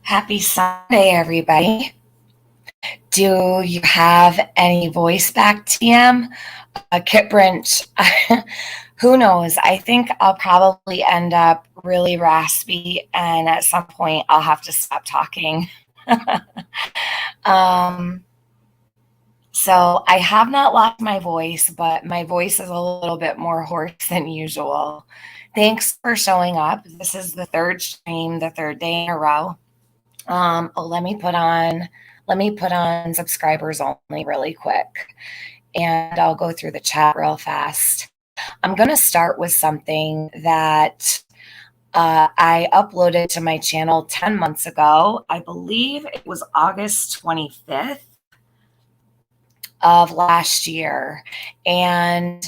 Happy Sunday, everybody. Do you have any voice back TM? Kit Branch, who knows? I think I'll probably end up really raspy, and at some point, I'll have to stop talking. um, so I have not lost my voice, but my voice is a little bit more hoarse than usual. Thanks for showing up. This is the third stream, the third day in a row. Let me put on subscribers only really quick, and I'll go through the chat real fast. I'm going to start with something that I uploaded to my channel 10 months ago. I believe it was August 25th of last year. And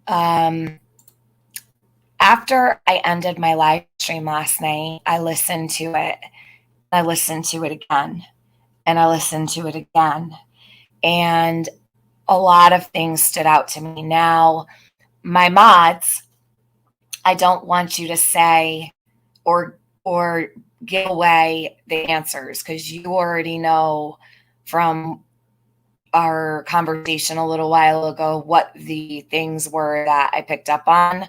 after I ended my live stream last night, I listened to it. I listened to it again, and I listened to it again. And a lot of things stood out to me. Now, my mods, I don't want you to say or give away the answers, because you already know from our conversation a little while ago what the things were that I picked up on.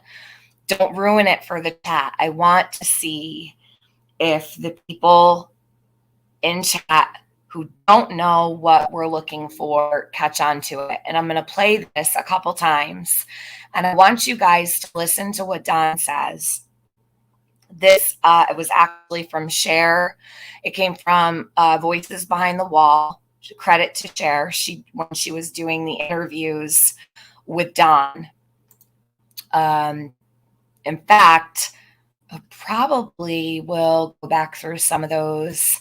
Don't ruin it for the chat. I want to see if the people in chat who don't know what we're looking for catch on to it. And I'm going to play this a couple times. And I want you guys to listen to what Don says. This it was actually from Cher. It came from Voices Behind the Wall. Credit to Cher. When she was doing the interviews with Don. In fact, I probably will go back through some of those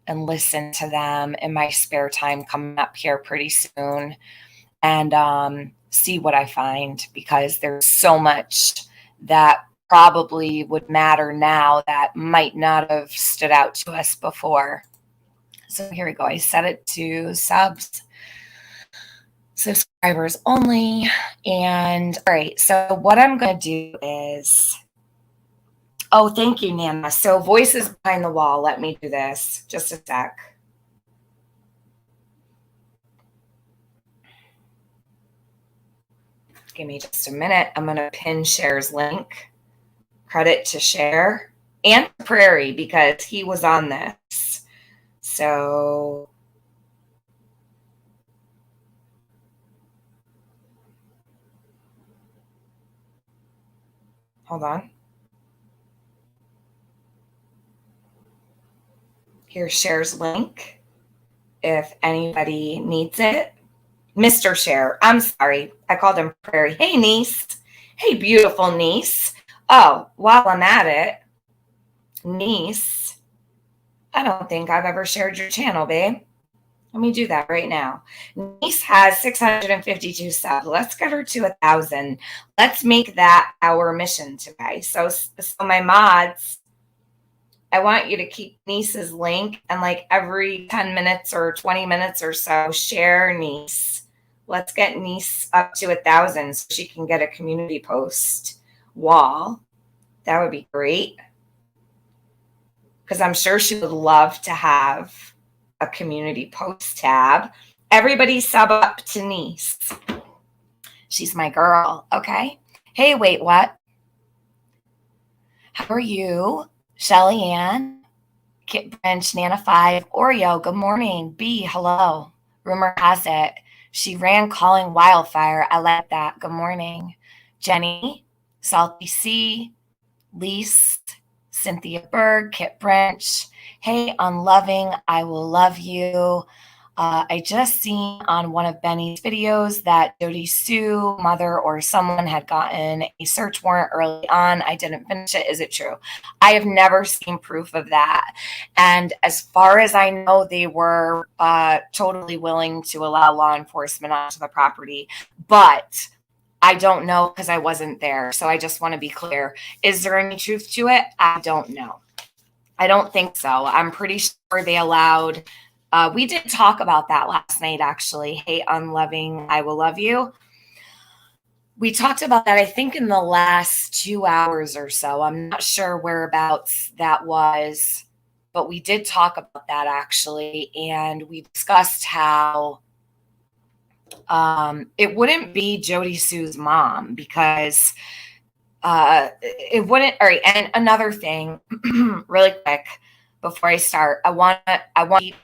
and listen to them in my spare time coming up here pretty soon, and see what I find, because there's so much that probably would matter now that might not have stood out to us before. So here we go. I set it to subscribers only. And all right, so what I'm going to do is, oh, thank you, Nana. So Voices Behind the Wall, let me do this. Just a sec. Give me just a minute. I'm going to pin Cher's link. Credit to Cher and Prairie, because he was on this. So hold on. Here's Cher's link if anybody needs it. Mr. Cher. I'm sorry. I called him Prairie. Hey, niece. Hey, beautiful niece. Oh, while I'm at it, niece, I don't think I've ever shared your channel, babe. Let me do that right now. Niece has 652 subs. Let's get her to 1,000. Let's make that our mission today. So my mods, I want you to keep Niece's link, and like every 10 minutes or 20 minutes or so, share Niece. Let's get Niece up to 1,000 so she can get a community post wall. That would be great, because I'm sure she would love to have a community post tab. Everybody sub up to Niece. She's my girl. Okay. Hey, wait, what? How are you? Shelly Ann, Kit Branch, Nana 5, Oreo, good morning. B, hello. Rumor has it she ran calling wildfire. I like that. Good morning. Jenny, Salty C, Lise, Cynthia Berg, Kit Branch. Hey, Unloving, I will love you. I just seen on one of Benny's videos that Jodisue, mother or someone, had gotten a search warrant early on. I didn't finish it. Is it true? I have never seen proof of that. And as far as I know, they were totally willing to allow law enforcement onto the property. But I don't know, because I wasn't there. So I just want to be clear. Is there any truth to it? I don't know. I don't think so. I'm pretty sure they allowed. We did talk about that last night, actually. Hey, Unloving, I will love you. We talked about that, I think, in the last 2 hours or so. I'm not sure whereabouts that was but we did talk about that actually. And we discussed how it wouldn't be Jodisue's mom because it wouldn't. All right. And another thing, really quick before I start, I want to keep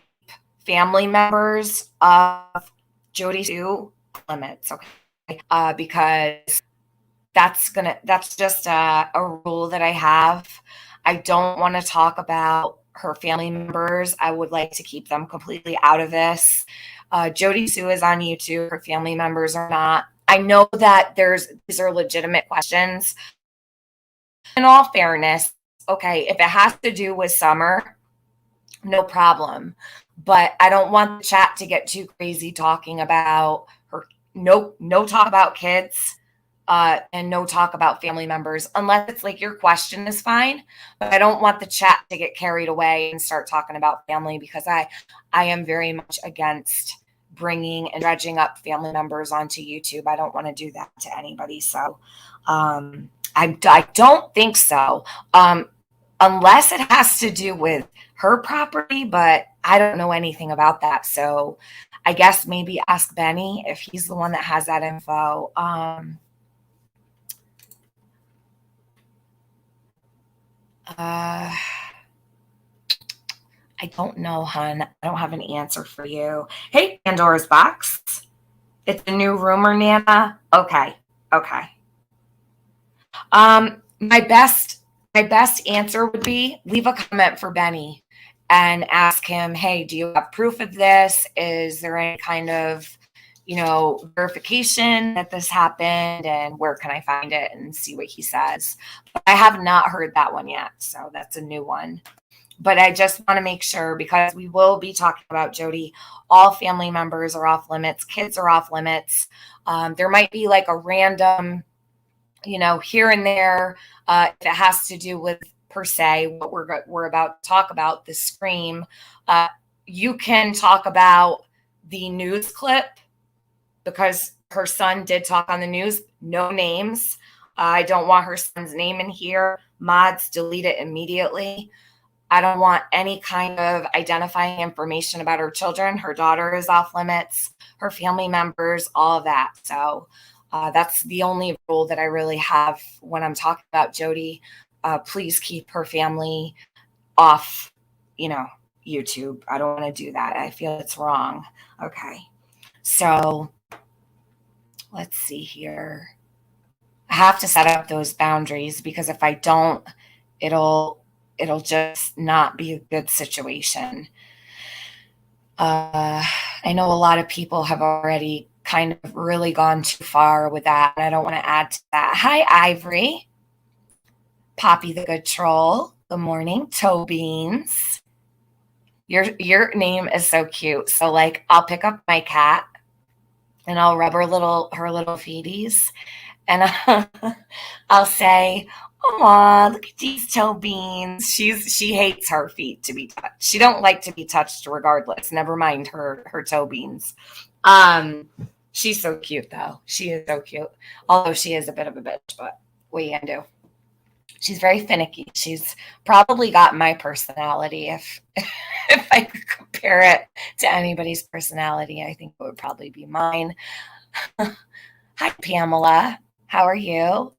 family members of Jodisue limits. Okay. Because that's just a rule that I have. I don't want to talk about her family members. I would like to keep them completely out of this. Jodisue is on YouTube. Her family members are not. I know that these are legitimate questions. In all fairness, okay, if it has to do with Summer, no problem. But I don't want the chat to get too crazy talking about her. No talk about kids. And no talk about family members, unless it's like your question is fine. But I don't want the chat to get carried away and start talking about family because I am very much against bringing and dredging up family members onto YouTube. I don't want to do that to anybody. So I don't think so, unless it has to do with her property, but I don't know anything about that. So I guess maybe ask Benny if he's the one that has that info. I don't know, hun. I don't have an answer for you. Hey, Pandora's Box. It's a new rumor, Nana. Okay. My best answer would be leave a comment for Benny and ask him, hey, do you have proof of this? Is there any kind of, verification that this happened, and where can I find it, and see what he says. But I have not heard that one yet, so that's a new one. But I just want to make sure, because we will be talking about Jodi. All family members are off limits. Kids are off limits. There might be like a random, here and there, if it has to do with, per se, what we're about to talk about, the Scream. You can talk about the news clip, because her son did talk on the news. No names. I don't want her son's name in here. Mods, delete it immediately. I don't want any kind of identifying information about her children. Her daughter is off limits, her family members, all of that. So that's the only rule that I really have when I'm talking about Jodi. Please keep her family off, YouTube. I don't want to do that. I feel it's wrong. Okay. So let's see here. I have to set up those boundaries, because if I don't, it'll just not be a good situation. I know a lot of people have already kind of really gone too far with that, and I don't want to add to that. Hi, Ivory. Poppy the Good Troll. Good morning. Toe Beans. Your name is so cute. So like, I'll pick up my cat and I'll rub her little feeties, and I'll say, "Aw, look at these toe beans." She hates her feet to be touched. She don't like to be touched regardless. Never mind her toe beans. She's so cute though. She is so cute. Although she is a bit of a bitch, but what are you gonna do? She's very finicky. She's probably got my personality. If if I could compare it to anybody's personality, I think it would probably be mine. Hi, Pamela. How are you?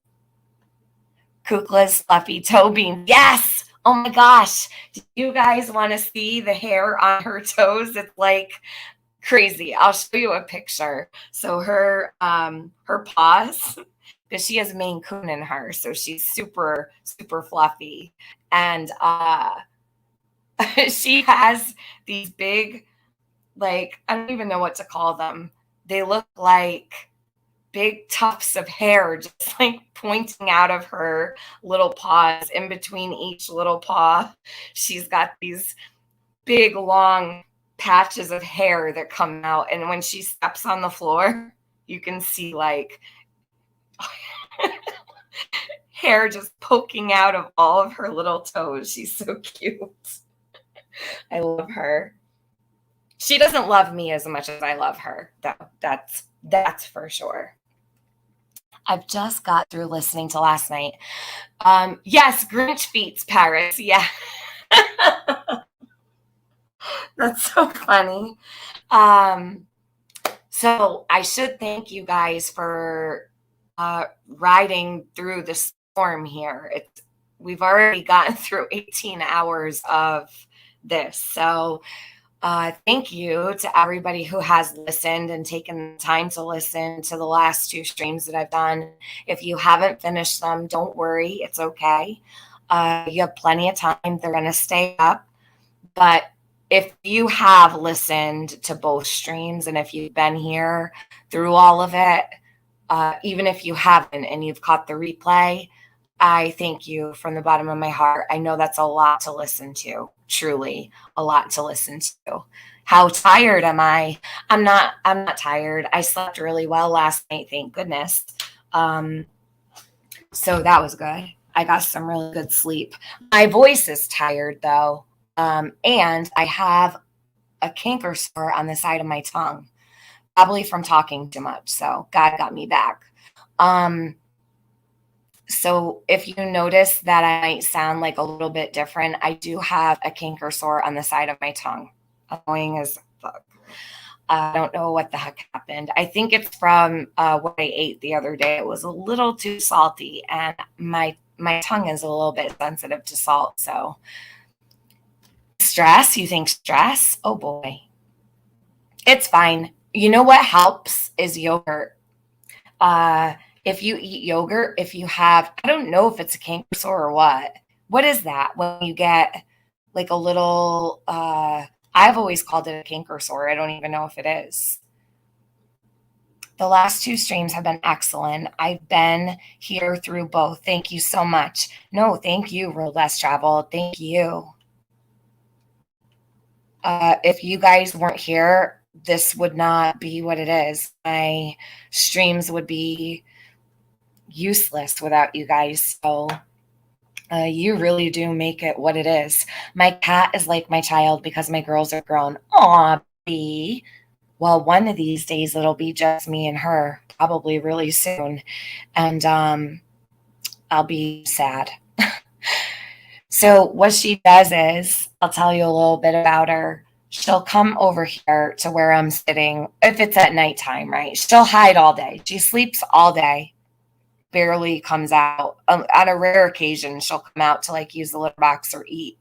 Kukla's fluffy toe bean. Yes. Oh my gosh. Do you guys want to see the hair on her toes? It's like crazy. I'll show you a picture. So her paws, because she has Maine Coon in her, so she's super, super fluffy. And she has these big, like, I don't even know what to call them. They look like big tufts of hair just like pointing out of her little paws. In between each little paw, she's got these big, long patches of hair that come out. And when she steps on the floor, you can see like hair just poking out of all of her little toes. She's so cute. I love her. She doesn't love me as much as I love her, though. That's for sure. I've just got through listening to last night. Yes, Grinch Feets, Paris. Yeah. That's so funny. So I should thank you guys for riding through the storm here. We've already gotten through 18 hours of this. So thank you to everybody who has listened and taken the time to listen to the last 2 streams that I've done. If you haven't finished them, don't worry. It's okay. You have plenty of time. They're going to stay up. But if you have listened to both streams and if you've been here through all of it, even if you haven't and you've caught the replay, I thank you from the bottom of my heart. I know that's a lot to listen to, truly a lot to listen to. How tired am I? I'm not tired. I slept really well last night, thank goodness. So that was good. I got some really good sleep. My voice is tired though. And I have a canker sore on the side of my tongue, probably from talking too much. So God got me back. So if you notice that I might sound like a little bit different, I do have a canker sore on the side of my tongue. Annoying as fuck. I don't know what the heck happened. I think it's from what I ate the other day. It was a little too salty, and my tongue is a little bit sensitive to salt. So stress, you think stress? Oh boy. It's fine. You know what helps is yogurt. If you eat yogurt, if you have, I don't know if it's a canker sore or what. What is that when you get like a little, I've always called it a canker sore. I don't even know if it is. The last 2 streams have been excellent. I've been here through both. Thank you so much. No, thank you, Road Less Travel. Thank you. If you guys weren't here, this would not be what it is. My streams would be useless without you guys. So you really do make it what it is. My cat is like my child because my girls are grown. Aw, baby. Well, one of these days it'll be just me and her, probably really soon. And I'll be sad. So what she does is, I'll tell you a little bit about her. She'll come over here to where I'm sitting. If it's at nighttime, right? She'll hide all day. She sleeps all day. Barely comes out. On a rare occasion, she'll come out to like use the litter box or eat.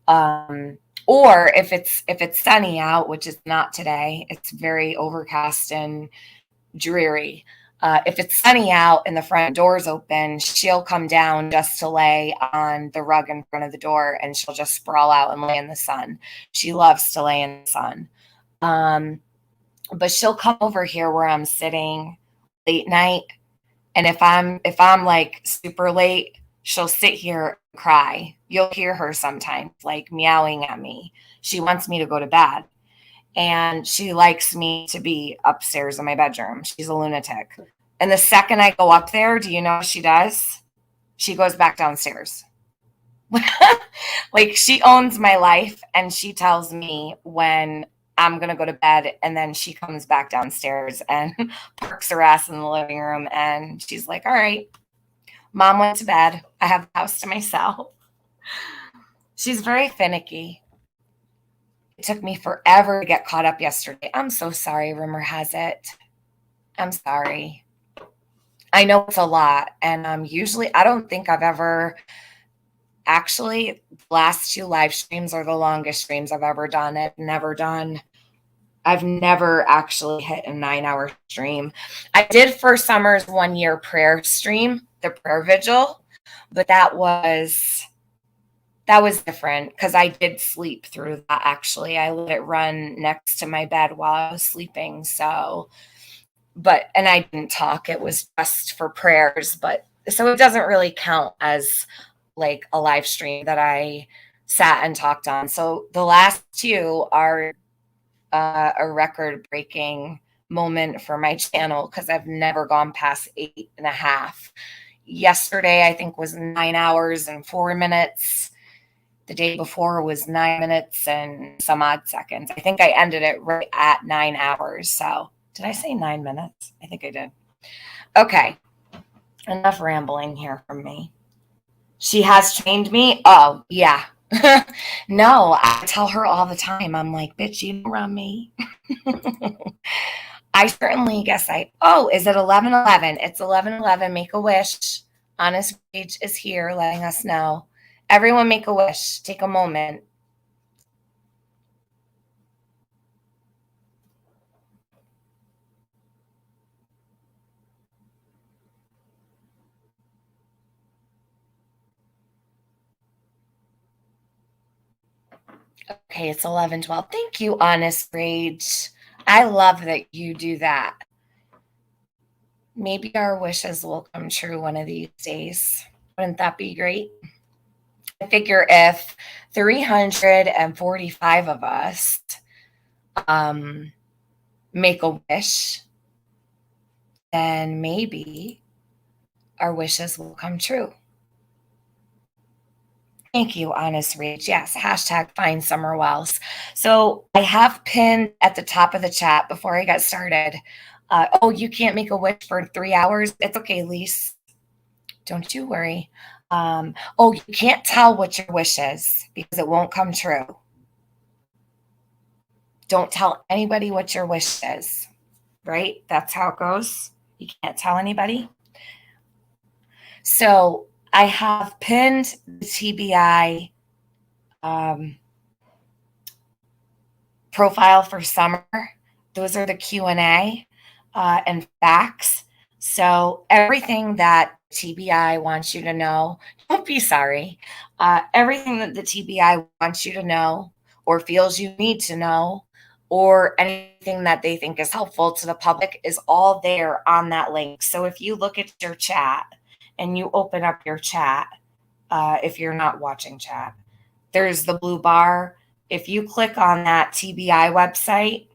Or if it's sunny out, which is not today, it's very overcast and dreary. If it's sunny out and the front door's open, she'll come down just to lay on the rug in front of the door, and she'll just sprawl out and lay in the sun. She loves to lay in the sun. But she'll come over here where I'm sitting late night. And if I'm like super late, she'll sit here and cry. You'll hear her sometimes like meowing at me. She wants me to go to bed. And she likes me to be upstairs in my bedroom. She's a lunatic. And the second I go up there, do you know what she does? She goes back downstairs. Like she owns my life, and she tells me when I'm going to go to bed, and then she comes back downstairs and parks her ass in the living room, and she's like, all right, Mom went to bed. I have the house to myself. She's very finicky. It took me forever to get caught up yesterday. I'm so sorry, rumor has it. I'm sorry. I know it's a lot, and usually I don't think I've ever actually, the last 2 live streams are the longest streams I've ever done. I've never actually hit a 9-hour stream. I did for Summer's 1-year prayer stream, the prayer vigil, but that was different because I did sleep through that. Actually, I let it run next to my bed while I was sleeping. So, and I didn't talk. It was just for prayers, but so it doesn't really count as like a live stream that I sat and talked on. So the last 2 are a record-breaking moment for my channel because I've never gone past 8.5. Yesterday, I think, was 9 hours and 4 minutes. The day before was 9 minutes and some odd seconds. I think I ended it right at 9 hours. So did I say 9 minutes? I think I did. Okay. Enough rambling here from me. She has trained me. Oh, yeah. No, I tell her all the time. I'm like, bitch, you don't run me. I certainly guess oh, is it 11:11? It's 11:11. Make a wish. Honest Rage is here letting us know. Everyone make a wish. Take a moment. Okay, it's 11:12. Thank you, Honest Rage. I love that you do that. Maybe our wishes will come true one of these days. Wouldn't that be great? I figure if 345 of us um, make a wish, then maybe our wishes will come true. Thank you, Honest Rage. Yes, hashtag find Summer Wells. So I have pinned at the top of the chat before I got started. Oh, you can't make a wish for 3 hours? It's okay, Lise. Don't you worry. Oh, you can't tell what your wish is because it won't come true. Don't tell anybody what your wish is, right? That's how it goes. You can't tell anybody. So I have pinned the TBI profile for summer. Those are the Q&A and facts. So everything that TBI wants you to know, don't be sorry. Everything that the TBI wants you to know or feels you need to know or anything that they think is helpful to the public is all there on that link. So if you look at your chat and you open up your chat, if you're not watching chat, there's the blue bar. If you click on that TBI website,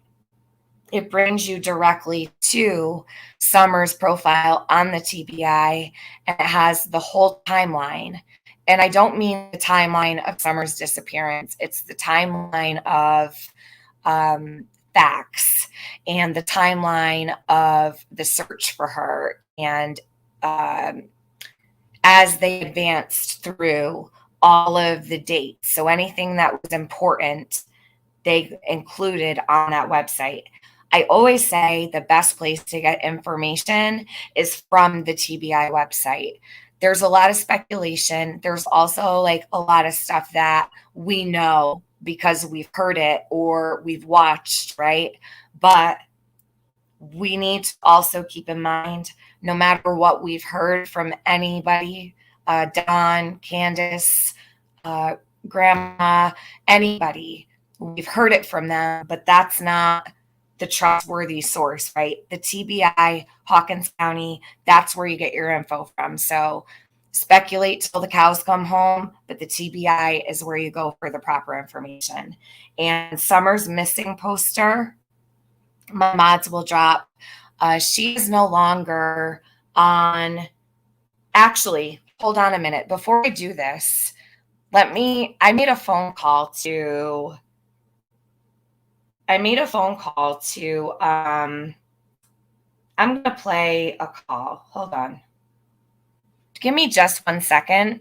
it brings you directly to Summer's profile on the TBI, and it has the whole timeline. And I don't mean the timeline of Summer's disappearance, it's the timeline of facts and the timeline of the search for her. And as they advanced through all of the dates. So anything that was important, they included on that website. I always say the best place to get information is from the TBI website. There's a lot of speculation. There's also like a lot of stuff that we know because we've heard it or we've watched, right? But we need to also keep in mind no matter what we've heard from anybody, Don, Candace, Grandma, anybody, we've heard it from them, but that's not the trustworthy source, right? The TBI, Hawkins County, that's where you get your info from. So speculate till the cows come home, but the TBI is where you go for the proper information. And Summer's missing poster, my mods will drop. She is no longer on. Actually, hold on a minute. Before I do this, I made a phone call to, I'm going to play a call. Hold on. Give me just 1 second.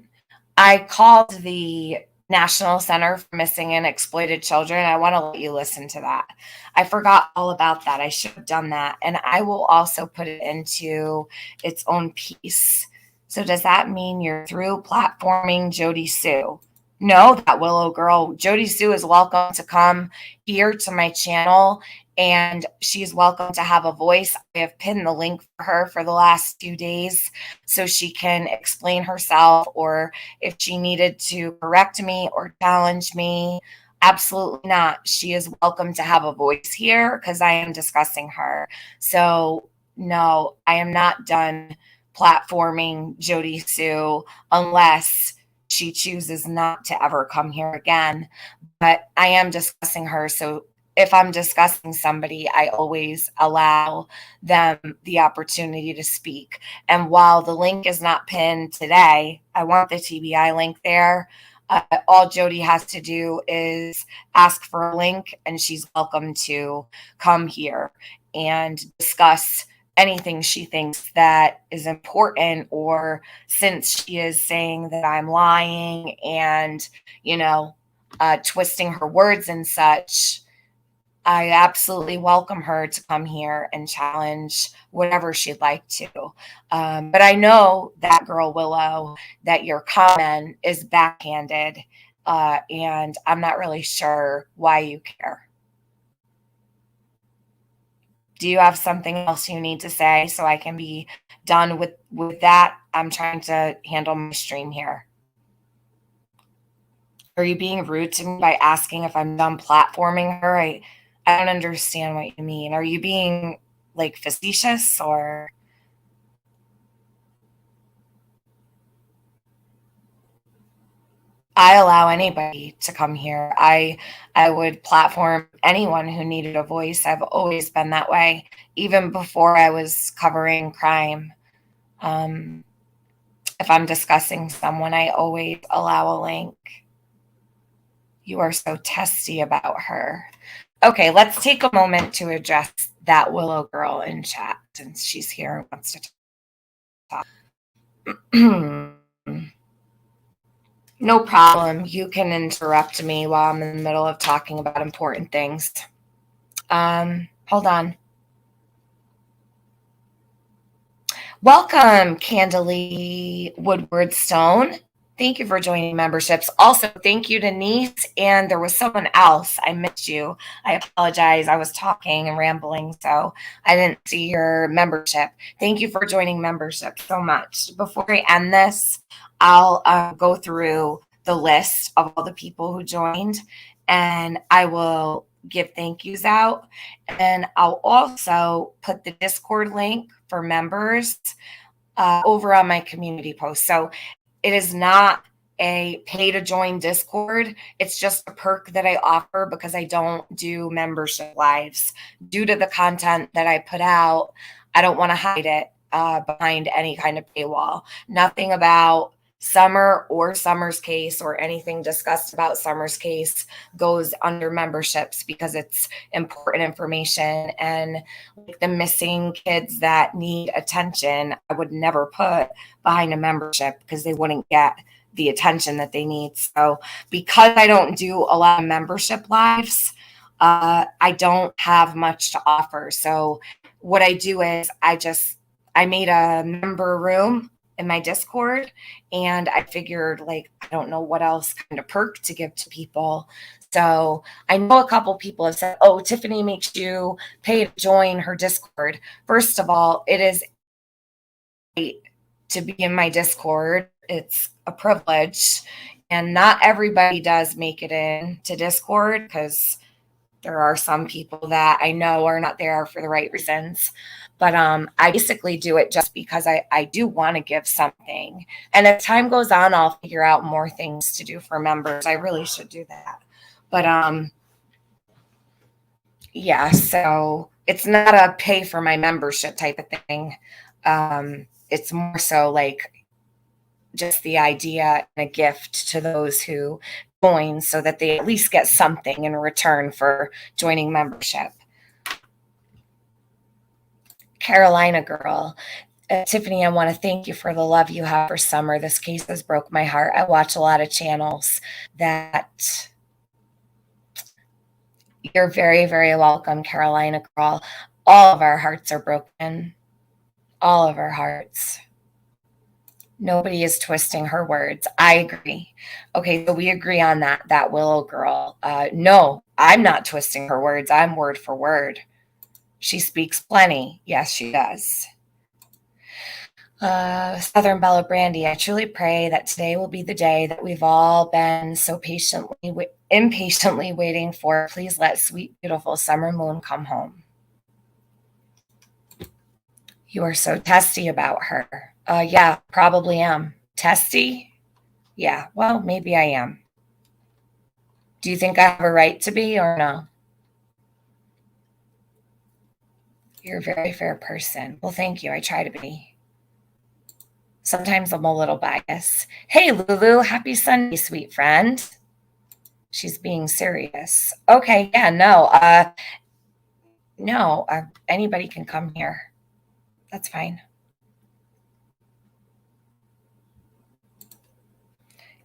I called the National Center for Missing and Exploited Children. I want to let you listen to that. I forgot all about that. I should have done that. And I will also put it into its own piece. So does that mean you're through platforming Jodisue? No, that Willow girl. Jodisue is welcome to come here to my channel and she's welcome to have a voice. I have pinned the link for her for the last 2 days so she can explain herself, or if she needed to correct me or challenge me. Absolutely not. She is welcome to have a voice here because I am discussing her. So no, I am not done platforming Jodisue unless she chooses not to ever come here again. But I am discussing her. So if I'm discussing somebody, I always allow them the opportunity to speak. And while the link is not pinned today, I want the TBI link there. All Jody has to do is ask for a link, and she's welcome to come here and discuss anything she thinks that is important, or since she is saying that I'm lying and, you know, twisting her words and such, I absolutely welcome her to come here and challenge whatever she'd like to. But I know that girl Willow, that your comment is backhanded, and I'm not really sure why you care. Do you have something else you need to say so I can be done with that? I'm trying to handle my stream here. Are you being rude to me by asking if I'm done platforming her? I don't understand what you mean. Are you being like facetious, or I allow anybody to come here. I would platform anyone who needed a voice. I've always been that way, even before I was covering crime. Um, if I'm discussing someone, I always allow a link. You are so testy about her. Okay, let's take a moment to address that Willow girl in chat since she's here and wants to talk. No problem. You can interrupt me while I'm in the middle of talking about important things. Hold on. Welcome, Candalee Woodward Stone. Thank you for joining memberships. Also, thank you, Denise. And there was someone else. I missed you. I apologize. I was talking and rambling, so I didn't see your membership. Thank you for joining membership so much. Before I end this, I'll go through the list of all the people who joined, and I will give thank yous out. And I'll also put the Discord link for members over on my community post. So it is not a pay to join Discord. It's just a perk that I offer because I don't do membership lives. Due to the content that I put out, I don't want to hide it behind any kind of paywall. Nothing about Summer or Summer's case or anything discussed about Summer's case goes under memberships because it's important information. And like the missing kids that need attention, I would never put behind a membership because they wouldn't get the attention that they need. So because I don't do a lot of membership lives, I don't have much to offer. So what I do is I made a member room in my Discord, and I figured, like, I don't know what else kind of perk to give to people. So I know a couple people have said, oh, Tiffany makes you pay to join her Discord. First of all, it is to be in my Discord. It's a privilege, and not everybody does make it in to Discord because there are some people that I know are not there for the right reasons. But I basically do it just because I do want to give something. And as time goes on, I'll figure out more things to do for members. I really should do that. But yeah, so it's not a pay for my membership type of thing. It's more so like just the idea and a gift to those who join so that they at least get something in return for joining membership. Carolina girl. Tiffany, I want to thank you for the love you have for Summer. This case has broke my heart. I watch a lot of channels that you're very, very welcome, Carolina girl. All of our hearts are broken. All of our hearts. Nobody is twisting her words. I agree. Okay, so we agree on that Willow girl. No, I'm not twisting her words. I'm word for word. She speaks plenty. Yes, she does. Southern Bella Brandy, I truly pray that today will be the day that we've all been so impatiently waiting for. Please let sweet, beautiful summer moon come home. You are so testy about her. Yeah, probably am. Testy? Yeah, well, maybe I am. Do you think I have a right to be or no? You're a very fair person. Well, thank you. I try to be. Sometimes I'm a little biased. Hey, Lulu, happy Sunday, sweet friend. She's being serious. Okay, yeah, no, anybody can come here. That's fine.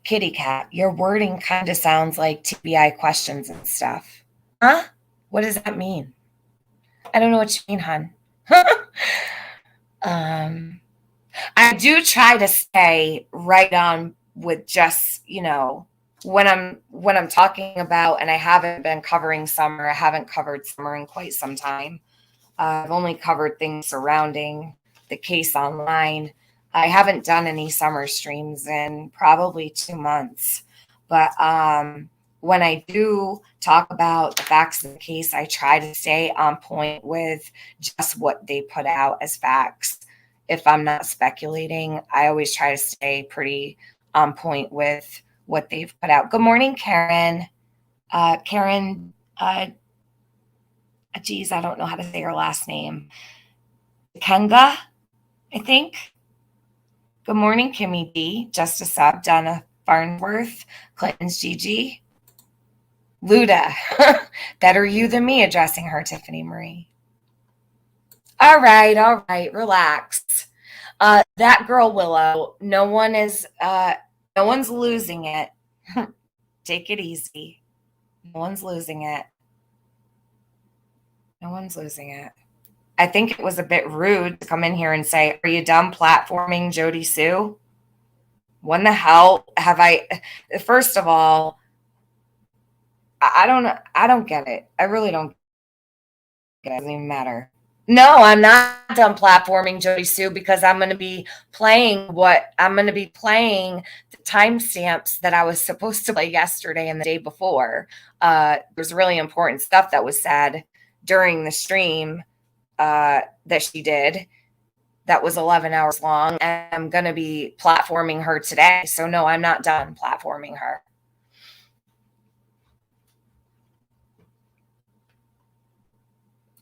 Kitty cat, your wording kind of sounds like TBI questions and stuff. Huh? What does that mean? I don't know what you mean, hon. I do try to stay right on with just, when I'm talking about, and I haven't been covering summer. I haven't covered summer in quite some time. I've only covered things surrounding the case online. I haven't done any summer streams in probably 2 months. But when I do talk about the facts of the case, I try to stay on point with just what they put out as facts. If I'm not speculating, I always try to stay pretty on point with what they've put out. Good morning, Karen. Karen, geez, I don't know how to say her last name. Kenga, I think. Good morning, Kimmy D. Just a sub, Donna Farnsworth, Clinton's Gigi. Luda, better you than me addressing her, Tiffany Marie. All right, relax. That girl Willow, no one's losing it. Take it easy. No one's losing it. No one's losing it. I think it was a bit rude to come in here and say, "Are you done platforming Jodisue?" When the hell have I? First of all, I don't get it. I really don't get it. It doesn't even matter. No, I'm not done platforming Jodisue because I'm going to be playing the timestamps that I was supposed to play yesterday and the day before. There's really important stuff that was said during the stream that she did that was 11 hours long, and I'm going to be platforming her today. So no, I'm not done platforming her.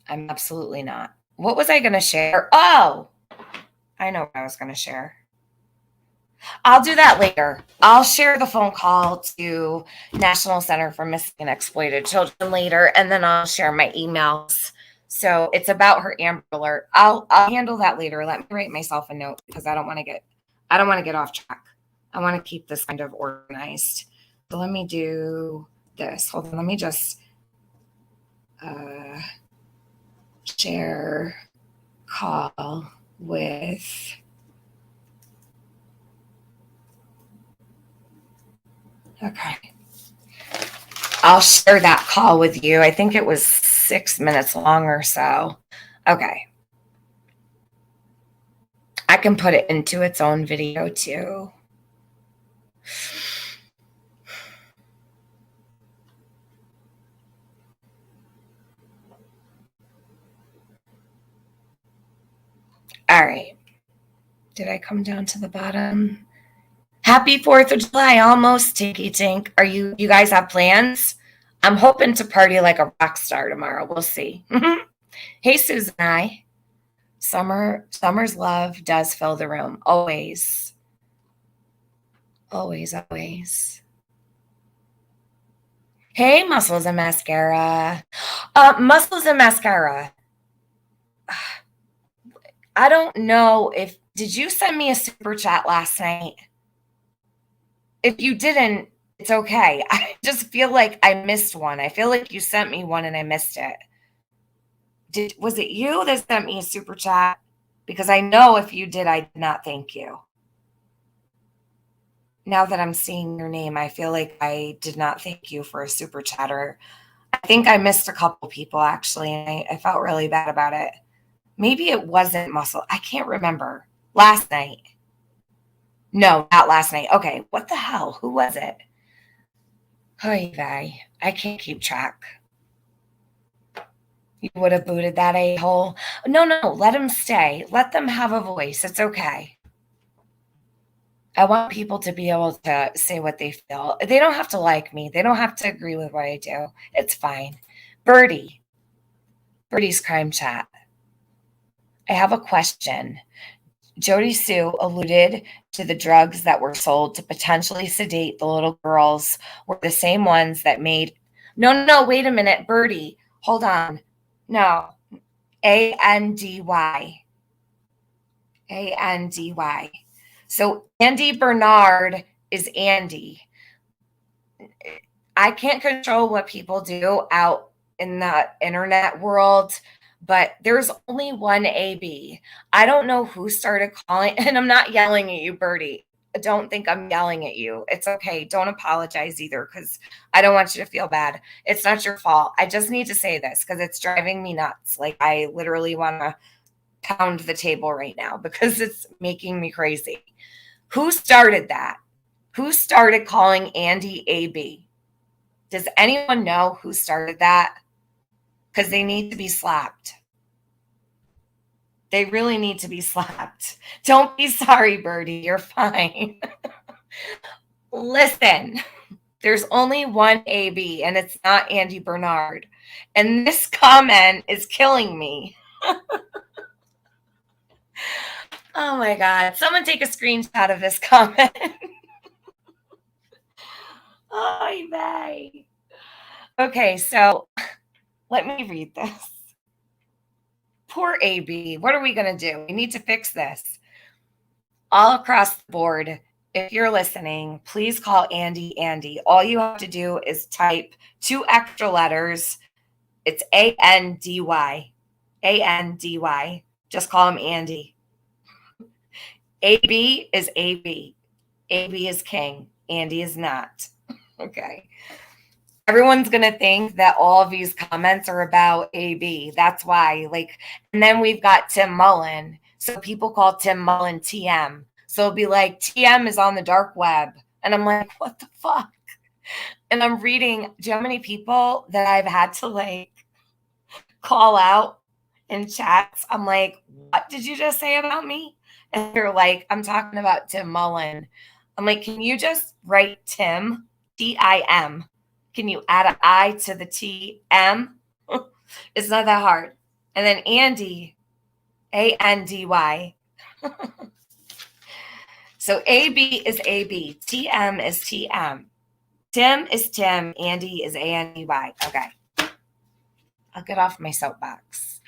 I'm absolutely not. What was I going to share? Oh, I know what I was going to share. I'll do that later. I'll share the phone call to National Center for Missing and Exploited Children later, and then I'll share my emails. So it's about her Amber Alert. I'll handle that later. Let me write myself a note because I don't want to get off track. I want to keep this kind of organized. So let me do this. Hold on. Let me just share call with okay. I'll share that call with you. I think it was 6 minutes long or so. Okay. I can put it into its own video too. All right. Did I come down to the bottom? Happy 4th of July, almost, Tinky Tink. Are you guys have plans? I'm hoping to party like a rock star tomorrow. We'll see. Hey, Susan and I. Summer's love does fill the room. Always. Always, always. Hey, Muscles and Mascara. Muscles and Mascara. I don't know if, did you send me a super chat last night? If you didn't, it's okay. I just feel like I missed one. I feel like you sent me one and I missed it. Was it you that sent me a super chat? Because I know if you did, I did not thank you. Now that I'm seeing your name, I feel like I did not thank you for a super chatter. I think I missed a couple people actually, and I felt really bad about it. Maybe it wasn't Muscle. I can't remember. Last night. No, not last night. Okay, what the hell? Who was it? Oy vey. I can't keep track. You would have booted that a-hole. No, let him stay. Let them have a voice. It's okay. I want people to be able to say what they feel. They don't have to like me. They don't have to agree with what I do. It's fine. Birdie's crime chat. I have a question. Jodisue alluded to the drugs that were sold to potentially sedate the little girls were the same ones that made. No, wait a minute, Birdie. Hold on. No. Andy. Andy. So Andy Bernard is Andy. I can't control what people do out in the internet world, but there's only one AB. I don't know who started calling, and I'm not yelling at you, Birdie. Don't think I'm yelling at you. It's okay. Don't apologize either, because I don't want you to feel bad. It's not your fault. I just need to say this because it's driving me nuts. Like, I literally want to pound the table right now because it's making me crazy. Who started that? Who started calling Andy AB? Does anyone know who started that? Because they need to be slapped. They really need to be slapped. Don't be sorry, Birdie. You're fine. Listen, there's only one AB, and it's not Andy Bernard. And this comment is killing me. Oh my God. Someone take a screenshot of this comment. Oy vey. Okay, so let me read this. Poor AB. What are we going to do? We need to fix this. All across the board, if you're listening, please call Andy Andy. All you have to do is type 2 extra letters. It's ANDY. ANDY. Just call him Andy. AB is AB. AB is king. Andy is not. Okay. Everyone's going to think that all of these comments are about AB. That's why. And then we've got Tim Mullen. So people call Tim Mullen TM. So it'll be like, TM is on the dark web. And I'm like, what the fuck? And I'm reading, do you know how many people that I've had to call out in chats? I'm like, what did you just say about me? And they're like, I'm talking about Tim Mullen. I'm like, can you just write Tim, Tim? Can you add an I to the TM? It's not that hard. And then Andy, ANDY. So AB is AB. TM is TM. Tim is Tim. Andy is ANDY. Okay. I'll get off my soapbox.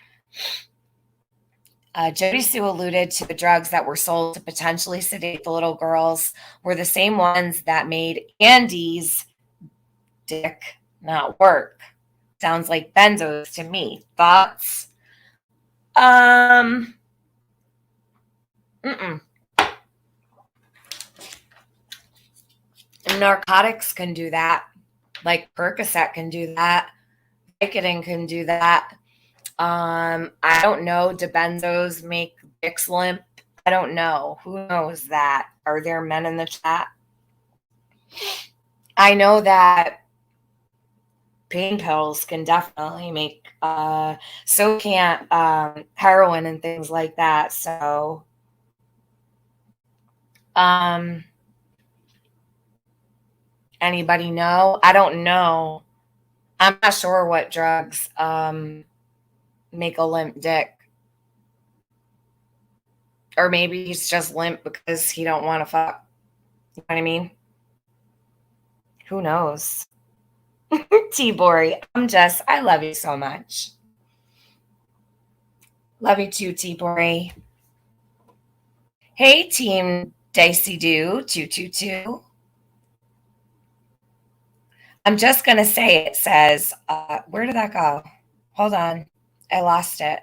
Jodisue alluded to the drugs that were sold to potentially sedate the little girls were the same ones that made Andy's dick not work. Sounds like benzos to me. Thoughts? Narcotics can do that. Like Percocet can do that. Vicodin can do that. I don't know. Do benzos make dicks limp? I don't know. Who knows that? Are there men in the chat? I know that pain pills can definitely make, so can't heroin and things like that. So, anybody know? I don't know. I'm not sure what drugs make a limp dick. Or maybe he's just limp because he don't want to fuck. You know what I mean? Who knows? T-Bori, I love you so much. Love you too, T-Bori. Hey, Team Dicey Do 222. I'm just going to say it says, where did that go? Hold on. I lost it.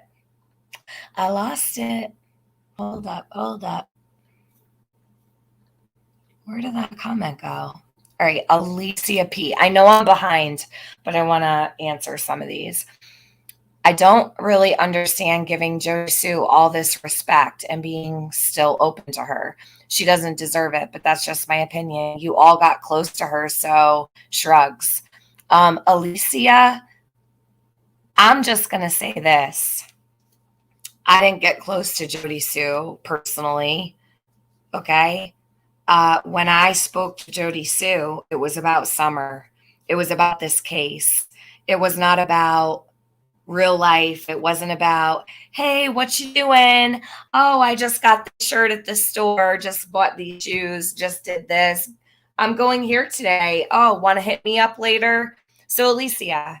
Hold up. Where did that comment go? All right, Alicia P. I know I'm behind, but I want to answer some of these. I don't really understand giving Jodisue all this respect and being still open to her. She doesn't deserve it, but that's just my opinion. You all got close to her, so shrugs. Alicia, I'm just going to say this. I didn't get close to Jodisue personally, okay? When I spoke to Jodisue, it was about Summer. It was about this case. It was not about real life. It wasn't about, hey, what you doing? Oh, I just got the shirt at the store, just bought these shoes, just did this. I'm going here today. Oh, want to hit me up later? So, Alicia,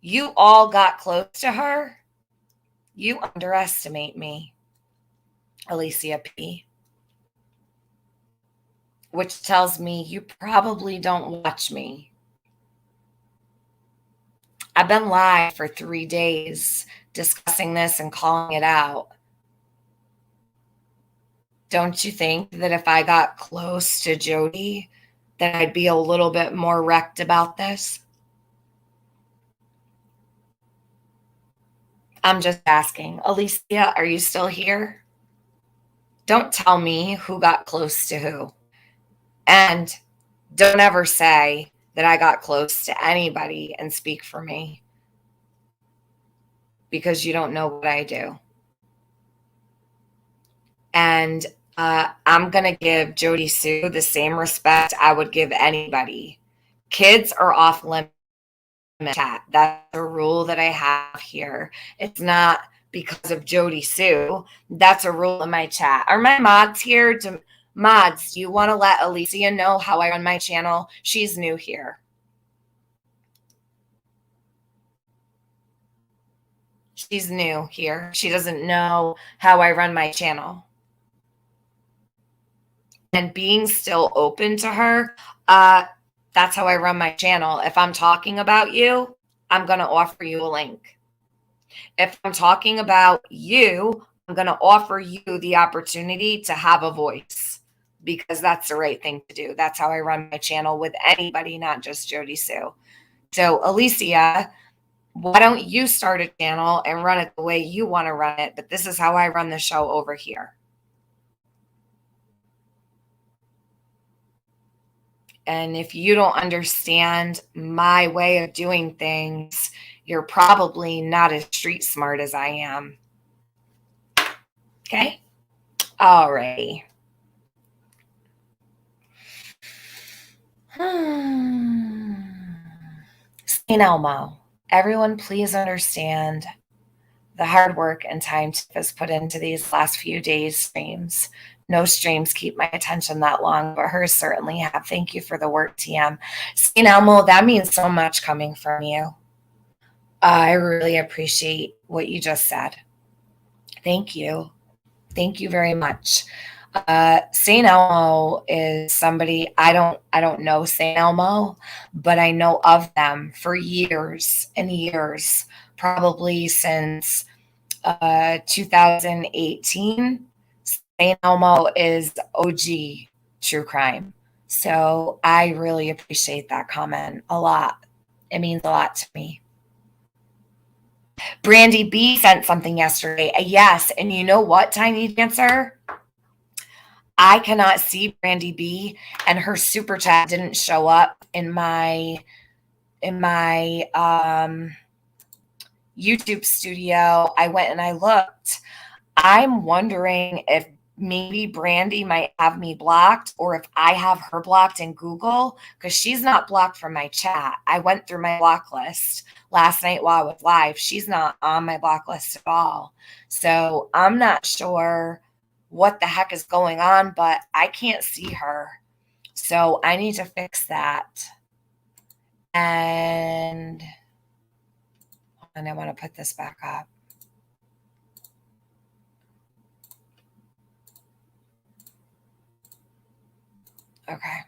you all got close to her. You underestimate me, Alicia P., which tells me you probably don't watch me. I've been live for 3 days discussing this and calling it out. Don't you think that if I got close to Jody, that I'd be a little bit more wrecked about this? I'm just asking. Alicia, are you still here? Don't tell me who got close to who. And don't ever say that I got close to anybody and speak for me, because you don't know what I do. And I'm going to give Jodisue the same respect I would give anybody. Kids are off limits. Chat. That's a rule that I have here. It's not because of Jodisue. That's a rule in my chat. Are my mods here? Mods, do you want to let Alicia know how I run my channel? She's new here. She's new here. She doesn't know how I run my channel. And being still open to her, that's how I run my channel. If I'm talking about you, I'm going to offer you a link. If I'm talking about you, I'm going to offer you the opportunity to have a voice, because that's the right thing to do. That's how I run my channel with anybody, not just Jodisue. So Alicia, why don't you start a channel and run it the way you want to run it? But this is how I run the show over here. And if you don't understand my way of doing things, you're probably not as street smart as I am. Okay? All right. St. Elmo, everyone please understand the hard work and time Tiff has put into these last few days' streams. No streams keep my attention that long, but hers certainly have. Thank you for the work, TM. St. Elmo, that means so much coming from you. I really appreciate what you just said. Thank you. Thank you very much. St. Elmo is somebody, I don't know St. Elmo, but I know of them for years and years, probably since 2018. St. Elmo is OG true crime. So I really appreciate that comment a lot. It means a lot to me. Brandy B sent something yesterday. Yes, and you know what, Tiny Dancer? I cannot see Brandy B, and her super chat didn't show up in my YouTube studio. I went and I looked. I'm wondering if maybe Brandy might have me blocked, or if I have her blocked in Google, because she's not blocked from my chat. I went through my block list last night while I was live. She's not on my block list at all. So I'm not sure what the heck is going on, but I can't see her. So I need to fix that. And I want to put this back up. Okay.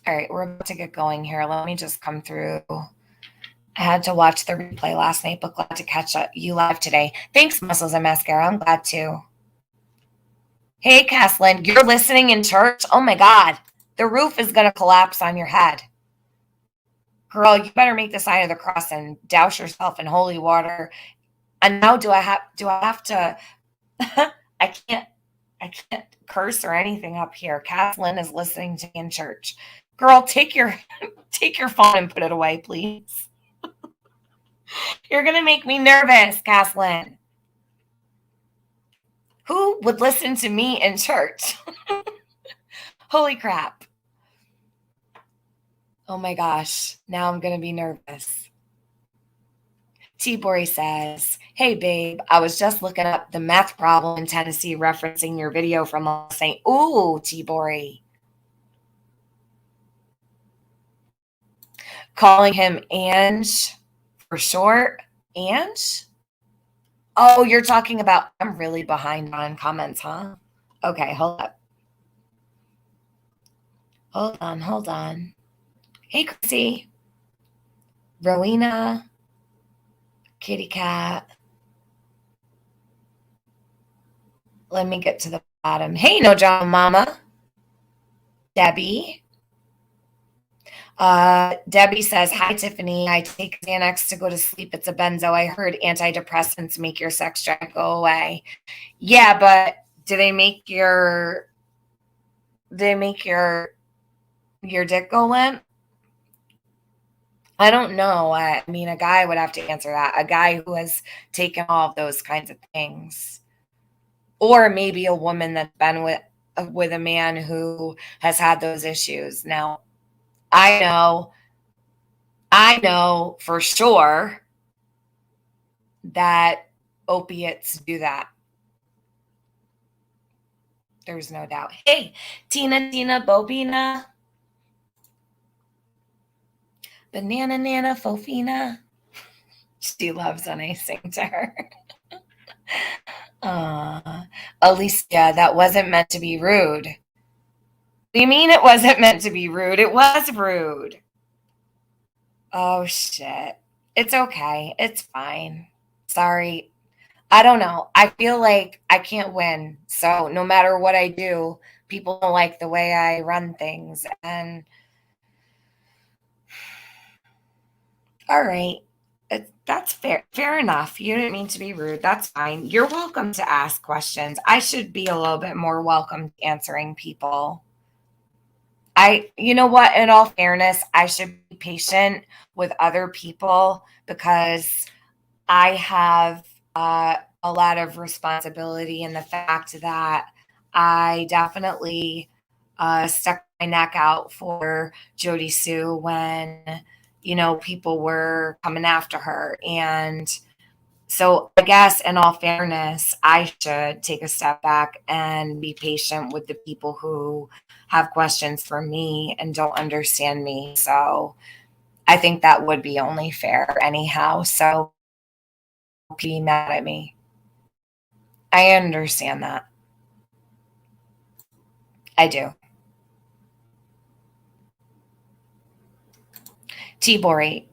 All right, we're about to get going here. Let me just come through. I had to watch the replay last night, but glad to catch up you live today. Thanks, Muscles and Mascara. I'm glad to. Hey, Caslin, you're listening in church? Oh my God, the roof is going to collapse on your head. Girl, you better make the sign of the cross and douse yourself in holy water. And now do I have to, I can't curse or anything up here. Caslin is listening to me in church. Girl, take your phone and put it away, please. You're going to make me nervous, Caslin. Who would listen to me in church? Holy crap. Oh my gosh. Now I'm going to be nervous. T-Bori says, hey, babe, I was just looking up the meth problem in Tennessee referencing your video from last night. Ooh, T-Bori. Calling him Ange for short. And oh, you're talking about, I'm really behind on comments, huh? Okay, hold up. Hold on. Hey, Chrissy. Rowena. Kitty Cat. Let me get to the bottom. Hey, No Drama Mama. Debbie. Debbie says, hi, Tiffany. I take Xanax to go to sleep. It's a benzo. I heard antidepressants make your sex drive go away. Yeah, but do they make your dick go limp? I don't know. I mean, a guy would have to answer that. A guy who has taken all of those kinds of things. Or maybe a woman that's been with a man who has had those issues. Now, I know for sure that opiates do that. There's no doubt. Hey, Tina, Bobina. Banana, Nana, Fofina. She loves when I sing to her. Alicia, that wasn't meant to be rude. What do you mean it wasn't meant to be rude? It was rude. Oh, shit. It's okay. It's fine. Sorry. I don't know. I feel like I can't win. So no matter what I do, people don't like the way I run things. And all right. That's fair. Fair enough. You didn't mean to be rude. That's fine. You're welcome to ask questions. I should be a little bit more welcome to answering people. You know what? In all fairness, I should be patient with other people because I have a lot of responsibility in the fact that I definitely stuck my neck out for Jodisue when, people were coming after her. And so I guess in all fairness, I should take a step back and be patient with the people who have questions for me and don't understand me. So I think that would be only fair anyhow. So be mad at me. I understand that. I do. T-Bori,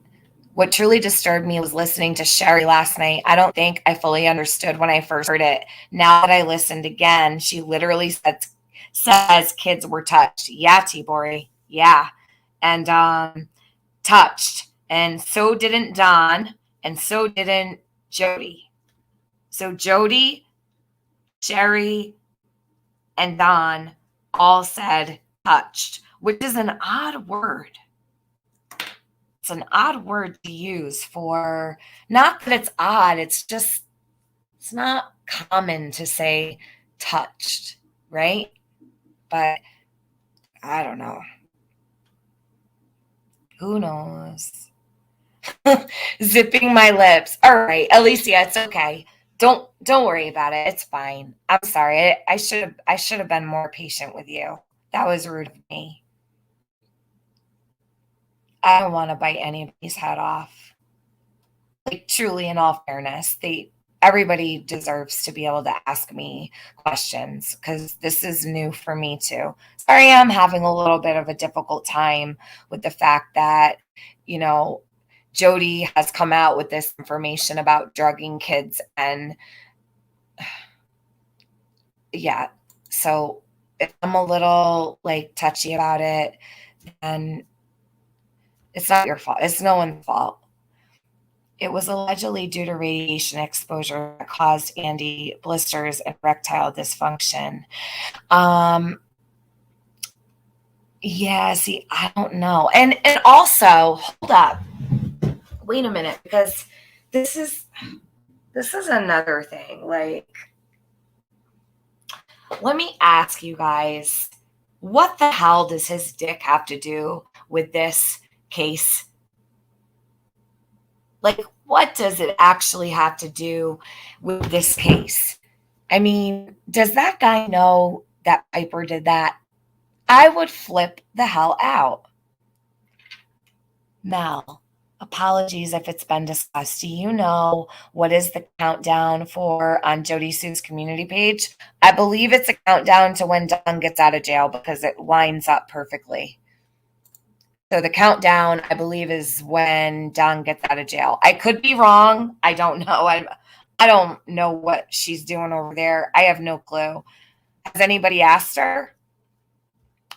what truly disturbed me was listening to Sherry last night. I don't think I fully understood when I first heard it. Now that I listened again, she literally says kids were touched. Yeah, T-Bori. Yeah. And touched. And so didn't Don. And so didn't Jody. So Jody, Sherry, and Don all said touched, which is an odd word. It's an odd word to use for, not that it's odd, it's not common to say touched, right? But I don't know. Who knows? Zipping my lips. All right, Alicia, it's okay. Don't worry about it. It's fine. I'm sorry. I should have been more patient with you. That was rude of me. I don't want to bite anybody's head off. Like, truly, in all fairness, everybody deserves to be able to ask me questions because this is new for me too. Sorry, I'm having a little bit of a difficult time with the fact that, Jody has come out with this information about drugging kids, and yeah, so if I'm a little like touchy about it, and it's not your fault. It's no one's fault. It was allegedly due to radiation exposure that caused Andy blisters and erectile dysfunction. Um, yeah, see, I don't know. And also, hold up. Wait a minute, because this is another thing. Like, let me ask you guys, what the hell does his dick have to do with this case? Like, what does it actually have to do with this case? I mean, does that guy know that Piper did that? I would flip the hell out. Mel, Apologies if it's been discussed. Do you know what is the countdown for on Jodisue's community page? I believe it's a countdown to when Dawn gets out of jail because it lines up perfectly. So the countdown, I believe, is when Dawn gets out of jail. I could be wrong. I don't know. I don't know what she's doing over there. I have no clue. Has anybody asked her?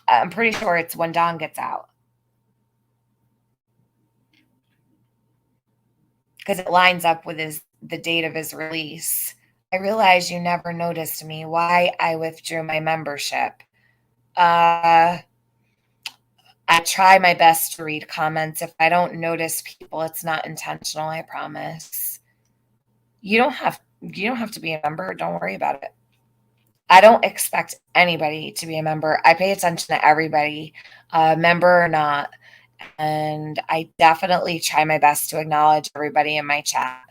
I'm pretty sure it's when Dawn gets out. Because it lines up with the date of his release. I realize you never noticed me. Why I withdrew my membership. I try my best to read comments. If I don't notice people, it's not intentional, I promise. You don't have to be a member. Don't worry about it. I don't expect anybody to be a member. I pay attention to everybody, member or not. And I definitely try my best to acknowledge everybody in my chat.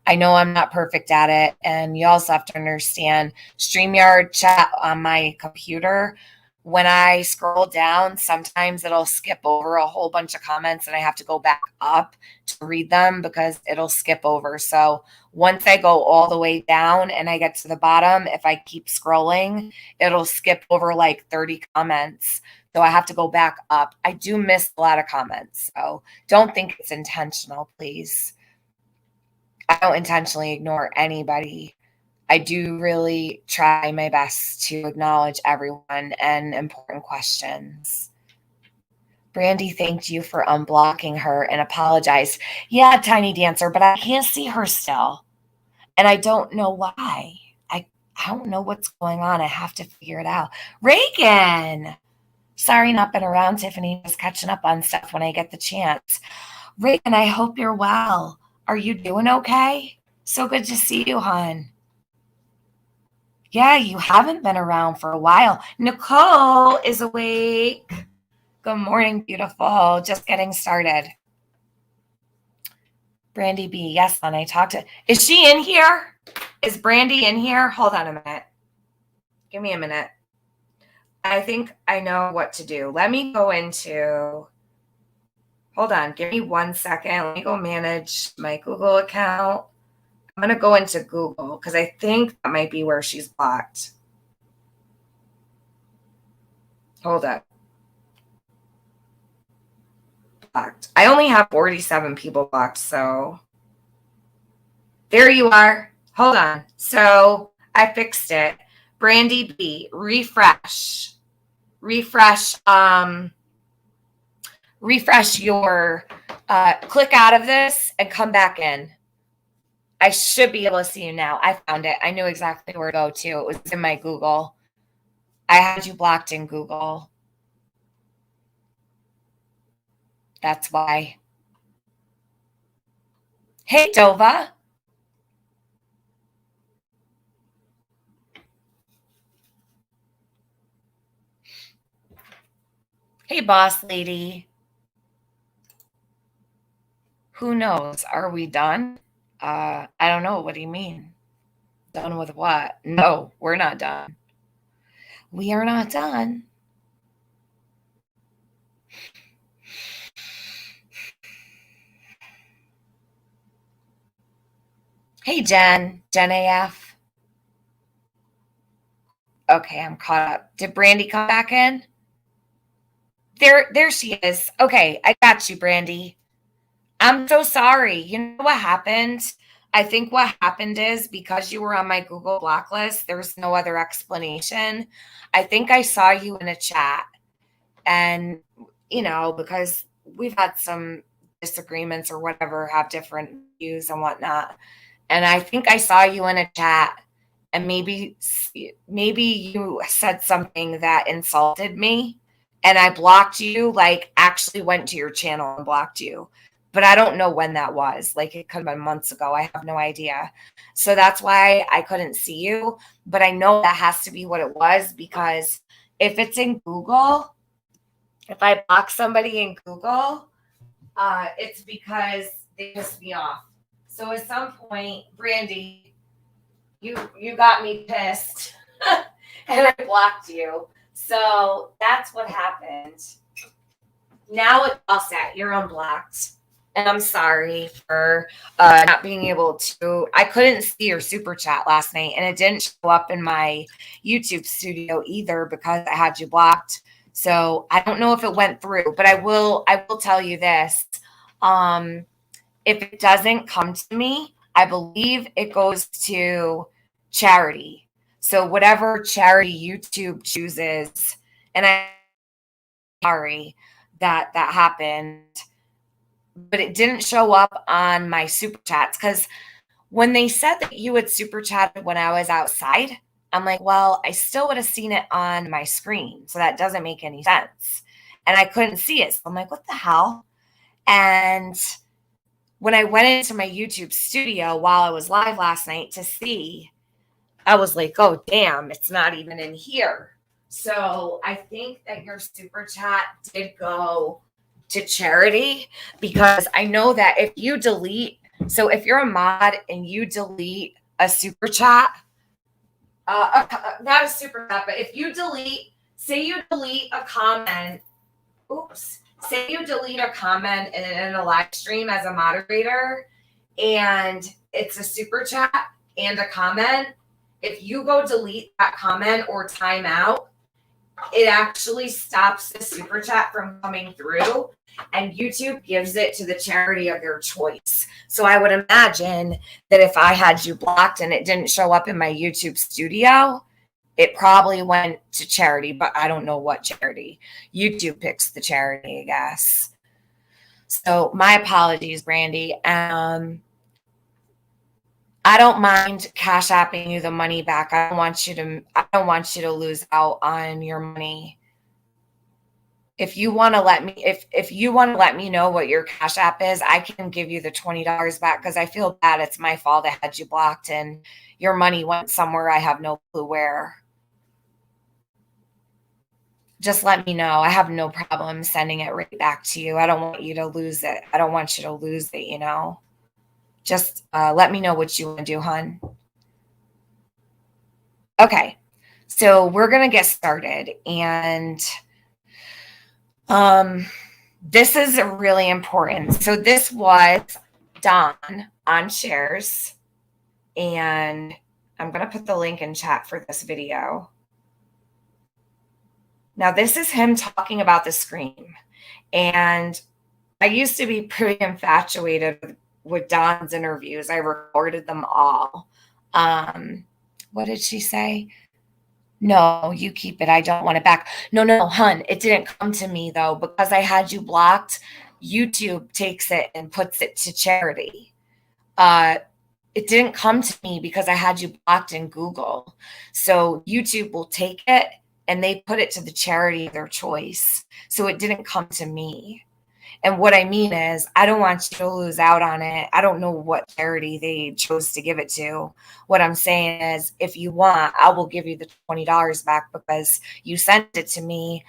I know I'm not perfect at it. And you also have to understand StreamYard chat on my computer. When I scroll down, sometimes it'll skip over a whole bunch of comments and I have to go back up to read them because it'll skip over. So once I go all the way down and I get to the bottom, if I keep scrolling, it'll skip over like 30 comments. So I have to go back up. I do miss a lot of comments. So don't think it's intentional, please. I don't intentionally ignore anybody. I do really try my best to acknowledge everyone and important questions. Brandy thanked you for unblocking her and apologized. Yeah, Tiny Dancer, but I can't see her still. And I don't know why. I don't know what's going on. I have to figure it out. Reagan! Sorry, not been around, Tiffany. Just catching up on stuff when I get the chance. Reagan, I hope you're well. Are you doing okay? So good to see you, hon. Yeah, you haven't been around for a while. Nicole is awake. Good morning, beautiful. Just getting started. Brandy B. Yes, hon, I talked to. Is she in here? Is Brandy in here? Hold on a minute. Give me a minute. I think I know what to do. Let me go into. Hold on. Give me 1 second. Let me go manage my Google account. I'm going to go into Google because I think that might be where she's blocked. Hold up. Blocked. I only have 47 people blocked, so there you are. Hold on. So I fixed it. Brandy B, refresh. Refresh your click out of this and come back in. I should be able to see you now. I found it. I knew exactly where to go to. It was in my Google. I had you blocked in Google. That's why. Hey, Dova. Hey, boss lady. Who knows? Are we done? I don't know. What do you mean? Done with what? No, we're not done. We are not done. Hey, Jen AF. Okay, I'm caught up. Did Brandy come back in? There she is. Okay, I got you, Brandy. I'm so sorry. You know what happened? I think what happened is because you were on my Google block list, there's no other explanation. I think I saw you in a chat and, because we've had some disagreements or whatever, have different views and whatnot. And I think I saw you in a chat and maybe you said something that insulted me and I blocked you, like actually went to your channel and blocked you. But I don't know when that was. Like it could have been months ago. I have no idea. So that's why I couldn't see you. But I know that has to be what it was because if it's in Google, if I block somebody in Google, it's because they pissed me off. So at some point, Brandy, you got me pissed and I blocked you. So that's what happened. Now it's all set. You're unblocked. And I'm sorry for not being able to. I couldn't see your super chat last night, and it didn't show up in my YouTube studio either because I had you blocked. So I don't know if it went through, but I will. I will tell you this: if it doesn't come to me, I believe it goes to charity. So whatever charity YouTube chooses, and I'm sorry that that happened, but it didn't show up on my super chats because when they said that you had super chatted when I was outside, I'm like, well, I still would have seen it on my screen. So that doesn't make any sense. And I couldn't see it. So I'm like, what the hell? And when I went into my YouTube studio while I was live last night to see, I was like, oh, damn, it's not even in here. So I think that your super chat did go to charity because I know that if you delete, so if you're a mod and you delete a super chat, not a super chat, but if you delete, say you delete a comment, say you delete a comment in a live stream as a moderator and it's a super chat and a comment, if you go delete that comment or time out, it actually stops the super chat from coming through and YouTube gives it to the charity of your choice. So I would imagine that if I had you blocked and it didn't show up in my YouTube studio, it probably went to charity, but I don't know what charity. YouTube picks the charity, I guess. So my apologies, Brandy. I don't mind cash apping you the money back. I don't want you to lose out on your money. If you want to let me if you want to let me know what your cash app is, I can give you the $20 back because I feel bad. It's my fault I had you blocked and your money went somewhere I have no clue where. Just let me know. I have no problem sending it right back to you. I don't want you to lose it. I don't want you to lose it, you know. Just let me know what you want to do, hon. Okay, so we're gonna get started, and this is really important. So this was Don on shares, and I'm gonna put the link in chat for this video. Now this is him talking about the scream, and I used to be pretty infatuated with Don's interviews. I recorded them all. What did she say? No, you keep it. I don't want it back. No, hun, it didn't come to me though, because I had you blocked. YouTube takes it and puts it to charity. It didn't come to me because I had you blocked in Google. So YouTube will take it and they put it to the charity of their choice. So it didn't come to me. And what I mean is, I don't want you to lose out on it. I don't know what charity they chose to give it to. What I'm saying is, if you want, I will give you the $20 back because you sent it to me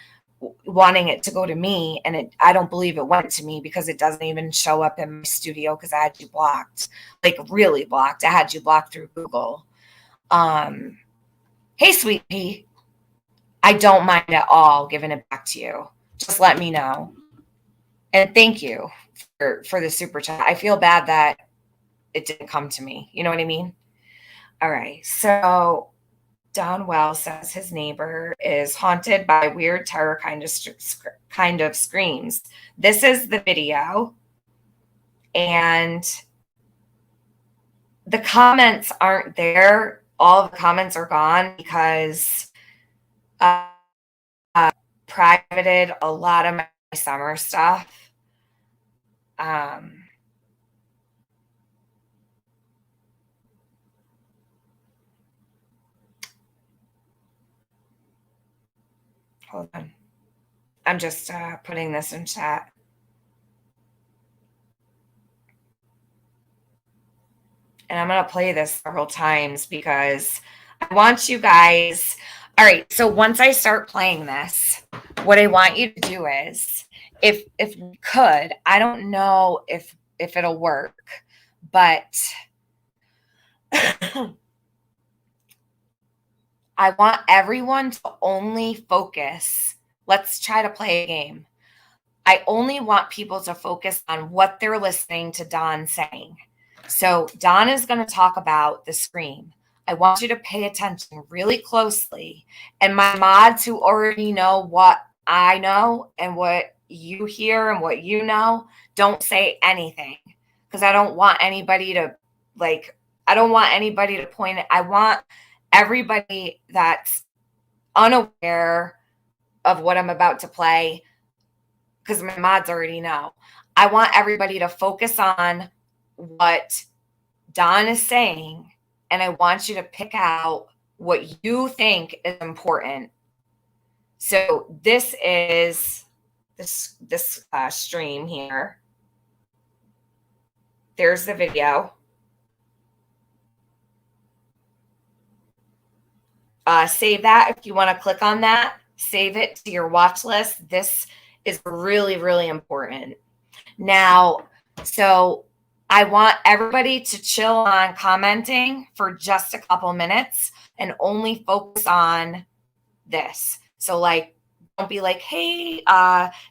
wanting it to go to me. And I don't believe it went to me because it doesn't even show up in my studio because I had you blocked, like really blocked. I had you blocked through Google. Hey, sweet pea. I don't mind at all giving it back to you. Just let me know. And thank you for the super chat. I feel bad that it didn't come to me. You know what I mean? All right. So Don Wells says his neighbor is haunted by weird terror kind of screams. This is the video. And the comments aren't there. All of the comments are gone because privated a lot of my summer stuff. Hold on. I'm just putting this in chat. And I'm going to play this several times because I want you guys. All right. So once I start playing this, what I want you to do is, if we could, I don't know if it'll work, but I want everyone to only focus. Let's try to play a game. I only want people to focus on what they're listening to Dawn saying. So Dawn is going to talk about the scream. I want you to pay attention really closely. And my mods who already know what I know and what you hear and what you know, don't say anything, because I don't want anybody to point it. I want everybody that's unaware of what I'm about to play, because my mods already know. I want everybody to focus on what Dawn is saying, and I want you to pick out what you think is important. So this is this stream here. There's the video. Save that if you want to click on that. Save it to your watch list. This is really, really important. Now, so I want everybody to chill on commenting for just a couple minutes and only focus on this. So like, don't be like, hey,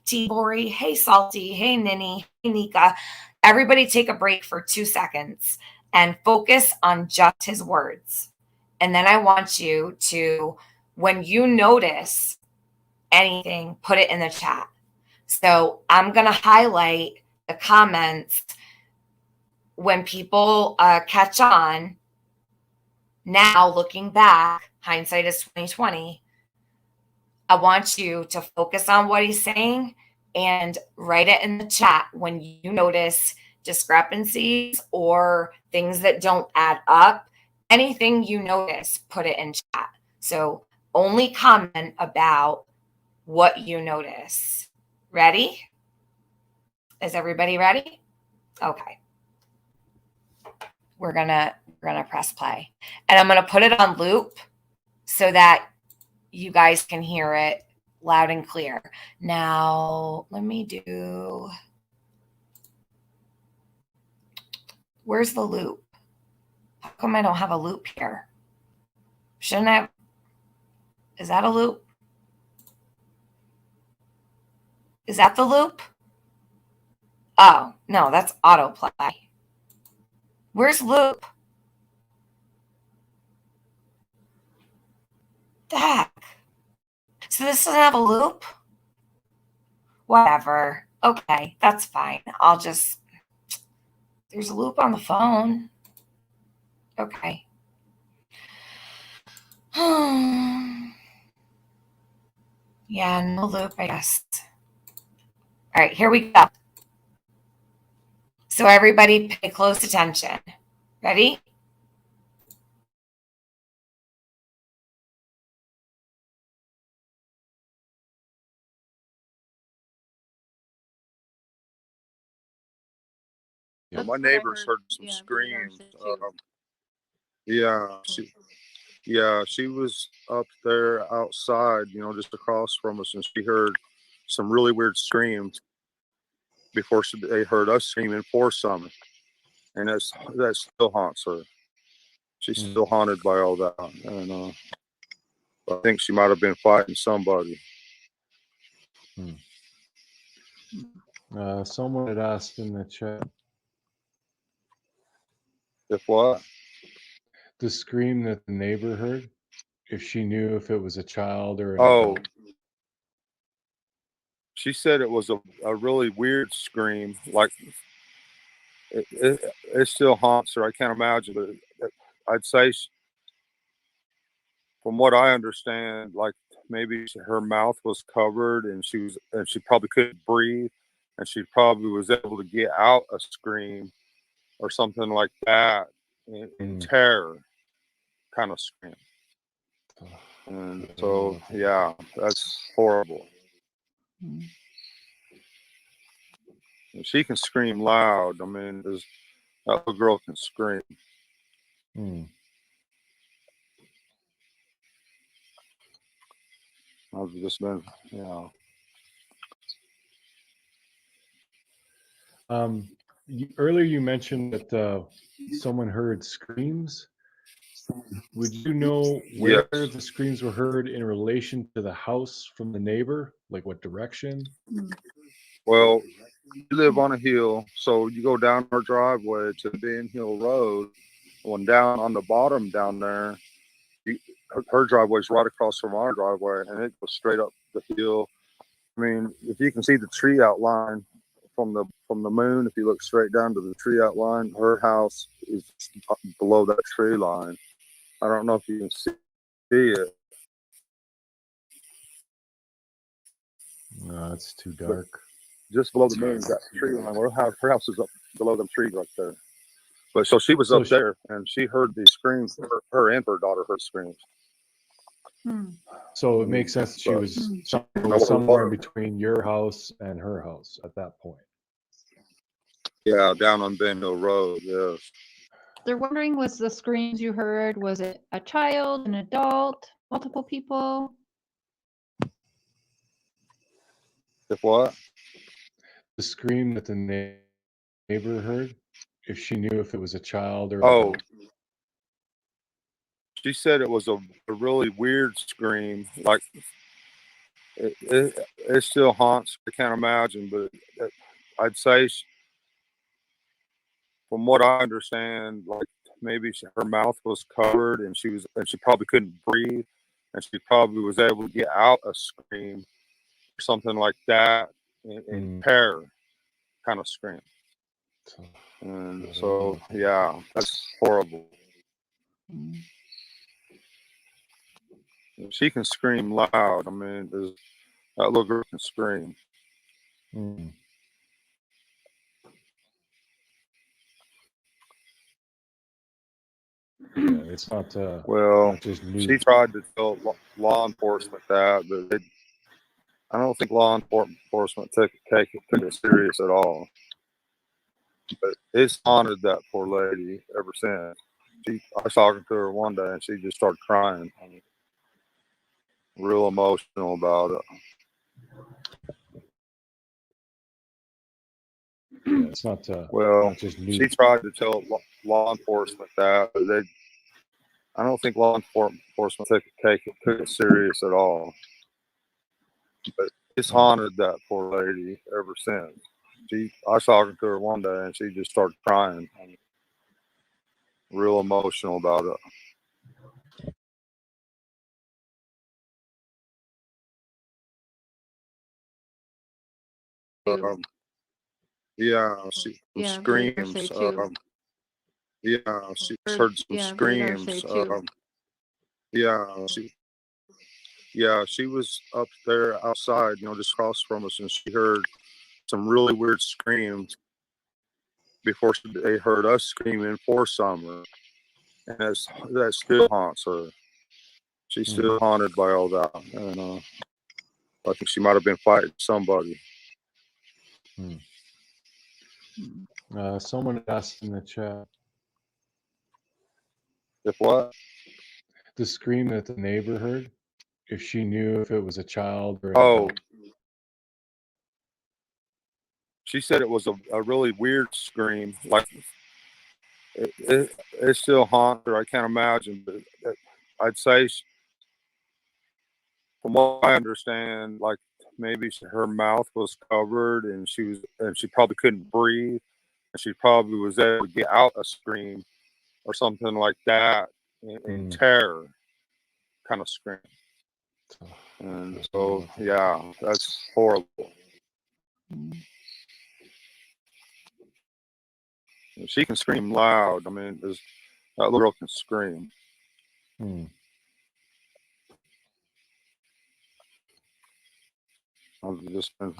T-Bori, hey, Salty, hey, Ninny, hey, Nika. Everybody take a break for 2 seconds and focus on just his words. And then I want you to, when you notice anything, put it in the chat. So I'm going to highlight the comments when people catch on. Now, looking back, hindsight is 2020. I want you to focus on what he's saying and write it in the chat when you notice discrepancies or things that don't add up. Anything you notice, put it in chat. So only comment about what you notice. Ready? Is everybody ready? Okay. We're gonna press play. And I'm gonna put it on loop so that you guys can hear it loud and clear. Now, let me do, where's the loop? How come I don't have a loop here? Shouldn't I? Is that a loop? Is that the loop? Oh, no, that's autoplay. Where's loop? The heck? So this doesn't have a loop? Whatever. Okay, that's fine. I'll just, there's a loop on the phone. Okay. Yeah, no loop, I guess. All right, here we go. So everybody pay close attention. Ready? Yeah, my neighbors heard some screams. Yeah, she was up there outside, just across from us, and she heard some really weird screams before they heard us screaming for something, and that still haunts her. She's still haunted by all that, and I think she might have been fighting somebody. Someone had asked in the chat. If what? The scream that the neighbor heard, if she knew if it was a child or an adult. She said it was a really weird scream, like it still haunts her. I can't imagine, but I'd say from what I understand, like maybe her mouth was covered and she probably couldn't breathe, and she probably was able to get out a scream or something like that in terror kind of scream. And so, yeah, that's horrible. And she can scream loud. I mean, that little girl can scream. I've just been, Earlier you mentioned that someone heard screams. Would you know where the screams were heard in relation to the house from the neighbor? Like what direction? Well, we live on a hill, so you go down our driveway to Ben Hill Road. When down on the bottom down there, you, her driveway's right across from our driveway, and it goes straight up the hill. I mean, if you can see the tree outline from the moon, if you look straight down to the tree outline, her house is below that tree line. I don't know if you can see it. No, it's too dark. Just below the moon, that tree line. Her house is up below them trees right there. But so she was So up there, and she heard the screams. Her and her daughter heard screams. So it makes sense she was somewhere between your house and her house at that point. Yeah, down on Ben Hill Road. Yes. They're wondering, was the screams you heard, was it a child, an adult, multiple people? If what? The scream that the neighbor heard, if she knew if it was a child or Oh, she said it was a really weird scream. Like it still haunts. I can't imagine, but I'd say, from what I understand, like maybe her mouth was covered and she probably couldn't breathe, and she probably was able to get out a scream or something like that in terror kind of scream. And so yeah, that's horrible. She can scream loud. I mean, that little girl can scream. Yeah, it's not. Well, not just news. she tried to tell law enforcement that, but I don't think law enforcement took it serious at all. But it's haunted that poor lady ever since. I was talking to her one day, and she just started crying, real emotional about it. Yeah, it's not. Well, not just news. she tried to tell law enforcement that, but I don't think law enforcement took it serious at all. But it's haunted that poor lady ever since. I was talking to her one day, and she just started crying, real emotional about it. Yeah, she screams. Yeah, she heard some screams. She was up there outside, just across from us, and she heard some really weird screams before they heard us screaming for summer, and that still haunts her. She's still haunted by all that, and I think she might have been fighting somebody. Someone asked in the chat. If what? The scream that the neighbor heard, if she knew if it was a child or. Oh. She said it was a really weird scream. Like it still haunts her. I can't imagine, but I'd say, from what I understand, like maybe her mouth was covered and she probably couldn't breathe, and she probably was able to get out a scream or something like that in terror kind of scream. And so yeah, that's horrible. She can scream loud. I mean, that little girl can scream. I've just been,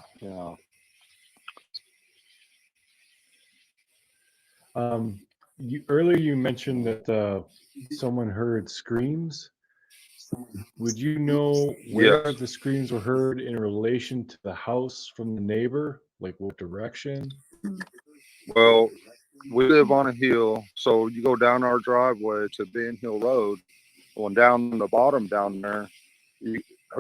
Earlier you mentioned that someone heard screams. Would you know where the screams were heard in relation to the house from the neighbor? Like what direction? Well, we live on a hill, so you go down our driveway to Ben Hill Road. When down on the bottom down there,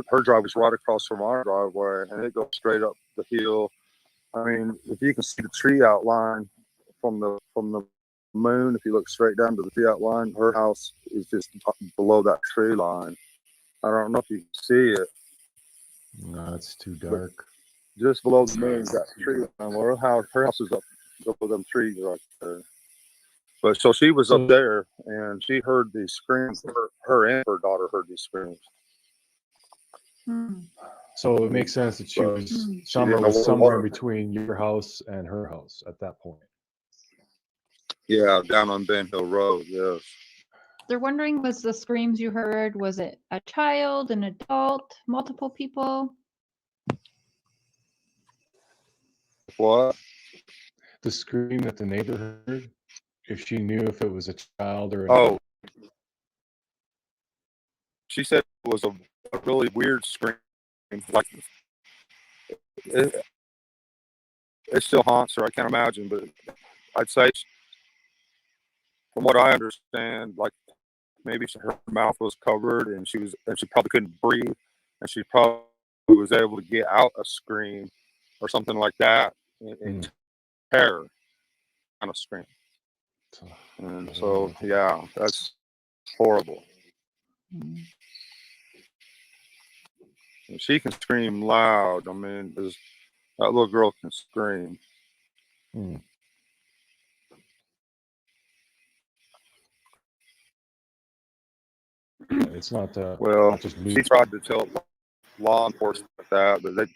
her driveway's right across from our driveway, and it goes straight up the hill. I mean, if you can see the tree outline from the moon, if you look straight down to the tree outline, her house is just below that tree line. I don't know if you can see it. No, it's too dark. just below the moon, that tree line. Well, her house is up below them trees right there. But so she was up there, and she heard these screams. Her and her daughter heard these screams. So it makes sense that she was didn't know what it somewhere was. between your house and her house at that point. Yeah, down on Ben Hill Road. Yes. They're wondering, was the screams you heard, was it a child, an adult, multiple people? What? The scream that the neighbor heard, if she knew if it was a child or an Oh, adult. she said it was a really weird scream. Like it still haunts her. I can't imagine, but I'd say, from what I understand, like maybe her mouth was covered and she probably couldn't breathe, and she probably was able to get out a scream or something like that in terror kind of scream. And so, yeah, that's horrible. And she can scream loud. I mean, that little girl can scream. It's not well, not just me. She tried to tell law enforcement that, but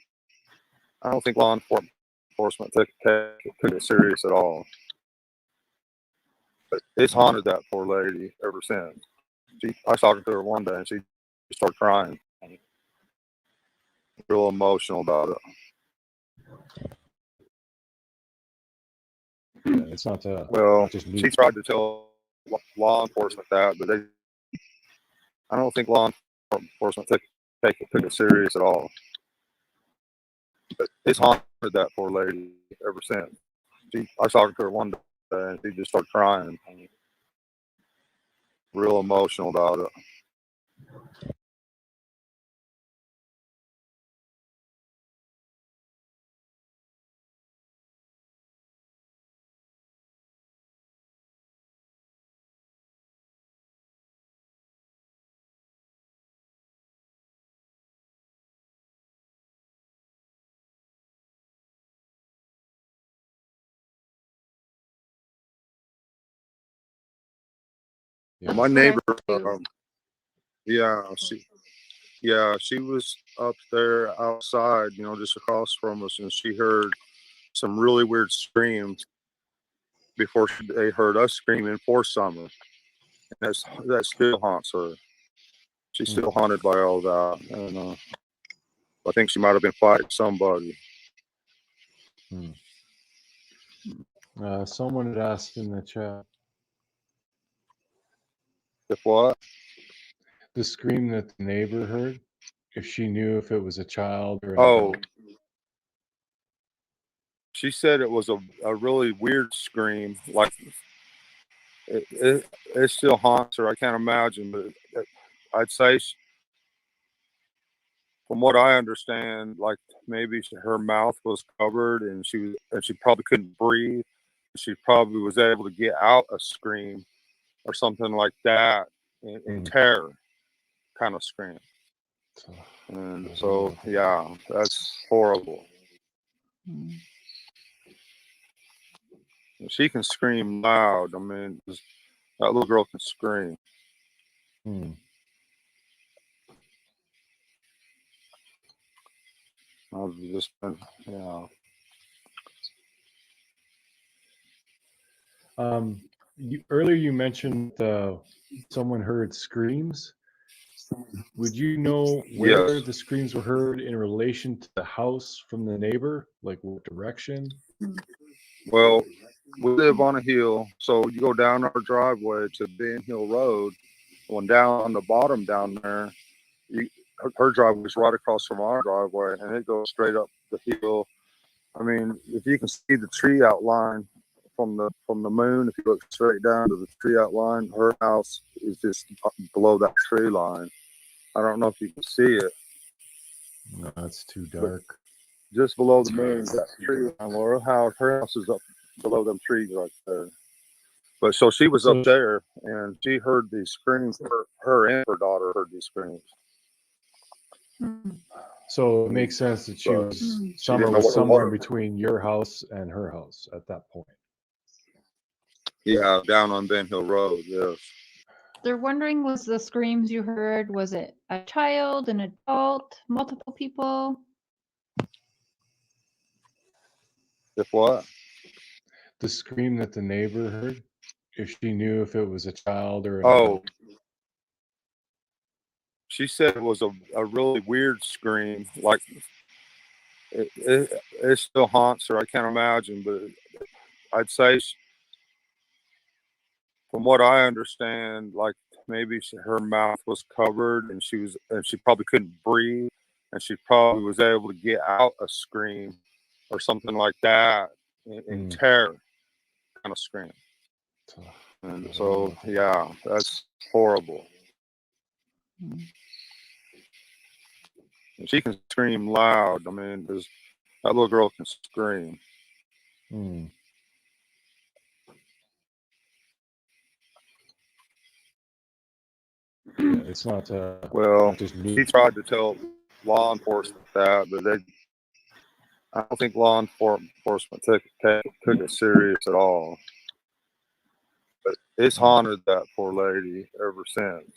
I don't think law enforcement took it serious at all. But it's haunted that poor lady ever since. I was talking to her one day, and she started crying, real emotional about it. It's not well, not just me. She tried to tell law enforcement that, but I don't think law enforcement took it serious at all. But it's haunted that poor lady ever since. I was talking to her one day, and she just started crying, real emotional about it. My neighbor, she was up there outside, just across from us, and she heard some really weird screams before they heard us screaming for summer. And that still haunts her. She's still haunted by all that, and I think she might have been fighting somebody. Someone had asked in the chat. If what? The scream that the neighbor heard, if she knew if it was a child or an adult. She said it was a really weird scream. Like it still haunts her. I can't imagine, but I'd say, from what I understand, like maybe her mouth was covered and she probably couldn't breathe. She probably was able to get out a scream or something like that in terror kind of scream. And so, yeah, that's horrible. She can scream loud. I mean, that little girl can scream. I've just been, Earlier you mentioned someone heard screams. Would you know where the screams were heard in relation to the house from the neighbor? Like what direction? Well, we live on a hill, so you go down our driveway to Ben Hill Road. When down on the bottom down there, her driveway is right across from our driveway, and it goes straight up the hill. I mean, if you can see the tree outline from the moon, if you look straight down to the tree outline, her house is just below that tree line. I don't know if you can see it. No, it's too dark. Just below the moon, that tree line. Well, her house is up below them trees right there. But so she was up there, and she heard these screams. Her and her daughter heard these screams. So it makes sense that she But was she somewhere didn't know what it somewhere was. between your house and her house at that point. Yeah, down on Ben Hill Road. Yes. They're wondering, was the screams you heard, was it a child, an adult, multiple people? If what? The scream that the neighbor heard, if she knew if it was a child or an Oh, adult. she said it was a really weird scream. Like it still haunts her. I can't imagine, but I'd say, from what I understand, like maybe her mouth was covered and she probably couldn't breathe, and she probably was able to get out a scream or something like that in terror, kind of scream. And so, yeah, that's horrible. Mm. And she can scream loud. I mean, that little girl can scream. Mm. Yeah, it's not. Well, not just me. he tried to tell law enforcement that, but I don't think law enforcement took it serious at all. But it's haunted that poor lady ever since.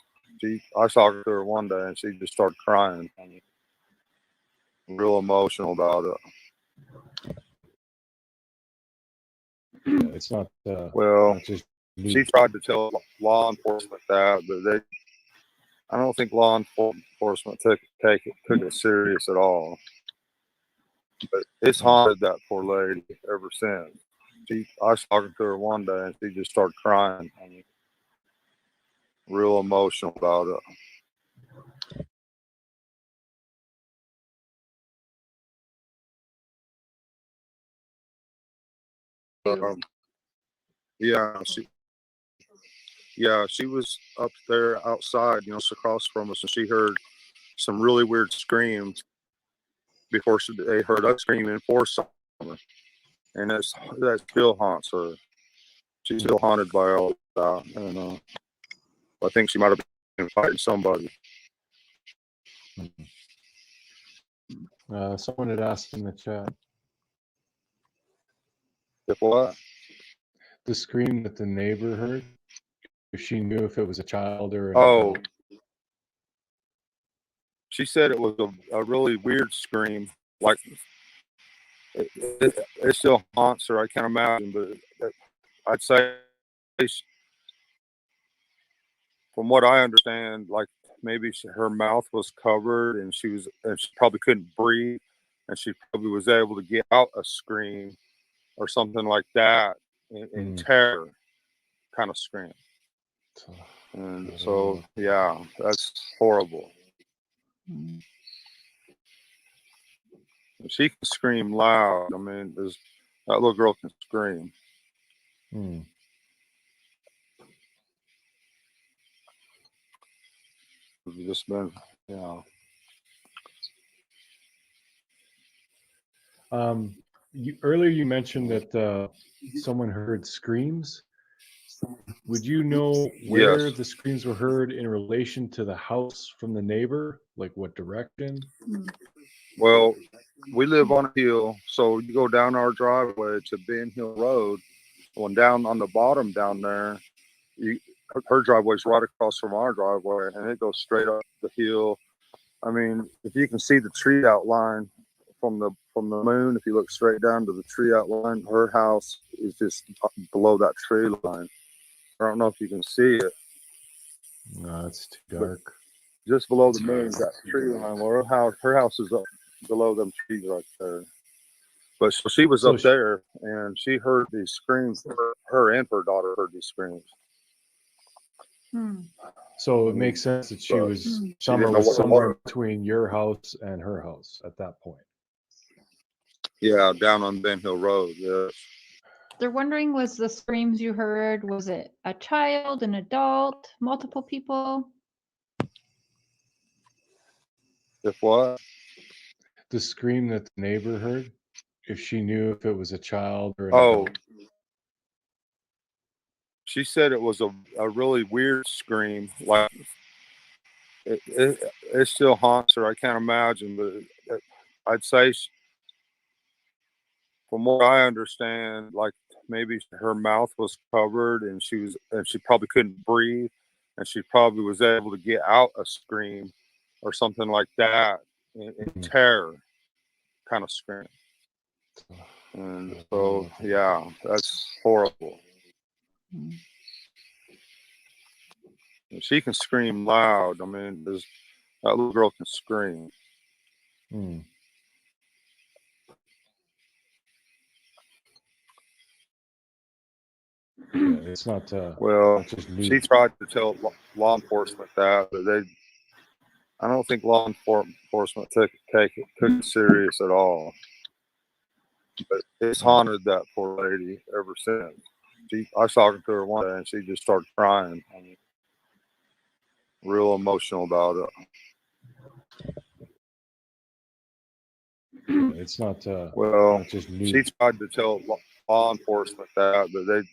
I was talking to her one day and she just started crying. Real emotional about it. Yeah, it's not. Well, not just me. she tried to tell law enforcement that, but I don't think law enforcement took it serious at all. But it's haunted that poor lady ever since. I was talking to her one day and she just started crying. Real emotional about it. Yeah, she was up there outside, across from us, and she heard some really weird screams before they heard us screaming for someone, and that still haunts her. She's still haunted by all that, and I think she might have been fighting somebody. Someone had asked in the chat. If what? The scream that the neighbor heard, if she knew if it was a child or an Oh, adult. she said it was a really weird scream. Like it still haunts her. I can't imagine, but I'd say, from what I understand, like maybe her mouth was covered and she probably couldn't breathe, and she probably was able to get out a scream or something like that in terror, kind of scream. And so, yeah, that's horrible. Mm. She can scream loud. I mean, that little girl can scream. It's just been, Earlier you mentioned that someone heard screams. Would you know where Yes. the screams were heard in relation to the house from the neighbor? Like what direction? Well, we live on a hill, so you go down our driveway to Ben Hill Road. Going down on the bottom down there, her driveway's right across from our driveway, and it goes straight up the hill. I mean, if you can see the tree outline from the moon, if you look straight down to the tree outline, her house is just below that tree line. I don't know if you can see it. No, it's too dark. Just below the moon, that tree line. Well, her house is up below them trees right there. But so she was up there, and she heard these screams. Her and her daughter heard these screams. So it makes sense that she was somewhere between your house and her house at that point. Yeah, down on Ben Hill Road. Yes. They're wondering, was the screams you heard, was it a child, an adult, multiple people? If what? The scream that the neighbor heard, if she knew if it was a child or an adult. She said it was a really weird scream. Like it still haunts her. I can't imagine, but I'd say, from what I understand, like maybe her mouth was covered and she probably couldn't breathe, and she probably was able to get out a scream or something like that in terror kind of scream. And so, yeah, that's horrible. Mm. And she can scream loud. I mean, that little girl can scream. Mm. Yeah, it's not. Well, not just she tried to tell law enforcement that, but I don't think law enforcement took it serious at all. But it's haunted that poor lady ever since. I was talking to her one day and she just started crying. I mean, real emotional about it. It's not. Well, not just she tried to tell law enforcement that, but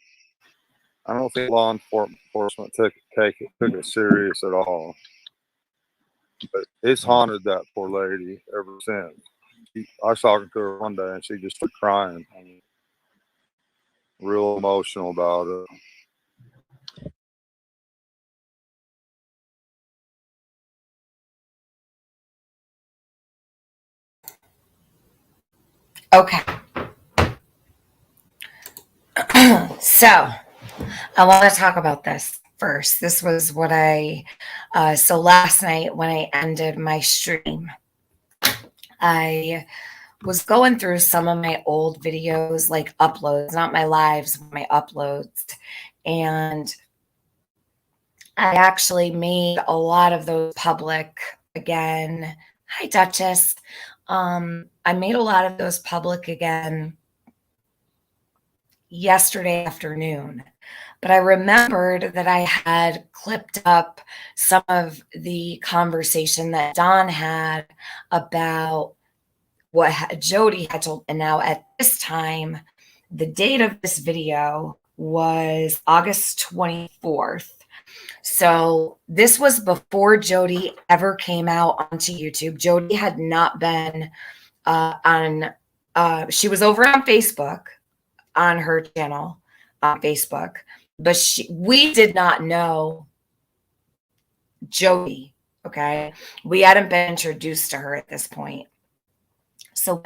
I don't think law enforcement took it serious at all. But it's haunted that poor lady ever since. I was talking to her one day and she just started crying. I mean, real emotional about it. Okay. So I want to talk about this first. This was what so last night when I ended my stream, I was going through some of my old videos, like uploads, not my lives, but my uploads. And I actually made a lot of those public again. Hi, Duchess. I made a lot of those public again yesterday afternoon. But I remembered that I had clipped up some of the conversation that Don had about what Jody had told. And now at this time, the date of this video was August 24th. So this was before Jody ever came out onto YouTube. Jody had not been she was over on Facebook on her channel on Facebook, but we did not know Jody. Okay. We hadn't been introduced to her at this point. So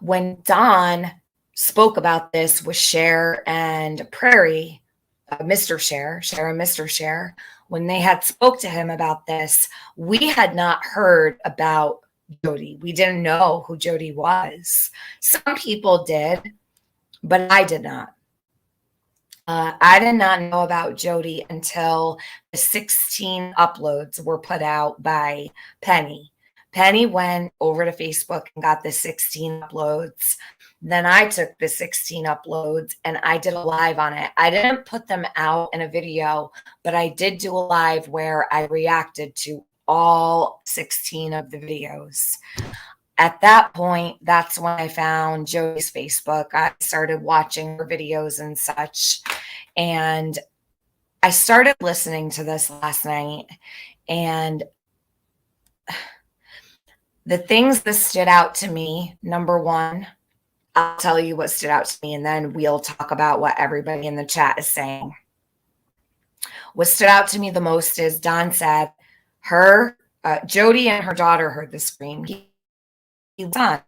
when Don spoke about this with Cher and Prairie, Mr. Cher and Mr. Cher, when they had spoke to him about this, we had not heard about Jody. We didn't know who Jody was. Some people did, but I did not. I did not know about Jody until the 16 uploads were put out by Penny. Penny went over to Facebook and got the 16 uploads. Then I took the 16 uploads and I did a live on it. I didn't put them out in a video, but I did do a live where I reacted to all 16 of the videos. At that point, that's when I found Jody's Facebook. I started watching her videos and such. And I started listening to this last night. And the things that stood out to me, number one, I'll tell you what stood out to me, and then we'll talk about what everybody in the chat is saying. What stood out to me the most is Don said Jody and her daughter heard the scream. He son.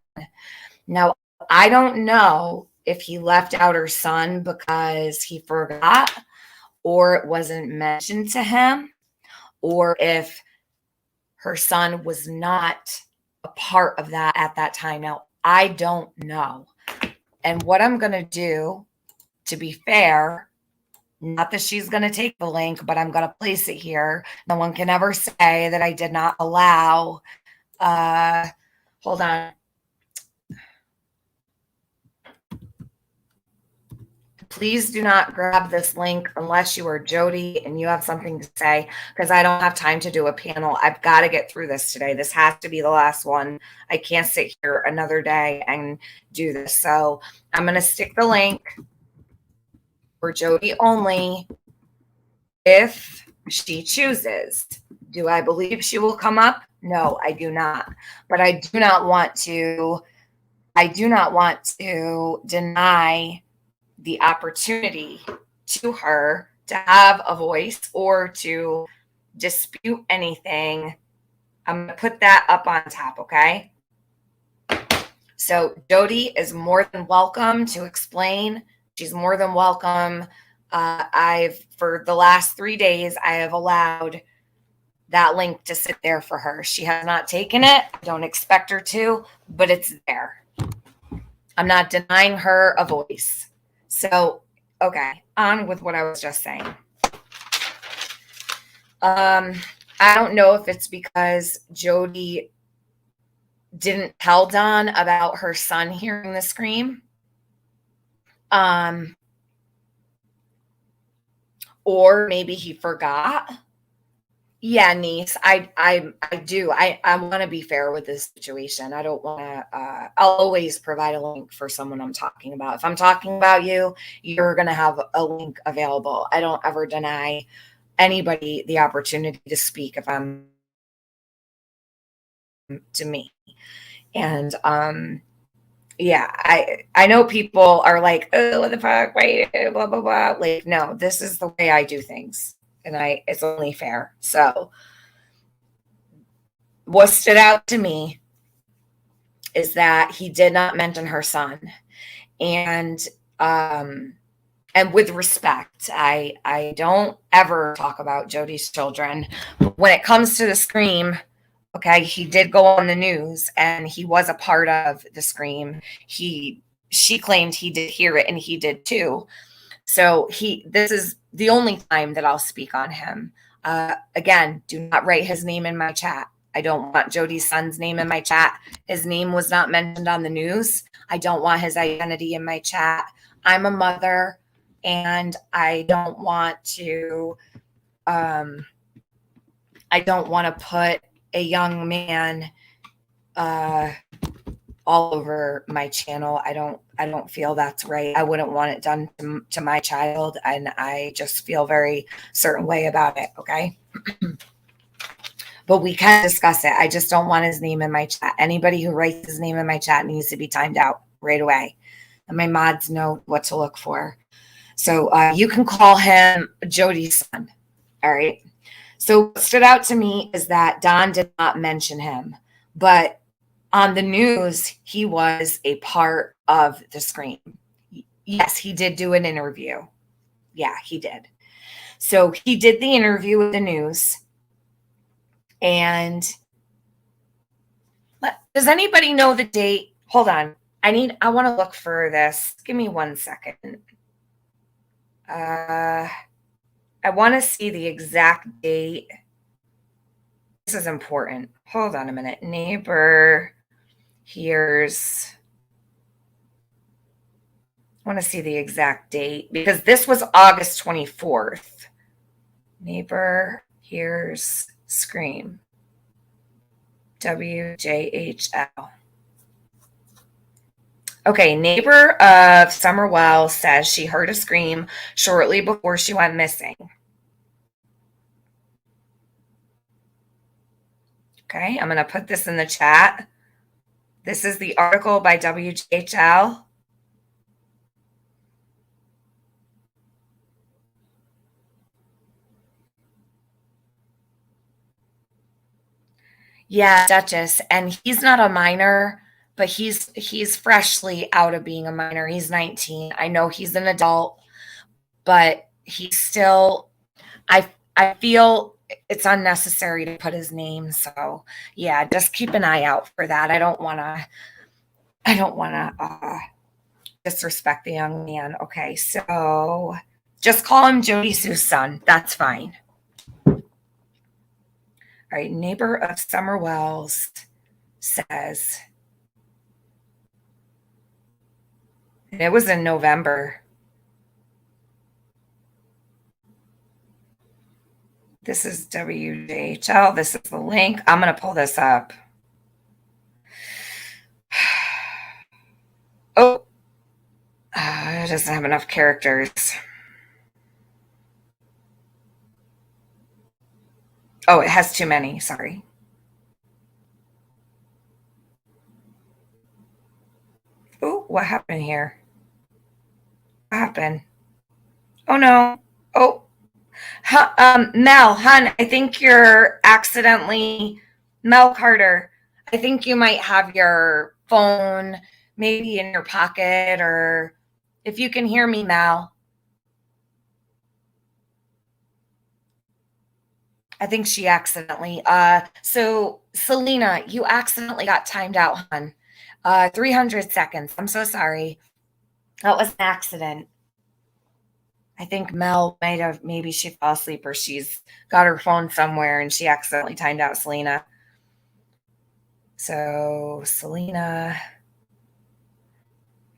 Now, I don't know if he left out her son because he forgot or it wasn't mentioned to him, or if her son was not a part of that at that time. Now, I don't know. And what I'm going to do, to be fair, not that she's going to take the link, but I'm going to place it here. No one can ever say that I did not allow. Hold on. Please do not grab this link unless you are Jody and you have something to say, because I don't have time to do a panel. I've got to get through this today. This has to be the last one. I can't sit here another day and do this. So I'm going to stick the link for Jody only if she chooses. Do I believe she will come up? No, I do not. But I do not want to deny the opportunity to her to have a voice or to dispute anything. I'm going to put that up on top, okay? So Jody is more than welcome to explain. She's more than welcome. For the last 3 days, I have allowed that link to sit there for her. She has not taken it. I don't expect her to, but it's there. I'm not denying her a voice. So, okay, on with what I was just saying. I don't know if it's because Jody didn't tell Don about her son hearing the scream. Or maybe he forgot. Yeah, niece, I do. I want to be fair with this situation. I don't want to, I'll always provide a link for someone I'm talking about. If I'm talking about you, you're going to have a link available. I don't ever deny anybody the opportunity to speak if I'm to me. And, yeah, I know people are like, oh, what the fuck, wait, blah, blah, blah. Like, no, this is the way I do things. And it's only fair. So, what stood out to me is that he did not mention her son. And with respect, I don't ever talk about Jody's children. When it comes to the scream, okay, he did go on the news and he was a part of the scream. She claimed he did hear it and he did too. So this is the only time that I'll speak on him. Again, do not write his name in my chat. I don't want Jody's son's name in my chat. His name was not mentioned on the news. I don't want his identity in my chat. I'm a mother and I don't want to put a young man all over my channel. I don't feel that's right. I wouldn't want it done to my child, and I just feel very certain way about it, okay? But we can discuss it. I just don't want his name in my chat. Anybody who writes his name in my chat needs to be timed out right away. And my mods know what to look for. So you can call him Jody's son. All right. So what stood out to me is that Don did not mention him. But on the news, he was a part of the scream. Yes, he did do an interview. Yeah, he did. So he did the interview with the news. And does anybody know the date? Hold on. I want to look for this. Give me 1 second. I want to see the exact date. This is important. Hold on a minute. Neighbor hears. I want to see the exact date because this was August 24th. Neighbor hears scream. WJHL. Okay, neighbor of Summerwell says she heard a scream shortly before she went missing. Okay, I'm going to put this in the chat. This is the article by WJHL. Yeah, Duchess, and he's not a minor, but he's freshly out of being a minor. He's 19. I know he's an adult, but he's still. I feel it's unnecessary to put his name. So yeah, just keep an eye out for that. I don't want to disrespect the young man. Okay, so just call him Jodisue's son. That's fine. All right, neighbor of Summer Wells says, and it was in November. This is WJHL. This is the link. I'm going to pull this up. Oh, it doesn't have enough characters. Oh, it has too many. Sorry. what happened here? What happened? Oh no. Oh, Mel, hun, I think you're accidentally, Mel Carter, I think you might have your phone maybe in your pocket, or if you can hear me, Mel. I think she accidentally, so Selena, you accidentally got timed out, hun. 300 seconds. I'm so sorry. That was an accident. I think Mel might have, maybe she fell asleep or she's got her phone somewhere and she accidentally timed out Selena. So, Selena,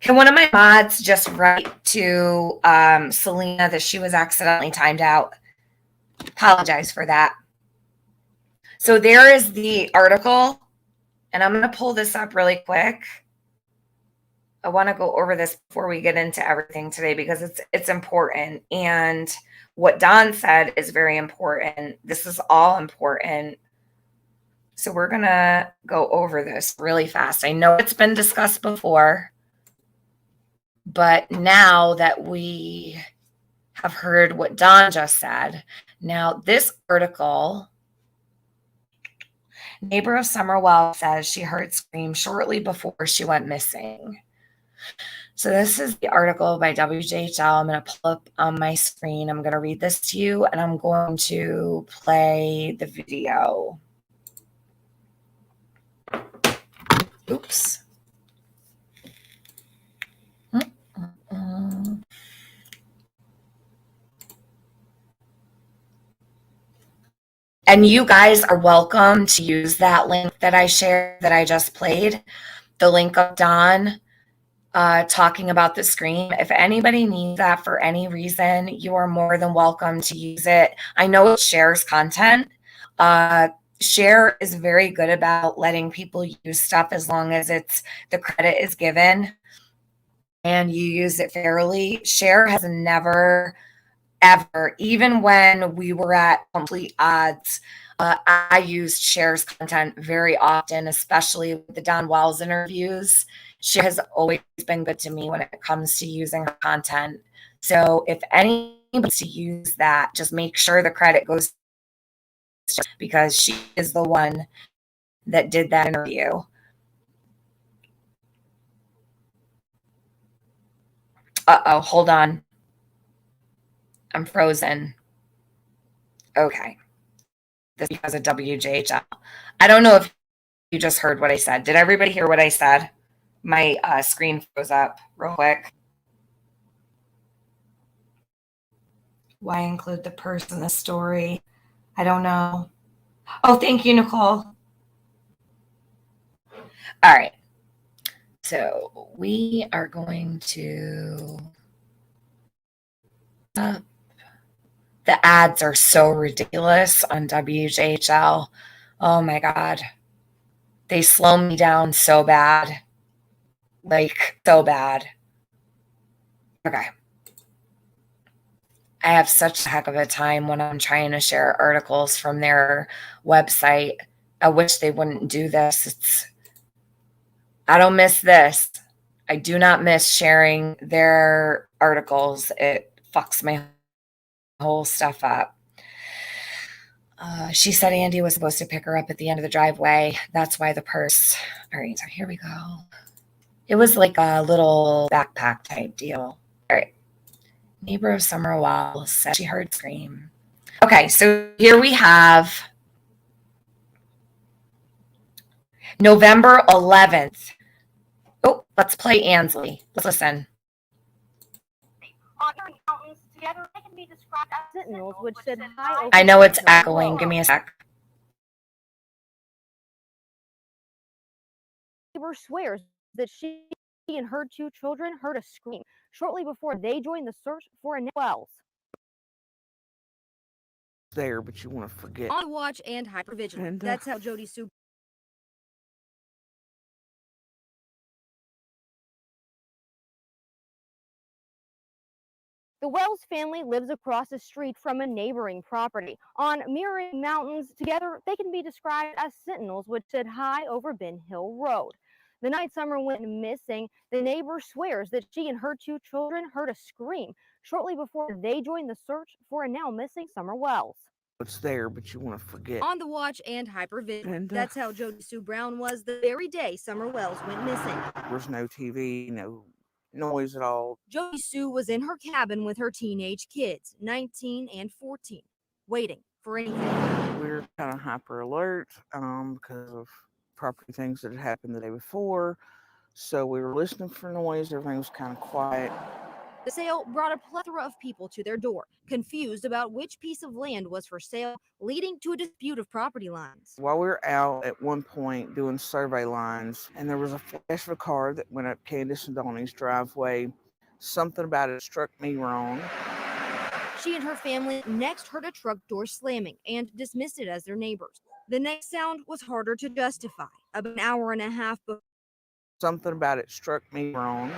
can one of my mods just write to Selena that she was accidentally timed out? Apologize for that. So, there is the article, and I'm going to pull this up really quick. I want to go over this before we get into everything today because it's important. And what Don said is very important. This is all important. So we're going to go over this really fast. I know it's been discussed before, but now that we have heard what Don just said, now this article, neighbor of Summerwell says she heard screams shortly before she went missing. So this is the article by WJHL. I'm going to pull up on my screen. I'm going to read this to you, and I'm going to play the video. Oops. And you guys are welcome to use that link that I shared, that I just played, the link of Don talking about the scream. If anybody needs that for any reason, you are more than welcome to use it. I know it shares content. Share is very good about letting people use stuff as long as the credit is given and you use it fairly. Share has never, ever, even when we were at complete odds, I used Share's content very often, especially with the Don Wells interviews. She has always been good to me when it comes to using her content. So if anybody to use that, just make sure the credit goes to, because she is the one that did that interview. Uh-oh, hold on. I'm frozen. Okay. This is because of WJHL. I don't know if you just heard what I said. Did everybody hear what I said? My screen froze up real quick. Why include the person in the story? I don't know. Oh, thank you, Nicole. All right. So we are going to... the ads are so ridiculous on WJHL. Oh my God. They slow me down so bad. Like, so bad. Okay. I have such a heck of a time when I'm trying to share articles from their website. I wish they wouldn't do this. I don't miss this. I do not miss sharing their articles. It fucks my whole stuff up. She said Andy was supposed to pick her up at the end of the driveway. That's why the purse. All right, so here we go. It was like a little backpack type deal. All right. Neighbor of Summerwell said she heard scream. Okay, so here we have November 11th. Oh, let's play Ansley. Let's listen. I know it's echoing. Give me a sec. Neighbor swears that she and her two children heard a scream shortly before they joined the search for a Wells. There, but you want to forget. On watch and hypervigilant. That's how Jodisue. The Wells family lives across the street from a neighboring property. On mirroring mountains, together they can be described as sentinels which sit high over Ben Hill Road. The night Summer went missing, the neighbor swears that she and her 2 children heard a scream shortly before they joined the search for a now missing Summer Wells. It's there, but you want to forget. On the watch and hypervigilant. And, That's how Jodisue Brown was the very day Summer Wells went missing. There's no TV, no noise at all. Jodisue was in her cabin with her teenage kids, 19 and 14, waiting for anything. We were kind of hyper alert because of property things that had happened the day before. So we were listening for noise. Everything was kind of quiet. The sale brought a plethora of people to their door, confused about which piece of land was for sale, leading to a dispute of property lines. While we were out at one point doing survey lines, and there was a flash of a car that went up Candace and Donnie's driveway. Something about it struck me wrong. She and her family next heard a truck door slamming and dismissed it as their neighbors. The next sound was harder to justify. About an hour and a half before Something about it struck me wrong.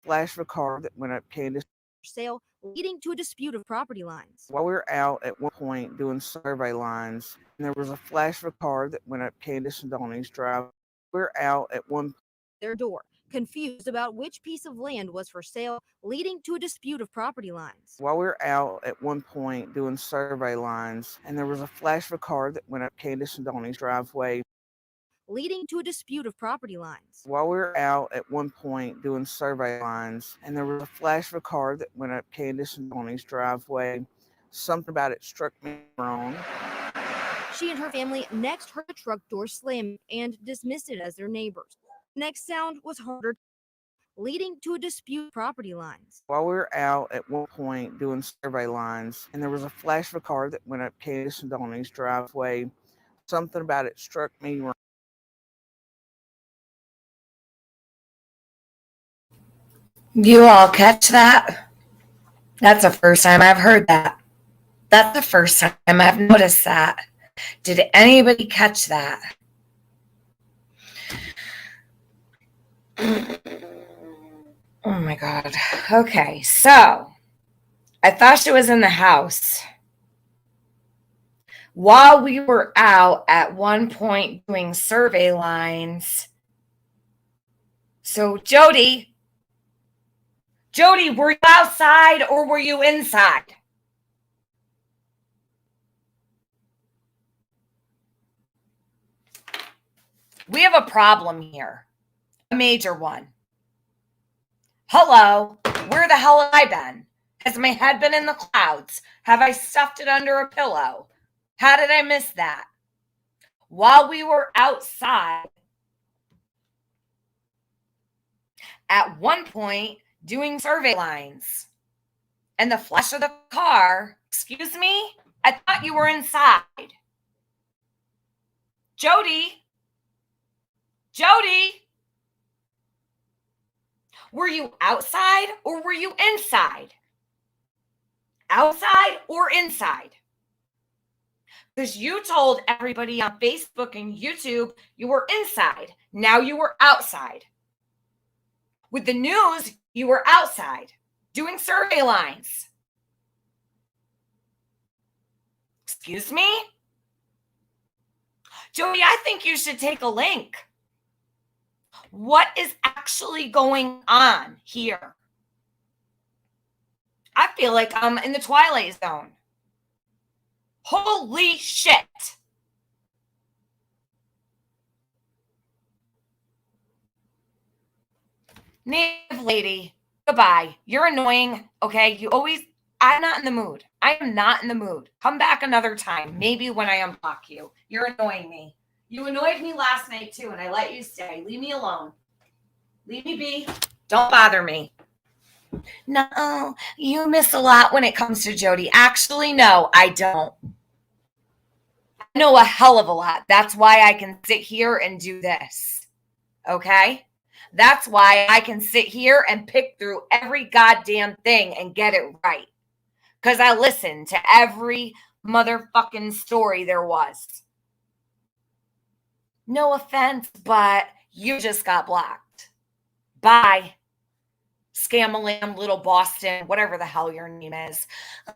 Flash of a car that went up Candace. sale, leading to a dispute of property lines. While we were out at one point doing survey lines, and there was a flash of a car that went up Candace and Donnie's driveway. We were out at one Their door, confused about which piece of land was for sale, leading to a dispute of property lines. While we were out at one point doing survey lines, and there was a flash of a car that went up Candace and Donnie's driveway. Leading to a dispute of property lines. While we were out at one point doing survey lines, and there was a flash of a car that went up Candace and Donnie's driveway. Something about it struck me wrong. She and her family next heard a truck door slam and dismissed it as their neighbors. Next sound was harder, leading to a dispute of property lines. While we were out at one point doing survey lines, and there was a flash of a car that went up Candace and Donnie's driveway. Something about it struck me wrong. You all catch that? That's the first time I've heard that. That's the first time I've noticed that. Did anybody catch that? Oh my God. Okay, so I thought she was in the house. While we were out at one point doing survey lines. So Jody, were you outside or were you inside? We have a problem here. A major one. Hello, where the hell have I been? Has my head been in the clouds? Have I stuffed it under a pillow? How did I miss that? While we were outside, at one point, doing survey lines, and the flash of the car, excuse me? I thought you were inside. Jody, were you outside or were you inside? Outside or inside? Because you told everybody on Facebook and YouTube you were inside. Now you were outside. With the news, you were outside doing survey lines. Excuse me? Jody, I think you should take a link. What is actually going on here? I feel like I'm in the Twilight Zone. Holy shit. Native lady, goodbye. You're annoying, okay? I'm not in the mood. I am not in the mood. Come back another time, maybe when I unblock you. You're annoying me. You annoyed me last night too, and I let you stay. Leave me alone. Leave me be. Don't bother me. No, you miss a lot when it comes to Jody. Actually, no, I don't. I know a hell of a lot. That's why I can sit here and do this. Okay? That's why I can sit here and pick through every goddamn thing and get it right. Because I listened to every motherfucking story there was. No offense, but you just got blocked. Bye. Scamalam, Little Boston, whatever the hell your name is.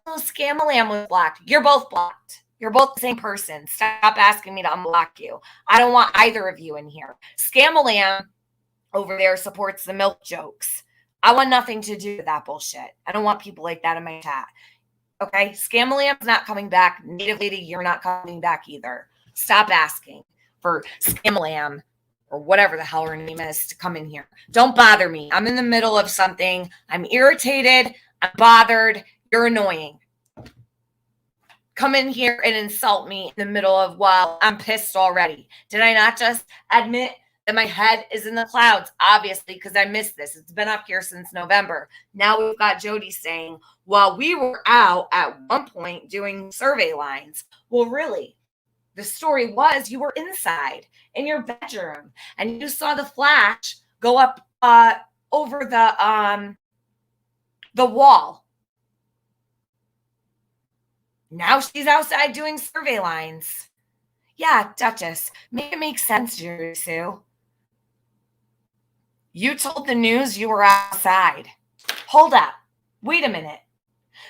Oh, Scamalam was blocked. You're both blocked. You're both the same person. Stop asking me to unblock you. I don't want either of you in here. Scamalam, over there supports the milk jokes. I want nothing to do with that bullshit. I don't want people like that in my chat. Okay? Scamalam's not coming back. Native Lady, you're not coming back either. Stop asking for Scamalam or whatever the hell her name is to come in here. Don't bother me. I'm in the middle of something. I'm irritated. I'm bothered. You're annoying. Come in here and insult me in the middle of, well, I'm pissed already. Did I not just admit that my head is in the clouds? Obviously, because I missed this. It's been up here since November. Now we've got Jody saying, well, we were out at one point doing survey lines. Well, really? The story was you were inside in your bedroom and you saw the flash go up over the wall. Now she's outside doing survey lines. Yeah, Duchess, make it make sense, Jodisue. You told the news you were outside. Hold up. Wait a minute.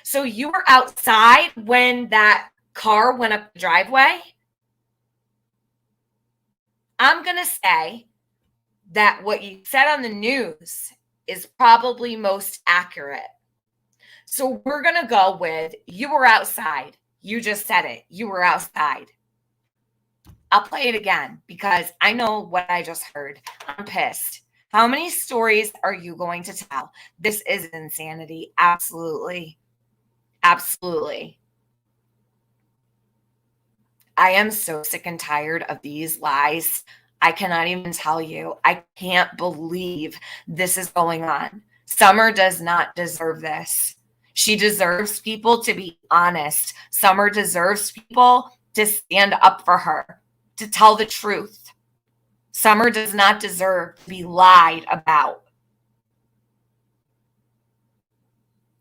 So you were outside when that car went up the driveway? I'm going to say that what you said on the news is probably most accurate. So we're going to go with you were outside. You just said it. You were outside. I'll play it again because I know what I just heard. I'm pissed. How many stories are you going to tell? This is insanity. Absolutely. Absolutely. I am so sick and tired of these lies. I cannot even tell you. I can't believe this is going on. Summer does not deserve this. She deserves people to be honest. Summer deserves people to stand up for her, to tell the truth. Summer does not deserve to be lied about.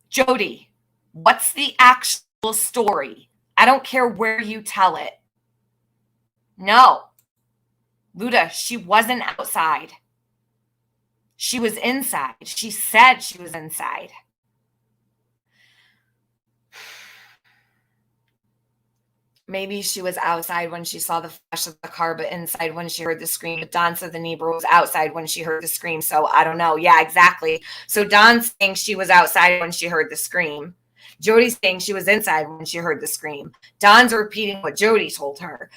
Jody, what's the actual story? I don't care where you tell it. No. Luda, she wasn't outside. She was inside. She said she was inside. Maybe she was outside when she saw the flash of the car, but inside when she heard the scream. But Dawn said the neighbor was outside when she heard the scream. So I don't know. Yeah, exactly. So Dawn's saying she was outside when she heard the scream. Jody's saying she was inside when she heard the scream. Dawn's repeating what Jody told her.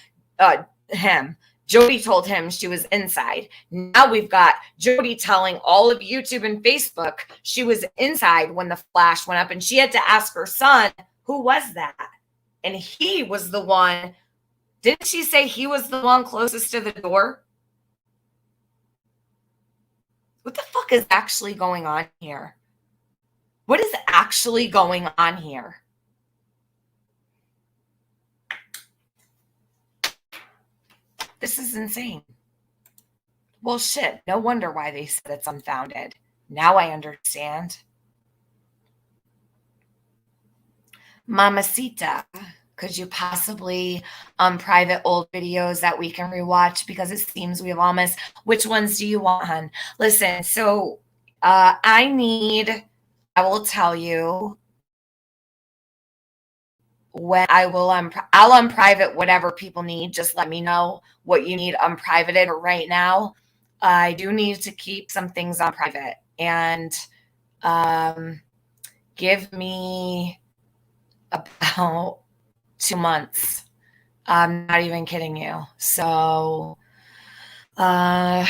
Him. Jody told him she was inside. Now we've got Jody telling all of YouTube and Facebook she was inside when the flash went up, and she had to ask her son, who was that? And he was the one. Didn't she say he was the one closest to the door? What the fuck is actually going on here? What is actually going on here? This is insane. Well, shit. No wonder why they said it's unfounded. Now I understand. Mamacita, could you possibly private old videos that we can rewatch? Because it seems we have all missed. Which ones do you want, hun? Listen, so I will tell you when I'll unprivate whatever people need. Just let me know what you need unprivated. Right now, I do need to keep some things on private. And give me about 2 months. I'm not even kidding you. So I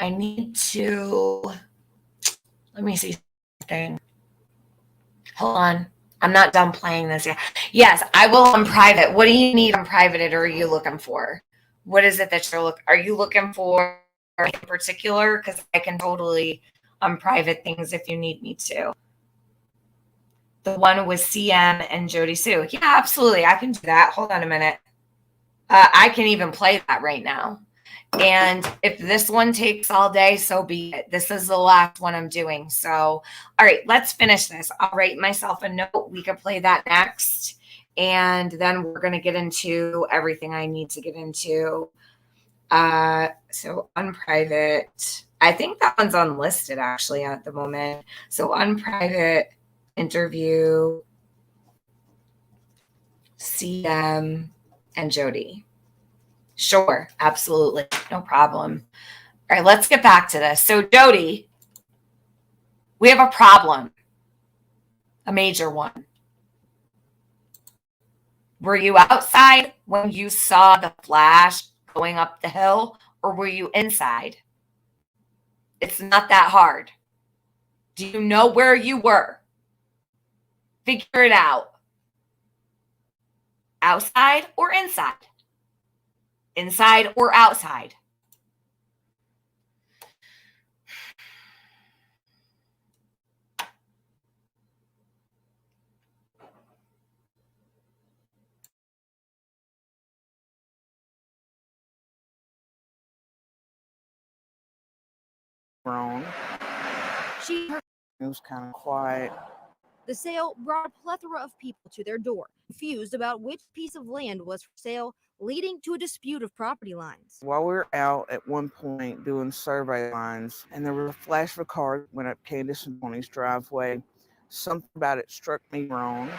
need to, let me see something. Hold on. I'm not done playing this yet. Yes, I will unprivate. What do you need unprivated, or are you looking for? What is it that are you looking for in particular? Because I can totally unprivate things if you need me to. The one with CM and Jodisue. Yeah, absolutely. I can do that. Hold on a minute. I can even play that right now. And if this one takes all day, so be it. This is the last one I'm doing. So, all right, let's finish this. I'll write myself a note. We can play that next. And then we're going to get into everything I need to get into. So unprivate. I think that one's unlisted actually at the moment. So unprivate interview CM and Jody. Sure, absolutely. No problem. All right, let's get back to this. So, Jody, we have a problem, a major one. Were you outside when you saw the flash going up the hill, or were you inside? It's not that hard. Do you know where you were? Figure it out. Outside or inside? Inside or outside? Wrong. It was kind of quiet. The sale brought a plethora of people to their door, confused about which piece of land was for sale, leading to a dispute of property lines. While we were out at one point doing survey lines, and there was a flash of a car that went up Candace and Tony's driveway. Something about it struck me wrong.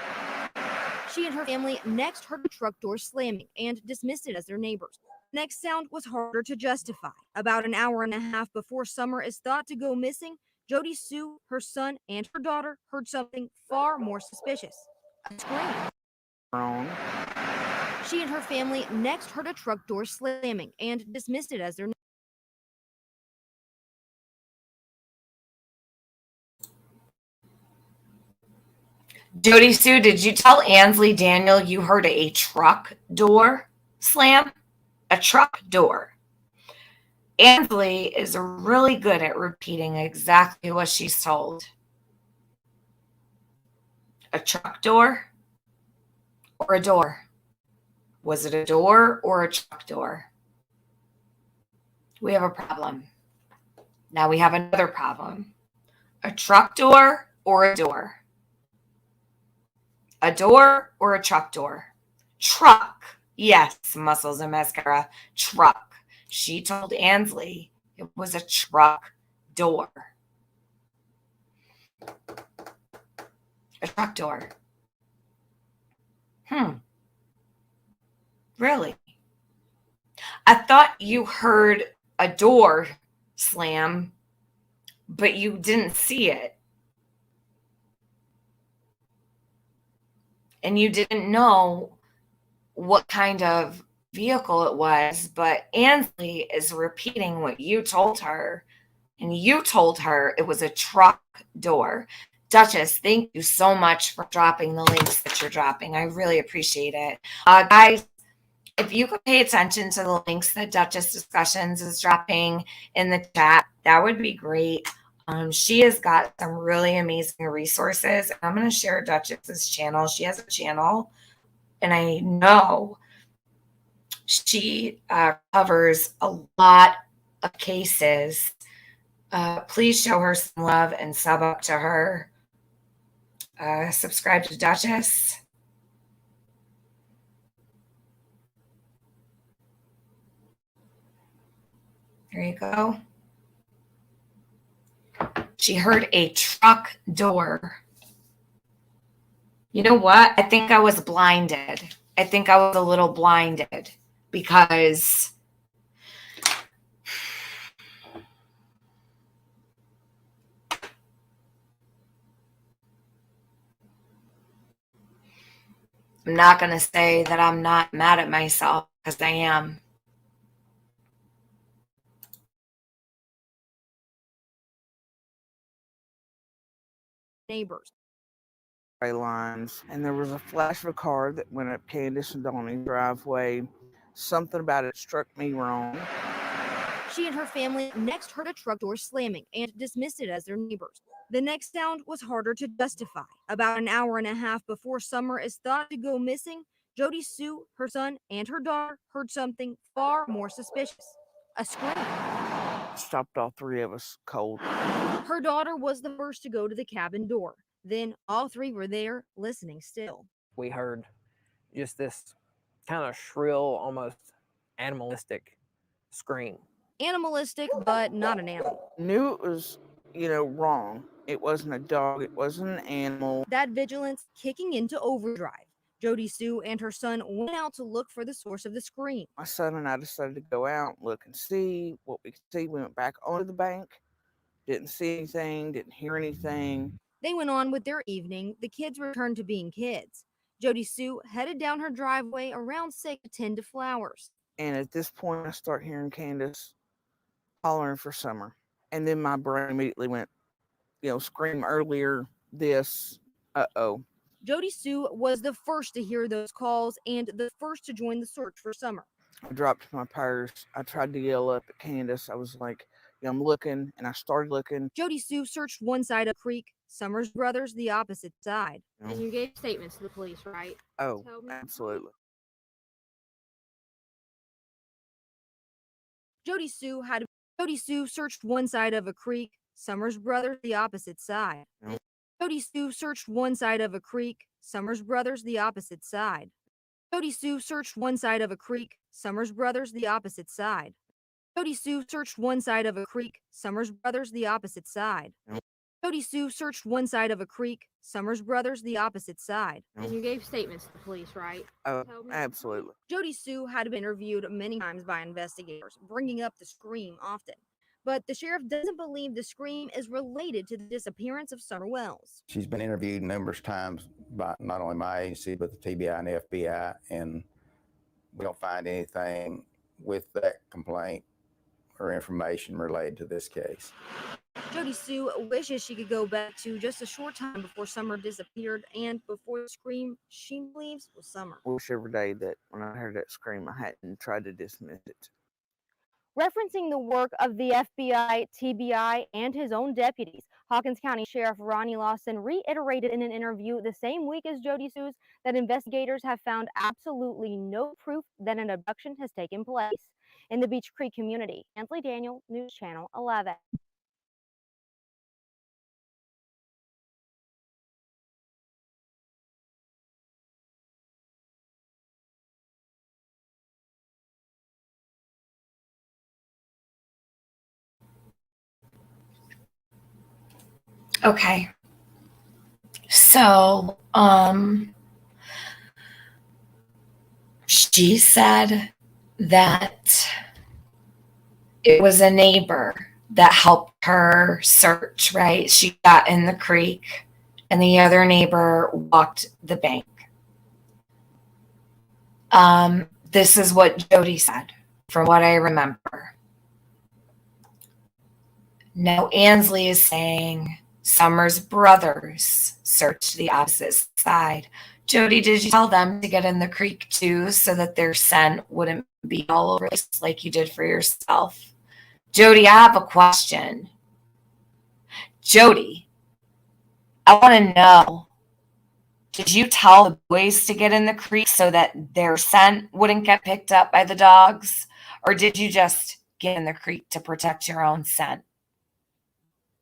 She and her family next heard the truck door slamming and dismissed it as their neighbors. Next sound was harder to justify. About an hour and a half before Summer is thought to go missing, Jodisue, her son, and her daughter heard something far more suspicious. A scream. Wrong. She and her family next heard a truck door slamming and dismissed it as their Jodisue, did you tell Ansley Daniel you heard a truck door slam? A truck door. Ansley is really good at repeating exactly what she's told. A truck door or a door? Was it a door or a truck door? We have a problem. Now we have another problem. A truck door or a door? A door or a truck door? Truck. Yes, muscles and mascara. Truck. She told Ansley it was a truck door. A truck door. Really? I thought you heard a door slam, but you didn't see it. And you didn't know what kind of vehicle it was, but Ansley is repeating what you told her, and you told her it was a truck door. Duchess, thank you so much for dropping the links that you're dropping. I really appreciate it. Guys, if you could pay attention to the links that Duchess Discussions is dropping in the chat, that would be great. She has got some really amazing resources. I'm going to share Duchess's channel. She has a channel, and I know she covers a lot of cases. Please show her some love and sub up to her. Subscribe to Duchess. There you go. She heard a truck door. You know what? I think I was blinded. I think I was a little blinded because I'm not going to say that I'm not mad at myself, because I am. neighbors. Lines, and there was a flash of a car that went up Candace and Donnie's driveway. Something about it struck me wrong. She and her family next heard a truck door slamming and dismissed it as their neighbors. The next sound was harder to justify. About an hour and a half before Summer is thought to go missing, Jodisue, her son, and her daughter heard something far more suspicious. A scream. Stopped all three of us cold. Her daughter was the first to go to the cabin door. Then all three were there, listening still. We heard just this kind of shrill, almost animalistic scream. Animalistic, but not an animal. Knew it was, wrong. It wasn't a dog. It wasn't an animal. That vigilance kicking into overdrive. Jodisue and her son went out to look for the source of the scream. My son and I decided to go out, look and see what we could see. We went back onto the bank, didn't see anything, didn't hear anything. They went on with their evening. The kids returned to being kids. Jodisue headed down her driveway around 6 to tend to flowers. And at this point, I start hearing Candace hollering for Summer. And then my brain immediately went, scream earlier, this, uh-oh. Jodisue was the first to hear those calls and the first to join the search for Summer. I dropped my purse. I tried to yell up at Candace. I was like, I'm looking, and I started looking. Jodisue searched one side of the creek, Summer's brothers the opposite side. And you gave statements to the police, right? Oh, absolutely. Jodisue searched one side of a creek, Summer's brothers the opposite side. Jodisue searched one side of a creek, Summer's brothers the opposite side. Jodisue searched one side of a creek, Summer's brothers the opposite side. Jodisue searched one side of a creek, Summer's brothers the opposite side. Jodisue searched one side of a creek, Summer's brothers the opposite side. And you gave statements to the police, right? Oh, absolutely. Jodisue had been interviewed many times by investigators, bringing up the scream often. But the sheriff doesn't believe the scream is related to the disappearance of Summer Wells. She's been interviewed numerous times by not only my agency, but the TBI and the FBI, and we don't find anything with that complaint or information related to this case. Jodisue wishes she could go back to just a short time before Summer disappeared and before the scream she believes was Summer. I wish every day that when I heard that scream, I hadn't tried to dismiss it. Referencing the work of the FBI, TBI, and his own deputies, Hawkins County Sheriff Ronnie Lawson reiterated in an interview the same week as Jodisue's that investigators have found absolutely no proof that an abduction has taken place in the Beech Creek community. Ansley Daniel, News Channel 11. Okay. So, she said that it was a neighbor that helped her search, right? She got in the creek and the other neighbor walked the bank. This is what Jody said, from what I remember. Now, Ansley is saying Summer's brothers searched the opposite side. Jody, did you tell them to get in the creek too so that their scent wouldn't be all over the place like you did for yourself? Jody, I have a question. Jody, I want to know, did you tell the boys to get in the creek so that their scent wouldn't get picked up by the dogs? Or did you just get in the creek to protect your own scent?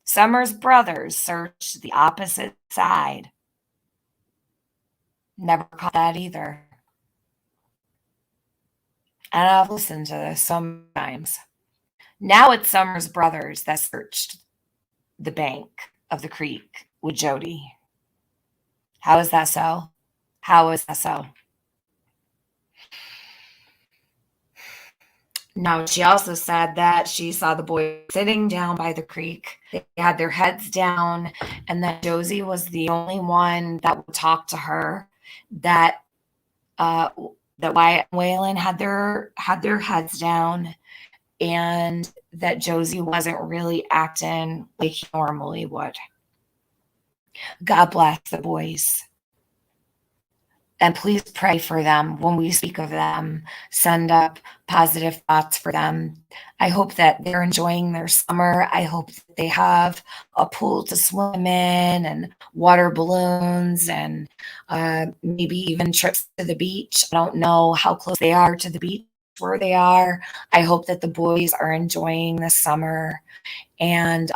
Summer's brothers searched the opposite side. Never caught that either. And I've listened to this sometimes. Now it's Summer's brothers that searched the bank of the creek with Jody. How is that so? How is that so? Now, she also said that she saw the boys sitting down by the creek. They had their heads down, and that Josie was the only one that would talk to her. That Wyatt and Waylon had their heads down, and that Josie wasn't really acting like he normally would. God bless the boys. And please pray for them when we speak of them. Send up positive thoughts for them. I hope that they're enjoying their summer. I hope that they have a pool to swim in and water balloons and maybe even trips to the beach. I don't know how close they are to the beach where they are. I hope that the boys are enjoying the summer. And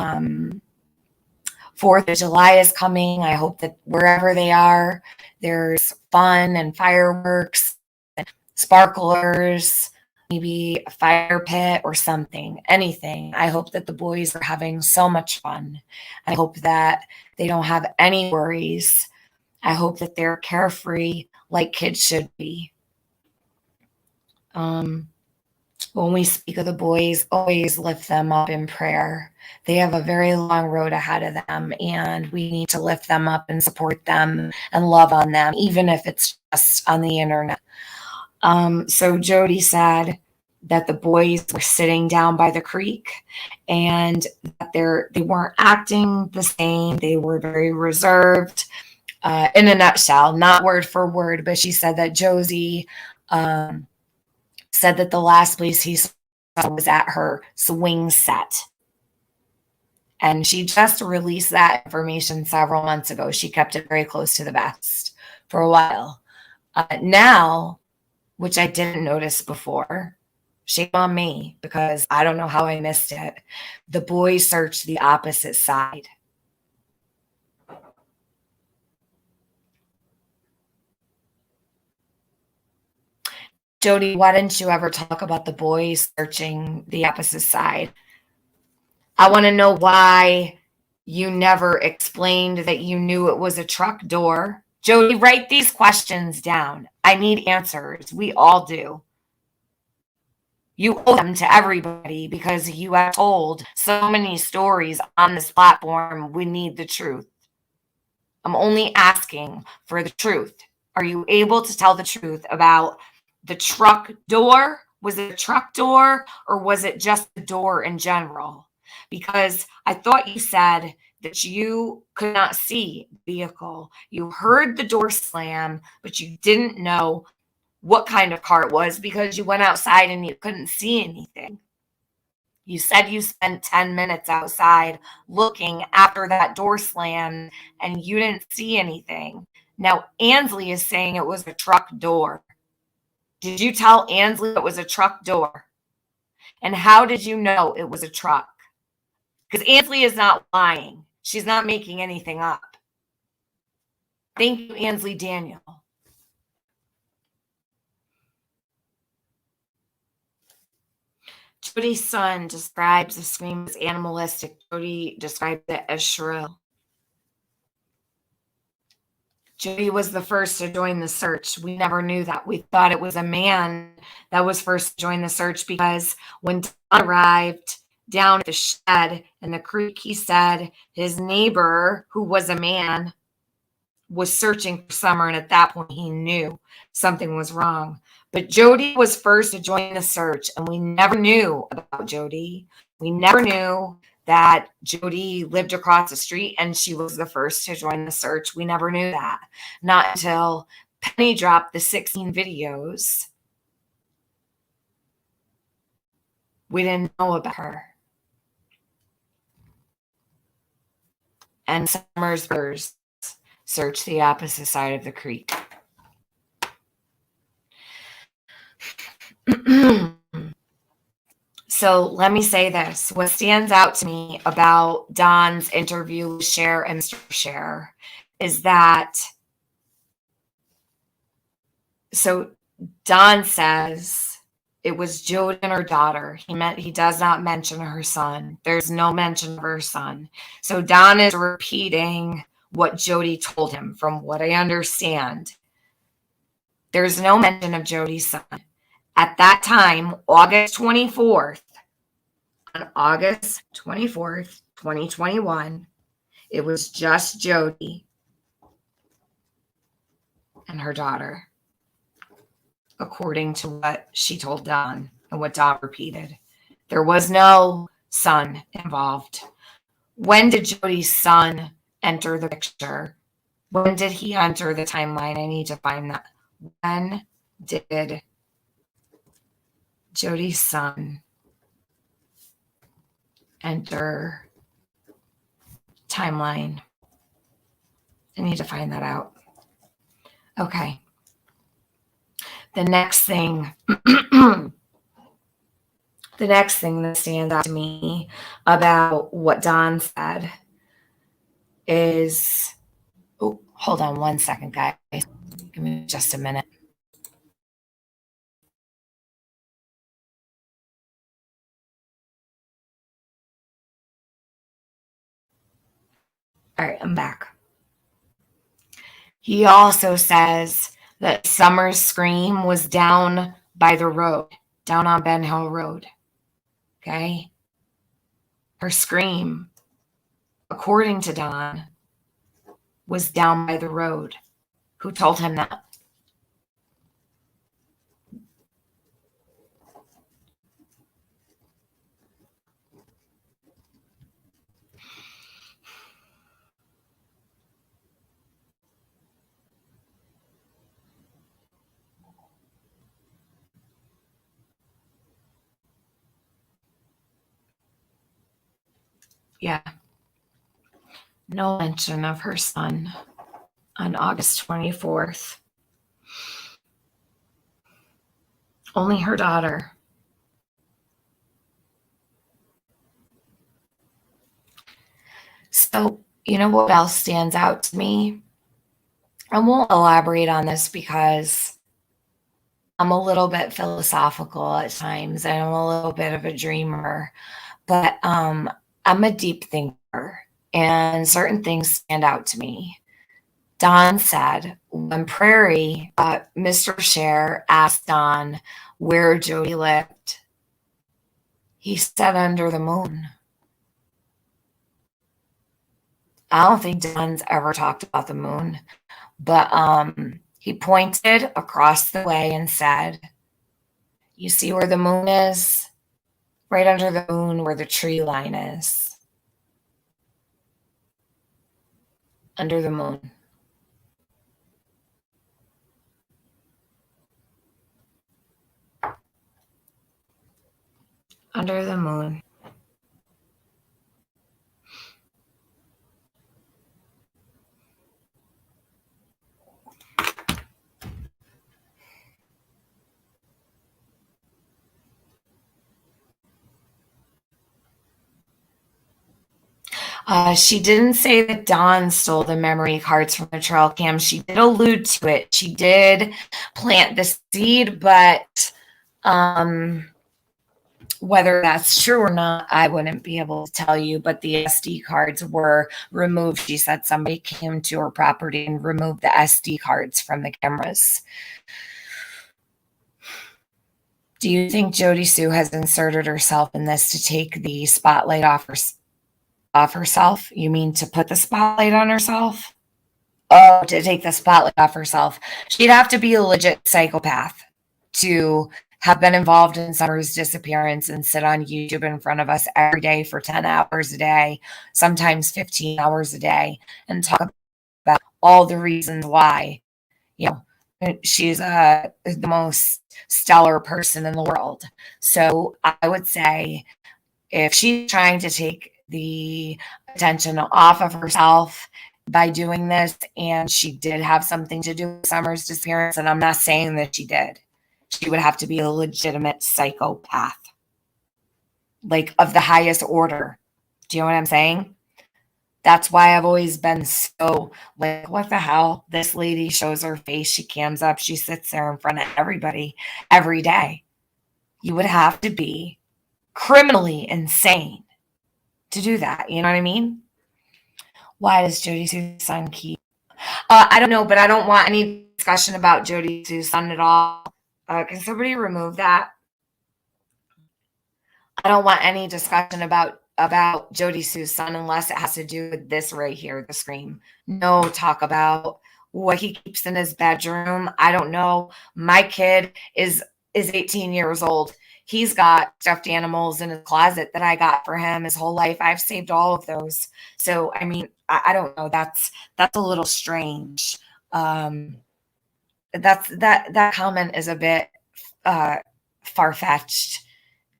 4th of July is coming. I hope that wherever they are, there's fun and fireworks and sparklers, maybe a fire pit or something, anything. I hope that the boys are having so much fun. I hope that they don't have any worries. I hope that they're carefree, like kids should be. When we speak of the boys, always lift them up in prayer. They have a very long road ahead of them, and we need to lift them up and support them and love on them, even if it's just on the internet. So Jody said that the boys were sitting down by the creek and that they weren't acting the same. They were very reserved. In a nutshell, not word for word, but she said that Josie said that the last place he saw was at her swing set. And she just released that information several months ago. She kept it very close to the vest for a while. Now, which I didn't notice before, shame on me because I don't know how I missed it. The boys searched the opposite side. Jody, why didn't you ever talk about the boys searching the opposite side? I want to know why you never explained that you knew it was a truck door. Jody, write these questions down. I need answers. We all do. You owe them to everybody because you have told so many stories on this platform. We need the truth. I'm only asking for the truth. Are you able to tell the truth about the truck door? Was it a truck door or was it just a door in general? Because I thought you said that you could not see the vehicle. You heard the door slam, but you didn't know what kind of car it was because you went outside and you couldn't see anything. You said you spent 10 minutes outside looking after that door slammed and you didn't see anything. Now, Ansley is saying it was a truck door. Did you tell Ansley it was a truck door? And how did you know it was a truck? Because Ansley is not lying. She's not making anything up. Thank you, Ansley Daniel. Jody's son describes the scream as animalistic. Jody described it as shrill. Jody was the first to join the search. We never knew that. We thought it was a man that was first to join the search because when Don arrived down at the shed in the creek, he said his neighbor, who was a man, was searching for Summer, and at that point he knew something was wrong. But Jody was first to join the search, and we never knew about Jody. We never knew that Jody lived across the street and she was the first to join the search. We never knew that. Not until Penny dropped the 16 videos. We didn't know about her. And Summer's brothers searched the opposite side of the creek. So let me say this. What stands out to me about Don's interview with Cher and Mr. Cher is that, so Don says it was Jody and her daughter. He does not mention her son. There's no mention of her son. So Don is repeating what Jody told him, from what I understand. There's no mention of Jody's son. At that time, August 24th, on August 24th, 2021, it was just Jody and her daughter, according to what she told Don and what Don repeated. There was no son involved. When did Jody's son enter the picture? When did he enter the timeline? I need to find that. When did Jody's son enter timeline? I need to find that out. Okay. The next thing that stands out to me about what Don said is, oh, hold on one second, guys. Give me just a minute. All right, I'm back. He also says that Summer's scream was down by the road, down on Ben Hill Road. Okay? Her scream, according to Don, was down by the road. Who told him that? Yeah. No mention of her son on August 24th. Only her daughter. So, you know what else stands out to me? I won't elaborate on this because I'm a little bit philosophical at times and I'm a little bit of a dreamer, but I'm a deep thinker and certain things stand out to me. Don said when Prairie, Mr. Cher asked Don where Jody lived, he said under the moon. I don't think Don's ever talked about the moon, but he pointed across the way and said, you see where the moon is? Right under the moon where the tree line is. Under the moon. Under the moon. She didn't say that Dawn stole the memory cards from the trail cam. She did allude to it. She did plant the seed, but whether that's true or not, I wouldn't be able to tell you. But the SD cards were removed. She said somebody came to her property and removed the SD cards from the cameras. Do you think Jodisue has inserted herself in this to take the spotlight off herself? You mean to put the spotlight on herself? Oh, to take the spotlight off herself. She'd have to be a legit psychopath to have been involved in Summer's disappearance and sit on YouTube in front of us every day for 10 hours a day, sometimes 15 hours a day, and talk about all the reasons why, you know, she's the most stellar person in the world. So I would say if she's trying to take the attention off of herself by doing this, and she did have something to do with Summer's disappearance, and I'm not saying that she did, she would have to be a legitimate psychopath, like of the highest order. Do you know what I'm saying? That's why I've always been so like, what the hell? This lady shows her face, she cams up, she sits there in front of everybody every day. You would have to be criminally insane to do that. You know what I mean? Why does Jodisue's son keep? I don't know, but I don't want any discussion about Jodisue's son at all. Can somebody remove that? I don't want any discussion about Jodisue's son unless it has to do with this right here, the scream. No talk about what he keeps in his bedroom. I don't know. My kid is 18 years old. He's got stuffed animals in his closet that I got for him his whole life. I've saved all of those. So, I mean, I don't know. That's a little strange. That comment is a bit far-fetched.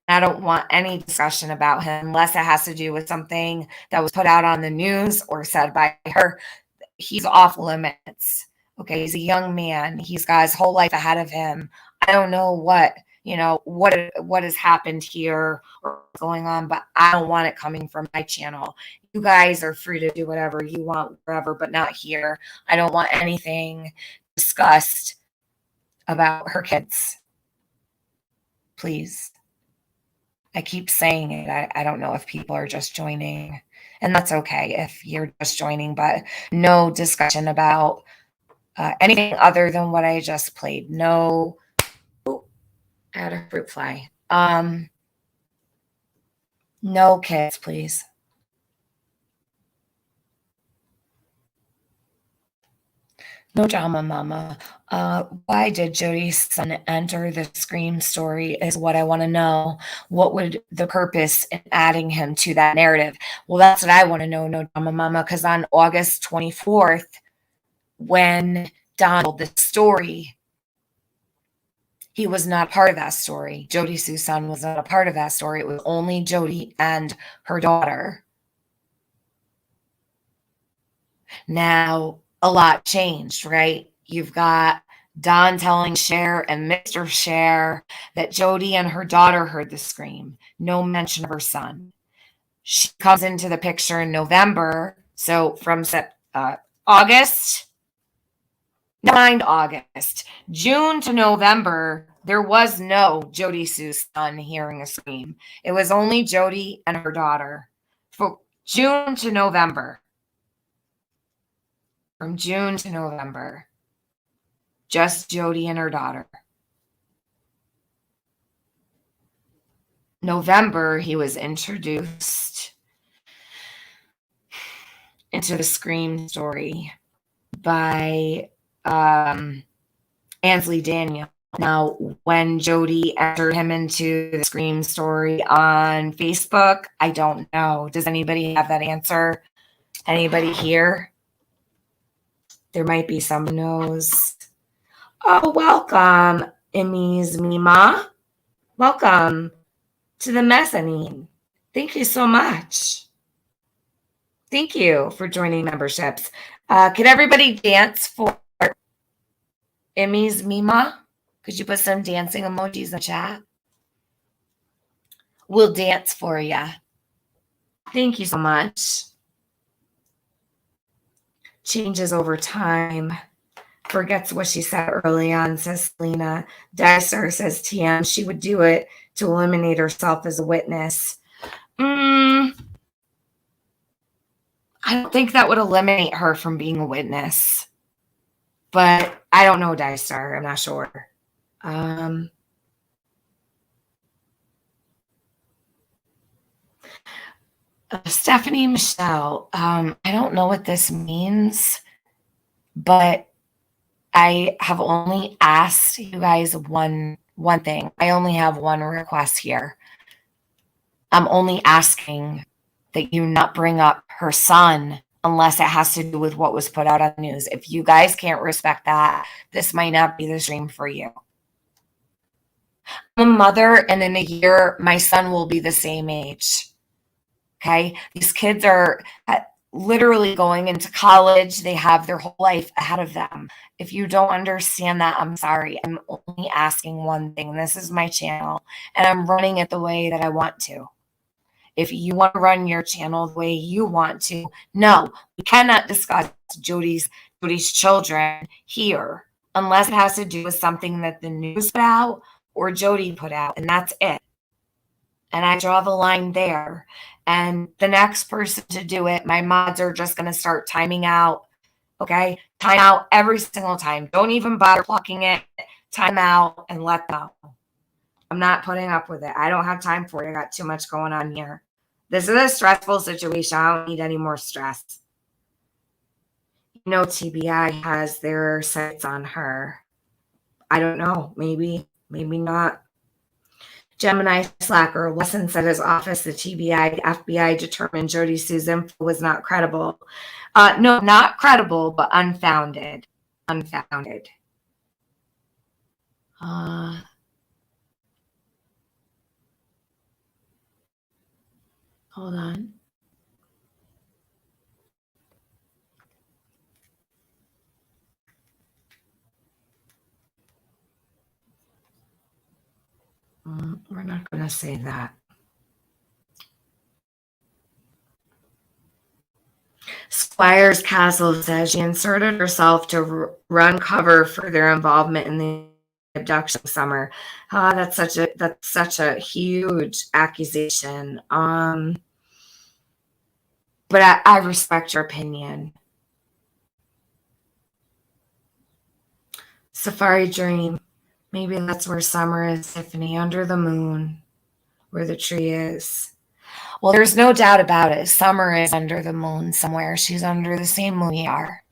I don't want any discussion about him unless it has to do with something that was put out on the news or said by her. He's off limits. Okay, he's a young man. He's got his whole life ahead of him. I don't know what has happened here or what's going on, but I don't want it coming from my channel. You guys are free to do whatever you want, wherever, but not here. I don't want anything discussed about her kids. Please. I keep saying it. I don't know if people are just joining, and that's okay if you're just joining, but no discussion about Anything other than what I just played. No. Oh, I had a fruit fly. No kids, please. No drama, mama. Why did Jody's son enter the Scream story is what I want to know. What would the purpose in adding him to that narrative? Well, that's what I want to know, no drama, mama, because on August 24th, when Don told the story, he was not part of that story. Jodisue's son was not a part of that story. It was only Jody and her daughter. Now, a lot changed, right? You've got Don telling Cher and Mr. Cher that Jody and her daughter heard the scream. No mention of her son. She comes into the picture in November. So from August, never mind August, June to November, there was no Jodisue's son hearing a scream. It was only Jody and her daughter. For June to November. From June to November. Just Jody and her daughter. November, he was introduced into the Scream story by Ansley Daniel. Now, when Jody entered him into the Scream story on Facebook, I don't know. Does anybody have that answer? Anybody here? There might be someone who knows. Oh, welcome, Emmy's Mima. Welcome to the mezzanine. Thank you so much. Thank you for joining memberships. Could everybody dance for Emmy's Mima? Could you put some dancing emojis in the chat? We'll dance for you. Thank you so much. Changes over time. Forgets what she said early on, says Selena. Dicer says TM, she would do it to eliminate herself as a witness. I don't think that would eliminate her from being a witness. But I don't know, Dicer. I'm not sure. Stephanie Michelle, I don't know what this means, but I have only asked you guys one thing. I only have one request here. I'm only asking that you not bring up her son unless it has to do with what was put out on the news. If you guys can't respect that, this might not be the stream for you. I'm a mother, and in a year, my son will be the same age. Okay? These kids are literally going into college. They have their whole life ahead of them. If you don't understand that, I'm sorry. I'm only asking one thing. This is my channel, and I'm running it the way that I want to. If you want to run your channel the way you want to, no, we cannot discuss Jody's children here unless it has to do with something that the news put out or Jody put out, and that's it. And I draw the line there. And the next person to do it, my mods are just going to start timing out. Okay? Time out every single time. Don't even bother plucking it. Time out and let go. I'm not putting up with it. I don't have time for it. I got too much going on here. This is a stressful situation. I don't need any more stress. You know, TBI has their sights on her. I don't know. Maybe not. Gemini Slacker, Wesson said his office, the TBI, the FBI determined Jodisue's info was not credible. No, not credible, but unfounded. Unfounded. Hold on. We're not going to say that. Squires Castle says she inserted herself to run cover for their involvement in the abduction summer. That's such a huge accusation. But I respect your opinion. Safari Dream. Maybe that's where Summer is, Tiffany, under the moon, where the tree is. Well, there's no doubt about it. Summer is under the moon somewhere. She's under the same moon we are.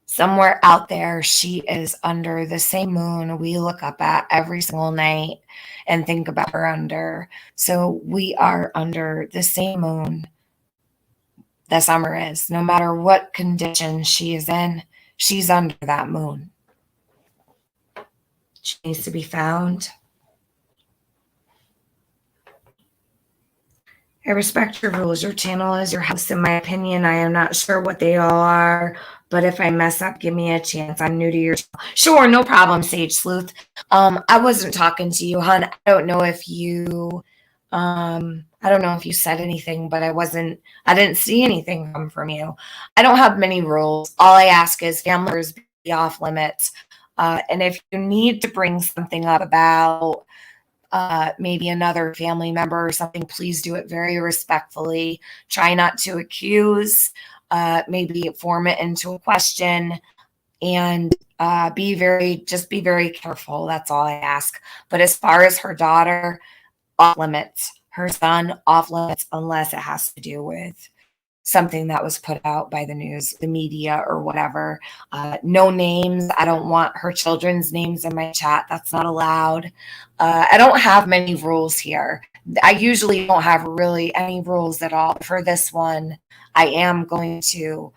Somewhere out there, she is under the same moon we look up at every single night and think about her under. So we are under the same moon that Summer is. No matter what condition she is in, she's under that moon. She needs to be found. I respect your rules. Your channel is your house, in my opinion. I am not sure what they all are, but if I mess up, give me a chance. I'm new to your channel. Sure, no problem, Sage Sleuth. I wasn't talking to you, hon. I don't know if you said anything, but I didn't see anything come from you. I don't have many rules. All I ask is family members be off limits. And if you need to bring something up about maybe another family member or something, please do it very respectfully. Try not to accuse, maybe form it into a question, and be very careful. That's all I ask. But as far as her daughter, off limits. Her son, off limits, unless it has to do with something that was put out by the news, the media, or whatever. No names. I don't want her children's names in my chat. That's not allowed. I don't have many rules here. I usually don't have really any rules at all. For this one, I am going to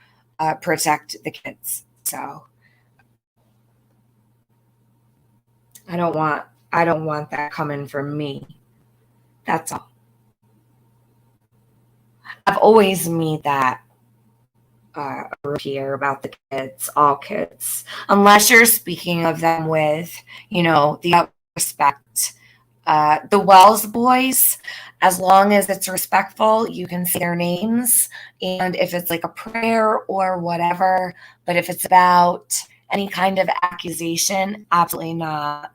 protect the kids. So I don't want that coming from me. That's all. I've always made that here about the kids, all kids, unless you're speaking of them with, the respect. The Wells boys, as long as it's respectful, you can say their names. And if it's like a prayer or whatever, but if it's about any kind of accusation, absolutely not.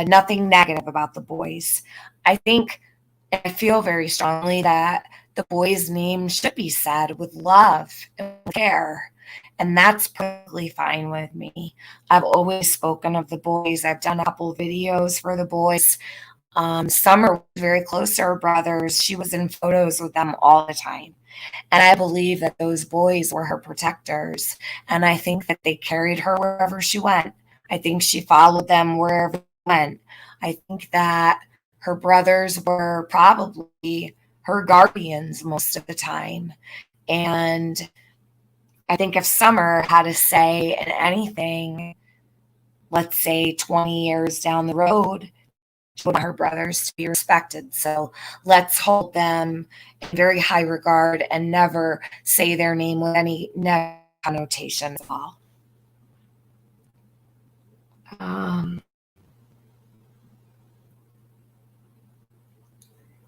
Nothing negative about the boys. I feel very strongly that the boy's name should be said with love and care. And that's perfectly fine with me. I've always spoken of the boys. I've done a couple videos for the boys. Summer was very close to her brothers. She was in photos with them all the time. And I believe that those boys were her protectors. And I think that they carried her wherever she went. I think she followed them wherever she went. I think that her brothers were probably her guardians most of the time. And I think if Summer had a say in anything, let's say 20 years down the road, she would want her brothers to be respected. So let's hold them in very high regard and never say their name with any negative connotation at all.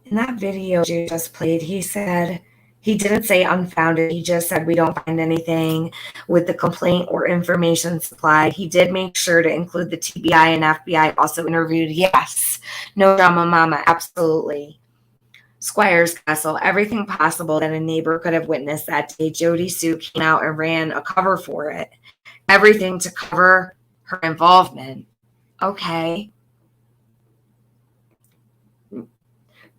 In that video you just played, he said, he didn't say unfounded. He just said we don't find anything with the complaint or information supplied. He did make sure to include the TBI and FBI also interviewed. Yes. No drama, mama. Absolutely. Squires Castle, everything possible that a neighbor could have witnessed that day. Jodisue came out and ran a cover for it. Everything to cover her involvement. Okay.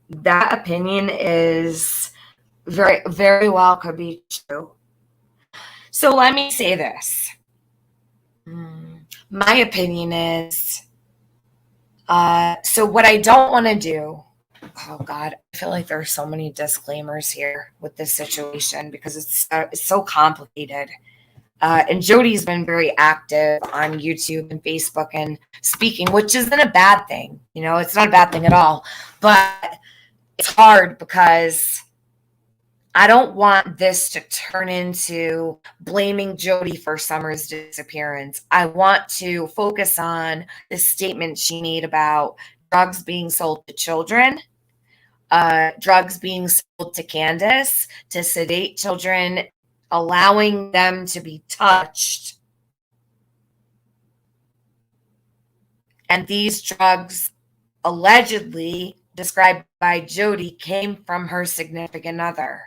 That opinion is very, very well could be true. So let me say this. My opinion is, so what I don't want to do, oh God, I feel like there's so many disclaimers here with this situation because it's so complicated. And Jody's been very active on YouTube and Facebook and speaking, which isn't a bad thing. It's not a bad thing at all. But it's hard because I don't want this to turn into blaming Jody for Summer's disappearance. I want to focus on the statement she made about drugs being sold to children, drugs being sold to Candace, to sedate children, allowing them to be touched. And these drugs allegedly described by Jody came from her significant other.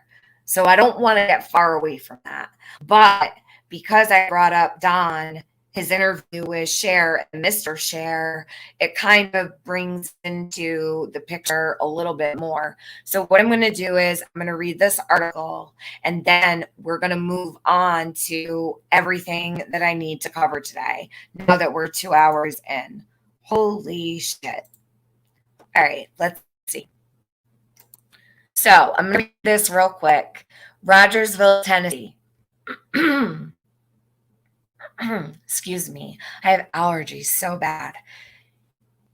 So I don't want to get far away from that. But because I brought up Don his interview with Cher and Mr. Cher, it kind of brings into the picture a little bit more. So what I'm going to do is I'm going to read this article, and then we're going to move on to everything that I need to cover today, now that we're 2 hours in. Holy shit. All right, let's see. So I'm going to read this real quick. Rogersville, Tennessee. Excuse me. I have allergies so bad.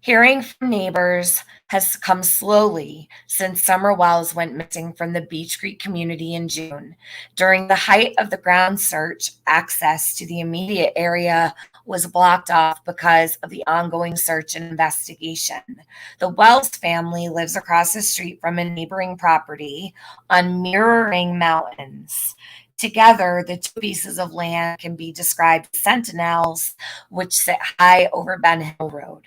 Hearing from neighbors has come slowly since Summer Wells went missing from the Beach Creek community in June. During the height of the ground search, access to the immediate area was blocked off because of the ongoing search and investigation. The Wells family lives across the street from a neighboring property on mirroring mountains. Together, the two pieces of land can be described as sentinels, which sit high over Ben Hill Road.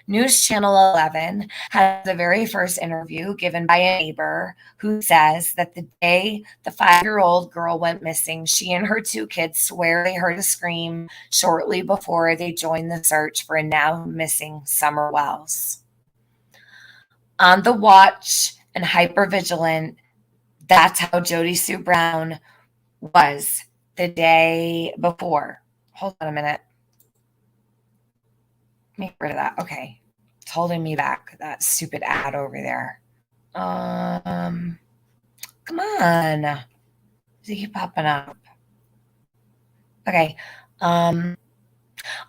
News Channel 11 has the very first interview given by a neighbor who says that the day the 5-year-old girl went missing, she and her 2 kids swear they heard a scream shortly before they joined the search for a now missing Summer Wells. On the watch and hypervigilant, that's how Jodisue Brown was the day before. Hold on a minute. Let me get rid of that. Okay. It's holding me back. That stupid ad over there. Come on. Does it keep popping up? Okay. On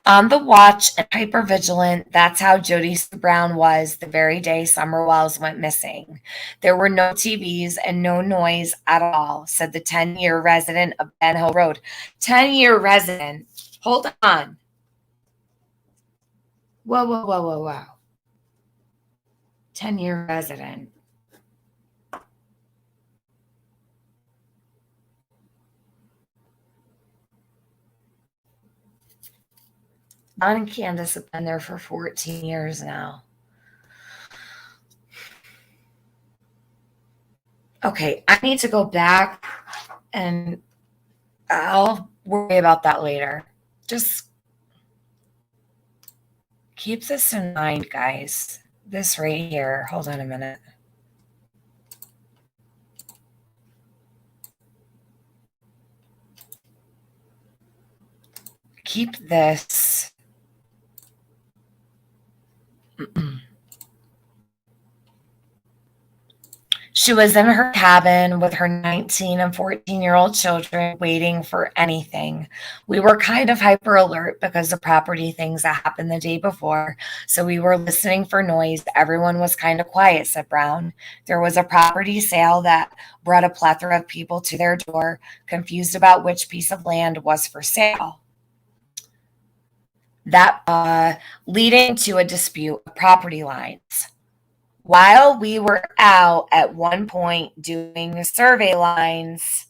the watch and hypervigilant, that's how Jodisue Brown was the very day Summer Wells went missing. There were no TVs and no noise at all, said the 10-year resident of Ben Hill Road. 10-year resident. Hold on. Whoa. 10-year resident. Don and Candace have been there for 14 years now. Okay, I need to go back and I'll worry about that later. Just keep this in mind, guys. This right here. Hold on a minute. Keep this. She was in her cabin with her 19 and 14-year-old children waiting for anything. We were kind of hyper alert because of property things that happened the day before. So we were listening for noise. Everyone was kind of quiet, said Brown. There was a property sale that brought a plethora of people to their door, confused about which piece of land was for sale. That leading to a dispute of property lines. While we were out at one point doing the survey lines,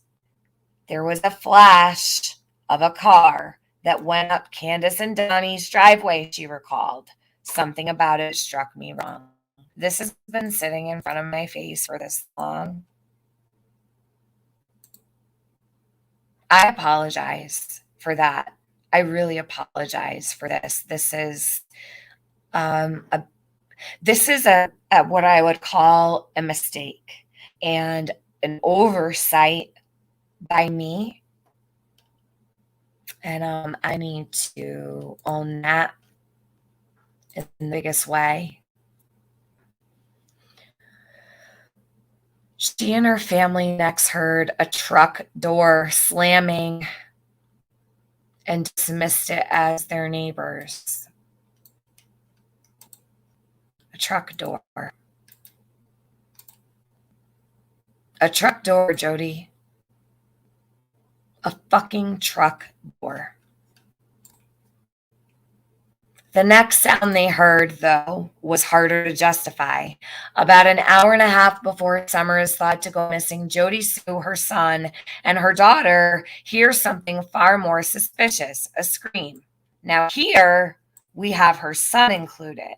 there was a flash of a car that went up Candace and Donnie's driveway, she recalled. Something about it struck me wrong. This has been sitting in front of my face for this long. I apologize for that. I really apologize for this. This is what I would call a mistake and an oversight by me. And I need to own that in the biggest way. She and her family next heard a truck door slamming and dismissed it as their neighbors. A truck door. A truck door, Jody. A fucking truck door. The next sound they heard, though, was harder to justify. About an hour and a half before Summer is thought to go missing, Jodisue, her son, and her daughter hear something far more suspicious, a scream. Now here, we have her son included.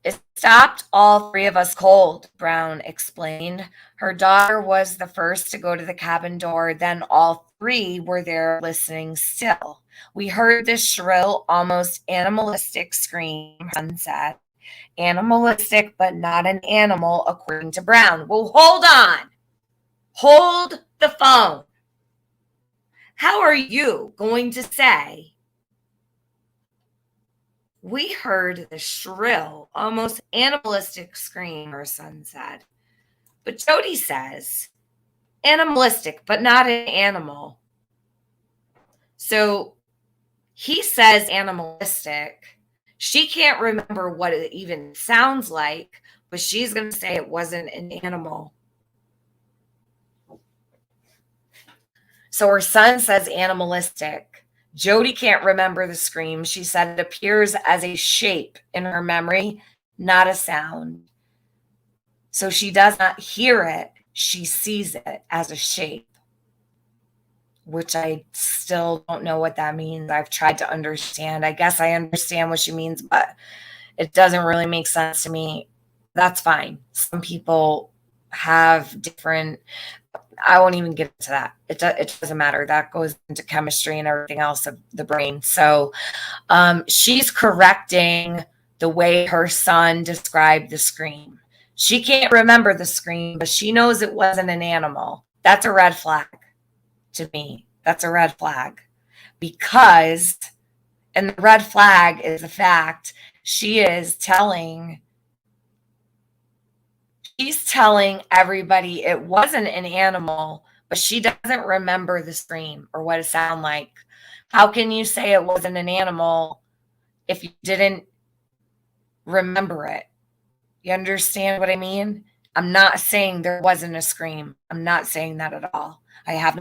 It stopped all three of us cold, Brown explained. Her daughter was the first to go to the cabin door, then all three were there listening still. We heard this shrill, almost animalistic scream, her son said. Animalistic, but not an animal, according to Brown. Well, hold on. Hold the phone. How are you going to say we heard the shrill, almost animalistic scream, her son said. But Jody says animalistic, but not an animal. So he says animalistic. She can't remember what it even sounds like, but she's going to say it wasn't an animal. So her son says animalistic. Jody can't remember the scream. She said it appears as a shape in her memory, not a sound. So she does not hear it. She sees it as a shape, which I still don't know what that means. I've tried to understand. I guess I understand what she means, but it doesn't really make sense to me. That's fine. Some people have different... I won't even get into that. It doesn't matter. That goes into chemistry and everything else of the brain. So she's correcting the way her son described the scream. She can't remember the scream, but she knows it wasn't an animal. That's a red flag to me. That's a red flag. Because, and the red flag is the fact she's telling everybody it wasn't an animal, but she doesn't remember the scream or what it sounded like. How can you say it wasn't an animal if you didn't remember it? You understand what I mean? I'm not saying there wasn't a scream. I'm not saying that at all. I have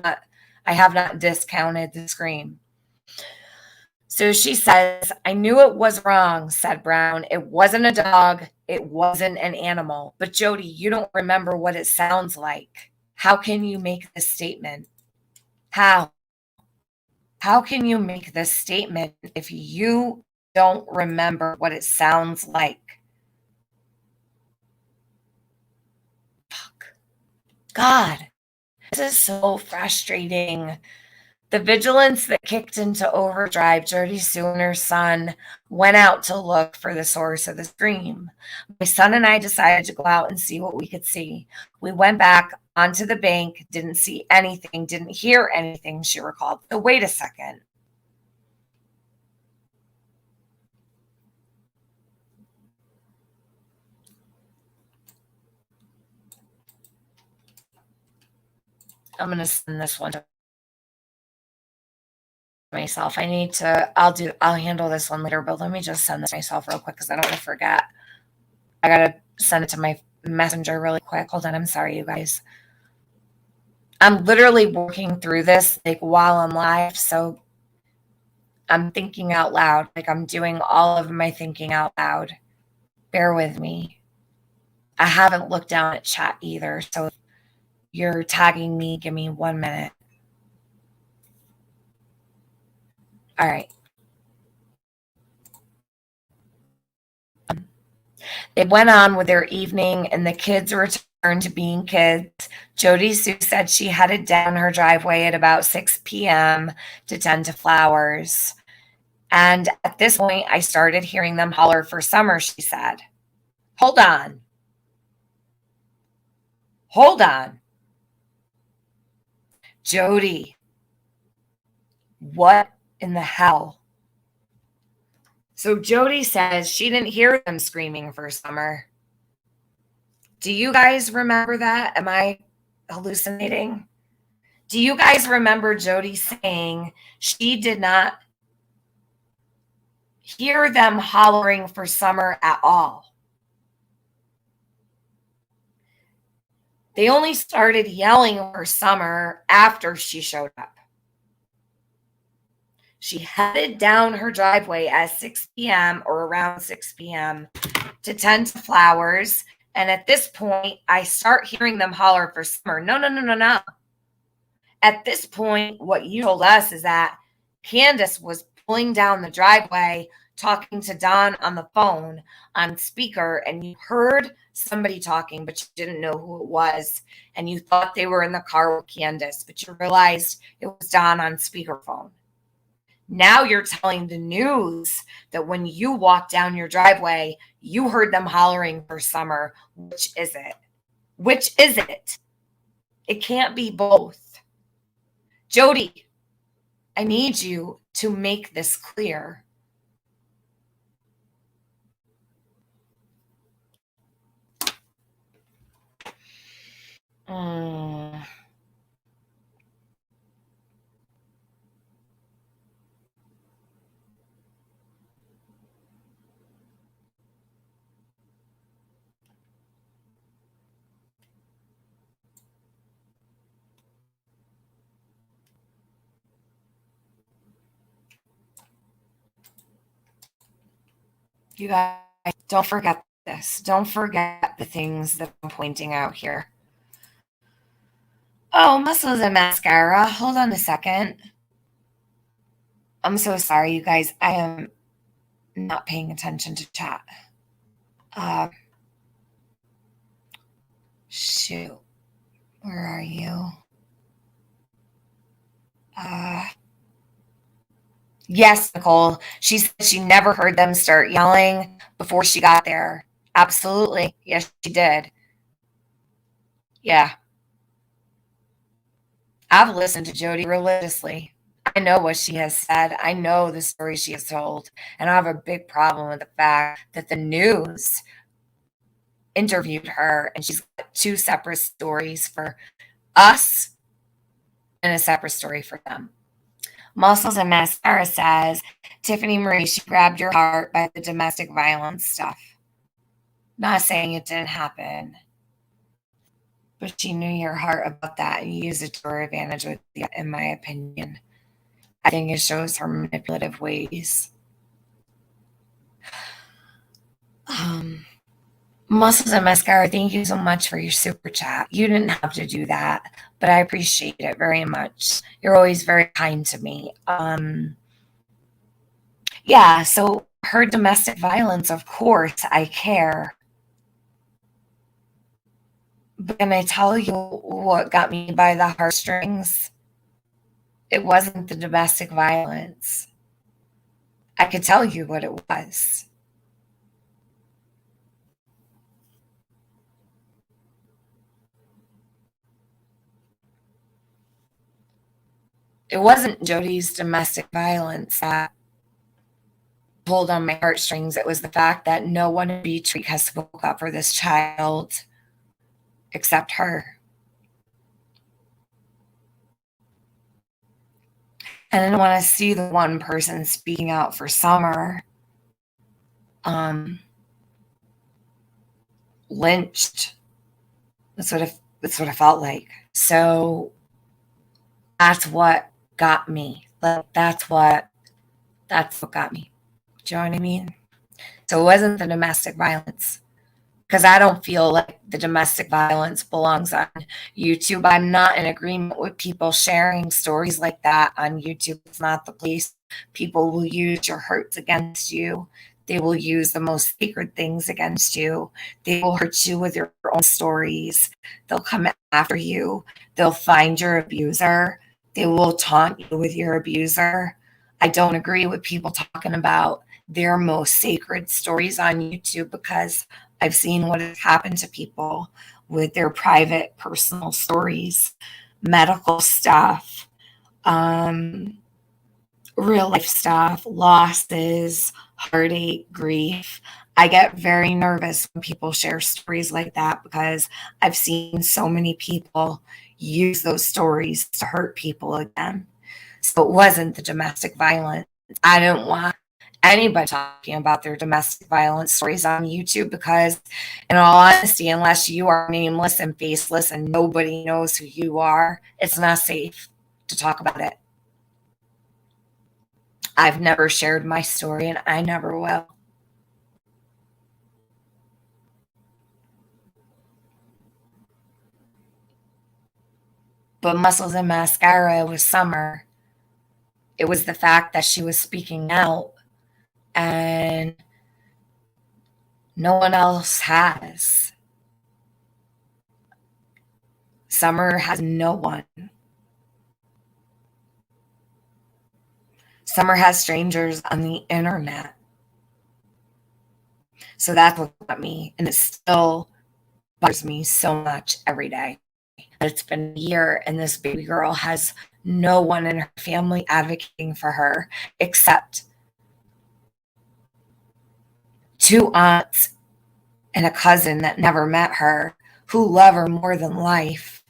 not discounted the scream. So she says, I knew it was wrong, said Brown. It wasn't a dog. It wasn't an animal. But Jody, you don't remember what it sounds like. How can you make this statement? How? How can you make this statement if you don't remember what it sounds like? Fuck. God, this is so frustrating. The vigilance that kicked into overdrive, Jodisue and her son went out to look for the source of the scream. My son and I decided to go out and see what we could see. We went back onto the bank, didn't see anything, didn't hear anything, she recalled. So wait a second. I'm going to send this one to myself. I'll handle this one later, but let me just send this myself real quick because I don't want to forget. I got to send it to my messenger really quick. Hold on. I'm sorry, you guys. I'm literally working through this like while I'm live. So I'm thinking out loud. Like I'm doing all of my thinking out loud. Bear with me. I haven't looked down at chat either. So if you're tagging me, give me 1 minute. All right. They went on with their evening and the kids returned to being kids. Jodisue said she headed down her driveway at about 6 p.m. to tend to flowers. And at this point, I started hearing them holler for Summer, she said. Hold on. Hold on. Jody, what in the hell? So Jody says she didn't hear them screaming for Summer. Do you guys remember that? Am I hallucinating? Do you guys remember Jody saying she did not hear them hollering for Summer at all? They only started yelling for Summer after she showed up. She headed down her driveway at 6 p.m. or around 6 p.m. to tend to flowers. And at this point, I start hearing them holler for Summer. No. At this point, what you told us is that Candace was pulling down the driveway talking to Don on the phone on speaker, and you heard somebody talking, but you didn't know who it was, and you thought they were in the car with Candace, but you realized it was Don on speakerphone. Now you're telling the news that when you walked down your driveway, you heard them hollering for Summer. Which is it? Which is it? It can't be both. Jody, I need you to make this clear. You guys, don't forget this. Don't forget the things that I'm pointing out here. Oh, muscles and mascara. Hold on a second. I'm so sorry, you guys. I am not paying attention to chat. Shoot. Where are you? Yes, Nicole. She said she never heard them start yelling before she got there. Absolutely. Yes, she did. Yeah. I've listened to Jody religiously. I know what she has said. I know the story she has told. And I have a big problem with the fact that the news interviewed her and she's got two separate stories for us and a separate story for them. Muscles and Mascara says, Tiffany Marie, she grabbed your heart by the domestic violence stuff. Not saying it didn't happen, but she knew your heart about that and used it to her advantage with you, in my opinion. I think it shows her manipulative ways. Muscles and Mascara, thank you so much for your super chat. You didn't have to do that, but I appreciate it very much. You're always very kind to me. Yeah, so her domestic violence, of course, I care. But can I tell you what got me by the heartstrings? It wasn't the domestic violence. I could tell you what it was. It wasn't Jody's domestic violence that pulled on my heartstrings. It was the fact that no one in Beach Week has spoke up for this child except her. And I didn't want to see the one person speaking out for Summer lynched. That's what it felt like. So that's what got me. That's what got me. Do you know what I mean? So it wasn't the domestic violence. Because I don't feel like the domestic violence belongs on YouTube. I'm not in agreement with people sharing stories like that on YouTube. It's not the place. People will use your hurts against you. They will use the most sacred things against you. They will hurt you with your own stories. They'll come after you. They'll find your abuser. They will taunt you with your abuser. I don't agree with people talking about their most sacred stories on YouTube because I've seen what has happened to people with their private, personal stories, medical stuff, real life stuff, losses, heartache, grief. I get very nervous when people share stories like that because I've seen so many people use those stories to hurt people again. So it wasn't the domestic violence. I didn't want anybody talking about their domestic violence stories on YouTube because, in all honesty, unless you are nameless and faceless and nobody knows who you are, it's not safe to talk about it. I've never shared my story and I never will. But Muscles and Mascara was Summer. It was the fact that she was speaking out and no one else has. Summer has no one. Summer has strangers on the internet. So that's what got me, and it still bothers me so much every day. It's been a year, and this baby girl has no one in her family advocating for her except 2 aunts and a cousin that never met her, who love her more than life,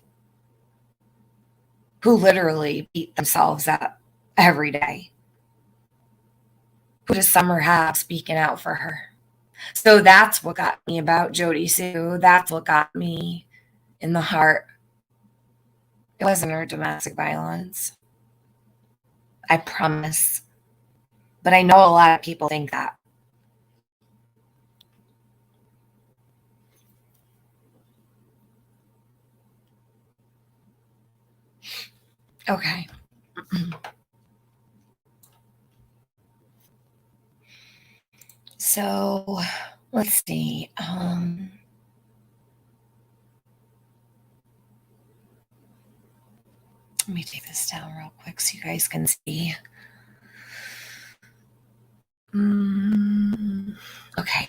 who literally beat themselves up every day. Who does Summer have speaking out for her? So that's what got me about Jodisue. That's what got me in the heart. It wasn't her domestic violence. I promise. But I know a lot of people think that. Okay. So let's see. Let me take this down real quick so you guys can see. Okay.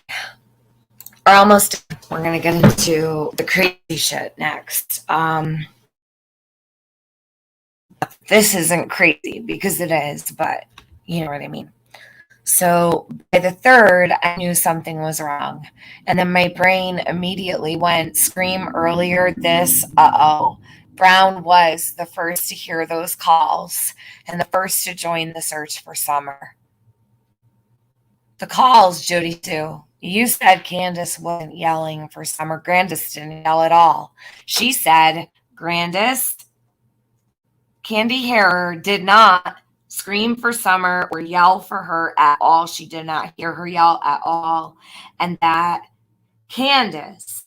We're almost done. We're going to get into the crazy shit next. This isn't crazy because it is, but you know what I mean. So by the third, I knew something was wrong. And then my brain immediately went, scream earlier, this, uh-oh. Brown was the first to hear those calls and the first to join the search for Summer. The calls, Jodisue. You said Candace wasn't yelling for Summer. Grandis didn't yell at all. She said, Grandis, Candy Harrer did not scream for Summer or yell for her at all. She did not hear her yell at all. And that Candace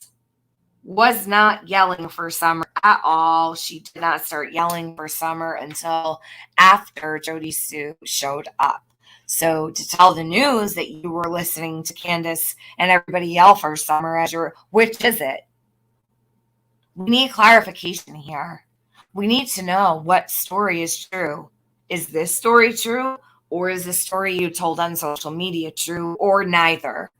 was not yelling for Summer at all. She did not start yelling for Summer until after Jodisue showed up. So to tell the news that you were listening to Candace and everybody yell for Summer as which is it? We need clarification here. We need to know what story is true. Is this story true? Or is the story you told on social media true? Or neither?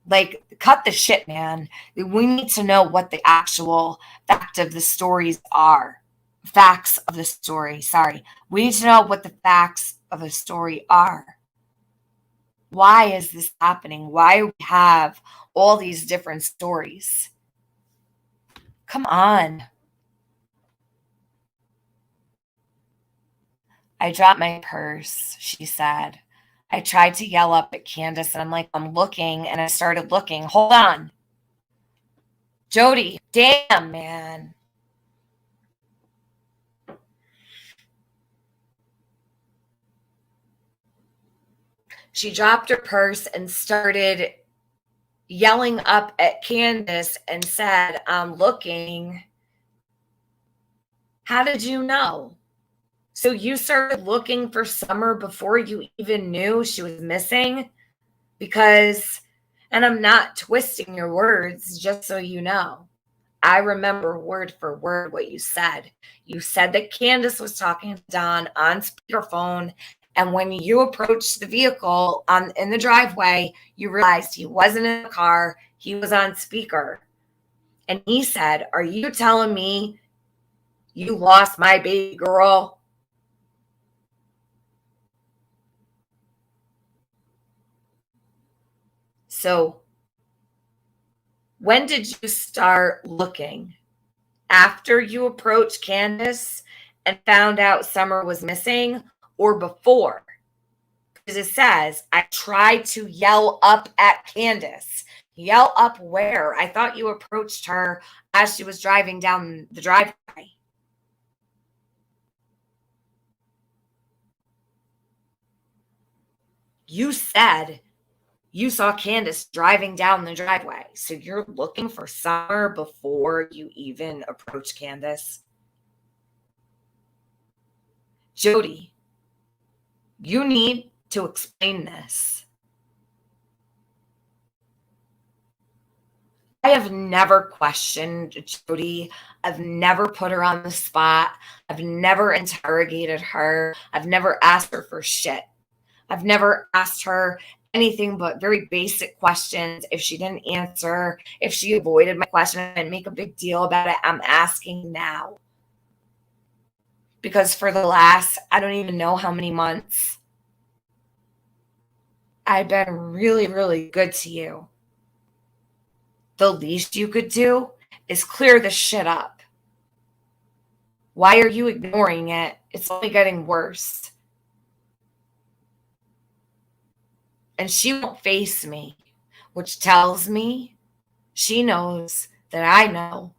Like, cut the shit, man. We need to know what the actual fact of the stories are. Facts of the story, sorry. We need to know what the facts of the story are. Why is this happening? Why do we have all these different stories? Come on. I dropped my purse, she said. I tried to yell up at Candace, and I'm like, I'm looking, and I started looking. Hold on. Jody, damn, man. She dropped her purse and started yelling up at Candace and said, I'm looking. How did you know? So you started looking for Summer before you even knew she was missing? Because, and I'm not twisting your words, just so you know, I remember word for word what you said. You said that Candace was talking to Don on speakerphone, and when you approached the vehicle in the driveway, you realized he wasn't in the car, he was on speaker. And he said, are you telling me you lost my baby girl? So when did you start looking? After you approached Candace and found out Summer was missing, or before? Because it says, I tried to yell up at Candace. Yell up where? I thought you approached her as she was driving down the driveway. You said you saw Candace driving down the driveway. So you're looking for Summer before you even approach Candace. Jody, you need to explain this. I have never questioned Jodi. I've never put her on the spot. I've never interrogated her. I've never asked her for shit. I've never asked her anything but very basic questions. If she didn't answer, if she avoided my question and make a big deal about it, I'm asking now. Because for the last, I don't even know how many months, I've been really, really good to you. The least you could do is clear this shit up. Why are you ignoring it? It's only getting worse. And she won't face me, which tells me she knows that I know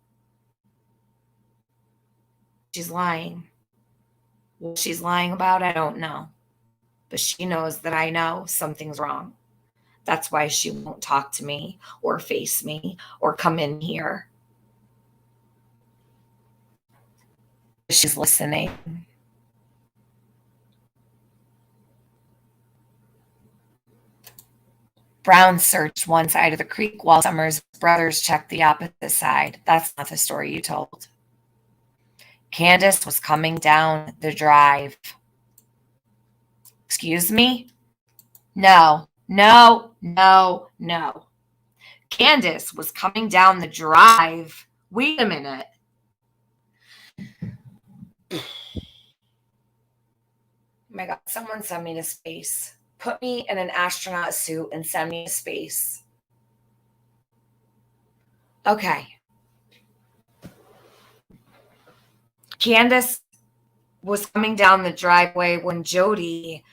she's lying. What she's lying about, I don't know. But she knows that I know something's wrong. That's why she won't talk to me or face me or come in here. She's listening. Brown searched one side of the creek while Summer's brothers checked the opposite side. That's not the story you told. Candace was coming down the drive. Excuse me? No. Candace was coming down the drive. Wait a minute. Oh my God, someone send me to space. Put me in an astronaut suit and send me to space. Okay. Candace was coming down the driveway when Jodi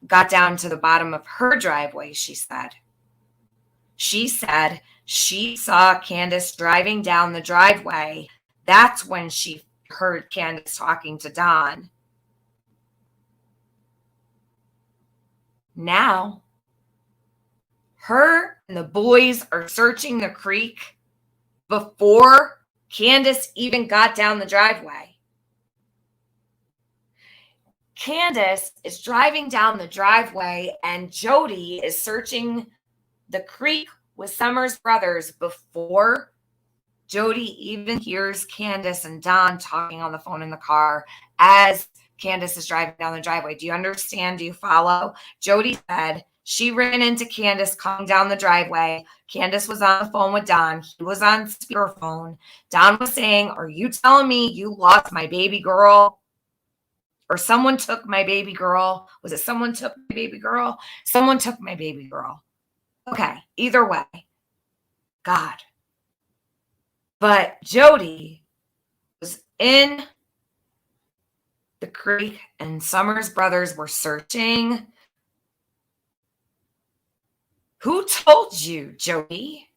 got down to the bottom of her driveway, she said. She said she saw Candace driving down the driveway. That's when she heard Candace talking to Don. Now, her and the boys are searching the creek before Candace even got down the driveway. Candace is driving down the driveway and Jodi is searching the creek with Summer's brothers before Jodi even hears Candace and Don talking on the phone in the car as Candace is driving down the driveway. Do you understand? Do you follow? Jodi said she ran into Candace coming down the driveway. Candace was on the phone with Don. He was on speakerphone. Don was saying, "Are you telling me you lost my baby girl? Or someone took my baby girl? Was it someone took my baby girl? Someone took my baby girl." Okay, either way. God. But Jodi was in the creek and Summer's brothers were searching. Who told you, Jodi?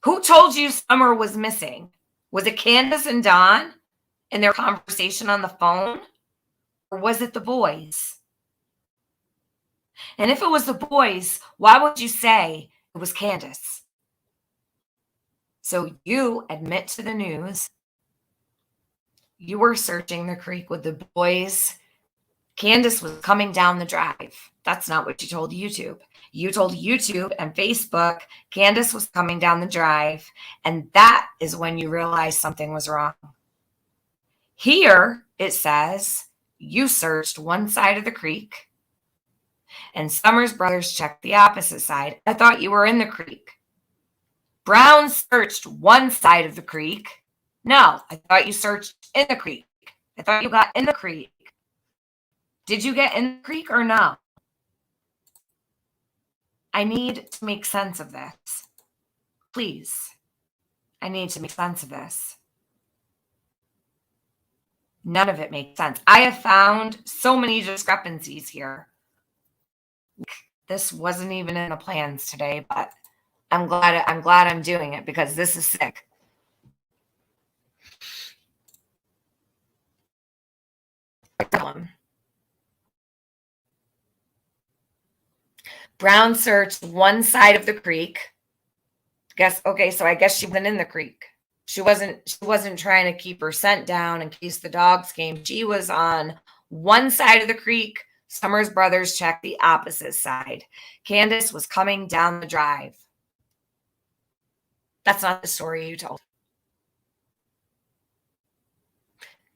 Who told you Summer was missing? Was it Candace and Don in their conversation on the phone? Or was it the boys? And if it was the boys, why would you say it was Candace? So you admit to the news you were searching the creek with the boys. Candace was coming down the drive. That's not what you told YouTube. You told YouTube and Facebook Candace was coming down the drive, and that is when you realized something was wrong. Here it says you searched one side of the creek, and Summer's brothers checked the opposite side. I thought you were in the creek. Brown searched one side of the creek. No, I thought you searched in the creek. I thought you got in the creek. Did you get in the creek or no? I need to make sense of this. Please. I need to make sense of this. None of it makes sense. I have found so many discrepancies here. This wasn't even in the plans today, but I'm glad I'm doing it because this is sick. Brown searched one side of the creek. So I guess she went in the creek. She wasn't trying to keep her scent down in case the dogs came. She was on one side of the creek Summer's brothers checked the opposite side. Candace was coming down the drive. That's not the story you told.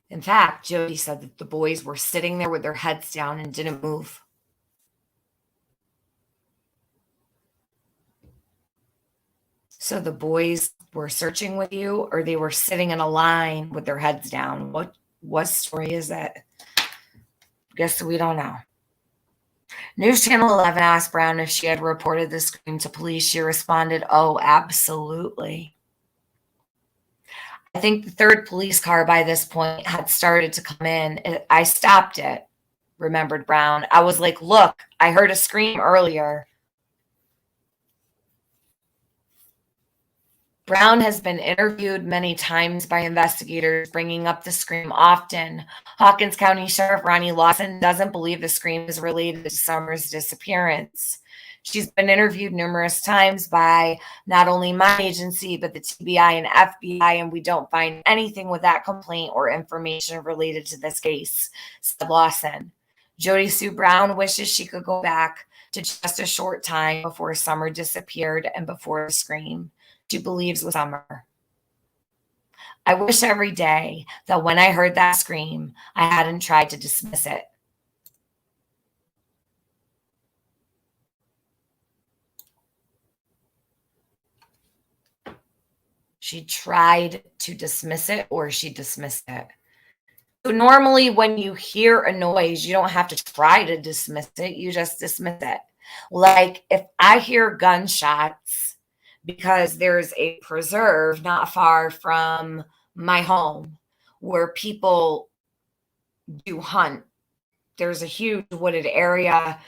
In fact, Jody said that the boys were sitting there with their heads down and didn't move. So the boys were searching with you, or they were sitting in a line with their heads down? What story is that? Guess we don't know. News Channel 11 asked Brown if she had reported the scream to police. She responded, "Oh, absolutely." I think the third police car by this point had started to come in. I stopped it, remembered Brown. I was like, "Look, I heard a scream earlier." Brown has been interviewed many times by investigators, bringing up the scream often. Hawkins County Sheriff Ronnie Lawson doesn't believe the scream is related to Summer's disappearance. She's been interviewed numerous times by not only my agency, but the TBI and FBI, and we don't find anything with that complaint or information related to this case, said Lawson. Jodisue Brown wishes she could go back to just a short time before Summer disappeared and before the scream. She believes with Summer. I wish every day that when I heard that scream, I hadn't tried to dismiss it. She tried to dismiss it, or she dismissed it. So normally when you hear a noise, you don't have to try to dismiss it. You just dismiss it. Like if I hear gunshots, because there's a preserve not far from my home where people do hunt. There's a huge wooded area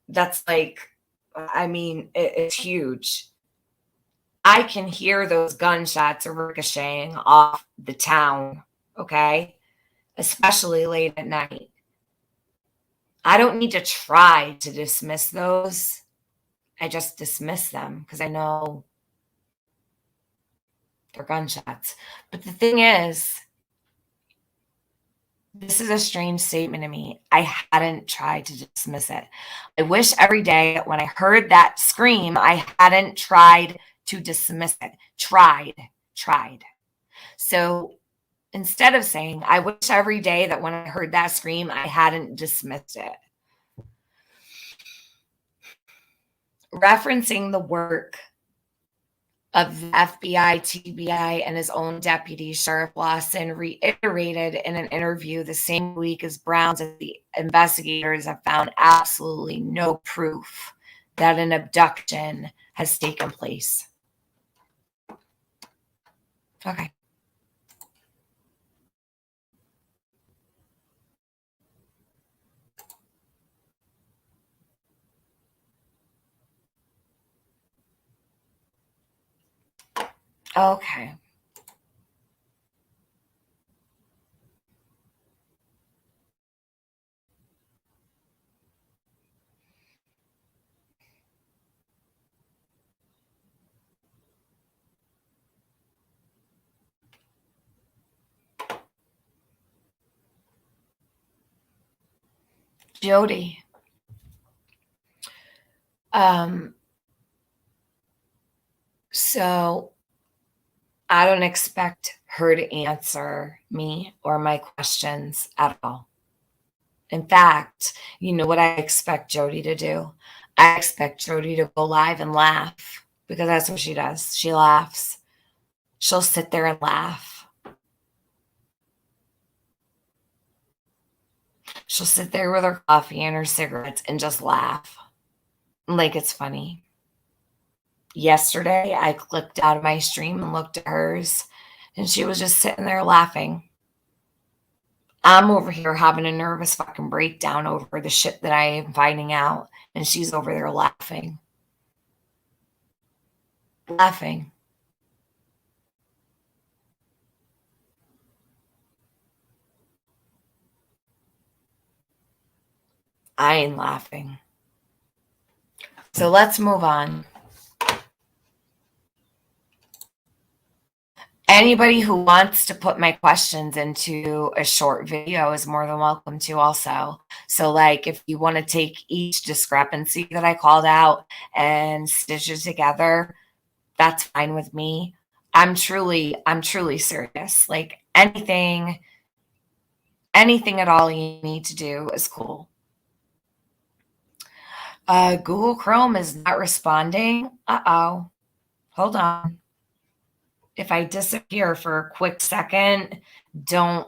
that's like, I mean, it's huge. I can hear those gunshots ricocheting off the town, okay? Especially late at night. I don't need to try to dismiss those. I just dismiss them because I know they're gunshots. But the thing is, this is a strange statement to me. I hadn't tried to dismiss it. I wish every day that when I heard that scream, I hadn't tried to dismiss it. Tried. So instead of saying, I wish every day that when I heard that scream, I hadn't dismissed it. Referencing the work of the FBI, TBI, and his own deputy, Sheriff Lawson, reiterated in an interview the same week as Brown's that the investigators have found absolutely no proof that an abduction has taken place. Okay. Okay. Jody. So I don't expect her to answer me or my questions at all. In fact, you know what I expect Jody to do? I expect Jody to go live and laugh because that's what she does. She laughs. She'll sit there and laugh. She'll sit there with her coffee and her cigarettes and just laugh like it's funny. Yesterday, I clicked out of my stream and looked at hers, and she was just sitting there laughing. I'm over here having a nervous fucking breakdown over the shit that I am finding out, and she's over there laughing. Laughing. I ain't laughing. So let's move on. Anybody who wants to put my questions into a short video is more than welcome to also. So like if you want to take each discrepancy that I called out and stitch it together, that's fine with me. I'm truly serious. Like anything at all you need to do is cool. Google Chrome is not responding. Uh-oh. Hold on. If I disappear for a quick second, don't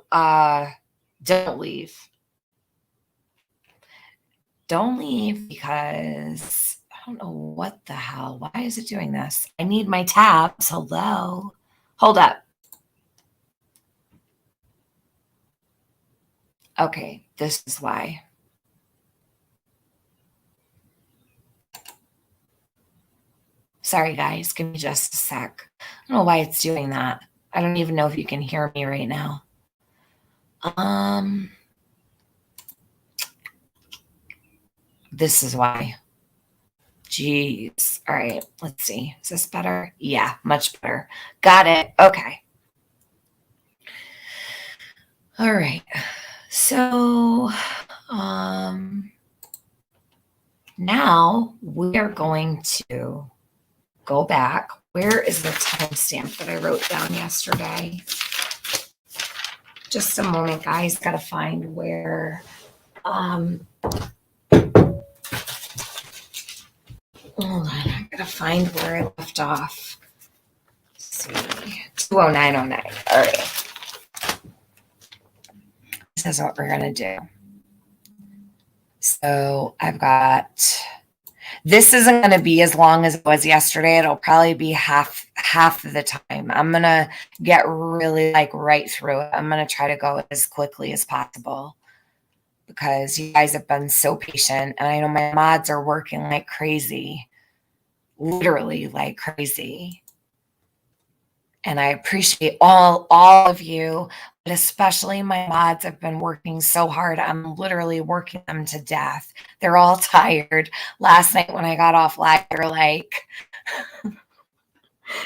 leave. Don't leave because I don't know what the hell. Why is it doing this? I need my tabs. Hello. Hold up. Okay, this is why. Sorry, guys. Give me just a sec. I don't know why it's doing that. I don't even know if you can hear me right now. This is why. Jeez. All right. Let's see. Is this better? Yeah, much better. Got it. Okay. All right. So, now we are going to go back. Where is the timestamp that I wrote down yesterday? Just a moment, guys. Got to find where. Hold on. I got to find where I left off. Let's see. 20909. All right. This is what we're going to do. So I've got, this isn't going to be as long as it was yesterday. It'll probably be half of the time. I'm going to get really like right through it. I'm going to try to go as quickly as possible because you guys have been so patient. And I know my mods are working like crazy, literally like crazy. And I appreciate all of you, but especially my mods have been working so hard. I'm literally working them to death. They're all tired. Last night when I got off live, they were like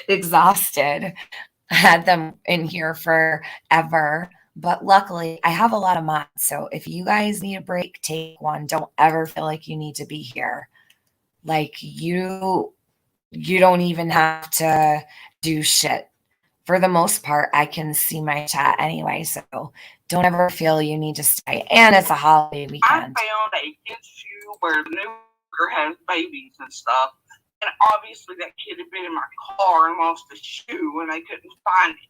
exhausted. I had them in here forever. But luckily, I have a lot of mods. So if you guys need a break, take one. Don't ever feel like you need to be here. Like you don't even have to do shit. For the most part, I can see my chat anyway, so don't ever feel you need to stay. And it's a holiday weekend. I found a issue where the new worker has babies and stuff, and obviously that kid had been in my car and lost a shoe, and they couldn't find it.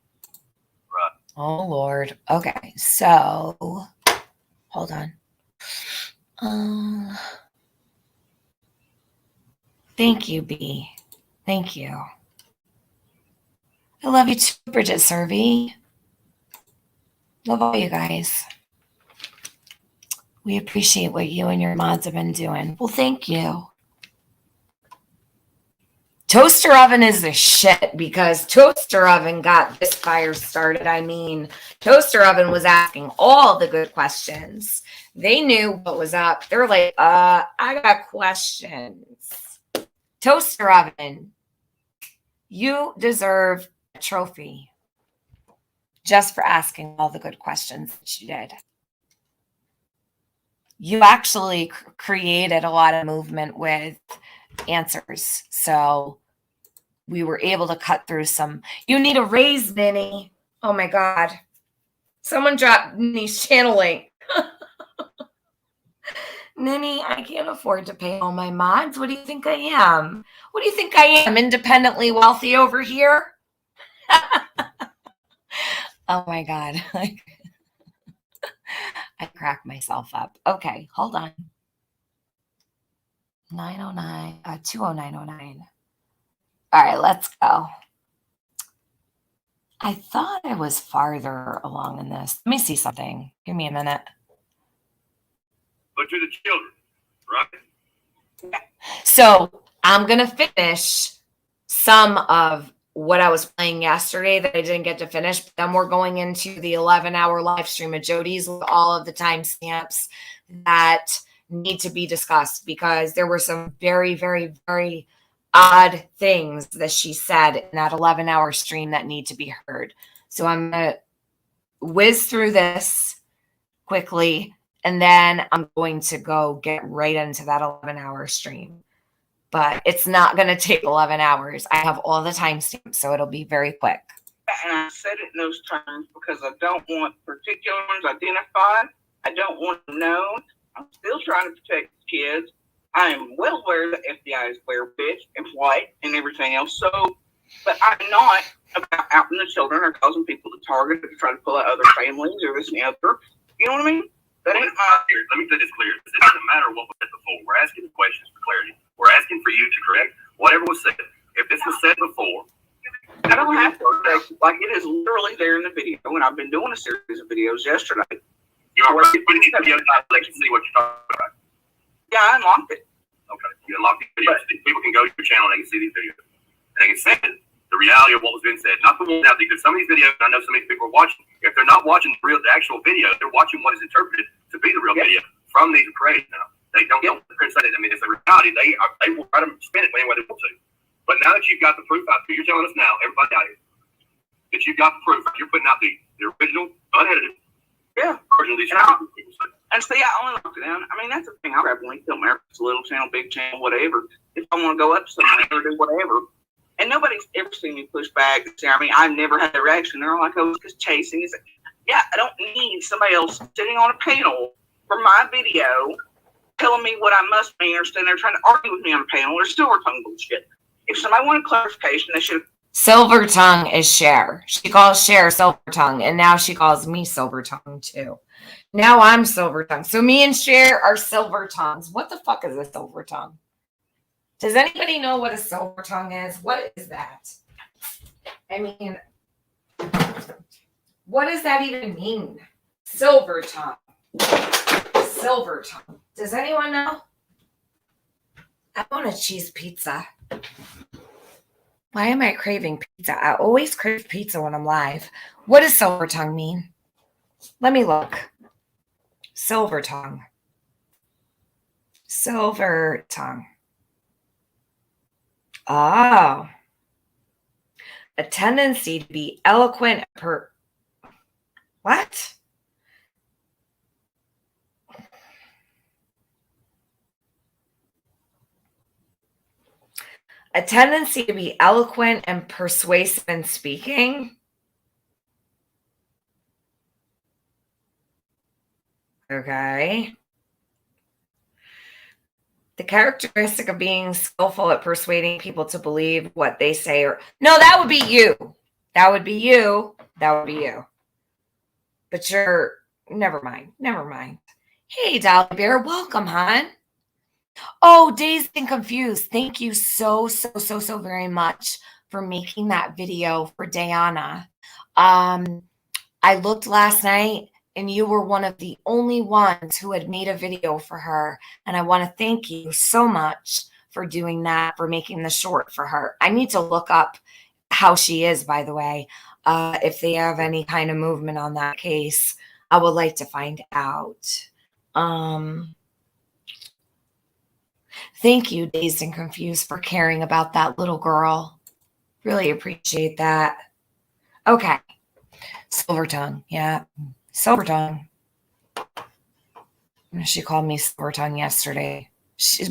Right. Oh, Lord. Okay, so hold on. Thank you, B. Thank you. I love you too, Bridget Servey. Love all you guys. We appreciate what you and your mods have been doing. Well, thank you. Toaster oven is the shit because Toaster oven got this fire started. I mean, Toaster oven was asking all the good questions. They knew what was up. They're like, I got questions. Toaster oven, you deserve a trophy just for asking all the good questions that you did. You actually created a lot of movement with answers. So we were able to cut through some. You need a raise, Ninny. Oh my God. Someone dropped Ninny's channel link. Ninny, I can't afford to pay all my mods. What do you think I am? What do you think I am? Independently wealthy over here? Oh my God. I crack myself up. Okay, hold on. 20909. All right, let's go. I thought I was farther along in this. Let me see something. Give me a minute. But to the children, right? So I'm going to finish some of what I was playing yesterday that I didn't get to finish. But then we're going into the 11-hour live stream of Jody's with all of the timestamps that need to be discussed because there were some very, very, very odd things that she said in that 11-hour stream that need to be heard. So I'm going to whiz through this quickly, and then I'm going to go get right into that 11-hour stream. But it's not going to take 11 hours. I have all the timestamps, so it'll be very quick. And I said it in those terms because I don't want particular ones identified. I don't want them known. I'm still trying to protect kids. I am well aware that FBI is aware of bitch and white and everything else. So, but I'm not about outing the children or causing people to target or to try to pull out other families or this and the other. You know what I mean? That ain't my. Let me say this clear. It doesn't matter what was said before. We're asking questions for clarity. We're asking for you to correct whatever was said. If this was said before, I don't have to correct. Like, it is literally there in the video, and I've been doing a series of videos yesterday. you are putting these videos out so they can see what you're talking about. Yeah, I unlocked it. Okay. You unlock these videos. People can go to your channel and they can see these videos. And they can see the reality of what was being said. Not the one out there. Because some of these videos, I know some of these people are watching. If they're not watching the actual video, they're watching what is interpreted to be the real video from these creators now. They don't go there and say that. I mean, it's a reality. They will try to spin it any way they want to. But now that you've got the proof out there, you're telling us now, everybody out here, that you've got the proof. You're putting out the original, unedited version of these people say. And see, I only locked it down. I mean, that's the thing. I'll grab a link to America's little channel, big channel, whatever. If I want to go up to somebody or do whatever. And nobody's ever seen me push back. I mean, I've never had a reaction. They're like, oh, it's because chasing is. Yeah, I don't need somebody else sitting on a panel for my video telling me what I must mean or standing there trying to argue with me on a panel or silver tongue bullshit. If somebody wanted clarification, they should. Silver tongue is Cher. She calls Cher silver tongue, and now she calls me silver tongue too. Now I'm silver tongue. So me and Cher are silver tongues. What the fuck is a silver tongue? Does anybody know what a silver tongue is? What is that? I mean, what does that even mean? Silver tongue. Silver tongue. Does anyone know? I want a cheese pizza. Why am I craving pizza? I always crave pizza when I'm live. What does silver tongue mean? Let me look. Silver tongue. Silver tongue. Oh. A tendency to be eloquent What? A tendency to be eloquent and persuasive in speaking. Okay. The characteristic of being skillful at persuading people to believe what they say no, that would be you. That would be you. That would be you. But you're never mind. Never mind. Hey, Dolly Bear, welcome, hon. Oh, Dazed and Confused. Thank you so very much for making that video for Diana. I looked last night and you were one of the only ones who had made a video for her. And I want to thank you so much for doing that, for making the short for her. I need to look up how she is, by the way. If they have any kind of movement on that case, I would like to find out. Thank you, Dazed and Confused, for caring about that little girl. Really appreciate that. Okay. Silver tongue. Yeah. Silver tongue. She called me silver tongue yesterday.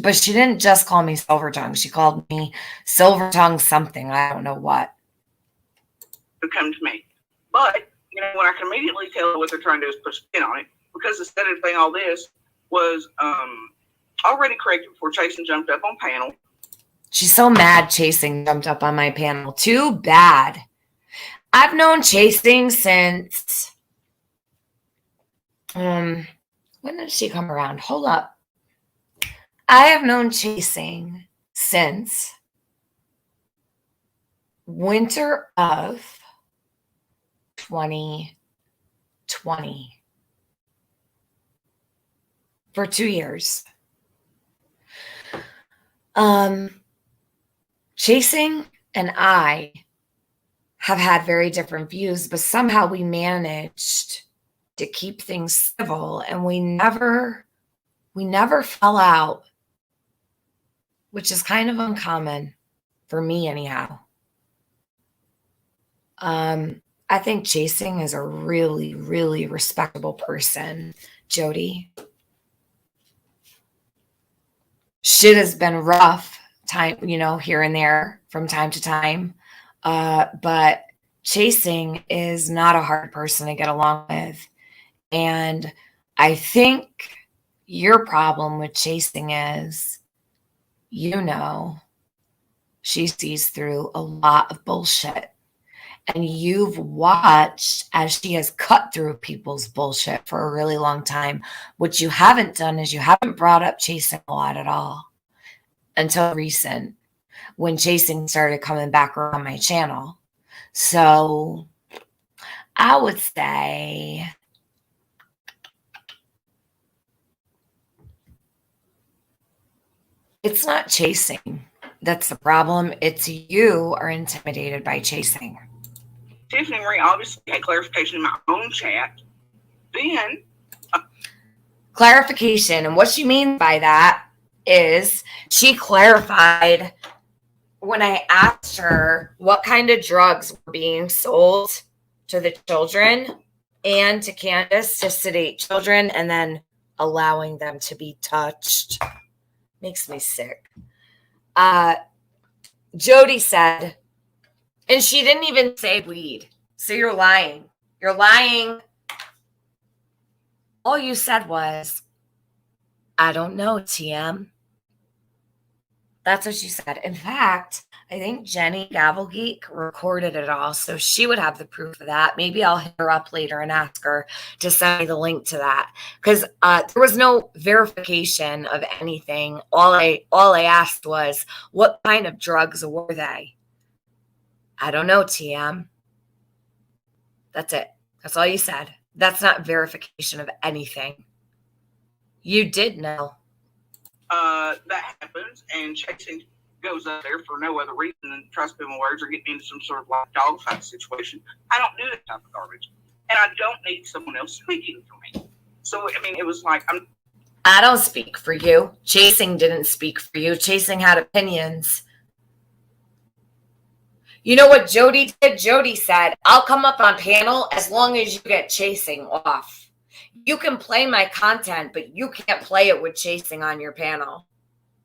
But she didn't just call me silver tongue. She called me silver tongue something. I don't know what. To come to me. But, when I can immediately tell what they're trying to do is put a spin on it. Because instead of saying all this was already corrected before Chasing jumped up on panel. She's so mad Chasing jumped up on my panel. Too bad. I've known Chasing since when did she come around? Hold up. I have known Chasing since winter of 2020. For 2 years. Chasing and I have had very different views, but somehow we managed to keep things civil, and we never fell out, which is kind of uncommon. for me anyhow. I think Chasing is a really, really respectable person, Jody. Shit has been rough time, here and there from time to time. But Chasing is not a hard person to get along with. And I think your problem with Chasing is, she sees through a lot of bullshit. And you've watched as she has cut through people's bullshit for a really long time. What you haven't done is you haven't brought up Chasing a lot at all until recent, when Chasing started coming back around my channel. So I would say it's not Chasing that's the problem. It's you are intimidated by Chasing. Tiffany Marie obviously had clarification in my own chat. Then Clarification, and what she means by that is she clarified when I asked her what kind of drugs were being sold to the children and to Candace to sedate children and then allowing them to be touched. Makes me sick. Jody said, and she didn't even say weed. So you're lying. You're lying. All you said was, I don't know, TM. That's what she said. In fact, I think Jenny Gavelgeek recorded it all, so she would have the proof of that. Maybe I'll hit her up later and ask her to send me the link to that, because there was no verification of anything. All I asked was, what kind of drugs were they? I don't know, TM. That's it. That's all you said. That's not verification of anything. You did know. That happens, and Chasing goes up there for no other reason than tries to put my words or get me into some sort of like dogfight situation. I don't do that type of garbage, and I don't need someone else speaking for me. So I mean, it was like I don't speak for you. Chasing didn't speak for you. Chasing had opinions. You know what Jody did? Jody said, I'll come up on panel as long as you get Chasing off. You can play my content, but you can't play it with Chasing on your panel.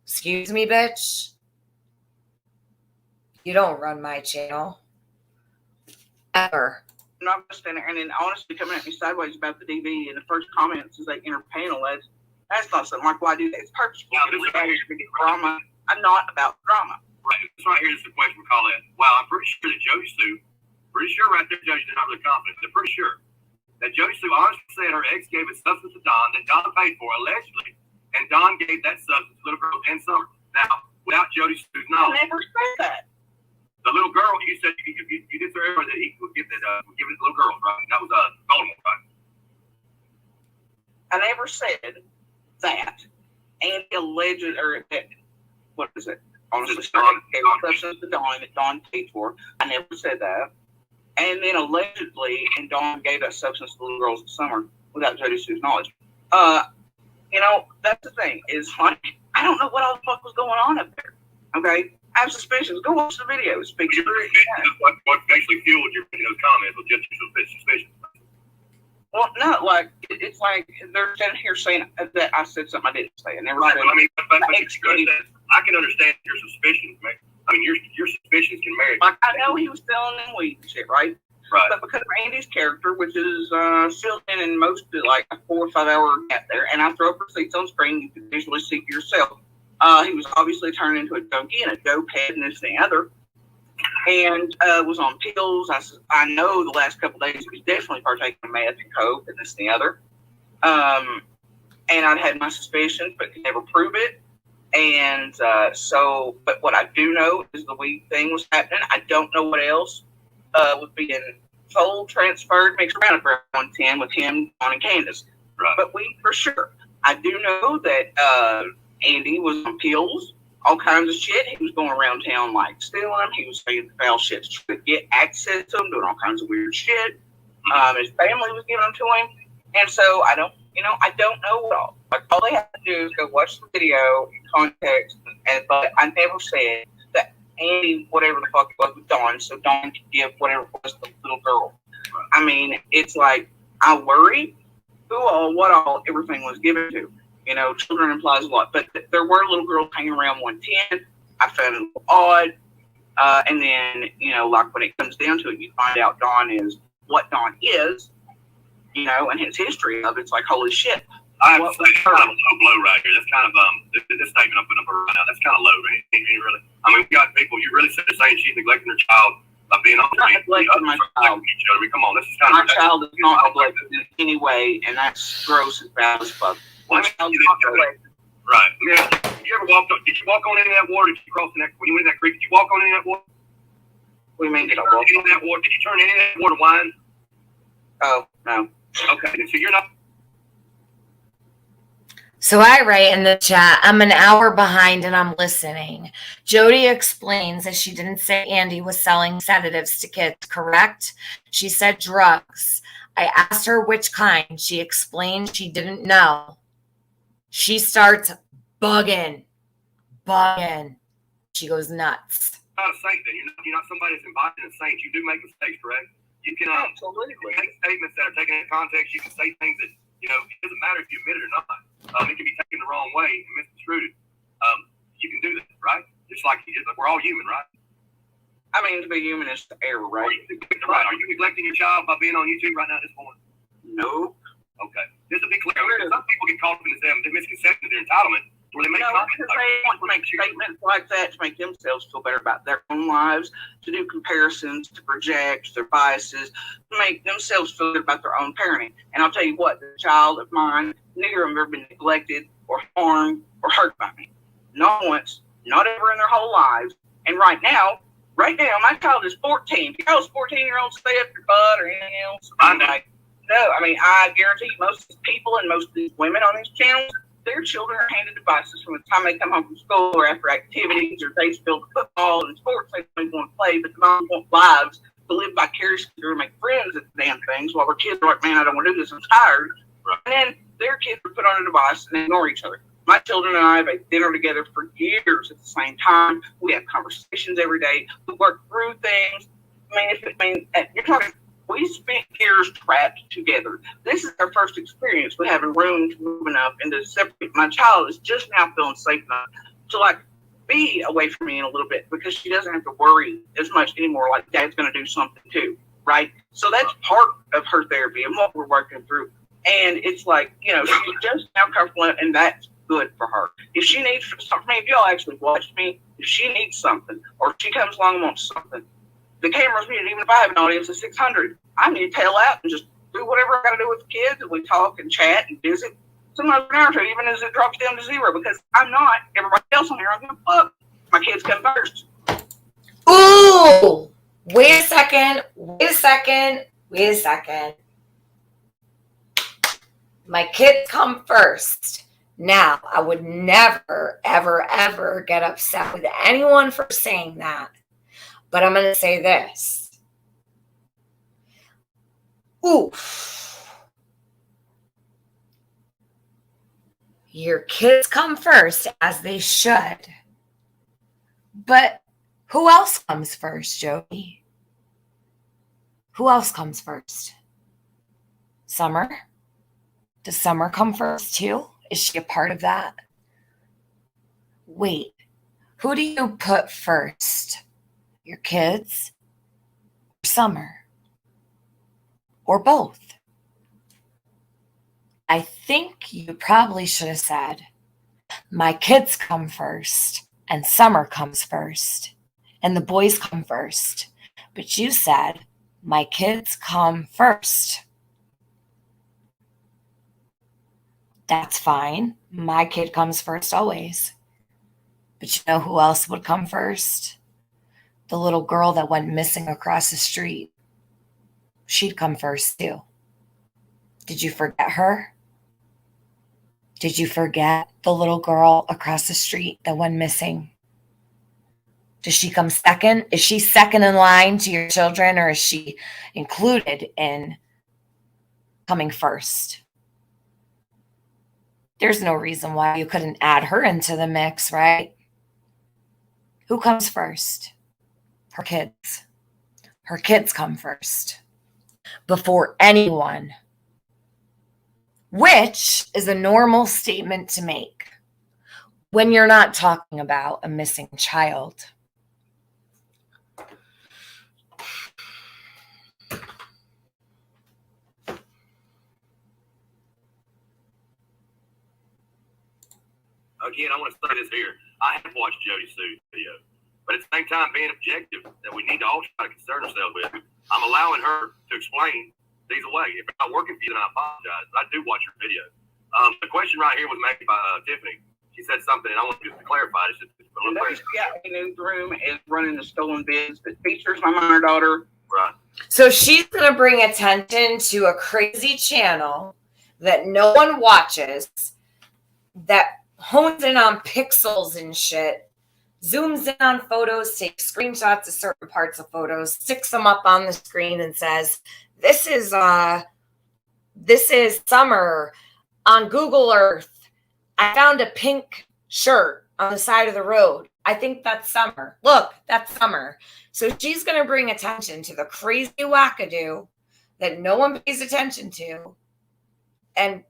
Excuse me, bitch? You don't run my channel. Ever. I'm not standing there, and then honestly coming at me sideways about the DV, and the first comments is they enter panel. That's not something like why I do that. It's purposeful. Drama. I'm not about drama. Right. This right here is the question we call it. Wow, I'm pretty sure that Jodisue, right there, Jody did not really confident. They're pretty sure that Jodisue honestly said her ex gave a substance to Don that Don paid for, allegedly, and Don gave that substance to little girl and Summer. Now, without Jodisue's knowledge. I never said that. The little girl, you said you did say earlier that he would give it to little girls, right? That was Golden, right? I never said that. And alleged, or that, what is it? Honestly, gave a substance to Dawn that Dawn paid for. I never said that. And then allegedly, and Dawn gave that substance to little girls in summer without Jodisue's knowledge. That's the thing, is like, I don't know what all the fuck was going on up there. Okay? I have suspicions. Go watch the video. Speak to What actually fueled your comments was just your suspicions. Well, no, like, it's like they're standing here saying that I said something I didn't say. I never said but I can understand your suspicions, man. I mean, your suspicions can marry. Like, I know he was selling them weed and shit, right? Right. But because of Andy's character, which is filled in most of like a 4 or 5 hour gap there, and I throw up receipts on screen, you can visually see for yourself. He was obviously turning into a junkie and a dope head and this and the other, and was on pills. I know the last couple of days he was definitely partaking of meth and coke and this and the other. And I'd had my suspicions, but could never prove it. And but what I do know is the weed thing was happening. I don't know what else was being sold, transferred, mixed around for 110 with him, Dawn, and Candace. Right. But weed for sure. I do know that Andy was on pills, all kinds of shit. He was going around town like stealing them. He was saying foul shit to try to get access to them, doing all kinds of weird shit. His family was giving them to him. And so I don't know what all. Like, all they have to do is go watch the video in context. But I never said that Andy, whatever the fuck it was with Dawn, so Dawn could give whatever it was to the little girl. I mean, it's like, I worry who all, what all, everything was given to. You know, children implies a lot, but there were little girls hanging around 110. I found it a little odd. And then, you know, like when it comes down to it, you find out Dawn is what Dawn is, you know, and his history of it's like, holy shit. I have to say, it's kind of a low blow right here. That's kind of, this statement I'm putting up right now, that's kind of low, really. I mean, we got people, you really said saying she's neglecting her child by being on the street. My child. I mean, come on, this is kind of. My child is not neglected in any way, and that's gross and bad as fuck. My child is not neglected. Right. Yeah. You ever walked on, did you walk on any of that water? Did you cross in that, when you went in that creek, did you walk on any of that water? What do you mean, Did you turn any of that water? Did you turn any of that water wine? Oh, no. Okay, so you're not. So I write in the chat, I'm an hour behind and I'm listening. Jody explains that she didn't say Andy was selling sedatives to kids, correct? She said drugs. I asked her which kind. She explained she didn't know. She starts bugging. She goes nuts. Not a saint then. You're not somebody that's embodying a saint. You do make mistakes, correct? You can absolutely make statements that are taken into context. You can say things that, you know, it doesn't matter if you admit it or not. It can be taken the wrong way and misconstrued. You can do that, right? Just like we're all human, right? I mean, to be human is to err, right? Right. Are you neglecting your child by being on YouTube right now at this point? No. Okay. Just to be clear, some people get caught up in this misconception of their entitlement where they make comments. Because they want to make statements like that to make themselves feel better about their own lives, to do comparisons, to project their biases, to make themselves feel good about their own parenting. And I'll tell you what, the child of mine, neither of them have ever been neglected or harmed or hurt by me. Not once, not ever in their whole lives. And right now, my child is 14. If you know 14-year-olds stay up your butt or anything else, I'm like, no. I mean, I guarantee you most of these people and most of these women on these channels, their children are handed devices from the time they come home from school or after activities or they spill football and sports they don't want to play, but the moms want lives to live vicariously through and make friends at the damn things while their kids are like, man, I don't want to do this, I'm tired. And then their kids are put on a device and they ignore each other. My children and I have ate dinner together for years at the same time. We have conversations every day. We work through things. You're talking, we spent years trapped together. This is our first experience with having room to move enough and to separate. My child is just now feeling safe enough to like be away from me in a little bit because she doesn't have to worry as much anymore. Like dad's going to do something too, right? So that's part of her therapy and what we're working through. And it's like, you know, she's just now comfortable, and that's good for her. If she needs something, if y'all actually watch me, if she needs something or if she comes along and wants something, the camera's muted. Even if I have an audience of 600, I need to tail out and just do whatever I got to do with the kids, and we talk and chat and visit. Sometimes an hour or two, even as it drops down to zero, because I'm not everybody else on here. I'm gonna fuck. My kids come first. Ooh! Wait a second. My kids come first. Now, I would never, ever, ever get upset with anyone for saying that. But I'm going to say this. Oof. Your kids come first, as they should. But who else comes first, Jody? Who else comes first? Summer? Does Summer come first too? Is she a part of that? Wait, who do you put first? Your kids? Or Summer? Or both? I think you probably should have said, my kids come first, and Summer comes first, and the boys come first. But you said, my kids come first. That's fine. My kid comes first always. But you know who else would come first? The little girl that went missing across the street. She'd come first too. Did you forget her? Did you forget the little girl across the street that went missing? Does she come second? Is she second in line to your children, or is she included in coming first? There's no reason why you couldn't add her into the mix, right? Who comes first? Her kids. Her kids come first before anyone, which is a normal statement to make when you're not talking about a missing child. Again, I want to say this here. I have watched Jodisue's video, but at the same time, being objective that we need to all try to concern ourselves with, I'm allowing her to explain these away. If it's not working for you, then I apologize. But I do watch her video. The question right here was made by Tiffany. She said something, and I want just to clarify this. The newsroom is running the stolen vids that features my minor daughter. Right. So she's going to bring attention to a crazy channel that no one watches, that hones in on pixels and shit, zooms in on photos, takes screenshots of certain parts of photos, sticks them up on the screen and says, this is summer on Google Earth. I found a pink shirt on the side of the road. I think that's summer. Look, that's summer. So she's going to bring attention to the crazy wackadoo that no one pays attention to, and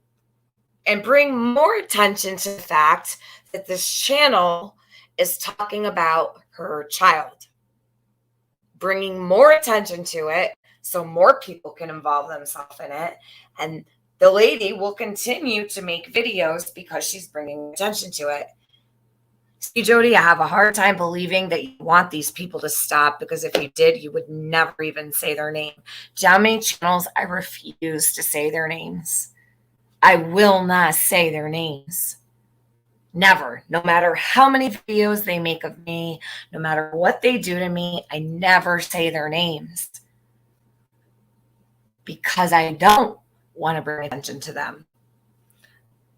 bring more attention to the fact that this channel is talking about her child. Bringing more attention to it so more people can involve themselves in it. And the lady will continue to make videos because she's bringing attention to it. See, Jody, I have a hard time believing that you want these people to stop, because if you did, you would never even say their name. Do you know how many channels I refuse to say their names? I will not say their names. Never. No matter how many videos they make of me, no matter what they do to me, I never say their names. Because I don't want to bring attention to them.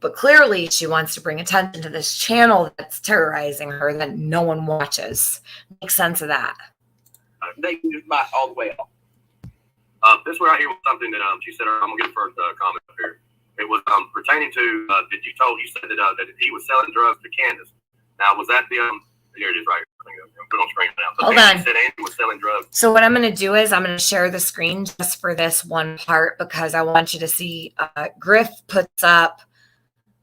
But clearly she wants to bring attention to this channel that's terrorizing her that no one watches. Make sense of that. They can just buy all the way off. This one right here was something that she said. I'm gonna get the first comment up here. It was pertaining to you said that he was selling drugs to Candace. Now was that the here it is right here. Put on screen now. So hold on. Said Andy was selling drugs. So what I'm going to do is I'm going to share the screen just for this one part, because I want you to see Griff puts up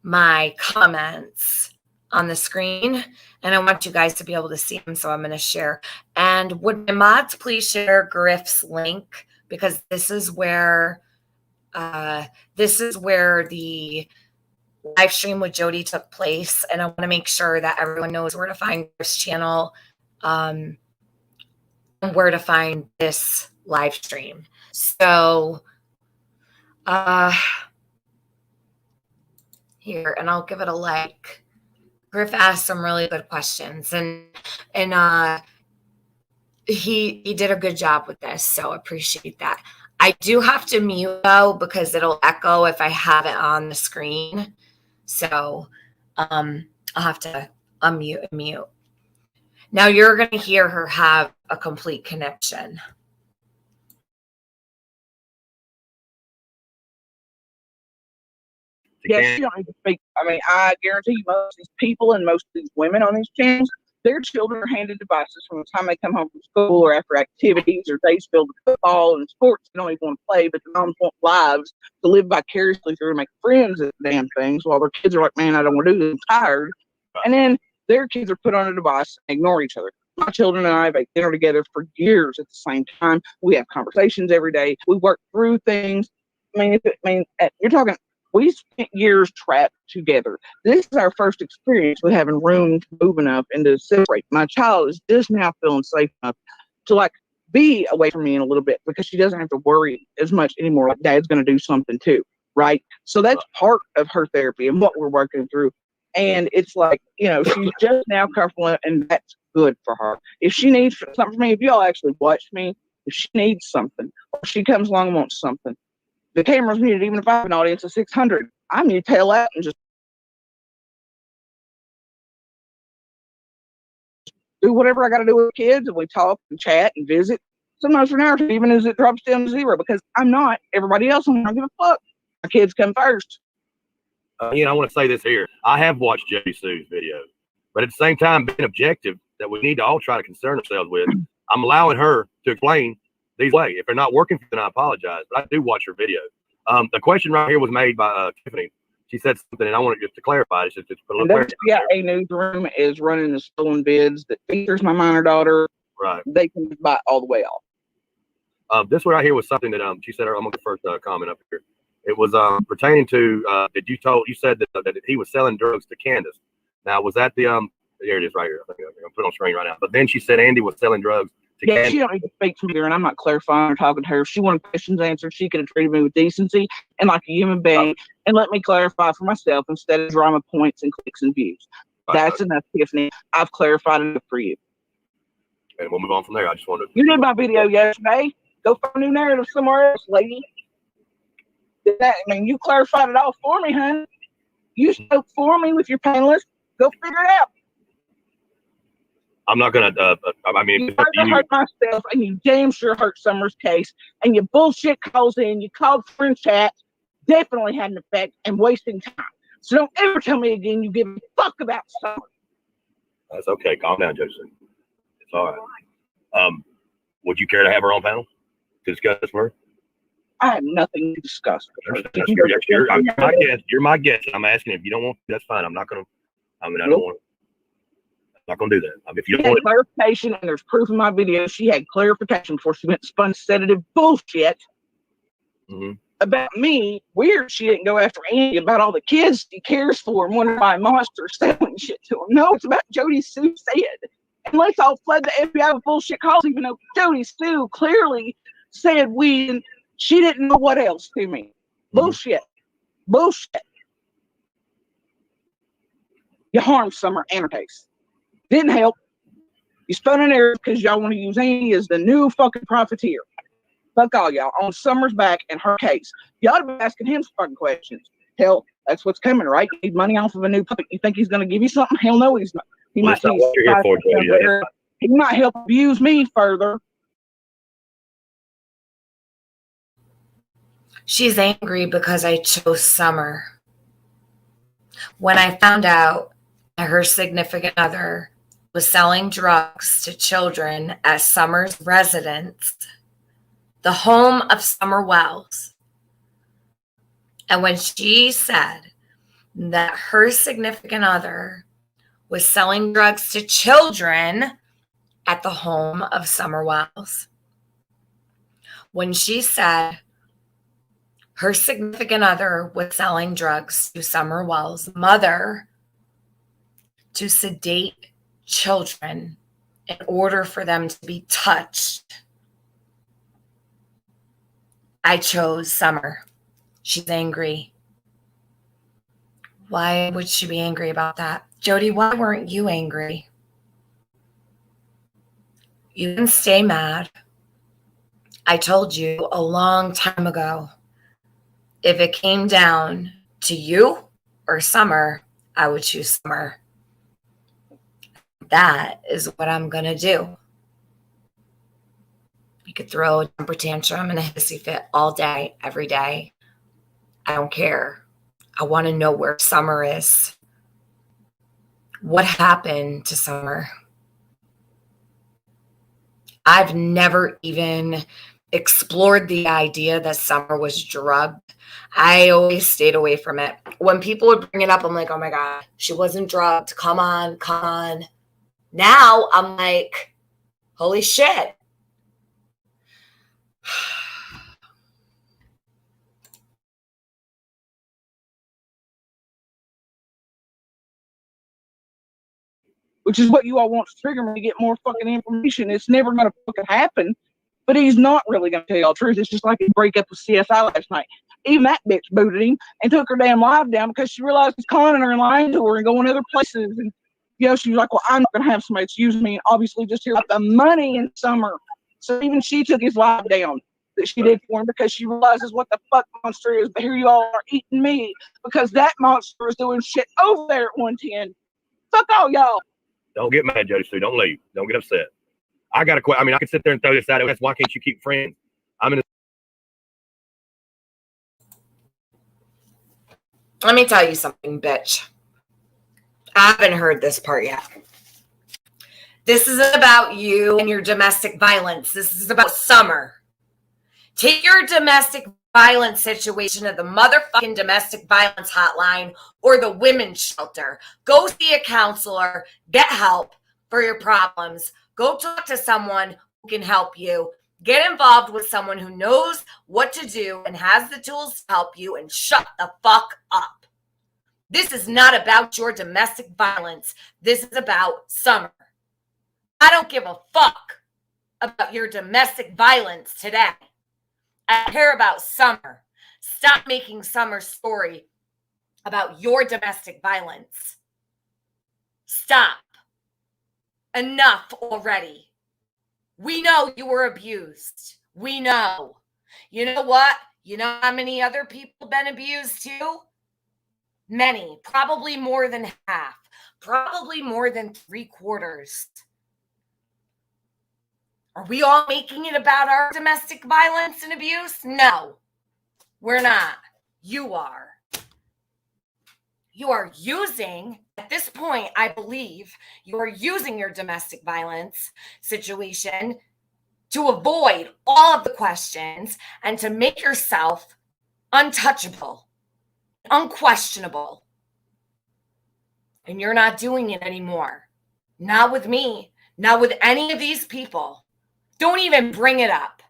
my comments on the screen, and I want you guys to be able to see them. So I'm going to share. And would my mods please share Griff's link, because this is where the live stream with Jody took place, and I want to make sure that everyone knows where to find Griff's channel, and where to find this live stream. So here, and I'll give it a like. Griff asked some really good questions, and he did a good job with this, so appreciate that. I do have to mute though, because it'll echo if I have it on the screen. So I'll have to unmute and mute. Now you're going to hear her have a complete connection. Yeah, she don't need to speak. I mean, I guarantee you most of these people and most of these women on these channels, their children are handed devices from the time they come home from school or after activities or days filled with football and sports they don't even want to play, but the moms want lives to live vicariously through and make friends at the damn things, while their kids are like, man, I don't want to do this, I'm tired. And then their kids are put on a device and ignore each other. My children and I have ate dinner together for years at the same time. We have conversations every day. We work through things. You're talking, we spent years trapped together. This is our first experience with having room to move enough and to separate. My child is just now feeling safe enough to like be away from me in a little bit, because she doesn't have to worry as much anymore. Like dad's going to do something too, right? So that's part of her therapy and what we're working through. And it's like, she's just now comfortable, and that's good for her. If she needs something from me, if y'all actually watch me, if she needs something, or she comes along and wants something, the camera's muted. Even if I have an audience of 600, I need to tail out and just do whatever I got to do with kids, and we talk and chat and visit. Sometimes for an hour or two, even as it drops down to zero, because I'm not everybody else. I don't give a fuck. My kids come first. I want to say this here. I have watched Jodisue's video, but at the same time, being objective, that we need to all try to concern ourselves with. I'm allowing her to explain these ways. If they're not working, then I apologize. But I do watch her video. The question right here was made by Tiffany. She said something, and I wanted just to clarify. It's just put a little clarity. WPIA Newsroom is running the stolen bids that features my minor daughter. Right. They can buy it all the way off. This one right here was something that she said. I'm gonna get the first comment up here. It was pertaining to that you said that he was selling drugs to Candace. Now was that the There it is right here. I think I'm gonna put it on screen right now. But then she said Andy was selling drugs to Candace. She don't need to speak to me, and I'm not clarifying or talking to her. If she wanted questions answered, she could have treated me with decency and like a human being, and let me clarify for myself instead of drama points and clicks and views. That's enough, Tiffany. I've clarified enough for you. And we'll move on from there. I just wanted to. You did my video yesterday. Go find a new narrative somewhere else, lady. You clarified it all for me, honey. You spoke for me with your panelists. Go figure it out. I'm not gonna. I mean, you hurt myself, and you damn sure hurt Summer's case. And your bullshit calls in. You called friend chat. Definitely had an effect and wasting time. So don't ever tell me again you give a fuck about Summer. That's okay. Calm down, Joseph. It's all right. Would you care to have her on panel to discuss with her? I have nothing to discuss with her. You're my guest. I'm asking if you don't want to, that's fine. I'm not gonna. I mean, I don't want. I'm not gonna do that. If you don't want clarification, and there's proof in my video, she had clarification before she went and spun sedative bullshit about me. Weird, she didn't go after Andy about all the kids he cares for and wonder why monsters selling shit to him. No, it's about Jodisue said. And let's all flood the FBI with bullshit calls, even though Jodisue clearly said we, and she didn't know what else to me. Bullshit. Bullshit. You harmed Summer and her case. Didn't help. You spun an error because y'all want to use Andy as the new fucking profiteer. Fuck all y'all on Summer's back and her case. You ought to be asking him some fucking questions. Hell, that's what's coming, right? You need money off of a new puppet. You think he's going to give you something? Hell no, he's not. He might tell you he might help abuse me further. She's angry because I chose Summer. When I found out that her significant other was selling drugs to children at Summer's residence, the home of Summer Wells, and when she said that her significant other was selling drugs to children at the home of Summer Wells, when she said her significant other was selling drugs to Summer Wells' mother to sedate children in order for them to be touched, I chose Summer. She's angry. Why would she be angry about that? Jody, why weren't you angry? You can stay mad. I told you a long time ago, if it came down to you or Summer, I would choose Summer. That is what I'm going to do. You could throw a temper tantrum and a hissy fit all day, every day. I don't care. I want to know where Summer is. What happened to Summer? I've never even explored the idea that Summer was drugged. I always stayed away from it. When people would bring it up, I'm like, oh my God, she wasn't drugged. Come on, come on. Now I'm like, holy shit. Which is what you all want to trigger me to get more fucking information. It's never going to fucking happen. But he's not really going to tell y'all the truth. It's just like his breakup with CSI last night. Even that bitch booted him and took her damn live down because she realized he's conning her and lying to her and going other places. And, you know, she was like, well, I'm not going to have somebody to use me. And obviously just hear about the money in Summer. So even she took his live down that she did for him because she realizes what the fuck monster is. But here you all are eating me because that monster is doing shit over there at 110. Fuck all y'all. Don't get mad, Jodisue. Don't leave. Don't get upset. I got to quit. I mean, I can sit there and throw this out. That's why can't you keep friends? Let me tell you something, bitch. I haven't heard this part yet. This isn't about you and your domestic violence. This is about Summer. Take your domestic violence situation to the motherfucking domestic violence hotline or the women's shelter. Go see a counselor. Get help for your problems. Go talk to someone who can help you. Get involved with someone who knows what to do and has the tools to help you, and shut the fuck up. This is not about your domestic violence. This is about Summer. I don't give a fuck about your domestic violence today. I care about Summer. Stop making Summer's story about your domestic violence. Stop. Enough already. We know you were abused. We know. You know what? You know how many other people been abused too? Many. Probably more than half. Probably more than 3/4. Are we all making it about our domestic violence and abuse? No, we're not. You are. You are using, at this point, I believe, you are using your domestic violence situation to avoid all of the questions and to make yourself untouchable, unquestionable. And you're not doing it anymore. Not with me, not with any of these people. Don't even bring it up.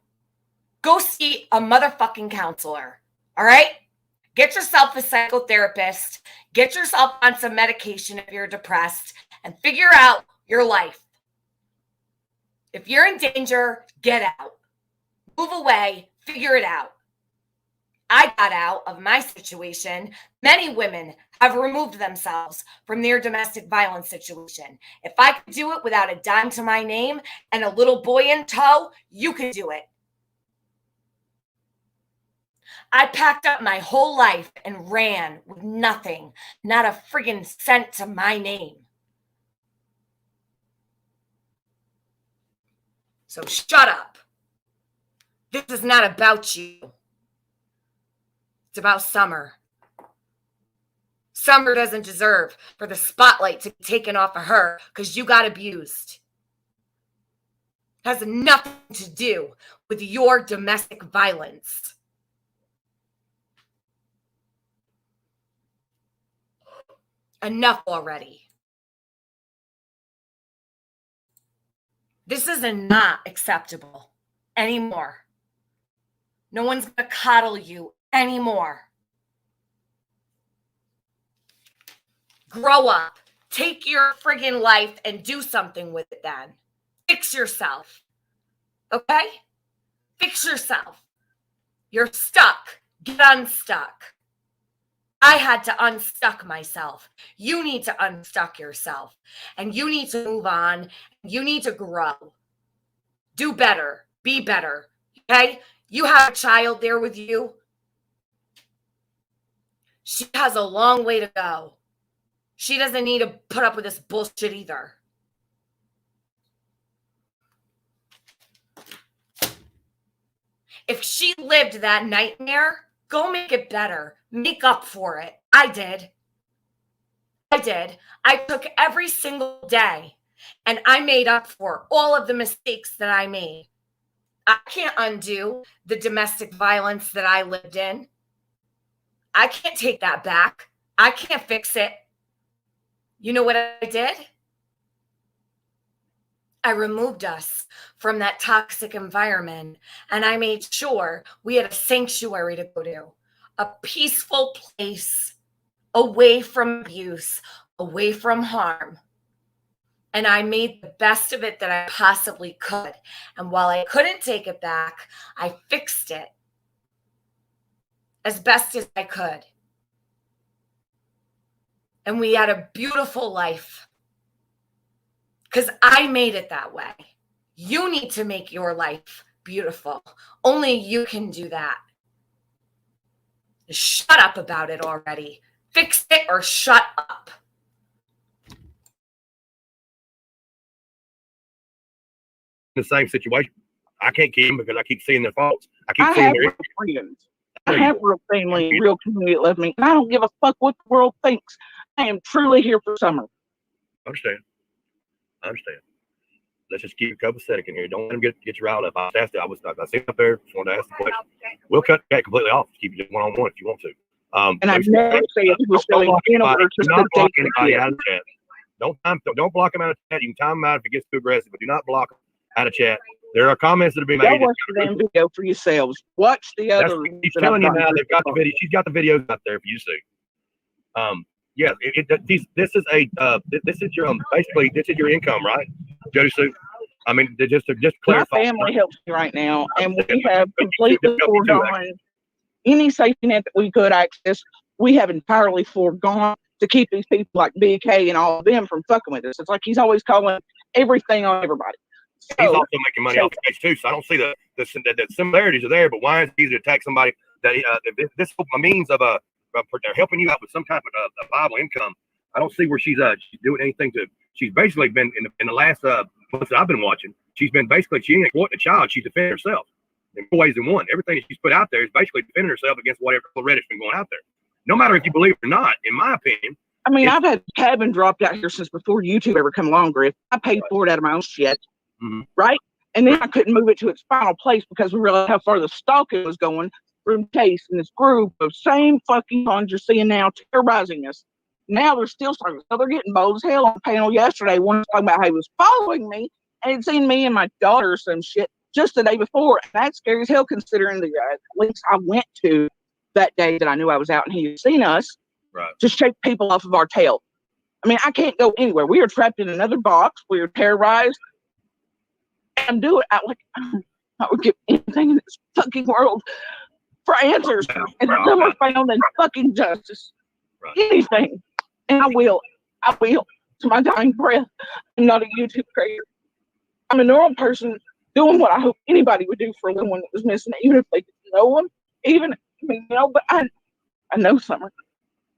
Go see a motherfucking counselor, all right? Get yourself a psychotherapist. Get yourself on some medication if you're depressed and figure out your life. If you're in danger, get out. Move away, figure it out. I got out of my situation. Many women have removed themselves from their domestic violence situation. If I could do it without a dime to my name and a little boy in tow, you could do it. I packed up my whole life and ran with nothing, not a friggin' cent to my name. So shut up. This is not about you. It's about Summer. Summer doesn't deserve for the spotlight to be taken off of her because you got abused. It has nothing to do with your domestic violence. Enough already. This is not acceptable anymore. No one's going to coddle you anymore. Grow up. Take your friggin' life and do something with it then. Fix yourself. Okay? Fix yourself. You're stuck. Get unstuck. I had to unstuck myself. You need to unstuck yourself. And you need to move on. You need to grow. Do better. Be better. Okay? You have a child there with you. She has a long way to go. She doesn't need to put up with this bullshit either. If she lived that nightmare, go make it better. Make up for it. I did. I took every single day and I made up for all of the mistakes that I made. I can't undo the domestic violence that I lived in. I can't take that back. I can't fix it. You know what I did? I removed us from that toxic environment, and I made sure we had a sanctuary to go to, a peaceful place away from abuse, away from harm. And I made the best of it that I possibly could. And while I couldn't take it back, I fixed it as best as I could. And we had a beautiful life because I made it that way. You need to make your life beautiful. Only you can do that. Shut up about it already. Fix it or shut up. The same situation. I can't keep them because I keep seeing their faults. I have real friends. I have real family, real community that loves me, and I don't give a fuck what the world thinks. I am truly here for Summer. I understand. let's just keep it copacetic in here. Don't let them get you riled up. I asked it. I seen up there. Just wanted to ask the question. We'll cut the chat completely off. Keep it just one on one if you want to. And I never say it was feeling in order to not block anybody out of the chat. Don't block them out of chat. You can time them out if it gets too aggressive, but do not block them out of chat. There are comments that are being made. Watch the damn video for yourselves. Watch the other. She's telling you now. They've got the video. She's got the videos out there for you to see. Yeah. This is your basically this is your income, right, Jodisue? I mean, just to clarify. My family helps me right now, and we have completely foregone any safety net that we could access. We have entirely foregone to keep these people like BK and all of them from fucking with us. It's like he's always calling everything on everybody. So, he's also making money off the case too, so I don't see the similarities are there. But why is it easy to attack somebody that this means of they're helping you out with some type of viable income? I don't see where she's doing anything to. She's basically been in the last months that I've been watching. She's been basically she ain't exploiting a child. She's defending herself in more ways than one. Everything that she's put out there is basically defending herself against whatever Loretta's been going out there. No matter if you believe it or not, in my opinion. I mean, I've had cabin dropped out here since before YouTube ever come along, Griff. I paid for it out of my own shit, right? And then I couldn't move it to its final place because we realized how far the stalking was going through Case and this group of same fucking ones you're seeing now terrorizing us. Now they're still starting. So they're getting bold as hell on the panel yesterday. One was talking about how he was following me and he'd seen me and my daughter or some shit just the day before. And that's scary as hell considering the links I went to that day that I knew I was out and he had seen us to shake people off of our tail. I mean, I can't go anywhere. We are trapped in another box. We are terrorized. And I would give anything in this fucking world for answers. And someone found in fucking justice. Anything. And I will to my dying breath. I'm not a YouTube creator. I'm a normal person doing what I hope anybody would do for a little one that was missing, even if they didn't know him. But I know Summer.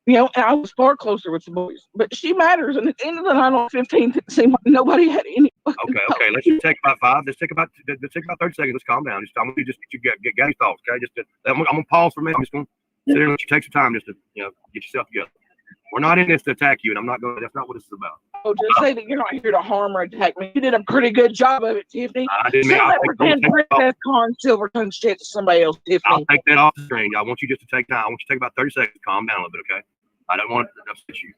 And I was far closer with the boys. But she matters. And at the end of the night on 15th, it seemed like nobody had any. Okay. Let's just take about 5. Let's take about 30 seconds. Let's calm down. I want you to get your thoughts. Okay. I'm gonna pause for a minute. I'm just gonna sit there and let you take some time just to get yourself together. We're not in this to attack you, and I'm not going. That's not what this is about. Oh, just say that you're not here to harm or attack me. You did a pretty good job of it, Tiffany. I didn't mean. Sell that pretend Princess Con Silvertongue shit to somebody else, Tiffany. I'll take that off the screen. I want you just to take time. I want you to take about 30 seconds. Calm down a little bit, okay? I don't want to upset you.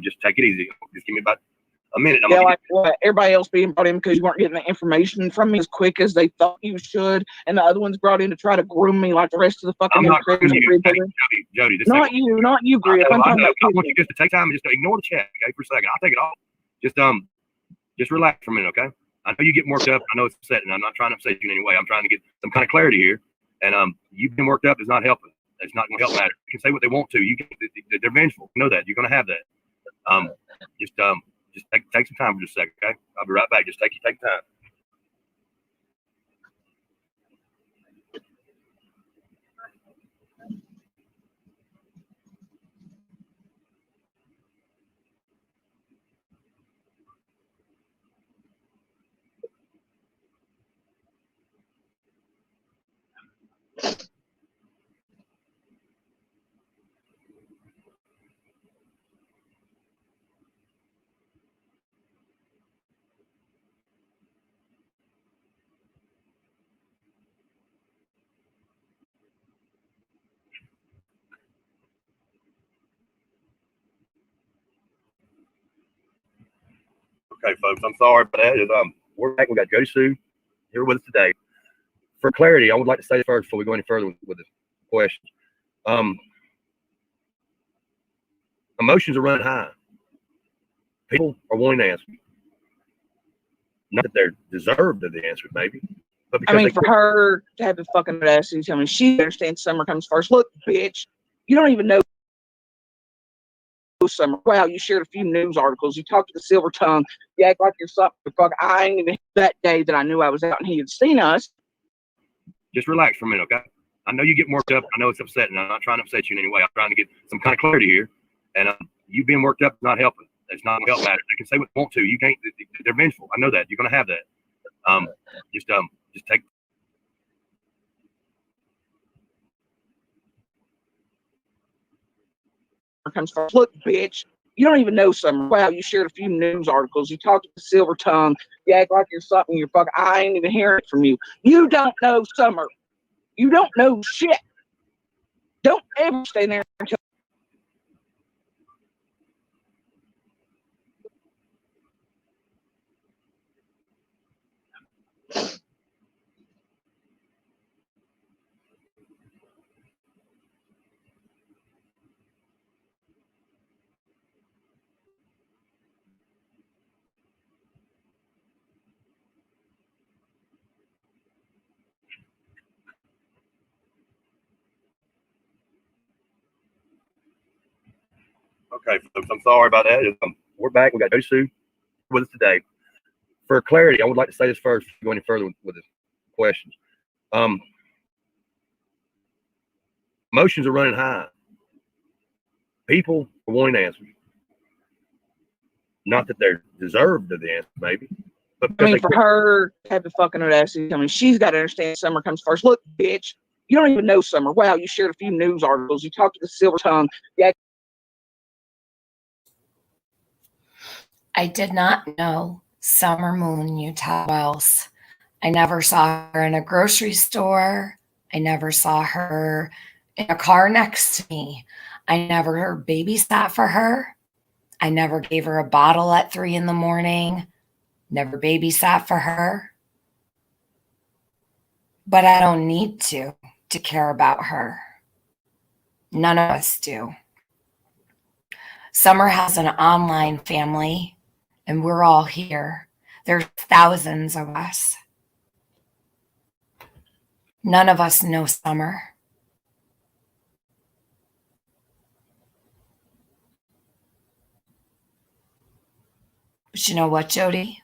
Just take it easy. Just give me about a minute. Everybody else being brought in because you weren't getting the information from me as quick as they thought you should, and the other ones brought in to try to groom me like the rest of the fucking. I'm not grooming you, Jody. Not you, Griff. I want you just to take time and just ignore the chat, okay, for a second. I'll take it off. Just relax for a minute, okay? I know you get worked up. I know it's upsetting. I'm not trying to upset you in any way. I'm trying to get some kind of clarity here, and you being worked up is not helping. It's not going to help matter. You can say what they want to. They're vengeful. You know that. You're going to have that. Just take some time for just a second, okay? I'll be right back. Just take time. Okay, folks, I'm sorry, but we're back. We got Jodisue here with us today. For clarity, I would like to say first before we go any further with the questions. Emotions are running high. People are wanting to answer. Not that they're deserved of the answer, maybe. But because for her to have the fucking audacity to tell me she understands Summer comes first. Look, bitch, you don't even know Summer. Wow, you shared a few news articles. You talked to the Silver Tongue. You act like you're something. Fuck, I ain't even that day that I knew I was out and he had seen us. Just relax for a minute, okay? I know you get worked up. I know it's upsetting. I'm not trying to upset you in any way. I'm trying to get some kind of clarity here. And you being worked up is not helping. It's not going to help matter. They can say what they want to. You can't. They're vengeful. I know that. You're going to have that. Just take. Comes first. Look, bitch, You don't even know Summer. Wow, you shared a few news articles. You talked to the silver tongue. You act like you're something. You're fucking. I ain't even hearing it from you. You don't know Summer. You don't know shit. Don't ever stay there until. Okay, folks, I'm sorry about that. We're back. We got Jodisue with us today. For clarity, I would like to say this first before we go any further with the questions. Emotions are running high. People are wanting answers. Not that they're deserved of the answer, maybe. But I mean, for her to have the fucking audacity, I mean, she's got to understand Summer comes first. Look, bitch, you don't even know Summer. Wow, you shared a few news articles. You talked to the silver tongue. Yeah. I did not know Summer Moon Utah Wells. I never saw her in a grocery store. I never saw her in a car next to me. I never babysat for her. I never gave her a bottle at 3 a.m. Never babysat for her. But I don't need to care about her. None of us do. Summer has an online family, and we're all here. There's thousands of us. None of us know Summer. But you know what, Jody?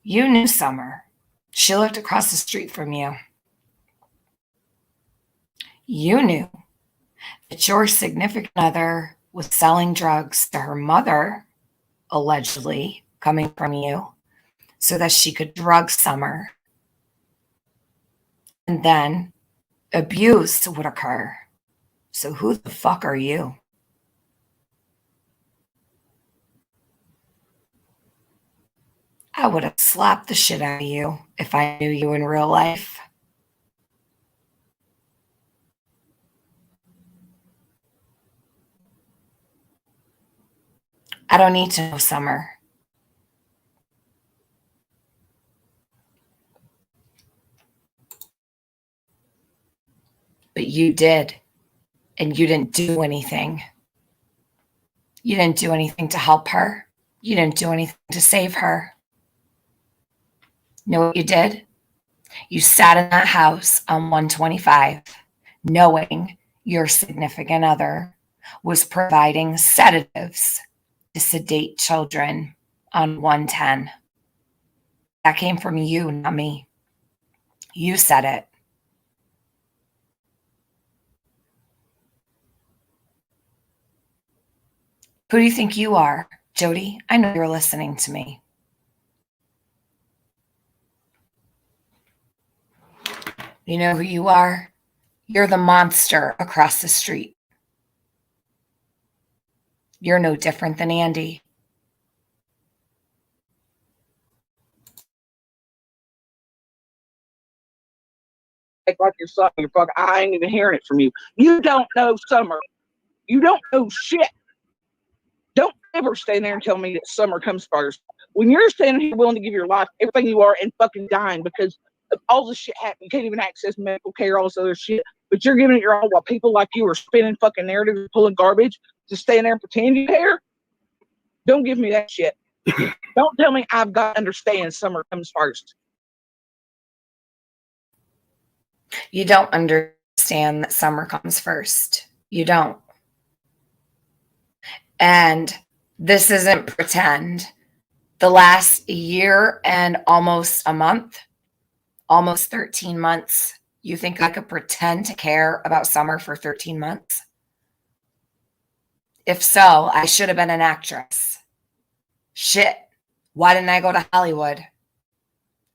You knew Summer. She lived across the street from you. You knew that your significant other was selling drugs to her mother, allegedly coming from you, so that she could drug Summer. And then abuse would occur. So who the fuck are you? I would have slapped the shit out of you if I knew you in real life. I don't need to know Summer. But you did, and you didn't do anything. You didn't do anything to help her. You didn't do anything to save her. You know what you did? You sat in that house on 125, knowing your significant other was providing sedatives to sedate children on 110. That came from you, not me. You said it. Who do you think you are, Jody? I know you're listening to me. You know who you are? You're the monster across the street. You're no different than Andy. Act like you're something. You're fucking. I ain't even hearing it from you. You don't know Summer. You don't know shit. Don't ever stand there and tell me that Summer comes first. When you're standing here willing to give your life, everything you are, and fucking dying because of all this shit happening, you can't even access medical care, all this other shit, but you're giving it your all while people like you are spinning fucking narratives, pulling garbage to stand there and pretend you care. Don't give me that shit. Don't tell me I've got to understand Summer comes first. You don't understand that Summer comes first. You don't. And this isn't pretend. The last year and almost a month, almost 13 months, you think I could pretend to care about Summer for 13 months? If so, I should have been an actress. Shit. Why didn't I go to Hollywood?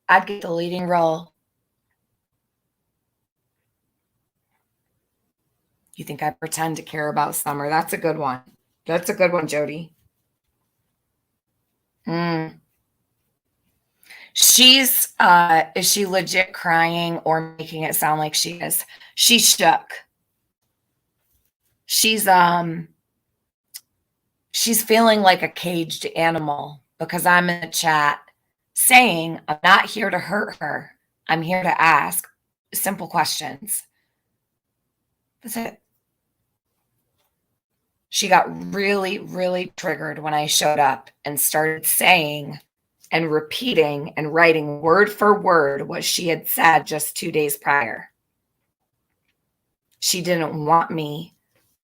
I'd get the leading role. You think I pretend to care about Summer? That's a good one. That's a good one, Jody. Mm. Is she legit crying or making it sound like she is? She's shook. She's feeling like a caged animal because I'm in the chat saying I'm not here to hurt her. I'm here to ask simple questions. That's it. She got really, really triggered when I showed up and started saying and repeating and writing word for word what she had said just 2 days prior. She didn't want me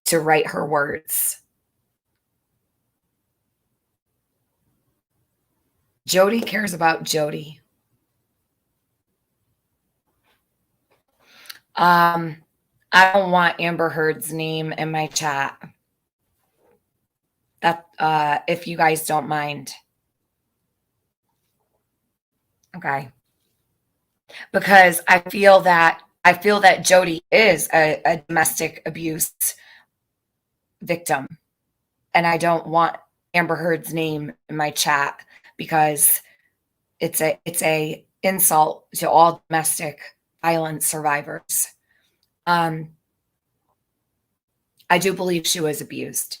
to write her words. Jody cares about Jody. I don't want Amber Heard's name in my chat. That if you guys don't mind. Okay. Because I feel that Jody is a domestic abuse victim. And I don't want Amber Heard's name in my chat because it's a insult to all domestic violence survivors. I do believe she was abused,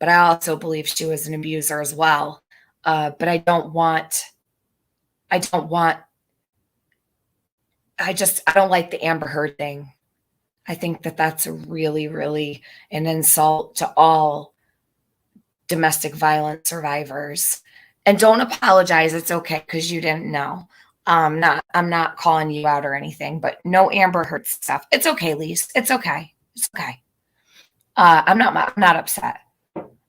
but I also believe she was an abuser as well. But I don't like the Amber Heard thing. I think that that's really, really an insult to all domestic violence survivors. And don't apologize. It's okay because you didn't know. I'm not calling you out or anything, but no Amber Heard stuff. It's okay, Lise. It's okay. It's okay. I'm not upset.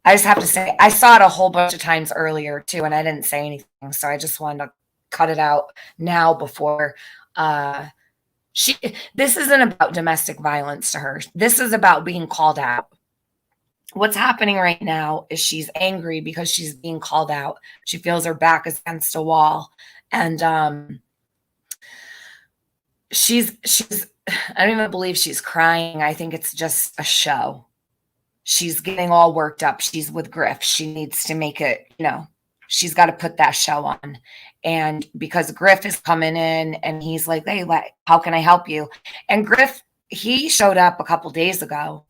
I just have to say I saw it a whole bunch of times earlier too, and I didn't say anything. So I just wanted to cut it out now before this isn't about domestic violence to her. This is about being called out. What's happening right now is she's angry because she's being called out. She feels her back is against a wall. And she's I don't even believe she's crying. I think it's just a show. She's getting all worked up. She's with Griff. She needs to make it, she's got to put that show on. And because Griff is coming in and he's like, hey, how can I help you? And Griff, he showed up a couple days ago.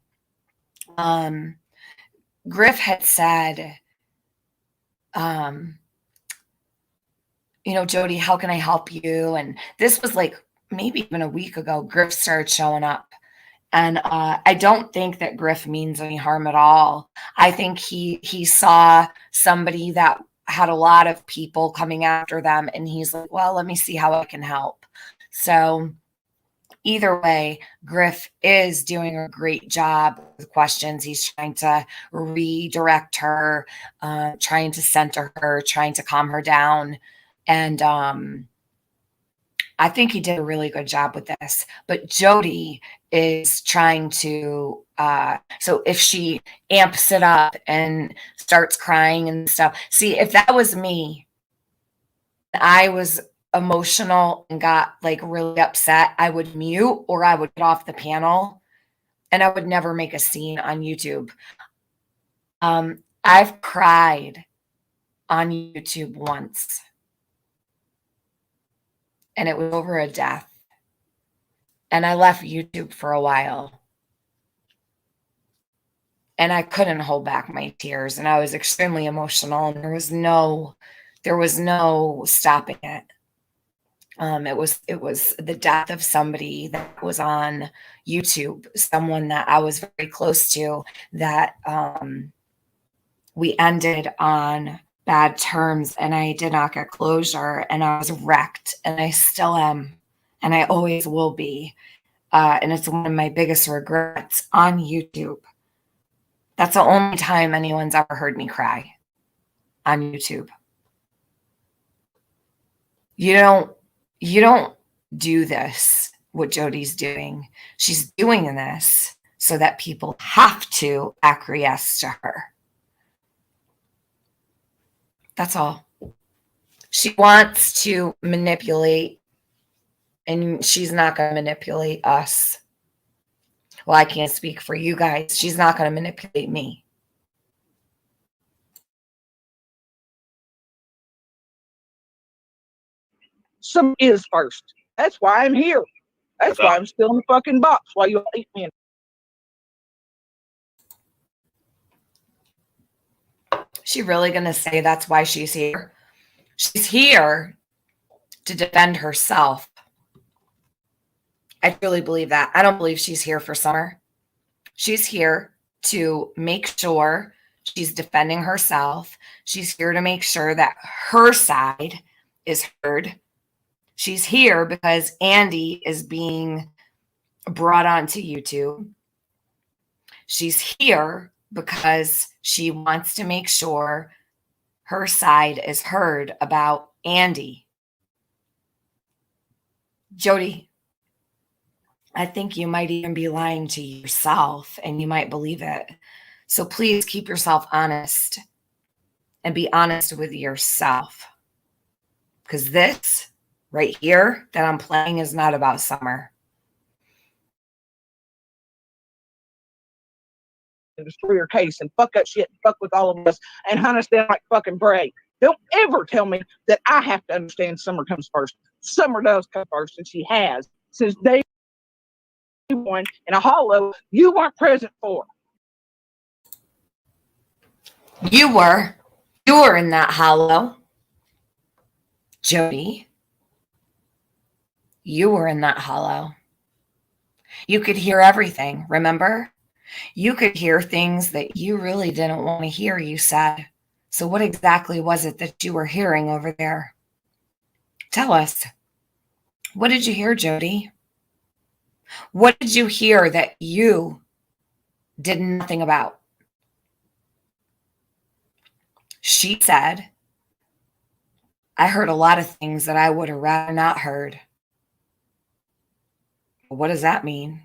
Griff had said, Jody, how can I help you? And this was like maybe even a week ago, Griff started showing up. And I don't think that Griff means any harm at all. I think he saw somebody that had a lot of people coming after them. And he's like, well, let me see how I can help. So either way, Griff is doing a great job with questions. He's trying to redirect her, trying to center her, trying to calm her down. And I think he did a really good job with this. But Jody is trying to, so if she amps it up and starts crying and stuff. See, if that was me, I was emotional and got like really upset, I would mute or I would get off the panel and I would never make a scene on YouTube. I've cried on YouTube once and it was over a death. And I left YouTube for a while. And I couldn't hold back my tears and I was extremely emotional and there was no stopping it. It was the death of somebody that was on YouTube, someone that I was very close to that we ended on bad terms and I did not get closure and I was wrecked and I still am and I always will be. And it's one of my biggest regrets on YouTube. That's the only time anyone's ever heard me cry on YouTube. You don't do this, what Jody's doing. She's doing this so that people have to acquiesce to her. That's all. She wants to manipulate, and she's not going to manipulate us. Well, I can't speak for you guys. She's not going to manipulate me. Summer is first. That's why I'm here. That's why I'm still in the fucking box while you all eat me. She really going to say that's why she's here? She's here to defend herself. I truly believe that. I don't believe she's here for Summer. She's here to make sure she's defending herself. She's here to make sure that her side is heard. She's here because Andy is being brought onto YouTube. She's here because she wants to make sure her side is heard about Andy. Jody, I think you might even be lying to yourself and you might believe it. So please keep yourself honest and be honest with yourself. Because this right here that I'm playing is not about Summer. And destroy your case and fuck that shit and fuck with all of us and hunt us down like fucking Bray. Don't ever tell me that I have to understand Summer comes first. Summer does come first, and she has since day one in a hollow you weren't present for. You were in that hollow. Jody, you were in that hollow. You could hear everything, remember? You could hear things that you really didn't want to hear, you said. So what exactly was it that you were hearing over there? Tell us. What did you hear, Jody? What did you hear that you did nothing about? She said, I heard a lot of things that I would have rather not heard. What does that mean?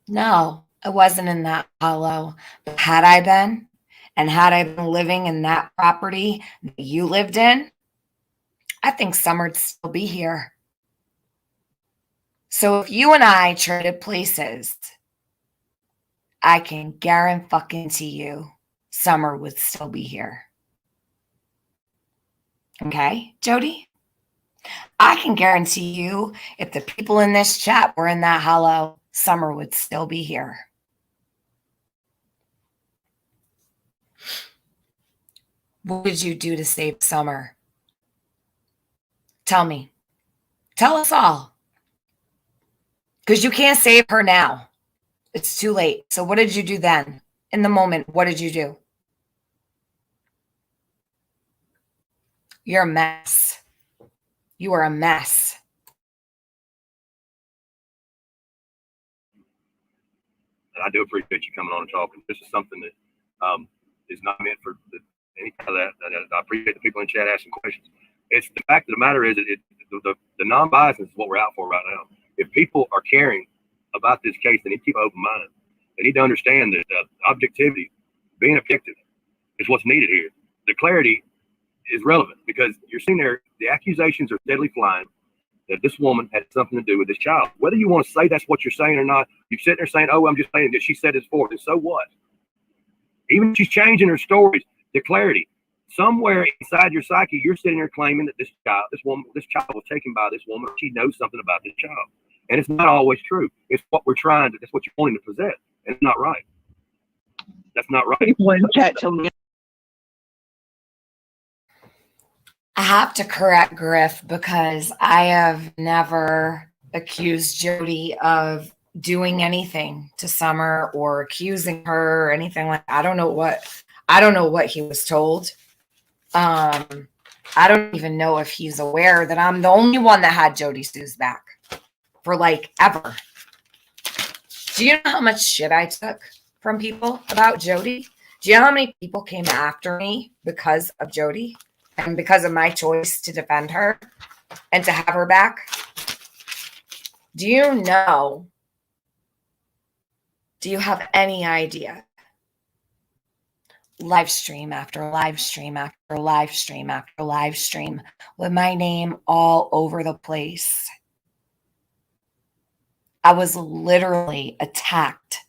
No, I wasn't in that hollow. But had I been, and had I been living in that property that you lived in, I think Summer'd still be here. So if you and I traded places, I can guarantee you Summer would still be here. Okay, Jody? I can guarantee you if the people in this chat were in that hollow, Summer would still be here. What did you do to save Summer? Tell me. Tell us all. Because you can't save her now. It's too late. So what did you do then? In the moment, what did you do? You're a mess. You are a mess. And I do appreciate you coming on and talking. This is something that is not meant for any kind of that. I appreciate the people in chat asking questions. It's the fact of the matter is the non-biasness is what we're out for right now. If people are caring about this case, they need to keep an open mind. They need to understand that objectivity, being objective, is what's needed here. The clarity is relevant because you're seeing there, the accusations are steadily flying that this woman had something to do with this child. Whether you want to say that's what you're saying or not, you're sitting there saying, oh, I'm just saying that she said this for it, and so what? Even if she's changing her stories to clarity, somewhere inside your psyche, you're sitting there claiming that this child was taken by this woman. She knows something about this child. And it's not always true. It's what we're trying to, that's what you're wanting to possess. And it's not right. That's not right. People in chat tell me. I have to correct Griff because I have never accused Jody of doing anything to Summer or accusing her or anything like that. I don't know what he was told. I don't even know if he's aware that I'm the only one that had Jodisue's back for like ever. Do you know how much shit I took from people about Jody? Do you know how many people came after me because of Jody and because of my choice to defend her and to have her back? Do you know? Do you have any idea? Live stream after live stream after live stream after live stream with my name all over the place. I was literally attacked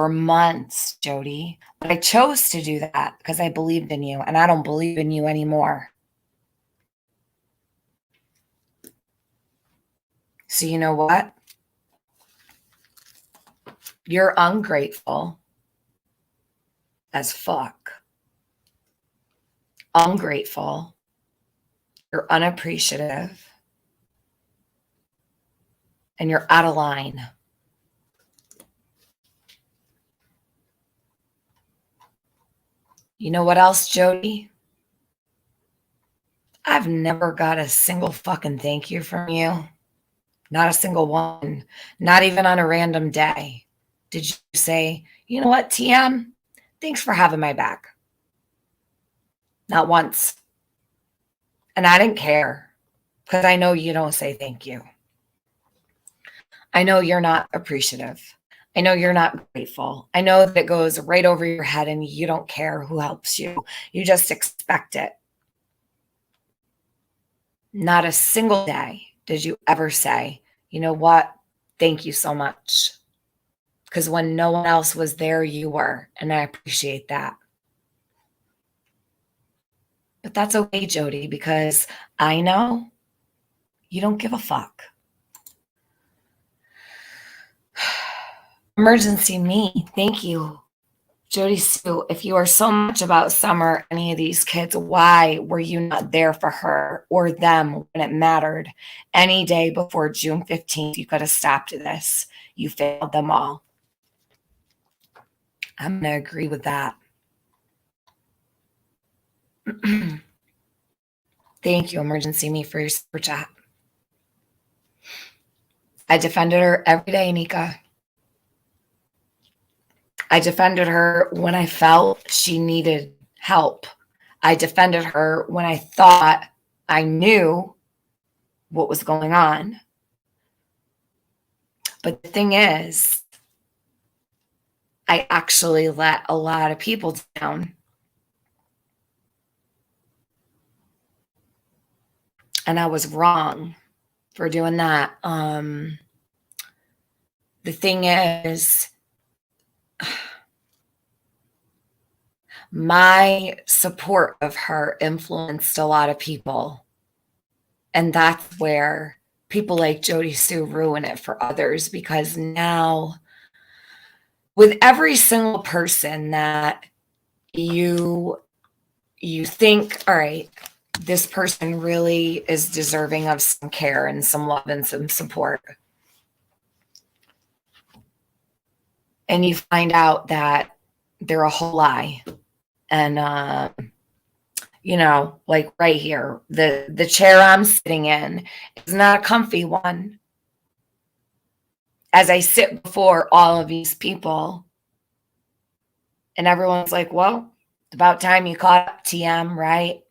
for months, Jody. But I chose to do that because I believed in you, and I don't believe in you anymore. So you know what? You're ungrateful as fuck. Ungrateful. You're unappreciative. And you're out of line. You know what else, Jody? I've never got a single fucking thank you from you. Not a single one. Not even on a random day. Did you say, you know what, TM? Thanks for having my back. Not once. And I didn't care because I know you don't say thank you. I know you're not appreciative. I know you're not grateful. I know that it goes right over your head and you don't care who helps you. You just expect it. Not a single day did you ever say, you know what? Thank you so much. Because when no one else was there, you were. And I appreciate that. But that's okay, Jody, because I know you don't give a fuck. Emergency me. Thank you. Jodisue, if you are so much about Summer, any of these kids, why were you not there for her or them when it mattered? Any day before June 15th, you could have stopped this. You failed them all. I'm going to agree with that. Thank you, Emergency Me, for your super chat. I defended her every day, Nika. I defended her when I felt she needed help. I defended her when I thought I knew what was going on. But the thing is, I actually let a lot of people down. And I was wrong for doing that. The thing is, my support of her influenced a lot of people. And that's where people like Jodisue ruin it for others, because now with every single person that you think, all right, this person really is deserving of some care and some love and some support. And you find out that they're a whole lie. And, you know, like right here, the chair I'm sitting in is not a comfy one. As I sit before all of these people, and everyone's like, well, it's about time you caught up, TM, right?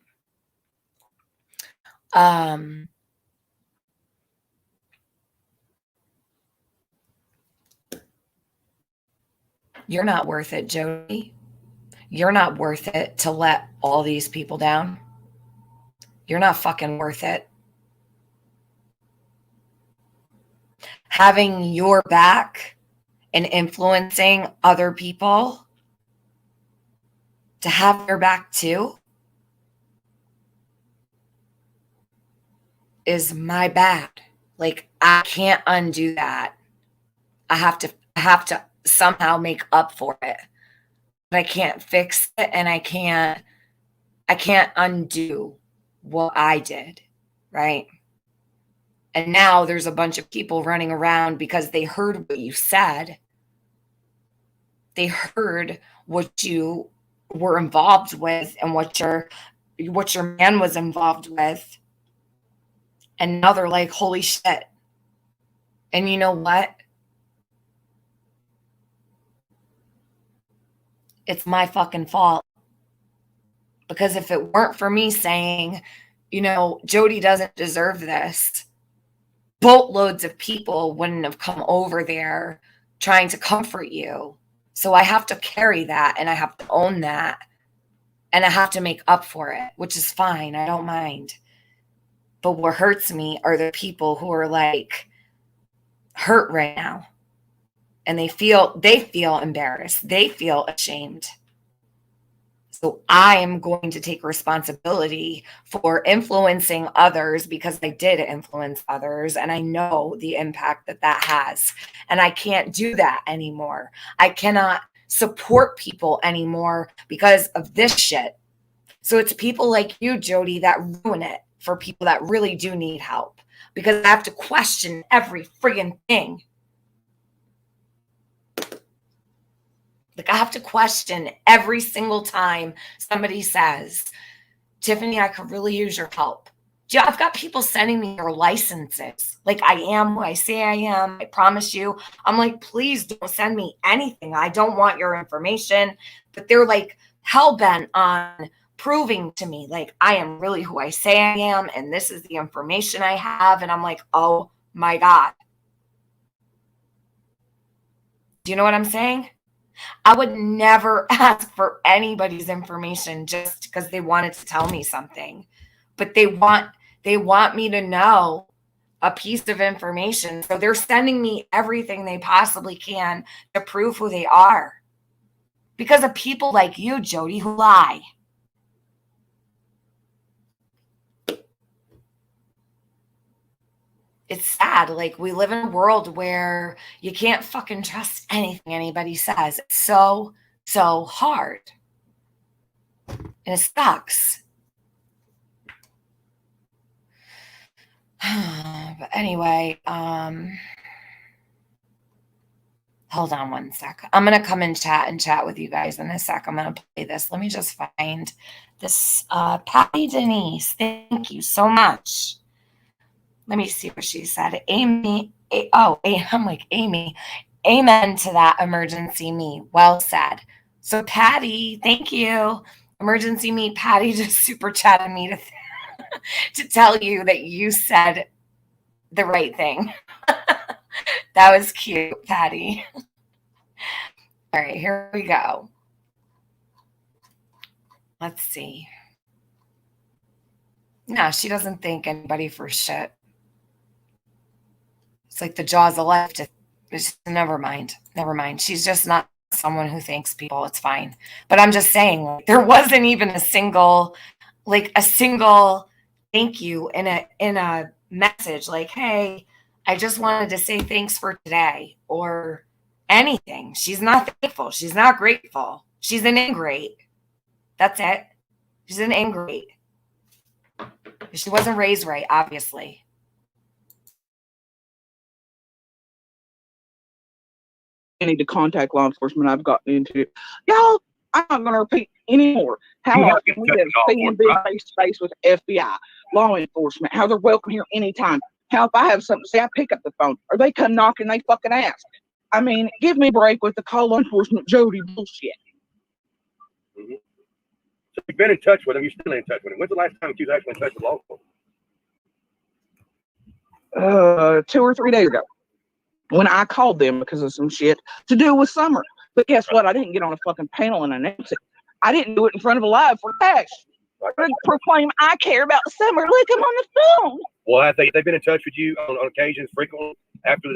You're not worth it, Jody. You're not worth it to let all these people down. You're not fucking worth it. Having your back and influencing other people to have your back too is my bad. Like, I can't undo that. I have to somehow make up for it. But I can't fix it, and I can't undo what I did, right? And now there's a bunch of people running around because they heard what you said. They heard what you were involved with and what your man was involved with. And now they're like, holy shit. And you know what? It's my fucking fault. Because if it weren't for me saying, you know, Jody doesn't deserve this, boatloads of people wouldn't have come over there trying to comfort you. So I have to carry that, and I have to own that, and I have to make up for it, which is fine. I don't mind. But what hurts me are the people who are like hurt right now and they feel embarrassed. They feel ashamed. So I am going to take responsibility for influencing others because I did influence others, and I know the impact that that has. And I can't do that anymore. I cannot support people anymore because of this shit. So it's people like you, Jody, that ruin it for people that really do need help, because I have to question every friggin' thing. Like, I have to question every single time somebody says, Tiffany, I could really use your help. I've got people sending me their licenses. Like, I am who I say I am. I promise you. I'm like, please don't send me anything. I don't want your information. But they're like hell-bent on proving to me, like, I am really who I say I am, and this is the information I have. And I'm like, oh my God. Do you know what I'm saying? I would never ask for anybody's information just because they wanted to tell me something. But they want me to know a piece of information. So they're sending me everything they possibly can to prove who they are. Because of people like you, Jody, who lie. It's sad. Like, we live in a world where you can't fucking trust anything anybody says. It's so hard. And it sucks. But anyway, hold on one sec. I'm going to come and chat with you guys in a sec. I'm going to play this. Let me just find this. Patty Denise, thank you so much. Let me see what she said. Amy. I'm like, Amy. Amen to that, emergency me. Well said. So Patty, thank you. Emergency me. Patty just super chatted me to tell you that you said the right thing. That was cute, Patty. All right, here we go. Let's see. No, she doesn't thank anybody for shit. It's like the jaws of life. Never mind. She's just not someone who thanks people. It's fine. But I'm just saying, like, there wasn't even a single thank you in a message like, hey, I just wanted to say thanks for today, or anything. She's not thankful. She's not grateful. She's an ingrate. That's it. She's an ingrate. She wasn't raised right, obviously. I need to contact law enforcement. I've gotten into it. Y'all, I'm not going to repeat anymore how often we have been face to face with FBI, law enforcement, how they're welcome here anytime. How if I have something to say, I pick up the phone, or they come knocking, they fucking ask. I mean, give me a break with the call law enforcement Jody bullshit. Mm-hmm. So you've been in touch with him. You're still in touch with him. When's the last time you was actually in touch with law enforcement? 2 or 3 days ago, when I called them because of some shit to do with Summer. But guess what? I didn't get on a fucking panel and announce it. I didn't do it in front of a live for cash. I didn't proclaim I care about Summer. Look, I'm on the phone. Well, have they been in touch with you on occasions frequently after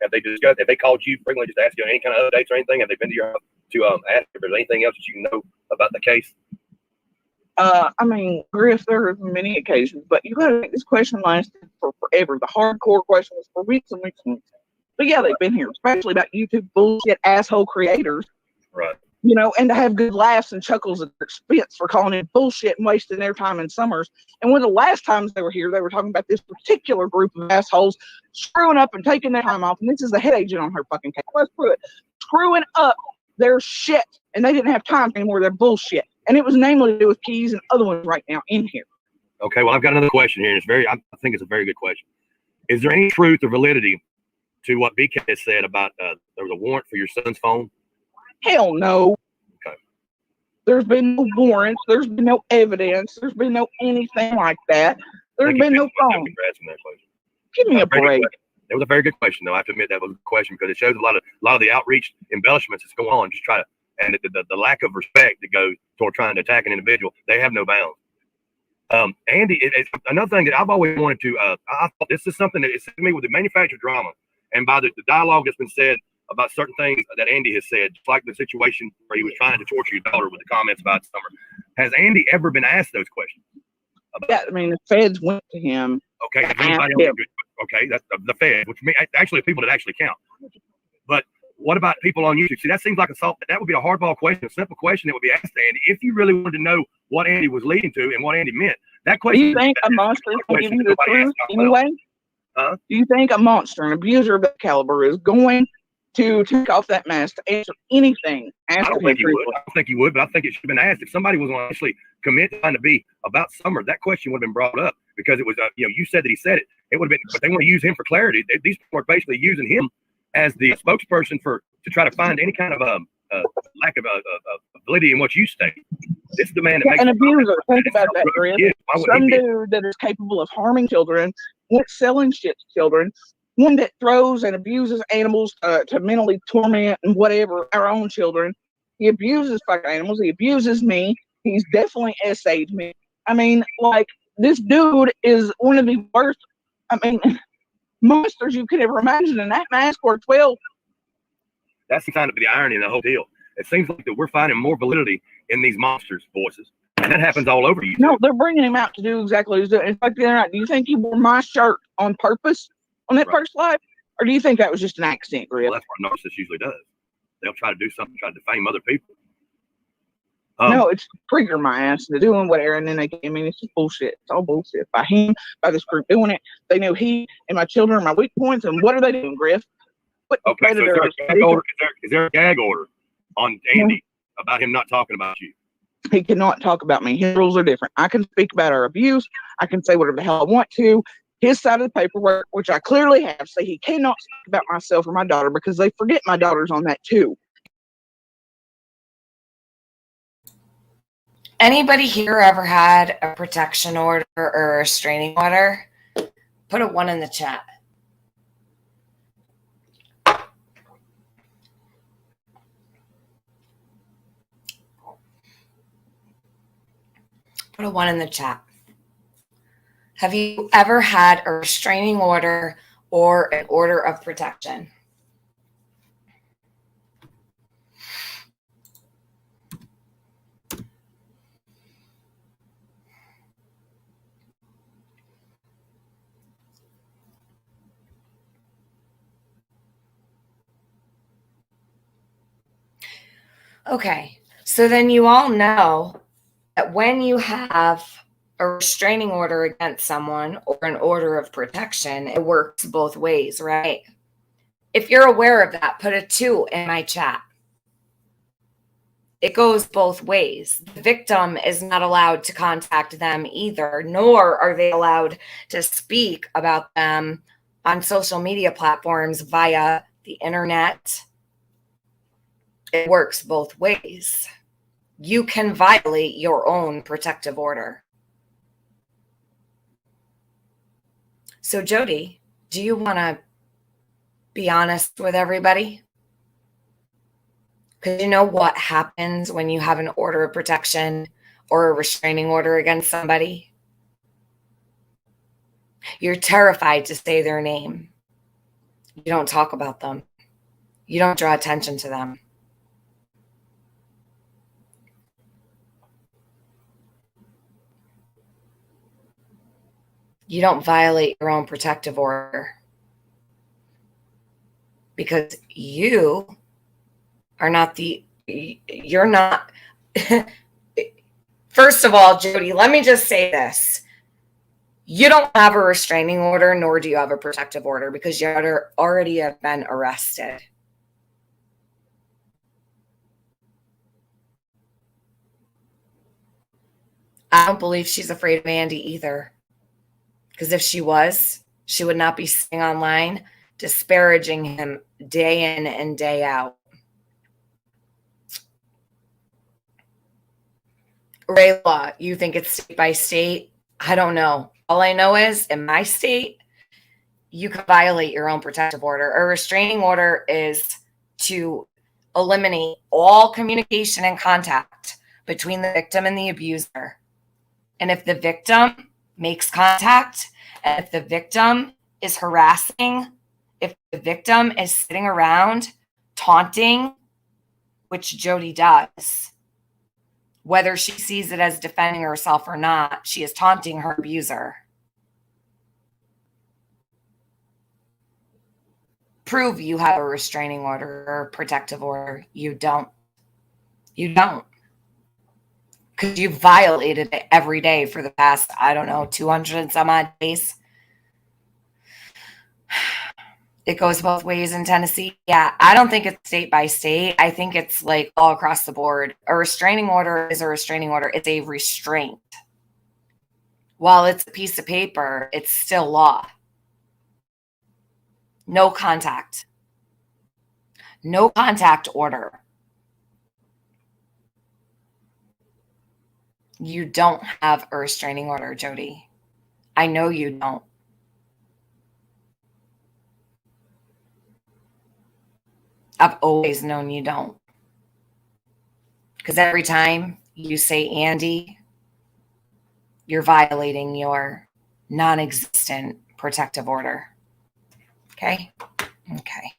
have they discussed? Have they called you frequently just to ask you any kind of updates or anything? Have they been to your house to ask if there's anything else that you know about the case? I mean, Griff, there are many occasions, but you gotta make this question last for forever. The hardcore question was for weeks and weeks and weeks. But yeah, they've been here, especially about YouTube bullshit asshole creators. Right. You know, and to have good laughs and chuckles at their expense for calling it bullshit and wasting their time in Summers. And one of the last times they were here, they were talking about this particular group of assholes screwing up and taking their time off. And this is the head agent on her fucking case. Let's prove it. Screwing up their shit. And they didn't have time anymore. They're bullshit. And it was namely to do with Keys and other ones right now in here. Okay, well, I've got another question here. And I think it's a very good question. Is there any truth or validity to what BK has said about there was a warrant for your son's phone? Hell no. Okay. There's been no warrants. There's been no evidence. There's been no anything like that. There's been no phone. Give me a break. It was a very good question, though. I have to admit that was a good question because it shows a lot of the outreach embellishments that's going on. Just try to, and the lack of respect that goes toward trying to attack an individual. They have no bounds. Andy, it's another thing that I've always wanted to. I thought this is something that it's to me with the manufactured drama, and by the dialogue that's been said about certain things that Andy has said, just like the situation where he was trying to torture your daughter with the comments about Summer. Has Andy ever been asked those questions? Yeah, I mean, the feds went to him. Okay, okay, that's the feds, which actually people that actually count. But what about people on YouTube? See, that seems like that would be a hardball question, a simple question that would be asked to Andy if you really wanted to know what Andy was leading to and what Andy meant. That question. Do you think a monster is going to give you the truth anyway? Do you think a monster, an abuser of that caliber, is going to take off that mask to answer anything? I don't think he would. I don't think he would, but I think it should have been asked. If somebody was going to actually commit trying to be about Summer, that question would have been brought up because it was, you said that he said it. It would have been, but they want to use him for clarity. These people are basically using him as the spokesperson to try to find any kind of lack of validity in what you state. This is the man that makes an abuser. Think about that, Chris. Some dude that is capable of harming children, selling shit to children, one that throws and abuses animals to mentally torment and whatever our own children. He abuses fucking animals. He abuses me. He's definitely SA'd me. I mean, like, this dude is one of the worst, monsters you could ever imagine. And that mask worked well. That's kind of the irony in the whole deal. It seems like that we're finding more validity in these monsters' voices. And that happens all over you. No, they're bringing him out to do exactly what he's doing. It's like the other night. Do you think he wore my shirt on purpose on that first live? Or do you think that was just an accident, Griff? Well, that's what a narcissist usually does. They'll try to do something, try to defame other people. No, it's trigger my ass into doing whatever, and then it's just bullshit. It's all bullshit. By him, by this group doing it, they know he and my children are my weak points, and what are they doing, Griff? Okay, so is there a gag order on Andy about him not talking about you? He cannot talk about me. His rules are different. I can speak about our abuse. I can say whatever the hell I want to. His side of the paperwork, which I clearly have, say he cannot speak about myself or my daughter because they forget my daughter's on that too. Anybody here ever had a protection order or a restraining order? Put a 1 in the chat. Put a 1 in the chat. Have you ever had a restraining order or an order of protection? Okay, so then you all know that when you have a restraining order against someone or an order of protection, it works both ways, right? If you're aware of that, put a 2 in my chat. It goes both ways. The victim is not allowed to contact them either, nor are they allowed to speak about them on social media platforms via the internet. It works both ways. You can violate your own protective order. So, Jody, do you want to be honest with everybody? Because you know what happens when you have an order of protection or a restraining order against somebody? You're terrified to say their name. You don't talk about them. You don't draw attention to them. You don't violate your own protective order because you are not you're not. First of all, Jody, let me just say this. You don't have a restraining order, nor do you have a protective order because you already have been arrested. I don't believe she's afraid of Andy either. Because if she was, she would not be sitting online disparaging him day in and day out. Rayla, you think it's state by state? I don't know. All I know is in my state, you can violate your own protective order. A restraining order is to eliminate all communication and contact between the victim and the abuser. And if the victim makes contact, and if the victim is harassing, if the victim is sitting around taunting, which Jodi does, whether she sees it as defending herself or not, she is taunting her abuser. Prove you have a restraining order or a protective order. You don't. You don't. Because you violated it every day for the past, 200 and some odd days. It goes both ways in Tennessee. Yeah, I don't think it's state by state. I think it's like all across the board. A restraining order is a restraining order. It's a restraint. While it's a piece of paper, it's still law. No contact. No contact order. You don't have a restraining order, Jodi. I know you don't. I've always known you don't. Because every time you say Andy, you're violating your non-existent protective order. Okay? Okay.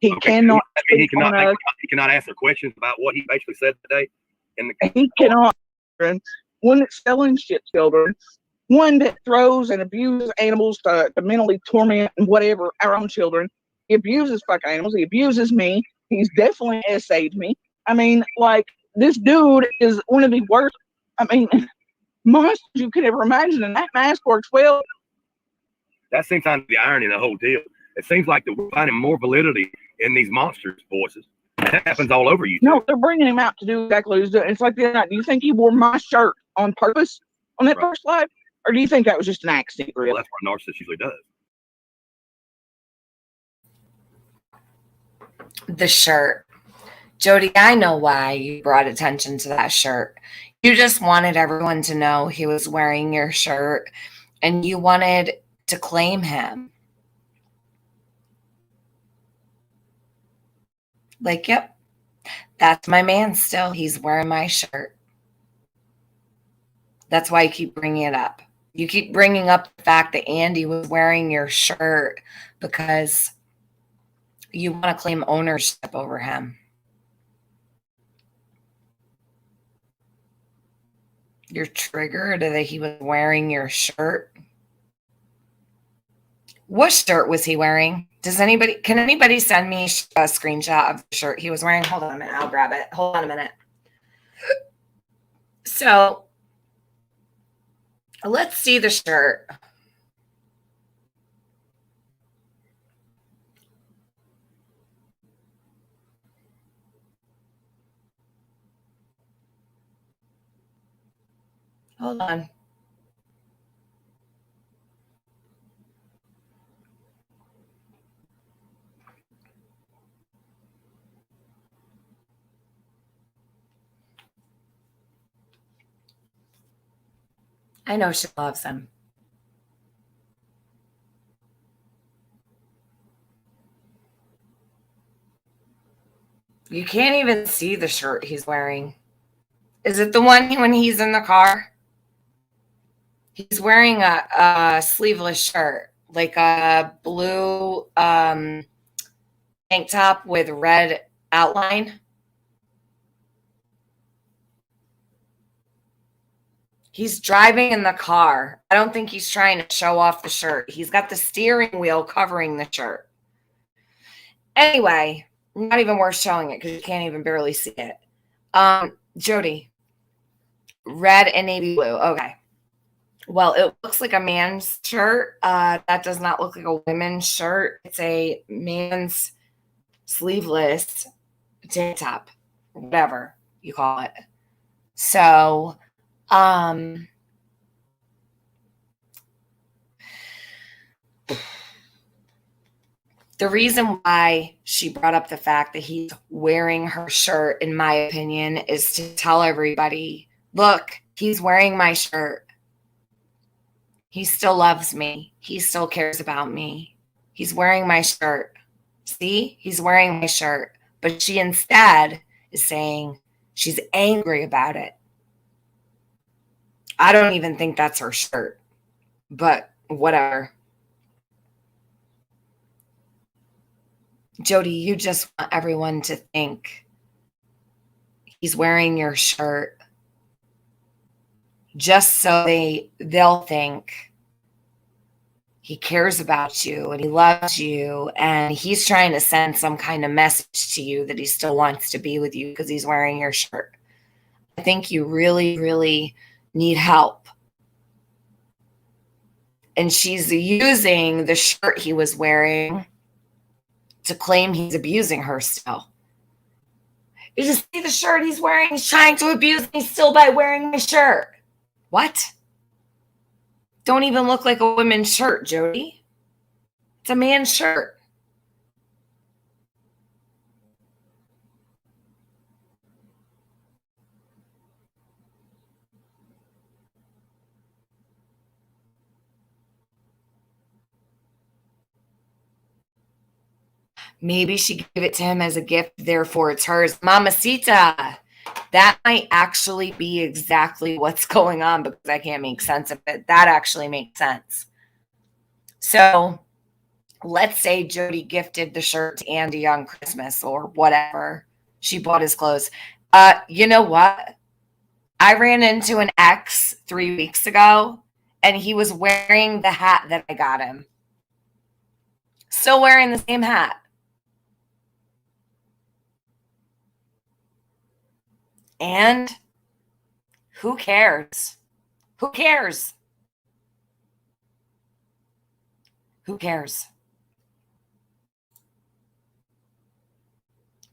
He cannot. He cannot answer questions about what he basically said today. He cannot. One that's selling shit children. One that throws and abuses animals to mentally torment and whatever our own children. He abuses fucking animals. He abuses me. He's definitely essayed me. I mean, like, this dude is one of the worst, monsters you could ever imagine. And that mask works well. That seems kind of the irony in the whole deal. It seems like that we're finding more validity in these monsters' voices. That happens all over YouTube. No, they're bringing him out to do exactly what he's doing. It's like the other night. Do you think he wore my shirt on purpose on that first live? Or do you think that was just an accident? Really? Well, that's what a narcissist usually does. The shirt. Jodi, I know why you brought attention to that shirt. You just wanted everyone to know he was wearing your shirt, and you wanted to claim him. Like, yep, that's my man still. He's wearing my shirt. That's why you keep bringing it up. You keep bringing up the fact that Andy was wearing your shirt because you want to claim ownership over him. You're triggered that he was wearing your shirt. What shirt was he wearing? Can anybody send me a screenshot of the shirt he was wearing? Hold on a minute. I'll grab it. Hold on a minute. So let's see the shirt. Hold on. I know she loves him. You can't even see the shirt he's wearing. Is it the one when he's in the car? He's wearing a sleeveless shirt, like a blue tank top with red outline. He's driving in the car. I don't think he's trying to show off the shirt. He's got the steering wheel covering the shirt. Anyway, not even worth showing it because you can't even barely see it. Jodi, red and navy blue. Okay. Well, it looks like a man's shirt. That does not look like a women's shirt. It's a man's sleeveless tank top, whatever you call it. So, the reason why she brought up the fact that he's wearing her shirt, in my opinion, is to tell everybody, look, he's wearing my shirt. He still loves me. He still cares about me. He's wearing my shirt. See, he's wearing my shirt. But she instead is saying she's angry about it. I don't even think that's her shirt. But whatever. Jody, you just want everyone to think he's wearing your shirt just so they'll think he cares about you and he loves you and he's trying to send some kind of message to you that he still wants to be with you because he's wearing your shirt. I think you really, really need help. And she's using the shirt he was wearing to claim he's abusing her still. You just see the shirt he's wearing. He's trying to abuse me still by wearing my shirt. What? Don't even look like a women's shirt, Jody. It's a man's shirt. Maybe she gave it to him as a gift, therefore it's hers. Mamacita, that might actually be exactly what's going on because I can't make sense of it. That actually makes sense. So let's say Jody gifted the shirt to Andy on Christmas or whatever. She bought his clothes. You know what? I ran into an ex 3 weeks ago and he was wearing the hat that I got him. Still wearing the same hat. And who cares? Who cares? Who cares?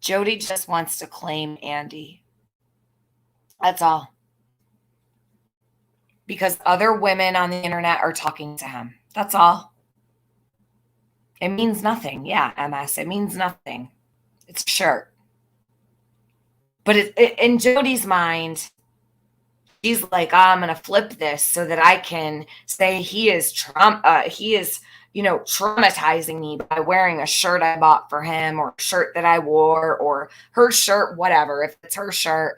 Jody just wants to claim Andy. That's all. Because other women on the internet are talking to him. That's all. It means nothing. Yeah, MS. It means nothing. It's a shirt. But in Jody's mind, she's like, oh, I'm going to flip this so that I can say he is traumatizing me by wearing a shirt I bought for him or a shirt that I wore or her shirt, whatever, if it's her shirt.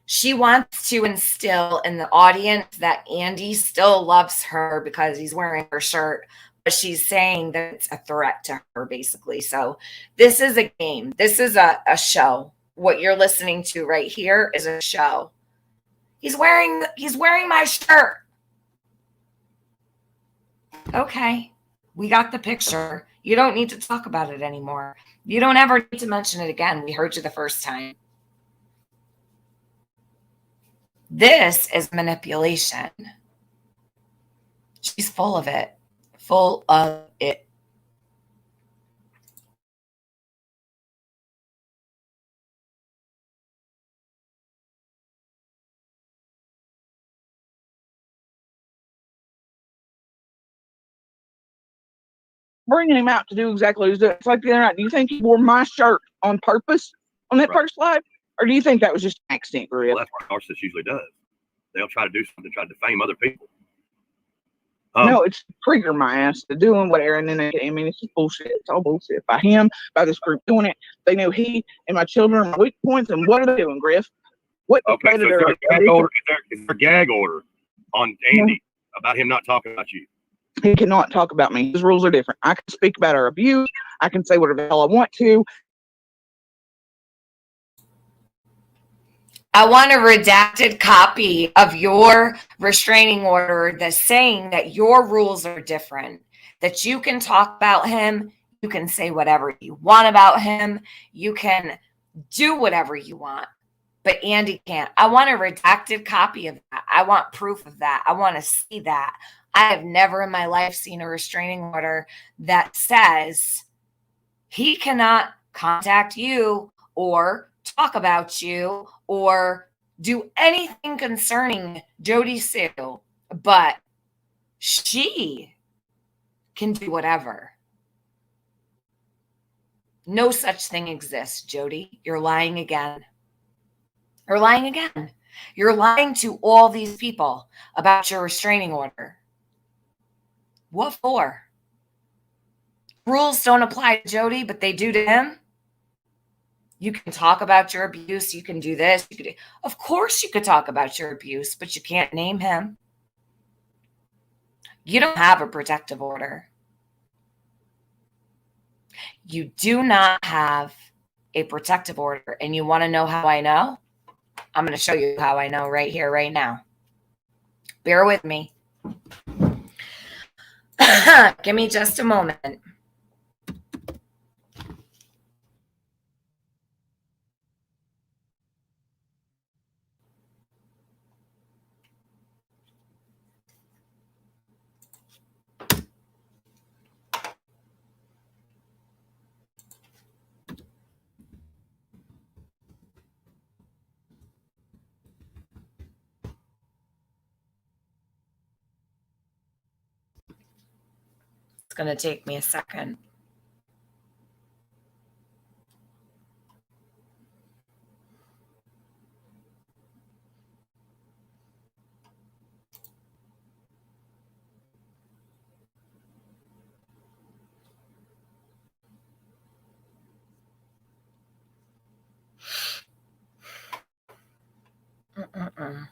She wants to instill in the audience that Andy still loves her because he's wearing her shirt, but she's saying that it's a threat to her, basically. So this is a game. This is a show. What you're listening to right here is a show. He's wearing my shirt. Okay, we got the picture. You don't need to talk about it anymore. You don't ever need to mention it again. We heard you the first time. This is manipulation. She's full of it. Full of it. Bringing him out to do exactly what he's doing. It's like the other night. Do you think he wore my shirt on purpose on that first live? Or do you think that was just an accident, Griff? Well, that's what narcissist usually does. They'll try to do something, try to defame other people. No, it's trigger my ass to doing whatever, and then it's just bullshit. It's all bullshit. By him, by this group doing it, they know he and my children are my weak points, and what are they doing, Griff? What okay, so is there a gag order on Andy about him not talking about you? He cannot talk about me. His rules are different. I can speak about our abuse. I can say whatever the hell I want to. I want a redacted copy of your restraining order that's saying that your rules are different, that you can talk about him, you can say whatever you want about him, you can do whatever you want, but Andy can't. I want a redacted copy of that. I want proof of that. I want to see that. I have never in my life seen a restraining order that says he cannot contact you or talk about you or do anything concerning Jodisue, but she can do whatever. No such thing exists, Jody. You're lying again. You're lying again. You're lying to all these people about your restraining order. What for? Rules don't apply to Jody, but they do to him? You can talk about your abuse. You can do this. Of course you could talk about your abuse, but you can't name him. You don't have a protective order. You do not have a protective order. And you want to know how I know? I'm going to show you how I know right here, right now. Bear with me. Give me just a moment. It's going to take me a second. Mm-mm-mm.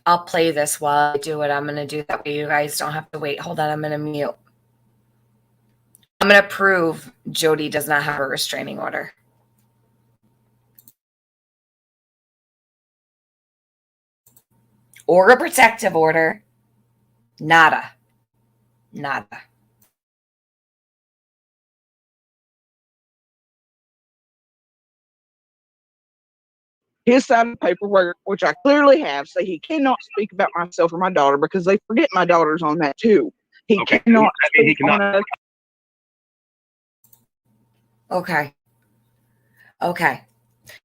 I'll play this while I do it. I'm going to do that way you guys don't have to wait. Hold on, I'm going to mute. I'm going to prove Jody does not have a restraining order. Or a protective order. Nada. Nada. His side of the paperwork, which I clearly have, say he cannot speak about myself or my daughter because they forget my daughter's on that too. He cannot speak on a. Okay. Okay.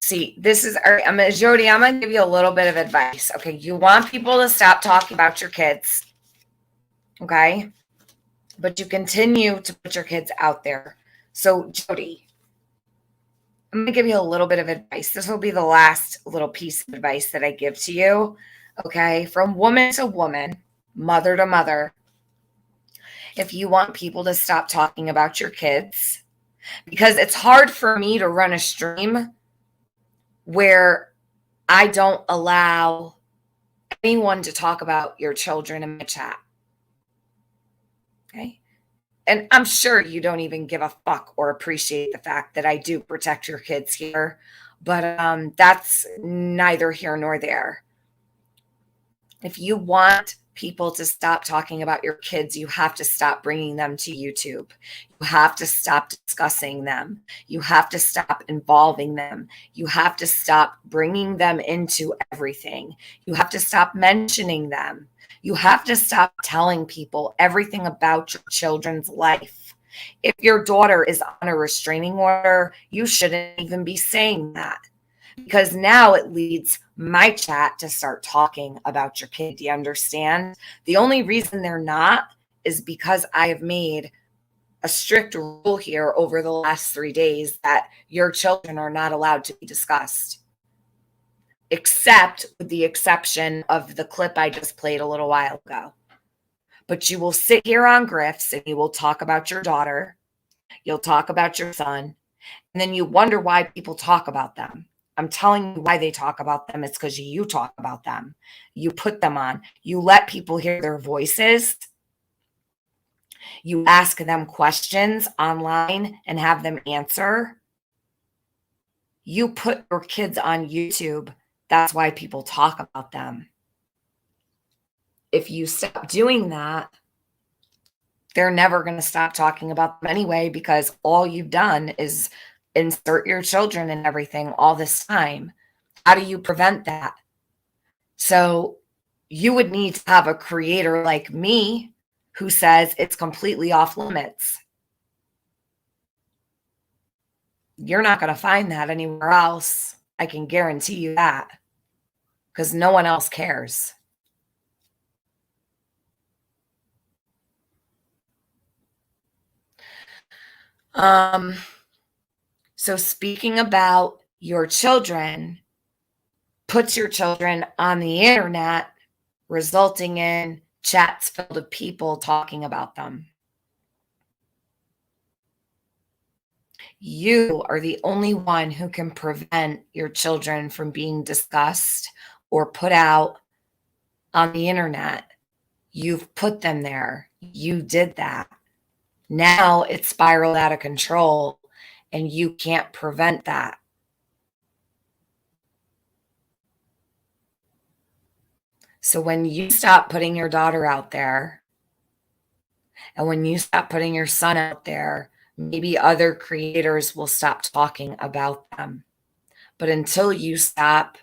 See, this is, all right, Jody, I'm going to give you a little bit of advice. Okay. You want people to stop talking about your kids. Okay. But you continue to put your kids out there. So, Jody, I'm going to give you a little bit of advice. This will be the last little piece of advice that I give to you. Okay. From woman to woman, mother to mother. If you want people to stop talking about your kids, because it's hard for me to run a stream where I don't allow anyone to talk about your children in my chat. Okay. And I'm sure you don't even give a fuck or appreciate the fact that I do protect your kids here, but that's neither here nor there. If you want people to stop talking about your kids, you have to stop bringing them to YouTube. You have to stop discussing them. You have to stop involving them. You have to stop bringing them into everything. You have to stop mentioning them. You have to stop telling people everything about your children's life. If your daughter is on a restraining order, you shouldn't even be saying that. Because now it leads my chat to start talking about your kid. Do you understand? The only reason they're not is because I have made a strict rule here over the last 3 days that your children are not allowed to be discussed. Except with the exception of the clip I just played a little while ago. But you will sit here on Griffs and you will talk about your daughter. You'll talk about your son. And then you wonder why people talk about them. I'm telling you why they talk about them. It's because you talk about them. You put them on. You let people hear their voices. You ask them questions online and have them answer. You put your kids on YouTube. That's why people talk about them. If you stop doing that, they're never going to stop talking about them anyway, because all you've done is insert your children in everything all this time. How do you prevent that? So you would need to have a creator like me who says it's completely off limits. You're not going to find that anywhere else. I can guarantee you that, because no one else cares. So speaking about your children puts your children on the internet, resulting in chats filled with people talking about them. You are the only one who can prevent your children from being discussed or put out on the internet. You've put them there. You did that. Now it's spiraled out of control and you can't prevent that. So when you stop putting your daughter out there, and when you stop putting your son out there, maybe other creators will stop talking about them. But until you stop,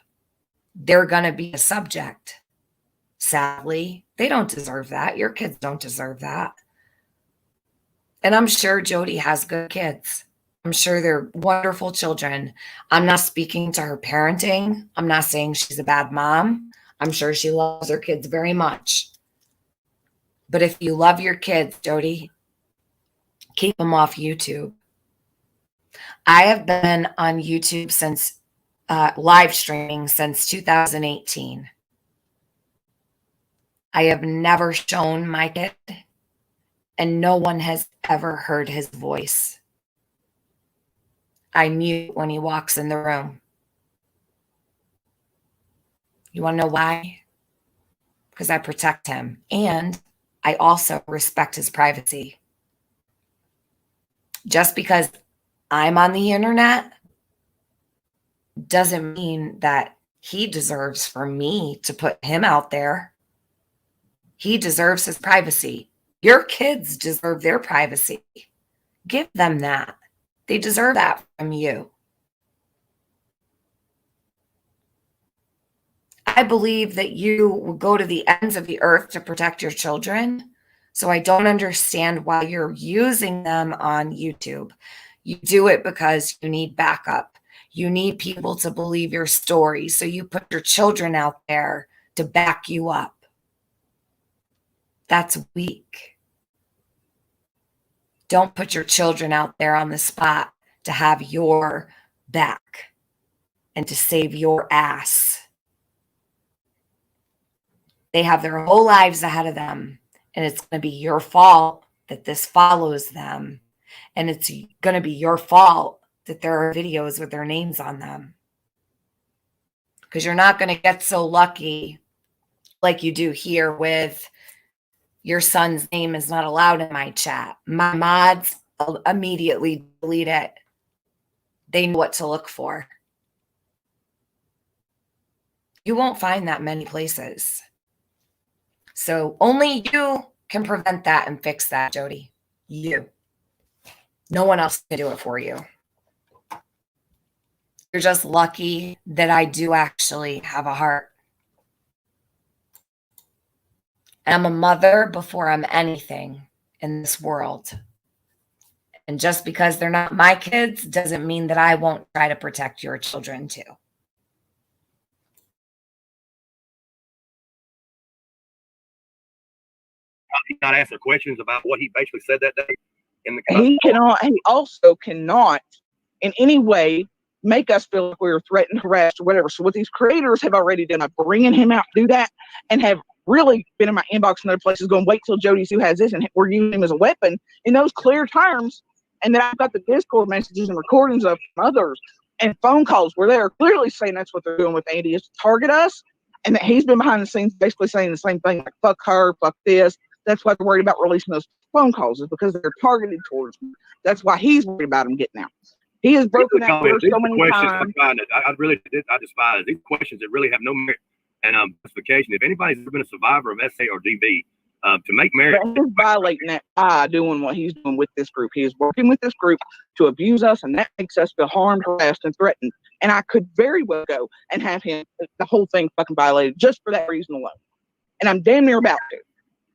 they're going to be a subject. Sadly, they don't deserve that. Your kids don't deserve that. And I'm sure Jodi has good kids. I'm sure they're wonderful children. I'm not speaking to her parenting. I'm not saying she's a bad mom. I'm sure she loves her kids very much. But if you love your kids, Jodi, keep them off YouTube. I have been on YouTube since live streaming since 2018. I have never shown my kid, and no one has ever heard his voice. I mute when he walks in the room. You want to know why? Because I protect him, and I also respect his privacy. Just because I'm on the internet doesn't mean that he deserves for me to put him out there. He deserves his privacy. Your kids deserve their privacy. Give them that. They deserve that from you. I believe that you will go to the ends of the earth to protect your children. So I don't understand why you're using them on YouTube. You do it because you need backup. You need people to believe your story. So you put your children out there to back you up. That's weak. Don't put your children out there on the spot to have your back and to save your ass. They have their whole lives ahead of them, and it's going to be your fault that this follows them, and it's going to be your fault that there are videos with their names on them, because you're not going to get so lucky like you do here with your son's name is not allowed in my chat. My mods will immediately delete it. They know what to look for. You won't find that many places. So only you can prevent that and fix that, Jodi. You. No one else can do it for you. You're just lucky that I do actually have a heart. And I'm a mother before I'm anything in this world. And just because they're not my kids doesn't mean that I won't try to protect your children too. He not answer questions about what he basically said that day in the He also cannot in any way make us feel like we're threatened, harassed, or whatever. So what these creators have already done, I'm bringing him out to do that, and have really been in my inbox and other places going, wait till Jodisue has this, and we're using him as a weapon in those clear terms. And then I've got the Discord messages and recordings of others and phone calls where they're clearly saying that's what they're doing with Andy, is to target us, and that he's been behind the scenes basically saying the same thing, like fuck her, fuck this. That's why they're worried about releasing those phone calls, is because they're targeted towards me. That's why he's worried about them getting out. He has broken that word so many times. I despise these questions that really have no merit and justification. If anybody's ever been a survivor of SA or DV, to make merit, he's violating that by doing what he's doing with this group. He is working with this group to abuse us, and that makes us feel harmed, harassed, and threatened. And I could very well go and have him, the whole thing fucking violated just for that reason alone. And I'm damn near about to.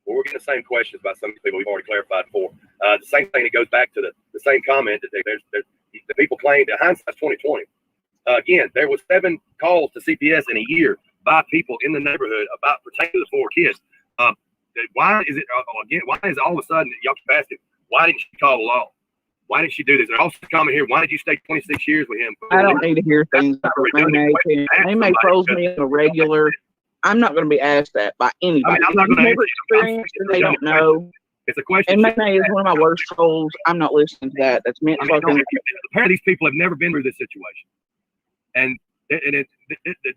Well, we're getting the same questions by some people we've already clarified before. The same thing that goes back to the same comment that the people claim that hindsight's 2020. Again, there was 7 calls to CPS in a year by people in the neighborhood about pertaining to the 4 kids. Why is it again? Why is all of a sudden y'all keep asking? Why didn't you call the law? Why did she do this? And also comment here, why did you stay 26 years with him? I don't need to hear things like that. They may throws me in a regular. I'm not going to be asked that by anybody. I'm not going to never experienced and they don't know. It's a question. And May is one of my worst trolls. I'm not listening to that. That's meant fucking. Apparently, these people have never been through this situation, and the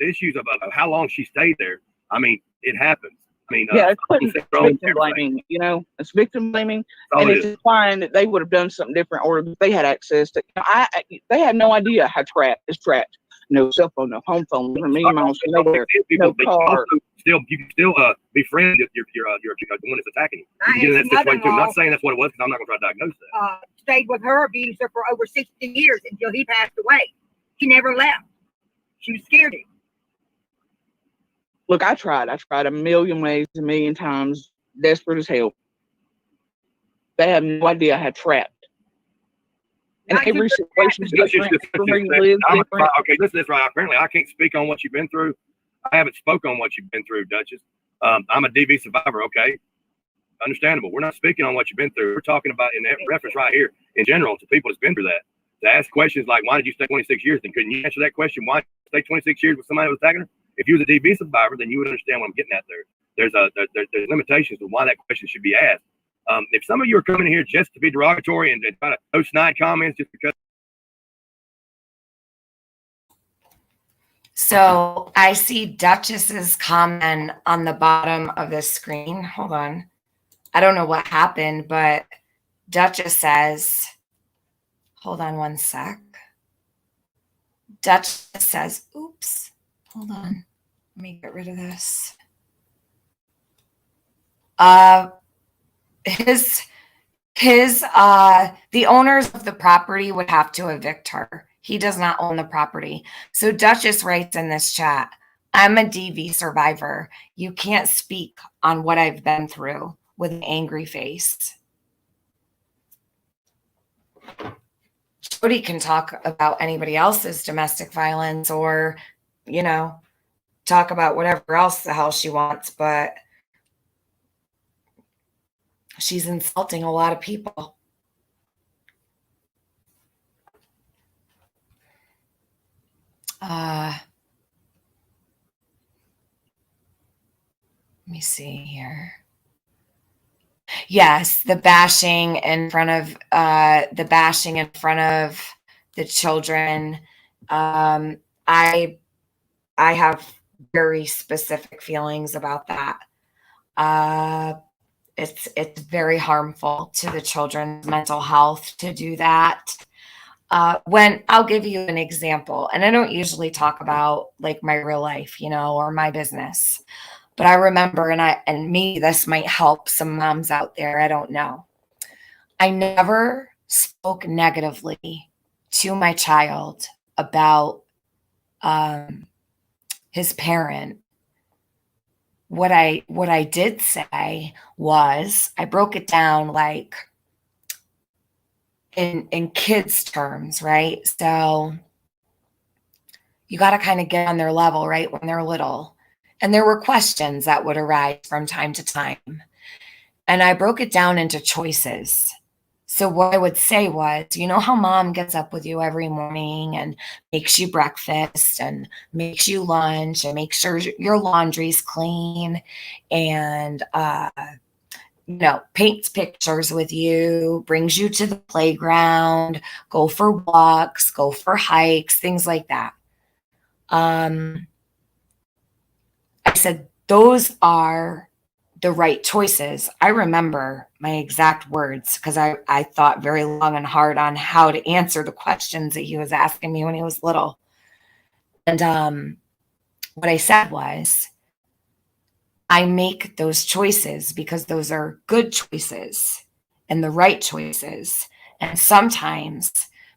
issues of how long she stayed there. I mean, it happens. I mean, yeah, it's victim blaming. You know, it's victim blaming, and it's implying that they would have done something different, or they had access to. They had no idea how trapped is trapped. No cell phone, no home phone, never million miles from nowhere, no car. You can still befriend your the one that's attacking you. You can get in that situation too. I'm not saying that's what it was because I'm not going to try to diagnose that. Stayed with her abuser for over 60 years until he passed away. She never left. She was scared of him. Look, I tried a million ways, a million times, desperate as hell. They have no idea how trapped. And every situation is different. Okay, listen, that's right. Apparently, I can't speak on what you've been through. I haven't spoken on what you've been through, Duchess. I'm a DV survivor, okay? Understandable. We're not speaking on what you've been through. We're talking about in that reference right here in general to people that's been through that. To ask questions like, why did you stay 26 years? Then couldn't you answer that question? Why did you stay 26 years with somebody who was attacking her? If you was a DV survivor, then you would understand what I'm getting at there. There's limitations to why that question should be asked. If some of you are coming in here just to be derogatory and try to post snide comments just because. So I see Duchess's comment on the bottom of the screen. Hold on. I don't know what happened, but Duchess says, hold on one sec. Duchess says, oops, hold on. Let me get rid of this. The owners of the property would have to evict her. He does not own the property. So Duchess writes in this chat, I'm a DV survivor. You can't speak on what I've been through, with an angry face. Jody can talk about anybody else's domestic violence or, you know, talk about whatever else the hell she wants, but she's insulting a lot of people. Let me see here. Yes, the bashing in front of the children. I have very specific feelings about that. It's very harmful to the children's mental health to do that. When I'll give you an example, and I don't usually talk about like my real life, you know, or my business, but I remember, and maybe this might help some moms out there. I don't know. I never spoke negatively to my child about his parent. What I did say was I broke it down like in kids' terms, right? So you got to kind of get on their level, right, when they're little. And there were questions that would arise from time to time. And I broke it down into choices. So what I would say was, you know how mom gets up with you every morning and makes you breakfast and makes you lunch and makes sure your laundry's clean and, you know, paints pictures with you, brings you to the playground, go for walks, go for hikes, things like that. I said, those are the right choices. I remember my exact words because I thought very long and hard on how to answer the questions that he was asking me when he was little. And what I said was, I make those choices because those are good choices and the right choices. And sometimes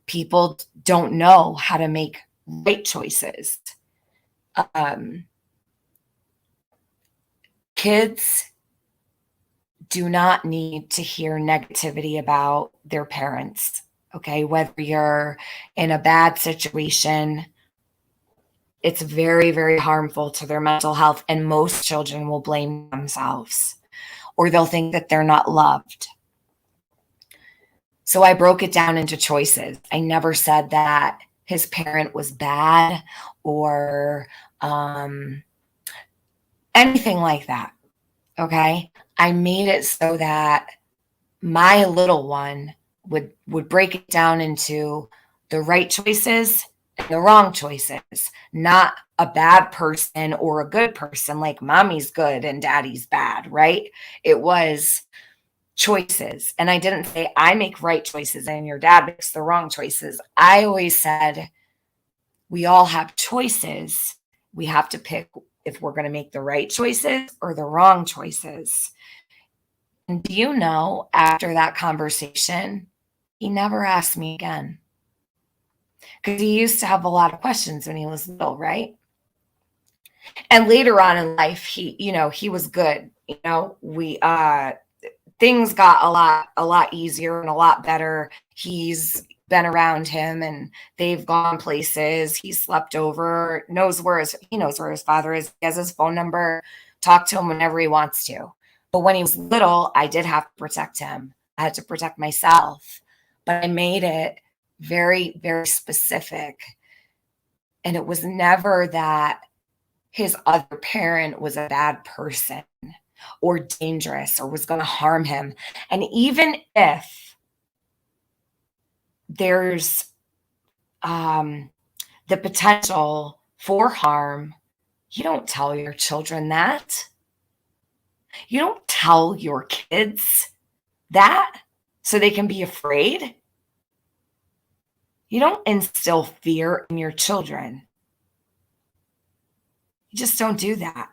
people don't know how to make right choices. Kids do not need to hear negativity about their parents, okay? Whether you're in a bad situation, it's very, very harmful to their mental health, and most children will blame themselves, or they'll think that they're not loved. So I broke it down into choices. I never said that his parent was bad or anything like that. Okay. I made it so that my little one would break it down into the right choices and the wrong choices, not a bad person or a good person, like mommy's good and daddy's bad, right? It was choices. And I didn't say I make right choices and your dad makes the wrong choices. I always said we all have choices. We have to pick if we're going to make the right choices or the wrong choices. And do you know, after that conversation, he never asked me again. Because he used to have a lot of questions when he was little, right? And later on in life, he was good. We things got a lot easier and a lot better. He's been around him and they've gone places. He slept over, he knows where his father is. He has his phone number, talk to him whenever he wants to. But when he was little, I did have to protect him. I had to protect myself, but I made it very, very specific. And it was never that his other parent was a bad person or dangerous or was going to harm him. And even if there's the potential for harm, you don't tell your children that. You don't tell your kids that so they can be afraid. You don't instill fear in your children. You just don't do that.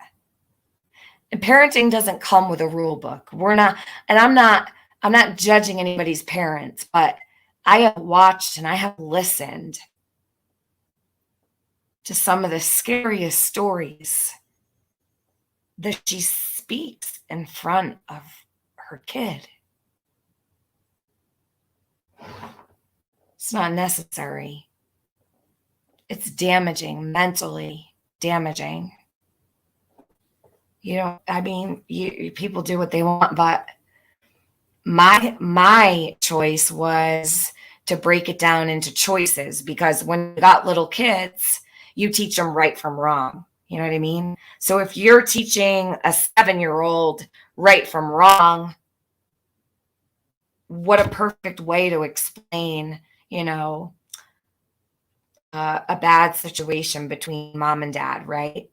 And parenting doesn't come with a rule book. I'm not judging anybody's parents, but I have watched and I have listened to some of the scariest stories that she speaks in front of her kid. It's not necessary. It's damaging, mentally damaging. People do what they want, but my choice was to break it down into choices, because when you got little kids, you teach them right from wrong. You know what I mean? So if you're teaching a 7-year-old right from wrong, what a perfect way to explain, a bad situation between mom and dad, right?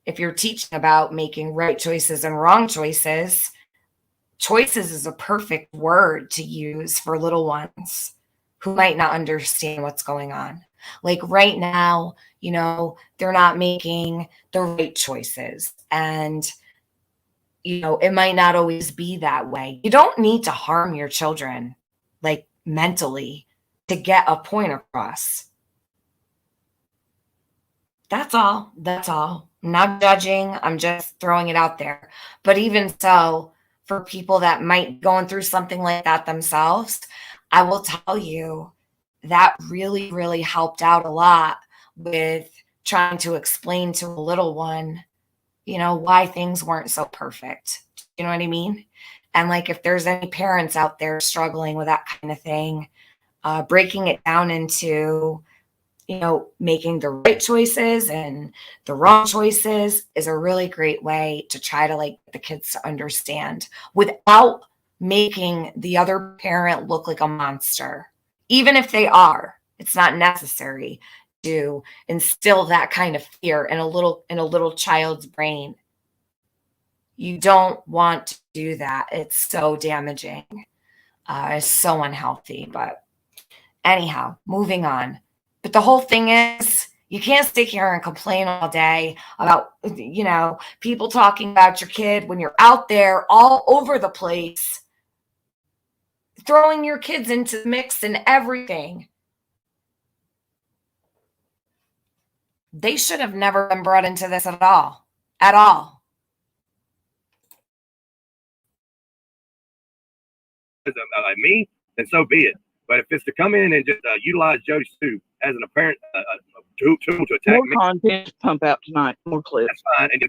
If you're teaching about making right choices and wrong choices, choices is a perfect word to use for little ones who might not understand what's going on. Like right now, they're not making the right choices. And, it might not always be that way. You don't need to harm your children, like mentally, to get a point across. That's all. I'm not judging. I'm just throwing it out there. But even so, for people that might be going through something like that themselves, I will tell you that really, really helped out a lot with trying to explain to a little one, why things weren't so perfect. You know what I mean? And like, if there's any parents out there struggling with that kind of thing, breaking it down into making the right choices and the wrong choices is a really great way to try to get the kids to understand without making the other parent look like a monster. Even if they are, it's not necessary to instill that kind of fear in a little child's brain. You don't want to do that. It's so damaging. It's so unhealthy. But anyhow, moving on. But the whole thing is, you can't sit here and complain all day about, people talking about your kid when you're out there all over the place, throwing your kids into the mix and everything. They should have never been brought into this at all. At all. Me, then so be it. But if it's to come in and just utilize Jodisue as an apparent tool to attack more me, content to pump out tonight, more clips. That's fine. And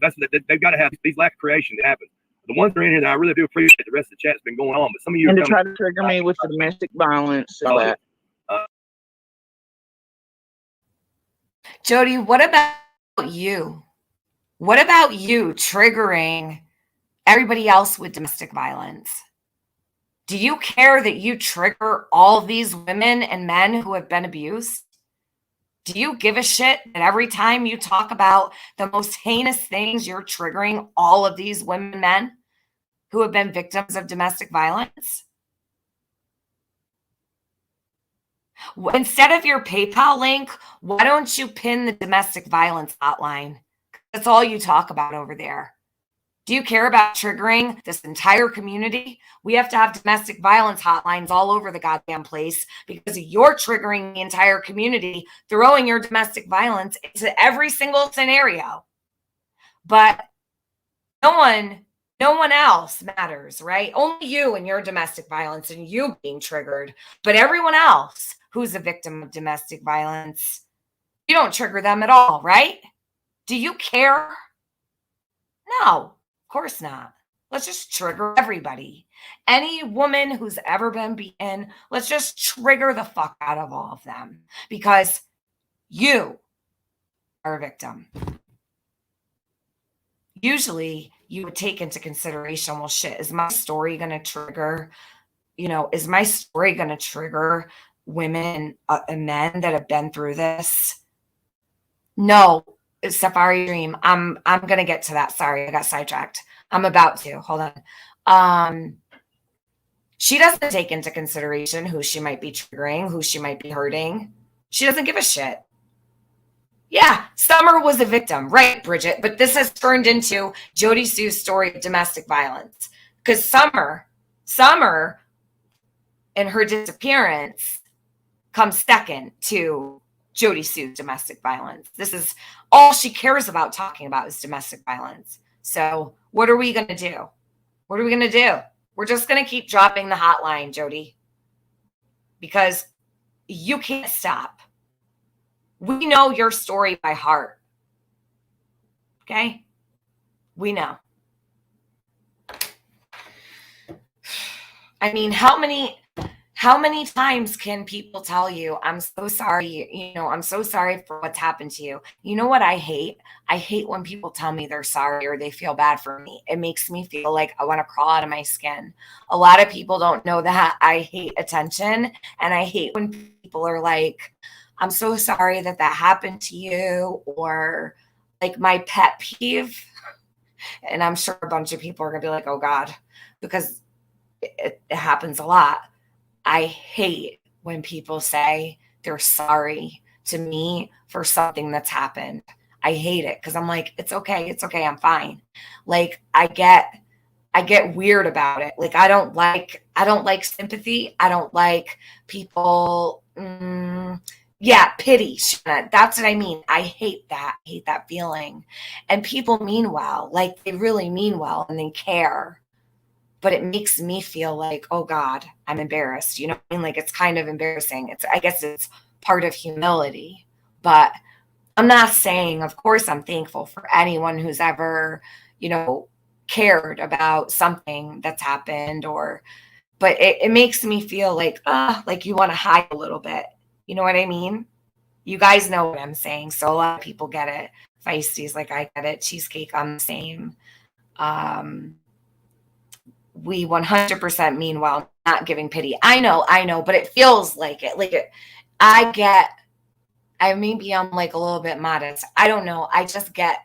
they've got to have these lack of creation that happens. the ones that are in here that I really do appreciate. The rest of the chat's been going on, but some of you And are to try to trigger me with the domestic violence and that. Jody, what about you? What about you triggering everybody else with domestic violence? Do you care that you trigger all these women and men who have been abused? Do you give a shit that every time you talk about the most heinous things, you're triggering all of these women and men who have been victims of domestic violence? Instead of your PayPal link, why don't you pin the domestic violence hotline? That's all you talk about over there. Do you care about triggering this entire community? We have to have domestic violence hotlines all over the goddamn place because you're triggering the entire community, throwing your domestic violence into every single scenario. But no one else matters, right? Only you and your domestic violence and you being triggered. But everyone else who's a victim of domestic violence, you don't trigger them at all, right? Do you care? No. Of course not. Let's just trigger everybody. Any woman who's ever been beaten, let's just trigger the fuck out of all of them because you are a victim. Usually you would take into consideration, well, shit, is my story going to trigger, is my story going to trigger women and men that have been through this? No. Safari Dream. I'm going to get to that. Sorry, I got sidetracked. I'm about to. Hold on. She doesn't take into consideration who she might be triggering, who she might be hurting. She doesn't give a shit. Yeah, Summer was a victim, right, Bridget? But this has turned into Jodisue's story of domestic violence. Because Summer and her disappearance comes second to Jodisue's domestic violence. This is all she cares about talking about is domestic violence. So what are we going to do? What are we going to do? We're just going to keep dropping the hotline, Jody, because you can't stop. We know your story by heart. Okay? We know. I mean, how many times can people tell you, I'm so sorry, I'm so sorry for what's happened to you? You know what I hate? I hate when people tell me they're sorry or they feel bad for me. It makes me feel like I want to crawl out of my skin. A lot of people don't know that I hate attention, and I hate when people are like, I'm so sorry that happened to you, or like my pet peeve. And I'm sure a bunch of people are going to be like, oh God, because it happens a lot. I hate when people say they're sorry to me for something that's happened. I hate it because I'm like, it's okay, I'm fine. Like I get weird about it. Like I don't like sympathy. I don't like people pity. That's what I mean. I hate that feeling. And people mean well. Like they really mean well and they care. But it makes me feel like, oh God, I'm embarrassed. You know what I mean? Like it's kind of embarrassing. I guess it's part of humility. But I'm not saying, of course, I'm thankful for anyone who's ever, cared about something that's happened, but it makes me feel like you want to hide a little bit. You know what I mean? You guys know what I'm saying. So a lot of people get it. Feisty's like, I get it. Cheesecake, I'm the same. We 100% mean well, not giving pity. I know, but it feels like it. Maybe I'm like a little bit modest. I don't know. I just get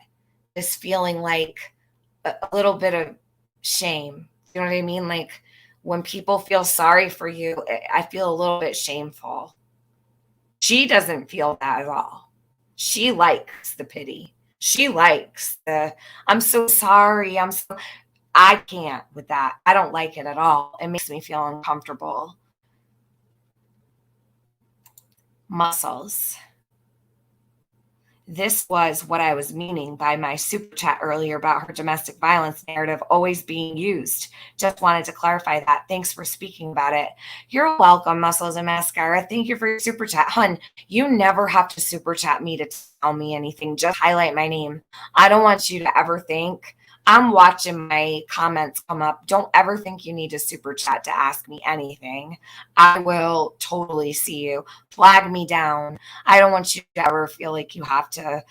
this feeling like a little bit of shame. You know what I mean? Like when people feel sorry for you, I feel a little bit shameful. She doesn't feel that at all. She likes the pity. She likes I'm so sorry. I can't with that. I don't like it at all. It makes me feel uncomfortable. Muscles. This was what I was meaning by my super chat earlier about her domestic violence narrative always being used. Just wanted to clarify that. Thanks for speaking about it. You're welcome, Muscles and Mascara. Thank you for your super chat. Hun, you never have to super chat me to tell me anything. Just highlight my name. I don't want you to ever think I'm watching my comments come up. Don't ever think you need a super chat to ask me anything. I will totally see you. Flag me down. I don't want you to ever feel like you have to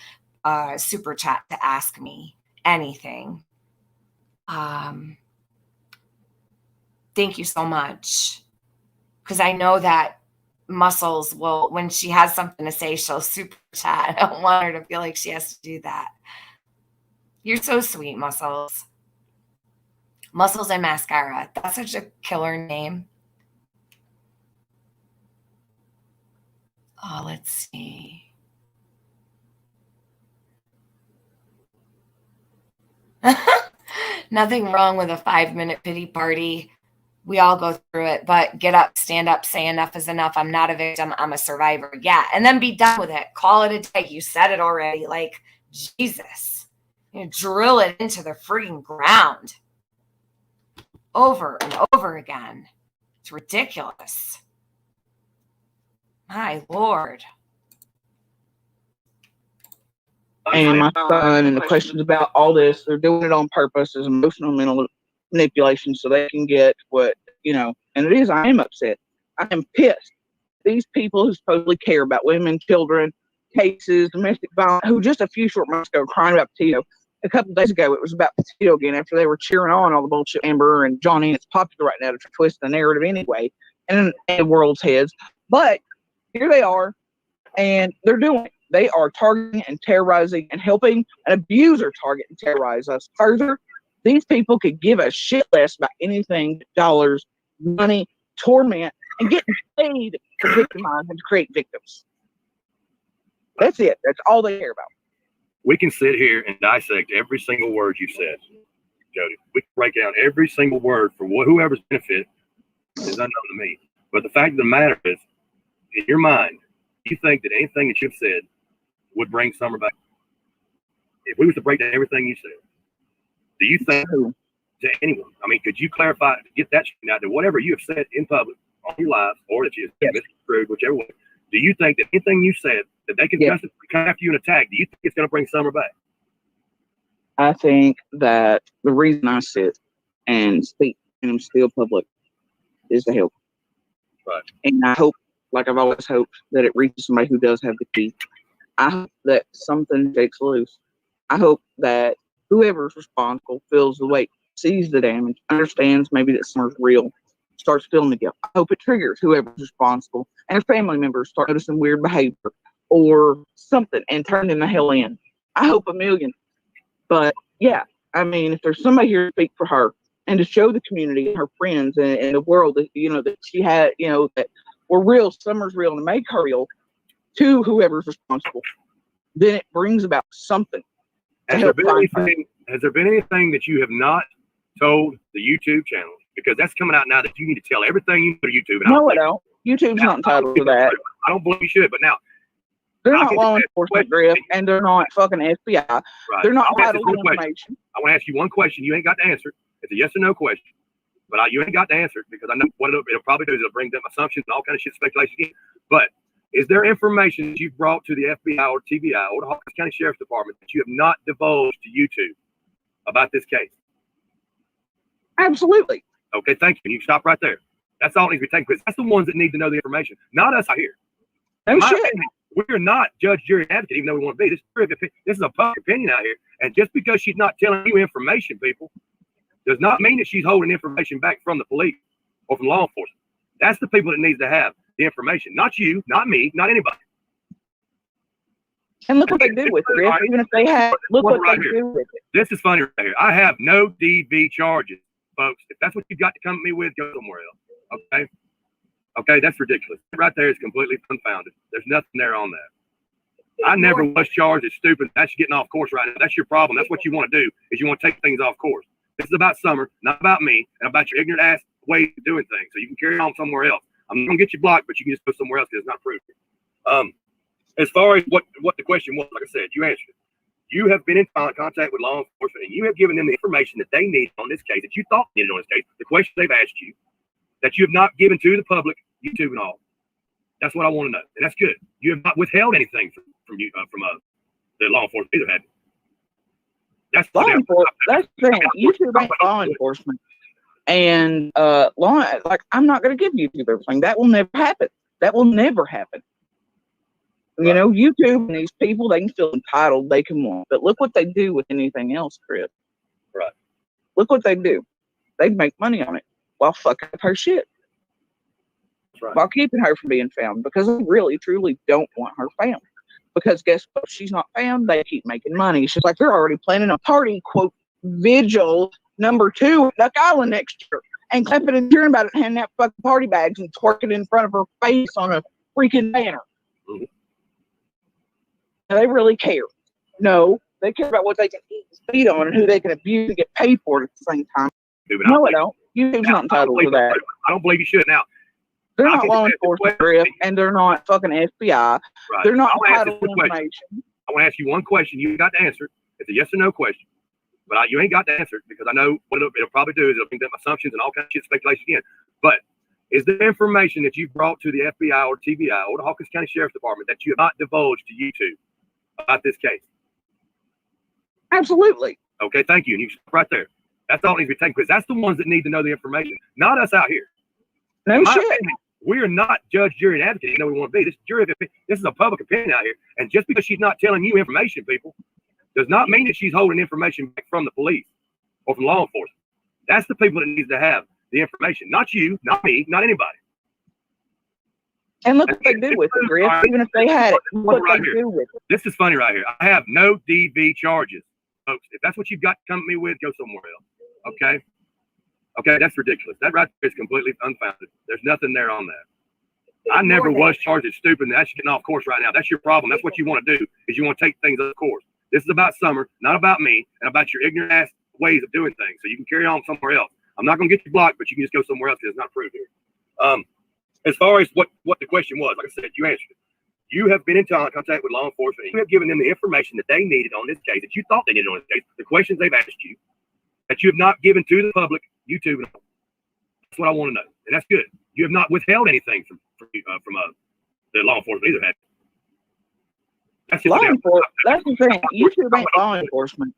super chat to ask me anything. Thank you so much. Because I know that Muscles will, when she has something to say, she'll super chat. I don't want her to feel like she has to do that. You're so sweet, Muscles. Muscles and Mascara. That's such a killer name. Oh, let's see. Nothing wrong with a 5-minute pity party. We all go through it, but get up, stand up, say enough is enough. I'm not a victim. I'm a survivor. Yeah. And then be done with it. Call it a day. You said it already. Like, Jesus. Drill it into the freaking ground over and over again. It's ridiculous. My Lord. And my son, and the questions about all this, they're doing it on purpose as emotional mental manipulation so they can get what, and it is, I am upset. I am pissed. These people who supposedly care about women, children, cases, domestic violence, who just a few short months ago were crying about Petito. A couple of days ago, it was about Petito again after they were cheering on all the bullshit Amber and Johnny. And it's popular right now to twist the narrative anyway and the world's heads. But here they are, and they're doing it. They are targeting and terrorizing and helping an abuser target and terrorize us further. These people could give a shit less about anything but dollars, money, torment, and getting paid to victimize and to create victims. That's it. That's all they care about. We can sit here and dissect every single word you said, Jody. We can break down every single word for whoever's benefit is unknown to me. But the fact of the matter is, in your mind, you think that anything that you've said would bring Summer back? If we was to break down everything you said, do you think to anyone? I mean, could you clarify, get that out there, whatever you have said in public on your lives, or that you have misconstrued, whichever way? Do you think that anything you said that they can come after you and attack? Do you think it's going to bring Summer back? I think that the reason I sit and speak and I'm still public is to help. Right. And I hope, like I've always hoped, that it reaches somebody who does have the key. I hope that something shakes loose. I hope that whoever's responsible feels the weight, sees the damage, understands maybe that Summer's real, starts feeling the guilt. I hope it triggers whoever's responsible and their family members start noticing weird behavior or something and turn them the hell in. I hope 1 million. But yeah, I mean, if there's somebody here to speak for her and to show the community and her friends and the world that, that she had, that we're real, Summer's real, and make her real to whoever's responsible, then it brings about something. Has there been anything that you have not told the YouTube channel? Because that's coming out now that you need to tell everything you know to YouTube. And no, I don't. YouTube's not entitled to that. I don't believe you should, but now they're not law enforcement, Griff, and they're not fucking FBI. Right. They're not entitled to information. I want to ask you one question. You ain't got to answer it. It's a yes or no question, but you ain't got to answer it because I know what it'll probably do is it'll bring them assumptions and all kind of shit, speculation again. But is there information that you've brought to the FBI or TBI or the Hawkins County Sheriff's Department that you have not divulged to YouTube about this case? Absolutely. Okay, thank you. You stop right there. That's all it needs to be taken because that's the ones that need to know the information, not us out here. No shit. We're not judge, jury, and advocate, even though we want to be. This is a public opinion out here. And just because she's not telling you information, people, does not mean that she's holding information back from the police or from law enforcement. That's the people that needs to have the information. Not you, not me, not anybody. And look what they do with it. Even if they have, look what they do with it. This is funny right here. I have no DV charges, folks. If that's what you've got to come at me with, go somewhere else. Okay? Okay, that's ridiculous. Right there is completely confounded. There's nothing there on that. I never was charged. It's stupid. That's getting off course right now. That's your problem. That's what you want to do, is you want to take things off course. This is about Summer, not about me, and about your ignorant ass way of doing things. So you can carry on somewhere else. I'm not going to get you blocked, but you can just go somewhere else because it's not proven. As far as what the question was, like I said, you answered it. You have been in contact with law enforcement, and you have given them the information that they need on this case, that you thought needed on this case, the questions they've asked you, that you have not given to the public, YouTube and all. That's what I want to know, and that's good. You have not withheld anything from the law enforcement either, have you? That's Law the enforcement. That's the thing. YouTube ain't law enforcement. And I'm not going to give YouTube everything. That will never happen. That will never happen. Right. You know, YouTube and these people, they can feel entitled, they can want. But look what they do with anything else, Chris. Right. Look what they do. They make money on it while fucking up her shit. Right. While keeping her from being found, because they really, truly don't want her found. Because guess what? If she's not found, they keep making money. She's like, they're already planning a party, quote, vigil #2 at Duck Island next year. And clapping and cheering about it and handing out fucking party bags and twerking in front of her face on a freaking banner. Mm-hmm. Now, they really care. No, they care about what they can eat and feed on and who they can abuse and get paid for it at the same time. No, I don't. YouTube's not entitled to that. I don't believe you should. Now, they're not law enforcement, Griff, and they're not fucking FBI. Right. They're not entitled to information. I want to ask you one question. You got to answer. It's a yes or no question. But you ain't got to answer it because I know what it'll probably do is it'll bring up assumptions and all kinds of shit, speculation again. But is there information that you brought to the FBI or TBI or the Hawkins County Sheriff's Department that you have not divulged to YouTube about this case? Absolutely. Okay, thank you. And you stop right there. That's all that needs to be taken because that's the ones that need to know the information, not us out here. No shit. Opinion, we are not judge, jury, and advocate. You know we want to be. This is a public opinion out here. And just because she's not telling you information, people, does not mean that she's holding information back from the police or from law enforcement. That's the people that needs to have the information, not you, not me, not anybody. And look what they do with it, Griff. Even if they had it, what they do with it. This is funny right here. I have no DV charges, folks. If that's what you've got to come to me with, go somewhere else. Okay? Okay, that's ridiculous. That right there is completely unfounded. There's nothing there on that. I never was charged as stupid, and that's getting off course right now. That's your problem. That's what you want to do, is you want to take things off course. This is about Summer, not about me, and about your ignorant ass ways of doing things. So you can carry on somewhere else. I'm not going to get you blocked, but you can just go somewhere else because it's not proved here. As far as what the question was, like I said, you answered it. You have been in contact with law enforcement. You have given them the information that they needed on this case, that you thought they needed on this case, the questions they've asked you, that you have not given to the public, YouTube. That's what I want to know, and that's good. You have not withheld anything from the law enforcement either, have you? That's the thing. YouTube ain't law enforcement.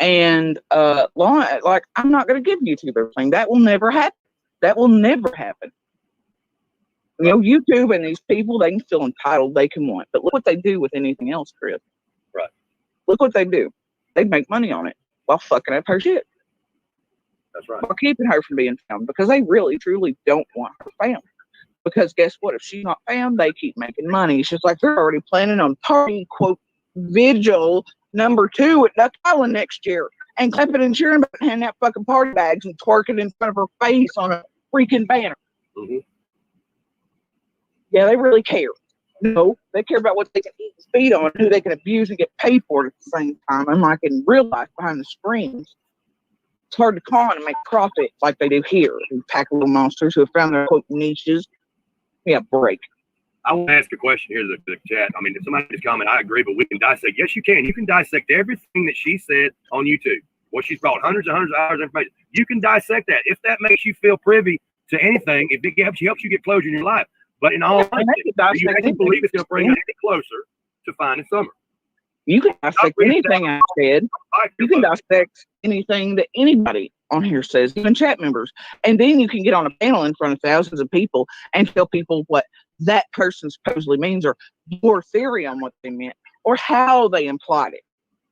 And I'm not going to give YouTube everything. That will never happen. That will never happen. You know, YouTube and these people, they can feel entitled, they can want. But look what they do with anything else, Chris. Right. Look what they do. They make money on it while fucking up her shit. That's right. While keeping her from being found, because they really, truly don't want her found. Because guess what? If she's not found, they keep making money. It's just like they're already planning on party, quote, vigil #2 at Duck Island next year. And clapping and cheering about and handing out fucking party bags and twerking in front of her face on a freaking banner. Mm-hmm. Yeah, they really care. No, they care about what they can eat and feed on, who they can abuse and get paid for it at the same time. And like in real life, behind the screens, it's hard to con and make profit like they do here. These pack of little monsters who have found their quote niches. Yeah, break. I want to ask a question here to the chat. I mean, if somebody just comment, I agree, but we can dissect. Yes, you can. You can dissect everything that she said on YouTube. What she's brought hundreds and hundreds of hours of information. You can dissect that. If that makes you feel privy to anything, if it helps you get closure in your life. But in all honesty, you have to believe it's going to bring us any closer to finding Summer. You can dissect anything I said. You can dissect anything that anybody on here says, even chat members. And then you can get on a panel in front of thousands of people and tell people what that person supposedly means, or your theory on what they meant, or how they implied it.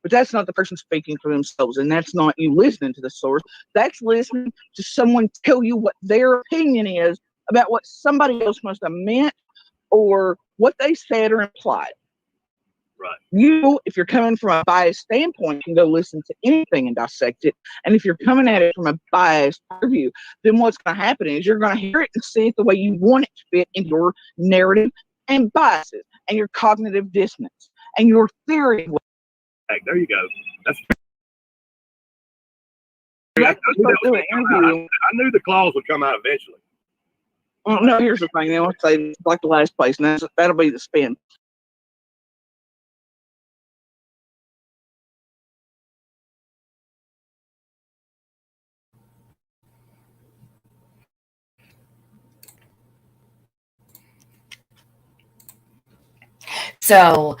But that's not the person speaking for themselves, and that's not you listening to the source. That's listening to someone tell you what their opinion is about what somebody else must have meant or what they said or implied. Right. You, if you're coming from a biased standpoint, can go listen to anything and dissect it. And if you're coming at it from a biased view, then what's going to happen is you're going to hear it and see it the way you want it to fit into your narrative and biases and your cognitive dissonance and your theory. Hey, there you go. I knew the claws would come out eventually. No, here's the thing. They want to say it's like the last place, and that'll be the spin. So,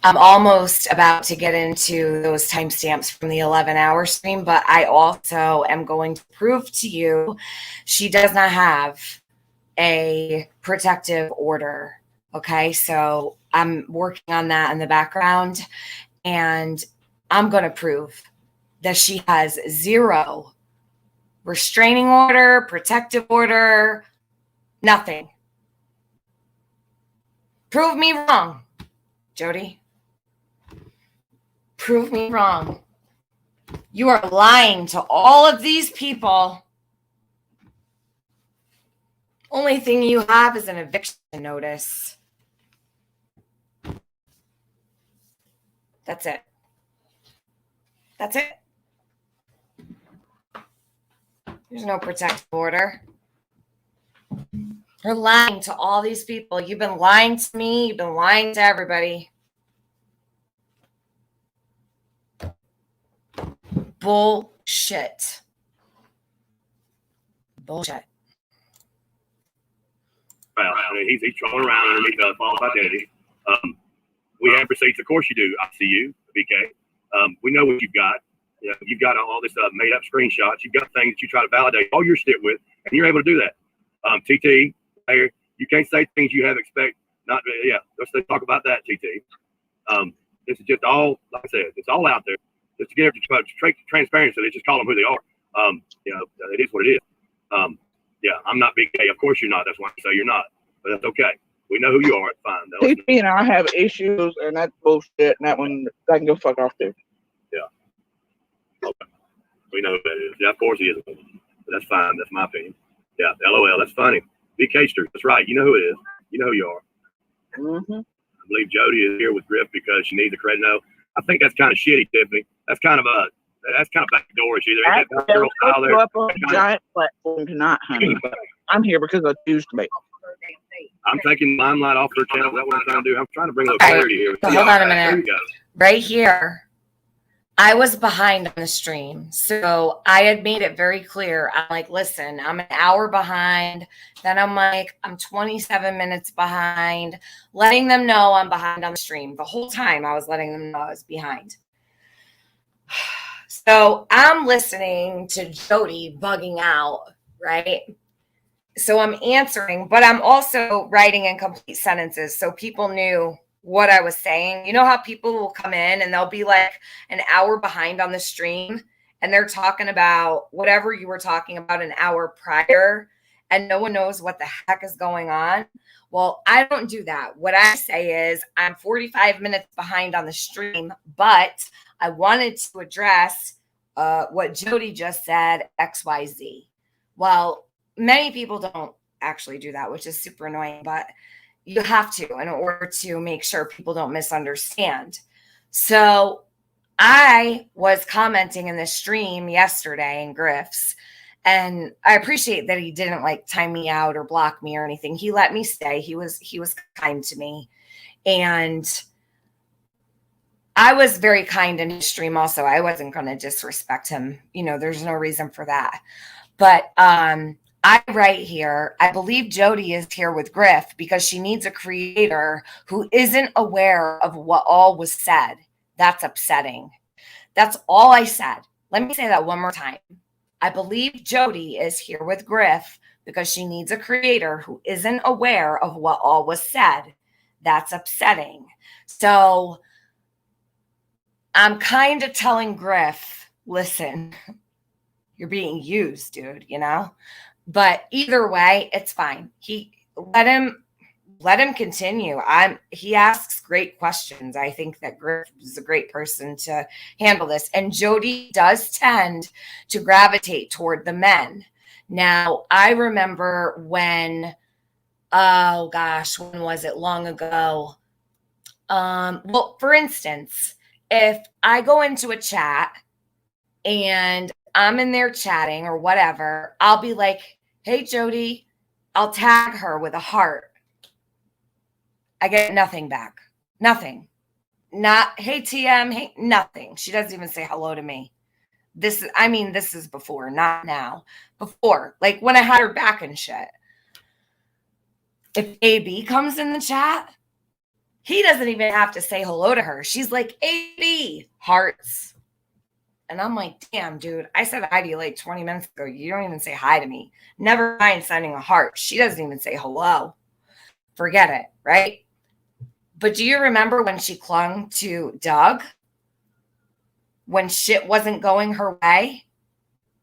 I'm almost about to get into those timestamps from the 11-hour stream, but I also am going to prove to you she does not have a protective order. Okay, so I'm working on that in the background, and I'm going to prove that she has zero restraining order, protective order, nothing. Prove me wrong, Jody. Prove me wrong. You are lying to all of these people. Only thing you have is an eviction notice. That's it. That's it. There's no protective order. You're lying to all these people. You've been lying to me. You've been lying to everybody. Bullshit. Bullshit. Well, he's trolling around underneath false identity. We have receipts. Of course you do. I see you, BK. We know what you've got. You know, you've got all this made up screenshots. You've got things that you try to validate all your shit with, and you're able to do that. TT, you can't say things you have expect. Not yeah. Let's talk about that, TT. This is just all, like I said, it's all out there. Just to get everything transparency, they just call them who they are. You know, it is what it is. Yeah, I'm not BK. Of course you're not. That's why I say you're not. But that's okay. We know who you are. It's fine. TT and I have issues, and that's bullshit. And that one, I can go fuck off too. Yeah. Okay. We know who that is. Yeah, of course he is. But that's fine. That's my opinion. Yeah. LOL. That's funny. BK Street. That's right. You know who it is. You know who you are. Mm-hmm. I believe Jody is here with Griff because she needs a credit note. I think that's kind of shitty, Tiffany. That's kind of backdoor issue. There ain't that girl style there. Up on a giant platform tonight, honey. But I'm here because I choose to be. I'm taking limelight off her channel. Is that what I'm trying to do? I'm trying to bring a little clarity here. So hold on a minute. There you go. Right here, I was behind on the stream. So I had made it very clear. I'm like, listen, I'm an hour behind. Then I'm like, I'm 27 minutes behind, letting them know I'm behind on the stream. The whole time I was letting them know I was behind. So I'm listening to Jody bugging out, right? So I'm answering, but I'm also writing in complete sentences so people knew what I was saying. You know how people will come in and they'll be like an hour behind on the stream and they're talking about whatever you were talking about an hour prior and no one knows what the heck is going on. Well, I don't do that. What I say is I'm 45 minutes behind on the stream, but I wanted to address what Jody just said, XYZ. Well, many people don't actually do that, which is super annoying, but you have to in order to make sure people don't misunderstand. So I was commenting in the stream yesterday in Griff's, and I appreciate that he didn't like time me out or block me or anything. He let me stay. He was kind to me. And I was very kind in his stream also. I wasn't going to disrespect him. You know, there's no reason for that. But I write here, I believe Jody is here with Griff because she needs a creator who isn't aware of what all was said. That's upsetting. That's all I said. Let me say that one more time. I believe Jody is here with Griff because she needs a creator who isn't aware of what all was said. That's upsetting. So I'm kind of telling Griff, listen, you're being used, dude, you know? But either way, it's fine. He let him continue. He asks great questions. I think that Griff is a great person to handle this. And Jody does tend to gravitate toward the men. Now, I remember when, oh gosh, when was it? Long ago. Well, for instance, if I go into a chat and I'm in there chatting or whatever, I'll be like, hey, Jody, I'll tag her with a heart. I get nothing back. Nothing. Not, hey, TM, hey, nothing. She doesn't even say hello to me. This is before, not now. Before, like when I had her back and shit. If AB comes in the chat, He doesn't even have to say hello to her. She's like, AB, hearts. And I'm like, damn, dude, I said hi to you like 20 minutes ago. You don't even say hi to me. Never mind sending a heart. She doesn't even say hello. Forget it, right? But do you remember when she clung to Doug? When shit wasn't going her way?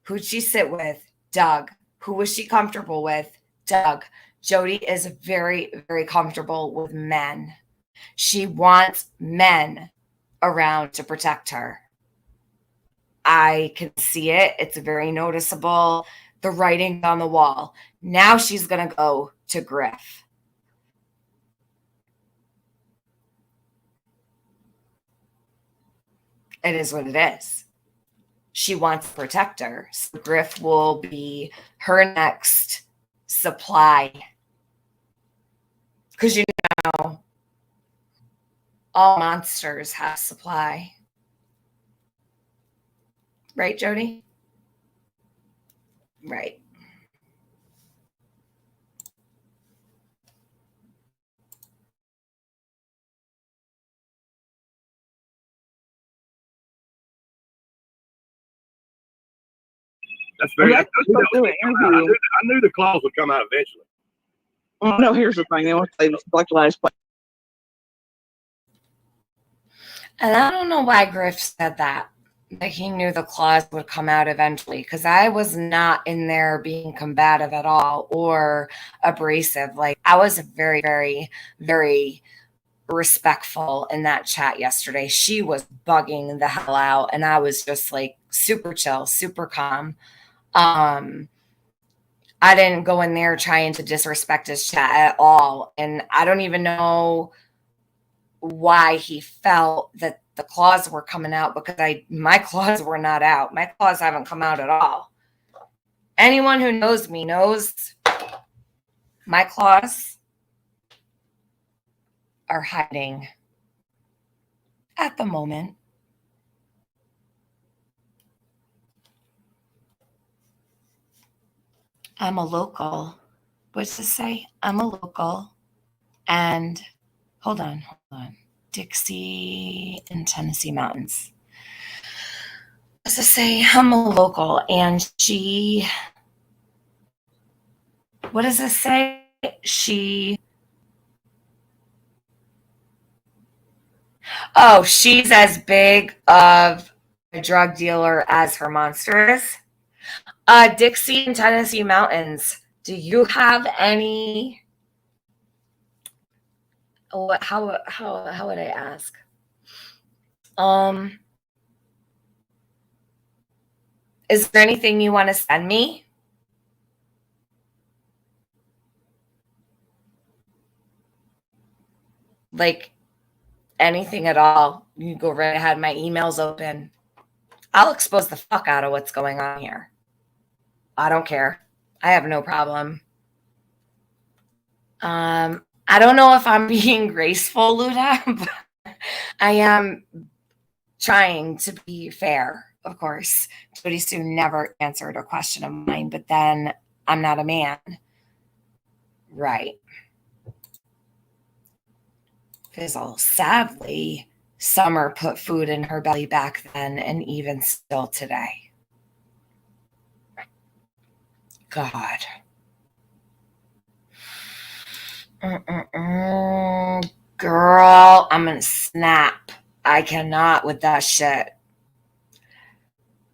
Who'd she sit with? Doug. Who was she comfortable with? Doug. Jodi is very, very comfortable with men. She wants men around to protect her. I can see it. It's very noticeable. The writing on the wall. Now she's going to go to Griff. It is what it is. She wants to protect her. So Griff will be her next supply. Because, you know, all monsters have supply. Right, Jodi? Right. That's very. Well, I knew the claws would come out eventually. Well, no, here's the thing. They want to say this like last place. And I don't know why Griff said that he knew the claws would come out eventually, because I was not in there being combative at all or abrasive. Like, I was very, very, very respectful in that chat yesterday. She was bugging the hell out, and I was just like super chill, super calm. I didn't go in there trying to disrespect his chat at all. And I don't even know why he felt that the claws were coming out, because my claws were not out. My claws haven't come out at all. Anyone who knows me knows my claws are hiding at the moment. I'm a local. What's this say? I'm a local. And hold on. Dixie in Tennessee mountains. What's this say? I'm a local. And what does this say? She's as big of a drug dealer as her monster is. Dixie in Tennessee mountains. Do you have any? How would I ask? Is there anything you want to send me? Like anything at all? You can go right ahead. My email's open. I'll expose the fuck out of what's going on here. I don't care. I have no problem. I don't know if I'm being graceful, Luda, but I am trying to be fair, of course. Jodisue never answered a question of mine, but then I'm not a man. Right. Fizzle. Sadly, Summer put food in her belly back then, and even still today. God. Girl, I'm gonna snap. I cannot with that shit.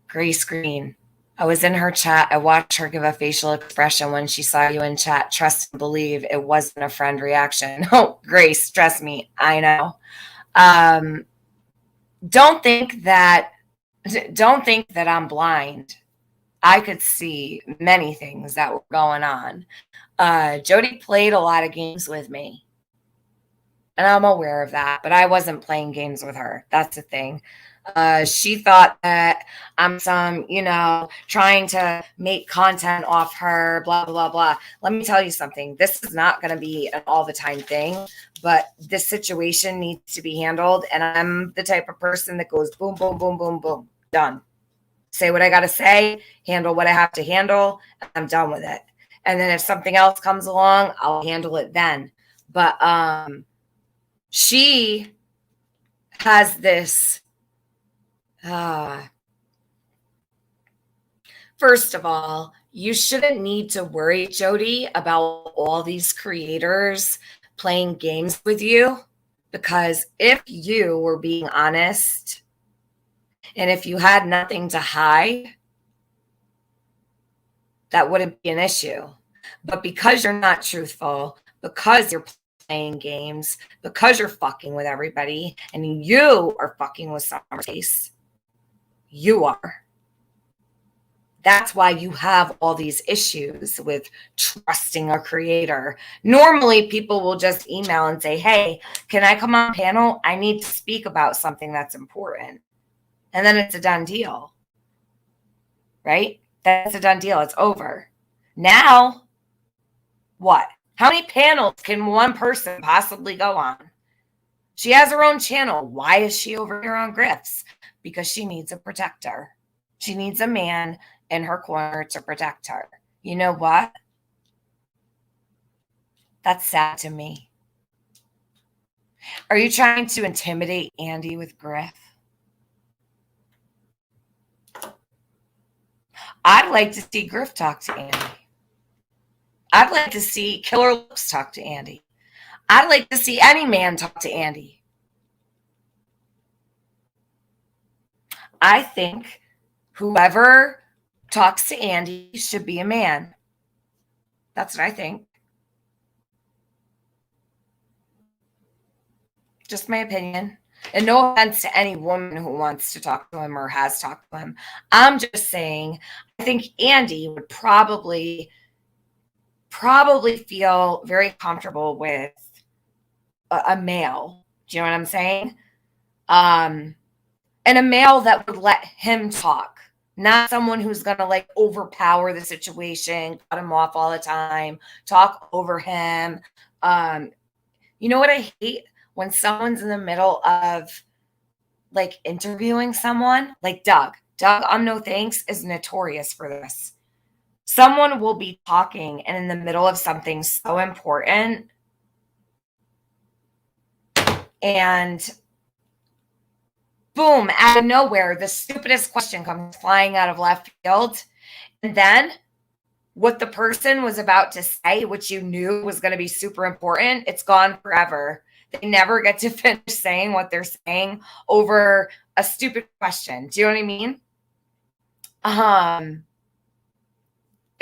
Grace Green. I was in her chat. I watched her give a facial expression when she saw you in chat. Trust and believe it wasn't a friend reaction. Oh, Grace, trust me. I know. Don't think that I'm blind. I could see many things that were going on. Jodi played a lot of games with me, and I'm aware of that, but I wasn't playing games with her. That's the thing. She thought that I'm trying to make content off her, blah, blah, blah. Let me tell you something. This is not going to be an all the time thing, but this situation needs to be handled. And I'm the type of person that goes boom, boom, boom, boom, boom, done. Say what I got to say, handle what I have to handle, and I'm done with it. And then if something else comes along, I'll handle it then. But she has this, first of all, you shouldn't need to worry, Jody, about all these creators playing games with you, because if you were being honest and if you had nothing to hide, that wouldn't be an issue. But because you're not truthful, because you're playing games, because you're fucking with everybody, and you are fucking with Summer's case, you are. That's why you have all these issues with trusting a creator. Normally, people will just email and say, hey, can I come on panel? I need to speak about something that's important. And then it's a done deal. Right? That's a done deal. It's over. Now, what? How many panels can one person possibly go on? She has her own channel. Why is she over here on Griff's? Because she needs a protector. She needs a man in her corner to protect her. You know what? That's sad to me. Are you trying to intimidate Andy with Griff? I'd like to see Griff talk to Andy. I'd like to see Killer Looks talk to Andy. I'd like to see any man talk to Andy. I think whoever talks to Andy should be a man. That's what I think. Just my opinion. And no offense to any woman who wants to talk to him or has talked to him. I'm just saying, I think Andy would probably feel very comfortable with a male. Do you know what I'm saying? And a male that would let him talk. Not someone who's going to like overpower the situation, cut him off all the time, talk over him. You know what I hate? When someone's in the middle of like interviewing someone, like Doug. Doug, No Thanks, is notorious for this. Someone will be talking and in the middle of something so important, and boom, out of nowhere, the stupidest question comes flying out of left field. And then what the person was about to say, which you knew was going to be super important, it's gone forever. They never get to finish saying what they're saying over a stupid question. Do you know what I mean?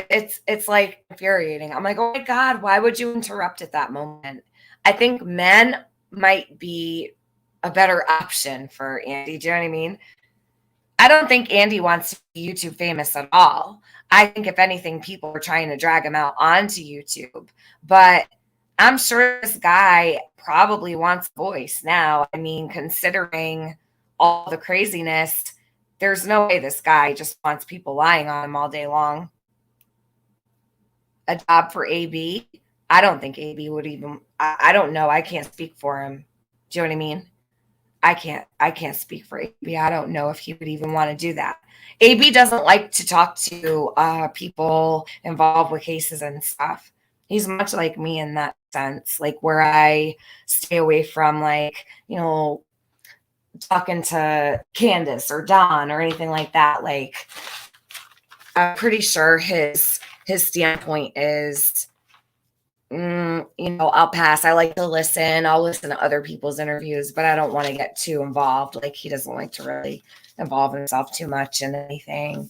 It's like infuriating. I'm like, oh my God, why would you interrupt at that moment? I think men might be a better option for Andy. Do you know what I mean? I don't think Andy wants to be YouTube famous at all. I think if anything, people are trying to drag him out onto YouTube. But I'm sure this guy probably wants a voice now. I mean, considering all the craziness, there's no way this guy just wants people lying on him all day long. A job for AB? I don't think AB would even, I don't know. I can't speak for him. Do you know what I mean? I can't speak for AB. I don't know if he would even want to do that. AB doesn't like to talk to people involved with cases and stuff. He's much like me in that sense, like where I stay away from, like, you know, talking to Candace or Don or anything like that. Like, I'm pretty sure his standpoint is, you know, I'll pass. I like to listen. I'll listen to other people's interviews, but I don't want to get too involved. Like, he doesn't like to really involve himself too much in anything.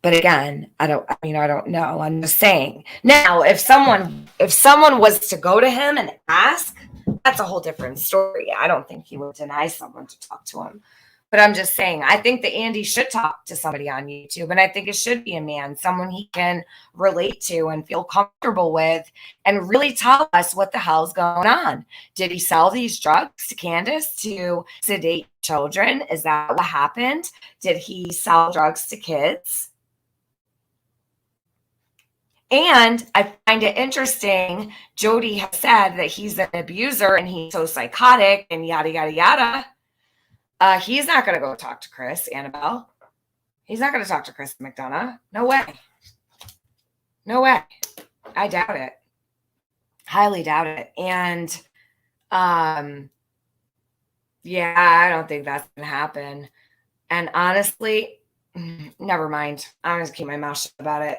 But again, I don't know. I'm just saying. Now, if someone was to go to him and ask, that's a whole different story. I don't think he would deny someone to talk to him. But I'm just saying, I think that Andy should talk to somebody on YouTube, and I think it should be a man, someone he can relate to and feel comfortable with, and really tell us what the hell's going on. Did he sell these drugs to Candace to sedate children? Is that what happened? Did he sell drugs to kids? And I find it interesting, Jody has said that he's an abuser and he's so psychotic and yada, yada, yada. He's not going to go talk to Chris, Annabelle. He's not going to talk to Chris McDonough. No way. No way. I doubt it. highly doubt it. And yeah, I don't think that's gonna happen. And honestly, never mind. I'm just keep my mouth shut about it.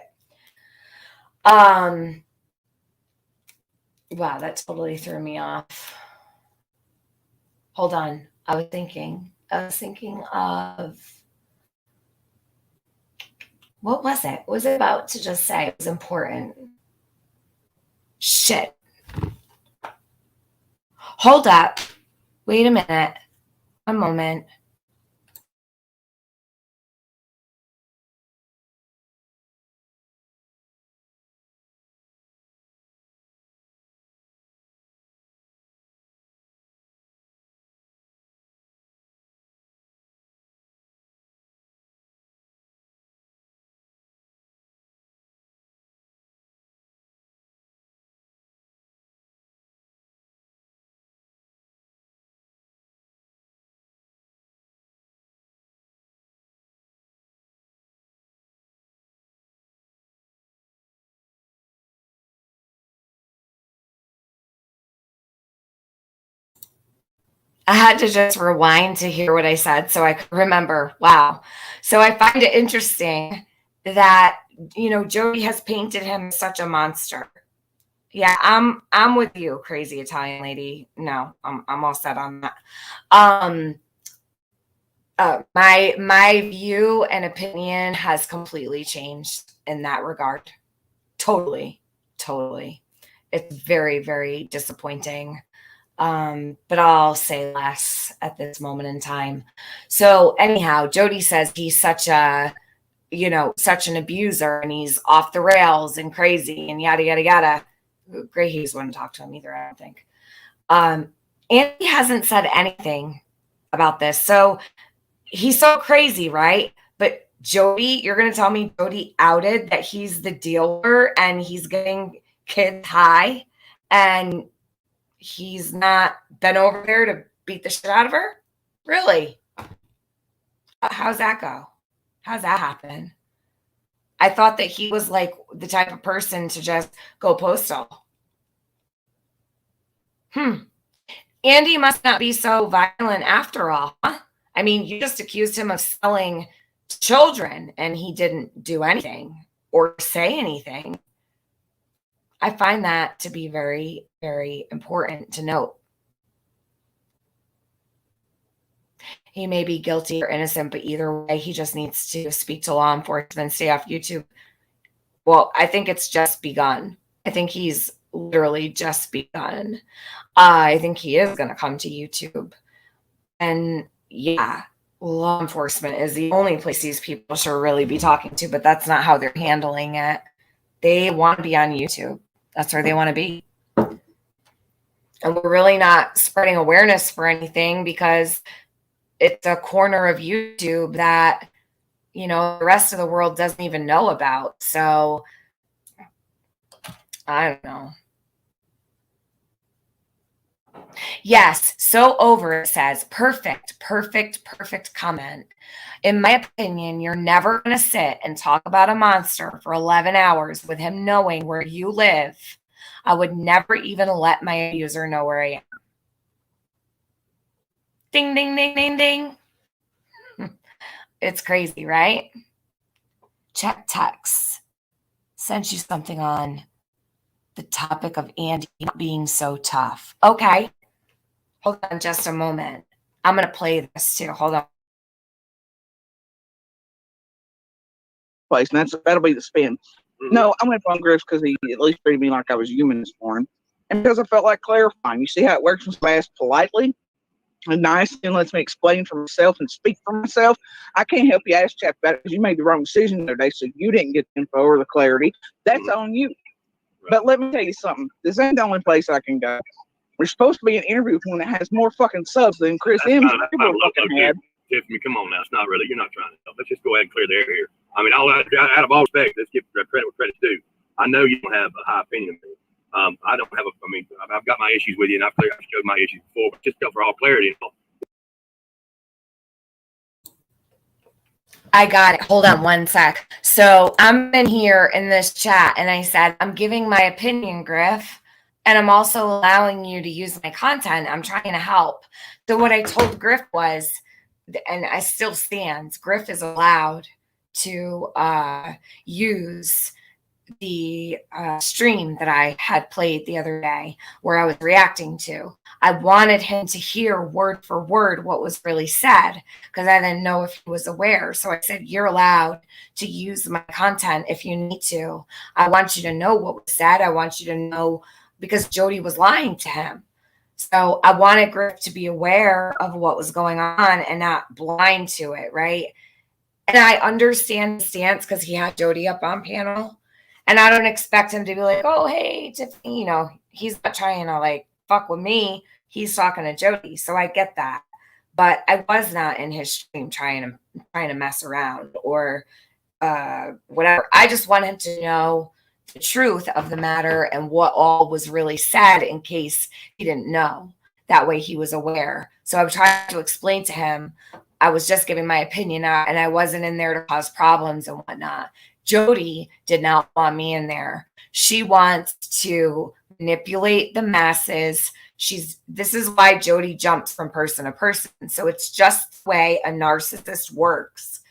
Wow, that totally threw me off. Hold on. I was thinking of what was it? What was it about to just say? It was important. Shit. Hold up. Wait a minute. A moment. I had to just rewind to hear what I said so I could remember. Wow. So I find it interesting that, Jody has painted him as such a monster. Yeah, I'm with you, crazy Italian lady. No, I'm all set on that. My view and opinion has completely changed in that regard. Totally. It's very, very disappointing. But I'll say less at this moment in time. So anyhow, Jody says he's such an abuser and he's off the rails and crazy and yada, yada, yada. Gray Hughes wouldn't talk to him either, I don't think. Andy hasn't said anything about this. So he's so crazy, right? But Jody, you're going to tell me Jody outed that he's the dealer and he's getting kids high and he's not been over there to beat the shit out of her? Really? How's that go? How's that happen? I thought that he was like the type of person to just go postal. Andy must not be so violent after all, huh? I mean, you just accused him of selling children and he didn't do anything or say anything. I find that to be very, very important to note. He may be guilty or innocent, but either way, he just needs to speak to law enforcement, stay off YouTube. Well, I think it's just begun. I think he's literally just begun. I think he is going to come to YouTube. And yeah, law enforcement is the only place these people should really be talking to, but that's not how they're handling it. They want to be on YouTube. That's where they want to be. And we're really not spreading awareness for anything because it's a corner of YouTube that, the rest of the world doesn't even know about. So I don't know. Yes, so over, it says, perfect comment. In my opinion, you're never going to sit and talk about a monster for 11 hours with him knowing where you live. I would never even let my abuser know where I am. Ding, ding, ding, ding, ding. It's crazy, right? Check text. Sent you something on the topic of Andy not being so tough. Okay. Hold on just a moment. I'm going to play this too. Hold on. Place, and that'll be the spin. No, I'm going to phone Griff because he at least treated me like I was human this morning. And because I felt like clarifying. You see how it works when I ask politely and nice and lets me explain for myself and speak for myself. I can't help you ask Chap about it because you made the wrong decision the other day, so you didn't get the info or the clarity. That's on you. But let me tell you something. This ain't the only place I can go. We're supposed to be an interview with one that has more fucking subs than Chris M's ever fucking had. Tiffany, come on now. It's not really. You're not trying to help. Let's just go ahead and clear the air here. I mean, out of all respect, let's give credit where credit's due. I know you don't have a high opinion of me. I don't have I've got my issues with you, and I've showed my issues before, but just for all clarity. I got it. Hold on one sec. So I'm in here in this chat, and I said, I'm giving my opinion, Griff. And I'm also allowing you to use my content. I'm trying to help. So what I told Griff was, and I still stands, Griff is allowed to use the stream that I had played the other day where I was reacting to. I wanted him to hear word for word what was really said because I didn't know if he was aware. So I said, you're allowed to use my content if you need to. I want you to know what was said. I want you to know because Jody was lying to him. So I wanted Griff to be aware of what was going on and not blind to it, right? And I understand his stance because he had Jody up on panel. And I don't expect him to be like, oh, hey, Tiffany, he's not trying to like fuck with me. He's talking to Jody. So I get that. But I was not in his stream trying to mess around or whatever. I just want him to know the truth of the matter and what all was really said in case he didn't know. That way he was aware. So I'm trying to explain to him, I was just giving my opinion out and I wasn't in there to cause problems and whatnot. Jody did not want me in there. She wants to manipulate the masses. This is why Jody jumps from person to person. So it's just the way a narcissist works.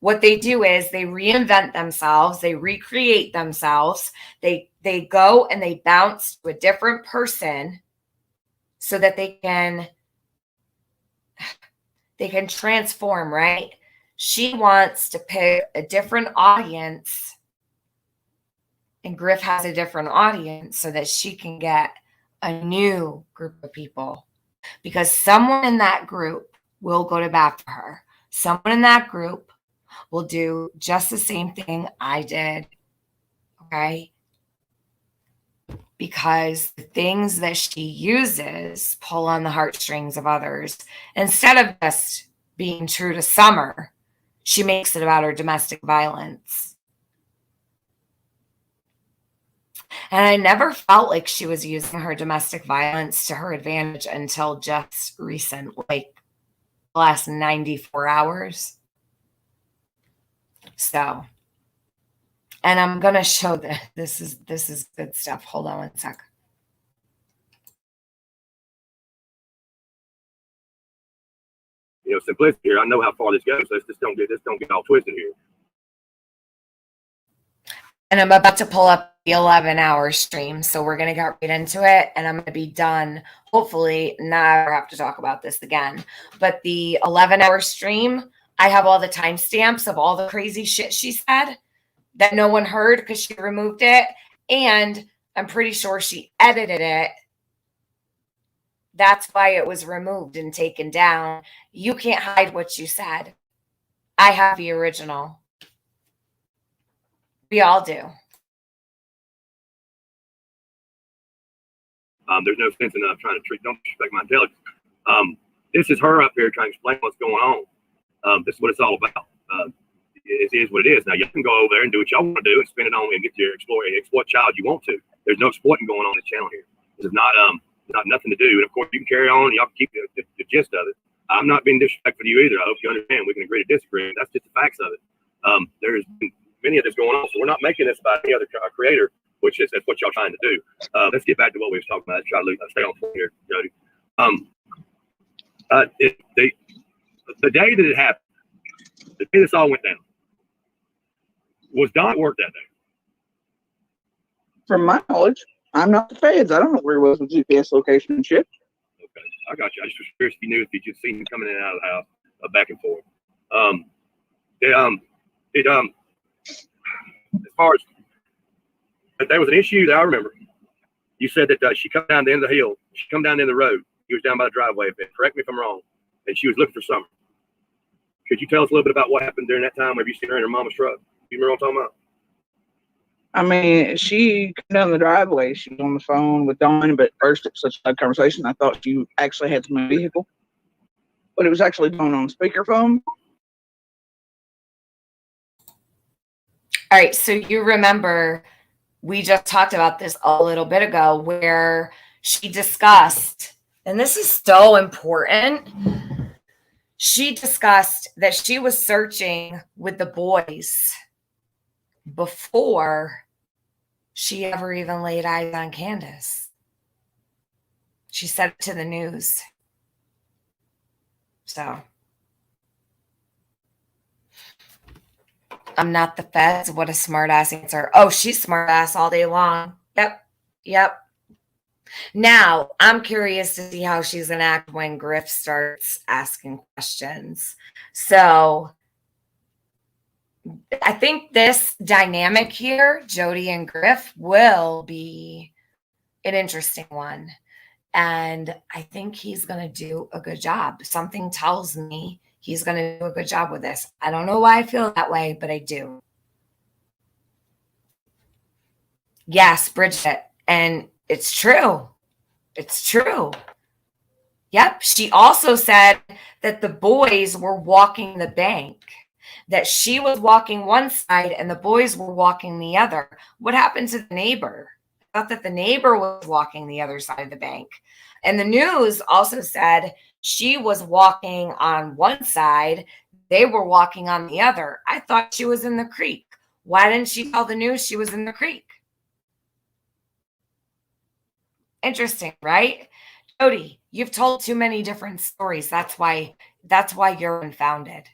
What they do is they reinvent themselves, they recreate themselves, they go and they bounce to a different person so that they can transform, right? She wants to pick a different audience, and Griff has a different audience so that she can get a new group of people. Because someone in that group will go to bat for her. Someone in that group will do just the same thing I did, okay? Because the things that she uses pull on the heartstrings of others. Instead of just being true to Summer, she makes it about her domestic violence. And I never felt like she was using her domestic violence to her advantage until just recent, like the last 94 hours. So, and I'm going to show that this is good stuff. Hold on one sec. Simplicity here. I know how far this goes. Let's just don't get all twisted here. And I'm about to pull up the 11-hour stream. So we're going to get right into it. And I'm going to be done. Hopefully never have to talk about this again. But the 11-hour stream, I have all the timestamps of all the crazy shit she said that no one heard because she removed it. And I'm pretty sure she edited it. That's why it was removed and taken down. You can't hide what you said. I have the original. We all do. There's no sense in trying to don't disrespect my intelligence. This is her up here trying to explain what's going on. This is what it's all about. It is what it is. Now, you can go over there and do what y'all want to do and spend it on and get your exploit child you want to. There's no exploiting going on this channel here. This is not nothing to do. And of course, you can carry on. Y'all can keep the gist of it. I'm not being disrespectful to you either. I hope you understand. We can agree to disagree. That's just the facts of it. There's been many of this going on, so we're not making this about any other creator, which is that's what y'all trying to do. Let's get back to what we was talking about. Let's try to stay on point here, Jody. The day that it happened, the day this all went down, was Don at work that day? From my knowledge, I'm not the feds. I don't know where he was with GPS location and shit. Okay, I got you. I just was curious if you knew if you just seen him coming in and out of the house, back and forth. As far as there was an issue that I remember. You said that she come down the end of the hill. She come down the end of the road. He was down by the driveway. Correct me if I'm wrong. And she was looking for Summer. Could you tell us a little bit about what happened during that time? Have you seen her in her mama's truck? You remember what I'm talking about? I mean, she came down the driveway. She was on the phone with Dawn, but first it was such a loud conversation. I thought she actually had some vehicle, but it was actually Dawn on speakerphone. All right, so you remember we just talked about this a little bit ago where she discussed, and this is so important, she discussed that she was searching with the boys before she ever even laid eyes on Candace. She said it to the news. So I'm not the feds. What a smart ass answer. Oh, she's smart ass all day long. Yep. Now, I'm curious to see how she's going to act when Griff starts asking questions. So I think this dynamic here, Jodi and Griff, will be an interesting one. And I think he's going to do a good job. Something tells me he's going to do a good job with this. I don't know why I feel that way, but I do. Yes, Bridget. And it's true. It's true. Yep. She also said that the boys were walking the bank, that she was walking one side and the boys were walking the other. What happened to the neighbor? I thought that the neighbor was walking the other side of the bank. And the news also said she was walking on one side, they were walking on the other. I thought she was in the creek. Why didn't she tell the news she was in the creek? Interesting, right? Jodi, you've told too many different stories. That's why you're unfounded.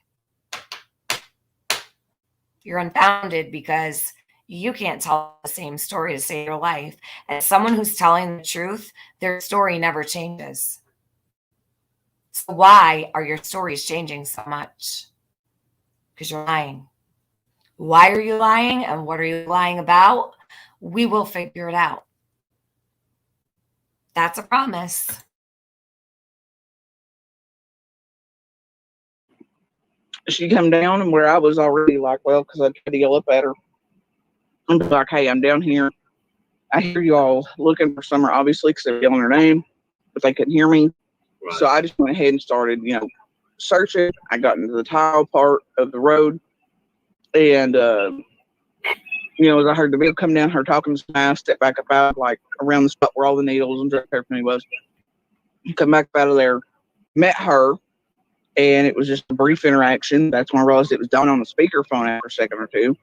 You're unfounded because you can't tell the same story to save your life. And someone who's telling the truth, their story never changes. So why are your stories changing so much? Because you're lying. Why are you lying and what are you lying about? We will figure it out. That's a promise. She come down and where I was already like, well, because I tried to yell up at her and be like, hey, I'm down here. I hear you all looking for Summer, obviously, because they're yelling her name, but they couldn't hear me. Right. So I just went ahead and started, searching. I got into the tile part of the road. And, as I heard the vehicle come down, her talking to me, I stepped back up out, like, around the spot where all the needles and drug paraphernalia was. Come back up out of there, met her, and it was just a brief interaction. That's when I realized it was done on the speakerphone after a second or two,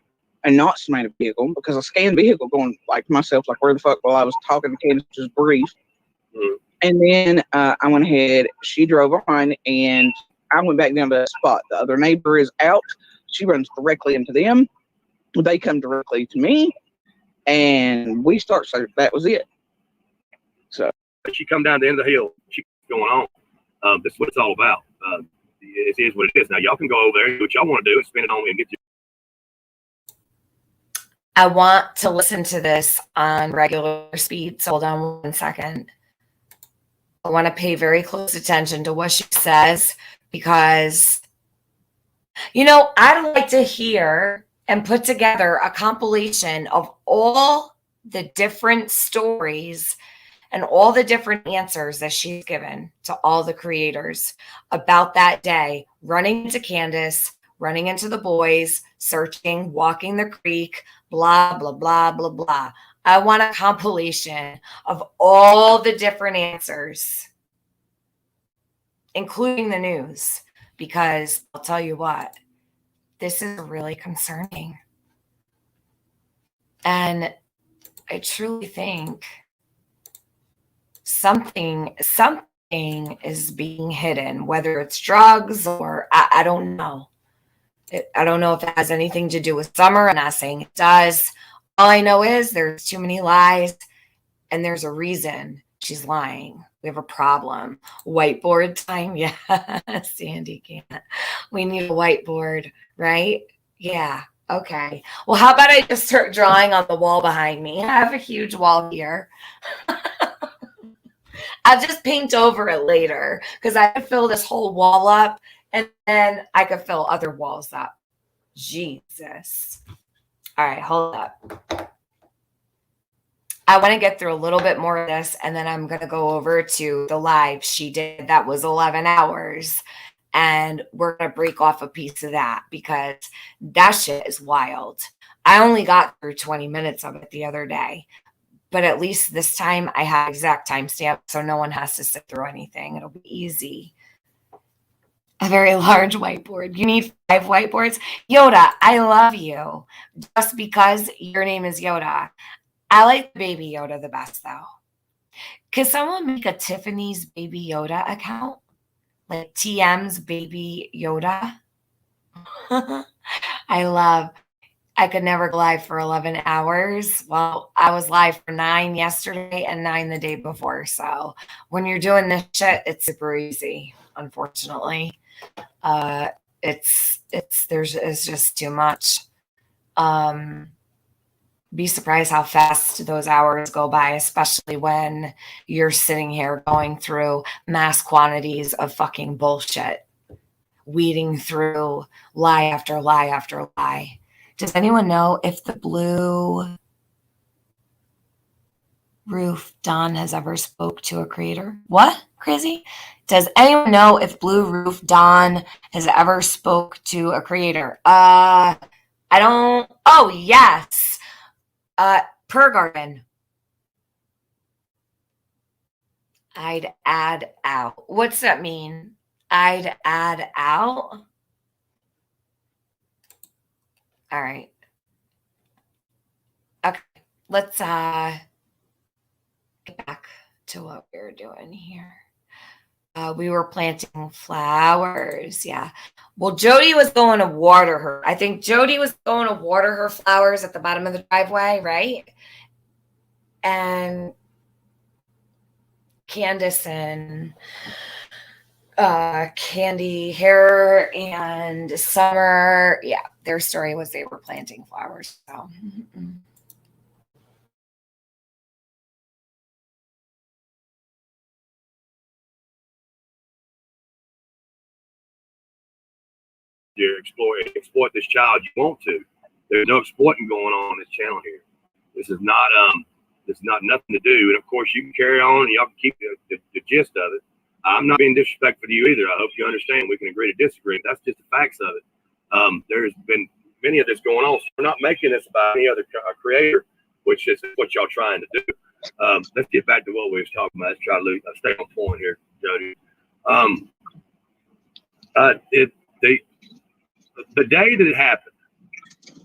and not smelled a vehicle, because I scanned the vehicle going, like, to myself, like, where the fuck, while I was talking to Candace, just brief. Mm-hmm. And then I went ahead, she drove on, and I went back down to that spot. The other neighbor is out. She runs directly into them. They come directly to me, and we start. So that was it. So she come down the end of the hill. She's going on. That's what it's all about. It is what it is. Now y'all can go over there and do what y'all want to do and spend it on me and get you. I want to listen to this on regular speed. So hold on 1 second. I want to pay very close attention to what she says because, I'd like to hear and put together a compilation of all the different stories and all the different answers that she's given to all the creators about that day, running into Candace, running into the boys, searching, walking the creek, blah, blah, blah, blah, blah. I want a compilation of all the different answers, including the news, because I'll tell you what, this is really concerning. And I truly think something is being hidden, whether it's drugs or I don't know. I don't know if it has anything to do with Summer. I'm not saying it does. All I know is there's too many lies and there's a reason she's lying. We have a problem. Whiteboard time. Yeah, Sandy can't. We need a whiteboard, right? Yeah. Okay. Well, how about I just start drawing on the wall behind me? I have a huge wall here. I'll just paint over it later because I could fill this whole wall up and then I could fill other walls up. Jesus. All right, hold up. I want to get through a little bit more of this and then I'm going to go over to the live she did. That was 11 hours. And we're going to break off a piece of that because that shit is wild. I only got through 20 minutes of it the other day. But at least this time I have exact timestamp, so no one has to sit through anything. It'll be easy. A very large whiteboard. You need 5 whiteboards? Yoda, I love you. Just because your name is Yoda. I like Baby Yoda the best, though. Could someone make a Tiffany's Baby Yoda account? Like TM's Baby Yoda? I could never go live for 11 hours. Well, I was live for 9 yesterday and 9 the day before. So when you're doing this shit, it's super easy, unfortunately. It's just too much. Be surprised how fast those hours go by, especially when you're sitting here going through mass quantities of fucking bullshit, weeding through lie after lie after lie. Does anyone know if the Blue Roof Dawn has ever spoke to a creator? What? Crazy? Does anyone know if Blue Roof Dawn has ever spoke to a creator? I don't. Oh, yes. Per Garden. I'd add out. What's that mean? I'd add out? All right. Okay. Let's get back to what we were doing here. We were planting flowers. Yeah. Well, Jody was going to water her. I think Jody was going to water her flowers at the bottom of the driveway, right? And Candace and Candy Hair and Summer, yeah, their story was they were planting flowers. So. You exploit this child you want to. There's no exploiting going on this channel here. This is not nothing to do. And of course you can carry on and y'all can keep the gist of it. I'm not being disrespectful to you either. I hope you understand. We can agree to disagree. That's just the facts of it. There's been many of this going on. So we're not making this about any other creator, which is what y'all trying to do. Let's get back to what we was talking about. Let's try to stay on point here, Jody. The day that it happened,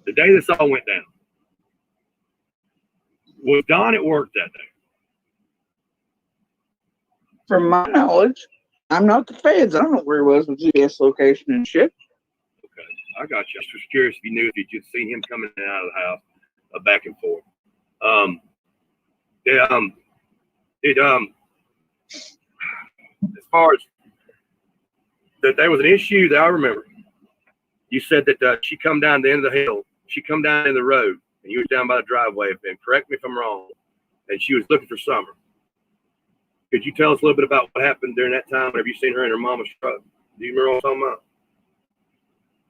the day this all went down, was Don at work that day? From my knowledge, I'm not the feds. I don't know where he was with GPS location and shit. Okay, I got you. I was just curious if you knew if you'd just seen him coming in and out of the house, back and forth. As far as that, there was an issue that I remember. You said that she come down the end of the hill. She come down in the road, and you was down by the driveway. And correct me if I'm wrong. And she was looking for Summer. Could you tell us a little bit about what happened during that time? Have you seen her in her mama's truck? Do you remember what I'm talking about?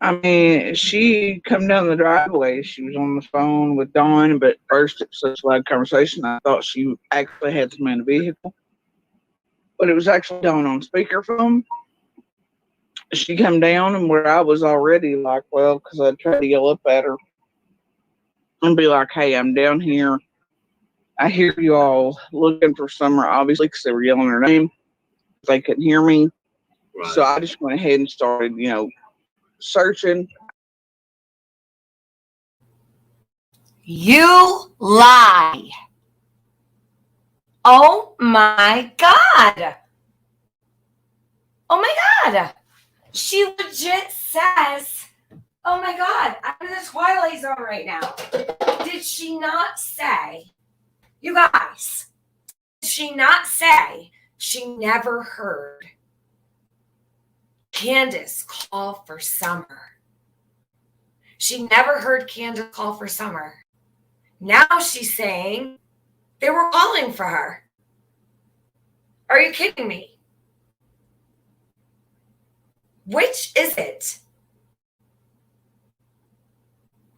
I mean, she come down the driveway. She was on the phone with Dawn, but first it was such a loud conversation. I thought she actually had some in the vehicle, but it was actually Dawn on speakerphone. She come down, and where I was already like, well, because I tried to yell up at her and be like, hey, I'm down here. I hear you all looking for Summer, obviously, because they were yelling her name. They couldn't hear me. Right. So I just went ahead and started, searching. You lie. Oh my God. Oh my God. She legit says, oh my God, I'm in the Twilight Zone right now. Did she not say, you guys, did she not say she never heard Candace call for Summer? She never heard Candace call for Summer. Now she's saying they were calling for her. Are you kidding me? Which is it?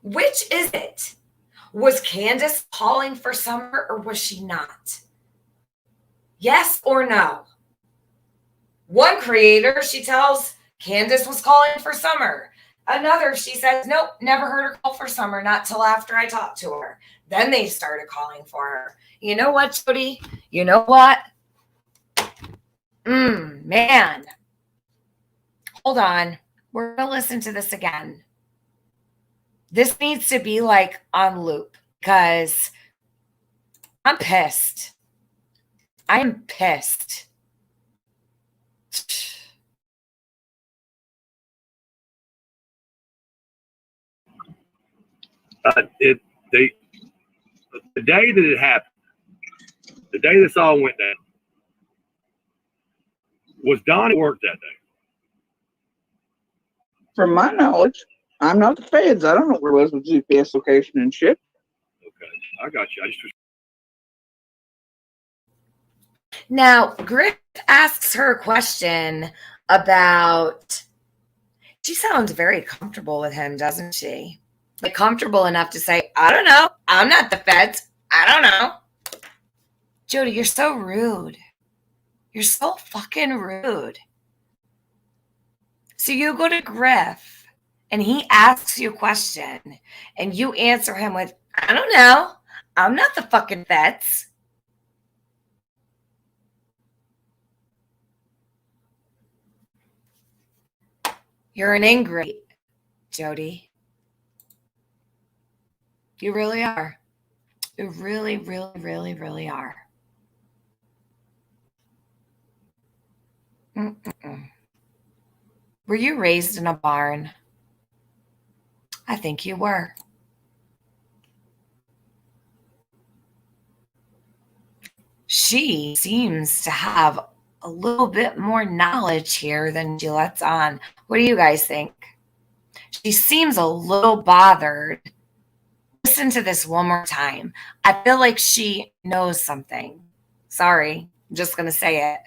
Which is it? Was Candace calling for Summer or was she not? Yes or no? One creator, she tells Candace was calling for Summer. Another, she says, nope, never heard her call for Summer, not till after I talked to her. Then they started calling for her. You know what, Jody? You know what? Man. Hold on. We're going to listen to this again. This needs to be like on loop because I'm pissed. I am pissed. The day that it happened, the day this all went down, was Don at work that day? From my knowledge, I'm not the feds. I don't know where it was with GPS location and shit. Okay, I got you. I just was. Now, Griff asks her a question about. She sounds very comfortable with him, doesn't she? Like, comfortable enough to say, I don't know. I'm not the feds. I don't know. Jody, you're so rude. You're so fucking rude. So you go to Griff and he asks you a question and you answer him with, I don't know. I'm not the fucking feds. You're an ingrate, Jody. You really are. You really, really, really, really are. Mm-mm-mm. Were you raised in a barn? I think you were. She seems to have a little bit more knowledge here than she lets on. What do you guys think? She seems a little bothered. Listen to this one more time. I feel like she knows something. Sorry, I'm just going to say it.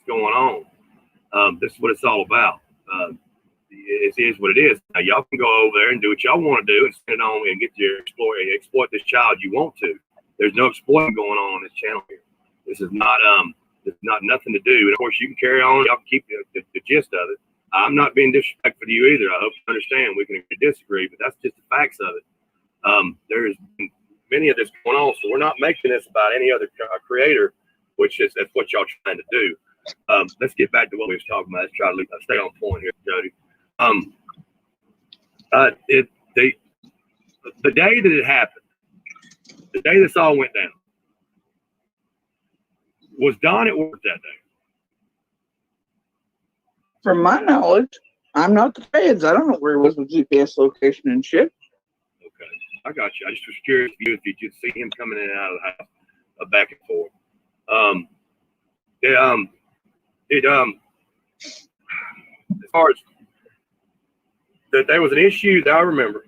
Going on. This is what it's all about. It is what it is. Now y'all can go over there and do what y'all want to do and spend it on and get your exploit this child you want to. There's no exploiting going on this channel here. This is not nothing to do. And of course you can carry on. Y'all can keep the gist of it. I'm not being disrespectful to you either. I hope you understand. We can disagree, but that's just the facts of it. There's many of this going on, so we're not making this about any other creator, that's what y'all trying to do. Let's get back to what we was talking about. Let's try to stay on point here, Jody. The day that it happened, the day this all went down, was Don at work that day? From my knowledge, I'm not the feds. I don't know where it was with GPS location and shit. Okay, I got you. I just was curious if you'd see him coming in and out of the house, back and forth. As far as that, there was an issue that I remember.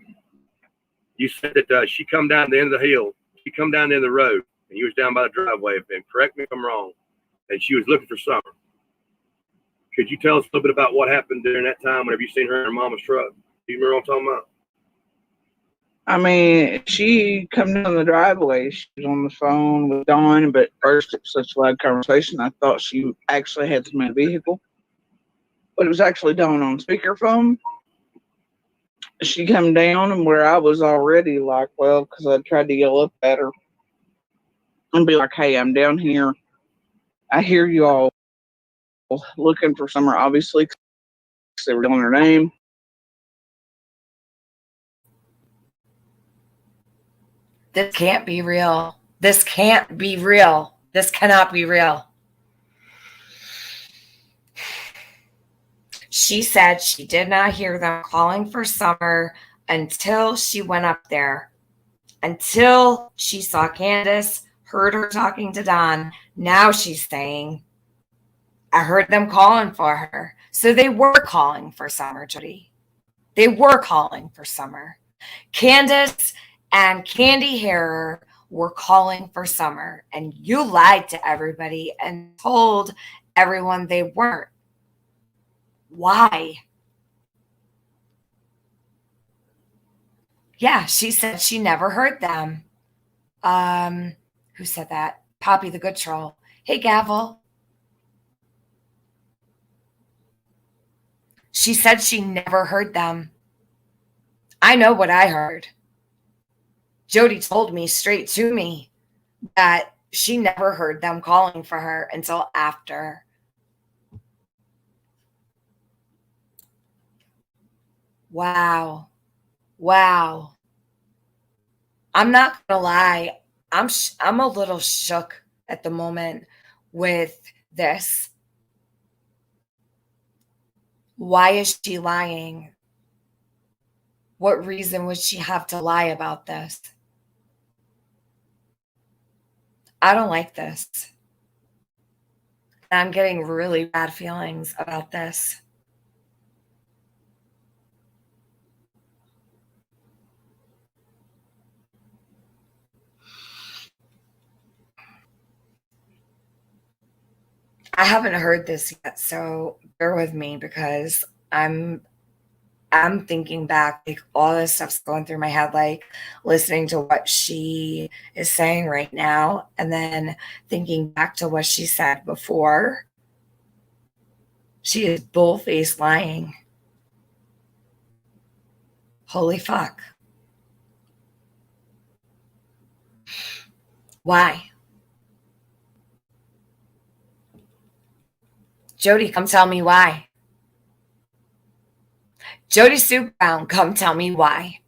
You said that she come down the end of the hill. She come down the end of the road, and you was down by the driveway. And correct me if I'm wrong. And she was looking for Summer. Could you tell us a little bit about what happened during that time? Whenever you seen her in her mama's truck, do you remember what I'm talking about? I mean, she come down the driveway. She was on the phone with Dawn, but first it was such a loud conversation. I thought she actually had some in the vehicle, but it was actually Dawn on speakerphone. She come down, and where I was already like, well, because I tried to yell up at her and be like, hey, I'm down here. I hear you all looking for Summer, obviously, because they were on her name. This can't be real. This can't be real. This cannot be real. She said she did not hear them calling for Summer until she went up there. Until she saw Candace, heard her talking to Don. Now she's saying, I heard them calling for her. So they were calling for Summer, Jody. They were calling for Summer. Candace and Candy Hair were calling for Summer, and you lied to everybody and told everyone they weren't. Why? Yeah, she said she never heard them. Who said that? Poppy the Good Troll. Hey, Gavel. She said she never heard them. I know what I heard. Jody told me straight to me that She never heard them calling for her until after. Wow. Wow. I'm not gonna lie. I'm a little shook at the moment with this. Why is she lying? What reason would she have to lie about this? I don't like this. I'm getting really bad feelings about this. I haven't heard this yet, so bear with me because I'm thinking back, like all this stuff's going through my head, like listening to what she is saying right now, and then thinking back to what she said before. She is bull-faced lying. Holy fuck. Why? Jody, come tell me why. Jodisue Brown, come tell me why.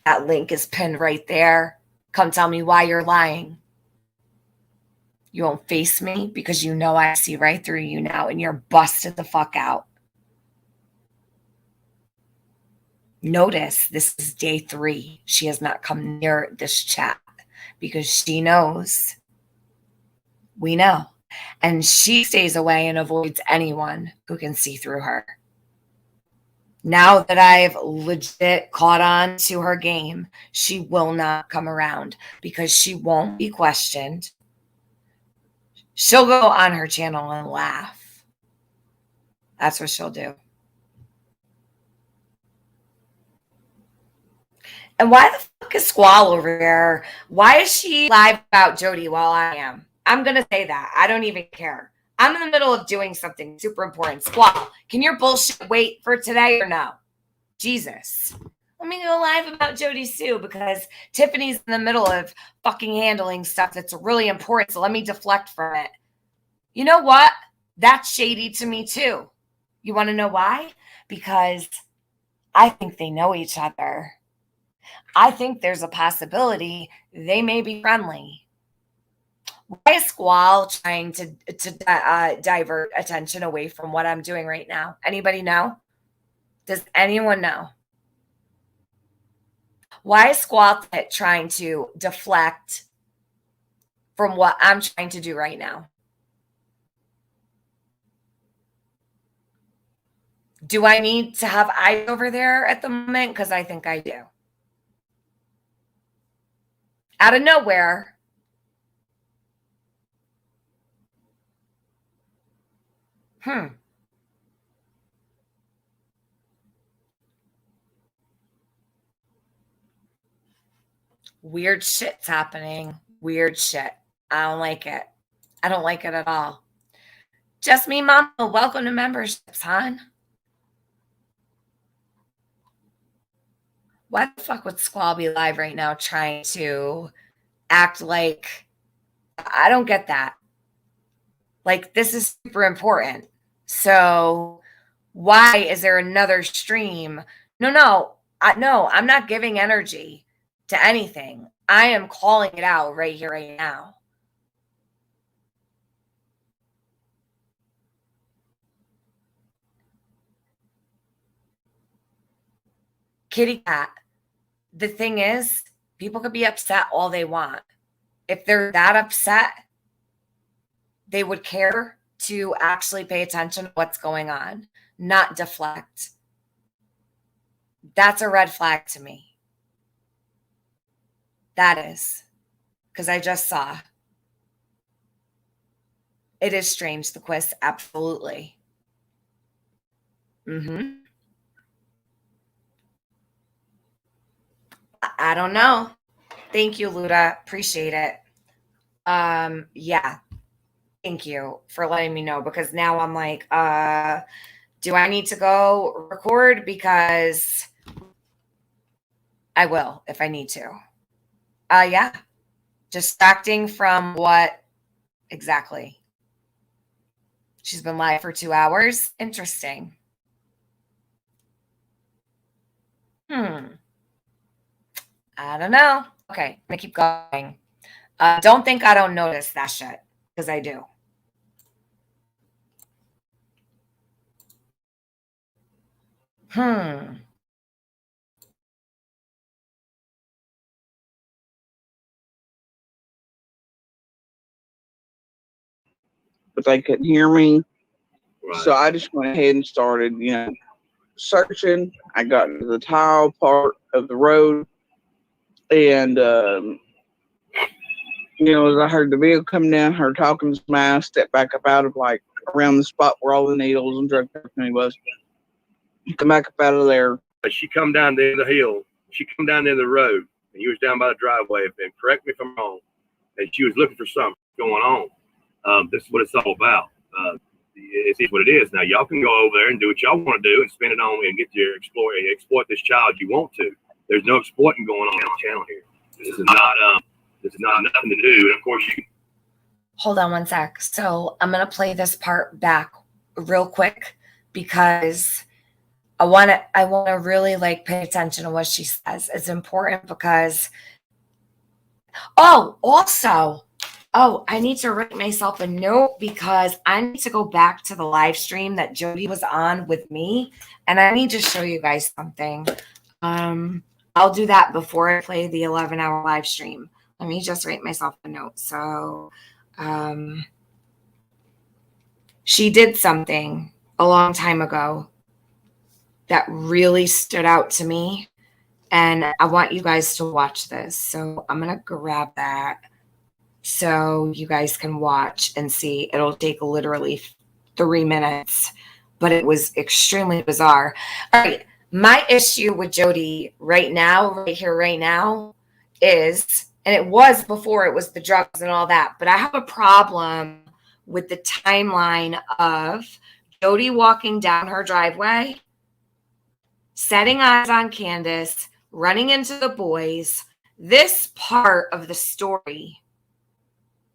That link is pinned right there. Come tell me why you're lying. You won't face me because you know I see right through you now and you're busted the fuck out. Notice this is day 3. She has not come near this chat because she knows. We know. And she stays away and avoids anyone who can see through her. Now that I've legit caught on to her game, she will not come around because she won't be questioned. She'll go on her channel and laugh. That's what she'll do. And why the fuck is Squall over there? Why is she live about Jody while I am? I'm going to say that. I don't even care. I'm in the middle of doing something super important. Squall, can your bullshit wait for today or no? Jesus. Let me go live about Jodisue because Tiffany's in the middle of fucking handling stuff that's really important. So let me deflect from it. You know what? That's shady to me too. You want to know why? Because I think they know each other. I think there's a possibility they may be friendly. Why is Squall trying to divert attention away from what I'm doing right now? Anybody know? Does anyone know? Why is Squall trying to deflect from what I'm trying to do right now? Do I need to have eyes over there at the moment? Because I think I do. Out of nowhere. Weird shit's happening. Weird shit. I don't like it. I don't like it at all. Just me, Mama. Welcome to memberships, hon. Why the fuck would Squall be live right now trying to act like... I don't get that. Like, this is super important. So why is there another stream? No, I'm not giving energy to anything. I am calling it out right here, right now. Kitty cat. The thing is, people could be upset all they want. If they're that upset, they would care to actually pay attention to what's going on, not deflect. That's a red flag to me. That is. Because I just saw. It is strange, the quiz, absolutely. I don't know. Thank you, Luda. Appreciate it. Yeah. Thank you for letting me know because now I'm like, do I need to go record? Because I will if I need to. Yeah. Distracting from what exactly? She's been live for 2 hours. Interesting. I don't know. Okay, I'm gonna keep going. Don't think I don't notice that shit, because I do. But they couldn't hear me. Right. So I just went ahead and started, searching. I got into the tile part of the road, and as I heard the vehicle coming down, her talking to my I stepped back up out of around the spot where all the needles and drug testing was. Come back up out of there. But she come down the hill. She come down the road, and you was down by the driveway. And correct me if I'm wrong. And she was looking for something going on. This is what it's all about. It's what it is. Now y'all can go over there and do what y'all want to do and spend it on and get your exploit this child you want to. There's no exploiting going on the channel here. This is not nothing to do. And of course you. Hold on one sec. So I'm gonna play this part back real quick because I want to really pay attention to what she says. It's important because. I need to write myself a note because I need to go back to the live stream that Jody was on with me, and I need to show you guys something. I'll do that before I play the 11-hour live stream. Let me just write myself a note. So, she did something a long time ago that really stood out to me, and I want you guys to watch this. So I'm going to grab that so you guys can watch and see. It'll take literally 3 minutes, but it was extremely bizarre. All right. My issue with Jody right now is, and it was before it was the drugs and all that, but I have a problem with the timeline of Jody walking down her driveway, setting eyes on Candace, running into the boys. This part of the story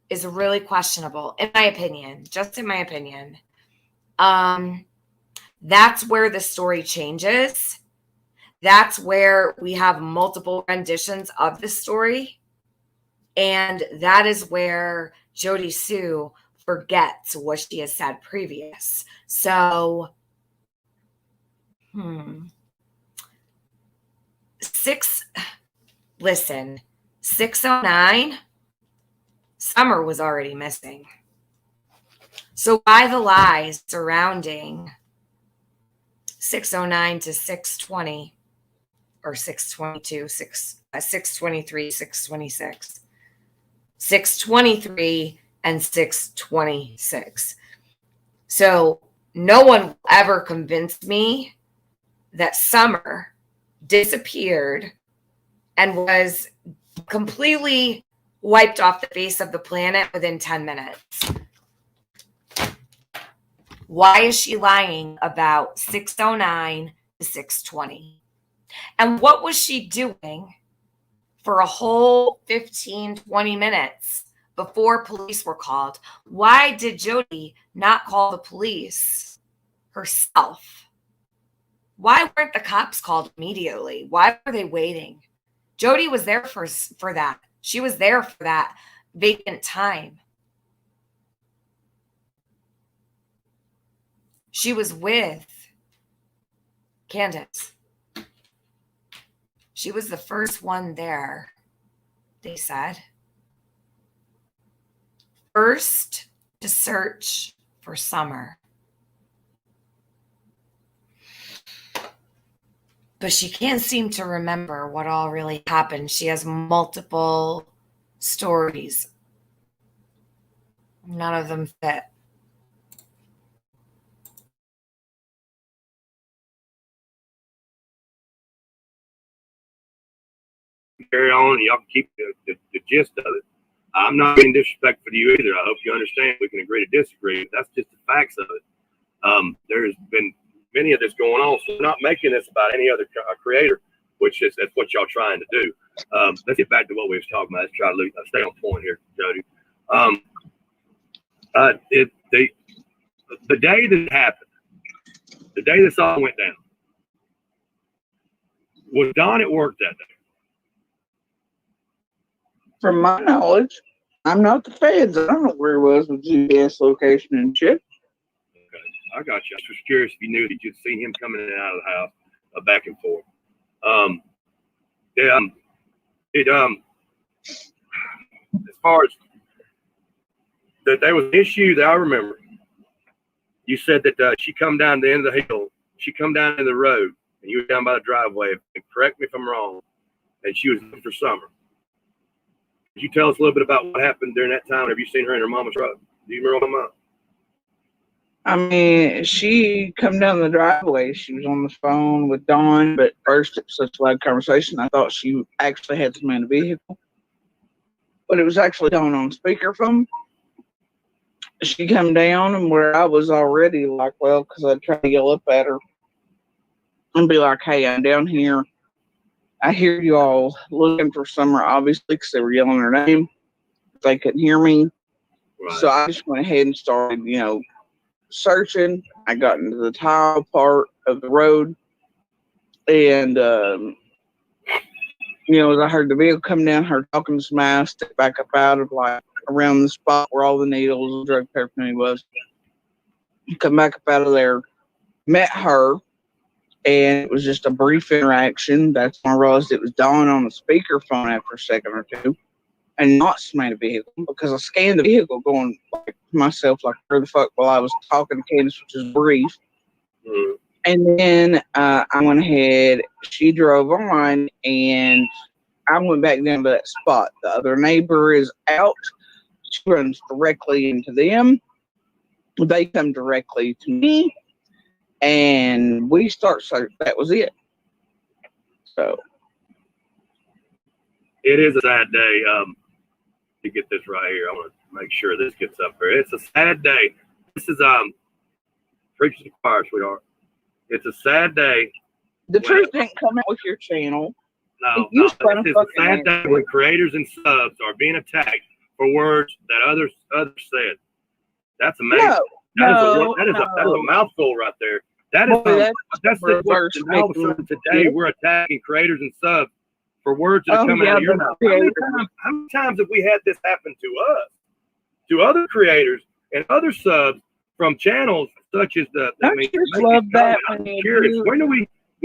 is really questionable, in my opinion, just in my opinion. That's where the story changes. That's where we have multiple renditions of the story. And that is where Jodisue forgets what she has said previous. So, 609, Summer was already missing. So why the lies surrounding 609 to 620 or 622, 623, 626, 623 and 626. So no one will ever convince me that Summer disappeared and was completely wiped off the face of the planet within 10 minutes. Why is she lying about 609 to 620? And what was she doing for a whole 15, 20 minutes before police were called? Why did Jody not call the police herself? Why weren't the cops called immediately? Why were they waiting? Jody was there for that. She was there for that vacant time. She was with Candace. She was the first one there, they said. First to search for Summer. But she can't seem to remember what all really happened. She has multiple stories. None of them fit. Carry on, and y'all can keep the gist of it. I'm not being disrespectful to you either. I hope you understand. We can agree to disagree. That's just the facts of it. There's been many of this going on, so we're not making this about any other creator. which is that's what y'all trying to do. Let's get back to what we was talking about. Let's try to stay on point here, Jody. The day that it happened, the day this all went down, was Don at work that day? From my knowledge, I'm not the feds. I don't know where he was with GPS location and shit. Okay, I got you. I was just curious if you knew that you'd seen him coming in and out of the house, back and forth. As far as that, there was an issue that I remember. You said that she come down the end of the hill. She come down in the road, and you were down by the driveway. And correct me if I'm wrong. And she was looking for Summer. Could you tell us a little bit about what happened during that time? Have you seen her in her mama's truck? Do you remember what I'm I mean, she come down the driveway. She was on the phone with Dawn, but first it was such a loud conversation. I thought she actually had somebody in the vehicle, but it was actually Dawn on speakerphone. She come down, and where I was already like, well, because I'd try to yell up at her and be like, hey, I'm down here. I hear you all looking for Summer, obviously, because they were yelling her name. They couldn't hear me. Right. So I just went ahead and started, searching. I got into the tile part of the road. And, as I heard the vehicle come down, her talking to somebody, stepped back up out of, around the spot where all the needles and drug paraphernalia was. Come back up out of there, met her. And it was just a brief interaction. That's when I realized it was Dawn on the speakerphone after a second or two, and not somebody in the vehicle, because I scanned the vehicle going to myself, where the fuck, while I was talking to Candace, which is brief. Mm-hmm. And then I went ahead, she drove on, and I went back down to that spot. The other neighbor is out. She runs directly into them. They come directly to me. And we start search. That was it. So it is a sad day. To get this right here, I want to make sure this gets up here. It's a sad day. This is preaching to the choir, sweetheart. It's a sad day. The truth didn't come out with your channel. No, it's a sad day when creators and subs are being attacked for words that others said. That's amazing. That is a mouthful right there. That's the worst. All of a sudden today we're attacking creators and subs for words that are coming out of your mouth. How many times have we had this happen to us, to other creators and other subs from channels such as the? I mean, love that. I'm curious. When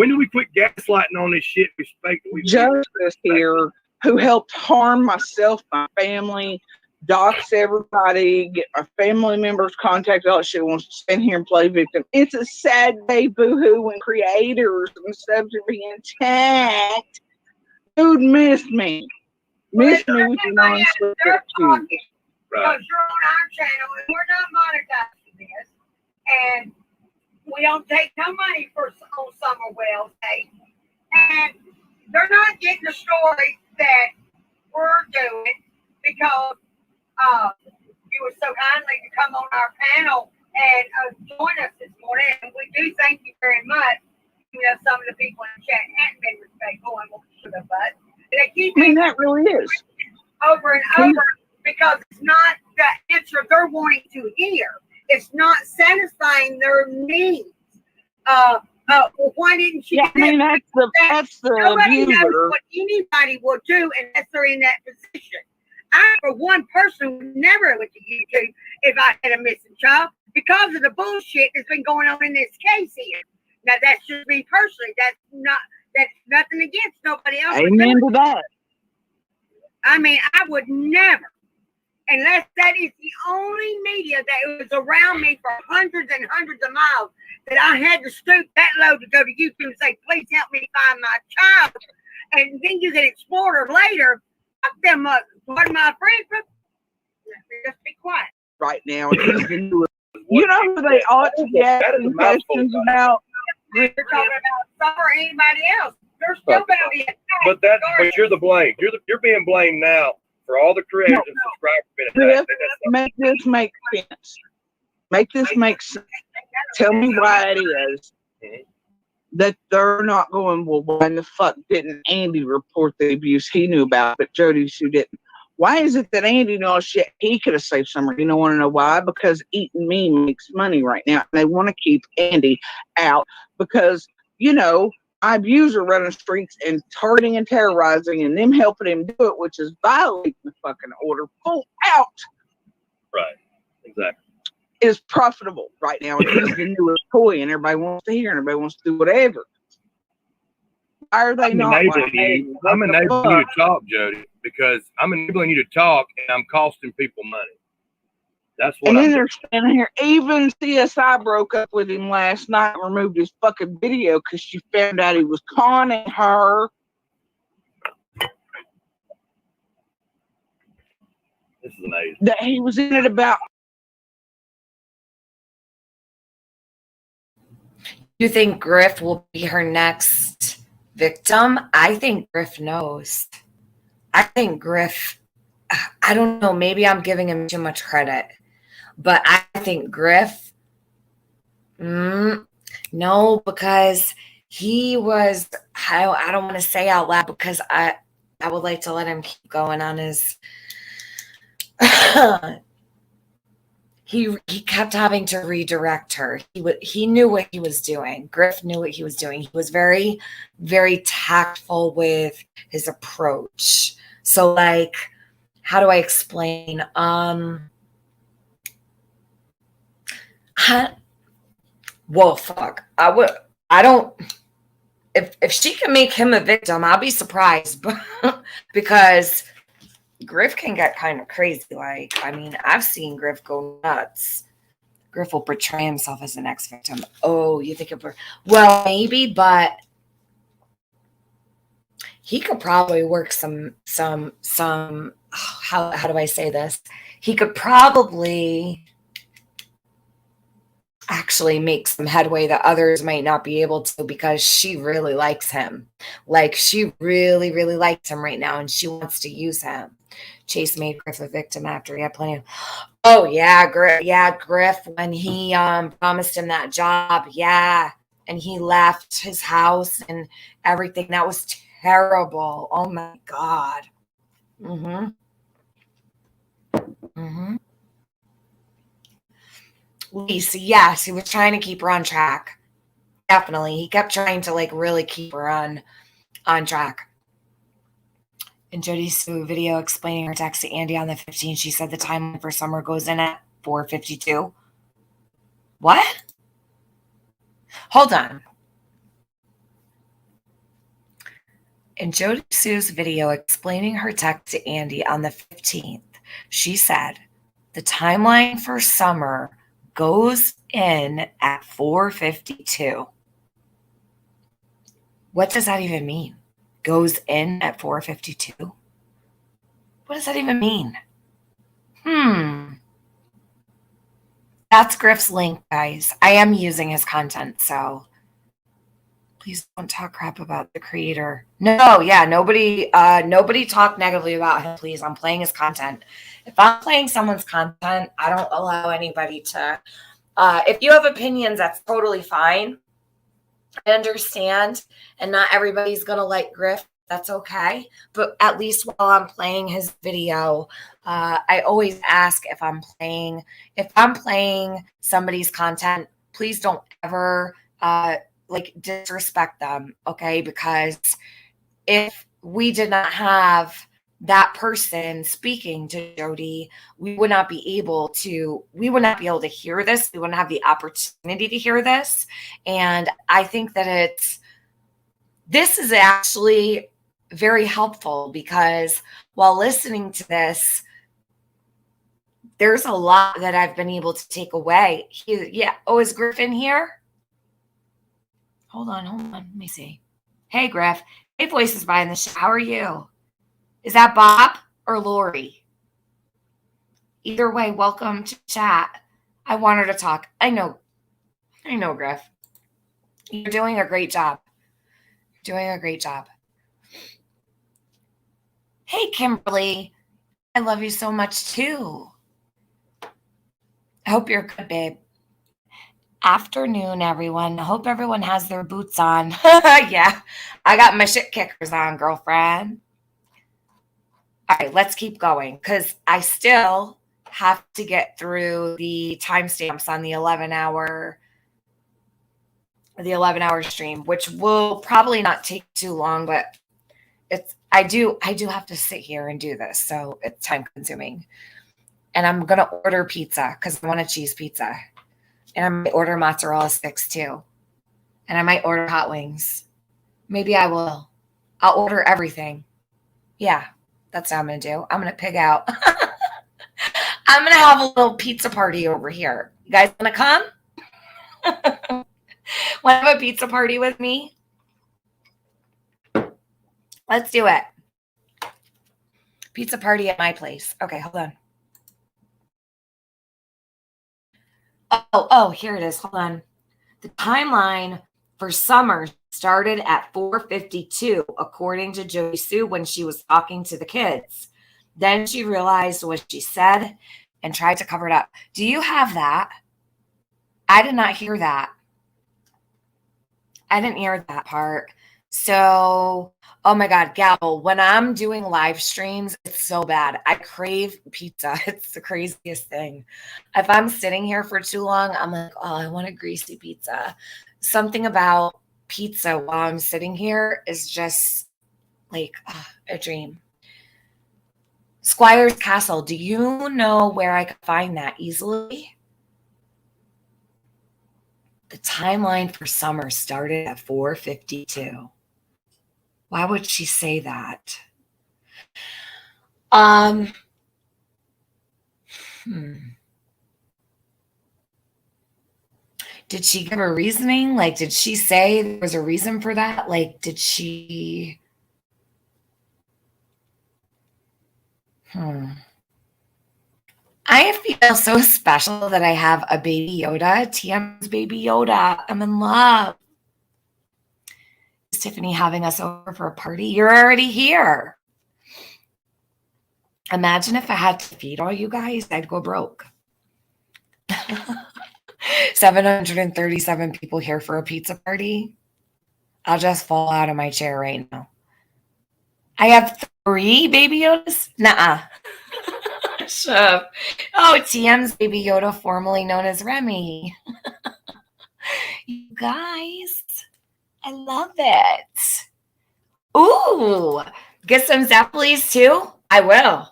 do we quit gaslighting on this shit? Justice here, who helped harm myself, my family. Dox everybody, get my family members contact all that shit, wants to stand here and play victim. It's a sad day, boo-hoo, when creators and subs are being attacked. Dude, miss me. Miss me with your non-slip too. Because you're on our channel and we're not monetizing this. And we don't take no money for old Summer Wells Day. And they're not getting the story that we're doing because you were so kindly to come on our panel and join us this morning. And we do thank you very much. Some of the people in the chat hadn't been respectful and we'll shoot a butt. They keep that really is over and over because it's not the answer they're wanting to hear. It's not satisfying their needs. Well, why didn't she? Yeah, I mean, that's the nobody abuser. knows what anybody will do unless they're in that position. I, for one person, would never look at YouTube if I had a missing child because of the bullshit that's been going on in this case here. Now, that's just me personally. That's nothing against nobody else. Amen to that. I mean, I would never, unless that is the only media that was around me for hundreds and hundreds of miles, that I had to stoop that low to go to YouTube and say, please help me find my child. And then you can explore her later. Fuck them up. Pardon my French, but just be quiet. Right now, you know who they ought to get questions about? They're talking about Summer or anybody else. They're still going to be attacked. But you're the blame. You're being blamed now for all the creators and subscribers being attacked. Make this make sense. Make this make sense. Tell me why it is. that they're not going, well, why in the fuck didn't Andy report the abuse he knew about, but Jodisue didn't? Why is it that Andy knows shit he could have saved Summer? You don't want to know why? Because Eating Me makes money right now. And they want to keep Andy out because, you know, my abuser running streets and targeting and terrorizing and them helping him do it, which is violating the fucking order full out. Right. Exactly. Is profitable right now. And he's the newest toy and everybody wants to hear and everybody wants to do whatever. Why are they not enabling you? I'm enabling you to talk, Jody, because I'm enabling you to talk and I'm costing people money. That's what and I'm then doing. they're standing here. Even CSI broke up with him last night and removed his fucking video because she found out he was conning her. This is amazing. That he was in it about. You think Griff will be her next victim? I think Griff knows. I think Griff, I don't know, maybe I'm giving him too much credit, but I think Griff, no, because he was, I don't want to say out loud because I would like to let him keep going on his, he kept having to redirect her. He knew what he was doing. Griff knew what he was doing. He was very, very tactful with his approach. So, like, how do I explain? Well, fuck. If she can make him a victim, I'll be surprised. Because Griff can get kind of crazy. Like, I mean, I've seen Griff go nuts. Griff will portray himself as the next victim. Oh, you think well, maybe, but he could probably work some how do I say this? He could probably actually make some headway that others might not be able to because she really likes him. Like, she really, really likes him right now and she wants to use him. Chase made Griff a victim after he had plenty of. Oh yeah, Griff when he promised him that job, yeah, and he left his house and everything. That was terrible. Oh my God. Lisa, yes, he was trying to keep her on track. Definitely, he kept trying to like really keep her on track. In Jodisue video explaining her text to Andy on the 15th, she said the timeline for Summer goes in at 4:52. What? Hold on. In Jodisue's video explaining her text to Andy on the 15th, she said the timeline for Summer goes in at 4:52. What does that even mean? Goes in at 4:52? What does that even mean? That's Griff's link, guys. I am using his content, so please don't talk crap about the creator. No, yeah, nobody talk negatively about him, please. I'm playing his content. If I'm playing someone's content, I don't allow anybody to. If you have opinions, that's totally fine. I understand, and not everybody's gonna like Griff. That's okay. But at least while I'm playing his video, I always ask if I'm playing somebody's content, please don't ever like disrespect them, okay? Because if we did not have that person speaking to Jody, we would not be able to hear this. We wouldn't have the opportunity to hear this. And I think that this is actually very helpful because while listening to this, there's a lot that I've been able to take away. Is Griff in here? Hold on. Let me see. Hey, Griff. Hey, Voices by in the show. How are you? Is that Bob or Lori? Either way, welcome to chat. I want her to talk. I know, Griff. You're doing a great job. Hey, Kimberly. I love you so much, too. I hope you're good, babe. afternoon, everyone. I hope everyone has their boots on. Yeah, I got my shit kickers on, girlfriend. All right, let's keep going because I still have to get through the timestamps on the 11-hour stream, which will probably not take too long, but I do have to sit here and do this, so it's time consuming. And I'm gonna order pizza because I want a cheese pizza. And I might order mozzarella sticks too. And I might order hot wings. Maybe I will. I'll order everything. Yeah, that's what I'm going to do. I'm going to pig out. I'm going to have a little pizza party over here. You guys want to come? Want to have a pizza party with me? Let's do it. Pizza party at my place. Okay, hold on. Oh, here it is. Hold on. The timeline for summer started at 4:52, according to Jodisue when she was talking to the kids. Then she realized what she said and tried to cover it up. Do you have that? I did not hear that. I didn't hear that part. So, oh my God, Gabble, when I'm doing live streams, it's so bad. I crave pizza. It's the craziest thing. If I'm sitting here for too long, I'm like, oh, I want a greasy pizza. Something about pizza while I'm sitting here is just like a dream. Squire's Castle, do you know where I could find that easily? The timeline for summer started at 4:52. Why would she say that? Did she give a reasoning? Like, did she say there was a reason for that? Like, did she? I feel so special that I have a baby Yoda. TM's baby Yoda. I'm in love. Is Tiffany having us over for a party? You're already here. Imagine if I had to feed all you guys, I'd go broke. 737 people here for a pizza party. I'll just fall out of my chair right now. I have 3 baby Yodas? Nuh-uh. Shut up. Oh, TM's baby Yoda, formerly known as Remy. You guys, I love it. Ooh, get some Zappoli's too? I will.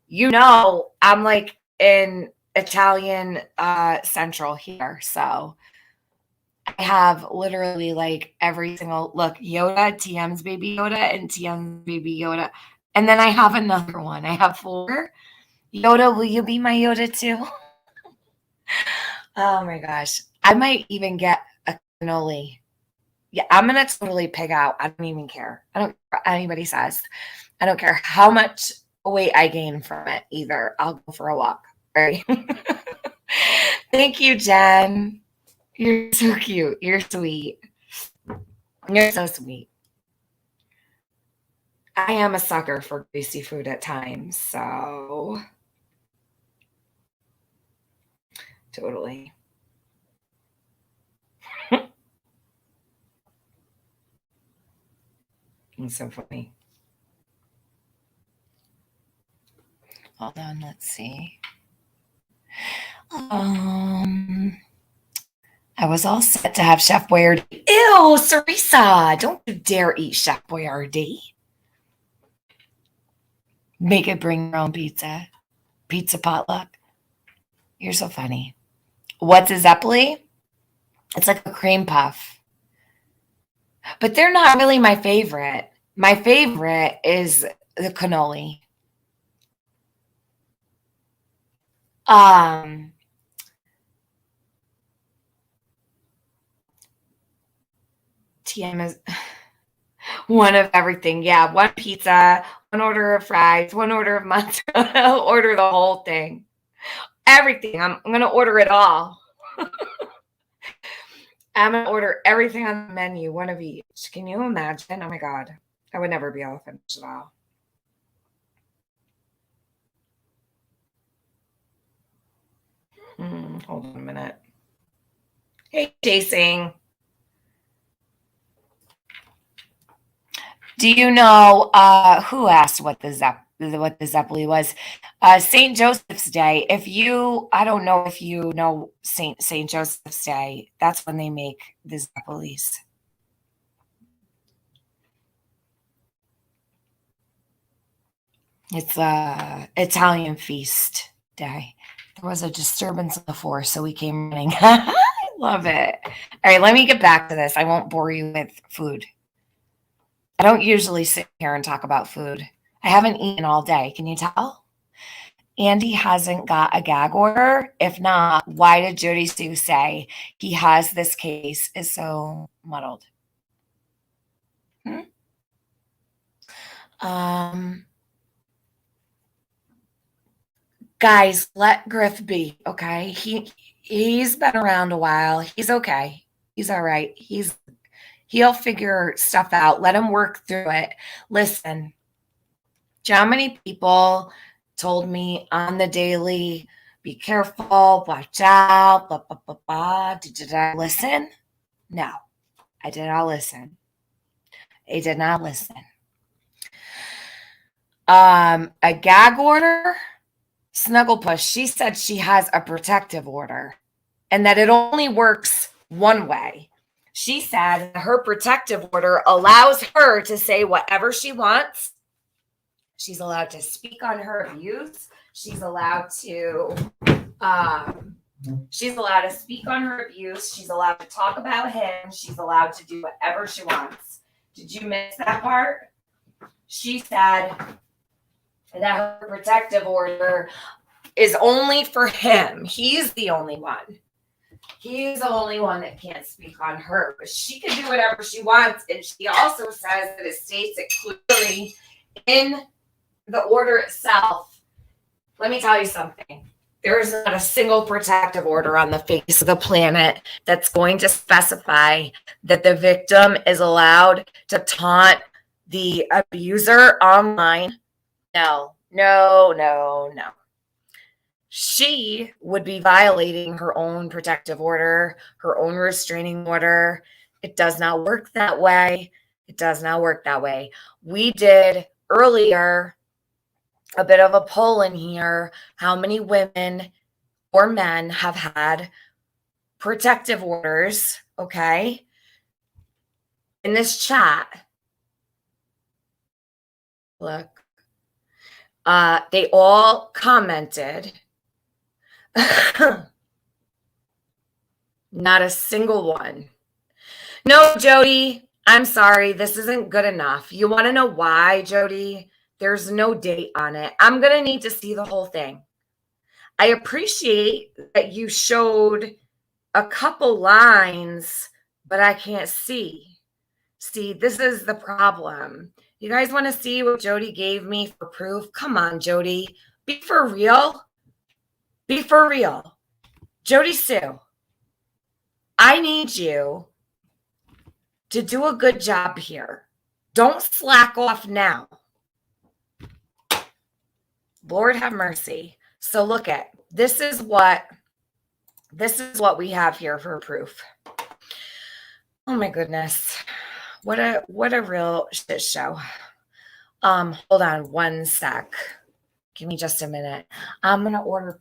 You know, I'm like in Italian Central here, so I have literally like every single look, Yoda, TM's baby Yoda, and TM's baby Yoda. And then I have another one. I have 4. Yoda, will you be my Yoda too? Oh my gosh. I might even get a cannoli. Yeah, I'm going to totally pig out. I don't even care. I don't care what anybody says. I don't care how much weight I gain from it either. I'll go for a walk. Right? Thank you, Jen. You're so cute. You're sweet. You're so sweet. I am a sucker for greasy food at times, so totally. It's so funny. Hold on, let's see. I was all set to have Chef Boyardee. Ew, Sarisa, don't you dare eat Chef Boyardee. Make it bring your own pizza. Pizza potluck. You're so funny. What's a Zeppeli? It's like a cream puff. But they're not really my favorite. My favorite is the cannoli. TM is one of everything. Yeah, one pizza, one order of fries, one order of mozzarella. Order the whole thing. Everything. I'm going to order it all. I'm going to order everything on the menu, one of each. Can you imagine? Oh my God. I would never be able to finish it all. Hold on a minute. Hey, Chasing. Do you know who asked what the Zeppeli was? St. Joseph's Day. I don't know if you know St. Joseph's Day. That's when they make the Zeppelis. It's Italian feast day. There was a disturbance on the force, so we came running. I love it. All right, let me get back to this. I won't bore you with food. I don't usually sit here and talk about food. I haven't eaten all day. Can you tell? Andy hasn't got a gag order. If not, why did Jodisue say he has this case is so muddled? Guys, let Griff be, okay? He's been around a while. He's okay. He's all right. He'll figure stuff out. Let him work through it. Listen, do you know how many people told me on the daily, be careful, watch out, blah, blah, blah, blah. Did I listen? No, I did not listen. I did not listen. A gag order, Snugglepuss, she said she has a protective order and that it only works one way. She said her protective order allows her to say whatever she wants. She's allowed to speak on her abuse. She's allowed to speak on her abuse. She's allowed to talk about him. She's allowed to do whatever she wants. Did you miss that part? She said that her protective order is only for him. He's the only one. He's the only one that can't speak on her. But she can do whatever she wants. And she also says that it states it clearly in the order itself. Let me tell you something. There is not a single protective order on the face of the planet that's going to specify that the victim is allowed to taunt the abuser online. No. She would be violating her own protective order, her own restraining order. It does not work that way. It does not work that way. We did earlier a bit of a poll in here. How many women or men have had protective orders? Okay. In this chat, look, they all commented. Not a single one. No, Jody, I'm sorry. This isn't good enough. You want to know why, Jody? There's no date on it. I'm going to need to see the whole thing. I appreciate that you showed a couple lines, but I can't see. See, this is the problem. You guys want to see what Jody gave me for proof? Come on, Jody. Be for real. Be for real. Jodisue, I need you to do a good job here. Don't slack off now. Lord have mercy. So look at this is what we have here for proof. Oh my goodness. What a real shit show. Hold on one sec. Give me just a minute. I'm gonna order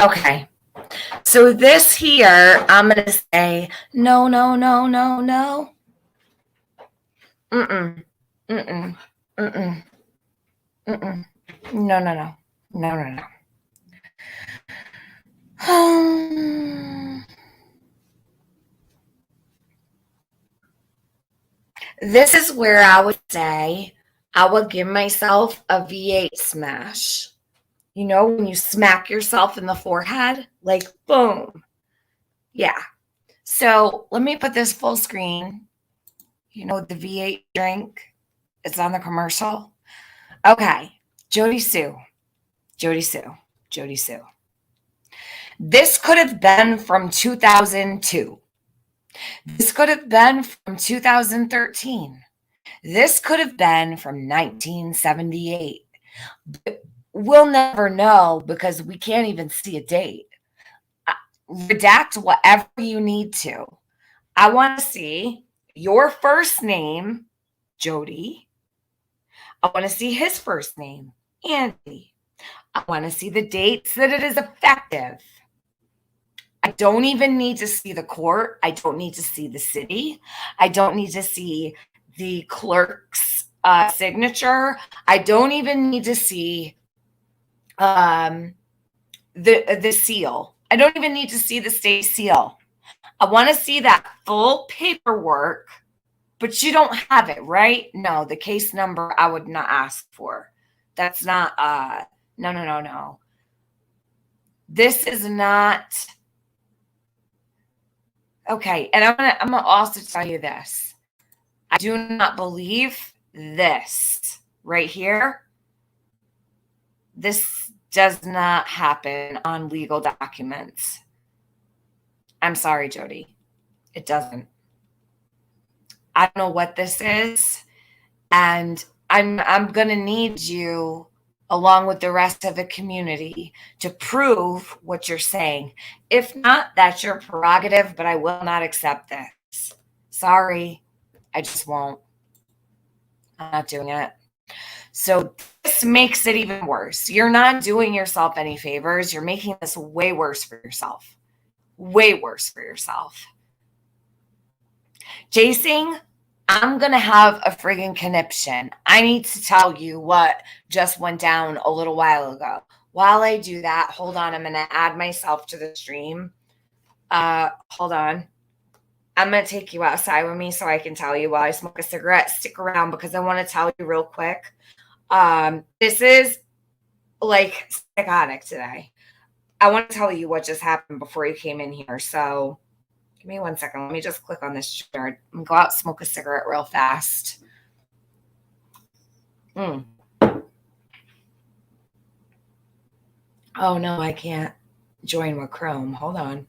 Okay. So this here, I'm going to say no, no, no, no, no. Mm-mm. Mm-mm. Mm-mm. Mm-mm. No, no, no. No, no, no. This is where I would say I would give myself a V8 smash. You know, when you smack yourself in the forehead, like boom. Yeah. So let me put this full screen. You know, the V8 drink, it's on the commercial. Okay. Jodisue. Jodisue. Jodisue. This could have been from 2002. This could have been from 2013. This could have been from 1978. But we'll never know because we can't even see a date. Redact whatever you need to. I want to see your first name, Jody. I want to see his first name, Andy. I want to see the dates that it is effective. I don't even need to see the court. I don't need to see the city. I don't need to see the clerk's signature. I don't even need to see the seal. I don't even need to see the state seal. I want to see that full paperwork, but you don't have it, right? No, the case number I would not ask for. That's not no. This is not okay. And I'm gonna also tell you this. I do not believe this right here. This does not happen on legal documents. I'm sorry, Jody. It doesn't. I don't know what this is. And I'm going to need you, along with the rest of the community, to prove what you're saying. If not, that's your prerogative, but I will not accept this. Sorry. I just won't. I'm not doing it. So this makes it even worse. You're not doing yourself any favors. You're making this way worse for yourself. Way worse for yourself. Jasing, I'm going to have a friggin' conniption. I need to tell you what just went down a little while ago. While I do that, hold on. I'm going to add myself to the stream. Hold on. I'm going to take you outside with me so I can tell you while I smoke a cigarette. Stick around because I want to tell you real quick. This is like psychotic today. I want to tell you what just happened before you came in here. So give me 1 second. Let me just click on this chart and go out, smoke a cigarette real fast. Oh, no, I can't join with Chrome. Hold on.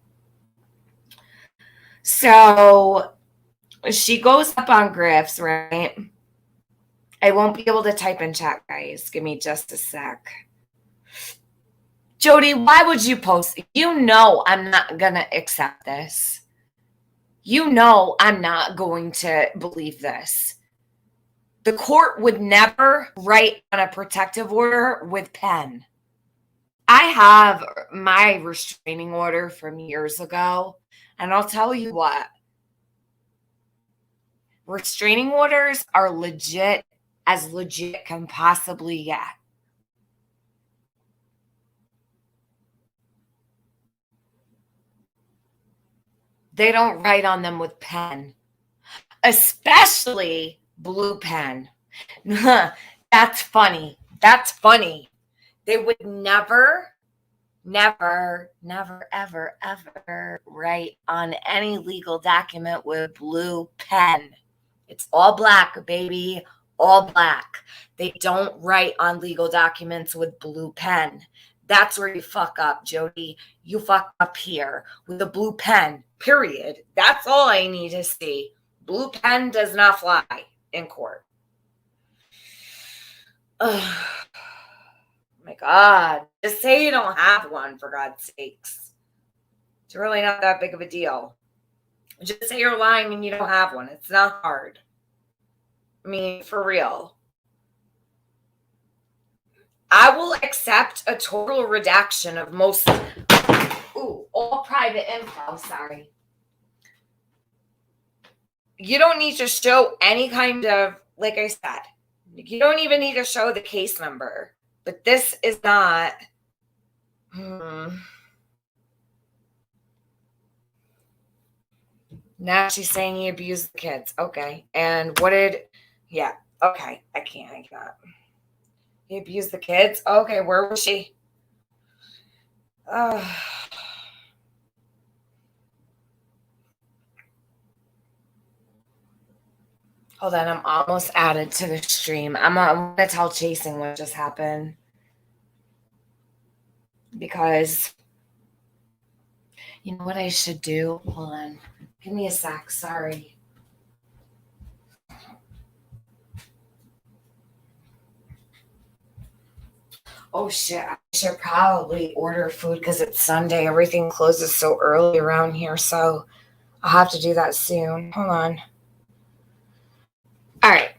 So she goes up on Griff's, right? I won't be able to type in chat, guys. Give me just a sec. Jody, why would you post? You know I'm not going to accept this. You know I'm not going to believe this. The court would never write on a protective order with pen. I have my restraining order from years ago, and I'll tell you what. Restraining orders are as legit can possibly get. They don't write on them with pen, especially blue pen. That's funny. That's funny. They would never, ever write on any legal document with blue pen. It's all black, baby. All black. They don't write on legal documents with blue pen. That's where you fuck up, Jody. You fuck up here with a blue pen, period. That's all I need to see. Blue pen does not fly in court. Oh my God. Just say you don't have one, for God's sakes. It's really not that big of a deal. Just say you're lying and you don't have one. It's not hard. I mean, for real. I will accept a total redaction of most Ooh, all private info. Sorry. You don't need to show any kind of, like I said, you don't even need to show the case number. But this is not. Now she's saying he abused the kids. Okay. And what did, yeah. Okay. I can't. He abused the kids? Okay. Where was she? Hold on. I'm almost added to the stream. I'm going to tell Chasing what just happened. Because you know what I should do? Hold on. Give me a sec. Sorry. Oh, shit. I should probably order food because it's Sunday. Everything closes so early around here. So I'll have to do that soon. Hold on. All right.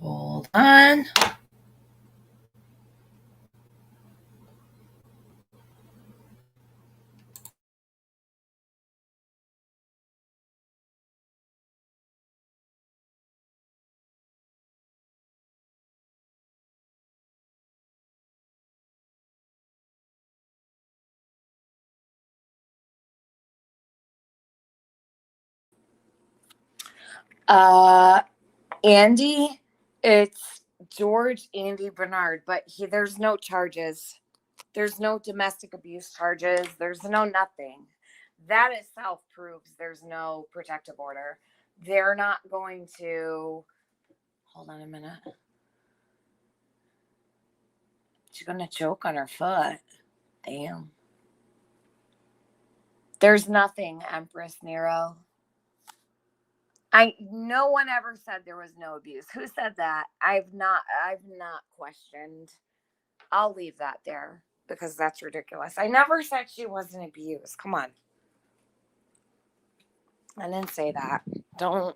Hold on. Andy, it's George Andy Bernard, but there's no charges. There's no domestic abuse charges. There's no nothing. That itself proves there's no protective order. They're not going to. Hold on a minute. She's going to choke on her foot. Damn. There's nothing, Empress Nero. No one ever said there was no abuse. Who said that? I've not questioned. I'll leave that there because that's ridiculous. I never said she wasn't abused. Come on. I didn't say that. Don't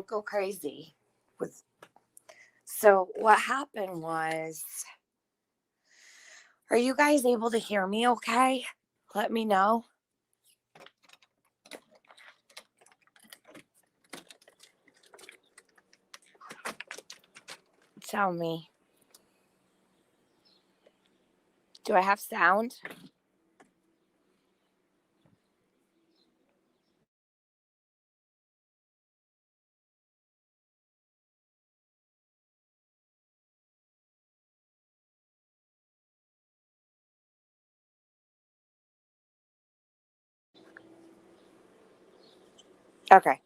go crazy with. So what happened was, are you guys able to hear me okay? Let me know. Tell me. Do I have sound? Okay.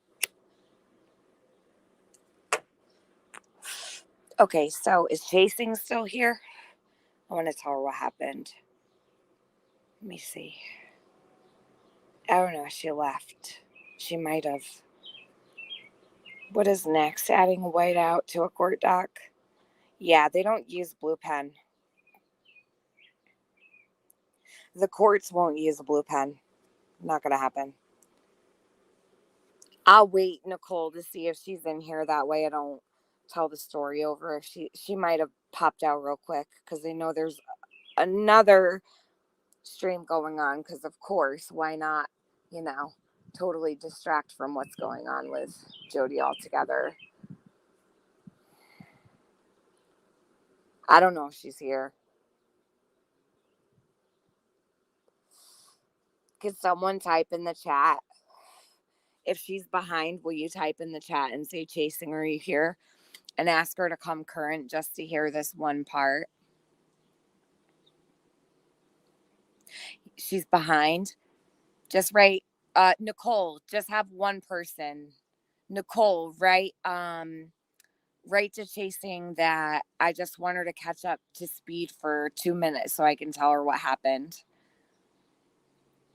Okay, so is Chasing still here? I want to tell her what happened. Let me see. I don't know. She left. She might have. What is next? Adding whiteout to a court doc? Yeah, they don't use blue pen. The courts won't use a blue pen. Not going to happen. I'll wait, Nicole, to see if she's in here. That way I don't tell the story over. If she might have popped out real quick because they know there's another stream going on because, of course, why not, totally distract from what's going on with Jody altogether. I don't know if she's here. Could someone type in the chat? If she's behind, will you type in the chat and say, Chasing, are you here? And ask her to come current just to hear this one part. She's behind. Just write, Nicole, just have one person. Nicole, write to Chasing that I just want her to catch up to speed for 2 minutes so I can tell her what happened.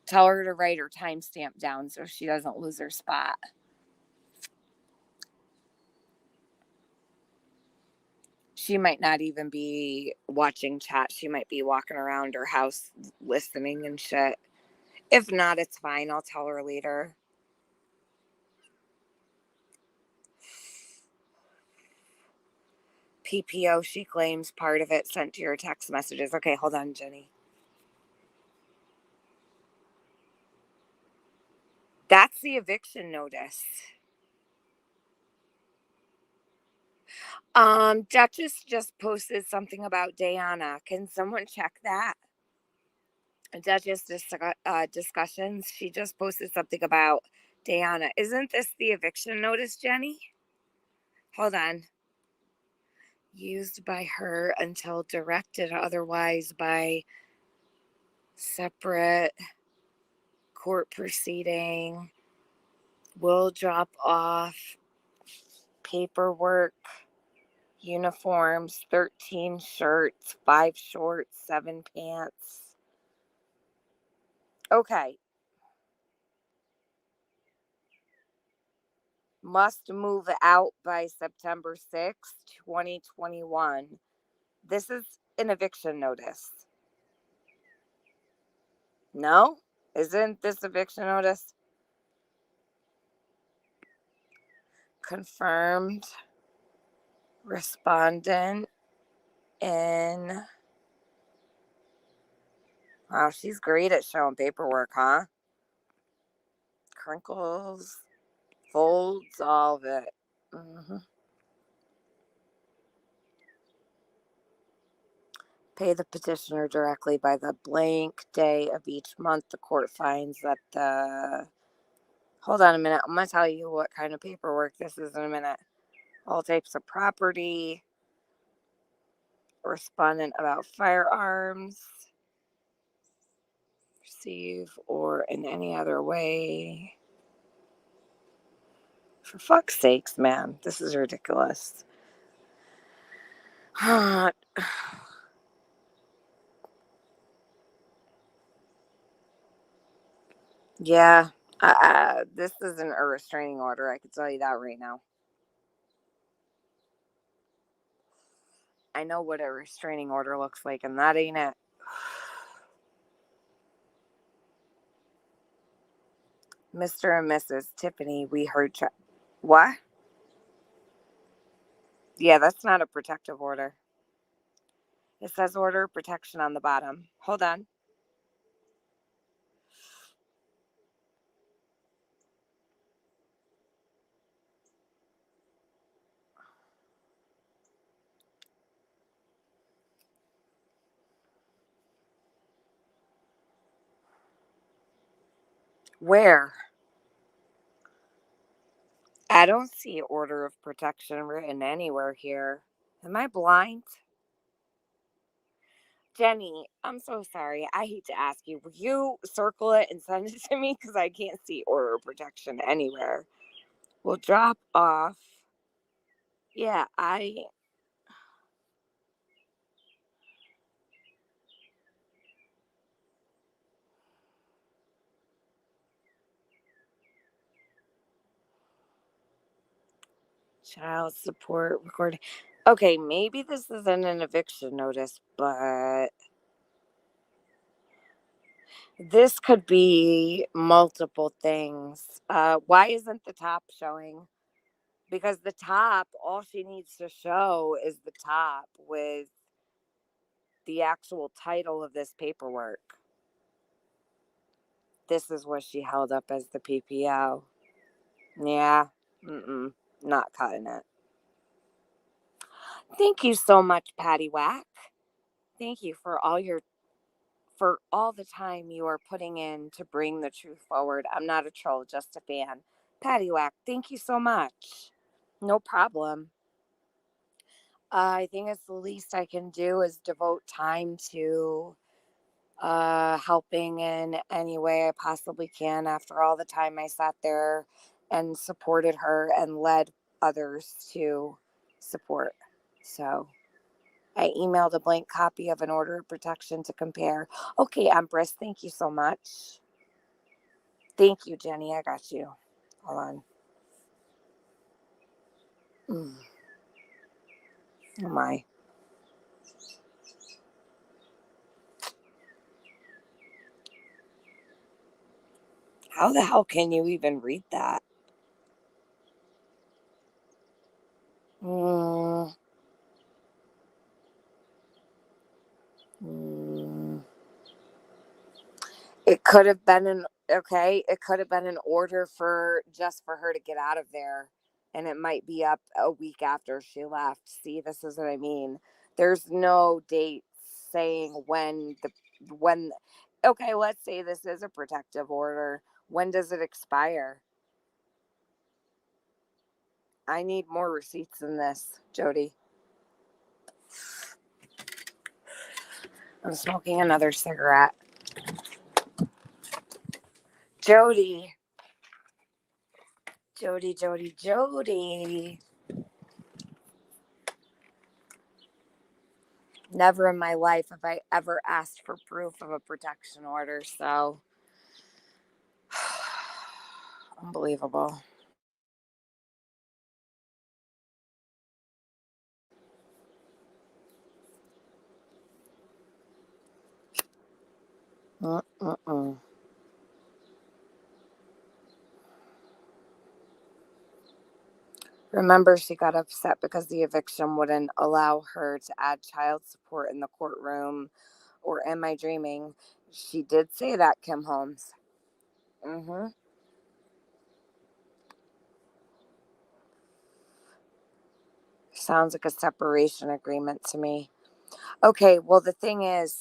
Tell her to write her timestamp down so she doesn't lose her spot. She might not even be watching chat. She might be walking around her house listening and shit. If not, it's fine. I'll tell her later. PPO, she claims part of it sent to your text messages. Okay, hold on, Jenny. That's the eviction notice. Duchess just posted something about Diana. Can someone check that? Duchess discussions. She just posted something about Diana. Isn't this the eviction notice, Jenny? Hold on. Used by her until directed otherwise by separate court proceeding. Will drop off paperwork, uniforms, 13 shirts, 5 shorts, 7 pants. Okay. Must move out by September 6th, 2021. This is an eviction notice. No? Isn't this eviction notice? Confirmed respondent in. Wow, she's great at showing paperwork, huh? Crinkles, folds, all of it. Pay the petitioner directly by the blank day of each month. The court finds that the. Hold on a minute. I'm going to tell you what kind of paperwork this is in a minute. All types of property. Respondent about firearms. Receive or in any other way. For fuck's sakes, man. This is ridiculous. Yeah. This isn't a restraining order. I can tell you that right now. I know what a restraining order looks like, and that ain't it. Mr. and Mrs. Tiffany, we heard. What? Yeah, that's not a protective order. It says order of protection on the bottom. Hold on. Where? I don't see order of protection written anywhere here. Am I blind? Jenny, I'm so sorry. I hate to ask you. Will you circle it and send it to me? Because I can't see order of protection anywhere. We'll drop off. Yeah, child support recording. Okay, maybe this isn't an eviction notice, but this could be multiple things. Why isn't the top showing? Because the top, all she needs to show is the top with the actual title of this paperwork. This is what she held up as the PPO. Yeah, not cutting it. Thank you so much, Patty Whack. Thank you for all the time you are putting in to bring the truth forward. I'm not a troll, just a fan. Patty Whack, thank you so much. No problem. I think it's the least I can do is devote time to helping in any way I possibly can after all the time I sat there and supported her and led others to support. So I emailed a blank copy of an order of protection to compare. Okay, Empress, thank you so much. Thank you, Jenny. I got you. Hold on. Oh my. How the hell can you even read that? It could have been it could have been an order for her to get out of there, and it might be up a week after she left. See, this is what I mean. There's no date saying when okay, let's say this is a protective order. When does it expire? I need more receipts than this, Jody. I'm smoking another cigarette. Jody. Never in my life have I ever asked for proof of a protection order, so unbelievable. Mm-mm-mm. Remember, she got upset because the eviction wouldn't allow her to add child support in the courtroom. Or am I dreaming? She did say that, Kim Holmes. Mm-hmm. Sounds like a separation agreement to me. Okay, well, the thing is,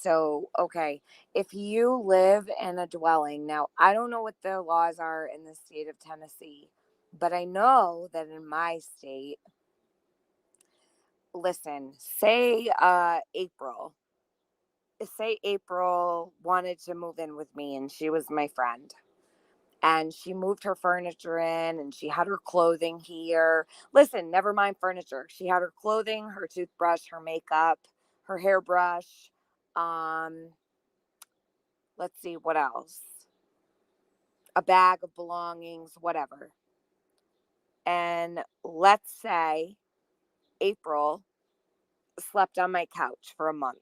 if you live in a dwelling, now, I don't know what the laws are in the state of Tennessee, but I know that in my state, listen, say April wanted to move in with me and she was my friend. And she moved her furniture in and she had her clothing here. Listen, never mind furniture. She had her clothing, her toothbrush, her makeup, her hairbrush. Let's see, what else? A bag of belongings, whatever. And let's say April slept on my couch for a month.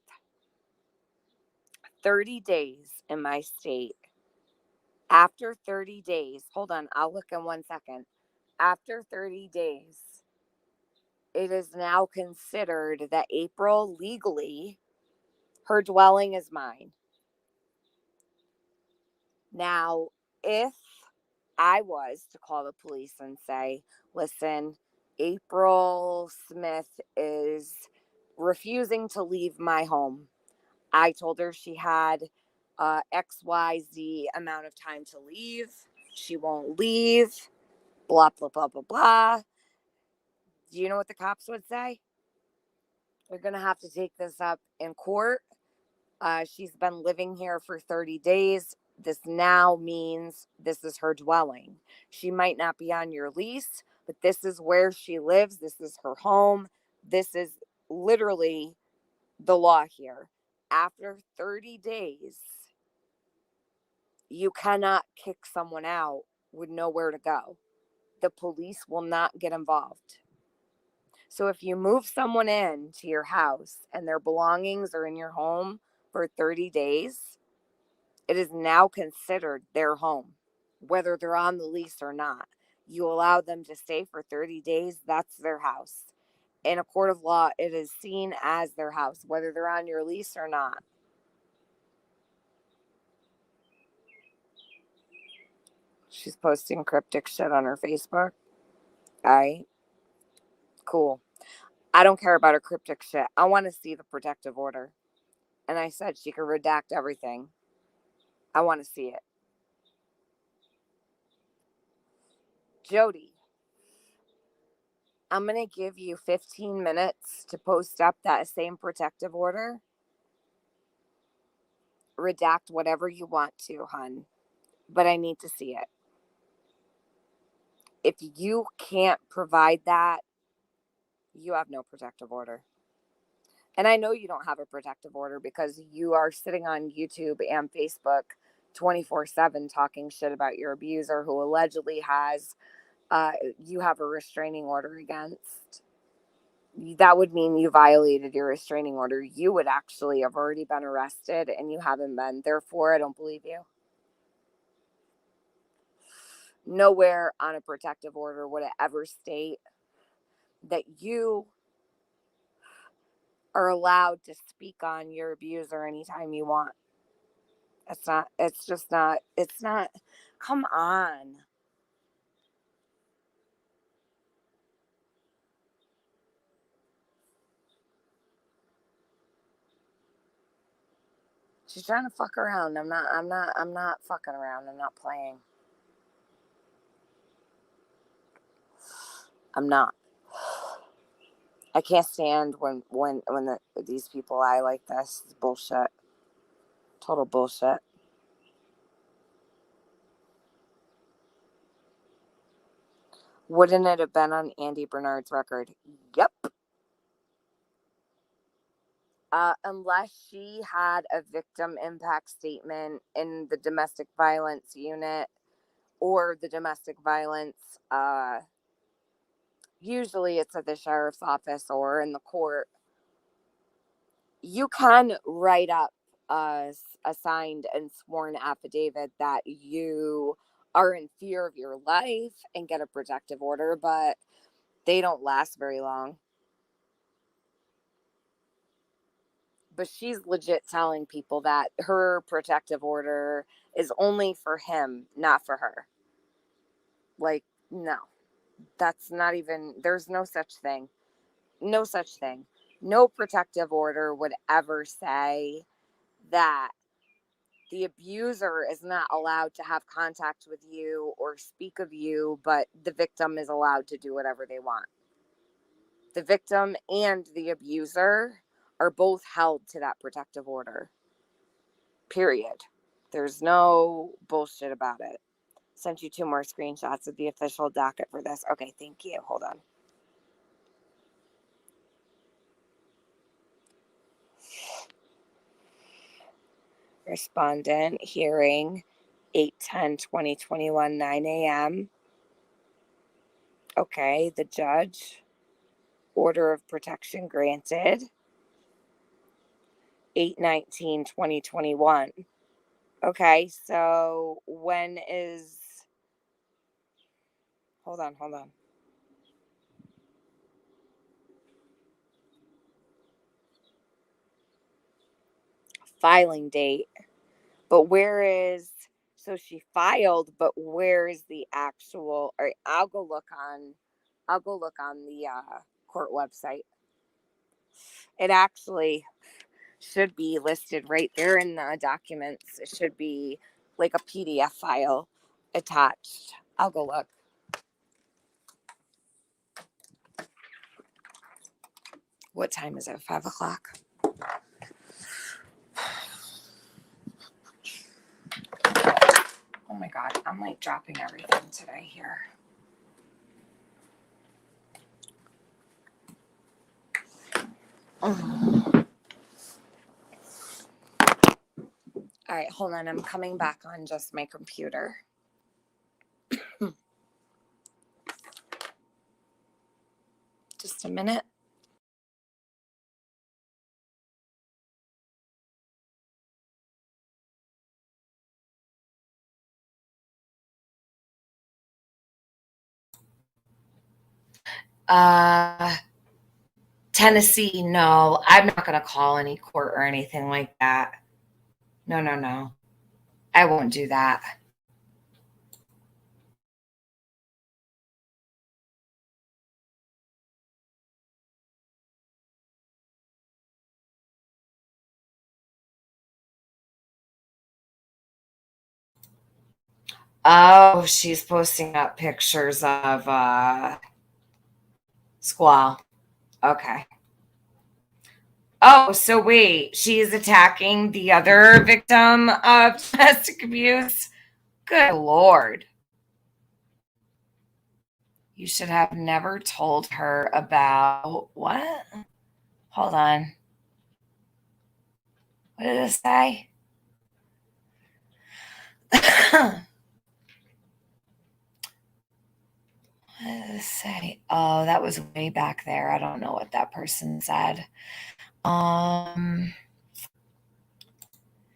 30 days in my state. After 30 days, hold on, I'll look in 1 second. After 30 days, it is now considered that April legally, her dwelling is mine. Now, if I was to call the police and say, listen, April Smith is refusing to leave my home. I told her she had XYZ amount of time to leave. She won't leave. Blah, blah, blah, blah, blah. Do you know what the cops would say? They're going to have to take this up in court. She's been living here for 30 days. This now means this is her dwelling. She might not be on your lease, but this is where she lives. This is her home. This is literally the law here. After 30 days, you cannot kick someone out with nowhere to go. The police will not get involved. So if you move someone in to your house and their belongings are in your home for 30 days, it is now considered their home, whether they're on the lease or not. You allow them to stay for 30 days, that's their house. In a court of law, it is seen as their house, whether they're on your lease or not. She's posting cryptic shit on her Facebook. All right. Cool. I don't care about her cryptic shit. I want to see the protective order. And I said she could redact everything. I want to see it. Jody, I'm going to give you 15 minutes to post up that same protective order. Redact whatever you want to, hun. But I need to see it. If you can't provide that, you have no protective order. And I know you don't have a protective order because you are sitting on YouTube and Facebook 24/7 talking shit about your abuser who allegedly has, you have a restraining order against. That would mean you violated your restraining order. You would actually have already been arrested and you haven't been. Therefore, I don't believe you. Nowhere on a protective order would it ever state that you are allowed to speak on your abuser anytime you want. It's not, it's just not, it's not, come on. She's trying to fuck around. I'm not fucking around. I'm not playing. I'm not. I can't stand when these people lie like this. It's bullshit. Total bullshit. Wouldn't it have been on Andy Bernard's record? Yep. Unless she had a victim impact statement in the domestic violence unit or the domestic violence, usually it's at the sheriff's office or in the court. You can write up a signed and sworn affidavit that you are in fear of your life and get a protective order, but they don't last very long. But she's legit telling people that her protective order is only for him, not for her. Like, no. That's not even, there's no such thing. No such thing. No protective order would ever say that the abuser is not allowed to have contact with you or speak of you, but the victim is allowed to do whatever they want. The victim and the abuser are both held to that protective order. Period. There's no bullshit about it. Sent you 2 more screenshots of the official docket for this. Okay, thank you. Hold on. Respondent hearing 8/10/2021 9 a.m. Okay, the judge. Order of protection granted 8/19/2021. Okay, so when is, hold on. Filing date. But where is, so she filed, but where is the actual, all right, I'll go look on the court website. It actually should be listed right there in the documents. It should be like a PDF file attached. I'll go look. What time is it? 5 o'clock. Oh my God, I'm like dropping everything today here. All right, hold on. I'm coming back on just my computer. Just a minute. Tennessee, no. I'm not going to call any court or anything like that. No. I won't do that. Oh, she's posting up pictures of Squall. Okay. Oh, so wait, she's attacking the other victim of domestic abuse? Good Lord. You should have never told her about what? Hold on. What did it say? What did it say? Oh, that was way back there. I don't know what that person said.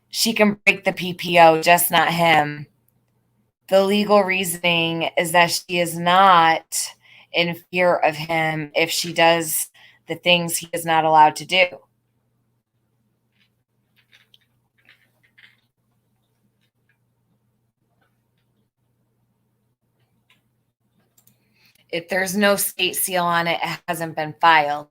She can break the PPO, just not him. The legal reasoning is that she is not in fear of him if she does the things he is not allowed to do. If there's no state seal on it, it hasn't been filed.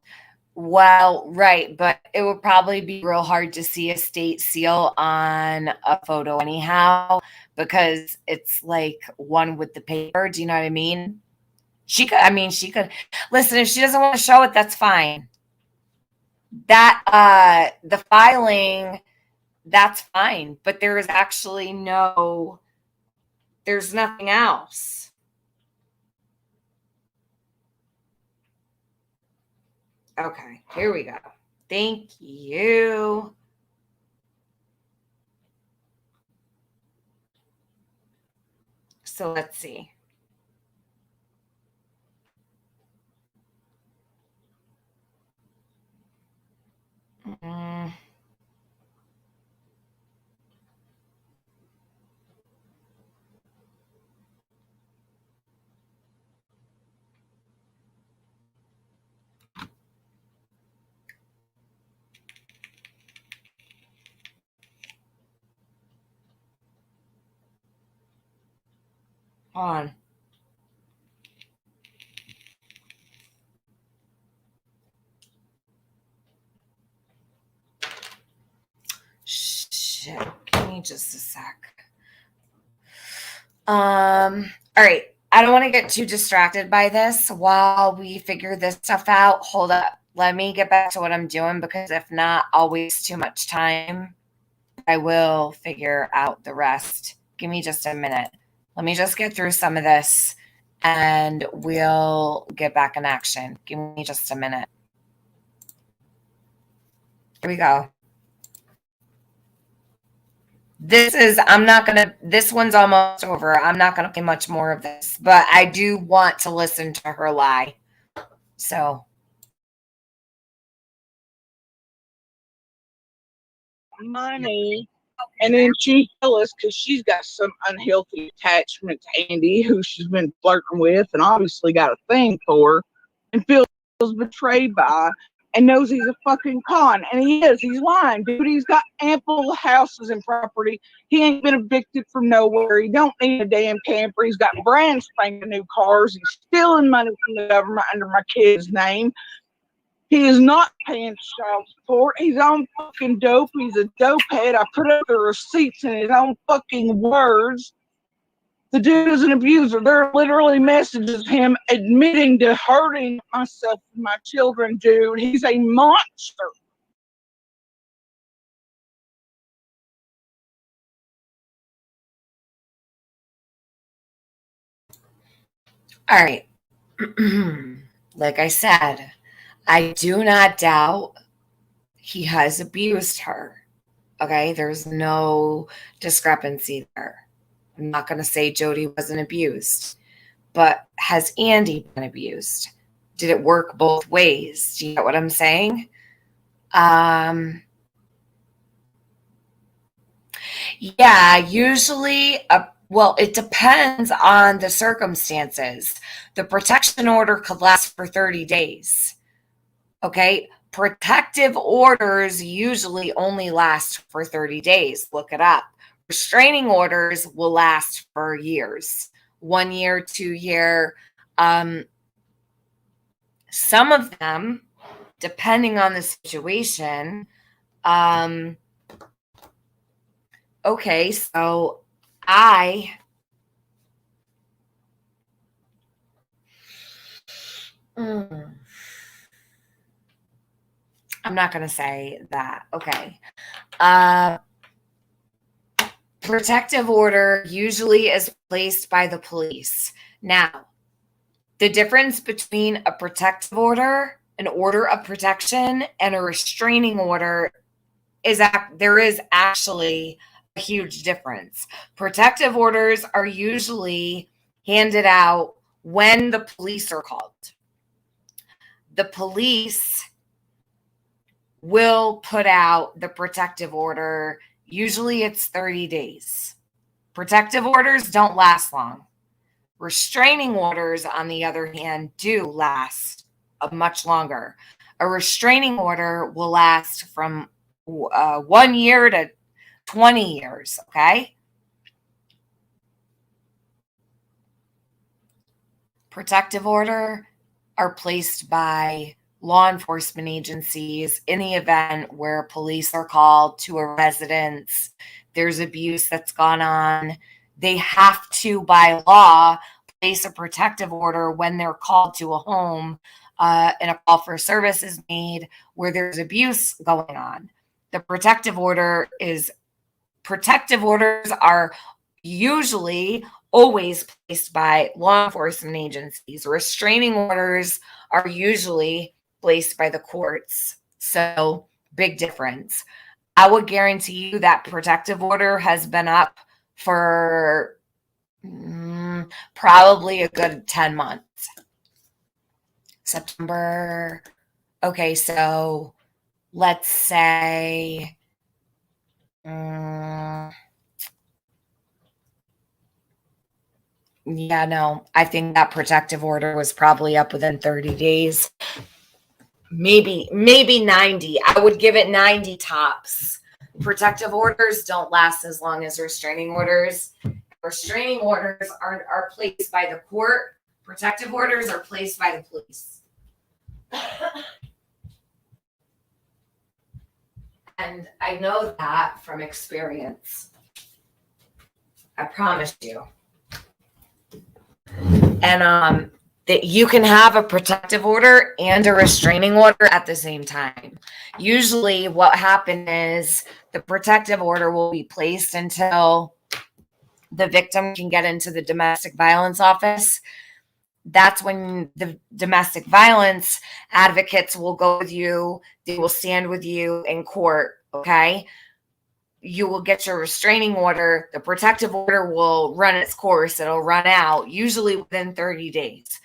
Well, right, but it would probably be real hard to see a state seal on a photo anyhow, because it's like one with the paper. Do you know what I mean? She could listen, if she doesn't want to show it, that's fine. That the filing, that's fine, but there is actually there's nothing else. Okay, here we go. Thank you. So let's see. On. Shit. Give me just a sec. All right. I don't want to get too distracted by this while we figure this stuff out. Hold up. Let me get back to what I'm doing, because if not, I'll waste too much time. I will figure out the rest. Give me just a minute. Let me just get through some of this and we'll get back in action. Give me just a minute. Here we go. This one's almost over. I'm not going to play much more of this, but I do want to listen to her lie. So. Money. And then she's jealous because she's got some unhealthy attachment to Andy, who she's been flirting with and obviously got a thing for, and feels betrayed by, and knows he's a fucking con. And he is. He's lying, dude. He's got ample houses and property. He ain't been evicted from nowhere. He don't need a damn camper. He's got brand spanking new cars. He's stealing money from the government under my kid's name. He is not paying child support. He's on fucking dope. He's a dope head. I put up the receipts in his own fucking words. The dude is an abuser. There are literally messages of him admitting to hurting myself and my children, dude. He's a monster. All right. Like I said, I do not doubt he has abused her. Okay, there's no discrepancy there. I'm not going to say Jodi wasn't abused, but has Andy been abused? Did it work both ways? Do you get what I'm saying? Yeah, usually, well, it depends on the circumstances. The protection order could last for 30 days. Okay, protective orders usually only last for 30 days. Look it up. Restraining orders will last for years, 1 year, 2 year. Some of them, depending on the situation. Okay, so I'm not going to say that. Okay. Protective order usually is placed by the police. Now, the difference between a protective order, an order of protection, and a restraining order is there is actually a huge difference. Protective orders are usually handed out when the police are called. The police will put out the protective order. Usually it's 30 days. Protective orders don't last long. Restraining orders, on the other hand, do last much longer. A restraining order will last from 1 year to 20 years, okay? protective order are placed by law enforcement agencies in the event where police are called to a residence, there's abuse that's gone on. They have to, by law, place a protective order when they're called to a home and a call for service is made where there's abuse going on. The protective orders are usually always placed by law enforcement agencies. Restraining orders are usually placed by the courts. So, big difference. I would guarantee you that protective order has been up for probably a good 10 months. September. Okay, so let's say yeah, no, I think that protective order was probably up within 30 days. Maybe 90. I would give it 90 tops. Protective orders don't last as long as restraining orders. Restraining orders are placed by the court. Protective orders are placed by the police. And I know that from experience. I promise you. And that you can have a protective order and a restraining order at the same time. Usually what happens is the protective order will be placed until the victim can get into the domestic violence office. That's when the domestic violence advocates will go with you. They will stand with you in court, okay? You will get your restraining order. The protective order will run its course. It'll run out, usually within 30 days.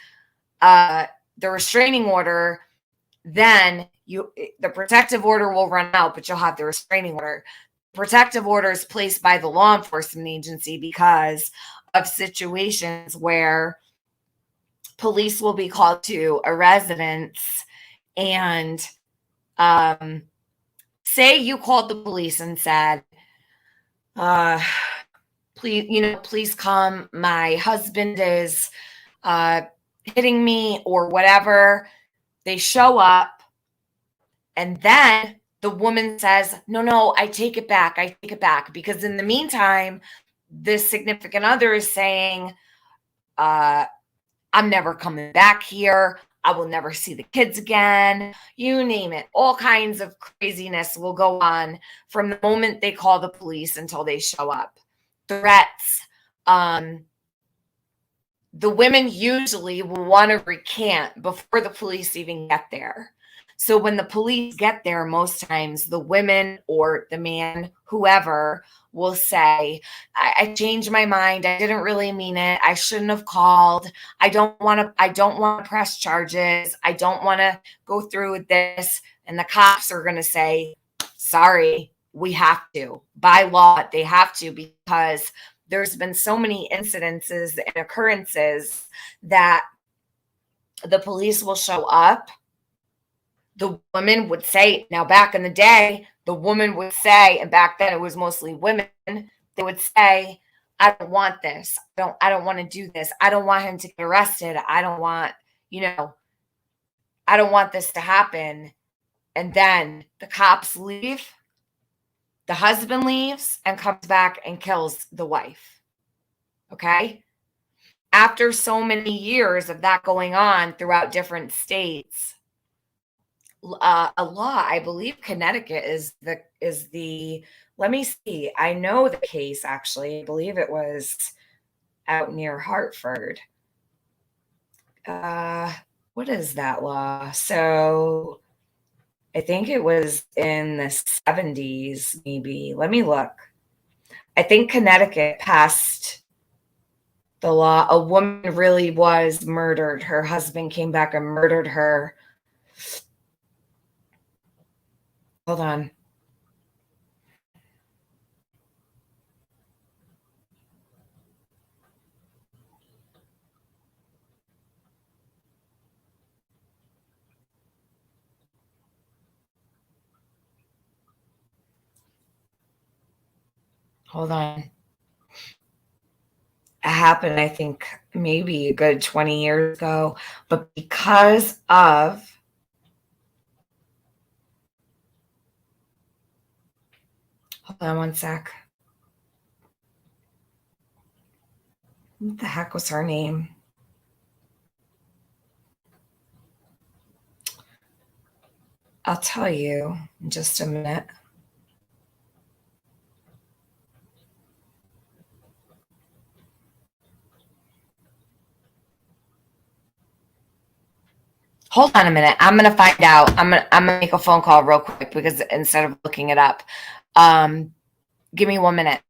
The restraining order, then the protective order will run out, but you'll have the restraining order. Protective order is placed by the law enforcement agency because of situations where police will be called to a residence and say you called the police and said, please come. My husband is hitting me or whatever. They show up and then the woman says, no, I take it back. Because in the meantime, this significant other is saying, I'm never coming back here. I will never see the kids again. You name it. All kinds of craziness will go on from the moment they call the police until they show up. Threats. The women usually will want to recant before the police even get there. So when the police get there, most times the women or the man, whoever, will say, I changed my mind. I didn't really mean it. I shouldn't have called. I don't want to press charges. I don't want to go through with this. And the cops are going to say, sorry, we have to. By law, they have to, because there's been so many incidences and occurrences that the police will show up. The woman would say, now back in the day, the woman would say, and back then it was mostly women, they would say, I don't want this. I don't want to do this. I don't want him to get arrested. I don't want this to happen. And then the cops leave. The husband leaves and comes back and kills the wife. Okay? After so many years of that going on throughout different states, a law, I believe Connecticut is the let me see. I know the case actually. I believe it was out near Hartford. What is that law? So I think it was in the 70s, maybe. Let me look. I think Connecticut passed the law. A woman really was murdered. Her husband came back and murdered her. Hold on. Hold on. happened, I think, maybe a good 20 years ago. But because of hold on one sec. What the heck was her name? I'll tell you in just a minute. Hold on a minute. I'm gonna find out. I'm gonna make a phone call real quick because instead of looking it up, give me 1 minute.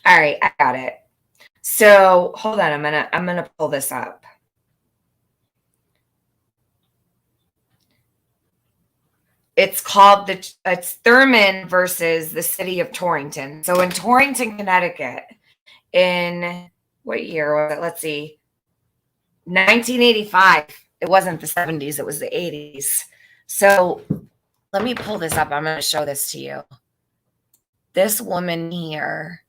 All right, I got it. So hold on, I'm gonna pull this up. It's called it's Thurman versus the city of Torrington. So in Torrington, Connecticut, in what year was it? Let's see, 1985. It wasn't the 70s, it was the 80s. So let me pull this up. I'm going to show this to you. This woman here,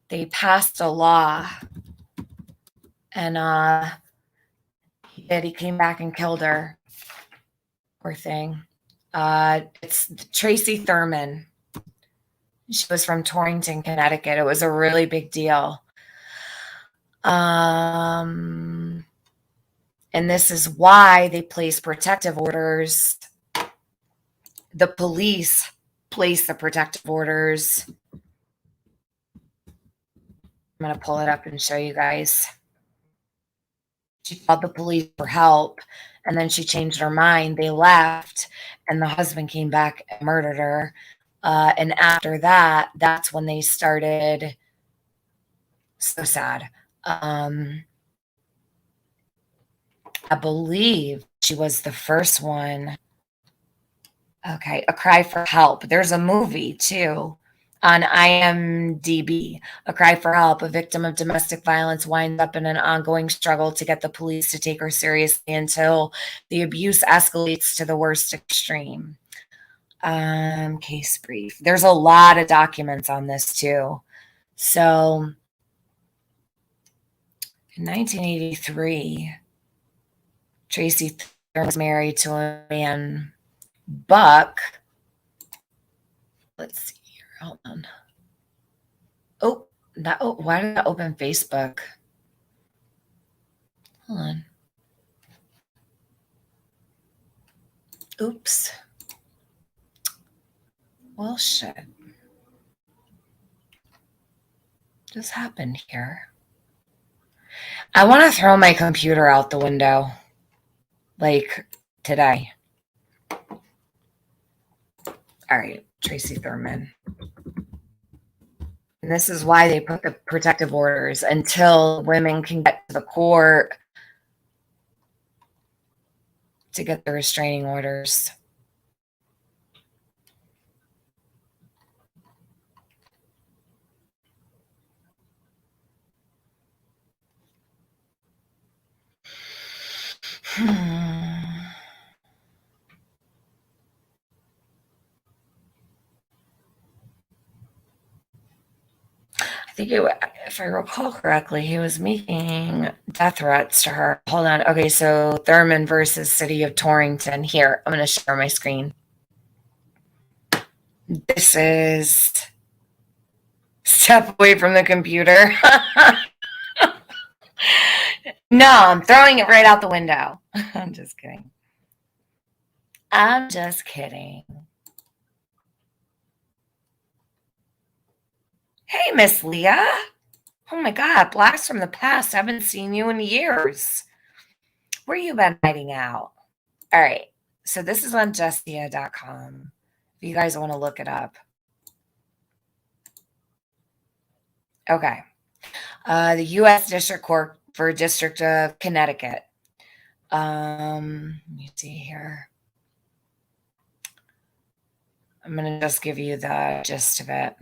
they passed a law, and he came back and killed her. Poor thing. It's Tracy Thurman. She was from Torrington, Connecticut. It was a really big deal. And this is why they place protective orders. The police place the protective orders. I'm going to pull it up and show you guys. She called the police for help, and then she changed her mind. They left, and the husband came back and murdered her. And after that, that's when they started. So sad. I believe she was the first one. Okay, A Cry for Help. There's a movie too on IMDb. A Cry for Help. A victim of domestic violence winds up in an ongoing struggle to get the police to take her seriously until the abuse escalates to the worst extreme. Case brief. There's a lot of documents on this too. So in 1983, Tracy Thurman was married to a man, Buck. Let's see here. Hold on. Why did I open Facebook? Hold on. Oops. Well, shit. Just happened here. I want to throw my computer out the window. Like today. All right, Tracy Thurman. And this is why they put the protective orders until women can get to the court to get the restraining orders. I think if I recall correctly, he was making death threats to her. Hold on. Okay, so Thurman versus City of Torrington. Here, I'm going to share my screen. This is step away from the computer. No, I'm throwing it right out the window. I'm just kidding. I'm just kidding. Hey, Miss Leah. Oh my God, blast from the past. I haven't seen you in years. Where you been hiding out? All right. So this is on justia.com. If you guys want to look it up. Okay. The U.S. District Court for District of Connecticut. Let me see here. I'm going to just give you the gist of it.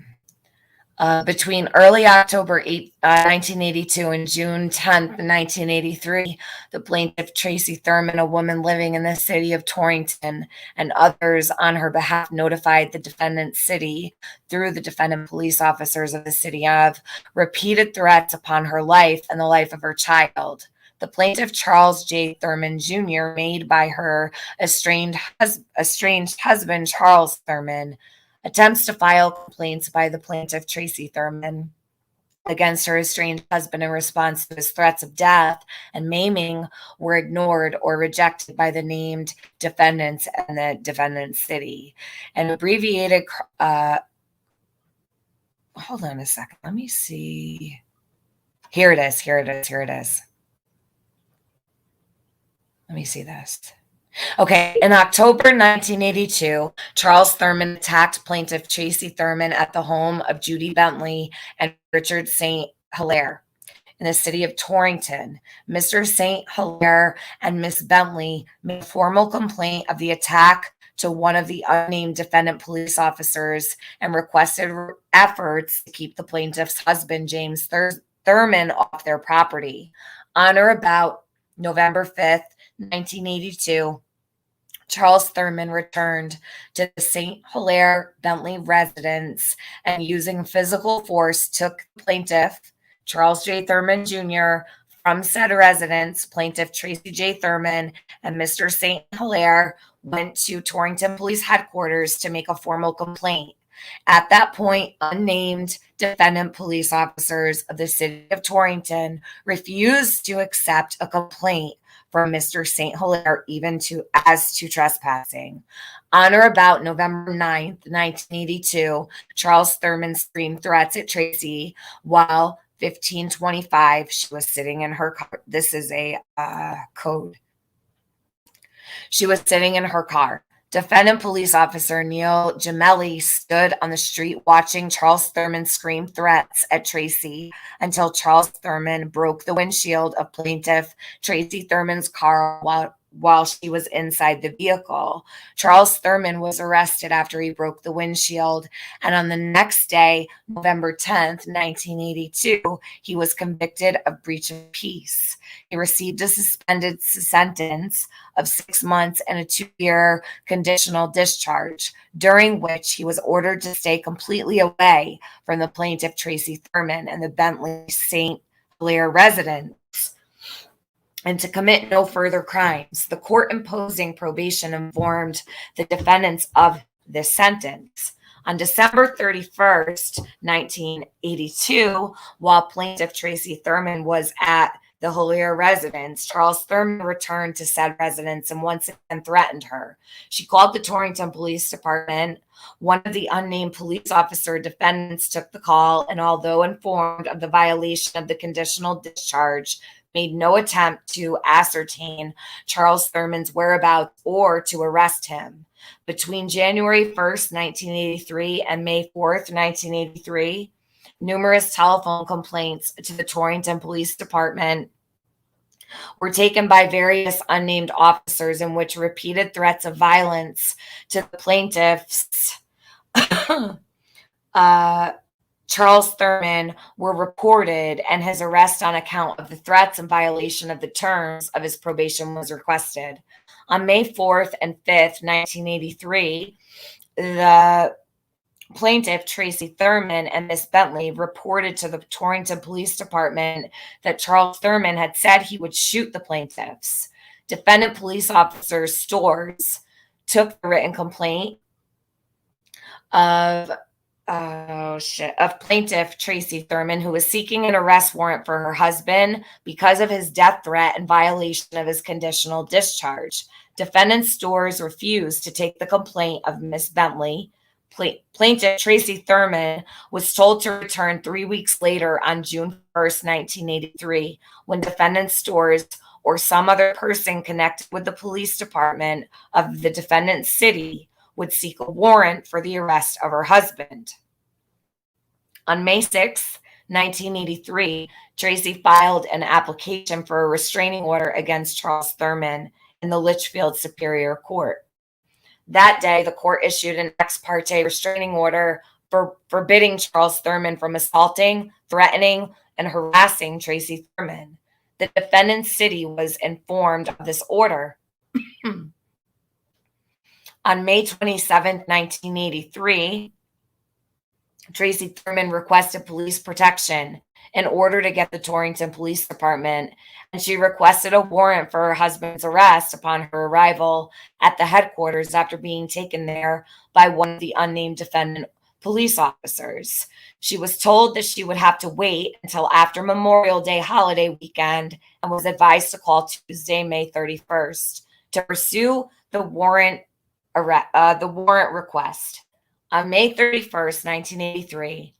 Between early October 1982 and June 10th, 1983, the plaintiff Tracy Thurman, a woman living in the city of Torrington, and others on her behalf notified the defendant city through the defendant police officers of the city of repeated threats upon her life and the life of her child. The plaintiff, Charles J. Thurman Jr., made by her estranged husband, Charles Thurman, attempts to file complaints by the plaintiff, Tracy Thurman, against her estranged husband in response to his threats of death and maiming were ignored or rejected by the named defendants and the defendant city. An abbreviated, hold on a second. Let me see. Here it is. Let me see this. Okay, in October 1982, Charles Thurman attacked plaintiff Tracy Thurman at the home of Judy Bentley and Richard St. Hilaire in the city of Torrington. Mr. St. Hilaire and Miss Bentley made a formal complaint of the attack to one of the unnamed defendant police officers and requested efforts to keep the plaintiff's husband, James Thurman, off their property. On or about November 5th, 1982, Charles Thurman returned to the St. Hilaire Bentley residence and using physical force took the plaintiff, Charles J. Thurman Jr., from said residence. Plaintiff Tracy J. Thurman and Mr. St. Hilaire went to Torrington Police Headquarters to make a formal complaint. At that point, unnamed defendant police officers of the city of Torrington refused to accept a complaint from Mr. St. Hilaire as to trespassing. On or about November 9th, 1982, Charles Thurman screamed threats at Tracy while 1525 she was sitting in her car. This is a code. She was sitting in her car. Defendant police officer Neil Gemelli stood on the street watching Charles Thurman scream threats at Tracy until Charles Thurman broke the windshield of plaintiff Tracy Thurman's car while she was inside the vehicle. Charles Thurman was arrested after he broke the windshield, and on the next day, November 10th, 1982, he was convicted of breach of peace. He received a suspended sentence of 6 months and a 2-year conditional discharge, during which he was ordered to stay completely away from the plaintiff Tracy Thurman and the Bentley St. Hilaire residence, and to commit no further crimes. The court imposing probation informed the defendants of this sentence. On December 31st, 1982, while plaintiff Tracy Thurman was at the Hilaire residence, Charles Thurman returned to said residence and once again threatened her. She called the Torrington Police Department. One of the unnamed police officer defendants took the call, and although informed of the violation of the conditional discharge, made no attempt to ascertain Charles Thurman's whereabouts or to arrest him. Between January 1st, 1983 and May 4th, 1983, numerous telephone complaints to the Torrington Police Department were taken by various unnamed officers in which repeated threats of violence to the plaintiffs Charles Thurman were reported, and his arrest on account of the threats and violation of the terms of his probation was requested. On May 4th and 5th, 1983, the plaintiff Tracy Thurman and Miss Bentley reported to the Torrington Police Department that Charles Thurman had said he would shoot the plaintiffs. Defendant police officer Stores took the written complaint of plaintiff Tracy Thurman, who was seeking an arrest warrant for her husband because of his death threat and violation of his conditional discharge. Defendant Stores refused to take the complaint of Miss Bentley, Plaintiff Tracy Thurman was told to return 3 weeks later on June 1st, 1983, when defendant's stores or some other person connected with the police department of the defendant's city would seek a warrant for the arrest of her husband. On May 6, 1983, Tracy filed an application for a restraining order against Charles Thurman in the Litchfield Superior Court. That day, the court issued an ex parte restraining order forbidding Charles Thurman from assaulting, threatening, and harassing Tracy Thurman. The defendant's city was informed of this order. On May 27, 1983, Tracy Thurman requested police protection in order to get the Torrington Police Department, and she requested a warrant for her husband's arrest upon her arrival at the headquarters after being taken there by one of the unnamed defendant police officers. She was told that she would have to wait until after Memorial Day holiday weekend and was advised to call Tuesday, May 31st, to pursue the warrant request. On May 31st, 1983,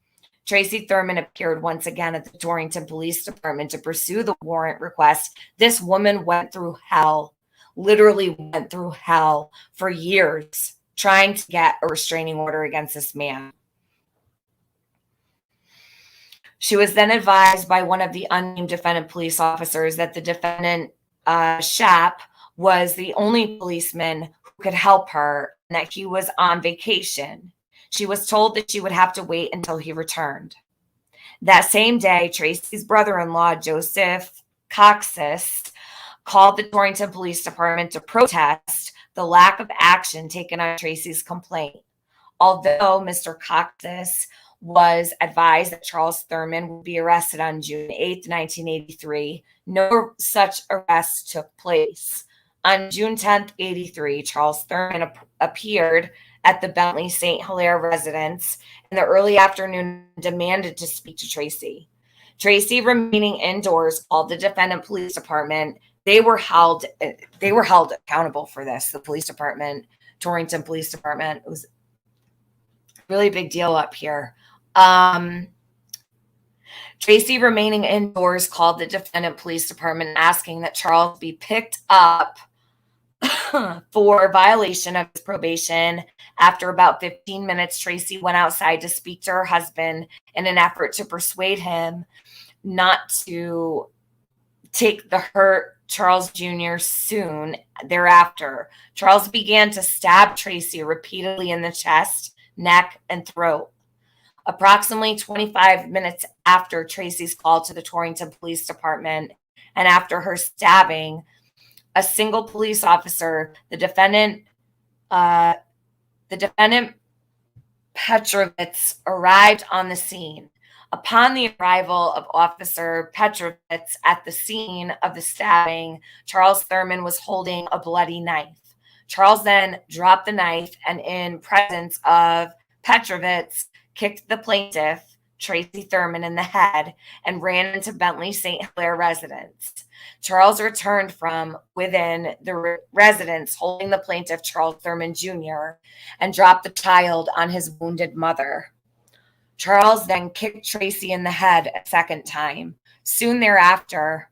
Tracy Thurman appeared once again at the Torrington Police Department to pursue the warrant request. This woman went through hell, literally went through hell for years trying to get a restraining order against this man. She was then advised by one of the unnamed defendant police officers that the defendant, Shap, was the only policeman who could help her and that he was on vacation. She was told that she would have to wait until he returned. That same day, Tracy's brother-in-law, Joseph Coxis, called the Torrington Police Department to protest the lack of action taken on Tracy's complaint. Although Mr. Coxis was advised that Charles Thurman would be arrested on June 8, 1983, no such arrest took place. On June 10th, 83, Charles Thurman appeared at the Bentley St. Hilaire residence in the early afternoon and demanded to speak to Tracy. Tracy, remaining indoors, called the defendant police department. They were held accountable for this. The police department, Torrington Police Department, it was a really big deal up here. Tracy, remaining indoors, called the defendant police department asking that Charles be picked up for violation of his probation. After about 15 minutes, Tracy went outside to speak to her husband in an effort to persuade him not to take the hurt Charles Jr. Soon thereafter, Charles began to stab Tracy repeatedly in the chest, neck, and throat. Approximately 25 minutes after Tracy's call to the Torrington Police Department and after her stabbing, a single police officer, the defendant Petrovitz, arrived on the scene. Upon the arrival of Officer Petrovitz at the scene of the stabbing, Charles Thurman was holding a bloody knife. Charles then dropped the knife and, in presence of Petrovitz, kicked the plaintiff, Tracy Thurman, in the head and ran into Bentley St. Hilaire residence. Charles returned from within the residence holding the plaintiff, Charles Thurman Jr., and dropped the child on his wounded mother. Charles then kicked Tracy in the head a second time. Soon thereafter,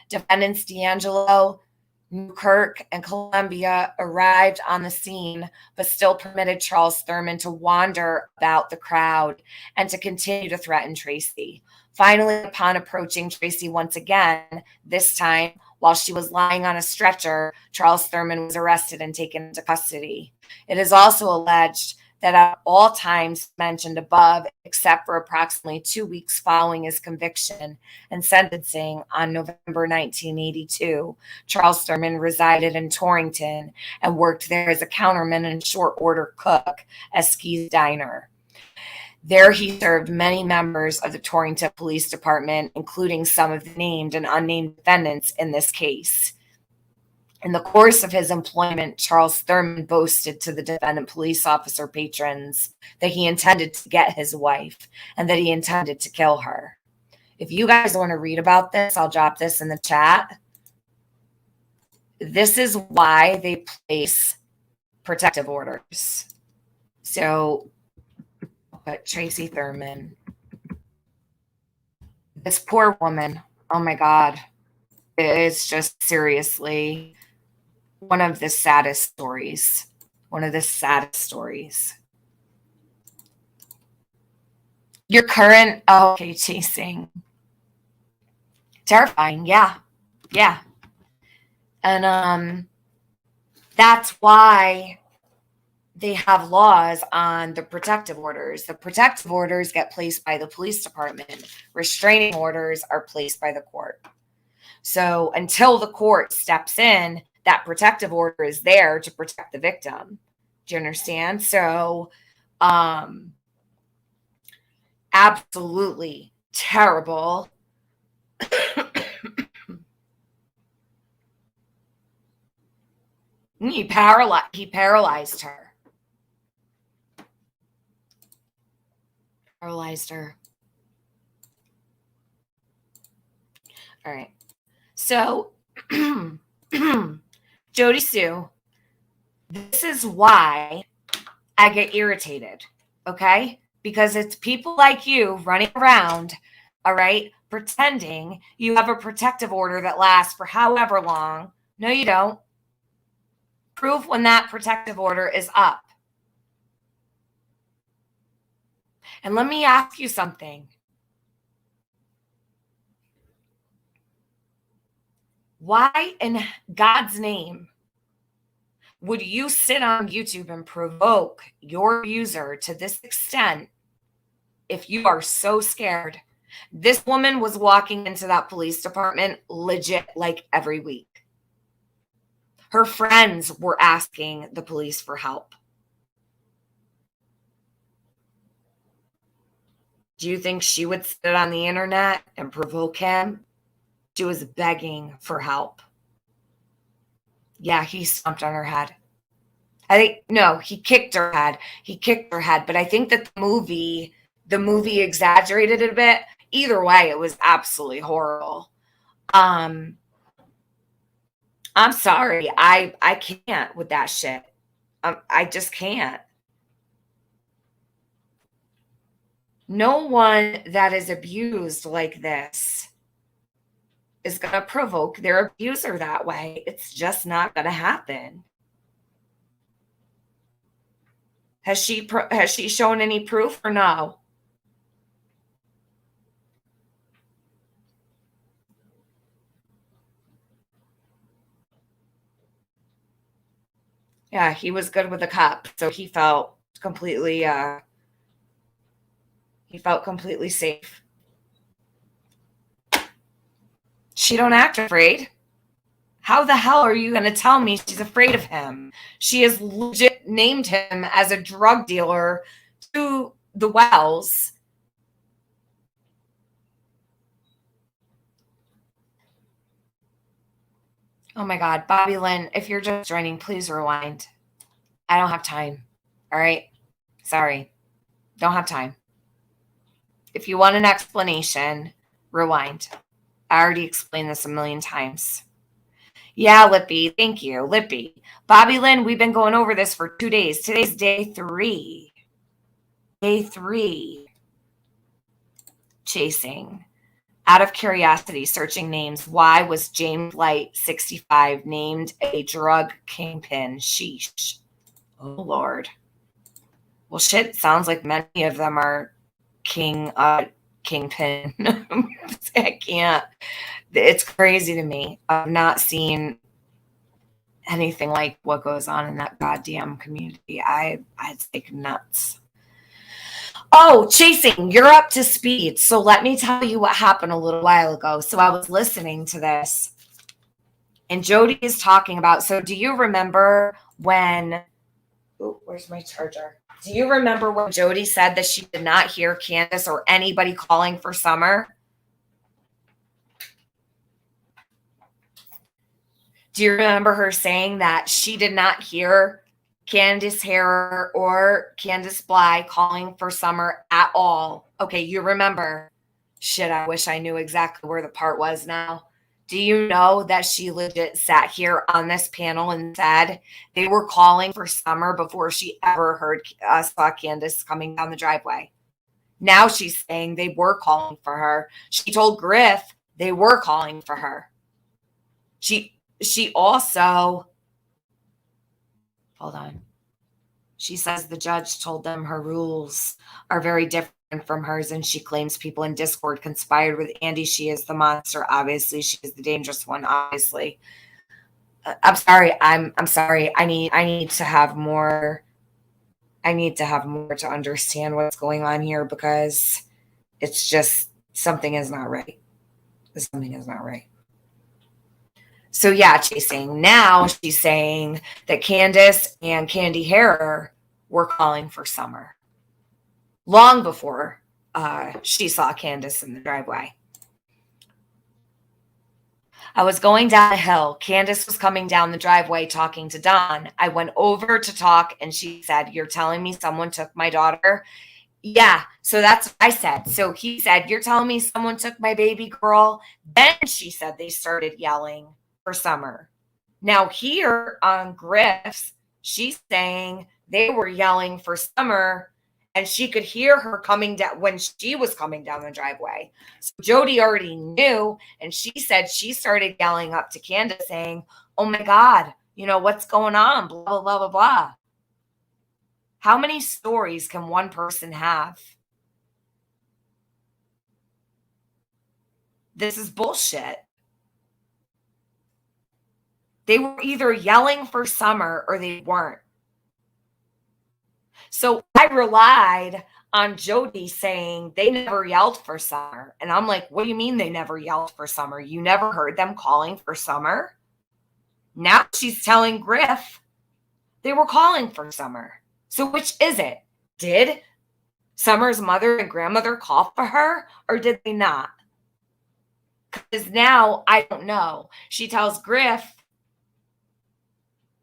defendants D'Angelo, Newkirk, and Columbia arrived on the scene, but still permitted Charles Thurman to wander about the crowd and to continue to threaten Tracy. Finally, upon approaching Tracy once again, this time while she was lying on a stretcher, Charles Thurman was arrested and taken into custody. It is also alleged that at all times mentioned above, except for approximately 2 weeks following his conviction and sentencing on November 1982, Charles Thurman resided in Torrington and worked there as a counterman and short order cook at Ski's Diner. There he served many members of the Torrington Police Department, including some of the named and unnamed defendants in this case. In the course of his employment, Charles Thurman boasted to the defendant police officer patrons that he intended to get his wife and that he intended to kill her. If you guys want to read about this, I'll drop this in the chat. This is why they place protective orders. So, but Tracy Thurman, this poor woman, oh my God, it's just seriously one of the saddest stories. One of the saddest stories. Your current, oh, okay, chasing. Terrifying, yeah. Yeah. And that's why they have laws on the protective orders. The protective orders get placed by the police department. Restraining orders are placed by the court. So until the court steps in, that protective order is there to protect the victim. Do you understand? So, absolutely terrible. He paralyzed her. Paralyzed her. All right. So, Jodisue, this is why I get irritated, okay? Because it's people like you running around, all right, pretending you have a protective order that lasts for however long. No, you don't. Prove when that protective order is up. And let me ask you something. Why in God's name would you sit on YouTube and provoke your user to this extent if you are so scared? This woman was walking into that police department legit like every week. Her friends were asking the police for help. Do you think she would sit on the internet and provoke him? She was begging for help. Yeah, he stomped on her head. I think, no, he kicked her head. He kicked her head. But I think that the movie exaggerated it a bit. Either way, it was absolutely horrible. I'm sorry. I can't with that shit. I just can't. No one that is abused like this is going to provoke their abuser that way. It's just not going to happen. Has she shown any proof or no? Yeah, he was good with the cop, so he felt completely safe. She don't act afraid. How the hell are you going to tell me she's afraid of him? She has legit named him as a drug dealer to the Wells. Oh my God, Bobby Lynn, if you're just joining, please rewind. I don't have time. All right. Sorry. Don't have time. If you want an explanation, rewind. I already explained this a million times. Yeah, Lippy. Thank you, Lippy. Bobby Lynn, we've been going over this for 2 days. Today's day 3. Day 3. Chasing. Out of curiosity, searching names. Why was James Light 65 named a drug kingpin? Sheesh. Oh, Lord. Well, shit, sounds like many of them are kingpin. I can't. It's crazy to me. I've not seen anything like what goes on in that goddamn community. I'd take nuts. Oh, chasing, you're up to speed. So let me tell you what happened a little while ago. So I was listening to this, and Jody is talking about, so do you remember when, oh, where's my charger? Do you remember when Jody said that she did not hear Candace or anybody calling for Summer? Do you remember her saying that she did not hear Candace Harrer or Candace Bly calling for Summer at all? Okay, you remember. Shit, I wish I knew exactly where the part was now. Do you know that she legit sat here on this panel and said they were calling for Summer before she ever saw Candace coming down the driveway? Now she's saying they were calling for her. She told Griff they were calling for her. She also, hold on. She says the judge told them her rules are very different from hers, and she claims people in Discord conspired with Andy. She is the monster. Obviously, she is the dangerous one. Obviously, I'm sorry. I'm sorry. I need to have more. I need to have more to understand what's going on here, because it's just something is not right. Something is not right. So yeah, chasing. Now she's saying that Candace and Candy Hair were calling for Summer long before she saw Candace in the driveway. I was going down a hill. Candace was coming down the driveway talking to Don. I went over to talk, and she said, "You're telling me someone took my daughter?" Yeah, so that's what I said. So he said, "You're telling me someone took my baby girl?" Then she said they started yelling for Summer. Now here on Griff's, she's saying they were yelling for Summer, and she could hear her coming down when she was coming down the driveway. So Jody already knew, and she said she started yelling up to Candace saying, "Oh my God, what's going on? Blah, blah, blah, blah, blah." How many stories can one person have? This is bullshit. They were either yelling for Summer or they weren't. So I relied on Jody saying they never yelled for Summer. And I'm like, what do you mean they never yelled for Summer? You never heard them calling for Summer? Now she's telling Griff they were calling for Summer. So which is it? Did Summer's mother and grandmother call for her, or did they not? Because now I don't know. She tells Griff,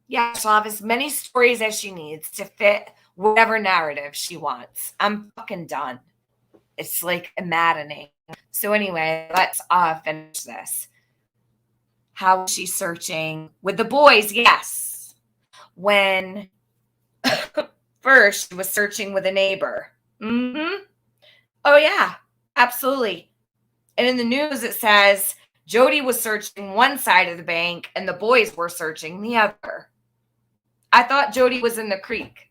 yeah, she'll have as many stories as she needs to fit whatever narrative she wants. I'm fucking done. It's like maddening. So anyway, let's finish this. How is she searching with the boys? Yes. When first she was searching with a neighbor. Oh yeah, absolutely. And in the news it says Jody was searching one side of the bank and the boys were searching the other. I thought Jody was in the creek.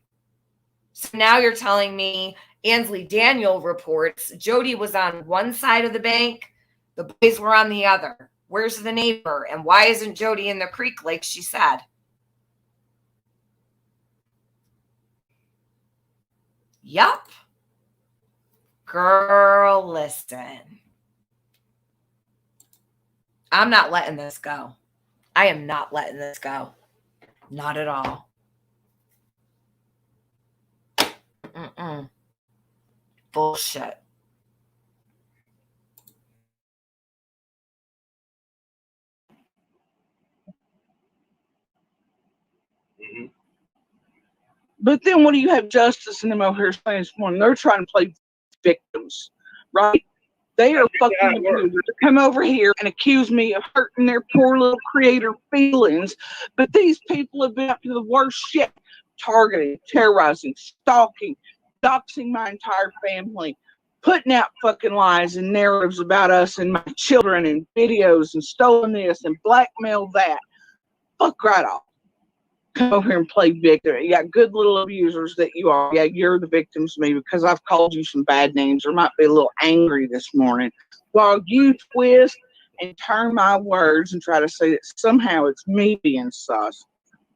So now you're telling me Ansley Daniel reports Jody was on one side of the bank, the boys were on the other. Where's the neighbor? And why isn't Jody in the creek like she said? Yup. Girl, listen. I'm not letting this go. I am not letting this go. Not at all. Bullshit. But then what do you have Justice and them over here saying this morning? They're trying to play victims, right? They are fucking abusers to come over here and accuse me of hurting their poor little creator feelings. But these people have been up to the worst shit. Targeting, terrorizing, stalking, doxing my entire family, putting out fucking lies and narratives about us and my children and videos and stolen this and blackmail that. Fuck right off. Come over here and play victim. You got good little abusers that you are. Yeah, you're the victims to me because I've called you some bad names or might be a little angry this morning. While you twist and turn my words and try to say that somehow it's me being sus.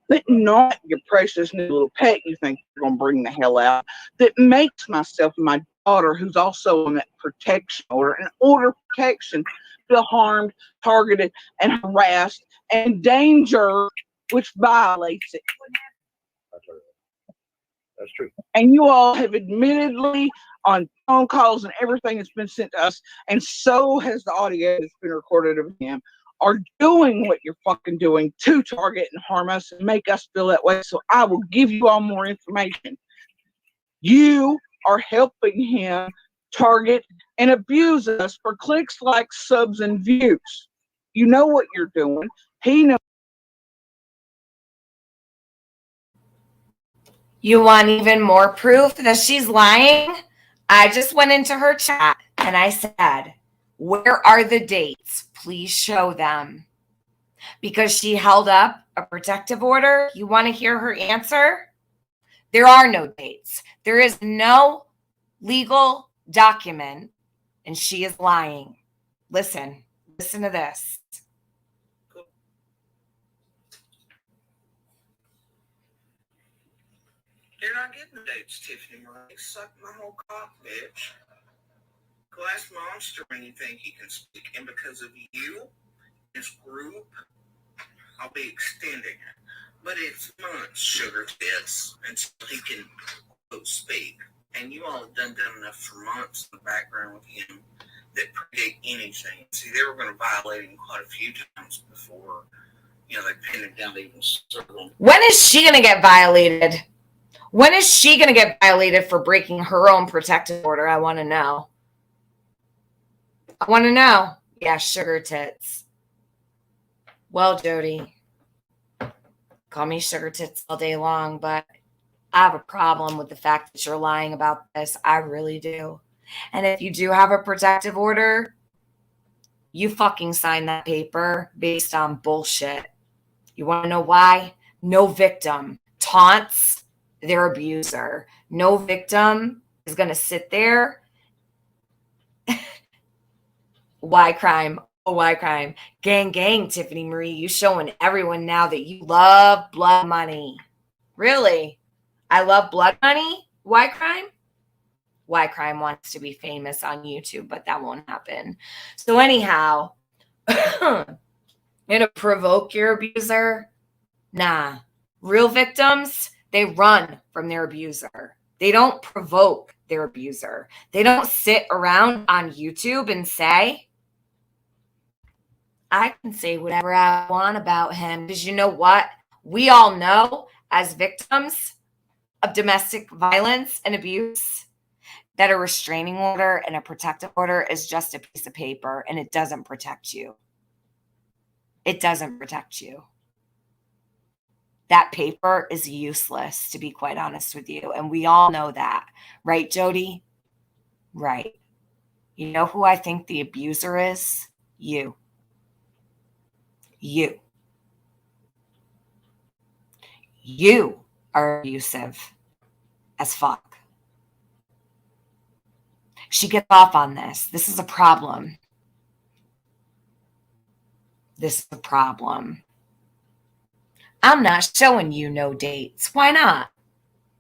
But not your precious new little pet you think you're going to bring the hell out. That makes myself and my daughter, who's also on that protection order, an order of protection, feel harmed, targeted, and harassed, and danger, which violates it. That's true. And you all have admittedly, on phone calls and everything that's been sent to us, and so has the audio that's been recorded of him, are doing what you're fucking doing to target and harm us and make us feel that way. So I will give you all more information. You are helping him target and abuse us for clicks, likes, subs, and views. You know what you're doing. He knows. You want even more proof that she's lying? I just went into her chat and I said, where are the dates? Please show them. Because she held up a protective order. You want to hear her answer? There are no dates. There is no legal document, and she is lying. Listen to this. You're not getting the dates, Tiffany Marie. Suck my whole cock, bitch. Go ask Monster when you think he can speak. And because of you, his group, I'll be extending it. But it's months, sugar tits, until he can, quote, speak. And you all have done enough for months in the background with him that predict anything. See, they were going to violate him quite a few times before, they pinned him down to even circle. When is she going to get violated? When is she going to get violated for breaking her own protective order? I want to know. Yeah, sugar tits. Well, Jody, call me sugar tits all day long, but I have a problem with the fact that you're lying about this. I really do. And if you do have a protective order, you fucking sign that paper based on bullshit. You want to know why? No victim taunts their abuser. No victim is going to sit there. Why crime? Oh, why crime? Gang, Tiffany Marie, you showing everyone now that you love blood money. Really? I love blood money? Why crime? Why crime wants to be famous on YouTube, but that won't happen. So anyhow, gonna provoke your abuser? Nah. Real victims, they run from their abuser. They don't provoke their abuser. They don't sit around on YouTube and say, I can say whatever I want about him. Because you know what? We all know as victims of domestic violence and abuse that a restraining order and a protective order is just a piece of paper and it doesn't protect you. It doesn't protect you. That paper is useless, to be quite honest with you. And we all know that. Right, Jody? Right. You know who I think the abuser is? You. You. You are abusive as fuck. She gets off on this. This is a problem. This is a problem. I'm not showing you no dates. Why not?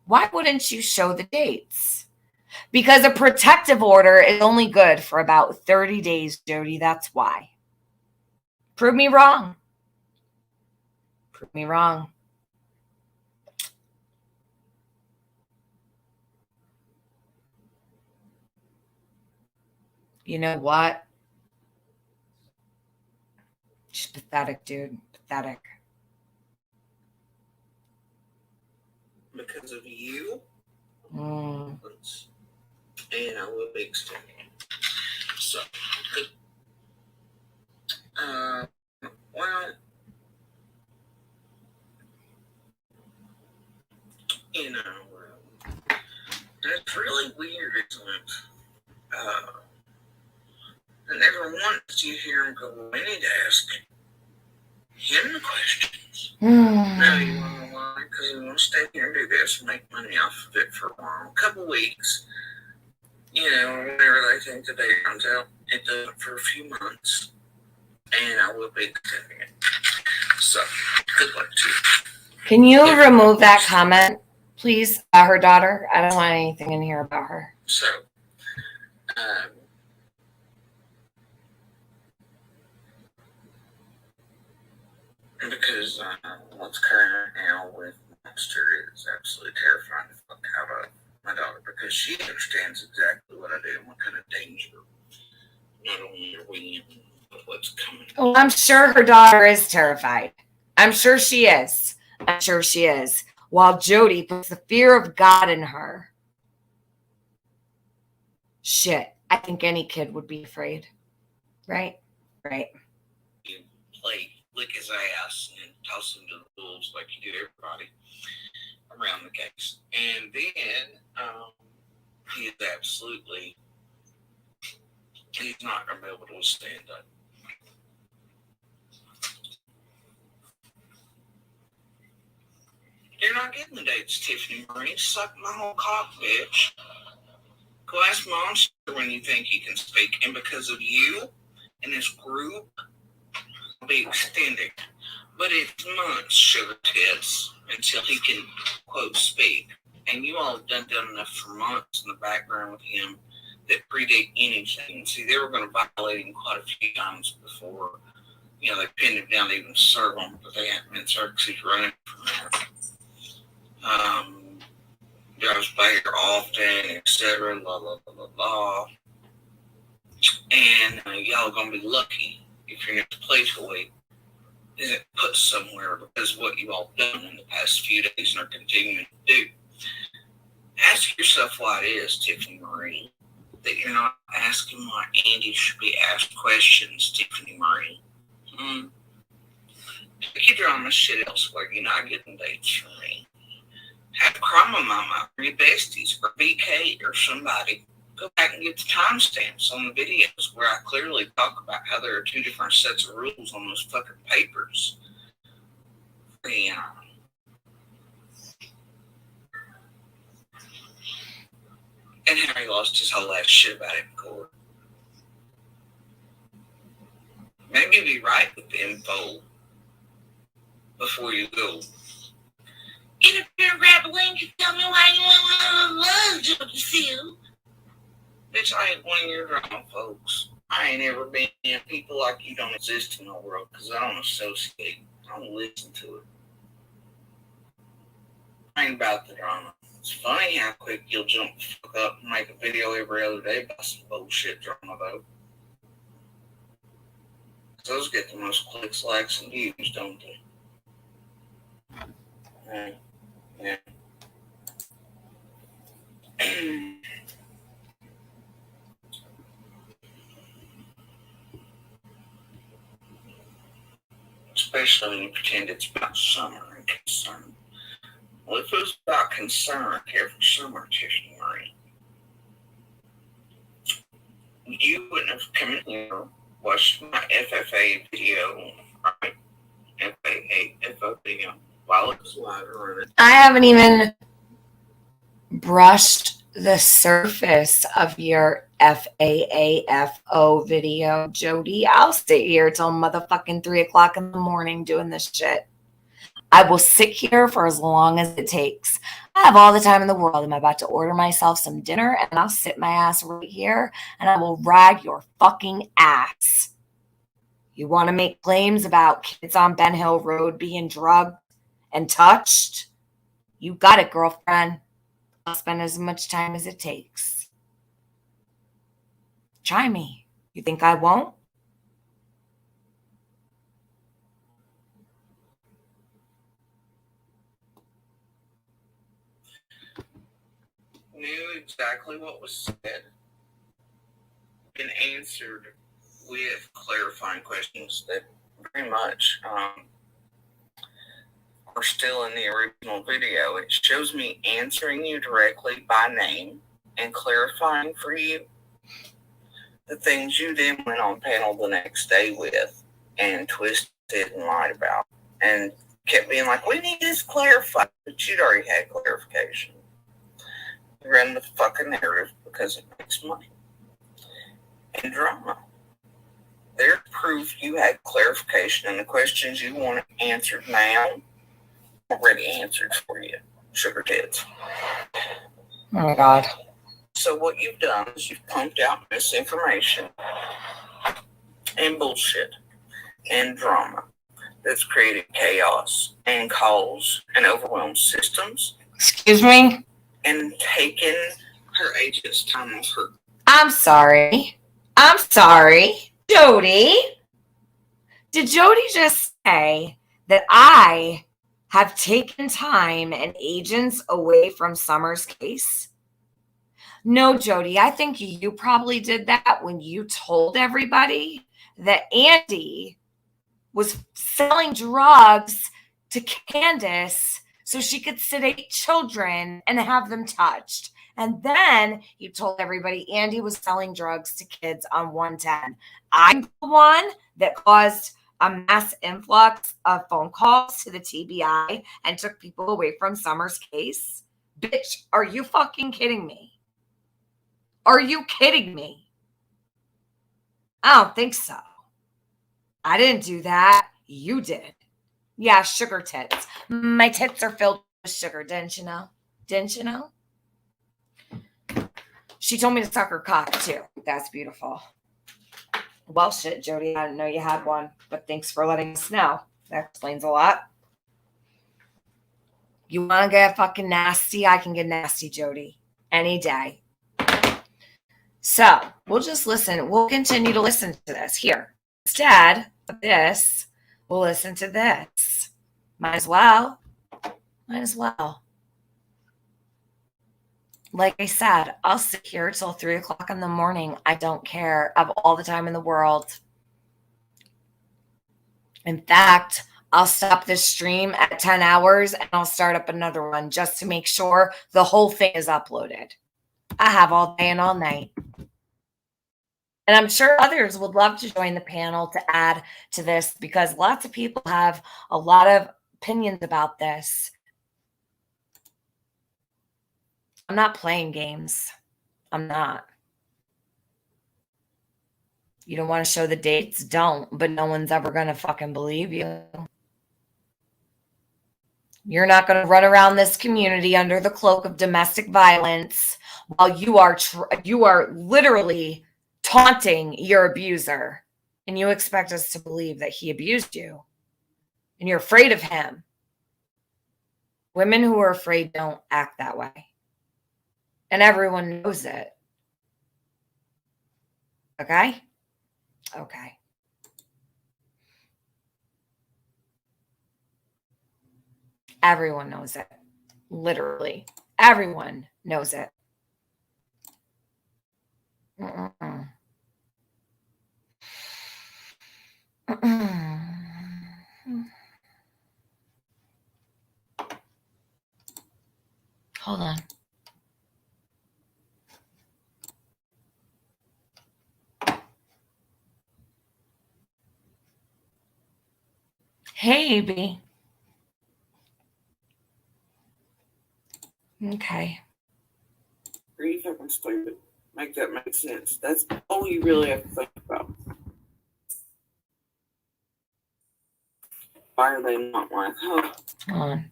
Why wouldn't you show the dates? Because a protective order is only good for about 30 days, Jody. That's why. Prove me wrong. Prove me wrong. You know what? She's pathetic, dude. Pathetic. Because of you, Mm. and I will be extending it. So, well, it's really weird, isn't it? I never once do you hear him go, we need to ask him the questions. No, you want to know why? Because he wants to stay here and do this and make money off of it for a while. A couple weeks. Whenever they think the day runs out, it doesn't for a few months. And I will be extending it. So, good luck to you. Can you remove that comment, please? Her daughter. I don't want anything in here about her. So, because what's current now with Monster is absolutely terrifying the fuck out of my daughter because she understands exactly what I do and what kind of danger not only are we in, but what's coming. Oh, I'm sure her daughter is terrified. I'm sure she is. I'm sure she is. While Jody puts the fear of God in her. Shit. I think any kid would be afraid. Right? Right. lick his ass and toss him to the wolves like you do everybody around the case. And then he is absolutely, he's not going to be able to withstand that. You're not getting the dates, Tiffany Marie. Suck my whole cock, bitch. Glass monster when you think you can speak. And because of you and this group, I'll be extending. But it's months, sugar tits, until he can, quote, speak. And you all have done enough for months in the background with him that predate anything. See, they were going to violate him quite a few times before, you know, they pinned him down to even serve him, but they hadn't been served because he's running from there. Drives by here often, etc. Blah, blah, blah, blah, blah. And y'all are going to be lucky if your next place away isn't put somewhere because of what you all done in the past few days and are continuing to do. Ask yourself why it is, Tiffany Marie, that you're not asking why Andy should be asked questions, Tiffany Marie. Take your drama shit elsewhere. You're not getting dates from me. Have Krama Mama or your besties or BK or somebody go back and get the timestamps on the videos where I clearly talk about how there are two different sets of rules on those fucking papers. Yeah. And how he lost his whole ass shit about it in court. Maybe be right with the info before you go. Get up here and grab a link and tell me why you want to love Jodisue. Bitch, I ain't one of your drama folks. I ain't ever been in people like you don't exist in the world because I don't associate. I don't listen to it. I ain't about the drama. It's funny how quick you'll jump the fuck up and make a video every other day about some bullshit drama, though. Those get the most clicks, likes, and views, don't they? Yeah. Especially when you pretend it's about summer and concern. Well, if it was about concern, I care for summer, Tiffany Marie. You wouldn't have come in here, watched my FFA video, right? FFA video, while it was live running. I haven't even brushed the surface of your FAAFO video, Jody. I'll sit here till motherfucking 3 o'clock in the morning doing this shit. I will sit here for as long as it takes. I have all the time in the world. I'm about to order myself some dinner and I'll sit my ass right here and I will ride your fucking ass. You want to make claims about kids on Ben Hill Road being drugged and touched? You got it, girlfriend. I'll spend as much time as it takes. Try me. You think I won't? Knew exactly what was said. Been answered with clarifying questions that very much are still in the original video. It shows me answering you directly by name and clarifying for you the things you then went on panel the next day with and twisted and lied about and kept being like, we need this clarified, but you'd already had clarification. You ran the fucking narrative because it makes money and drama. There's proof you had clarification and the questions you want answered now already answered for you, sugar tits. Oh my God. So what you've done is you've pumped out misinformation and bullshit and drama that's created chaos and calls and overwhelmed systems. Excuse me? And taken her agent's time off her. I'm sorry. Jody. Did Jody just say that I have taken time and agents away from Summer's case? No, Jody, I think you probably did that when you told everybody that Andy was selling drugs to Candace so she could sedate children and have them touched. And then he told everybody Andy was selling drugs to kids on 110. I'm the one that caused a mass influx of phone calls to the TBI and took people away from Summer's case. Bitch, are you fucking kidding me? Are you kidding me? I don't think so. I didn't do that. You did. Yeah, sugar tits. My tits are filled with sugar. Didn't you know? Didn't you know? She told me to suck her cock too. That's beautiful. Well, shit, Jody, I didn't know you had one, but thanks for letting us know. That explains a lot. You want to get fucking nasty? I can get nasty, Jody, any day. So we'll just listen. We'll continue to listen to this here. Instead of this, we'll listen to this. Might as well. Might as well. Like I said, I'll sit here till 3 o'clock in the morning. I don't care. I have all the time in the world. In fact, I'll stop this stream at 10 hours and I'll start up another one just to make sure the whole thing is uploaded. I have all day and all night. And I'm sure others would love to join the panel to add to this because lots of people have a lot of opinions about this. I'm not playing games. I'm not. You don't want to show the dates? Don't. But no one's ever going to fucking believe you. You're not going to run around this community under the cloak of domestic violence while you are literally taunting your abuser. And you expect us to believe that he abused you. And you're afraid of him. Women who are afraid don't act that way. And everyone knows it. Okay? Okay. Everyone knows it. Literally. Everyone knows it. Mm-mm. Mm-mm. Hold on. Hey, B. Okay. Pretty fucking stupid. Make that make sense. That's all you really have to think about. Why are they not like, huh? Hold on.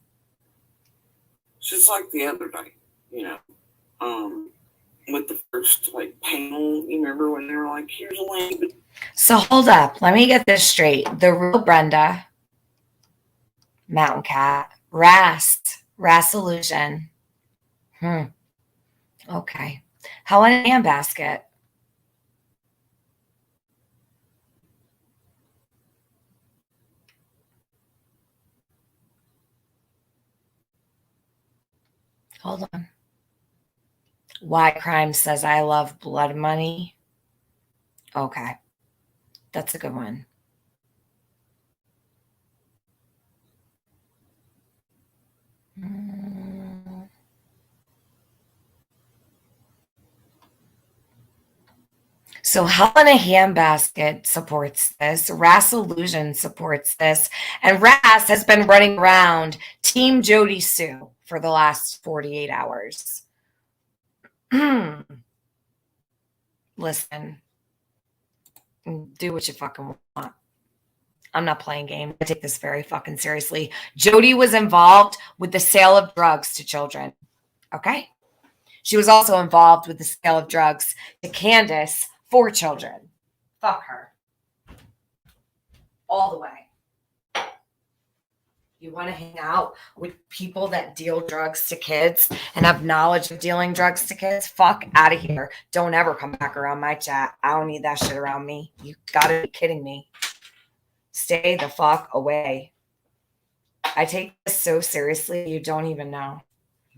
It's just like the other day, with the first panel. You remember when they were like, "Here's a link." So hold up. Let me get this straight. The real Brenda, Mountain Cat, Rast Illusion. Okay. Helen Handbasket. Hold on. Why Crime says I love blood money. Okay. That's a good one. So Helena Handbasket supports this. Ras Illusion supports this. And Ras has been running around Team Jodisue for the last 48 hours. Listen. Do what you fucking want. I'm not playing games. I take this very fucking seriously. Jody was involved with the sale of drugs to children. Okay? She was also involved with the sale of drugs to Candace for children. Fuck her. All the way. You want to hang out with people that deal drugs to kids and have knowledge of dealing drugs to kids? Fuck out of here. Don't ever come back around my chat. I don't need that shit around me. You gotta be kidding me. Stay the fuck away. I take this so seriously, you don't even know.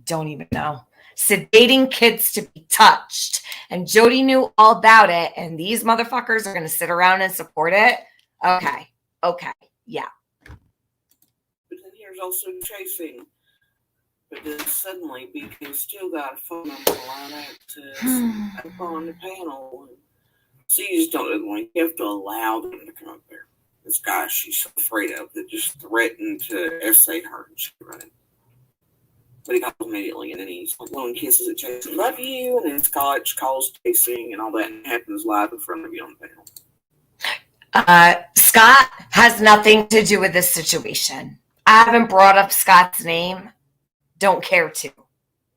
Don't even know. Sedating kids to be touched. And Jody knew all about it, and these motherfuckers are going to sit around and support it? Okay. Okay. Yeah. But then here's also chasing. But then suddenly, BK still got a phone number line access up on the panel. So you just don't like, you have to allow them to come up there. This guy she's so afraid of that just threatened to essay her and shit, right? But he got immediately, and then he's like blowing kisses at Jason, love you, and then Scotch calls chasing and all that, and it happens live in front of you on the panel. Scott has nothing to do with this situation. I haven't brought up Scott's name. Don't care to.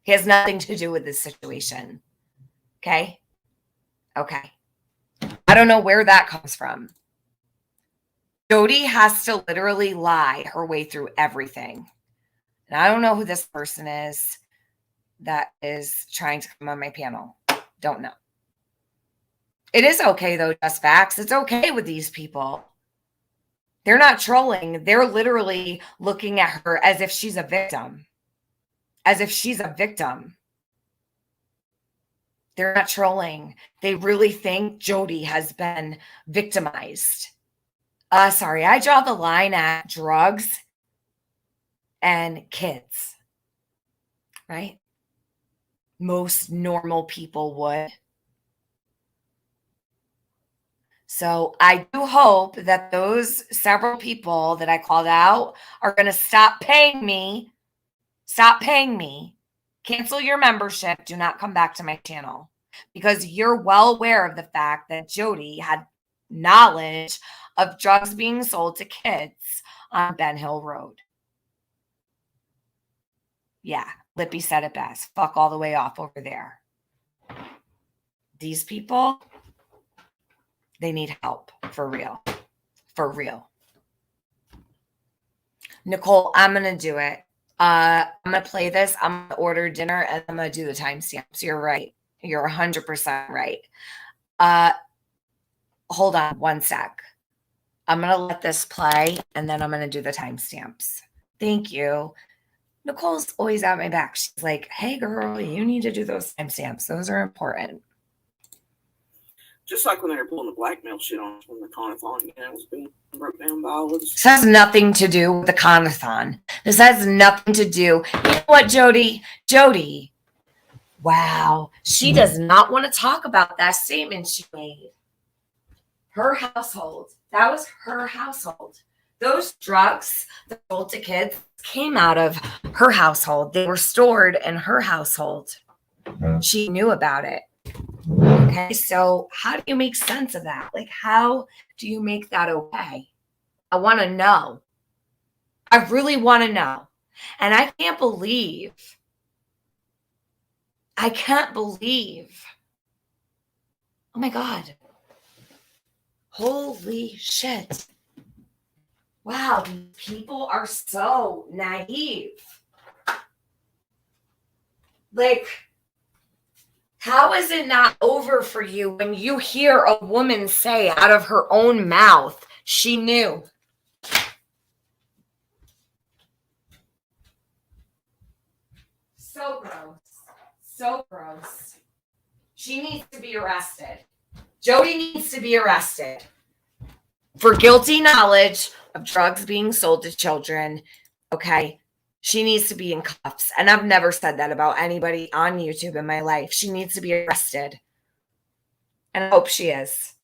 He has nothing to do with this situation. Okay? Okay. I don't know where that comes from. Jodi has to literally lie her way through everything. And I don't know who this person is that is trying to come on my panel. Don't know. It is okay, though, just facts. It's okay with these people. They're not trolling. They're literally looking at her as if she's a victim. As if she's a victim. They're not trolling. They really think Jodi has been victimized. Sorry, I draw the line at drugs and kids, right? Most normal people would. So I do hope that those several people that I called out are going to stop paying me. Stop paying me. Cancel your membership. Do not come back to my channel, because you're well aware of the fact that Jodi had knowledge of drugs being sold to kids on Ben Hill Road. Yeah, Lippy said it best. Fuck all the way off over there. These people, they need help. For real. For real. Nicole, I'm going to do it. I'm going to play this. I'm going to order dinner and I'm going to do the timestamps. You're right. You're 100% right. Hold on one sec. I'm going to let this play and then I'm going to do the timestamps. Thank you. Nicole's always at my back. She's like, hey, girl, you need to do those timestamps. Those are important. Just like when they were pulling the blackmail shit on us when the conathon, was being broke down by all of us. This has nothing to do with the conathon. This has nothing to do. You know what, Jodi? Jodi. Wow. She does not want to talk about that statement she made. Her household. That was her household. Those drugs that sold to kids came out of her household. They were stored in her household. She knew about it. Okay, so how do you make sense of that? Like, how do you make that okay? I want to know. I really want to know. And I can't believe. Oh my God. Holy shit. Wow, these people are so naive. Like, how is it not over for you when you hear a woman say out of her own mouth, she knew? So gross. So gross. She needs to be arrested. Jodi needs to be arrested for guilty knowledge of drugs being sold to children. Okay. She needs to be in cuffs. And I've never said that about anybody on YouTube in my life. She needs to be arrested. And I hope she is.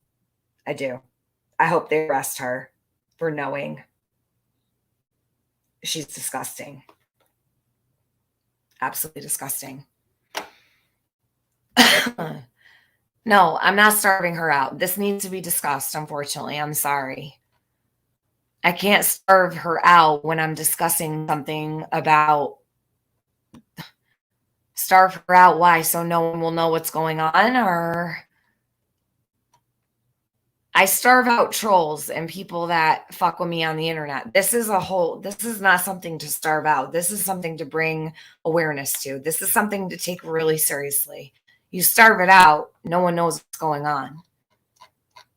I do. I hope they arrest her for knowing. She's disgusting. Absolutely disgusting. No, I'm not starving her out. This needs to be discussed, unfortunately. I'm sorry. I can't starve her out when I'm discussing something about starve her out. Why? So no one will know what's going on? Or I starve out trolls and people that fuck with me on the internet. This is not something to starve out. This is something to bring awareness to. This is something to take really seriously. You starve it out, no one knows what's going on.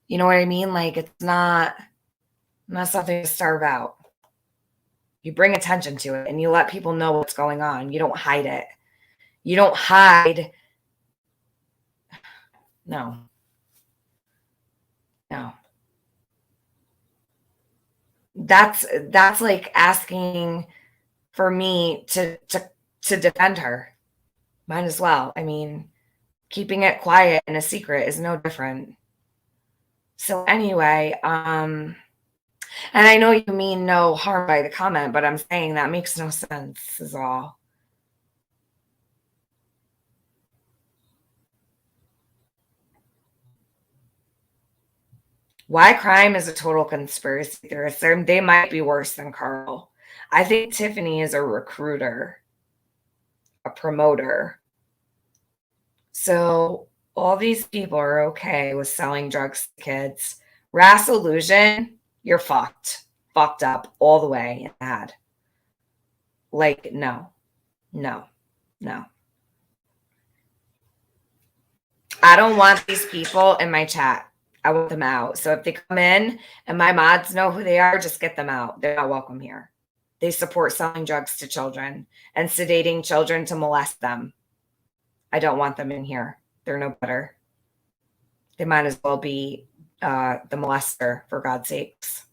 You know what I mean? Like, it's not something to starve out. You bring attention to it and you let people know what's going on. You don't hide it. You don't hide. No. that's like asking for me to defend her. Might as well. I mean, keeping it quiet and a secret is no different. So anyway, and I know you mean no harm by the comment, but I'm saying that makes no sense is all. Why crime is a total conspiracy theorist. They might be worse than Carl. I think Tiffany is a recruiter, a promoter. So all these people are okay with selling drugs to kids. Rass illusion, you're fucked. Fucked up all the way in the head. Like, no. I don't want these people in my chat. I want them out. So if they come in and my mods know who they are, just get them out. They're not welcome here. They support selling drugs to children and sedating children to molest them. I don't want them in here. They're no better. They might as well be the molester, for God's sakes.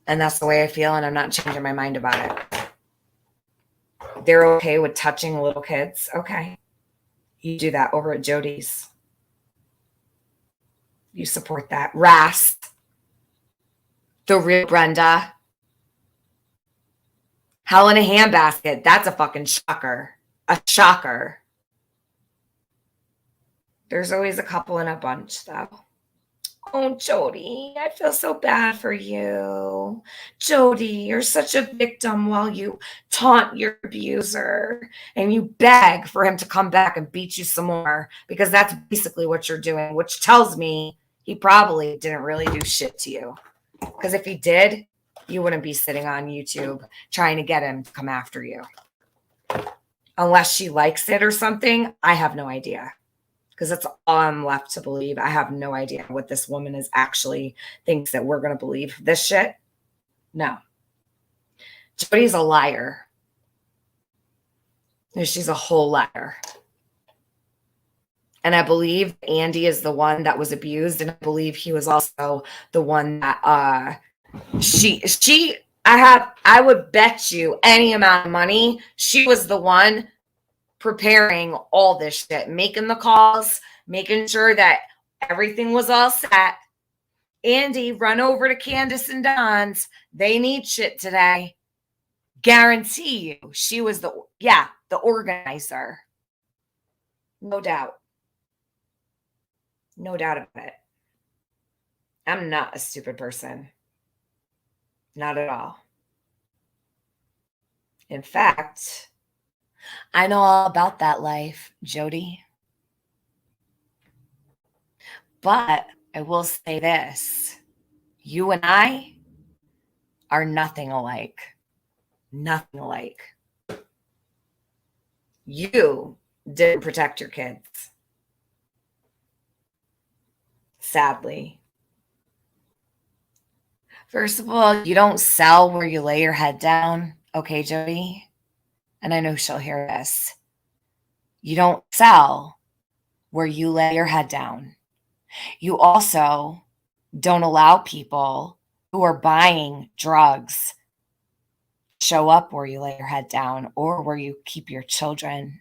And that's the way I feel, and I'm not changing my mind about it. They're okay with touching little kids. Okay. You do that over at Jody's. You support that. Rass. The real Brenda. Hell in a handbasket. That's a fucking shocker. A shocker. There's always a couple in a bunch, though. Oh, Jody, I feel so bad for you. Jody, you're such a victim while you taunt your abuser and you beg for him to come back and beat you some more, because that's basically what you're doing, which tells me he probably didn't really do shit to you. Because if he did, you wouldn't be sitting on YouTube trying to get him to come after you. Unless she likes it or something, I have no idea. Because that's all I'm left to believe. I have no idea what this woman is actually thinks that we're going to believe. This shit? No. Jody's a liar. She's a whole liar. And I believe Andy is the one that was abused. And I believe he was also the one that I would bet you any amount of money she was the one preparing all this shit, making the calls, making sure that everything was all set. Andy, run over to Candace and Don's. They need shit today. Guarantee you she was the organizer. No doubt. No doubt about it. I'm not a stupid person. Not at all. In fact, I know all about that life, Jody. But I will say this. You and I are nothing alike. Nothing alike. You didn't protect your kids. Sadly. First of all, you don't sell where you lay your head down. Okay, Jody? And I know she'll hear this. You don't sell where you lay your head down. You also don't allow people who are buying drugs to show up where you lay your head down or where you keep your children.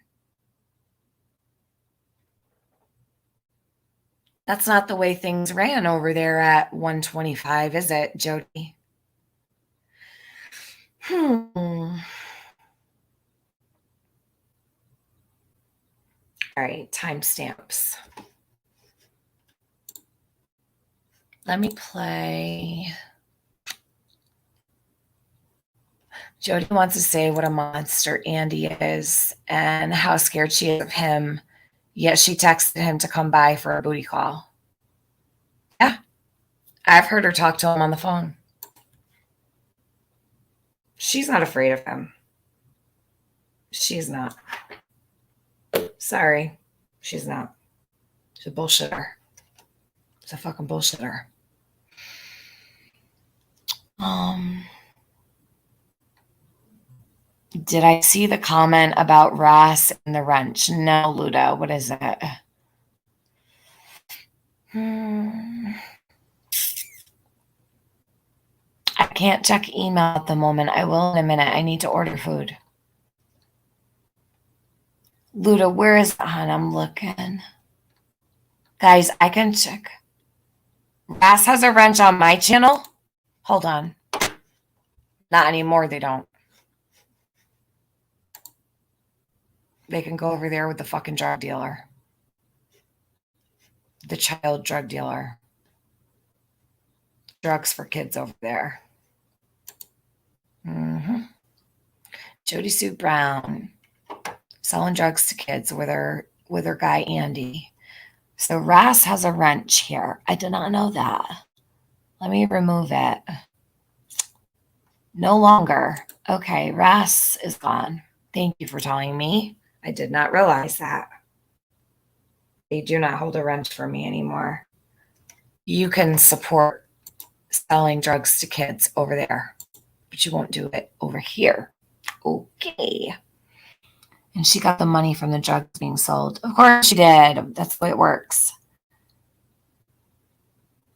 That's not the way things ran over there at 125, is it, Jody? All right, timestamps. Let me play. Jody wants to say what a monster Andy is and how scared she is of him, yet she texted him to come by for a booty call. Yeah, I've heard her talk to him on the phone. She's not afraid of him. She's not. Sorry, she's not. She's a bullshitter. She's a fucking bullshitter. Did I see the comment about Ross and the wrench? No, Luda. What is it? can't check email at the moment. I will in a minute. I need to order food. Luda, where is that? I'm looking. Guys, I can check. Bass has a wrench on my channel. Hold on. Not anymore, they don't. They can go over there with the fucking drug dealer. The child drug dealer. Drugs for kids over there. Jodisue Brown. Selling drugs to kids with her guy Andy. So Ras has a wrench here. I did not know that. Let me remove it. No longer. Okay, Ras is gone. Thank you for telling me. I did not realize that. They do not hold a wrench for me anymore. You can support selling drugs to kids over there, but you won't do it over here. Okay. And she got the money from the drugs being sold. Of course she did. That's the way it works.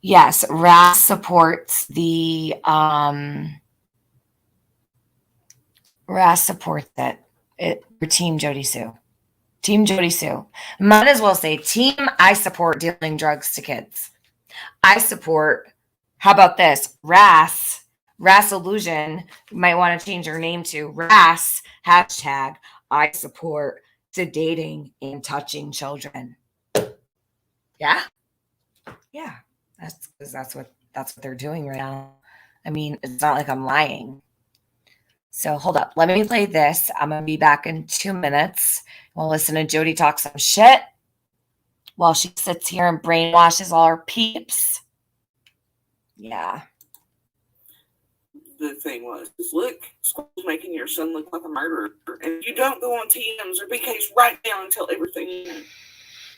Yes, Ras supports the Ras supports it for Team Jodisue. Team Jodisue. Might as well say team I support dealing drugs to kids. I support, how about this? Ras Illusion, you might want to change your name to Ras hashtag I support sedating and touching children. Yeah. Yeah. That's what they're doing right now. I mean, it's not like I'm lying. So hold up. Let me play this. I'm going to be back in 2 minutes. We'll listen to Jody talk some shit while she sits here and brainwashes all her peeps. Yeah. The thing was, look, school's making your son look like a murderer. And if you don't go on TMs or BKs right now and tell everything you know,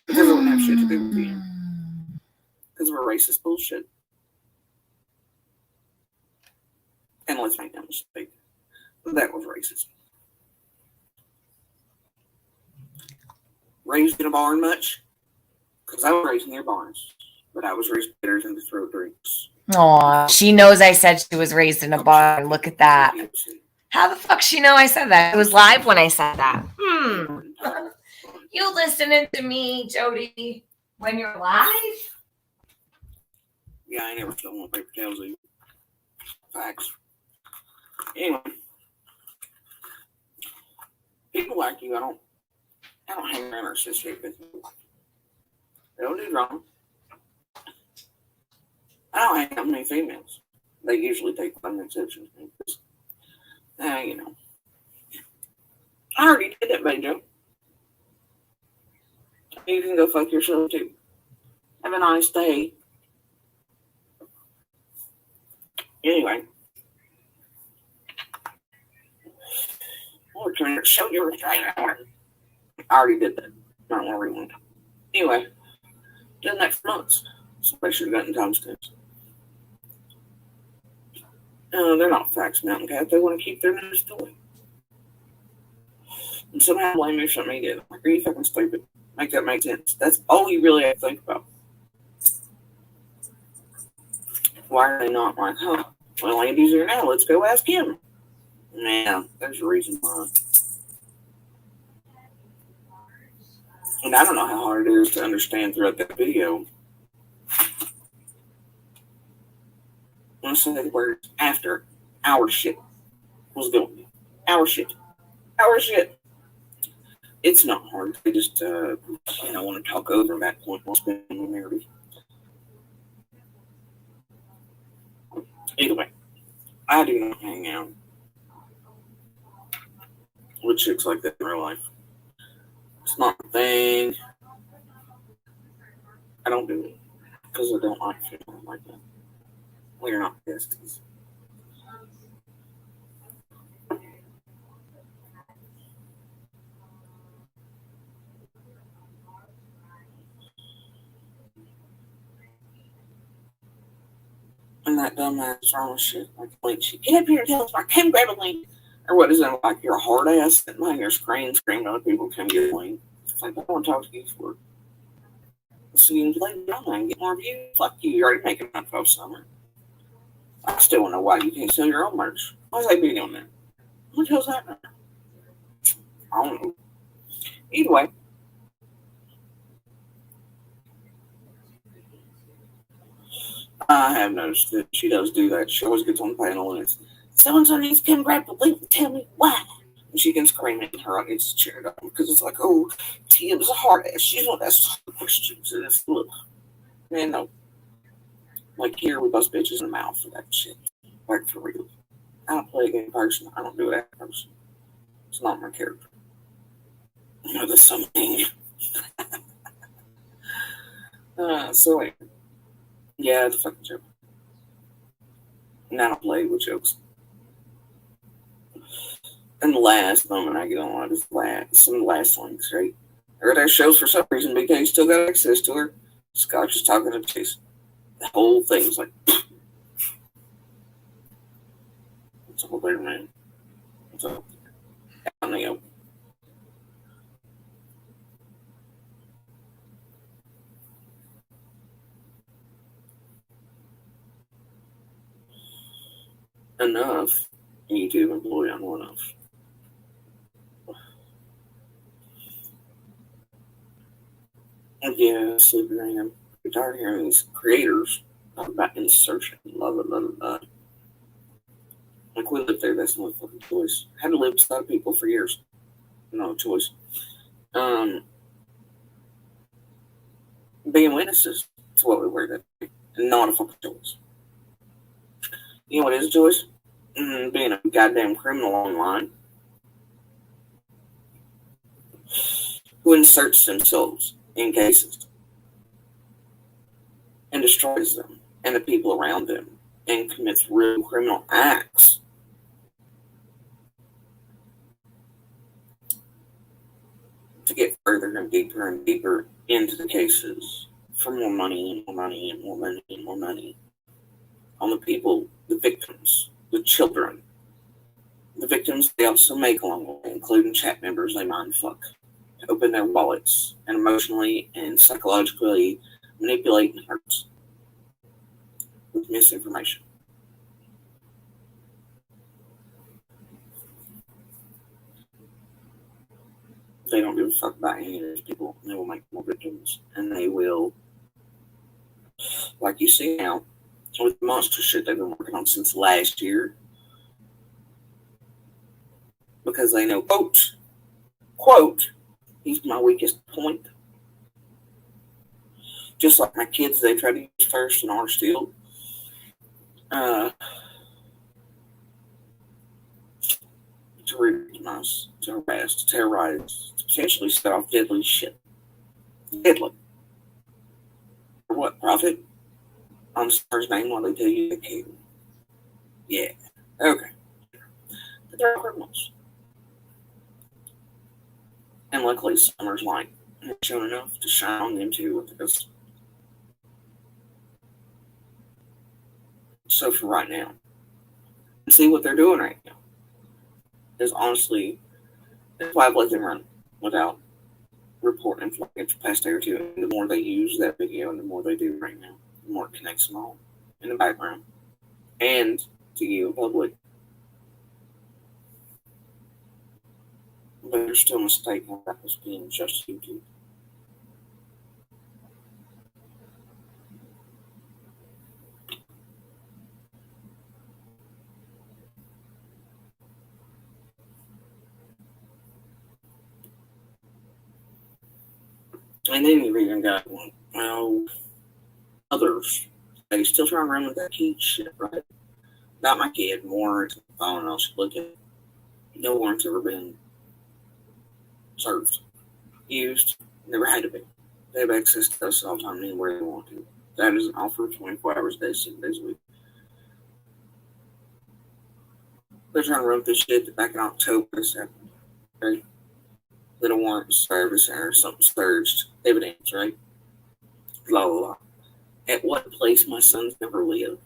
because it wouldn't have shit to do with you. Because of a racist bullshit. And let's make no mistake, that was racism. Raised in a barn much? Because I was raised near barns, but I was raised better than to throw drinks. Aw, she knows I said she was raised in a barn. Look at that. How the fuck she know I said that? It was live when I said that. You listening to me, Jody, when you're live? Yeah, I never stole one paper towels either. Facts. Anyway, people like you, I don't hang around or associate with you. They don't do wrong. I don't hang out with many females. They usually take fun exceptions. You know. I already did that, Bejo. You can go fuck yourself too. Have a nice day. Anyway. We're trying to show you I already did that. Not more rewind. Anyway. Done that for months. Somebody should have gotten timestamps. They're not facts, Mountain Cat. They want to keep their news story. And somehow blame me for something he did. Like, are you fucking stupid? Make that make sense. That's all you really have to think about. Why are they not like, huh? Well, Andy's here now. Let's go ask him. Nah, there's a reason why. And I don't know how hard it is to understand throughout that video. I'm saying the words after our shit was going. Our shit. Our shit. It's not hard. They just, want to talk over that point while spinning the narrative. Either way, I do not hang out with chicks like that in real life. It's not a thing. I don't do it because I don't like feeling like that. We're not besties. And that dumbass wrong shit. Like, link, she get up here and tell us, I can't grab a link. Or what is it? Like, you're a hard ass sitting behind your screen screaming at other people come get a link. It's like, I don't want to talk to you for. So you can play online and get more views. Fuck you. You're already making enough of summer. I still don't know why you can't sell your own merch. Why's they be doing that? What the hell's happening? I don't know. Either way. I have noticed that she does do that. She always gets on the panel and it's, so-and-so needs to come grab the link and tell me why. And she can scream at her audience to cheer it up because it's like, oh, Tia's a hard ass. She's one that's questions. And it's, look, man, no. Like, here we bust bitches in the mouth for that shit. Like, for real. I don't play a game person. I don't do that person. It's not my character. I know that's something. So, anyway. Yeah, it's a fucking joke. And I don't play with jokes. And the last moment I get on is some of the last links, right? Or that shows for some reason BK still got access to her. Scott just talking to Chase. The whole thing's like, what's up there, man? What's up? Down the open. Enough YouTube employee on one enough. Yeah, sleepy random. I'm tired of hearing these creators talk about insertion. Love it. Like, we lived there, that's no fucking choice. I had to live beside people for years. No choice. Being witnesses to what we were that day. Not a fucking choice. You know what is a choice? Being a goddamn criminal online who inserts themselves in cases and destroys them and the people around them and commits real criminal acts to get further and deeper into the cases for more money and more money and more money and more money on the people, the victims, the children. The victims they also make along the way, including chat members they mind fuck, to open their wallets and emotionally and psychologically manipulate and hurt with misinformation. They don't give a fuck about any of those people. They will make more victims. And they will, like you see now, with the monster shit they've been working on since last year. Because they know, quote, he's my weakest point. Just like my kids, they try to use first and are still. To recognize, to harass, to terrorize, to potentially set off deadly shit. Deadly. For what profit? On Summer's name while they tell you the king. Yeah. Okay. But they're criminals. And luckily Summer's light has shown enough to shine on them too with this. So for right now, see what they're doing right now. Is honestly, that's why I've let them run without reporting for the past day or two. And the more they use that video and the more they do right now, the more it connects them all in the background and to you in public. But there's still a mistake on that was being just YouTube. And then you've even got, well, others. They still try and run with that kid shit, right? Not my kid, warrant, I don't know, should look at it. No warrant's ever been served, used, never had to be. They have access to us all the time, anywhere they want to. That is an offer 24 hours a day, 7 days a week. They're trying to run this shit back in October, this happened, right? Little warrant service or something surged, evidence, right? Blah, blah, blah. At what place my son's never lived?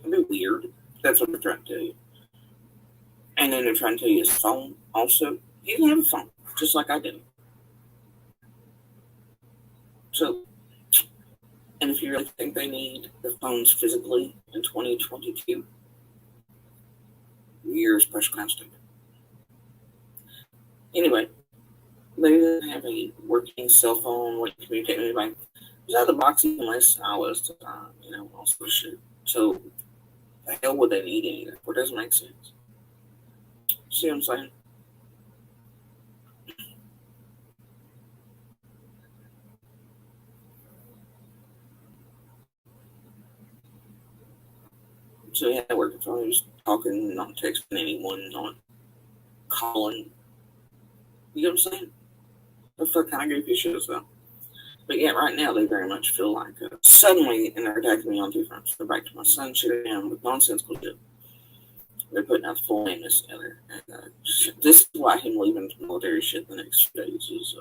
That'd be weird. That's what they're trying to tell you. And then they're trying to tell you his phone also. He didn't have a phone, just like I did. So, And if you really think they need the phones physically in 2022, you're special kind of stupid. Anyway, they didn't have a working cell phone where you communicate with anybody. It was out of the box unless I was, all sort of shit. So, the hell would they need any of that? It doesn't make sense. See what I'm saying? So, yeah, working phone, just talking, not texting anyone, not calling. You know what I'm saying? The fuck kind of goofy shit as well. But yeah, right now they very much feel like suddenly, and they're attacking me on two fronts. They're back to my son shit again with nonsensical shit. They're putting out the full name this together. And this is why him leaving the military shit the next few days is,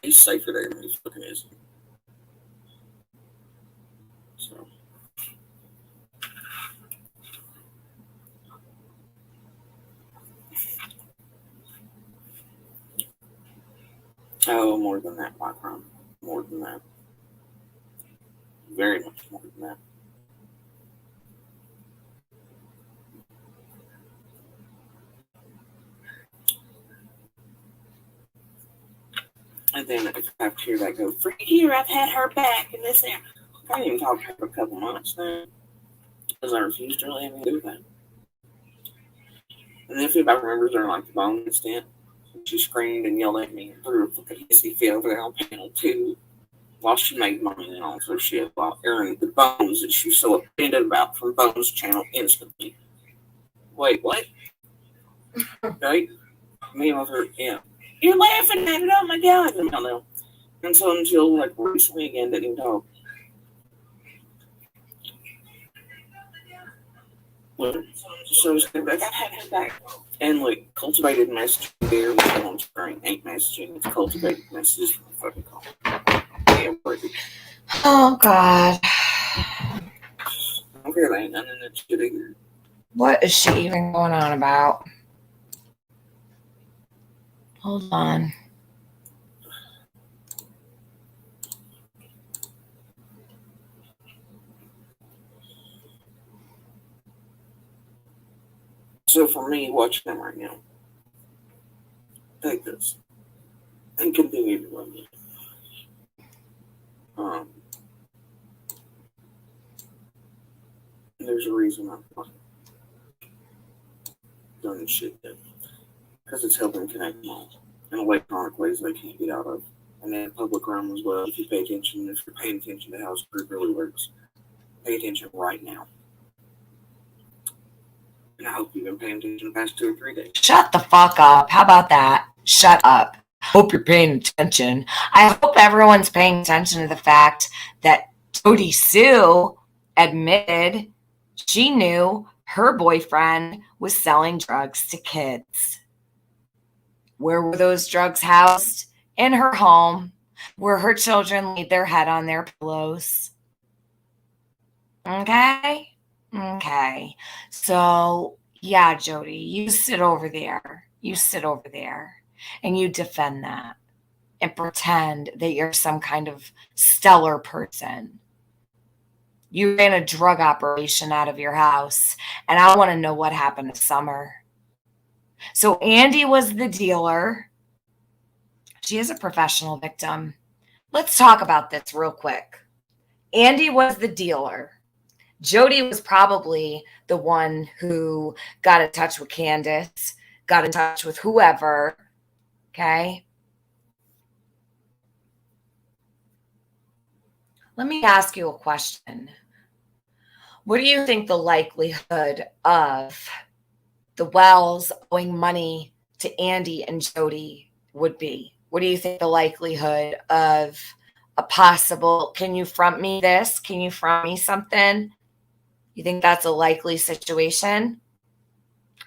he's safer there than he fucking is. So. Oh, more than that, Black Rum. More than that. Very much more than that. And then I have to hear that go, for a year I've had her back and this and that. I didn't even talk to her for a couple months now. Because I refused to really have anything to do with that. And if anybody remembers her, like the bone incident, she screamed and yelled at me and threw a fucking hissy fit over there on panel 2 while she made money and all sort of shit while airing the bones that she was so offended about from Bones channel instantly. Wait, what? Right? Me and her, yeah. You're laughing at it, oh my god. No. And so until like recently again, didn't even talk. So it's like, I've had her back. And like cultivated messaging there with the on screen ain't messaging, it's cultivated messages from the fucking call. Yeah, worthy. Oh God. I don't care, they ain't none in that shit either. What is she even going on about? Hold on. So for me, watching them right now, take this and continue to love me. There's a reason I'm not doing shit that because it's helping connect them all in electronic ways they can't get out of. And then public realm as well. If you pay attention, if you're paying attention to how this group really works, pay attention right now. And I hope you've been paying attention the past 2 or 3 days. Shut the fuck up. How about that? Shut up. Hope you're paying attention. I hope everyone's paying attention to the fact that Jodisue admitted she knew her boyfriend was selling drugs to kids. Where were those drugs housed? In her home, where her children laid their head on their pillows. Okay? Okay. So, yeah, Jody, you sit over there. You sit over there and you defend that and pretend that you're some kind of stellar person. You ran a drug operation out of your house, and I want to know what happened to Summer. So Andy was the dealer. She is a professional victim. Let's talk about this real quick. Andy was the dealer. Jody was probably the one who got in touch with Candace, got in touch with whoever, okay? Let me ask you a question. What do you think the likelihood of the Wells owing money to Andy and Jody would be? What do you think the likelihood of a possible, can you front me this? Can you front me something? You think that's a likely situation?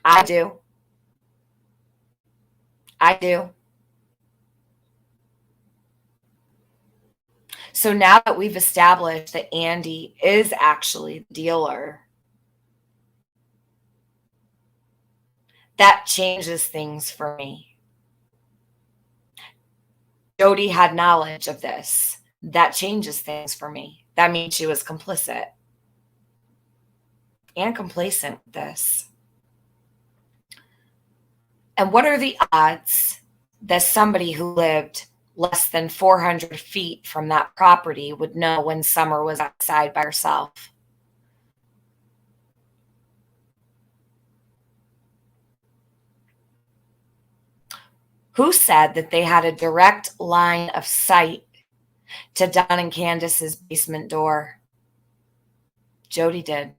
I do. I do. So now that we've established that Andy is actually the dealer, that changes things for me. Jody had knowledge of this. that changes things for me. That means she was complicit and complacent with this. And what are the odds that somebody who lived less than 400 feet from that property would know when Summer was outside by herself? Who said that they had a direct line of sight to Don and Candace's basement door? Jody did.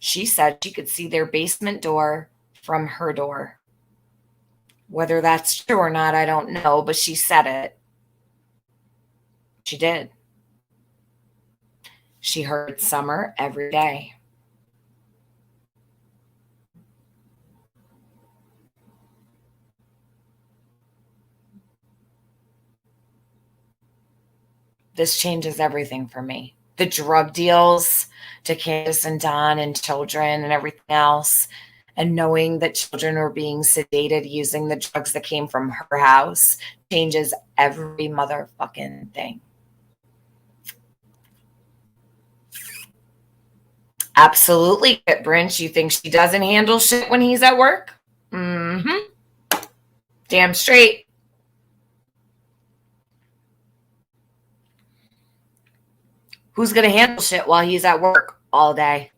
She said she could see their basement door from her door. Whether that's true or not, I don't know, but she said it. She did. She heard Summer every day. This changes everything for me. The drug deals to Candace and Don and children and everything else, and knowing that children were being sedated using the drugs that came from her house changes every motherfucking thing. Absolutely, Brinch. You think she doesn't handle shit when he's at work? Mm-hmm. Damn straight. Who's going to handle shit while he's at work all day?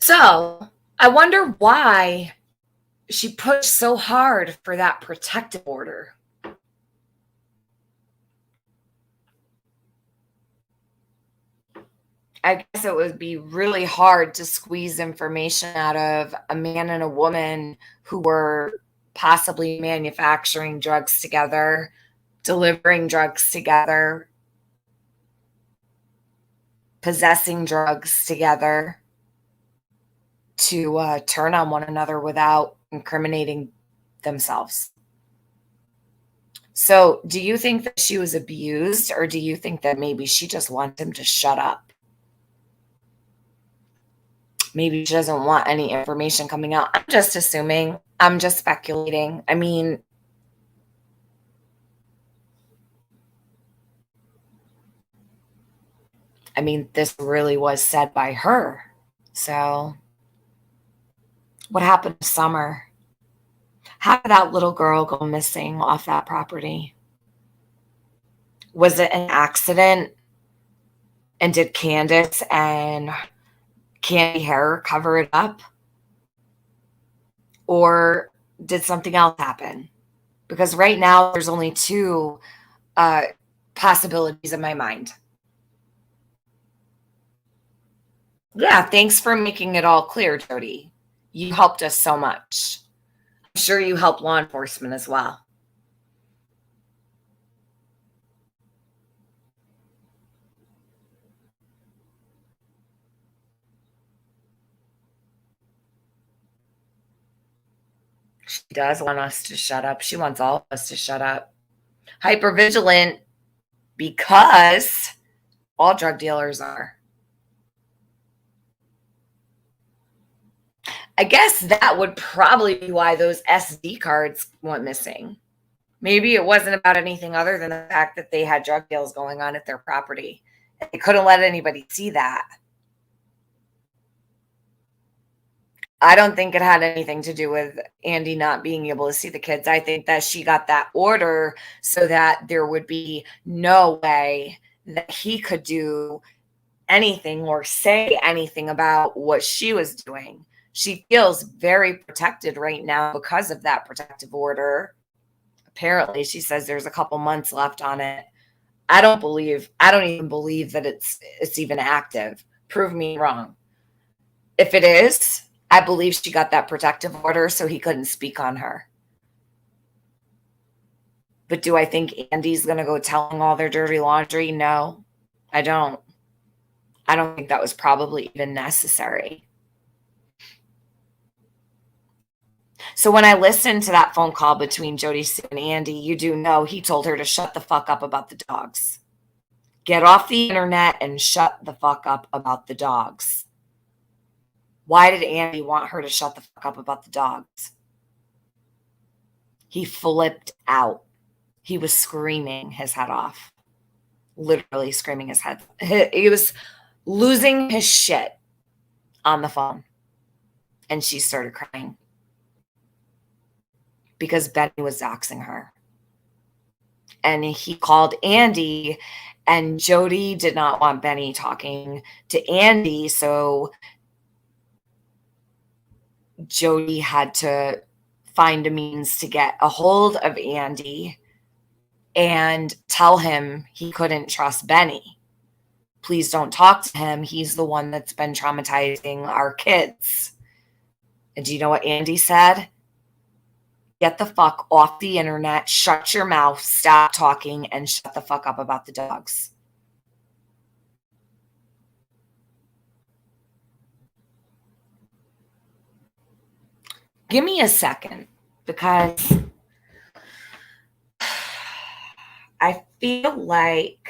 So, I wonder why she pushed so hard for that protective order. I guess it would be really hard to squeeze information out of a man and a woman who were possibly manufacturing drugs together, delivering drugs together, possessing drugs together, to turn on one another without incriminating themselves. So do you think that she was abused, or do you think that maybe she just wants him to shut up? Maybe she doesn't want any information coming out. I'm just assuming. I'm just speculating. I mean, this really was said by her. So what happened to Summer? How did that little girl go missing off that property? Was it an accident? And did Candace and Candy Hair cover it up? Or did something else happen? Because right now there's only two possibilities in my mind. Yeah, thanks for making it all clear, Jody. You helped us so much. I'm sure you helped law enforcement as well. She does want us to shut up. She wants all of us to shut up. Hypervigilant, because all drug dealers are. I guess that would probably be why those SD cards went missing. Maybe it wasn't about anything other than the fact that they had drug deals going on at their property. They couldn't let anybody see that. I don't think it had anything to do with Andy not being able to see the kids. I think that she got that order so that there would be no way that he could do anything or say anything about what she was doing. She feels very protected right now because of that protective order. Apparently, she says there's a couple months left on it. I don't even believe that it's even active. Prove me wrong. If it is, I believe she got that protective order so he couldn't speak on her. But do I think Andy's going to go telling all their dirty laundry? No, I don't. I don't think that was probably even necessary. So when I listened to that phone call between Jodisue and Andy, you do know he told her to shut the fuck up about the dogs. Get off the internet and shut the fuck up about the dogs. Why did Andy want her to shut the fuck up about the dogs? He flipped out. He was screaming his head off. Literally screaming his head. He was losing his shit on the phone. And she started crying. Because Benny was doxing her. And he called Andy, and Jody did not want Benny talking to Andy, so Jody had to find a means to get a hold of Andy and tell him he couldn't trust Benny. Please don't talk to him. He's the one that's been traumatizing our kids. And do you know what Andy said? Get the fuck off the internet, shut your mouth, stop talking, and shut the fuck up about the dogs. Give me a second, because I feel like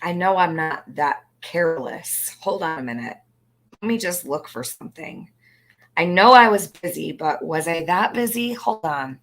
I know I'm not that careless. Hold on a minute. Let me just look for something. I know I was busy, but was I that busy? Hold on.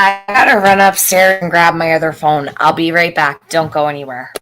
I gotta run upstairs and grab my other phone. I'll be right back. Don't go anywhere.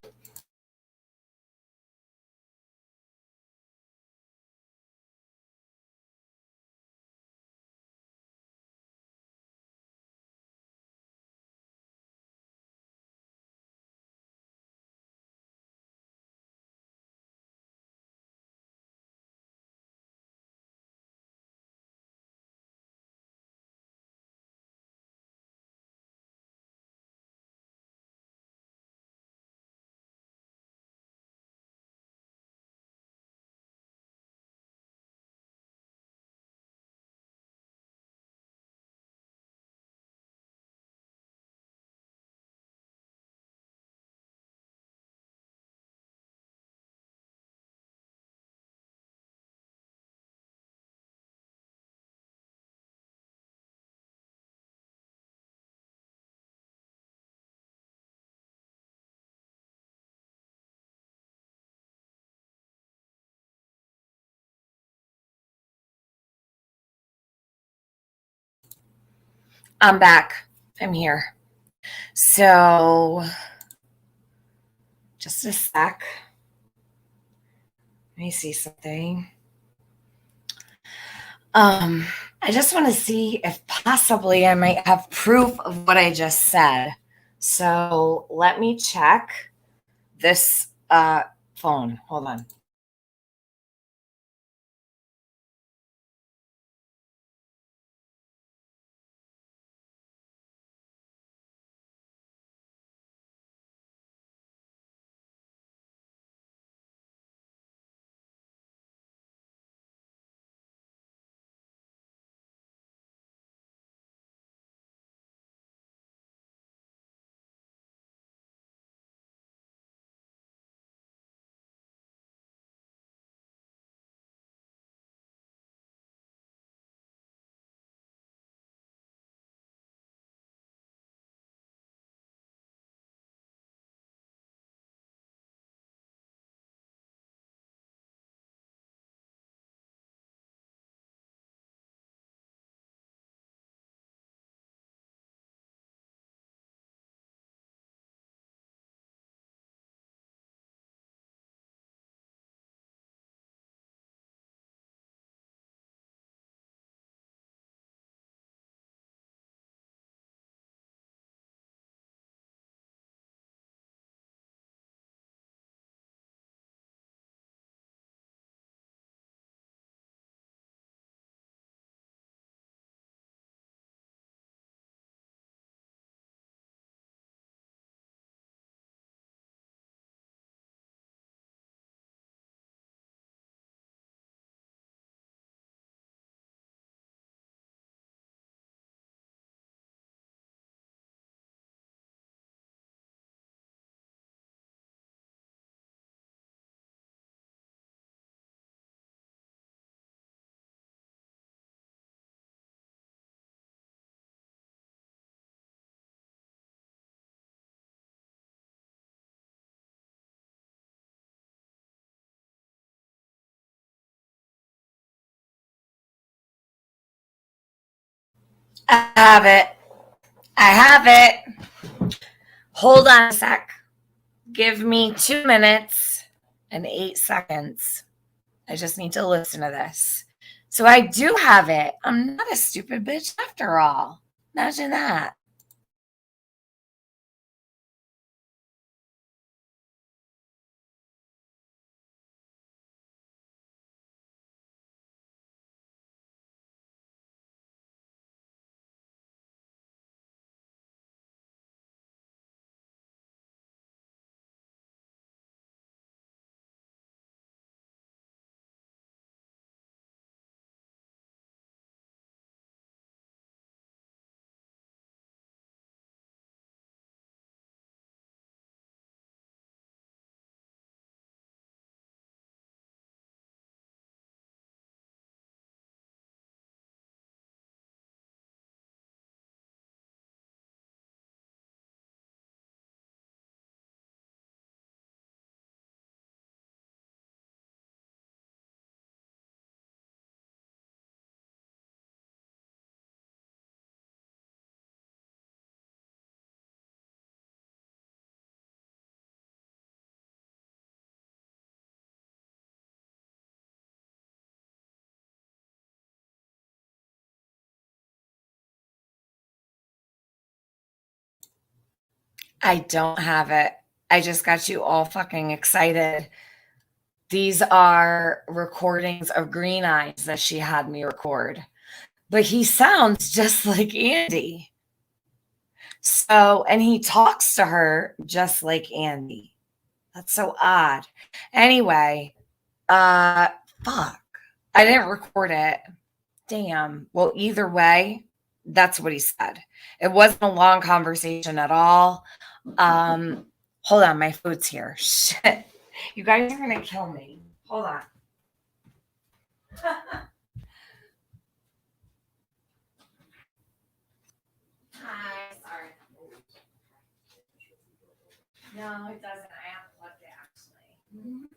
I'm back. I'm here. So, just a sec. Let me see something. I just want to see if possibly I might have proof of what I just said. So let me check this phone. Hold on. I have it. I have it. Hold on a sec. Give me 2 minutes and 8 seconds. I just need to listen to this. So I do have it. I'm not a stupid bitch after all. Imagine that. I don't have it. I just got you all fucking excited. These are recordings of Green Eyes that she had me record. But he sounds just like Andy. So, and he talks to her just like Andy. That's so odd. Anyway, fuck. I didn't record it. Damn. Well, either way, that's what he said. It wasn't a long conversation at all. Hold on, my food's here. Shit. You guys are gonna kill me. Hold on. Hi, sorry. No, it doesn't. I unplugged it actually.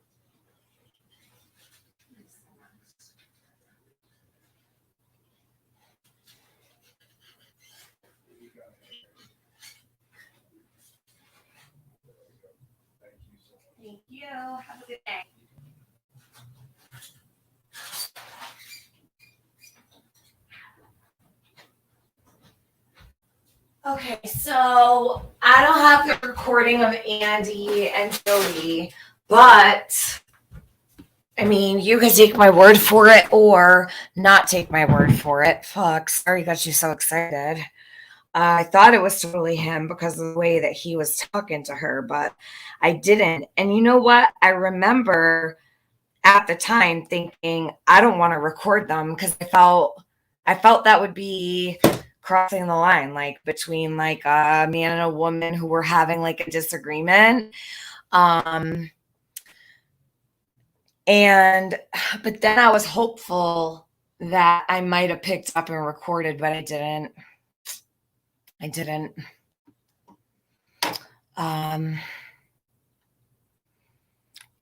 Thank you. Have a good day. Okay, so I don't have the recording of Andy and Jody, but I mean, you could take my word for it or not take my word for it. Fuck, sorry, got you so excited. I thought it was totally him because of the way that he was talking to her, but I didn't. And you know what? I remember at the time thinking I don't want to record them because I felt that would be crossing the line, like between like a man and a woman who were having like a disagreement. And but then I was hopeful that I might have picked up and recorded, but I didn't.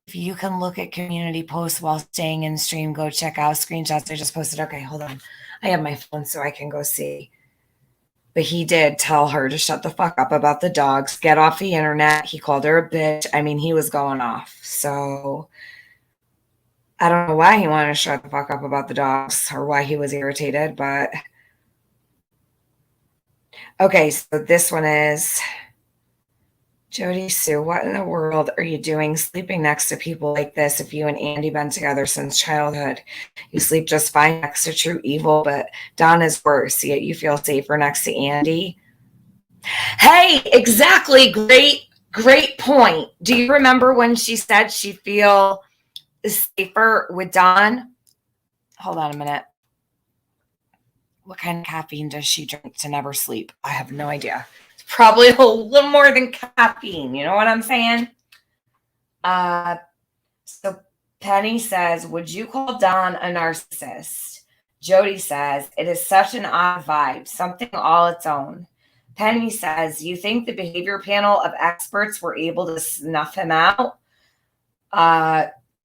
If you can look at community posts while staying in stream, go check out screenshots I just posted. Okay, hold on. I have my phone so I can go see. But he did tell her to shut the fuck up about the dogs, get off the internet. He called her a bitch. I mean, he was going off. So I don't know why he wanted to shut the fuck up about the dogs or why he was irritated, but okay, so this one is Jodisue, what in the world are you doing sleeping next to people like this if you and Andy been together since childhood? You sleep just fine next to True Evil, but Don is worse, yet you feel safer next to Andy. Hey, exactly. Great point. Do you remember when she said she feel safer with Don? Hold on a minute. What kind of caffeine does she drink to never sleep? I have no idea. It's probably a little more than caffeine. You know what I'm saying? So Penny says, would you call Don a narcissist? Jody says, it is such an odd vibe, something all its own. Penny says, you think the behavior panel of experts were able to snuff him out?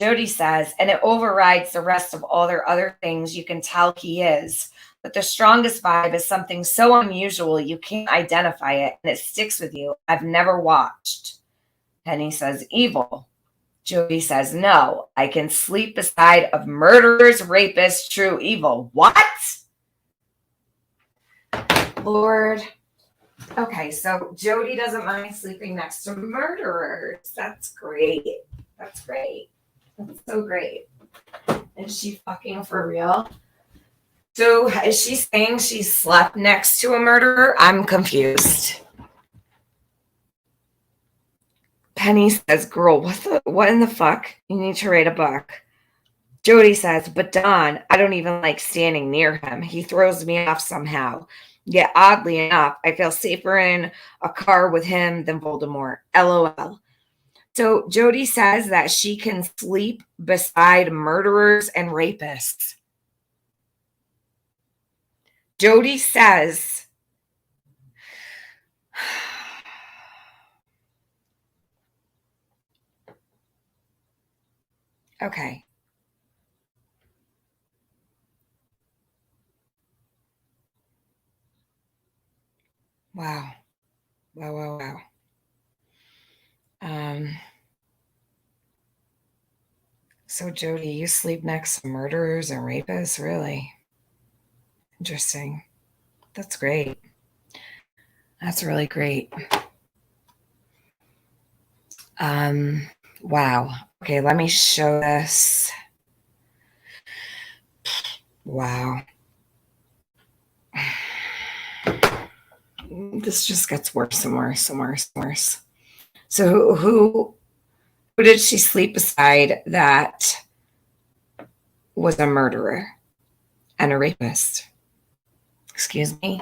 Jody says, and it overrides the rest of all their other things you can tell he is. but the strongest vibe is something so unusual you can't identify it and it sticks with you. I've never watched. Penny says, evil. Jody says, no, I can sleep beside of murderers, rapists, true evil. What? Lord. Okay, so Jody doesn't mind sleeping next to murderers. That's great. That's great. That's so great. Is she fucking for real? So is she saying she slept next to a murderer? I'm confused. Penny says, girl, what in the fuck? You need to write a book. Jody says, but Don, I don't even like standing near him. He throws me off somehow. Yet oddly enough, I feel safer in a car with him than Voldemort. LOL. So Jody says that she can sleep beside murderers and rapists. Jody says, okay. Wow. Wow. So Jody, you sleep next to murderers and rapists? Really? Interesting. That's great. That's really great. Wow. Okay, let me show this. Wow. This just gets worse and worse and worse and worse. So who did she sleep beside that was a murderer and a rapist? Excuse me?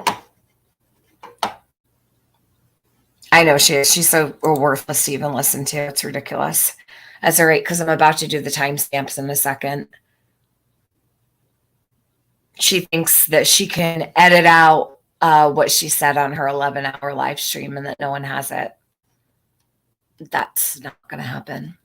I know she is. She's so worthless to even listen to. It's ridiculous. That's all right, because I'm about to do the timestamps in a second. She thinks that she can edit out what she said on her 11-hour live stream and that no one has it. That's not going to happen.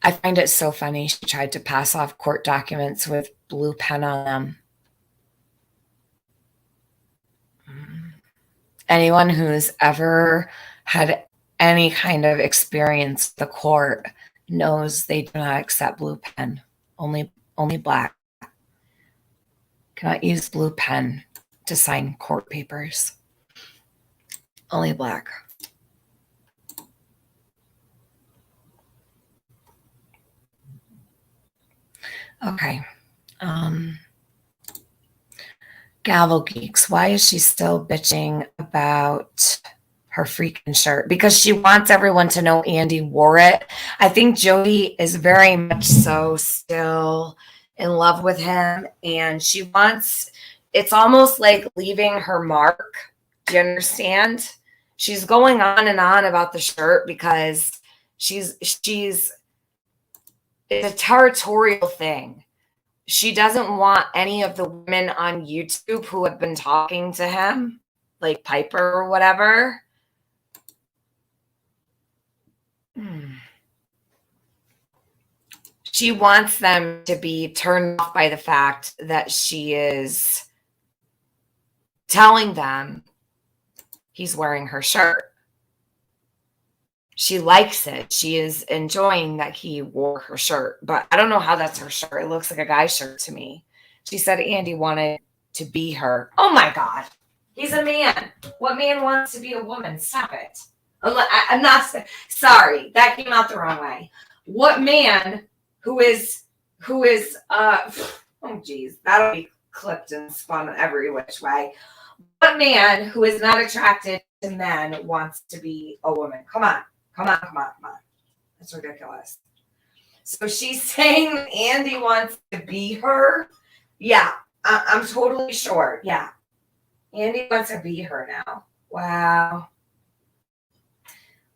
I find it so funny. She tried to pass off court documents with blue pen on them. Anyone who's ever had any kind of experience with the court knows they do not accept blue pen. Only black. Cannot use blue pen to sign court papers. Only black. Okay. Gavel Geeks, why is she still bitching about her freaking shirt? Because she wants everyone to know Andy wore it. I think Jody is very much so still in love with him, and she wants, it's almost like leaving her mark. Do you understand? She's going on and on about the shirt because it's a territorial thing. She doesn't want any of the women on YouTube who have been talking to him, like Piper or whatever. She wants them to be turned off by the fact that she is telling them he's wearing her shirt. She likes it. She is enjoying that he wore her shirt, but I don't know how that's her shirt. It looks like a guy's shirt to me. She said Andy wanted to be her. Oh my God. He's a man. What man wants to be a woman? Stop it. I'm not sorry. That came out the wrong way. What man who is oh geez, that'll be clipped and spun every which way. What man who is not attracted to men wants to be a woman? Come on. That's ridiculous. So she's saying Andy wants to be her. Yeah, I'm totally sure. Yeah. Andy wants to be her now. Wow.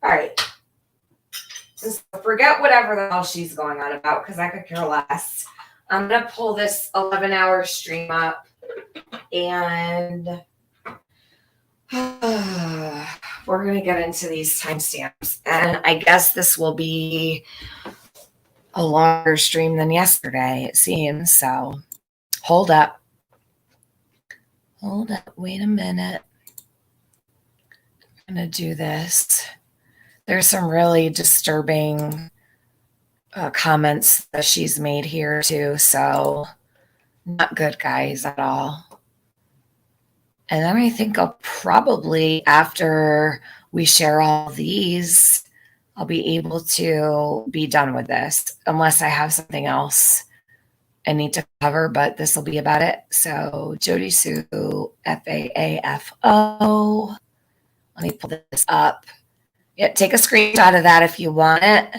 All right. So forget whatever the hell she's going on about because I could care less. I'm going to pull this 11-hour stream up and We're going to get into these timestamps. And I guess this will be a longer stream than yesterday, it seems. So hold up. Hold up. Wait a minute. I'm going to do this. There's some really disturbing comments that she's made here too. So not good, guys, at all. And then I think I'll probably, after we share all these, I'll be able to be done with this, unless I have something else I need to cover, but this will be about it. So Jodisue, FAAFO. Let me pull this up. Yeah, take a screenshot of that if you want it.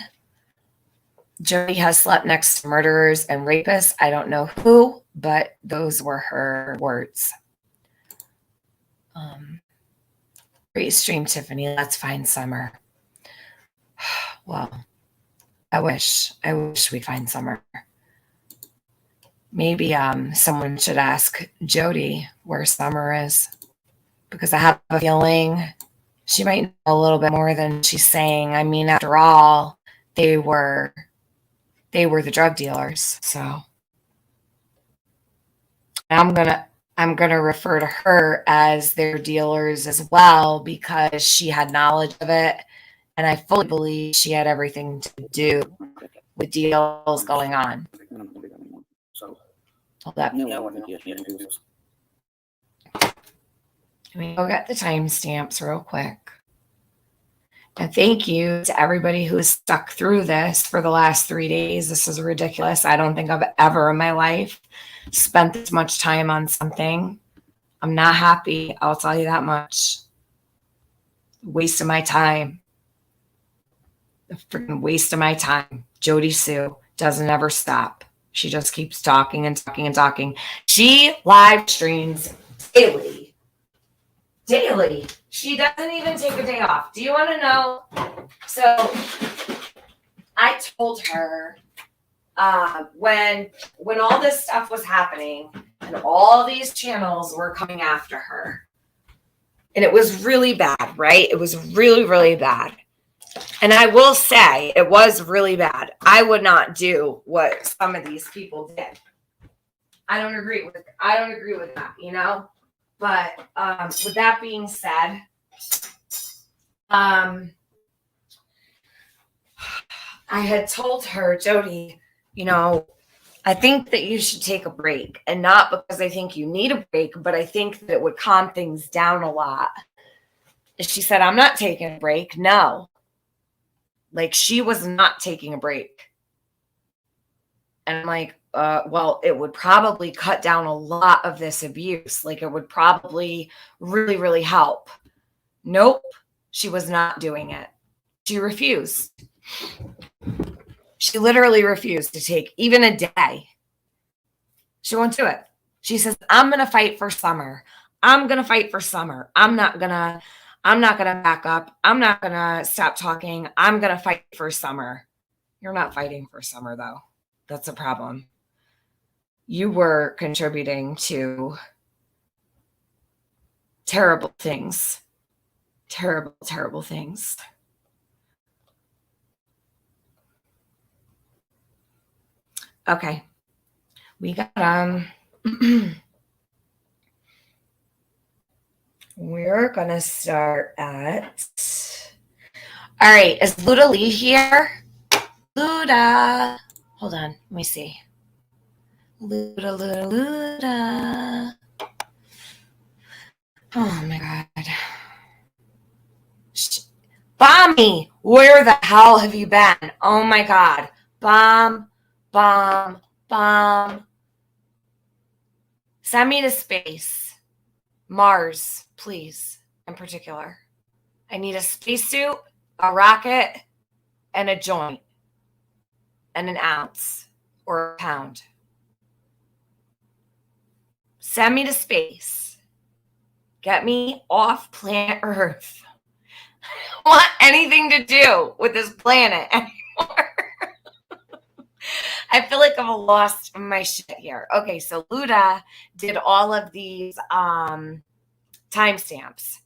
Jody has slept next to murderers and rapists. I don't know who, but those were her words. Great stream, Tiffany. Let's find Summer. Well, I wish we'd find Summer. Maybe someone should ask Jody where Summer is, because I have a feeling she might know a little bit more than she's saying. I mean, after all, they were the drug dealers. So I'm gonna refer to her as their dealers as well, because she had knowledge of it, and I fully believe she had everything to do with deals going on. Hold up. Let me go get the timestamps real quick. And thank you to everybody who has stuck through this for the last 3 days. This is ridiculous. I don't think I've ever in my life spent this much time on something. I'm not happy. I'll tell you that much. Waste of my time. The freaking waste of my time. Jodisue doesn't ever stop. She just keeps talking and talking and talking. She live streams daily. Daily. She doesn't even take a day off. Do you want to know? So I told her when all this stuff was happening and all these channels were coming after her, and it was really bad, right? It was really, really bad. And I will say it was really bad. I would not do what some of these people did. I don't agree with that, you know? But with that being said, I had told her, Jody, you know, I think that you should take a break, and not because I think you need a break, but I think that it would calm things down a lot. She said, I'm not taking a break. No. Like, she was not taking a break. And I'm like, well, it would probably cut down a lot of this abuse. Like, it would probably really, really help. Nope. She was not doing it. She refused. She literally refused to take even a day. She won't do it. She says, I'm going to fight for Summer. I'm going to fight for Summer. I'm not going to back up. I'm not going to stop talking. I'm going to fight for Summer. You're not fighting for Summer, though. That's a problem. You were contributing to terrible things. Terrible, terrible things. Okay. We got we're gonna start at, all right, is Luda Lee here? Luda. Hold on, let me see. Luda. Oh my God. Bommy, where the hell have you been? Oh my God. Bomb. Send me to space. Mars, please, in particular. I need a spacesuit, a rocket, and a joint, and an ounce or a pound. Send me to space. Get me off planet Earth. I don't want anything to do with this planet anymore. I feel like I'm lost my shit here. Okay, so Luda did all of these timestamps.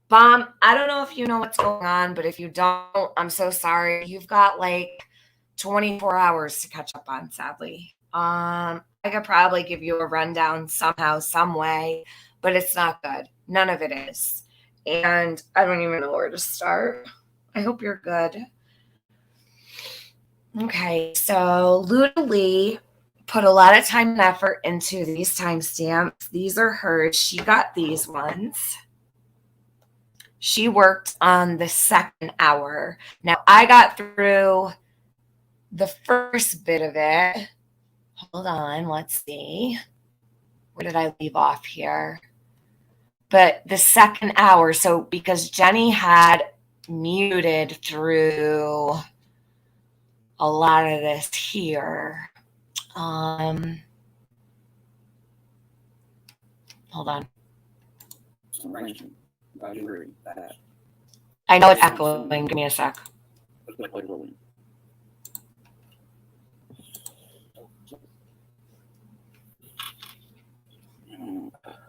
Bomb, I don't know if you know what's going on, but if you don't, I'm so sorry. You've got like 24 hours to catch up on, sadly. I could probably give you a rundown somehow, some way, but it's not good. None of it is. And I don't even know where to start. I hope you're good. Okay, so Luda Lee put a lot of time and effort into these timestamps. These are hers. She got these ones. She worked on the second hour. Now, I got through the first bit of it. Hold on, let's see. Where did I leave off here? But the second hour, so because Jenny had muted through a lot of this here. Hold on. I know it's echoing. Give me a sec.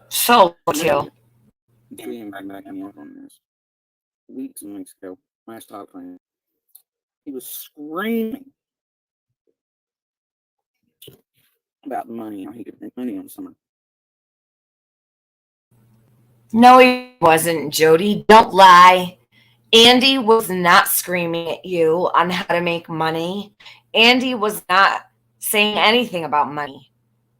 So too. Weeks and weeks ago, last talk to him, he was screaming about the money, how he could make money on summer. No, he wasn't, Jody. Don't lie. Andy was not screaming at you on how to make money. Andy was not saying anything about money.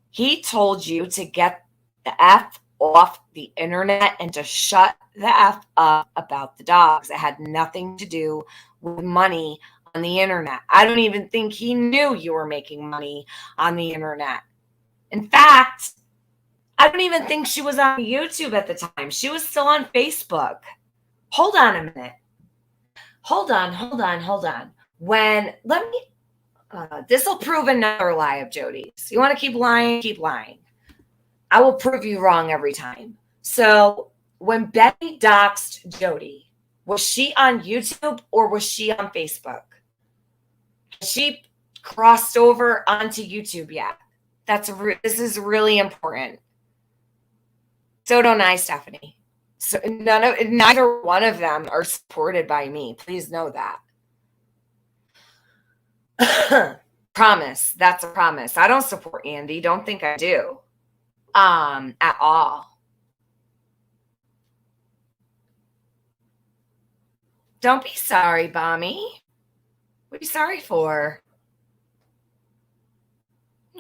He told you to get the F off the internet and to shut the F up about the dogs. It had nothing to do with money on the internet. I don't even think he knew you were making money on the internet. In fact, I don't even think she was on YouTube at the time. She was still on Facebook. Hold on a minute. Hold on. Let me, this will prove another lie of Jody's. You want to keep lying? Keep lying. I will prove you wrong every time. So when Betty doxed Jody, was she on YouTube or was she on Facebook? She crossed over onto YouTube yet? This is really important. So don't I, Stephanie. So neither one of them are supported by me. Please know that. Promise. That's a promise. I don't support Andy. Don't think I do. At all. Don't be sorry, Bommy. What are you sorry for?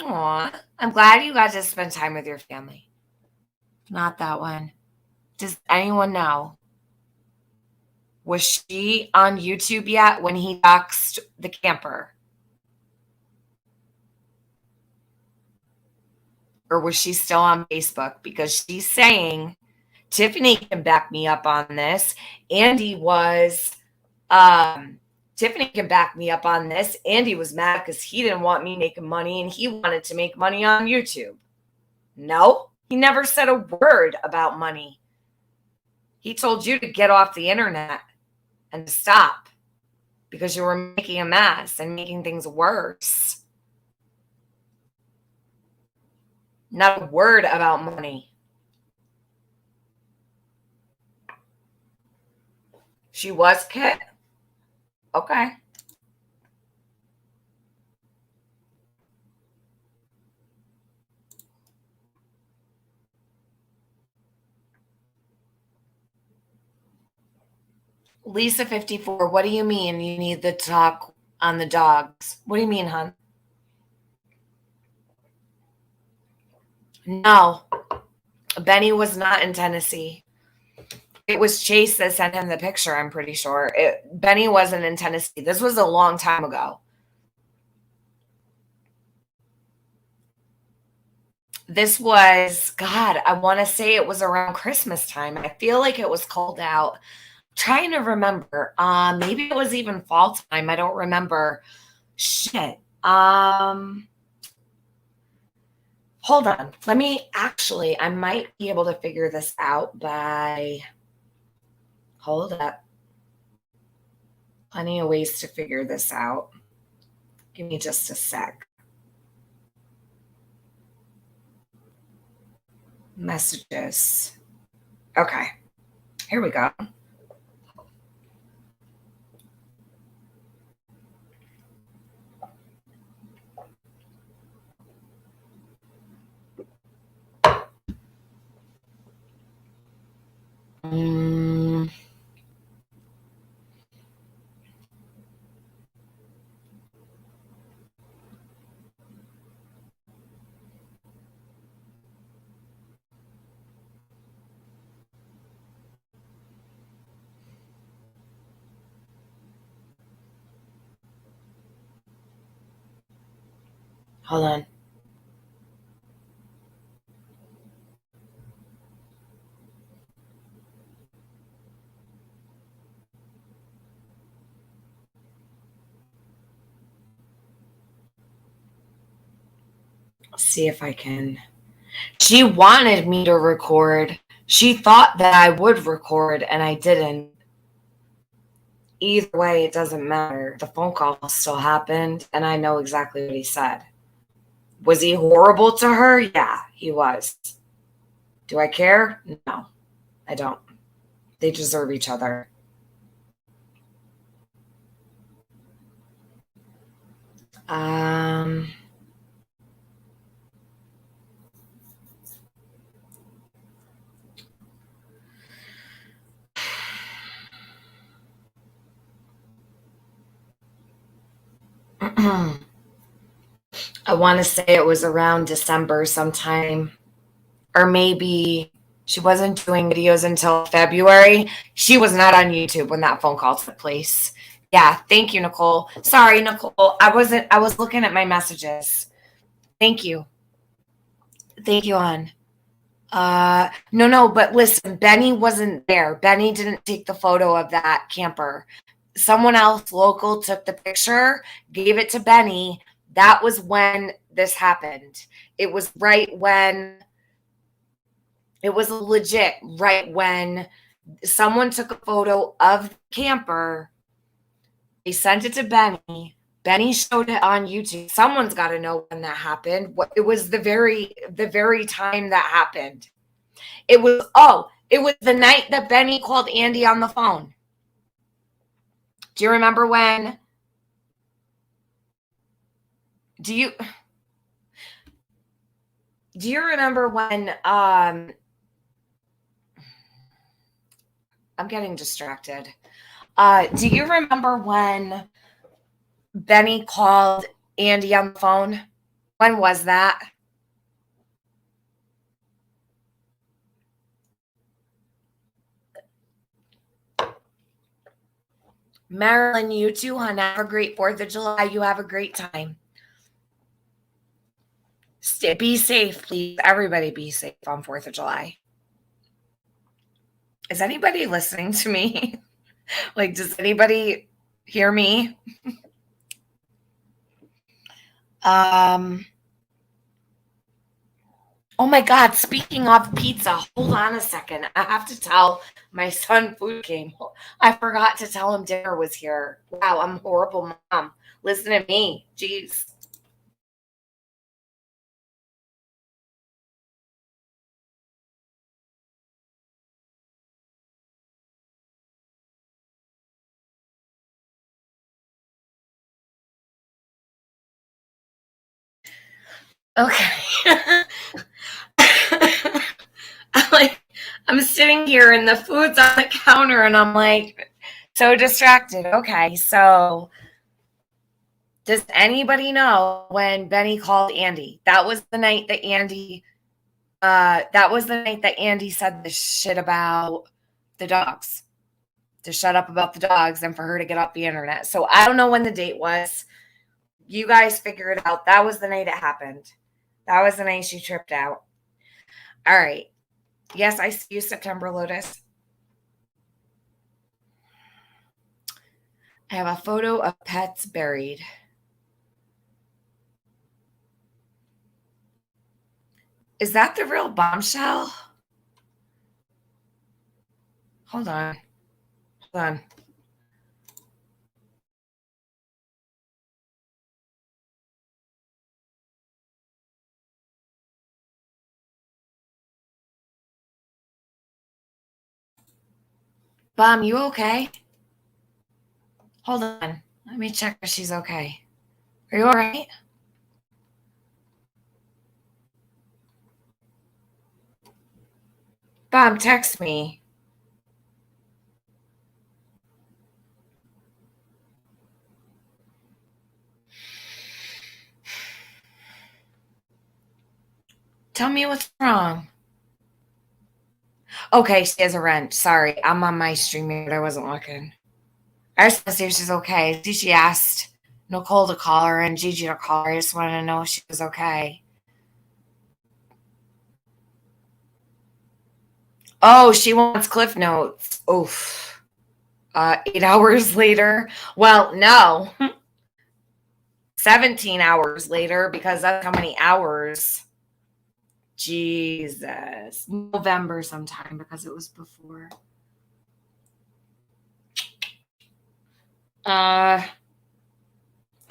Aw, I'm glad you got to spend time with your family. Not that one. Does anyone know? Was she on YouTube yet when he doxed the camper? Or was she still on Facebook? Because she's saying, Tiffany can back me up on this. Andy was, Tiffany can back me up on this. Andy was mad because he didn't want me making money and he wanted to make money on YouTube. No, he never said a word about money. He told you to get off the internet and to stop because you were making a mess and making things worse. Not a word about money. She was Kit? Okay. Lisa 54, what do you mean you need the talk on the dogs? What do you mean, hon? No. Benny was not in Tennessee. It was Chase that sent him the picture, I'm pretty sure. Benny wasn't in Tennessee. This was a long time ago. This was, God, I want to say it was around Christmas time. I feel like it was cold out. I'm trying to remember. Maybe it was even fall time. I don't remember. Shit. Hold on. I might be able to figure this out by, hold up. Plenty of ways to figure this out. Give me just a sec. Messages. Okay. Here we go. Hold on. See if I can. She wanted me to record. She thought that I would record, and I didn't. Either way, it doesn't matter. The phone call still happened, and I know exactly what he said. Was he horrible to her? Yeah, he was. Do I care? No, I don't. They deserve each other. I want to say it was around December sometime, or maybe she wasn't doing videos until February. She was not on YouTube when that phone call took place. Yeah, thank you, Nicole. Sorry, Nicole. I was looking at my messages. Thank you. Thank you, hon. No, but listen, Benny wasn't there. Benny didn't take the photo of that camper. Someone else local took the picture, gave it to Benny. That was when this happened. It was right when, it was legit right when someone took a photo of the camper. They sent it to Benny. Benny showed it on YouTube. Someone's got to know when that happened. It was the very time that happened. It was the night that Benny called Andy on the phone. Do you remember when? Do you remember when I'm getting distracted. Do you remember when Benny called Andy on the phone? When was that? Marilyn, you too, hon. Have a great 4th of July. You have a great time. Be safe, please. Everybody be safe on 4th of July. Is anybody listening to me? Like, does anybody hear me? Oh my God, speaking of pizza, hold on a second. I have to tell my son food came. I forgot to tell him dinner was here. Wow, I'm a horrible mom. Listen to me. Jeez. Okay. I'm sitting here and the food's on the counter and I'm like so distracted. Okay, so does anybody know when Benny called Andy? That was the night that Andy said this shit about the dogs. To shut up about the dogs and for her to get off the internet. So I don't know when the date was. You guys figure it out. That was the night it happened. That was the night she tripped out. All right. Yes, I see you, September Lotus. I have a photo of pets buried. Is that the real bombshell? Hold on. Hold on. Bum, you okay? Hold on. Let me check if she's okay. Are you all right? Bum, text me. Tell me what's wrong. Okay, she has a wrench. Sorry, I'm on my stream here, but I wasn't looking. I just want to see if she's okay. See, she asked Nicole to call her and Gigi to call her. I just wanted to know if she was okay. Oh, she wants Cliff Notes. Oof. 8 hours later. Well, no. 17 hours later, because that's how many hours. Jesus. November sometime, because it was before.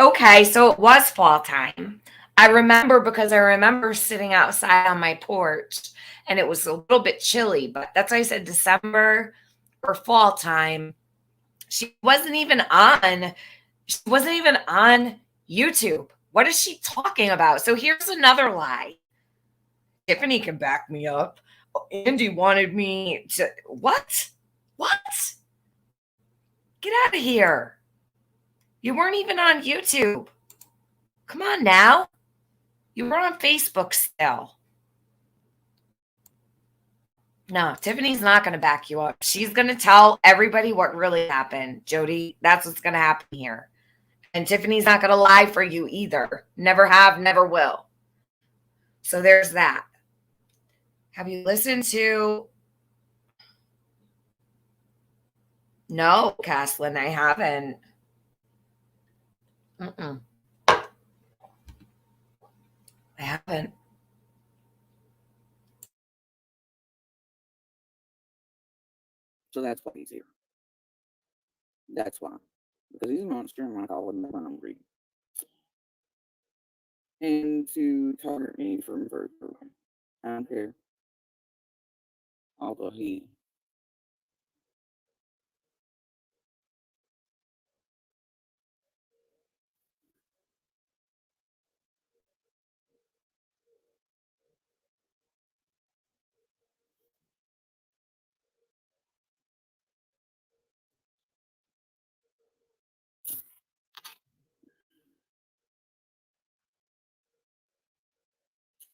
Okay, so it was fall time. I remember because I remember sitting outside on my porch and it was a little bit chilly, but that's why I said December or fall time. She wasn't even on YouTube. What is she talking about? So here's another lie. Tiffany can back me up. Andy wanted me to what? What? Get out of here. You weren't even on YouTube. Come on now. You were on Facebook still. No, Tiffany's not going to back you up. She's going to tell everybody what really happened. Jody, that's what's going to happen here. And Tiffany's not going to lie for you either. Never have, never will. So there's that. Have you listened to... No, Caslin, I haven't. I haven't. So that's why he's here. That's why. Because he's a monster and like all of them are hungry. And to target me for murder, I don't care. Although he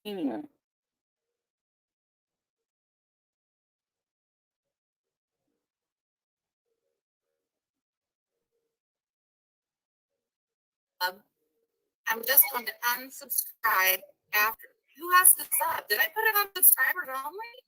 anyway. I'm just going to unsubscribe after. Who has to sub? Did I put it on subscribers only?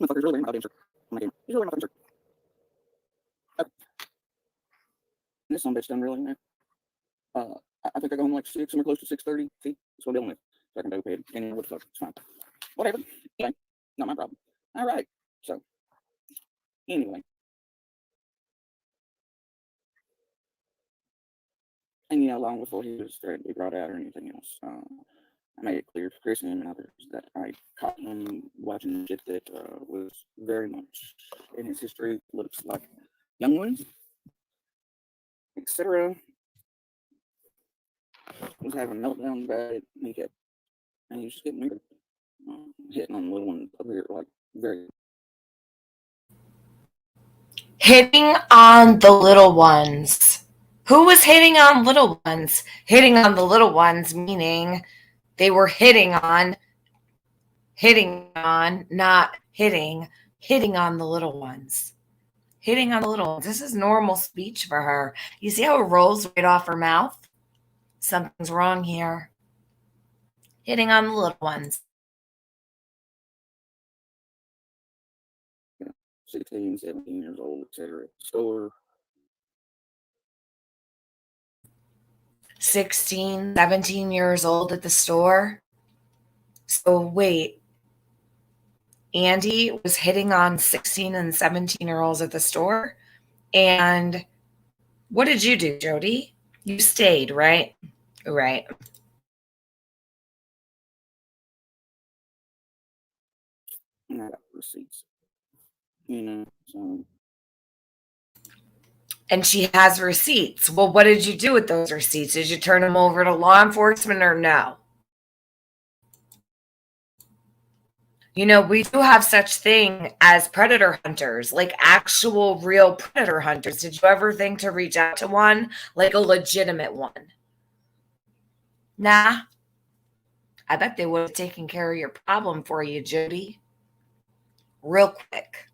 This motherfucker's really wearing my damn shirt. Oh my damn. He's really wearing my fucking shirt. Okay. This son bitch done really now. I think I go home like 6, somewhere close to 6:30. See? That's what I'm dealing with. So I can go ahead. Anyway, what the fuck? It's fine. Whatever. Okay. Not my problem. All right. So, anyway. And long before he was threatened to be brought out or anything else, I made it clear to Chris and others that I caught him watching shit that was very much in his history, looks like young ones, etc. Was having a meltdown about it. And he was just getting weird, hitting on the little one up here, like very. Hitting on the little ones. Who was hitting on little ones? Hitting on the little ones, meaning they were hitting on, not hitting on the little ones. Hitting on the little ones. This is normal speech for her. You see how it rolls right off her mouth? Something's wrong here. Hitting on the little ones. 16, 17 years old, etc. Store. 16, 17 years old at the store. So wait, Andy was hitting on 16 and 17-year-olds at the store? And what did you do, Jody? You stayed, right? Right. And I got receipts. You know, so. And she has receipts. Well, what did you do with those receipts? Did you turn them over to law enforcement or no? You know, we do have such thing as predator hunters, like actual real predator hunters. Did you ever think to reach out to one, like a legitimate one? Nah. I bet they would have taken care of your problem for you, Jody. Real quick.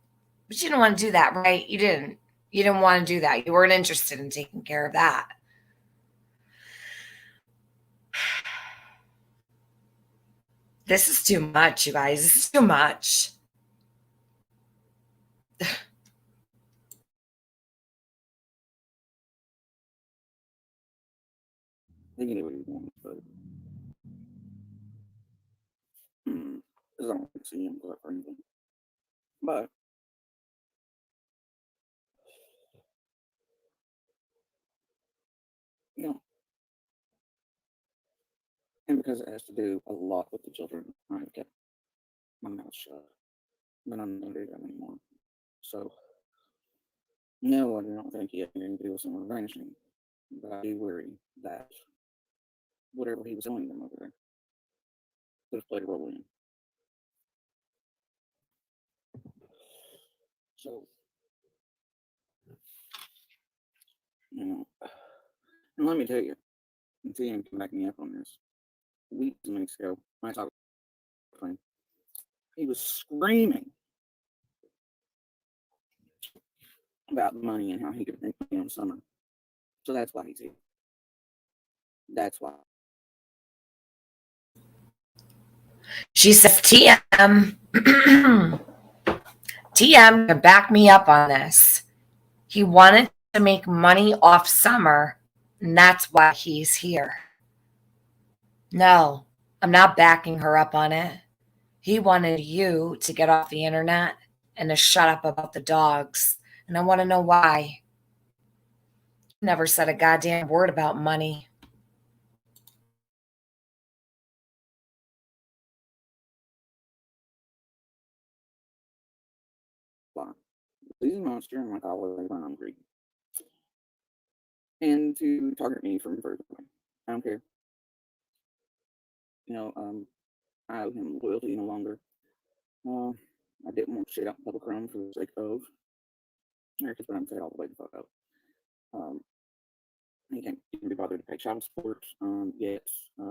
But you didn't want to do that, right? You didn't. You didn't want to do that. You weren't interested in taking care of that. This is too much, you guys. This is too much. They can do what you want, but I don't want to see him go up or anything. But you know, and because it has to do a lot with the children, I've kept my mouth shut. But I'm not going to do that anymore. So no, I don't think he had anything to do with someone vanishing. But I do worry that whatever he was telling them over there could have played a role in it. So, you know, and let me tell you, and Tim can back me up on this. Weeks and weeks ago, when I talked to him, he was screaming about the money and how he could make money on summer. So that's why he's here. That's why. She says, TM, TM can back me up on this. He wanted to make money off summer, and that's why he's here. No, I'm not backing her up on it. He wanted you to get off the internet and to shut up about the dogs. And I want to know why. Never said a goddamn word about money. He's a monster and like always I'm hungry. And to target me from further away. I don't care. You know, I owe him loyalty no longer. I didn't want to shit out public realm for the sake of. Here's what I'm saying all the way the fuck up. He can't even be bothered to pay child support. Yet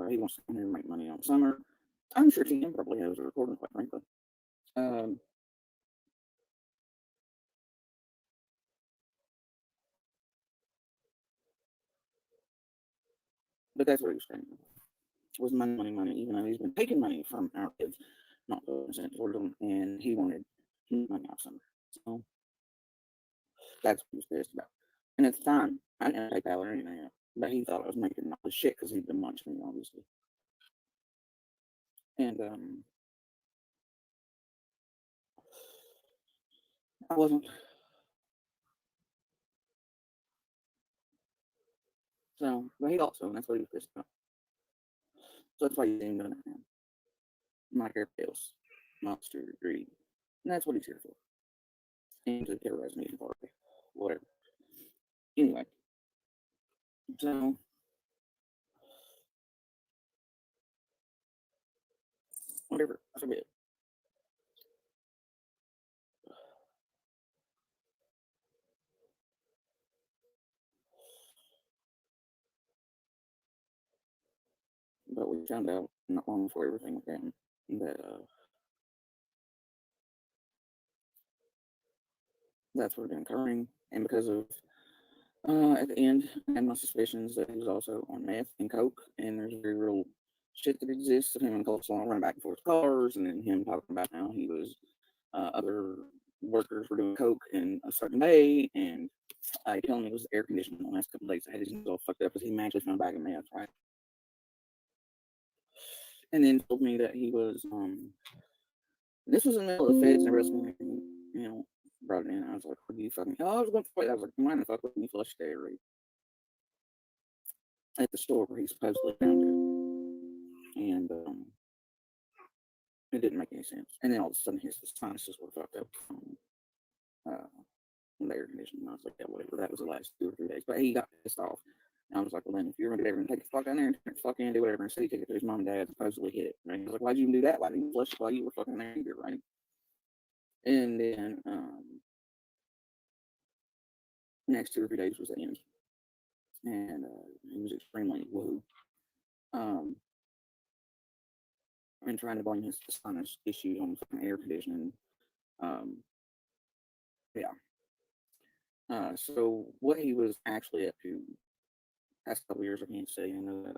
he wants to come here and make money on summer. I'm sure TM probably has a recording, quite frankly. But that's what he was saying. Was money, even though he's been taking money from our kids, not sent toward them, and he wanted money off summer. So that's what he was pissed about. And at the time, I didn't pay PayPal or anything, but he thought I was making all this shit because he'd been watching me, obviously. And I wasn't. So, but he also, and that's what he was pissed about. So that's why he's ain't doing it now. My hair fails, monster greed. And that's what he's here for. And to terrorize me for it. Whatever. Anyway. So whatever. That's a bit. But we found out not long before everything went down that that's what had been occurring, and because of at the end, I had my suspicions that he was also on meth and coke, and there's very real shit that exists of him and Cold Salon running back and forth cars, and then him talking about how he was other workers were doing coke in a certain day, and telling me it was air conditioning the last couple of days. I had his nose all fucked up because he actually found a bag of meth, right? And then told me that he was this was in the middle of the feds and everything, you know, brought it in. I was like, what do you fucking, oh, I was going to fight. I was like, mind the fuck with me, flush day right at the store where he supposedly found it. And it didn't make any sense. And then all of a sudden his sinuses were fucked up from the air conditioning. And I was like, yeah, whatever. That was the last 2 or 3 days. But he got pissed off. And I was like, well, then if you're going to get everything, take the fuck down there and fucking do whatever and city ticket to his mom and dad supposedly hit it. Right? He was like, why'd you even do that? Why didn't you flush it while you were fucking there either, right? And then next 2 or 3 days was the end. And he was extremely woo. And trying to blame his sinus issues on fucking air conditioning. Yeah. So what he was actually up to past couple years, I can't say. I know that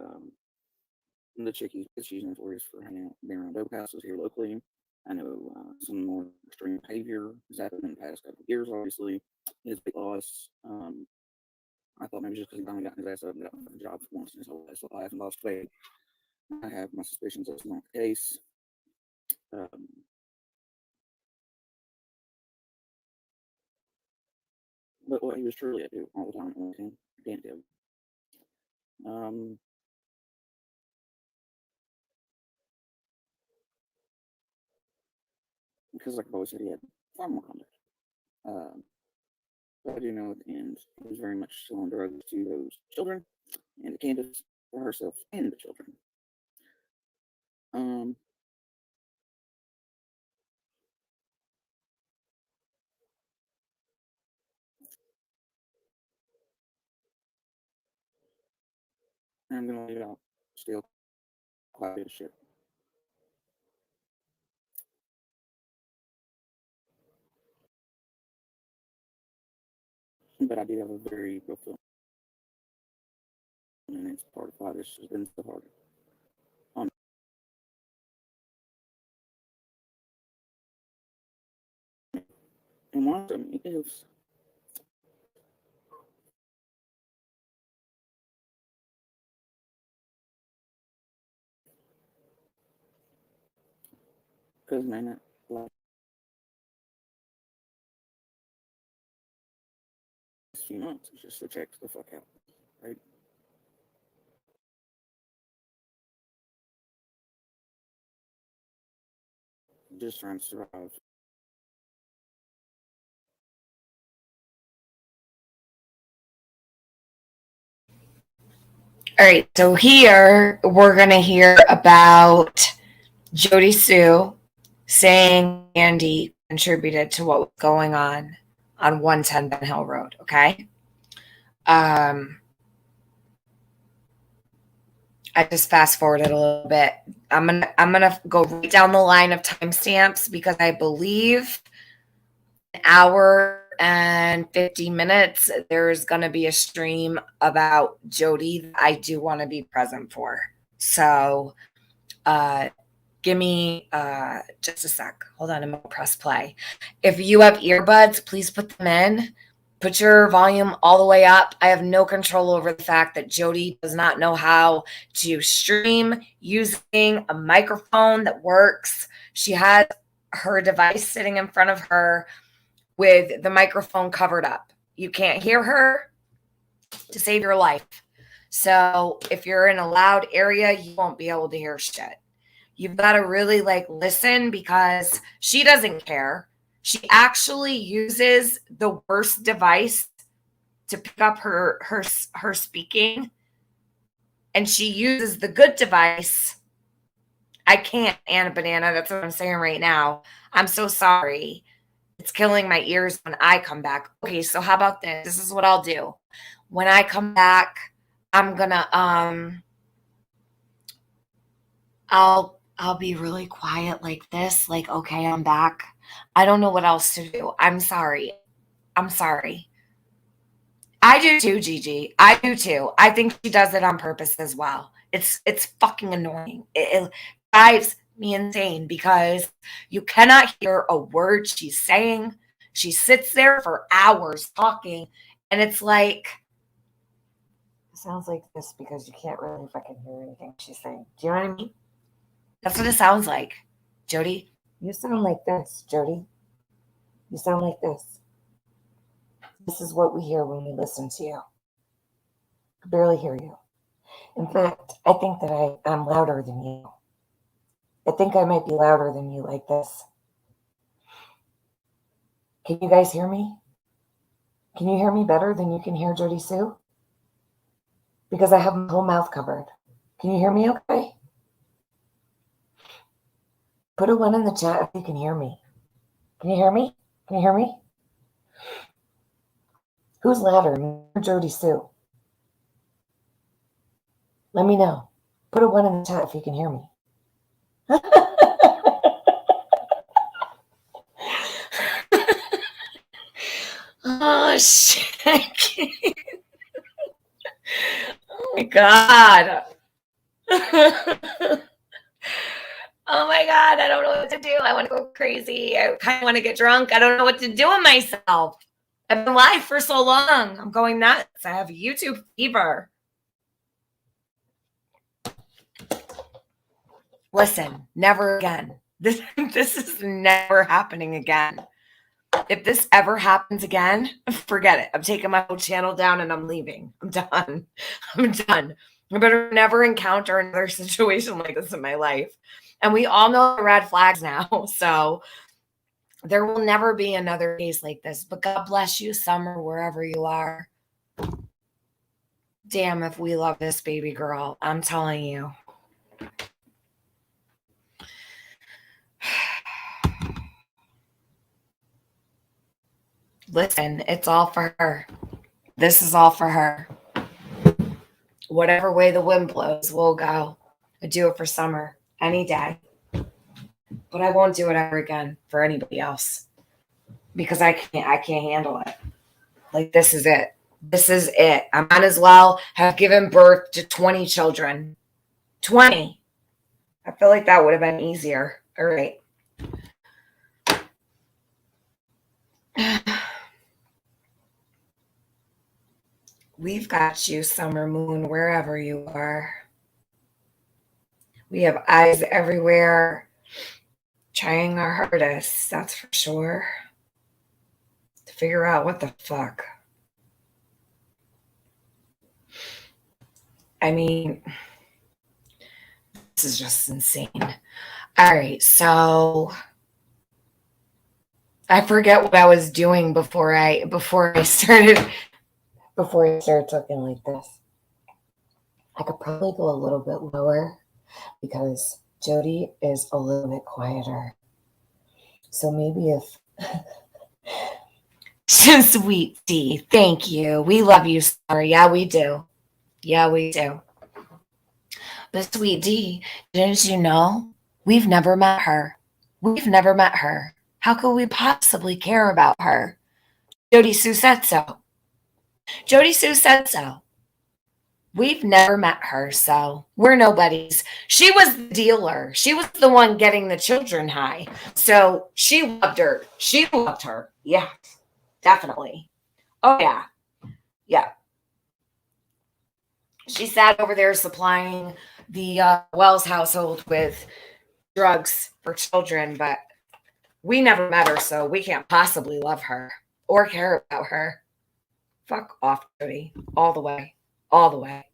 the chick she's notorious for hanging out being around dope houses here locally. I know some more extreme behavior has happened in the past couple of years. Obviously, his big loss. I thought maybe just because he finally got his ass up and got a job for once in his whole life and lost faith. I have my suspicions that's not the case. But what he was truly up to all the time, I can't do. Because like I've always said, he had far more conduct. But I do know at the end, he was very much selling drugs to those children and to Candace for herself and the children. I'm gonna leave it out still quite a bit of shit. But I do have a very real feeling, and it's part of why this has been so hard. And one of them is because man, last few months is just to check the fuck out, right? Just trying to survive. All right, so here we're going to hear about Jodisue saying Andy contributed to what was going on 110 Ben Hill Road, okay? I just fast forwarded a little bit. I'm gonna go right down the line of timestamps because I believe an hour and 50 minutes there's gonna be a stream about Jody that I do want to be present for. So give me just a sec. Hold on, I'm gonna press play. If you have earbuds, please put them in. Put your volume all the way up. I have no control over the fact that Jody does not know how to stream using a microphone that works. She has her device sitting in front of her with the microphone covered up. You can't hear her to save your life. So if you're in a loud area, you won't be able to hear shit. You've got to really listen because she doesn't care. She actually uses the worst device to pick up her speaking, and she uses the good device. I can't, Anna Banana. That's what I'm saying right now. I'm so sorry. It's killing my ears when I come back. Okay, so how about this? This is what I'll do. When I come back, I'm gonna I'll be really quiet like this, like, okay, I'm back. I don't know what else to do. I'm sorry. I'm sorry. I do too, Gigi. I do too. I think she does it on purpose as well. It's fucking annoying. It drives me insane because you cannot hear a word she's saying. She sits there for hours talking, and it's like it sounds like this because you can't really fucking hear anything she's saying. Do you know what I mean? That's what it sounds like. Jody, you sound like this, Jody. You sound like this. This is what we hear when we listen to you. I can barely hear you. In fact, I think that I'm louder than you. I think I might be louder than you like this. Can you guys hear me? Can you hear me better than you can hear Jodisue? Because I have my whole mouth covered. Can you hear me okay? Put a 1 in the chat if you can hear me. Can you hear me? Can you hear me? Who's louder, me or Jodisue? Let me know. Put a 1 in the chat if you can hear me. Oh, shit. Oh, my God. Oh, my God. I don't know what to do. I want to go crazy. I kind of want to get drunk. I don't know what to do with myself. I've been live for so long. I'm going nuts. I have YouTube fever. Listen, never again. This is never happening again. If this ever happens again, forget it. I'm taking my whole channel down and I'm leaving. I'm done. I'm done. I better never encounter another situation like this in my life. And we all know the red flags now. So there will never be another case like this. But God bless you, Summer, wherever you are. Damn, if we love this baby girl. I'm telling you. Listen, it's all for her. This is all for her. Whatever way the wind blows, we'll go. I do it for Summer any day. But I won't do it ever again for anybody else. Because I can't handle it. Like, this is it. This is it. I might as well have given birth to 20 children. 20. I feel like that would have been easier. All right. We've got you, Summer Moon, wherever you are. We have eyes everywhere, trying our hardest, that's for sure, to figure out what the fuck. I mean, this is just insane. All right, so I forget what I was doing before I started talking like this. I could probably go a little bit lower because Jody is a little bit quieter. So maybe if Sweet tea, thank you. We love you, Summer. Yeah, we do. Yeah, we do. But Sweet D, didn't you know? We've never met her. We've never met her. How could we possibly care about her? Jodisue said so. Jodisue said so. We've never met her, so we're nobodies. She was the dealer. She was the one getting the children high. So she loved her. She loved her. Yeah, definitely. Oh, yeah. Yeah. She sat over there supplying the Wells household with drugs for children, but we never met her, so we can't possibly love her or care about her. Fuck off, Jody. All the way. All the way.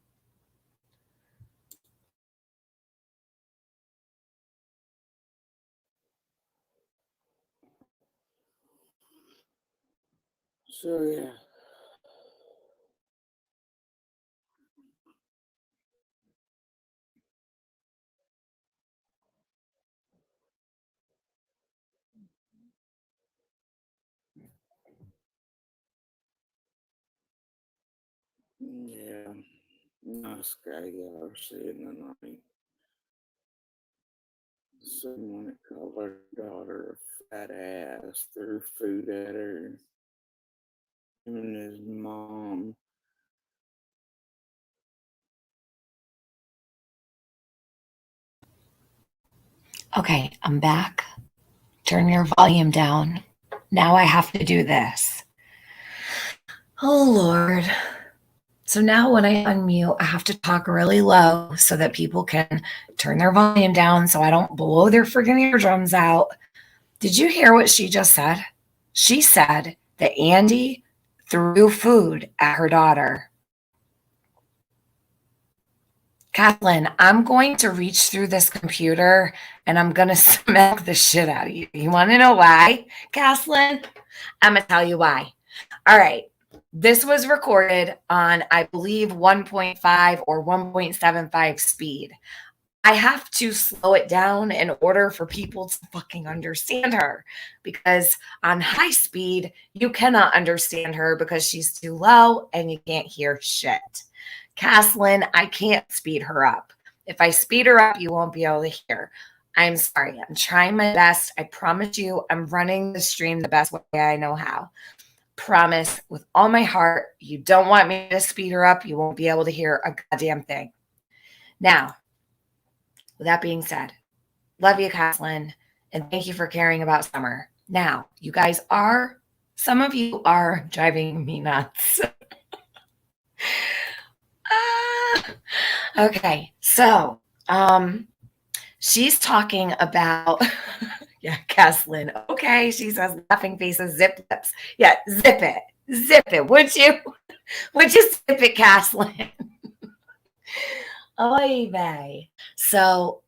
So yeah. Yeah. No, Scotty, I see it in the night. Someone called her daughter a fat ass, threw food at her. Him and his mom. Okay, I'm back. Turn your volume down. Now I have to do this. Oh, Lord. So now when I unmute, I have to talk really low so that people can turn their volume down so I don't blow their freaking eardrums out. Did you hear what she just said? She said that Andy threw food at her daughter. Kathleen, I'm going to reach through this computer and I'm going to smack the shit out of you. You want to know why, Kathleen? I'm going to tell you why. All right. This was recorded on, I believe, 1.5 or 1.75 speed. I have to slow it down in order for people to fucking understand her, because on high speed, you cannot understand her because she's too low and you can't hear shit. Kathleen, I can't speed her up. If I speed her up, you won't be able to hear. I'm sorry. I'm trying my best. I promise you, I'm running the stream the best way I know how. Promise with all my heart, you don't want me to speed her up, you won't be able to hear a goddamn thing. Now, with that being said, love you, Kathleen, and thank you for caring about Summer. Now, you guys are, some of you are driving me nuts. Okay, so she's talking about yeah, Kathleen. Okay, she says laughing faces, zip lips. Yeah, zip it. Zip it. Would you? Would you zip it, Kathleen? Oy vey. So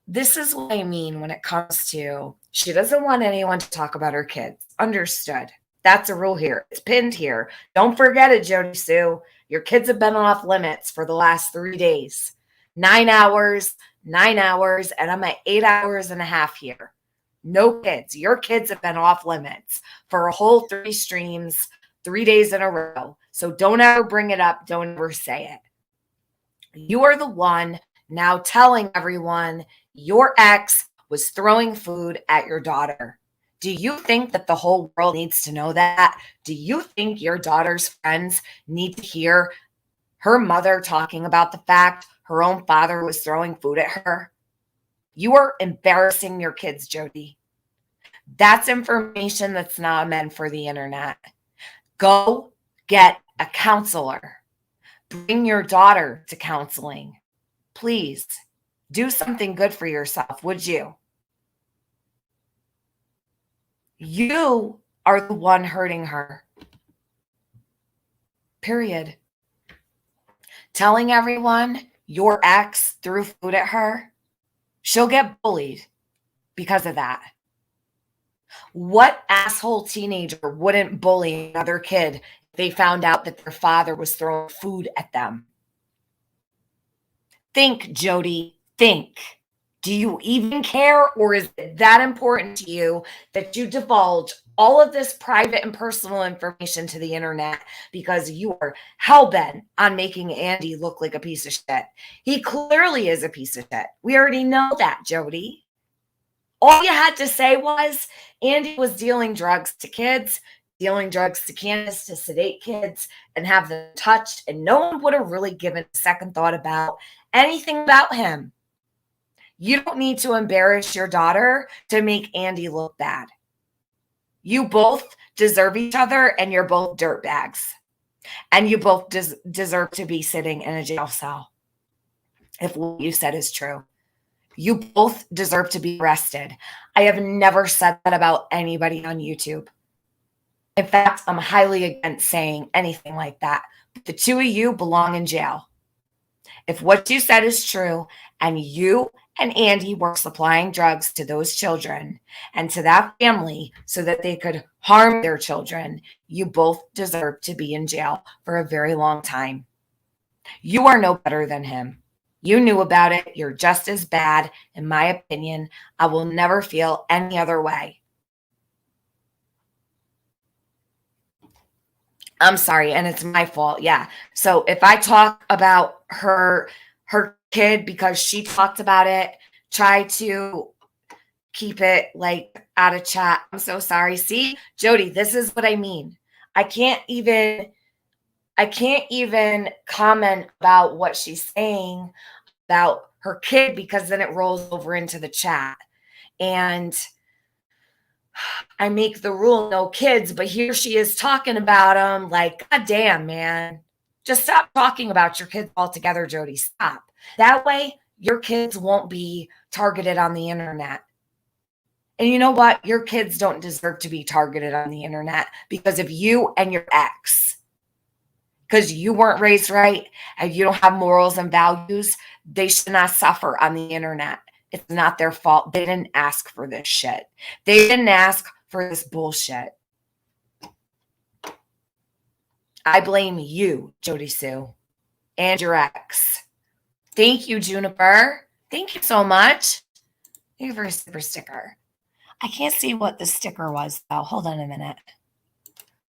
this is what I mean when it comes to she doesn't want anyone to talk about her kids. Understood. That's a rule here. It's pinned here. Don't forget it, Jodisue. Your kids have been off limits for the last 3 days. 9 hours, and I'm at 8 hours and a half here. No kids. Your kids have been off limits for a whole 3 streams, 3 days in a row. So don't ever bring it up. Don't ever say it. You are the one now telling everyone your ex was throwing food at your daughter. Do you think that the whole world needs to know that? Do you think your daughter's friends need to hear her mother talking about the fact her own father was throwing food at her? You are embarrassing your kids, Jody. That's information that's not meant for the internet. Go get a counselor. Bring your daughter to counseling. Please do something good for yourself, would you? You are the one hurting her. Period. Telling everyone your ex threw food at her, she'll get bullied because of that. What asshole teenager wouldn't bully another kid if they found out that their father was throwing food at them? Think, Jody, think. Do you even care, or is it that important to you that you divulge all of this private and personal information to the internet because you are hell-bent on making Andy look like a piece of shit? He clearly is a piece of shit. We already know that, Jody. All you had to say was Andy was dealing drugs to kids, dealing drugs to Candace to sedate kids and have them touched, and no one would have really given a second thought about anything about him. You don't need to embarrass your daughter to make Andy look bad. You both deserve each other, and you're both dirtbags. And you both deserve to be sitting in a jail cell, if what you said is true. You both deserve to be arrested. I have never said that about anybody on YouTube. In fact, I'm highly against saying anything like that. But the two of you belong in jail. If what you said is true, and you and Andy were supplying drugs to those children and to that family so that they could harm their children, you both deserve to be in jail for a very long time. You are no better than him. You knew about it. You're just as bad, in my opinion. I will never feel any other way. I'm sorry, and it's my fault. Yeah. So if I talk about her kid because she talked about it, try to keep it like out of chat. I'm so sorry. See, Jody, this is what I mean. I can't even comment about what she's saying about her kid because then it rolls over into the chat. And I make the rule no kids, but here she is talking about them like, God damn, man. Just stop talking about your kids altogether, Jody. Stop. That way, your kids won't be targeted on the internet. And you know what? Your kids don't deserve to be targeted on the internet because of you and your ex. Because you weren't raised right and you don't have morals and values, they should not suffer on the internet. It's not their fault. They didn't ask for this shit. They didn't ask for this bullshit. I blame you, Jodisue, and your ex. Thank you, Juniper. Thank you so much. Thank you for a super sticker. I can't see what the sticker was, though. Hold on a minute.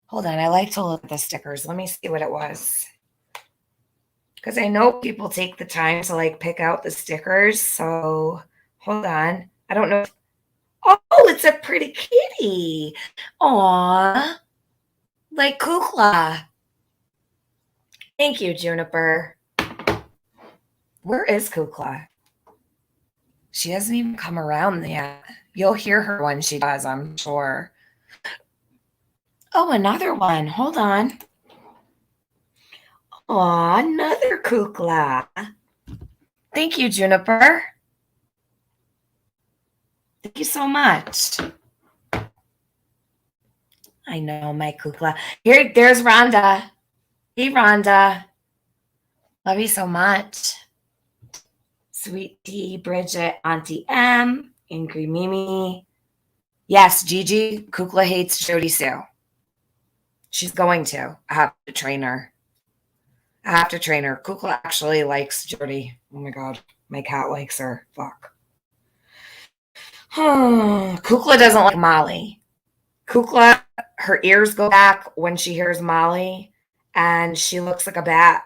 Hold on. I like to look at the stickers. Let me see what it was. Because I know people take the time to like pick out the stickers. So hold on. I don't know. Oh, it's a pretty kitty. Aw. Like Kukla. Thank you, Juniper. Where is Kukla? She hasn't even come around yet. You'll hear her when she does, I'm sure. Oh, another one. Hold on. Aw, another Kukla. Thank you, Juniper. Thank you so much. I know, my Kukla. Here, there's Rhonda. Hey, Rhonda. Love you so much. Sweet Tea, Bridget, Auntie M, Angry Mimi. Yes, Gigi, Kukla hates Jodisue. She's going to. I have to train her. Kukla actually likes Jody. Oh my God. My cat likes her. Fuck. Kukla doesn't like Molly. Kukla, her ears go back when she hears Molly, and she looks like a bat.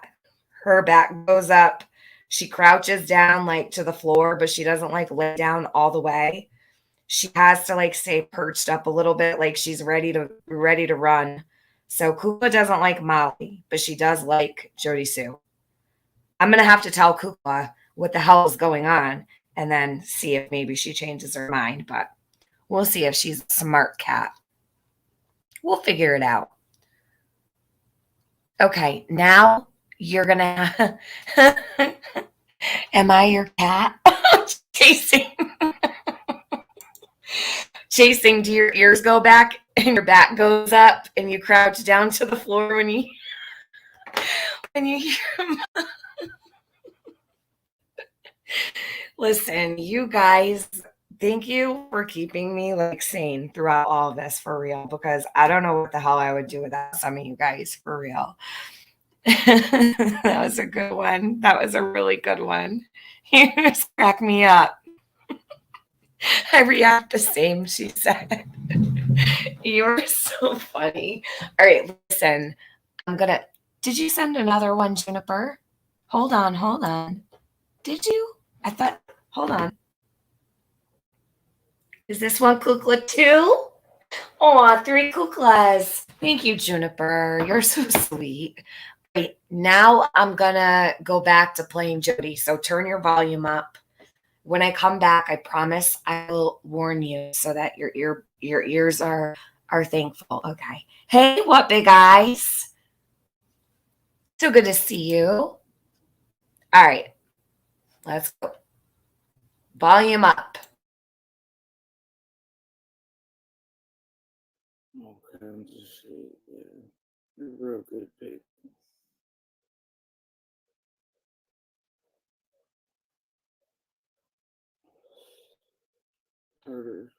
Her back goes up. She crouches down like to the floor, but she doesn't like lay down all the way. She has to like stay perched up a little bit, like she's ready to run. So Kukla doesn't like Molly, but she does like Jodisue. I'm gonna have to tell Kukla what the hell is going on, and then see if maybe she changes her mind. But we'll see if she's a smart cat. We'll figure it out. Okay, now you're gonna. Am I your cat? Chasing, do your ears go back and your back goes up and you crouch down to the floor when you hear him? Listen, you guys, thank you for keeping me like sane throughout all of this, for real, because I don't know what the hell I would do without some of you guys, for real. That was a good one. That was a really good one. You just crack me up. I react the same, she said. You're so funny. All right, listen. Did you send another one, Juniper? Hold on. Did you? Hold on. Is this one Kukla too? Oh, 3 Kuklas. Thank you, Juniper. You're so sweet. Right, now I'm gonna go back to playing Jody. So turn your volume up. When I come back, I promise I will warn you so that your ears are thankful. Okay. Hey, what big eyes? So good to see you. All right. Let's go. Volume up. All kinds of shit, yeah. You're real good, babe. Hurt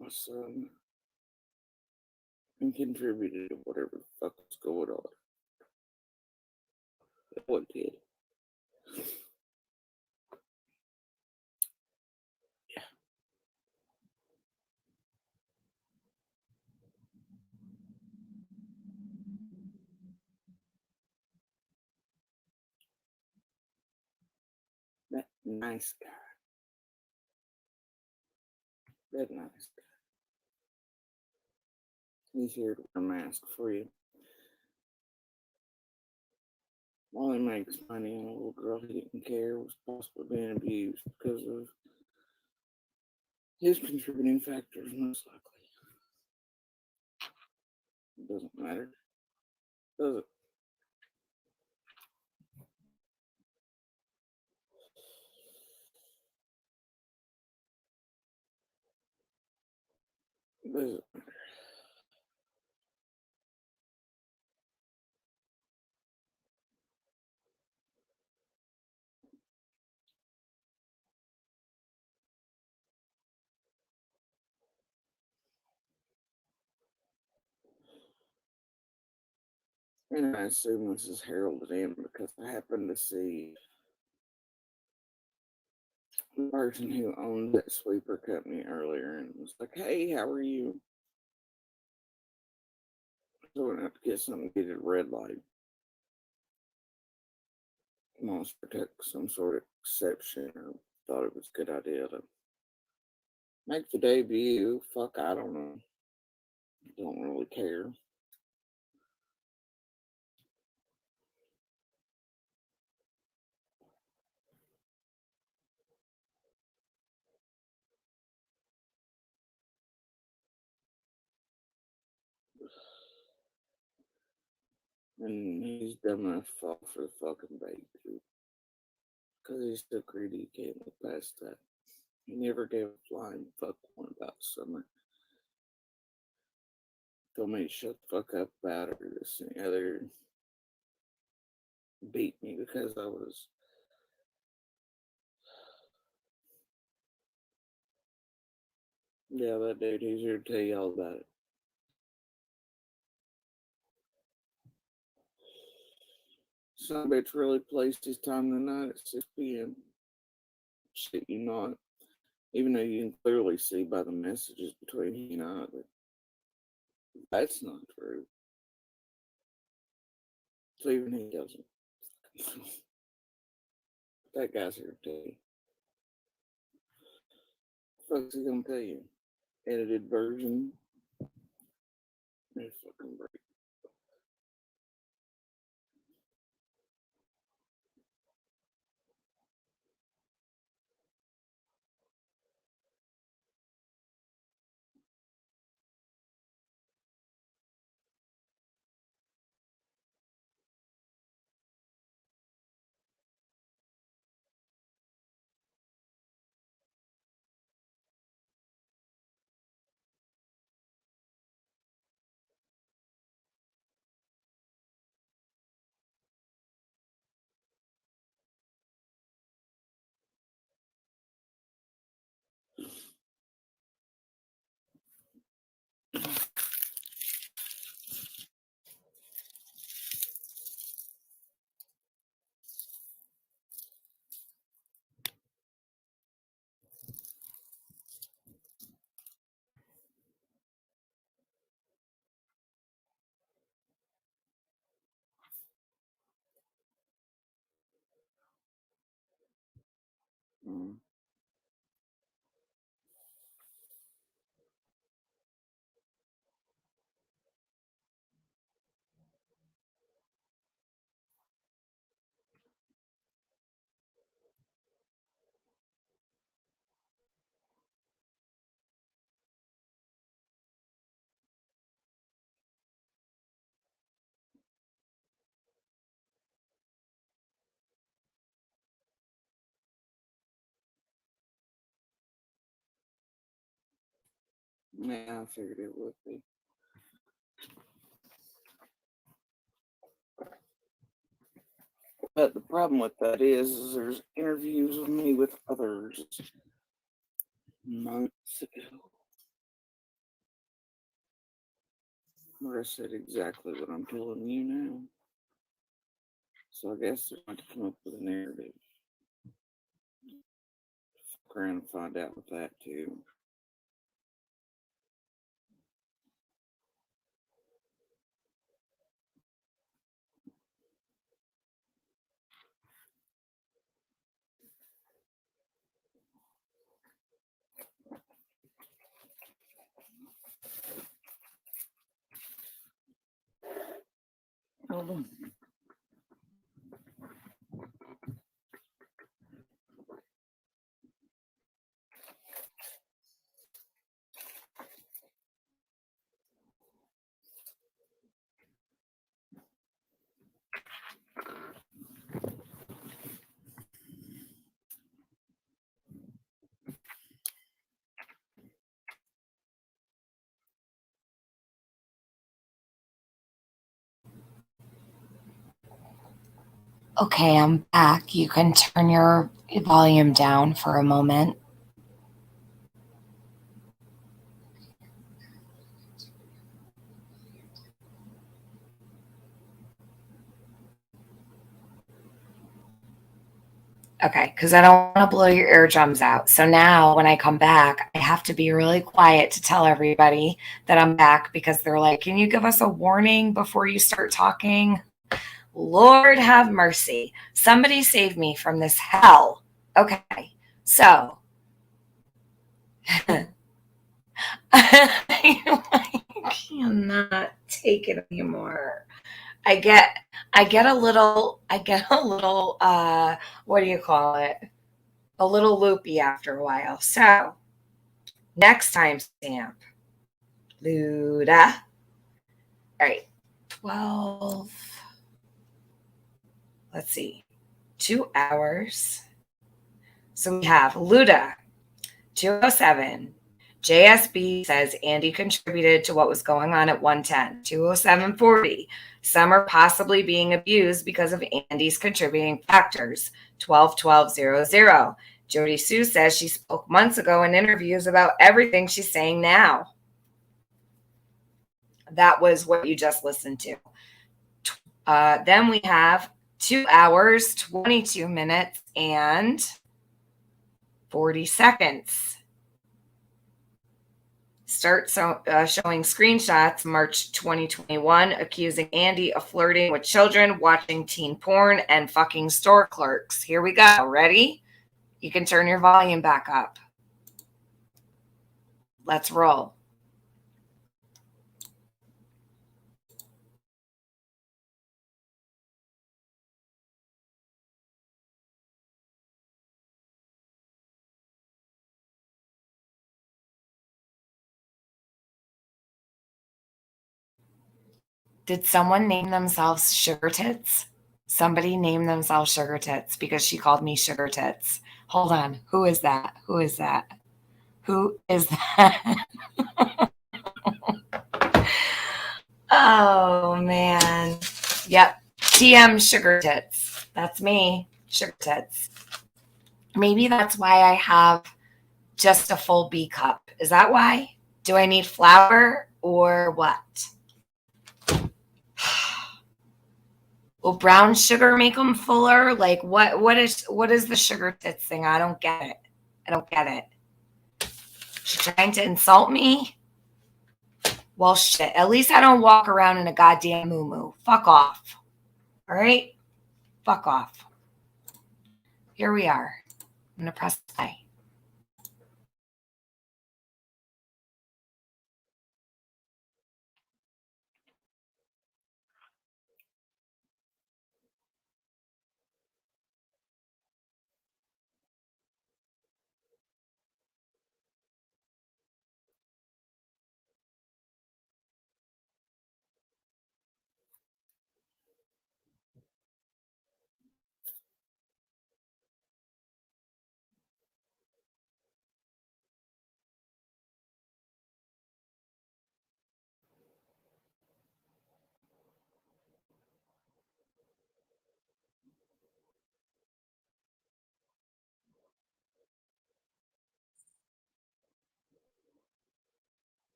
my son and contributed to whatever the fuck was going on. That one did. Yeah. That nice guy. Good nice. He's here to wear a mask for you. While he makes money on a little girl he didn't care was possibly being abused because of his contributing factors, most likely. It doesn't matter, does it? Does it matter? And I assume this is heralded in because I happened to see the person who owned that sweeper company earlier and was like, hey, how are you? So I went out to get something to get at a red light. Wants to protect some sort of exception or thought it was a good idea to make the debut. Fuck, I don't know. Don't really care. And he's dumb enough to fall for the fucking bait, too. Because he's so greedy, he can't look past that. He never gave a flying fuck one about Summer. Told me to shut the fuck up about her, this and the other. Beat me because I was. Yeah, that dude, he's here to tell you all about it. Some bitch really placed his time tonight at 6 p.m. Shit, you not. Even though you can clearly see by the messages between he and I that that's not true. So even he doesn't. That guy's here to tell you. What the fuck's he gonna tell you? Edited version? Fucking break. Mm. Yeah, I figured it would be. But the problem with that is there's interviews with me with others months ago where I said exactly what I'm telling you now. So I guess they're going to come up with a narrative. Fuck around and find out with that too. Okay, I'm back. You can turn your volume down for a moment. Okay, because I don't want to blow your eardrums out. So now when I come back, I have to be really quiet to tell everybody that I'm back because they're like, can you give us a warning before you start talking? Lord have mercy. Somebody save me from this hell. Okay, so I cannot take it anymore. I get a little, what do you call it? A little loopy after a while. So next time stamp, Luda. All right, 12. Let's see, 2 hours. So we have Luda, 207. JSB says Andy contributed to what was going on at 110. 207.40. Summer possibly being abused because of Andy's contributing factors. 12.12.00. Jodisue says she spoke months ago in interviews about everything she's saying now. That was what you just listened to. Then we have 2 hours, 22 minutes, and 40 seconds. Start showing screenshots March 2021 accusing Andy of flirting with children, watching teen porn, and fucking store clerks. Here we go. Ready? You can turn your volume back up. Let's roll. Did someone name themselves Sugar Tits? Somebody named themselves Sugar Tits because she called me Sugar Tits. Hold on. Who is that? Who is that? Who is that? Oh, man. Yep. TM Sugar Tits. That's me. Sugar Tits. Maybe that's why I have just a full B cup. Is that why? Do I need flour or what? Will brown sugar make them fuller? Like what is the Sugar Tits thing? I don't get it. I don't get it. She's trying to insult me? Well, shit. At least I don't walk around in a goddamn moo-moo. Fuck off. All right? Fuck off. Here we are. I'm going to press play.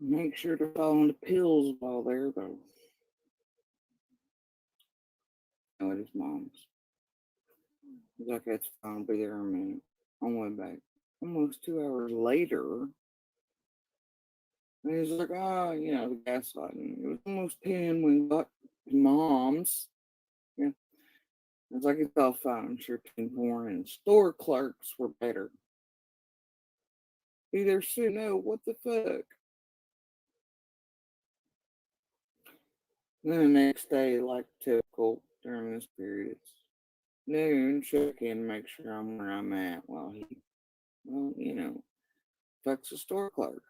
Make sure to follow the pills while there, though. Oh, it is Mom's. He's like, that's fine, I'll be there in a minute. On my way back. Almost 2 hours later, and he's like, oh, the gaslighting. It was almost 10 when we got to Mom's. Yeah. It's like, it's all fine. I'm sure 10 porn and store clerks were better. Be there soon. No, what the fuck? Then the next day, like typical during this period, it's noon, check in, make sure I'm where I'm at while he, fucks the store clerk.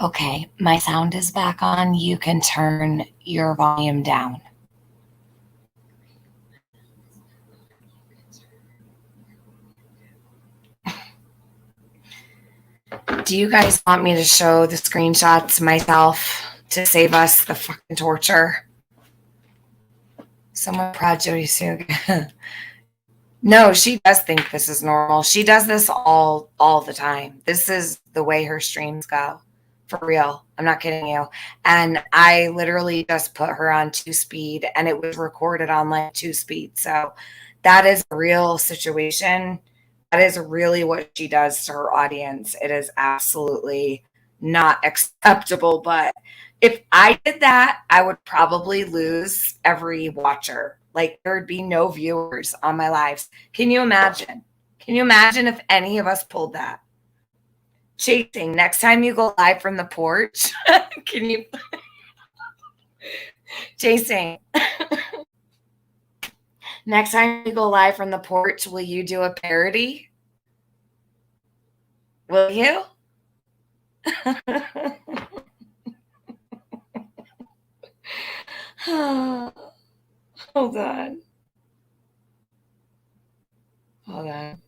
Okay, my sound is back on. You can turn your volume down. Do you guys want me to show the screenshots myself to save us the fucking torture? Someone prod Jodisue. No, she does think this is normal. She does this all the time. This is the way her streams go. For real. I'm not kidding you. And I literally just put her on 2-speed and it was recorded on like 2-speed. So that is a real situation. That is really what she does to her audience. It is absolutely not acceptable. But if I did that, I would probably lose every watcher. Like there would be no viewers on my lives. Can you imagine? Can you imagine if any of us pulled that? Chasing, next time you go live from the porch, can you? Chasing. Next time we go live from the porch, will you do a parody? Will you? Hold on. Hold on.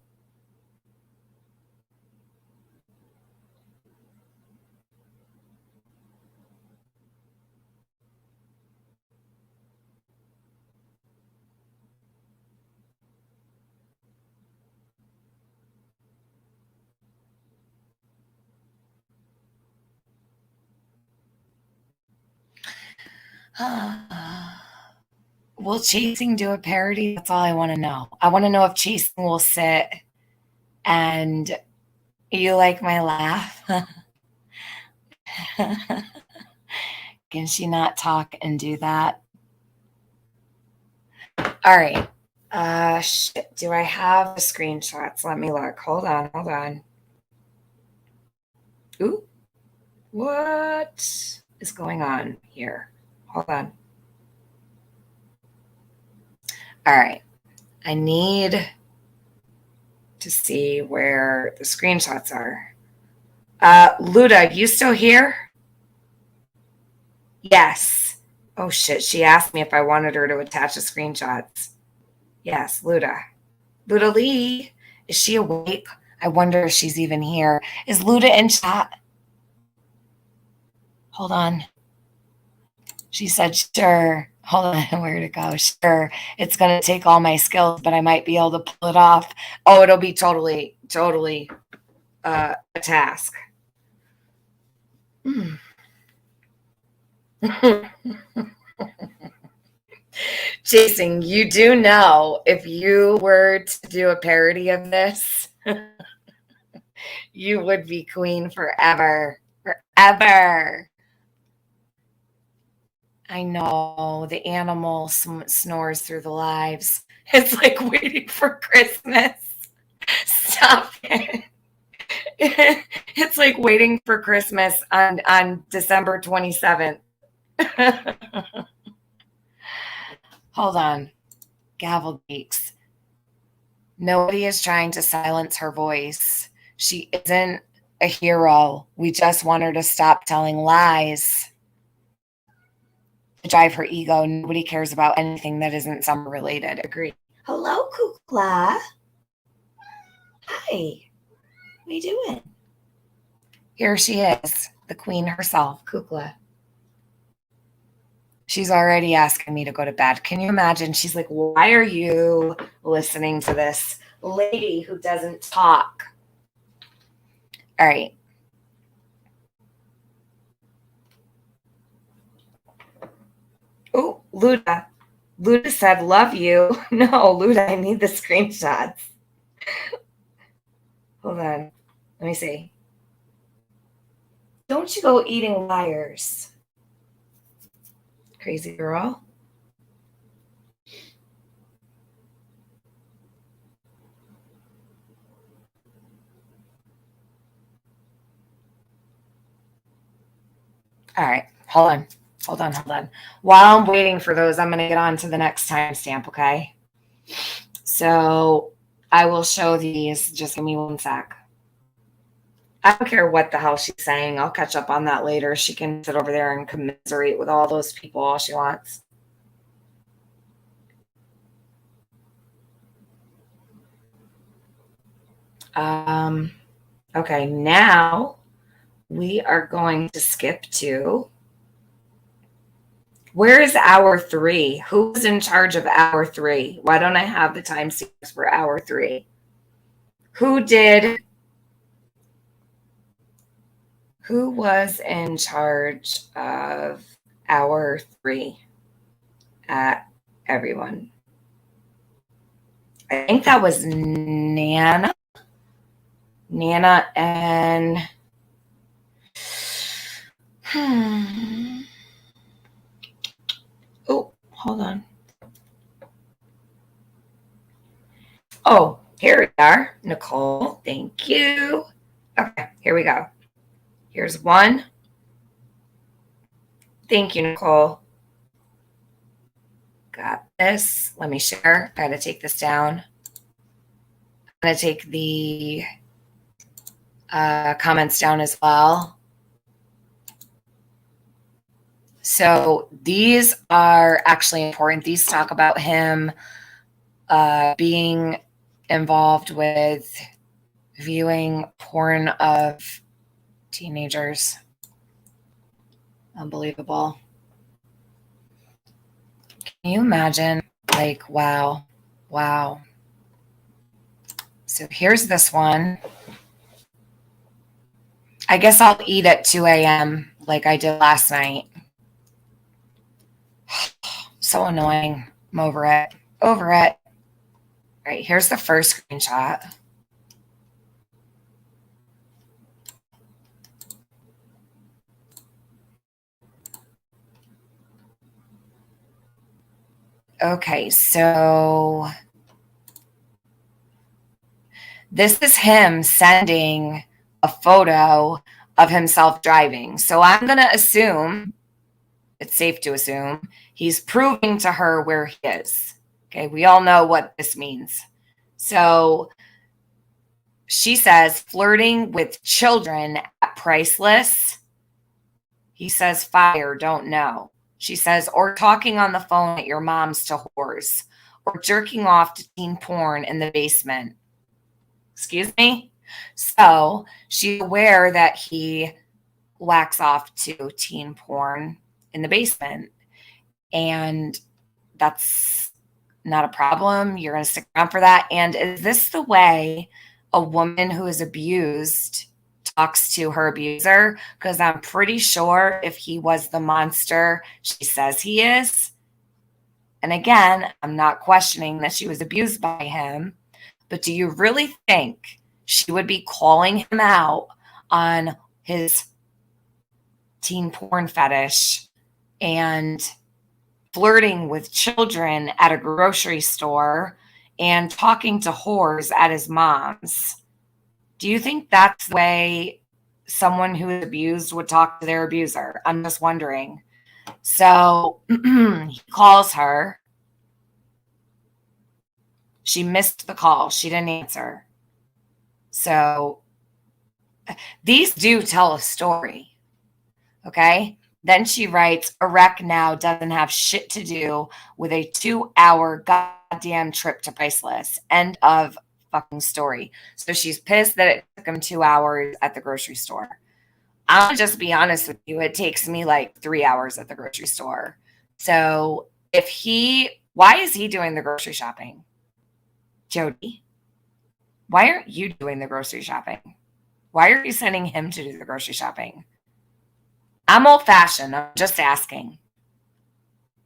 Will Chasing do a parody? That's all I want to know. I want to know if Chasing will sit and you like my laugh. Can she not talk and do that? All right. Shit. Do I have the screenshots? Let me look. Hold on. Ooh. What is going on here? Hold on. All right. I need to see where the screenshots are. Luda, you still here? Yes. Oh shit. She asked me if I wanted her to attach the screenshots. Yes, Luda. Luda Lee. Is she awake? I wonder if she's even here. Is Luda in chat? Hold on. She said, sure. Hold on, where'd it go? Sure. It's going to take all my skills, but I might be able to pull it off. Oh, it'll be totally a task. Chasing, you do know if you were to do a parody of this, you would be queen forever. Forever. I know the animal snores through the lives. It's like waiting for Christmas. Stop it. It's like waiting for Christmas on December 27th. Hold on. Gavel geeks. Nobody is trying to silence her voice. She isn't a hero. We just want her to stop telling lies. To drive her ego. Nobody cares about anything that isn't summer related. Agree. Hello, Kukla. Hi. What are you doing? Here she is, the queen herself, Kukla. She's already asking me to go to bed. Can you imagine? She's like, why are you listening to this lady who doesn't talk? All right. Oh, Luda. Luda said, love you. No, Luda, I need the screenshots. Hold on. Let me see. Don't you go eating liars. Crazy girl. All right. Hold on. While I'm waiting for those, I'm going to get on to the next timestamp, okay? So I will show these. Just give me one sec. I don't care what the hell she's saying. I'll catch up on that later. She can sit over there and commiserate with all those people all she wants. Okay, now we are going to skip to, where is hour 3? Who's in charge of hour 3? Why don't I have the timestamps for hour 3? Who was in charge of hour 3 at everyone? I think that was Nana. Nana and oh, hold on. Oh, here we are. Nicole, thank you. Okay, here we go. Here's one. Thank you, Nicole. Got this. Let me share. I got to take this down. I'm going to take the comments down as well. So these are actually important. These talk about him being involved with viewing porn of teenagers. Unbelievable. Can you imagine? Like, wow. Wow. So here's this one. I guess I'll eat at 2 a.m. like I did last night. So annoying. I'm over it. Over it. All right, here's the first screenshot. Okay, so this is him sending a photo of himself driving. So I'm going to assume, it's safe to assume, he's proving to her where he is. Okay, we all know what this means. So she says, flirting with children at Priceless. He says, fire, don't know. She says, or talking on the phone at your mom's to whores, or jerking off to teen porn in the basement. Excuse me? So she's aware that he whacks off to teen porn in the basement. And that's not a problem. You're going to stick around for that. And is this the way a woman who is abused talks to her abuser? Because I'm pretty sure if he was the monster she says he is, and again, I'm not questioning that she was abused by him, but do you really think she would be calling him out on his teen porn fetish and flirting with children at a grocery store and talking to whores at his mom's? Do you think that's the way someone who is abused would talk to their abuser? I'm just wondering. So he calls her. She missed the call. She didn't answer. So these do tell a story. Okay. Then she writes, a wreck now doesn't have shit to do with a 2-hour goddamn trip to Priceless. End of fucking story. So she's pissed that it took him 2 hours at the grocery store. I'll just be honest with you. It takes me like 3 hours at the grocery store. So why is he doing the grocery shopping? Jody, why aren't you doing the grocery shopping? Why are you sending him to do the grocery shopping? I'm old fashioned. I'm just asking.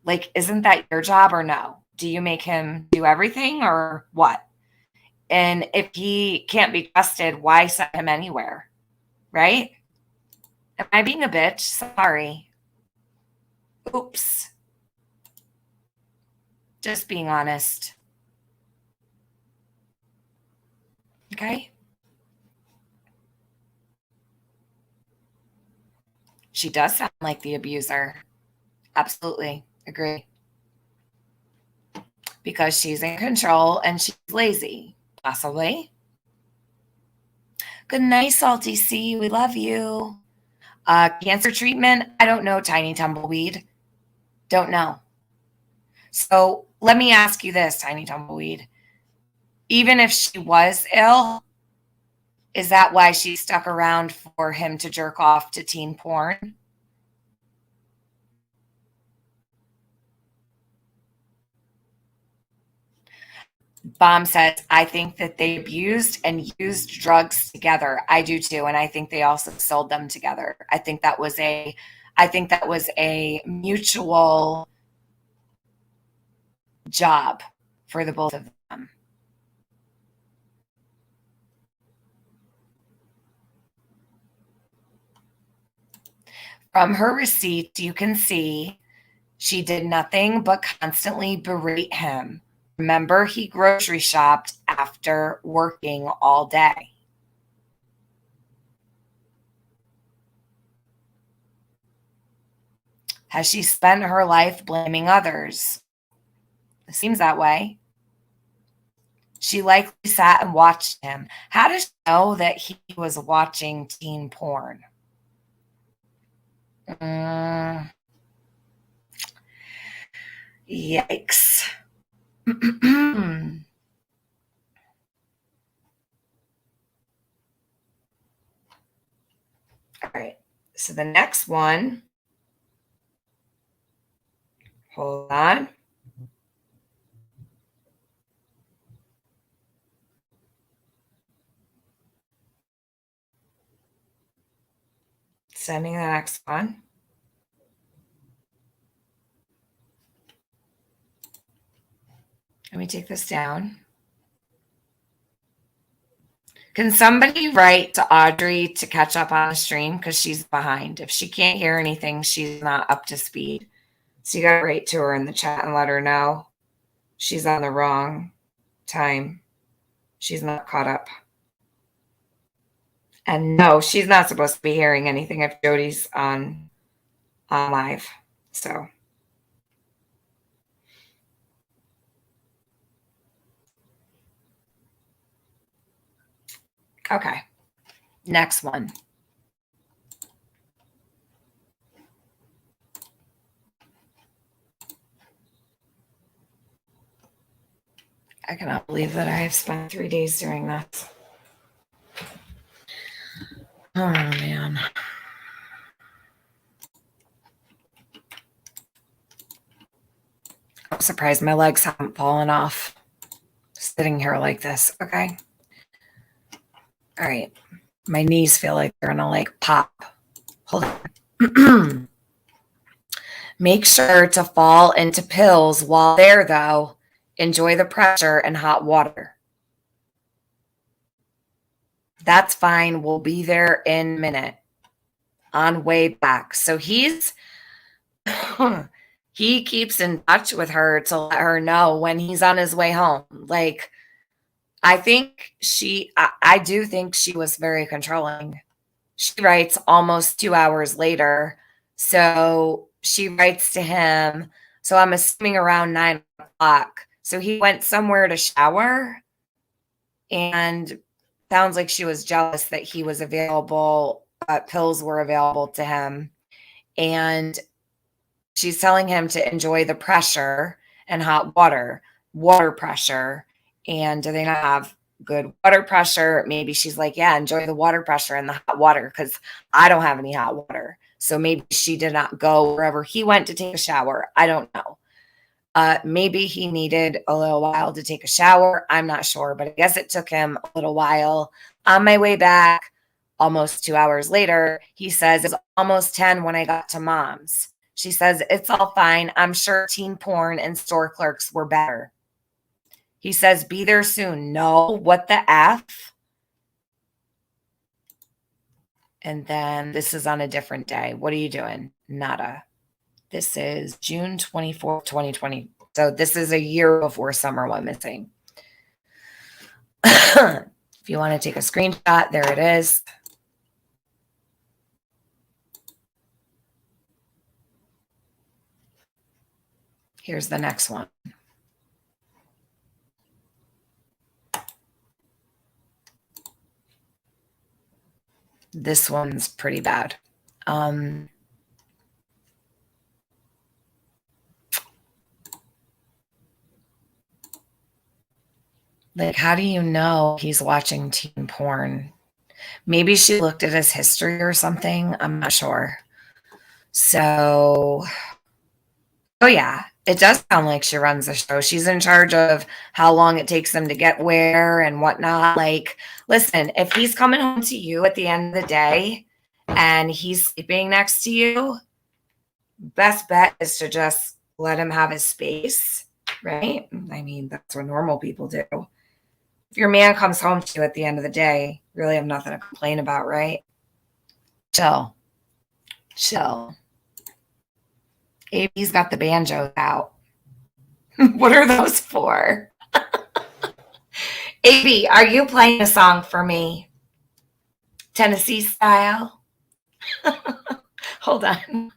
Like, isn't that your job or no? Do you make him do everything or what? And if he can't be trusted, why send him anywhere? Right? Am I being a bitch? Sorry. Oops. Just being honest. Okay? She does sound like the abuser. Absolutely. Agree. Because she's in control and she's lazy. Possibly. Good night, Salty C. We love you. Cancer treatment? I don't know, Tiny Tumbleweed. Don't know. So let me ask you this, Tiny Tumbleweed. Even if she was ill, is that why she stuck around for him to jerk off to teen porn? Bomb says, I think that they abused and used drugs together. I do too. And I think they also sold them together. I think that was a mutual job for the both of them. From her receipt, you can see she did nothing but constantly berate him. Remember, he grocery shopped after working all day. Has she spent her life blaming others? It seems that way. She likely sat and watched him. How does she know that he was watching teen porn? Yikes. All right. So the next one, hold on. Sending the next one. Let me take this down. Can somebody write to Audrey to catch up on the stream? Because she's behind. If she can't hear anything, she's not up to speed. So you got to write to her in the chat and let her know she's on the wrong time. She's not caught up. And no, she's not supposed to be hearing anything if Jody's on live. So. Okay. Next one. I cannot believe that I have spent 3 days doing this. Oh, man. I'm surprised my legs haven't fallen off sitting here like this. Okay. All right. My knees feel like they're gonna like pop. Hold on. Make sure to fall into pills while there, though. Enjoy the pressure and hot water. That's fine. We'll be there in a minute. On way back. So he keeps in touch with her to let her know when he's on his way home. Like, I do think she was very controlling. She writes almost 2 hours later. So she writes to him. So I'm assuming around 9 o'clock. So he went somewhere to shower, and sounds like she was jealous that he was available. Pills were available to him. And she's telling him to enjoy the pressure and hot water pressure. And do they not have good water pressure? Maybe she's like, yeah, enjoy the water pressure and the hot water, because I don't have any hot water. So maybe she did not go wherever he went to take a shower. I don't know. Maybe he needed a little while to take a shower. I'm not sure, but I guess it took him a little while. On my way back, almost 2 hours later, he says, it was almost 10 when I got to mom's. She says, it's all fine. I'm sure teen porn and store clerks were better. He says, be there soon. No, what the F? And then this is on a different day. What are you doing? Nada. This is June 24th, 2020. So this is a year before summer went missing. If you want to take a screenshot, there it is. Here's the next one. This one's pretty bad. Like, how do you know he's watching teen porn? Maybe she looked at his history or something. I'm not sure. So, oh yeah, it does sound like she runs the show. She's in charge of how long it takes them to get where and whatnot. Like, listen, if he's coming home to you at the end of the day and he's sleeping next to you, best bet is to just let him have his space, right? I mean, that's what normal people do. If your man comes home to you at the end of the day, you really have nothing to complain about, right? Chill. AB's got the banjos out. What are those for? AB, are you playing a song for me? Tennessee style? Hold on.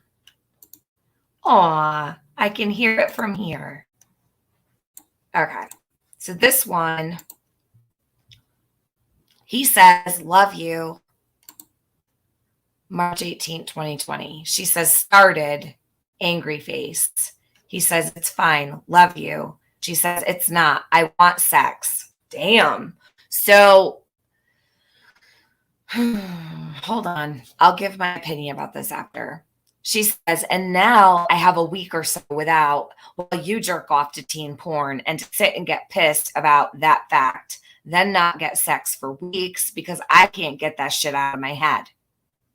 Aw, I can hear it from here. Okay. So this one, he says, love you, March 18th, 2020. She says, started, angry face. He says, it's fine, love you. She says, it's not, I want sex. Damn. So, hold on. I'll give my opinion about this after. She says, and now I have a week or so without, while you jerk off to teen porn and to sit and get pissed about that fact, then not get sex for weeks because I can't get that shit out of my head.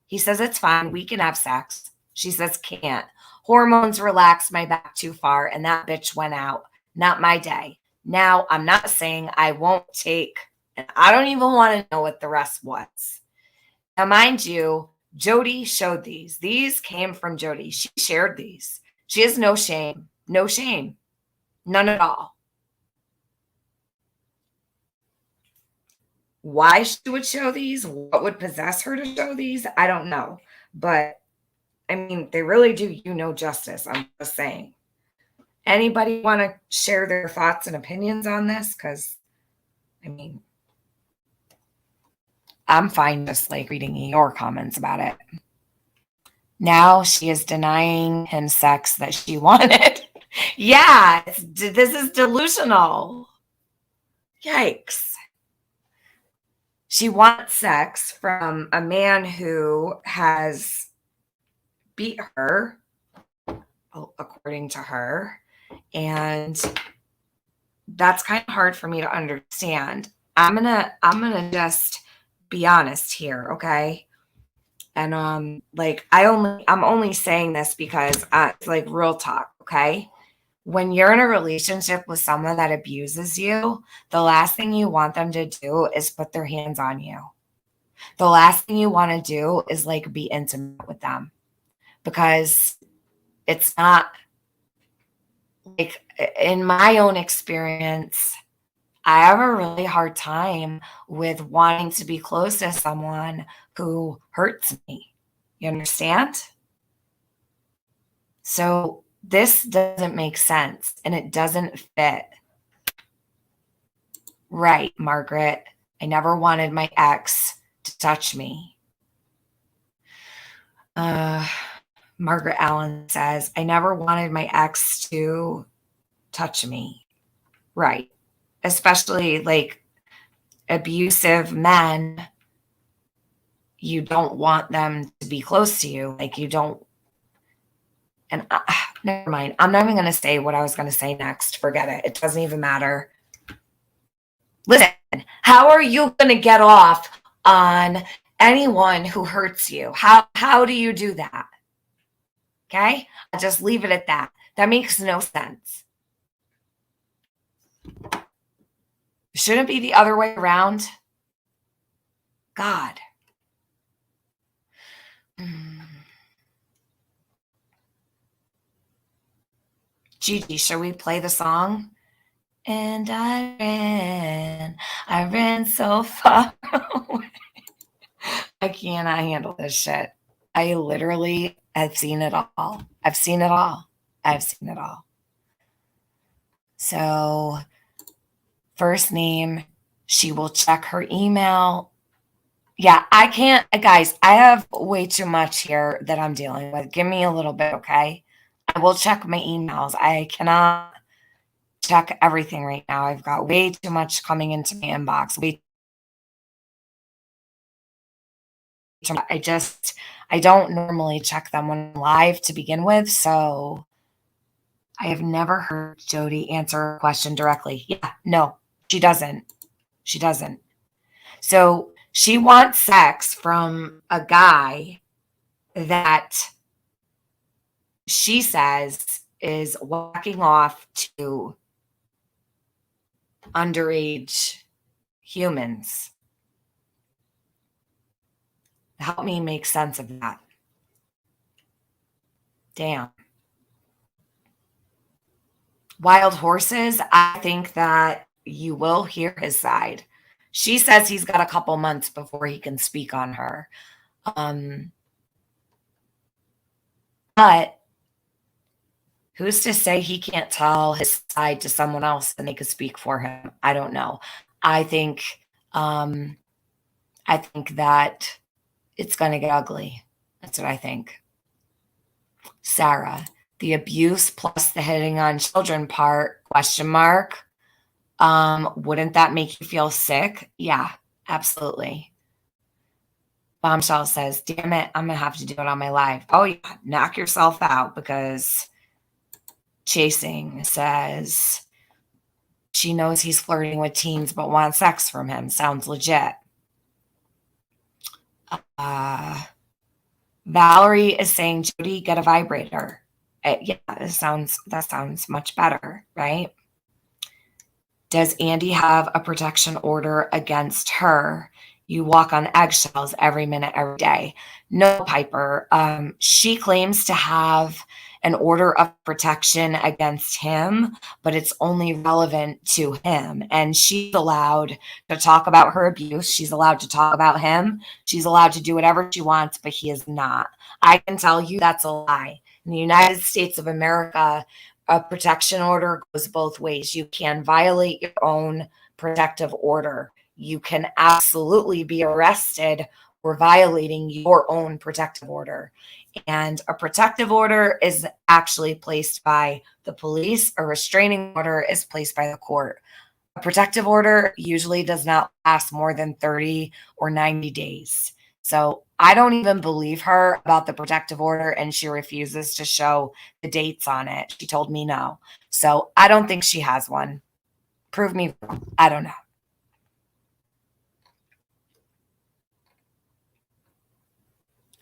He says, it's fine. We can have sex. She says, can't. Hormones relaxed my back too far and that bitch went out. Not my day. Now, I'm not saying I won't take, and I don't even want to know what the rest was. Now, mind you, Jodi showed these. These came from Jodi. She shared these. She has no shame. No shame. None at all. Why she would show these, what would possess her to show these, I don't know. But, I mean, they really do you no justice. I'm just saying. Anybody want to share their thoughts and opinions on this? Because, I mean, I'm fine just like reading your comments about it. Now she is denying him sex that she wanted. Yeah, this is delusional. Yikes. She wants sex from a man who has beat her, according to her. And that's kind of hard for me to understand. I'm gonna just be honest here, okay? And like I'm only saying this because it's like real talk, okay? When you're in a relationship with someone that abuses you, the last thing you want them to do is put their hands on you. The last thing you want to do is like be intimate with them, because it's not like, in my own experience, I have a really hard time with wanting to be close to someone who hurts me. You understand? So this doesn't make sense and it doesn't fit. Right, Margaret. I never wanted my ex to touch me. Margaret Allen says, I never wanted my ex to touch me. Right. Especially like abusive men, you don't want them to be close to you. Like you don't. And never mind. I'm not even going to say what I was going to say next. Forget it. It doesn't even matter. Listen, how are you going to get off on anyone who hurts you? How do you do that? Okay? I'll just leave it at that. That makes no sense. Shouldn't it be the other way around? God. Gigi, shall we play the song? And I ran so far away. I cannot handle this shit. I literally have seen it all. I've seen it all. I've seen it all. So, first name, she will check her email. Yeah, I can't, guys, I have way too much here that I'm dealing with. Give me a little bit, okay? I will check my emails. I cannot check everything right now. I've got way too much coming into my inbox. I don't normally check them when I'm live to begin with, so I have never heard Jodi answer a question directly. Yeah, no, she doesn't. She doesn't. So she wants sex from a guy that she says is whacking off to underage humans. Help me make sense of that. Damn. Wild horses, I think that you will hear his side. She says he's got a couple months before he can speak on her. But Who's to say he can't tell his side to someone else and they could speak for him? I don't know. I think that it's going to get ugly. That's what I think. Sarah, the abuse plus the hitting on children part, question mark. Wouldn't that make you feel sick? Yeah, absolutely. Bombshell says, damn it, I'm going to have to do it on my live. Oh, yeah, knock yourself out, because Chasing says she knows he's flirting with teens but wants sex from him. Sounds legit. Valerie is saying, Jody, get a vibrator. Yeah, that sounds much better, right? Does Andy have a protection order against her? You walk on eggshells every minute, every day. No, Piper. She claims to have an order of protection against him, but it's only relevant to him. And she's allowed to talk about her abuse. She's allowed to talk about him. She's allowed to do whatever she wants, but he is not. I can tell you that's a lie. In the United States of America, a protection order goes both ways. You can violate your own protective order. You can absolutely be arrested for violating your own protective order. And a protective order is actually placed by the police. A restraining order is placed by the court. A protective order usually does not last more than 30 or 90 days. So I don't even believe her about the protective order, and she refuses to show the dates on it. She told me no. So I don't think she has one. Prove me wrong. I don't know.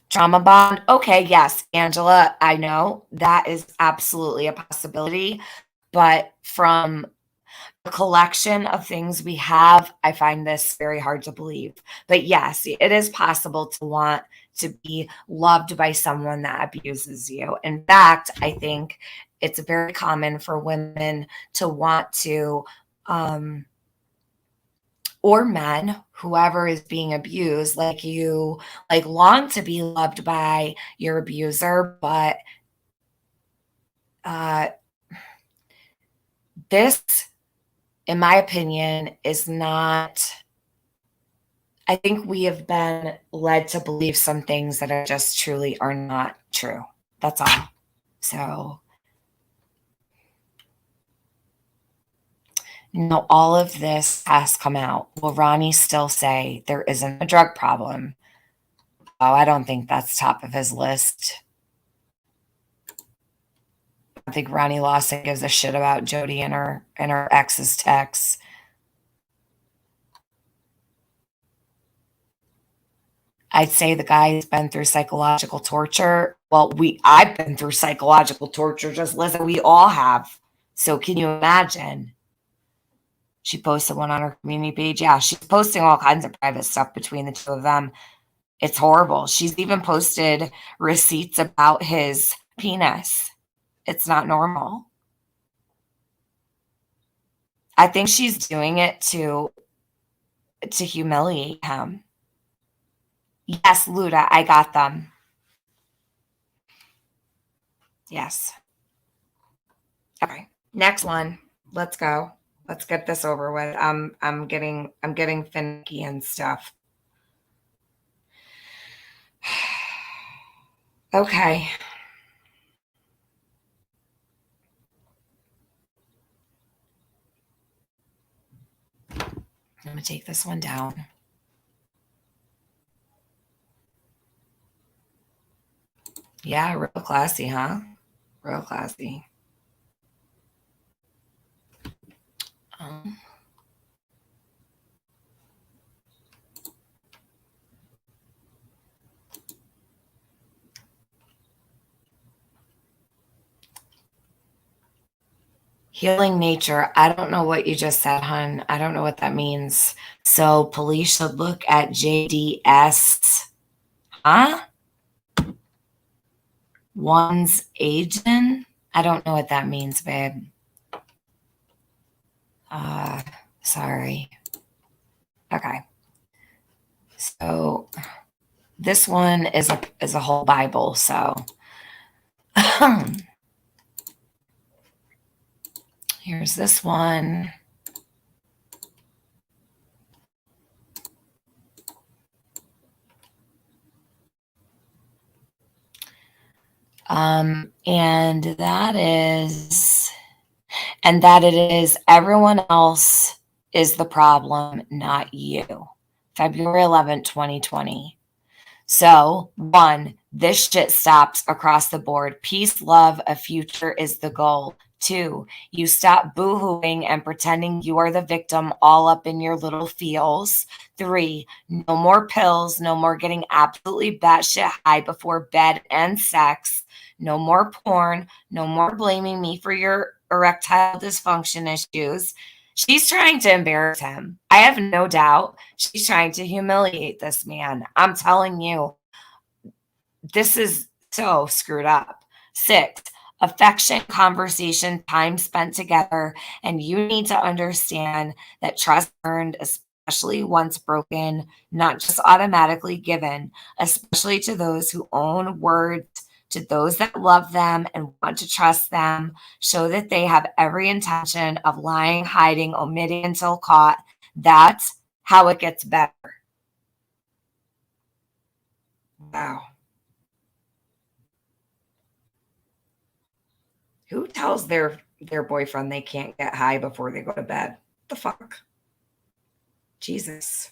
Trauma bond. Okay, yes, Angela, I know that is absolutely a possibility. But from the collection of things we have, I find this very hard to believe. But yes, it is possible to want to be loved by someone that abuses you. In fact, I think it's very common for women to want to, or men, whoever is being abused, like you, like long to be loved by your abuser, but this, in my opinion, is not. I think we have been led to believe some things that are just truly are not true. That's all. So, all of this has come out. Will Ronnie still say there isn't a drug problem? Oh, I don't think that's top of his list. I think Ronnie Lawson gives a shit about Jody and her ex's texts. I'd say the guy's been through psychological torture. Well, I've been through psychological torture. Just listen, we all have. So can you imagine? She posted one on her community page. Yeah, she's posting all kinds of private stuff between the two of them. It's horrible. She's even posted receipts about his penis. It's not normal. I think she's doing it to humiliate him. Yes, Luda, I got them. Yes. Okay, next one. Let's go. Let's get this over with. I'm getting finicky and stuff. Okay. I'm gonna take this one down. Yeah, real classy, huh? Real classy. Healing nature. I don't know what you just said, hun. I don't know what that means. So police should look at JDS. Huh? One's agent? I don't know what that means, babe. Sorry. Okay. So this one is a whole Bible, so Here's this one. And that it is everyone else is the problem, not you. February 11th, 2020. So, 1, this shit stops across the board. Peace, love, a future is the goal. 2, you stop boo-hooing and pretending you are the victim all up in your little feels. 3, no more pills, no more getting absolutely batshit high before bed and sex. No more porn, no more blaming me for your erectile dysfunction issues. She's trying to embarrass him. I have no doubt she's trying to humiliate this man. I'm telling you, this is so screwed up. 6, affection, conversation, time spent together. And you need to understand that trust earned, especially once broken, not just automatically given, especially to those who own words, to those that love them and want to trust them, show that they have every intention of lying, hiding, omitting until caught. That's how it gets better. Wow. Who tells their boyfriend they can't get high before they go to bed? What the fuck? Jesus.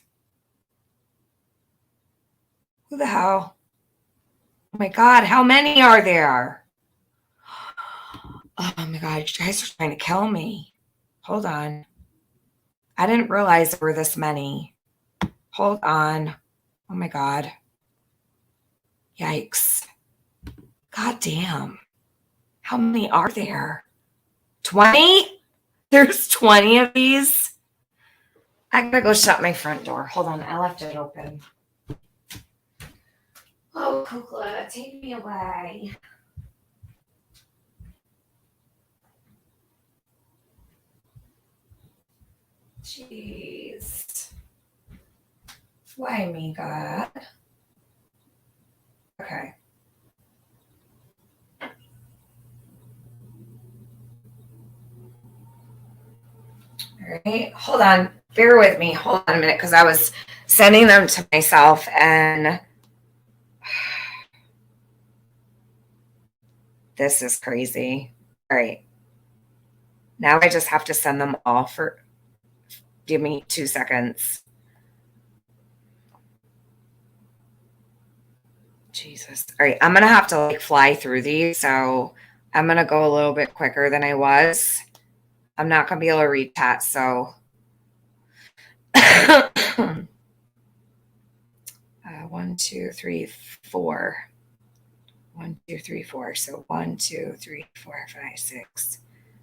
Who the hell? Oh my God, how many are there? Oh my God, you guys are trying to kill me. Hold on. I didn't realize there were this many. Hold on. Oh my God. Yikes. God damn. How many are there? 20? There's 20 of these? I gotta go shut my front door. Hold on, I left it open. Oh, Kukla, take me away. Jeez. Why me, God? Okay. All right, hold on. Bear with me. Hold on a minute, because I was sending them to myself and this is crazy. All right. Now I just have to send them all for, give me 2 seconds. Jesus. All right, I'm going to have to like fly through these, so I'm going to go a little bit quicker than I was. I'm not going to be able to read that, so 1, 2, 3, 4. 1, 2, 3, 4. So 1, 2, 3, 4, 5, 6,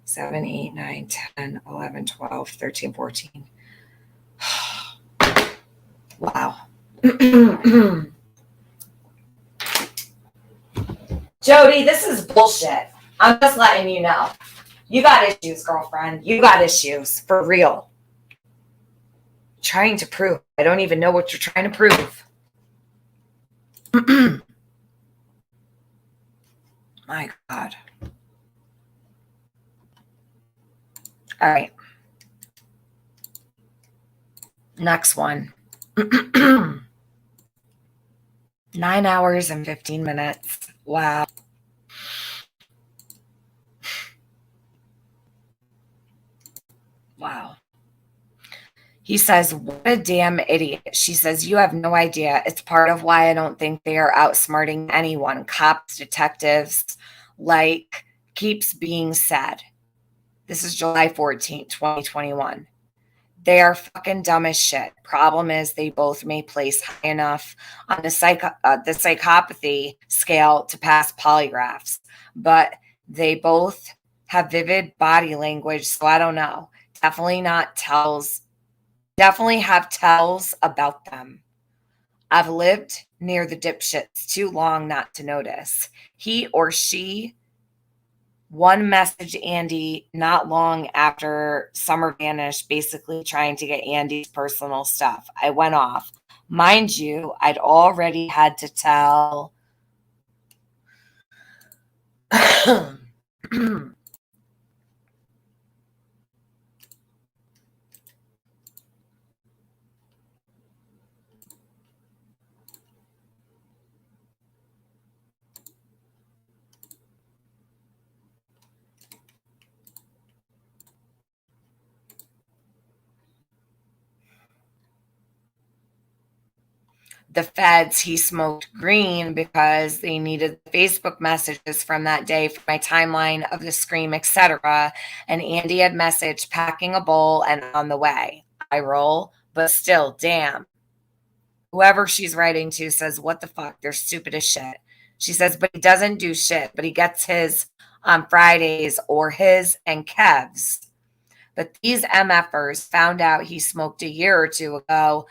7, 8, 9, 10, 11, 12, 13, 14. Wow. Jody, this is bullshit. I'm just letting you know. You got issues, girlfriend. You got issues. For real. Trying to prove. I don't even know what you're trying to prove. My God. All right. Next one. 9 hours and 15 minutes. Wow. Wow. He says, what a damn idiot. She says, you have no idea. It's part of why I don't think they are outsmarting anyone. Cops, detectives, like keeps being said. This is July 14th, 2021. They are fucking dumb as shit. Problem is they both may place high enough on the psychopathy scale to pass polygraphs, but they both have vivid body language, so I don't know. Definitely have tells about them. I've lived near the dipshits too long not to notice. He or she one message Andy not long after Summer vanished, basically trying to get Andy's personal stuff. I went off. Mind you, I'd already had to tell the feds he smoked green because they needed Facebook messages from that day for my timeline of the scream, etc. And Andy had messaged packing a bowl and on the way. I roll, but still, damn. Whoever she's writing to says, what the fuck? They're stupid as shit. She says, but he doesn't do shit, but he gets his on Fridays or his and Kev's. But these MFers found out he smoked a year or two ago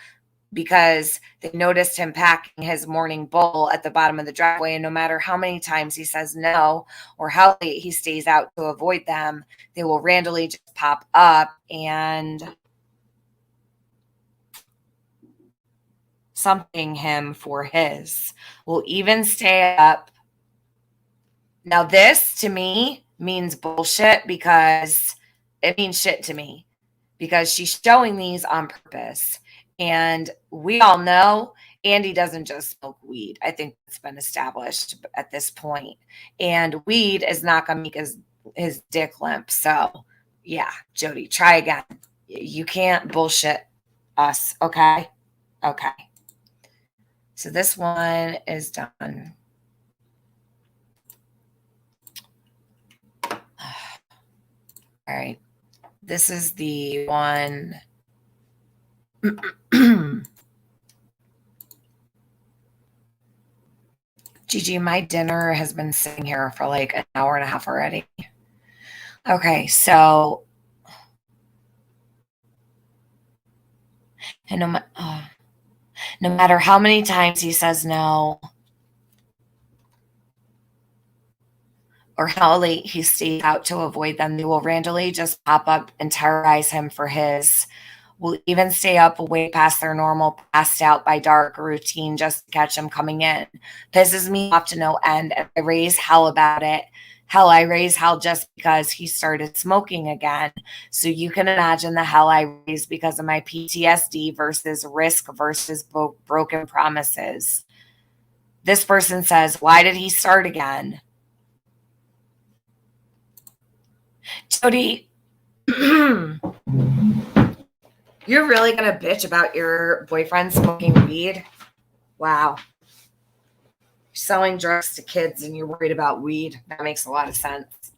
because they noticed him packing his morning bowl at the bottom of the driveway. And no matter how many times he says no or how late he stays out to avoid them, they will randomly just pop up and something him for his. Will even stay up. Now, this to me means bullshit because it means shit to me because she's showing these on purpose. And we all know Andy doesn't just smoke weed. I think it's been established at this point. And weed is not going to make his dick limp. So, yeah, Jody, try again. You can't bullshit us, okay? Okay. So this one is done. All right. This is the one. Gigi, my dinner has been sitting here for like an hour and a half already. Okay, so. And no matter how many times he says no, or how late he stays out to avoid them, they will randomly just pop up and terrorize him for his. Will even stay up way past their normal passed out by dark routine just to catch him coming in. Pisses me off to no end. And I raise hell about it. Hell, I raise hell just because he started smoking again. So you can imagine the hell I raise because of my PTSD versus risk versus broken promises. This person says, why did he start again? Jody, you're really going to bitch about your boyfriend smoking weed? Wow. Selling drugs to kids and you're worried about weed. That makes a lot of sense.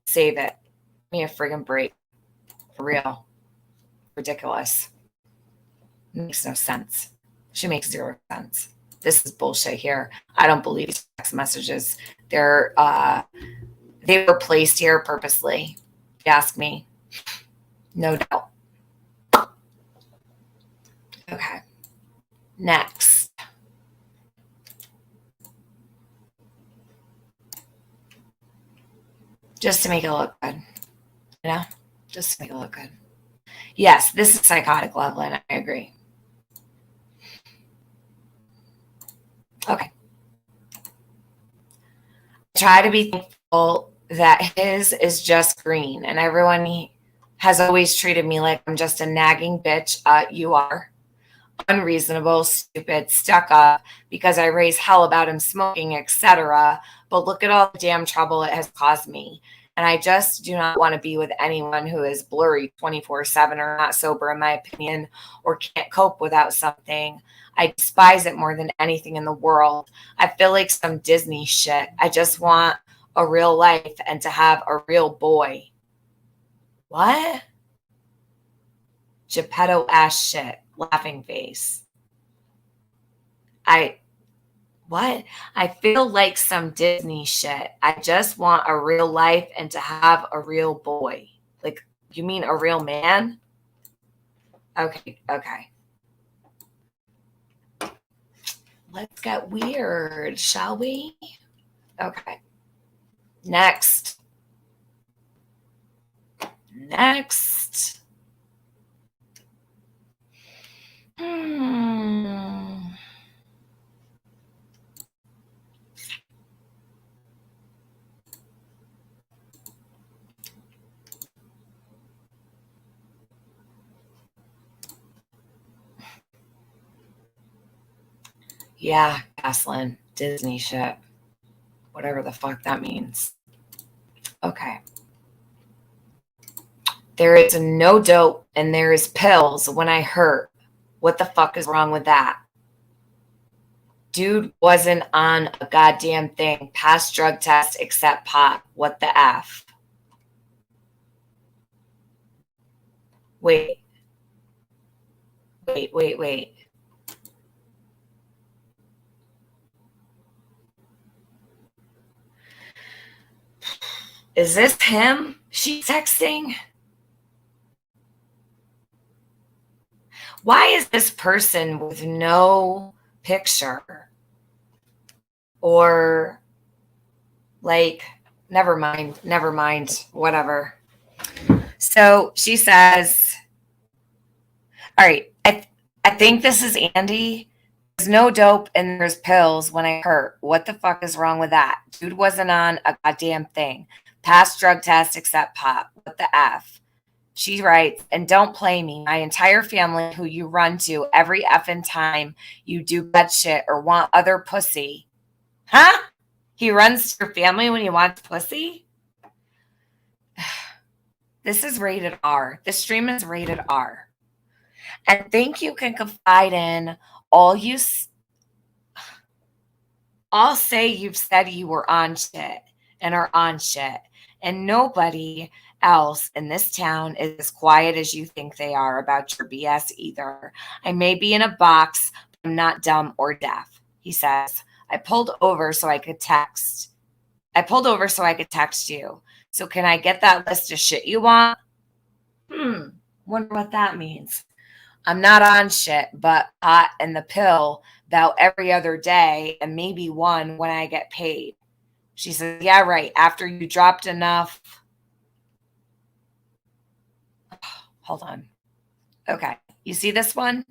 Save it. Give me a friggin' break. For real. Ridiculous. Makes no sense. She makes zero sense. This is bullshit here. I don't believe text messages. They were placed here purposely. If you ask me. No doubt. Okay. Next. Just to make it look good. You know? Just to make it look good. Yes, this is psychotic, Loveland. I agree. Okay. Try to be thankful that his is just green. And everyone has always treated me like I'm just a nagging bitch. You are. Unreasonable, stupid, stuck up because I raise hell about him smoking, etc. But look at all the damn trouble it has caused me. And I just do not want to be with anyone who is blurry 24/7 or not sober, in my opinion, or can't cope without something. I despise it more than anything in the world. I feel like some Disney shit. I just want a real life and to have a real boy. What? Geppetto ass shit. Laughing face. What? I feel like some Disney shit. I just want a real life and to have a real boy. Like, you mean a real man? Okay. Let's get weird, shall we? Okay. Next. Yeah, Gaslin, Disney shit. Whatever the fuck that means. Okay. There is no dope and there is pills when I hurt. What the fuck is wrong with that? Dude wasn't on a goddamn thing. Passed drug test except pot. What the F? Wait. Wait. Is this him she's texting? Why is this person with no picture? Or like, never mind, whatever. So she says, all right, I think this is Andy. There's no dope and there's pills when I hurt. What the fuck is wrong with that? Dude wasn't on a goddamn thing. Passed drug test except pot. What the F? She writes, and don't play me. My entire family who you run to every effing time you do bad shit or want other pussy. Huh? He runs to your family when he wants pussy? This is rated R. This stream is rated R. And think you can confide in all say you've said you were on shit and are on shit. And nobody else in this town is as quiet as you think they are about your BS either. I may be in a box, but I'm not dumb or deaf. He says, I pulled over so I could text you. So can I get that list of shit you want? Wonder what that means. I'm not on shit, but pot and the pill about every other day and maybe one when I get paid. She says, yeah, right. After you dropped enough. Hold on. Okay. You see this one?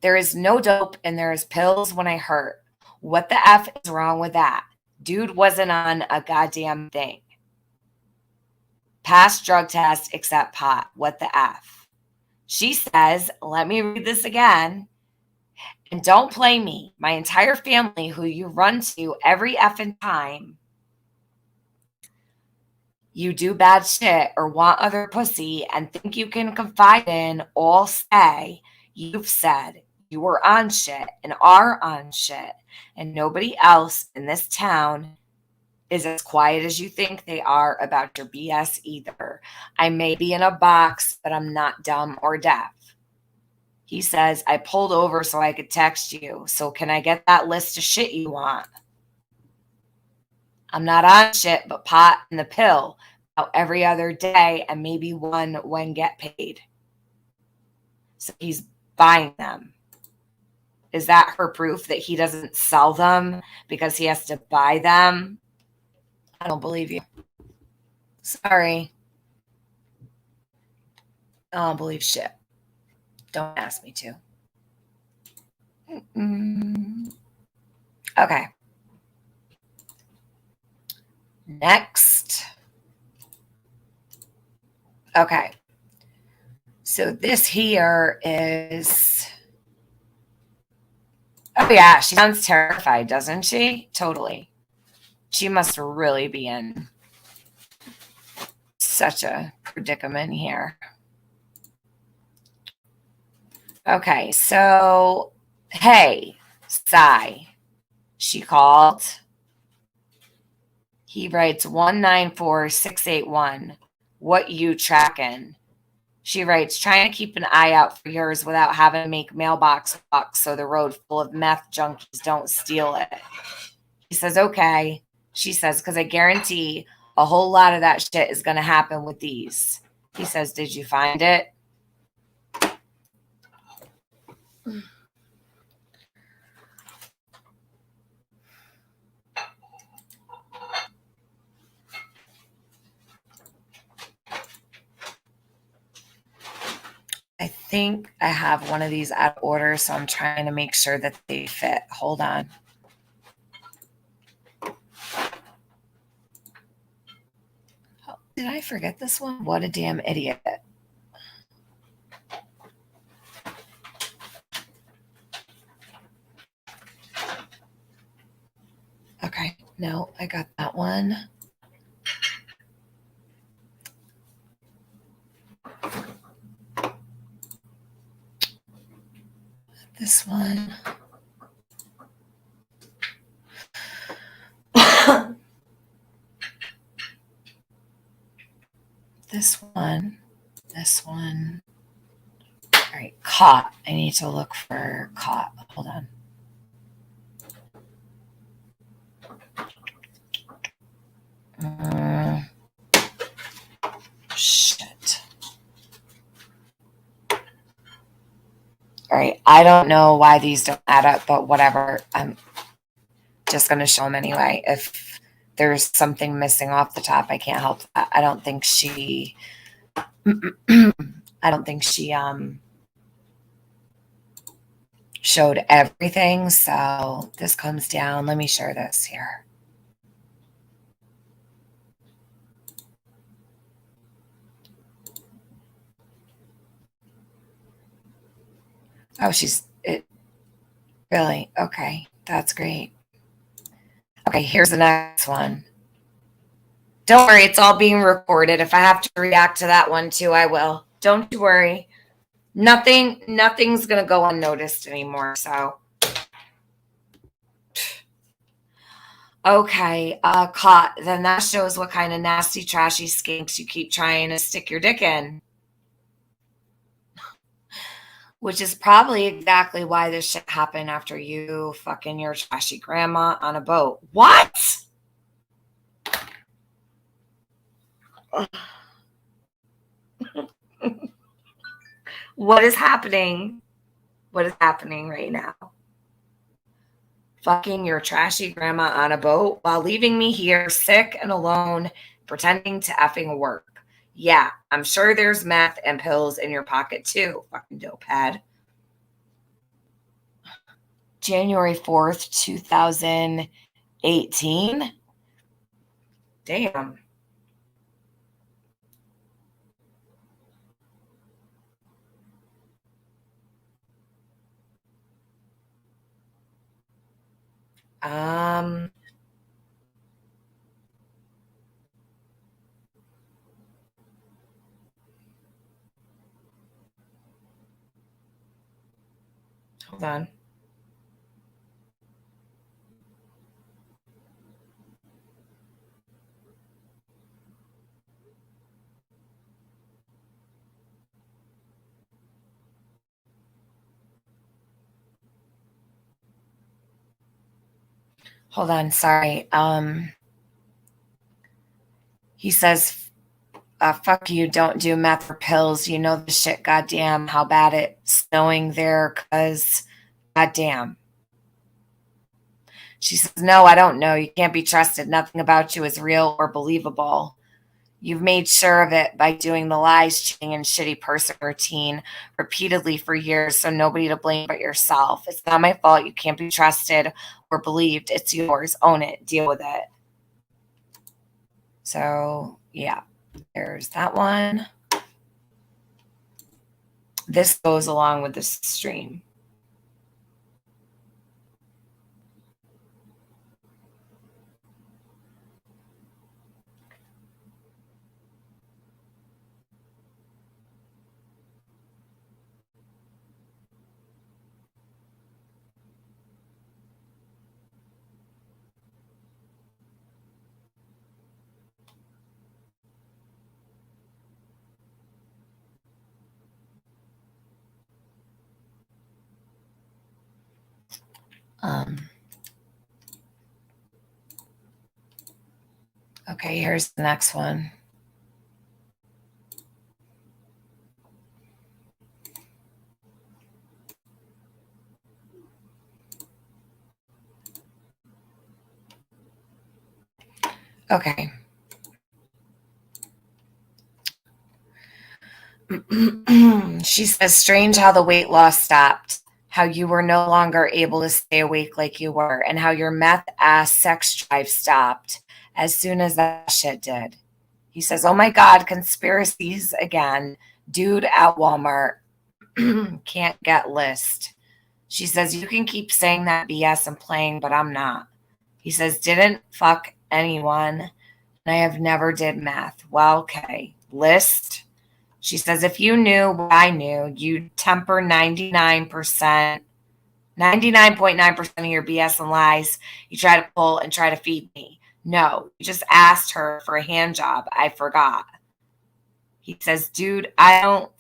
There is no dope and there is pills when I hurt. What the F is wrong with that? Dude wasn't on a goddamn thing. Passed drug test except pot. What the F? She says, let me read this again. And don't play me. My entire family who you run to every effing time you do bad shit or want other pussy and think you can confide in all say you've said you were on shit and are on shit. And nobody else in this town is as quiet as you think they are about your BS either. I may be in a box, but I'm not dumb or deaf. He says, I pulled over so I could text you. So can I get that list of shit you want? I'm not on shit, but pot and the pill about every other day and maybe one when get paid. So he's buying them. Is that her proof that he doesn't sell them because he has to buy them? I don't believe you. Sorry. I don't believe shit. Don't ask me to. Okay. Next. Okay. So this here is... Oh, yeah. She sounds terrified, doesn't she? Totally. She must really be in such a predicament here. Okay, so, hey, Sai, she called. He writes 194681. What you tracking? She writes, trying to keep an eye out for yours without having to make mailbox walks so the road full of meth junkies don't steal it. He says, okay. She says, because I guarantee a whole lot of that shit is going to happen with these. He says, did you find it? I think I have one of these out of order, so I'm trying to make sure that they fit. Hold on. Oh, did I forget this one? What a damn idiot. Okay, no, I got that one. This one. one. This one. All right, caught. I need to look for caught. Hold on. Shit. All right, I don't know why these don't add up, but whatever. I'm just going to show them anyway. If there's something missing off the top, I can't help that. I don't think she showed everything. So this comes down. Let me share this here. Oh, really? Okay, that's great. Okay, here's the next one. Don't worry, it's all being recorded. If I have to react to that one too, I will. Don't you worry. Nothing's gonna go unnoticed anymore. So, okay, caught. Then that shows what kind of nasty, trashy skinks you keep trying to stick your dick in. Which is probably exactly why this shit happened after you fucking your trashy grandma on a boat. What? What is happening? What is happening right now? Fucking your trashy grandma on a boat while leaving me here sick and alone, pretending to effing work. Yeah, I'm sure there's meth and pills in your pocket too, fucking dopehead. January 4th, 2018. Damn. Hold on. Hold on, sorry. He says, fuck you, don't do meth or pills. You know the shit, goddamn, how bad it's snowing there, cause goddamn. She says, no, I don't know. You can't be trusted. Nothing about you is real or believable. You've made sure of it by doing the lies, cheating, and shitty person routine repeatedly for years, so nobody to blame but yourself. It's not my fault. You can't be trusted or believed. It's yours. Own it. Deal with it. So, yeah, there's that one. This goes along with this stream. Okay, here's the next one. Okay. She says, strange how the weight loss stopped, how you were no longer able to stay awake like you were, and how your meth ass sex drive stopped as soon as that shit did. He says, oh my God, conspiracies again. Dude at Walmart can't get list. She says, you can keep saying that BS and playing, but I'm not. He says, didn't fuck anyone, and I have never did meth. Well, okay. List. She says, if you knew what I knew, you'd temper 99.9% of your BS and lies you try to pull and try to feed me. No, you just asked her for a hand job. I forgot. He says, dude, I don't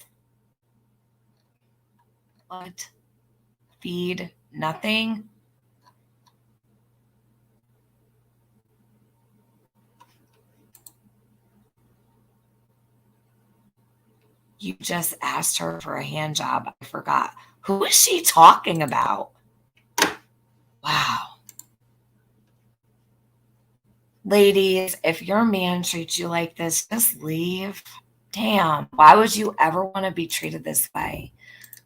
feed nothing. You just asked her for a hand job. I forgot. Who is she talking about? Wow. Ladies, if your man treats you like this, just leave. Damn. Why would you ever want to be treated this way?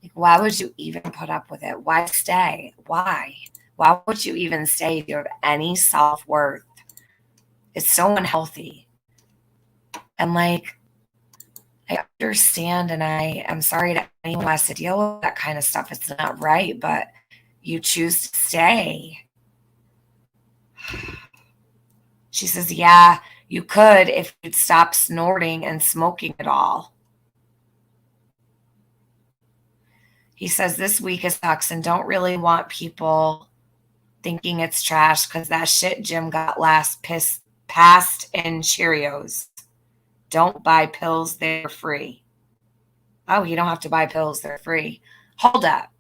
Like, why would you even put up with it? Why stay? Why? Why would you even stay if you have any self-worth? It's so unhealthy. And like, I understand, and I am sorry to anyone who has to deal with that kind of stuff. It's not right, but you choose to stay. She says, yeah, you could if you'd stop snorting and smoking it all. He says, this week is sucks and don't really want people thinking it's trash because that shit Jim got last passed in Cheerios. Don't buy pills, they're free. Oh, you don't have to buy pills, they're free. Hold up.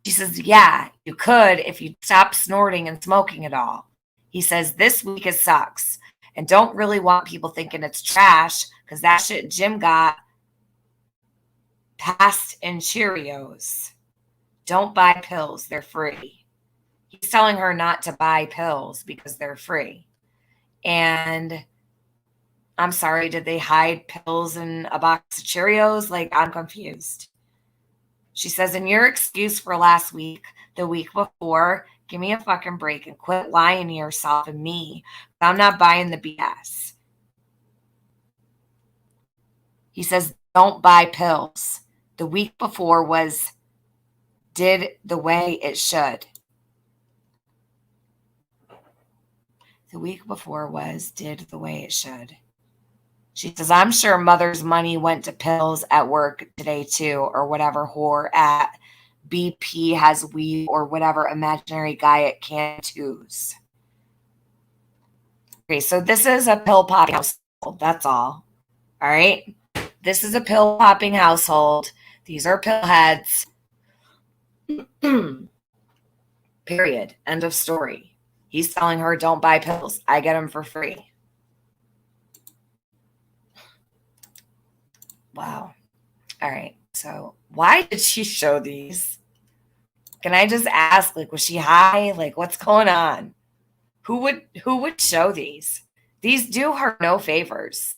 She says, yeah, you could if you stop snorting and smoking it all. He says, this week it sucks and don't really want people thinking it's trash because that shit Jim got passed in Cheerios. Don't buy pills, they're free. He's telling her not to buy pills because they're free. And I'm sorry, did they hide pills in a box of Cheerios? Like, I'm confused. She says, and your excuse for last week, the week before, give me a fucking break and quit lying to yourself and me. I'm not buying the BS. He says, don't buy pills. The week before was did the way it should. The week before was did the way it should. She says, I'm sure mother's money went to pills at work today too, or whatever whore at BP has weed or whatever imaginary guy at Cantu's. Okay, so this is a pill popping household. That's all. All right. This is a pill popping household. These are pill heads. Period. End of story. He's telling her, don't buy pills. I get them for free. Wow. All right. So why did she show these? Can I just ask, like, was she high? Like, what's going on? Who would show these? These do her no favors.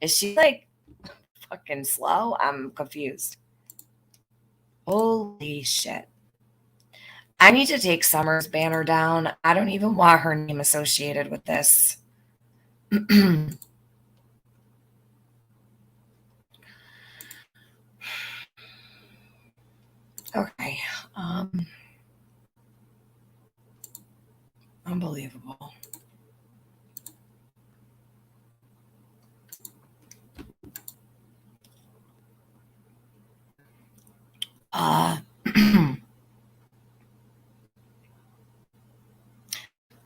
Is she like fucking slow? I'm confused. Holy shit. I need to take Summer's banner down. I don't even want her name associated with this. Okay. Unbelievable.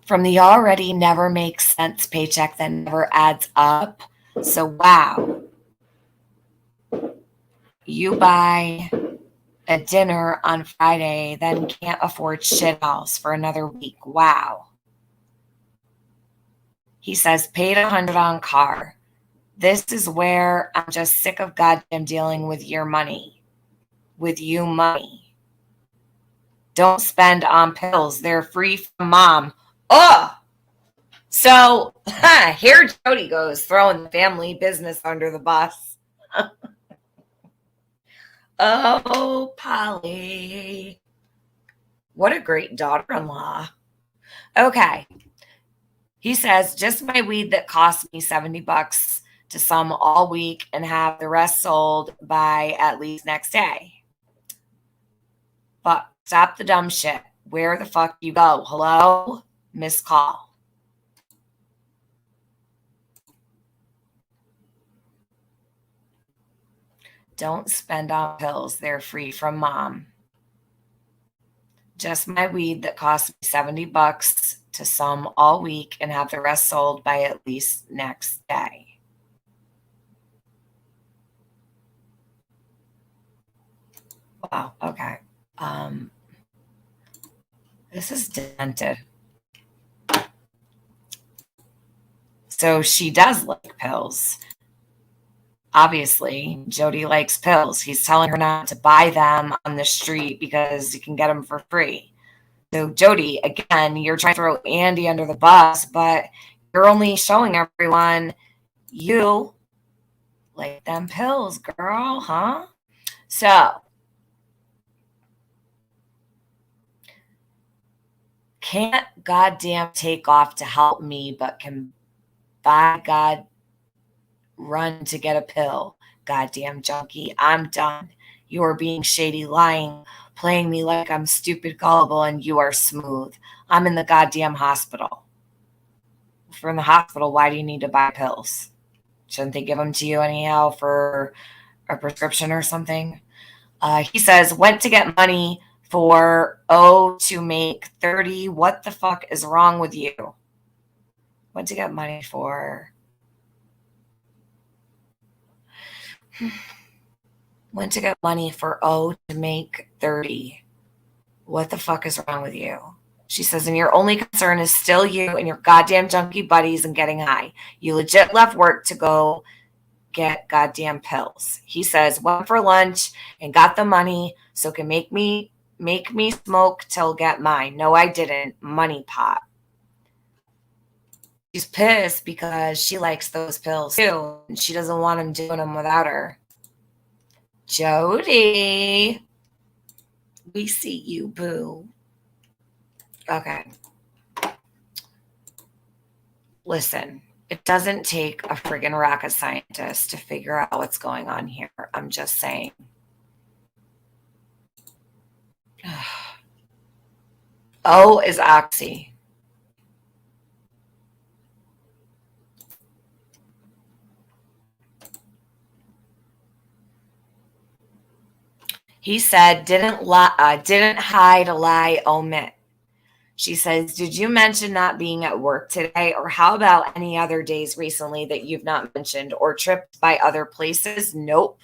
From the already never makes sense paycheck that never adds up. So, wow. You buy a dinner on Friday, then can't afford shit else for another week. Wow. He says, paid $100 on car. This is where I'm just sick of goddamn dealing with your money. With you money. Don't spend on pills. They're free from mom. Oh! So, here Jody goes, throwing the family business under the bus. Oh, Polly. What a great daughter-in-law. Okay. He says, just my weed that cost me $70 to sum all week and have the rest sold by at least next day. But stop the dumb shit. Where the fuck you go? Hello? Missed call. Don't spend on pills. They're free from mom. Just my weed that cost me $70 to sum all week and have the rest sold by at least next day. Wow. Okay. This is demented. So she does like pills. Obviously, Jody likes pills. He's telling her not to buy them on the street because you can get them for free. So, Jody, again, you're trying to throw Andy under the bus, but you're only showing everyone you like them pills, girl, huh? So, can't goddamn take off to help me, but can by God run to get a pill. Goddamn junkie, I'm done. You are being shady, lying, playing me like I'm stupid, gullible, and you are smooth. I'm in the goddamn hospital. If you're in the hospital, why do you need to buy pills? Shouldn't they give them to you anyhow for a prescription or something? He says, went to get money for to make 30. What the fuck is wrong with you? Went to get money for... Went to get money for to make 30. What the fuck is wrong with you? She says, and your only concern is still you and your goddamn junkie buddies and getting high. You legit left work to go get goddamn pills. He says, went for lunch and got the money so can make me smoke till get mine. No, I didn't. Money pot. She's pissed because she likes those pills too, and she doesn't want him doing them without her. Jody, we see you, boo. Okay. Listen, it doesn't take a friggin' rocket scientist to figure out what's going on here. I'm just saying. Is Oxy. He said, didn't hide, lie, omit. She says, did you mention not being at work today? Or how about any other days recently that you've not mentioned or tripped by other places? Nope.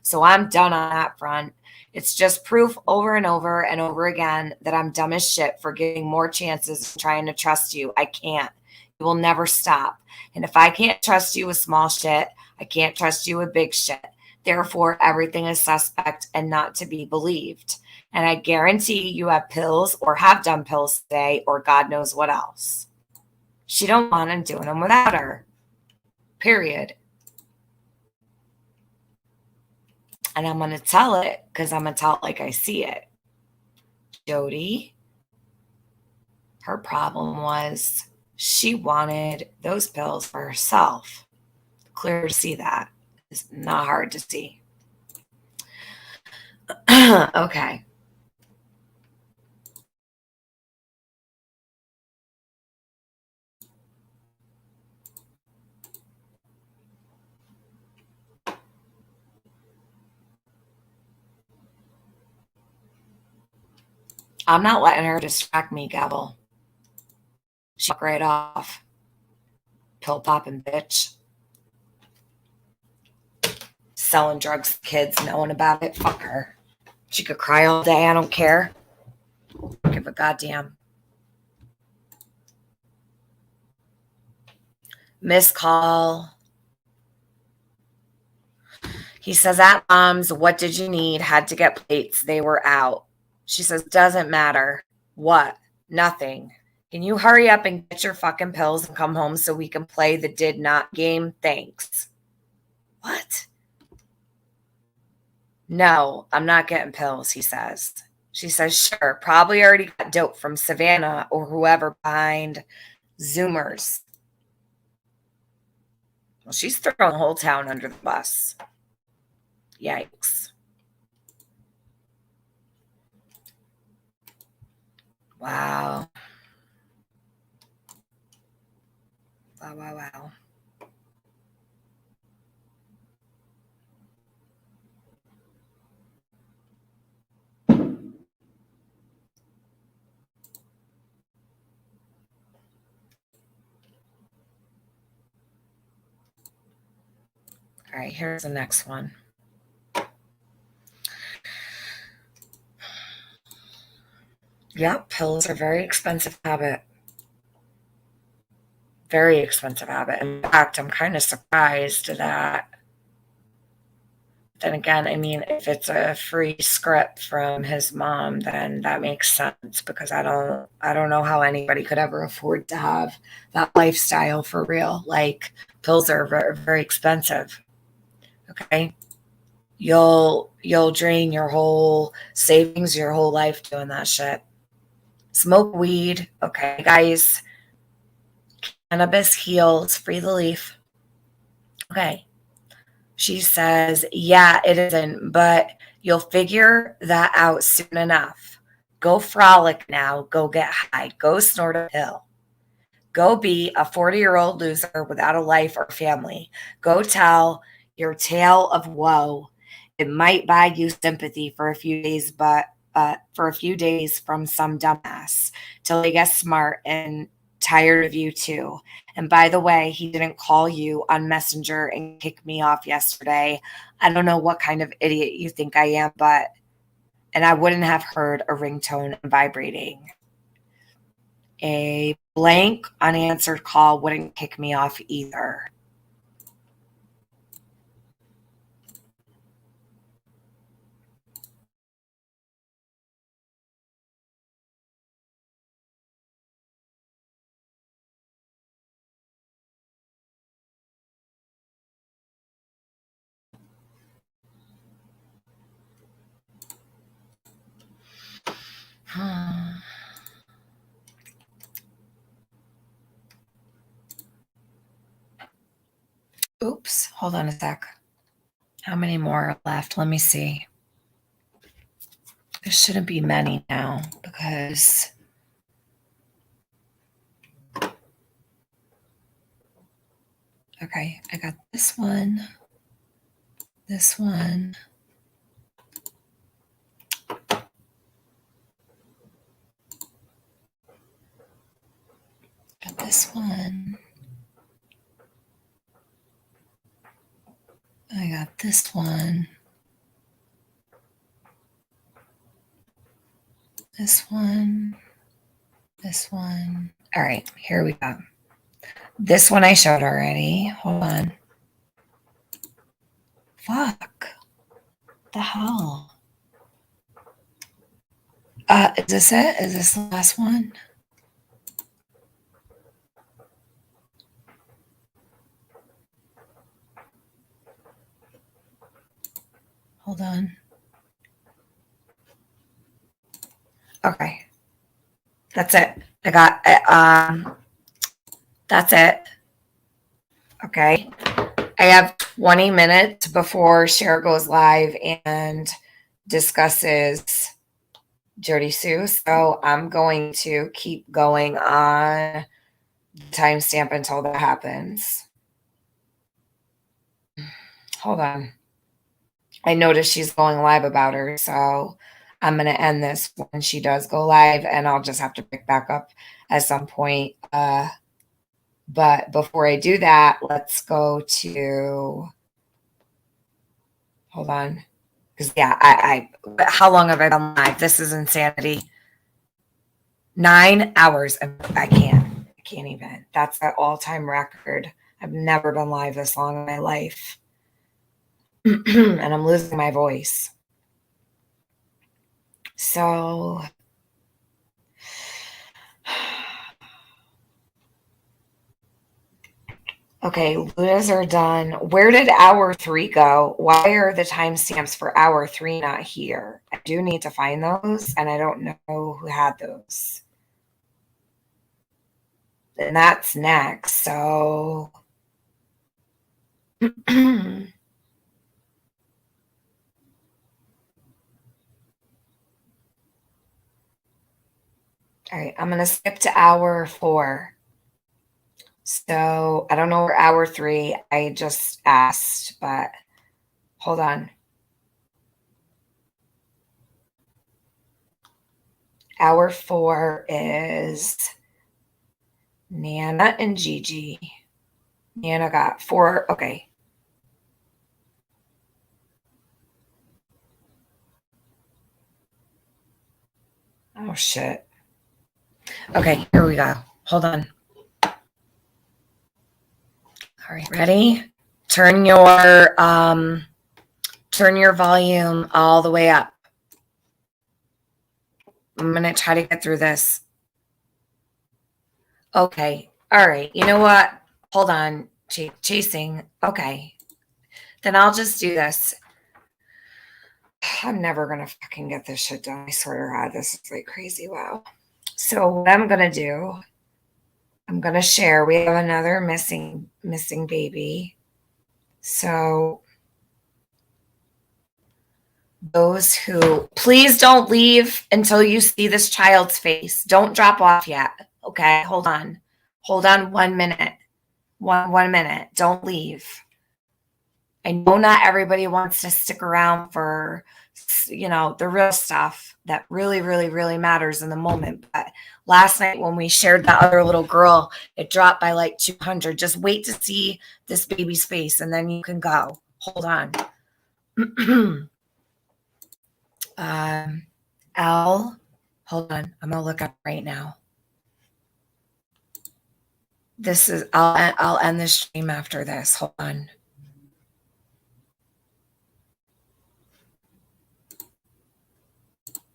So I'm done on that front. It's just proof over and over and over again that I'm dumb as shit for giving more chances and trying to trust you. I can't. You will never stop. And if I can't trust you with small shit, I can't trust you with big shit. Therefore, everything is suspect and not to be believed. And I guarantee you have pills or have done pills today or God knows what else. She don't want him doing them without her. Period. And I'm going to tell it because I'm going to tell it like I see it. Jody, her problem was she wanted those pills for herself. Clear to see that. It's not hard to see. Okay. I'm not letting her distract me, Gavel. She walked right off. Pill popping bitch. Selling drugs to kids, knowing about it. Fuck her. She could cry all day. I don't care. Give a goddamn. Missed call. He says, at Mom's, what did you need? Had to get plates. They were out. She says, doesn't matter. What? Nothing. Can you hurry up and get your fucking pills and come home so we can play the did not game? Thanks. What? No, I'm not getting pills, he says. She says, sure, probably already got dope from Savannah or whoever behind Zoomers. Well, she's throwing the whole town under the bus. Yikes. Wow. Wow, wow, wow. All right, here's the next one. Yep, pills are very expensive habit. Very expensive habit. In fact, I'm kind of surprised that. Then again, I mean, if it's a free script from his mom, then that makes sense because I don't know how anybody could ever afford to have that lifestyle for real. Like pills are very, very expensive. Okay. You'll drain your whole savings, your whole life doing that shit. Smoke weed. Okay, guys. Cannabis heals. Free the leaf. Okay. She says, yeah, it isn't, but you'll figure that out soon enough. Go frolic now. Go get high. Go snort a pill. Go be a 40-year-old loser without a life or family. Go tell your tale of woe. It might buy you sympathy for a few days, but for a few days from some dumbass till they get smart and tired of you too. And by the way, he didn't call you on Messenger and kick me off yesterday. I don't know what kind of idiot you think I am, and I wouldn't have heard a ringtone vibrating. A blank unanswered call wouldn't kick me off either. Oops, hold on a sec. How many more are left? Let me see. There shouldn't be many now because okay, I got this one, this one. Got this one. I got this one. This one. This one. All right, here we go. This one I showed already. Hold on. Fuck. The hell? Is this it? Is this the last one? Hold on. Okay. That's it. I got that's it. Okay. I have 20 minutes before Cher goes live and discusses Jodisue. So I'm going to keep going on the timestamp until that happens. Hold on. I noticed she's going live about her, so I'm going to end this when she does go live, and I'll just have to pick back up at some point. But before I do that, let's go to, hold on. Because, yeah, how long have I been live? This is insanity. 9 hours. I can't even. That's an all-time record. I've never been live this long in my life. And I'm losing my voice. So, okay, Lunas are done. Where did hour 3 go? Why are the timestamps for hour 3 not here? I do need to find those, and I don't know who had those. And that's next, so... All right, I'm going to skip to hour 4. So I don't know where hour 3, I just asked, but hold on. Hour 4 is Nana and Gigi. Nana got 4. Okay. Oh, shit. Okay, here we go. Hold on. All right, ready? Turn your volume all the way up. I'm going to try to get through this. Okay. All right. You know what? Hold on. Chasing. Okay. Then I'll just do this. I'm never going to fucking get this shit done. I swear to God, this is like crazy. Wow. So what I'm going to do, I'm going to share. We have another missing baby. So those who, please don't leave until you see this child's face. Don't drop off yet. Okay. Hold on. Hold on 1 minute. One minute. Don't leave. I know not everybody wants to stick around for, the real stuff that really, really, really matters in the moment. But last night when we shared that other little girl, it dropped by like 200. Just wait to see this baby's face and then you can go. Hold on. Al, hold on. I'm going to look up right now. I'll end the stream after this. Hold on.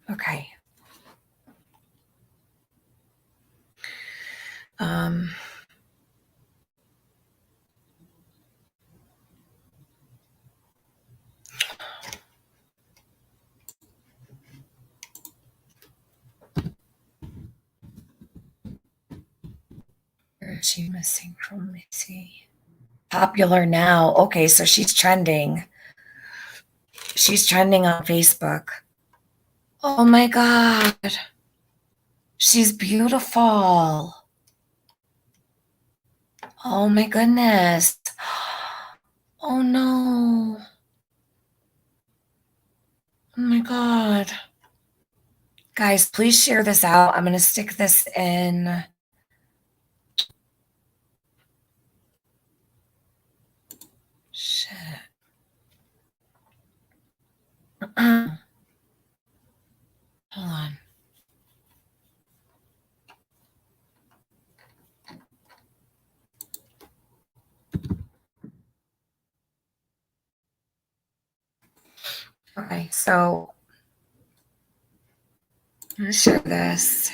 Okay. Where is she missing from? Let me see. Popular now. Okay, so she's trending. She's trending on Facebook. Oh my God. She's beautiful. Oh my goodness. Oh no. Oh my God. Guys, please share this out. I'm going to stick this in. Shit. Hold on. Okay, so I'm going to share this.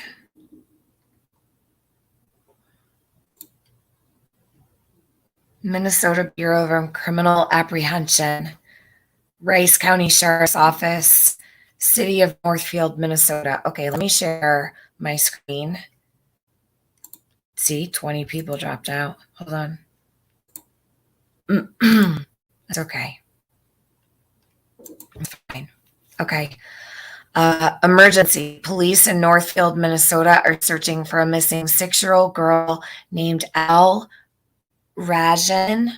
Minnesota Bureau of Criminal Apprehension, Rice County Sheriff's Office, City of Northfield, Minnesota. Okay, let me share my screen. See, 20 people dropped out. Hold on. That's okay. I'm fine. Okay. Emergency. Police in Northfield, Minnesota are searching for a missing 6-year-old girl named Al Rajan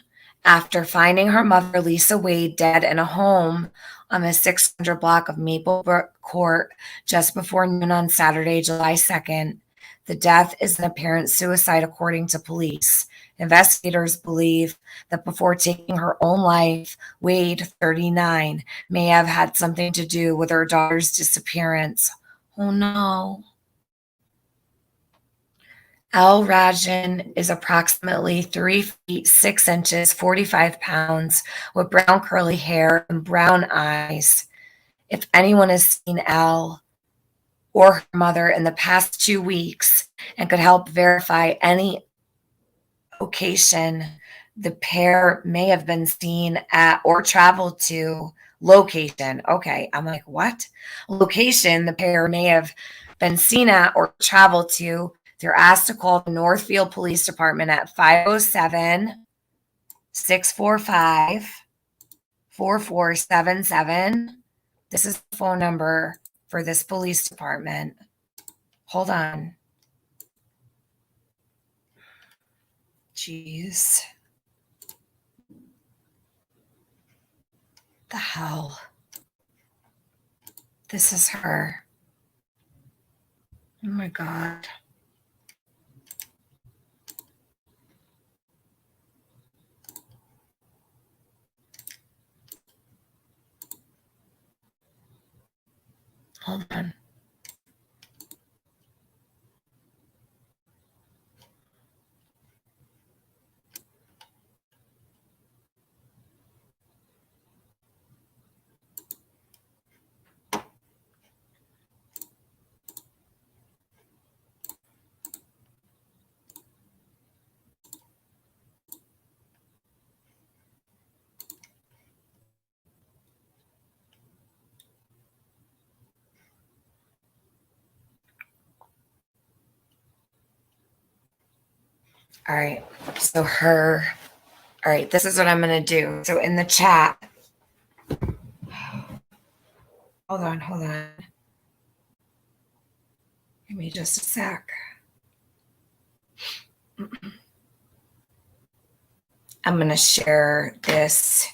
after finding her mother, Lisa Wade, dead in a home on the 600 block of Maplebrook Court just before noon on Saturday, July 2nd. The death is an apparent suicide, according to police. Investigators believe that before taking her own life, Wade, 39, may have had something to do with her daughter's disappearance. Oh no. Al Rajan is approximately 3 feet 6 inches, 45 pounds, with brown curly hair and brown eyes. If anyone has seen Al or her mother in the past 2 weeks and could help verify any location the pair may have been seen at or traveled to, location. Okay, I'm like, what? Location the pair may have been seen at or traveled to, they're asked to call the Northfield Police Department at 507-645-4477. This is the phone number for this police department. Hold on. Jeez. The hell? This is her. Oh my God. Hold on. All right. So all right, this is what I'm going to do. So in the chat, hold on. Give me just a sec. I'm going to share this.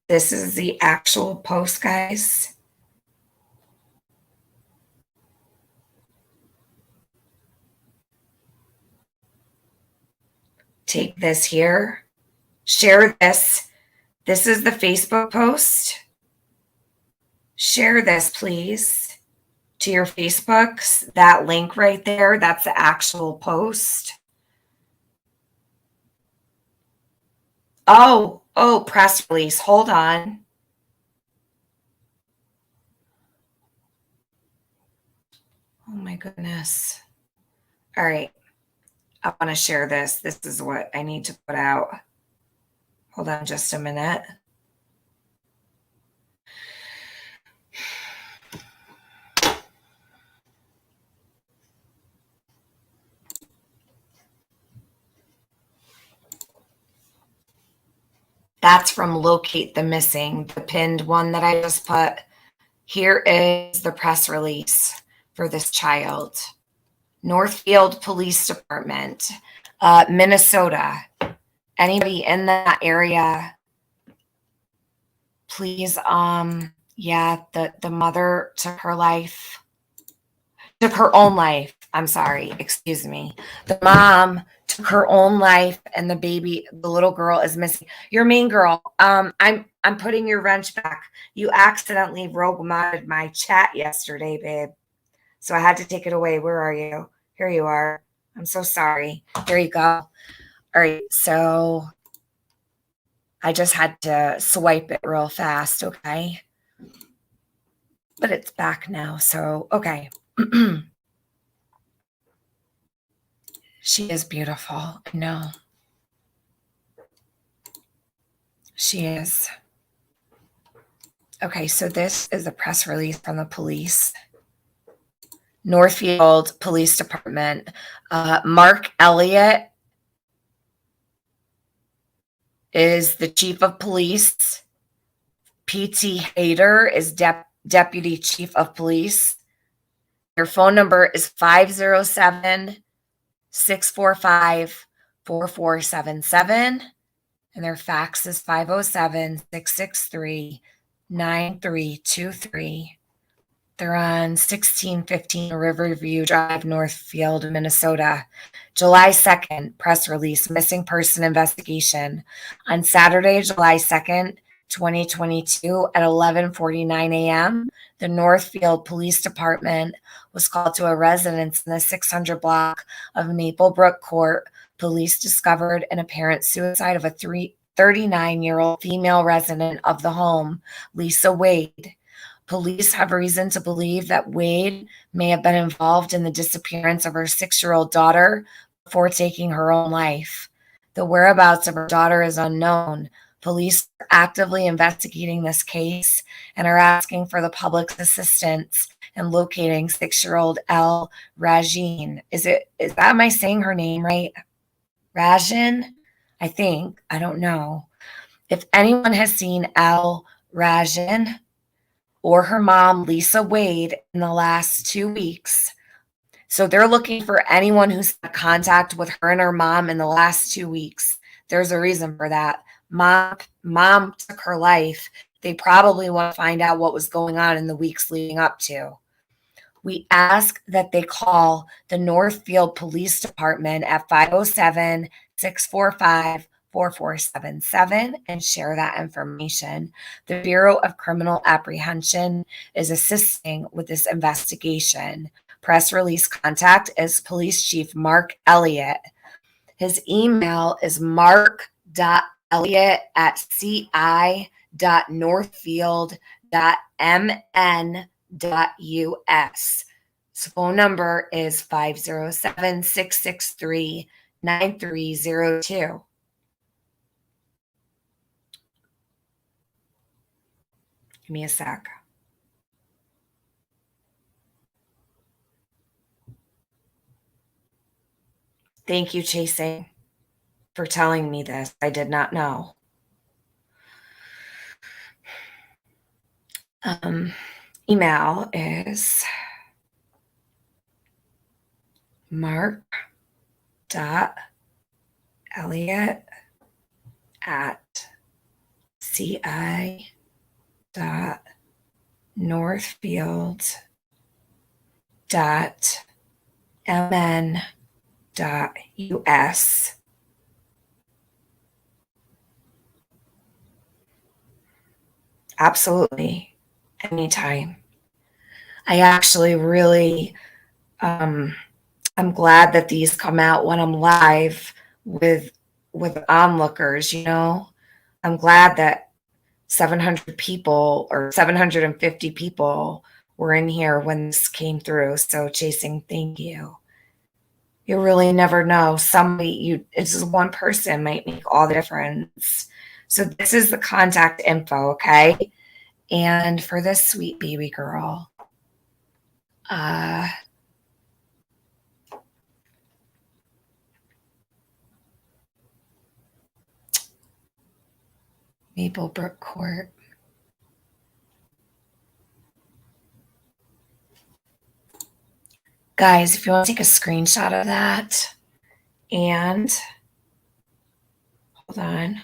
This is the actual post, guys. Take this here. Share this. This is the Facebook post. Share this, please, to your Facebooks. That link right there, that's the actual post. Oh, press release. Hold on. Oh my goodness. All right. I want to share this. This is what I need to put out. Hold on just a minute. That's from Locate the Missing, the pinned one that I just put. Here is the press release for this child. Northfield Police Department, Minnesota. Anybody in that area, please, yeah, the mother took her life. Took her own life. I'm sorry, excuse me. The mom took her own life, and the little girl is missing. Your main girl. I'm putting your wrench back. You accidentally rogue modded my chat yesterday, babe. So I had to take it away. Where are you? Here you are. I'm so sorry. There you go. All right, so I just had to swipe it real fast, okay? But it's back now, so okay. She is beautiful. I know. She is. Okay, so this is a press release from the police. Northfield Police Department. Mark Elliott is the chief of police. P.T. Hayter is deputy chief of police. Their phone number is 507-645-4477. And their fax is 507-663-9323. They're on 1615 Riverview Drive, Northfield, Minnesota. July 2nd, press release, missing person investigation. On Saturday, July 2nd, 2022 at 11:49 a.m., the Northfield Police Department was called to a residence in the 600 block of Maplebrook Court. Police discovered an apparent suicide of a 39-year-old female resident of the home, Lisa Wade. Police have reason to believe that Wade may have been involved in the disappearance of her 6-year-old daughter before taking her own life. The whereabouts of her daughter is unknown. Police are actively investigating this case and are asking for the public's assistance in locating 6-year-old Elle Rajin. Am I saying her name right? Rajin? I think. I don't know. If anyone has seen Elle Rajin or her mom, Lisa Wade, in the last 2 weeks. So they're looking for anyone who's had contact with her and her mom in the last 2 weeks. There's a reason for that. Mom took her life. They probably want to find out what was going on in the weeks leading up to. We ask that they call the Northfield Police Department at 507-645-4477 and share that information. The Bureau of Criminal Apprehension is assisting with this investigation. Press release contact is Police Chief Mark Elliott. His email is mark.elliott@ci.northfield.mn.us. So phone number is 507-663-9302. Give me a sec. Thank you, Chasing, for telling me this. I did not know. Email is mark.elliott@ci.northfield.mn.us. Absolutely. Anytime. I actually really, I'm glad that these come out when I'm live with onlookers, you know. I'm glad that 700 people or 750 people were in here when this came through. So Chasing, thank you. You really never know. It's just one person might make all the difference. So this is the contact info, okay? And for this sweet baby girl, Maplebrook Court. Guys, if you want to take a screenshot of that, and hold on.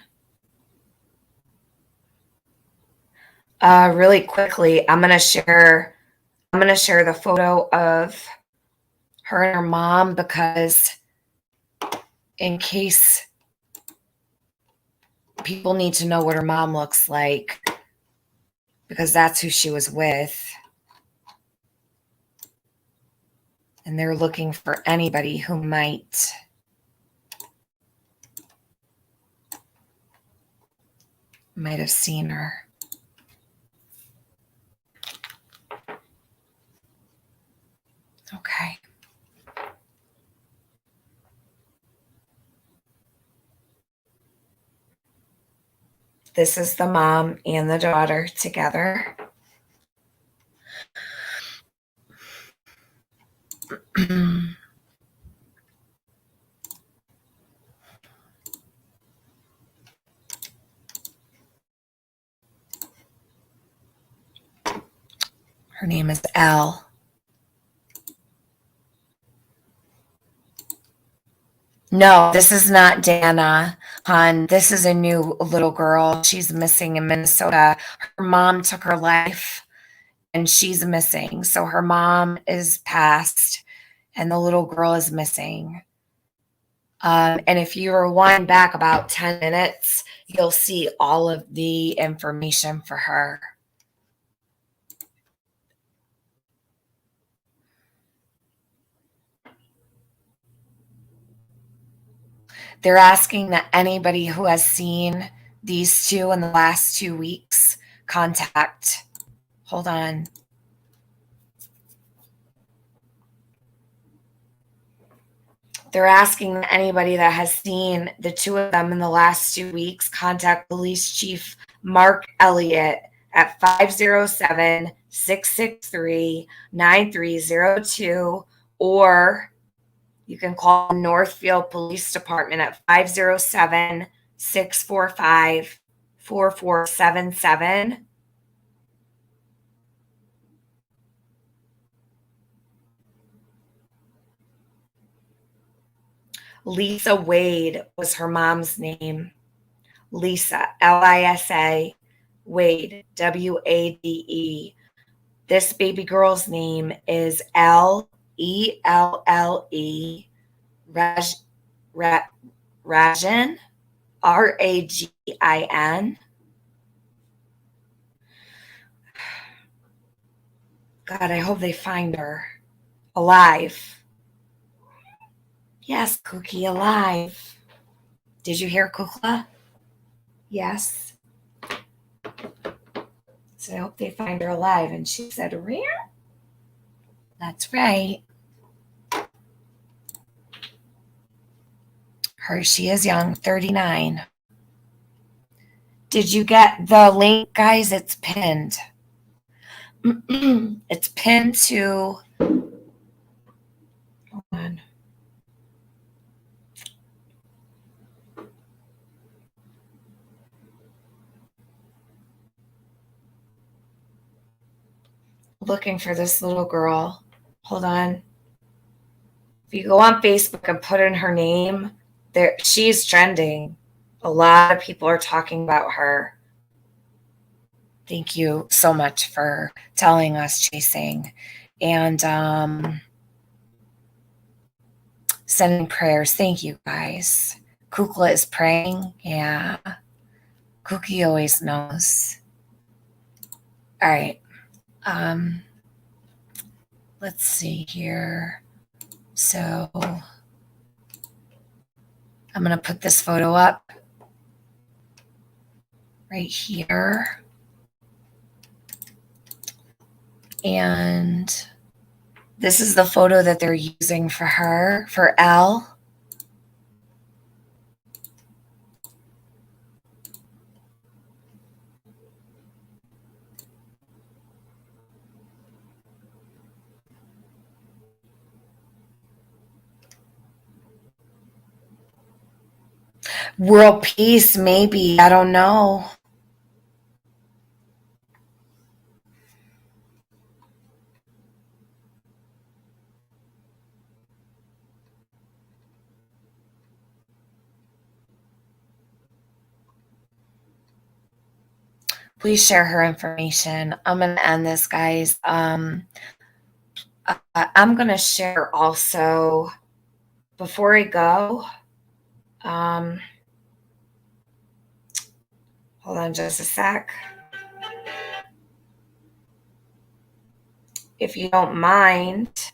Really quickly, I'm gonna share the photo of her and her mom, because in case people need to know what her mom looks like, because that's who she was with. And they're looking for anybody who might have seen her. Okay. This is the mom and the daughter together. Her name is Elle. No, this is not Dana, hon. This is a new little girl. She's missing in Minnesota. Her mom took her life, and she's missing. So her mom is passed, and the little girl is missing. And if you rewind back about 10 minutes, you'll see all of the information for her. They're asking that anybody who has seen these two in the last 2 weeks contact. Hold on. They're asking that anybody that has seen the two of them in the last 2 weeks contact Police Chief Mark Elliott at 507-663-9302, or you can call Northfield Police Department at 507-645-4477. Lisa Wade was her mom's name. Lisa, Lisa, Wade, Wade. This baby girl's name is Lelle, Ragin, Ragin. God, I hope they find her alive. Yes, Cookie, alive. Did you hear Kukla? Yes. So I hope they find her alive. And she said, "Rear?" That's right. She is young, 39. Did you get the link, guys? It's pinned. It's pinned to, hold on. looking for this little girl. Hold on. If you go on Facebook and put in her name, there she's trending. A lot of people are talking about her. Thank you so much for telling us, Chasing. And sending prayers. Thank you, guys. Kukla is praying. Yeah. Cookie always knows. All right. Let's see here. So I'm going to put this photo up right here. And this is the photo that they're using for her, for Elle. World peace, maybe. I don't know. Please share her information. I'm going to end this, guys. I'm going to share also, before I go, hold on just a sec. If you don't mind,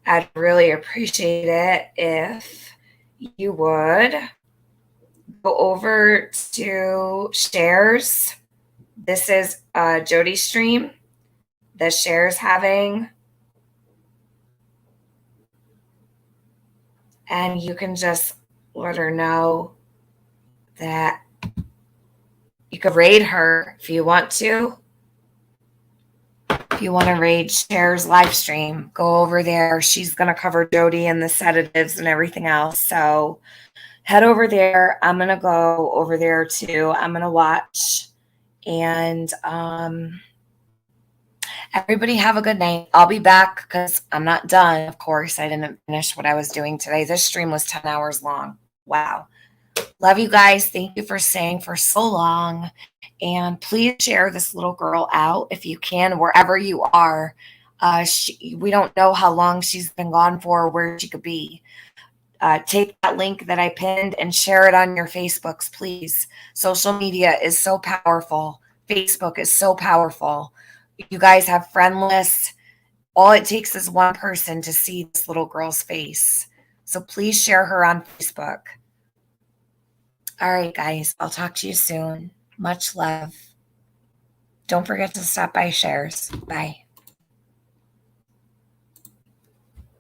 I'd really appreciate it if you would go over to shares. This is Jody stream that Share's having. And you can just let her know that you could raid her if you want to. If you want to raid Share's live stream, go over there. She's going to cover Jody and the sedatives and everything else. So head over there. I'm going to go over there too. I'm going to watch. And everybody have a good night. I'll be back because I'm not done. Of course, I didn't finish what I was doing today. This stream was 10 hours long. Wow. Love you guys. Thank you for staying for so long. And please share this little girl out if you can, wherever you are. We don't know how long she's been gone for or where she could be. Take that link that I pinned and share it on your Facebooks, please. Social media is so powerful. Facebook is so powerful. You guys have friend lists. All it takes is one person to see this little girl's face. So please share her on Facebook. All right, guys. I'll talk to you soon. Much love. Don't forget to stop by Shares. Bye.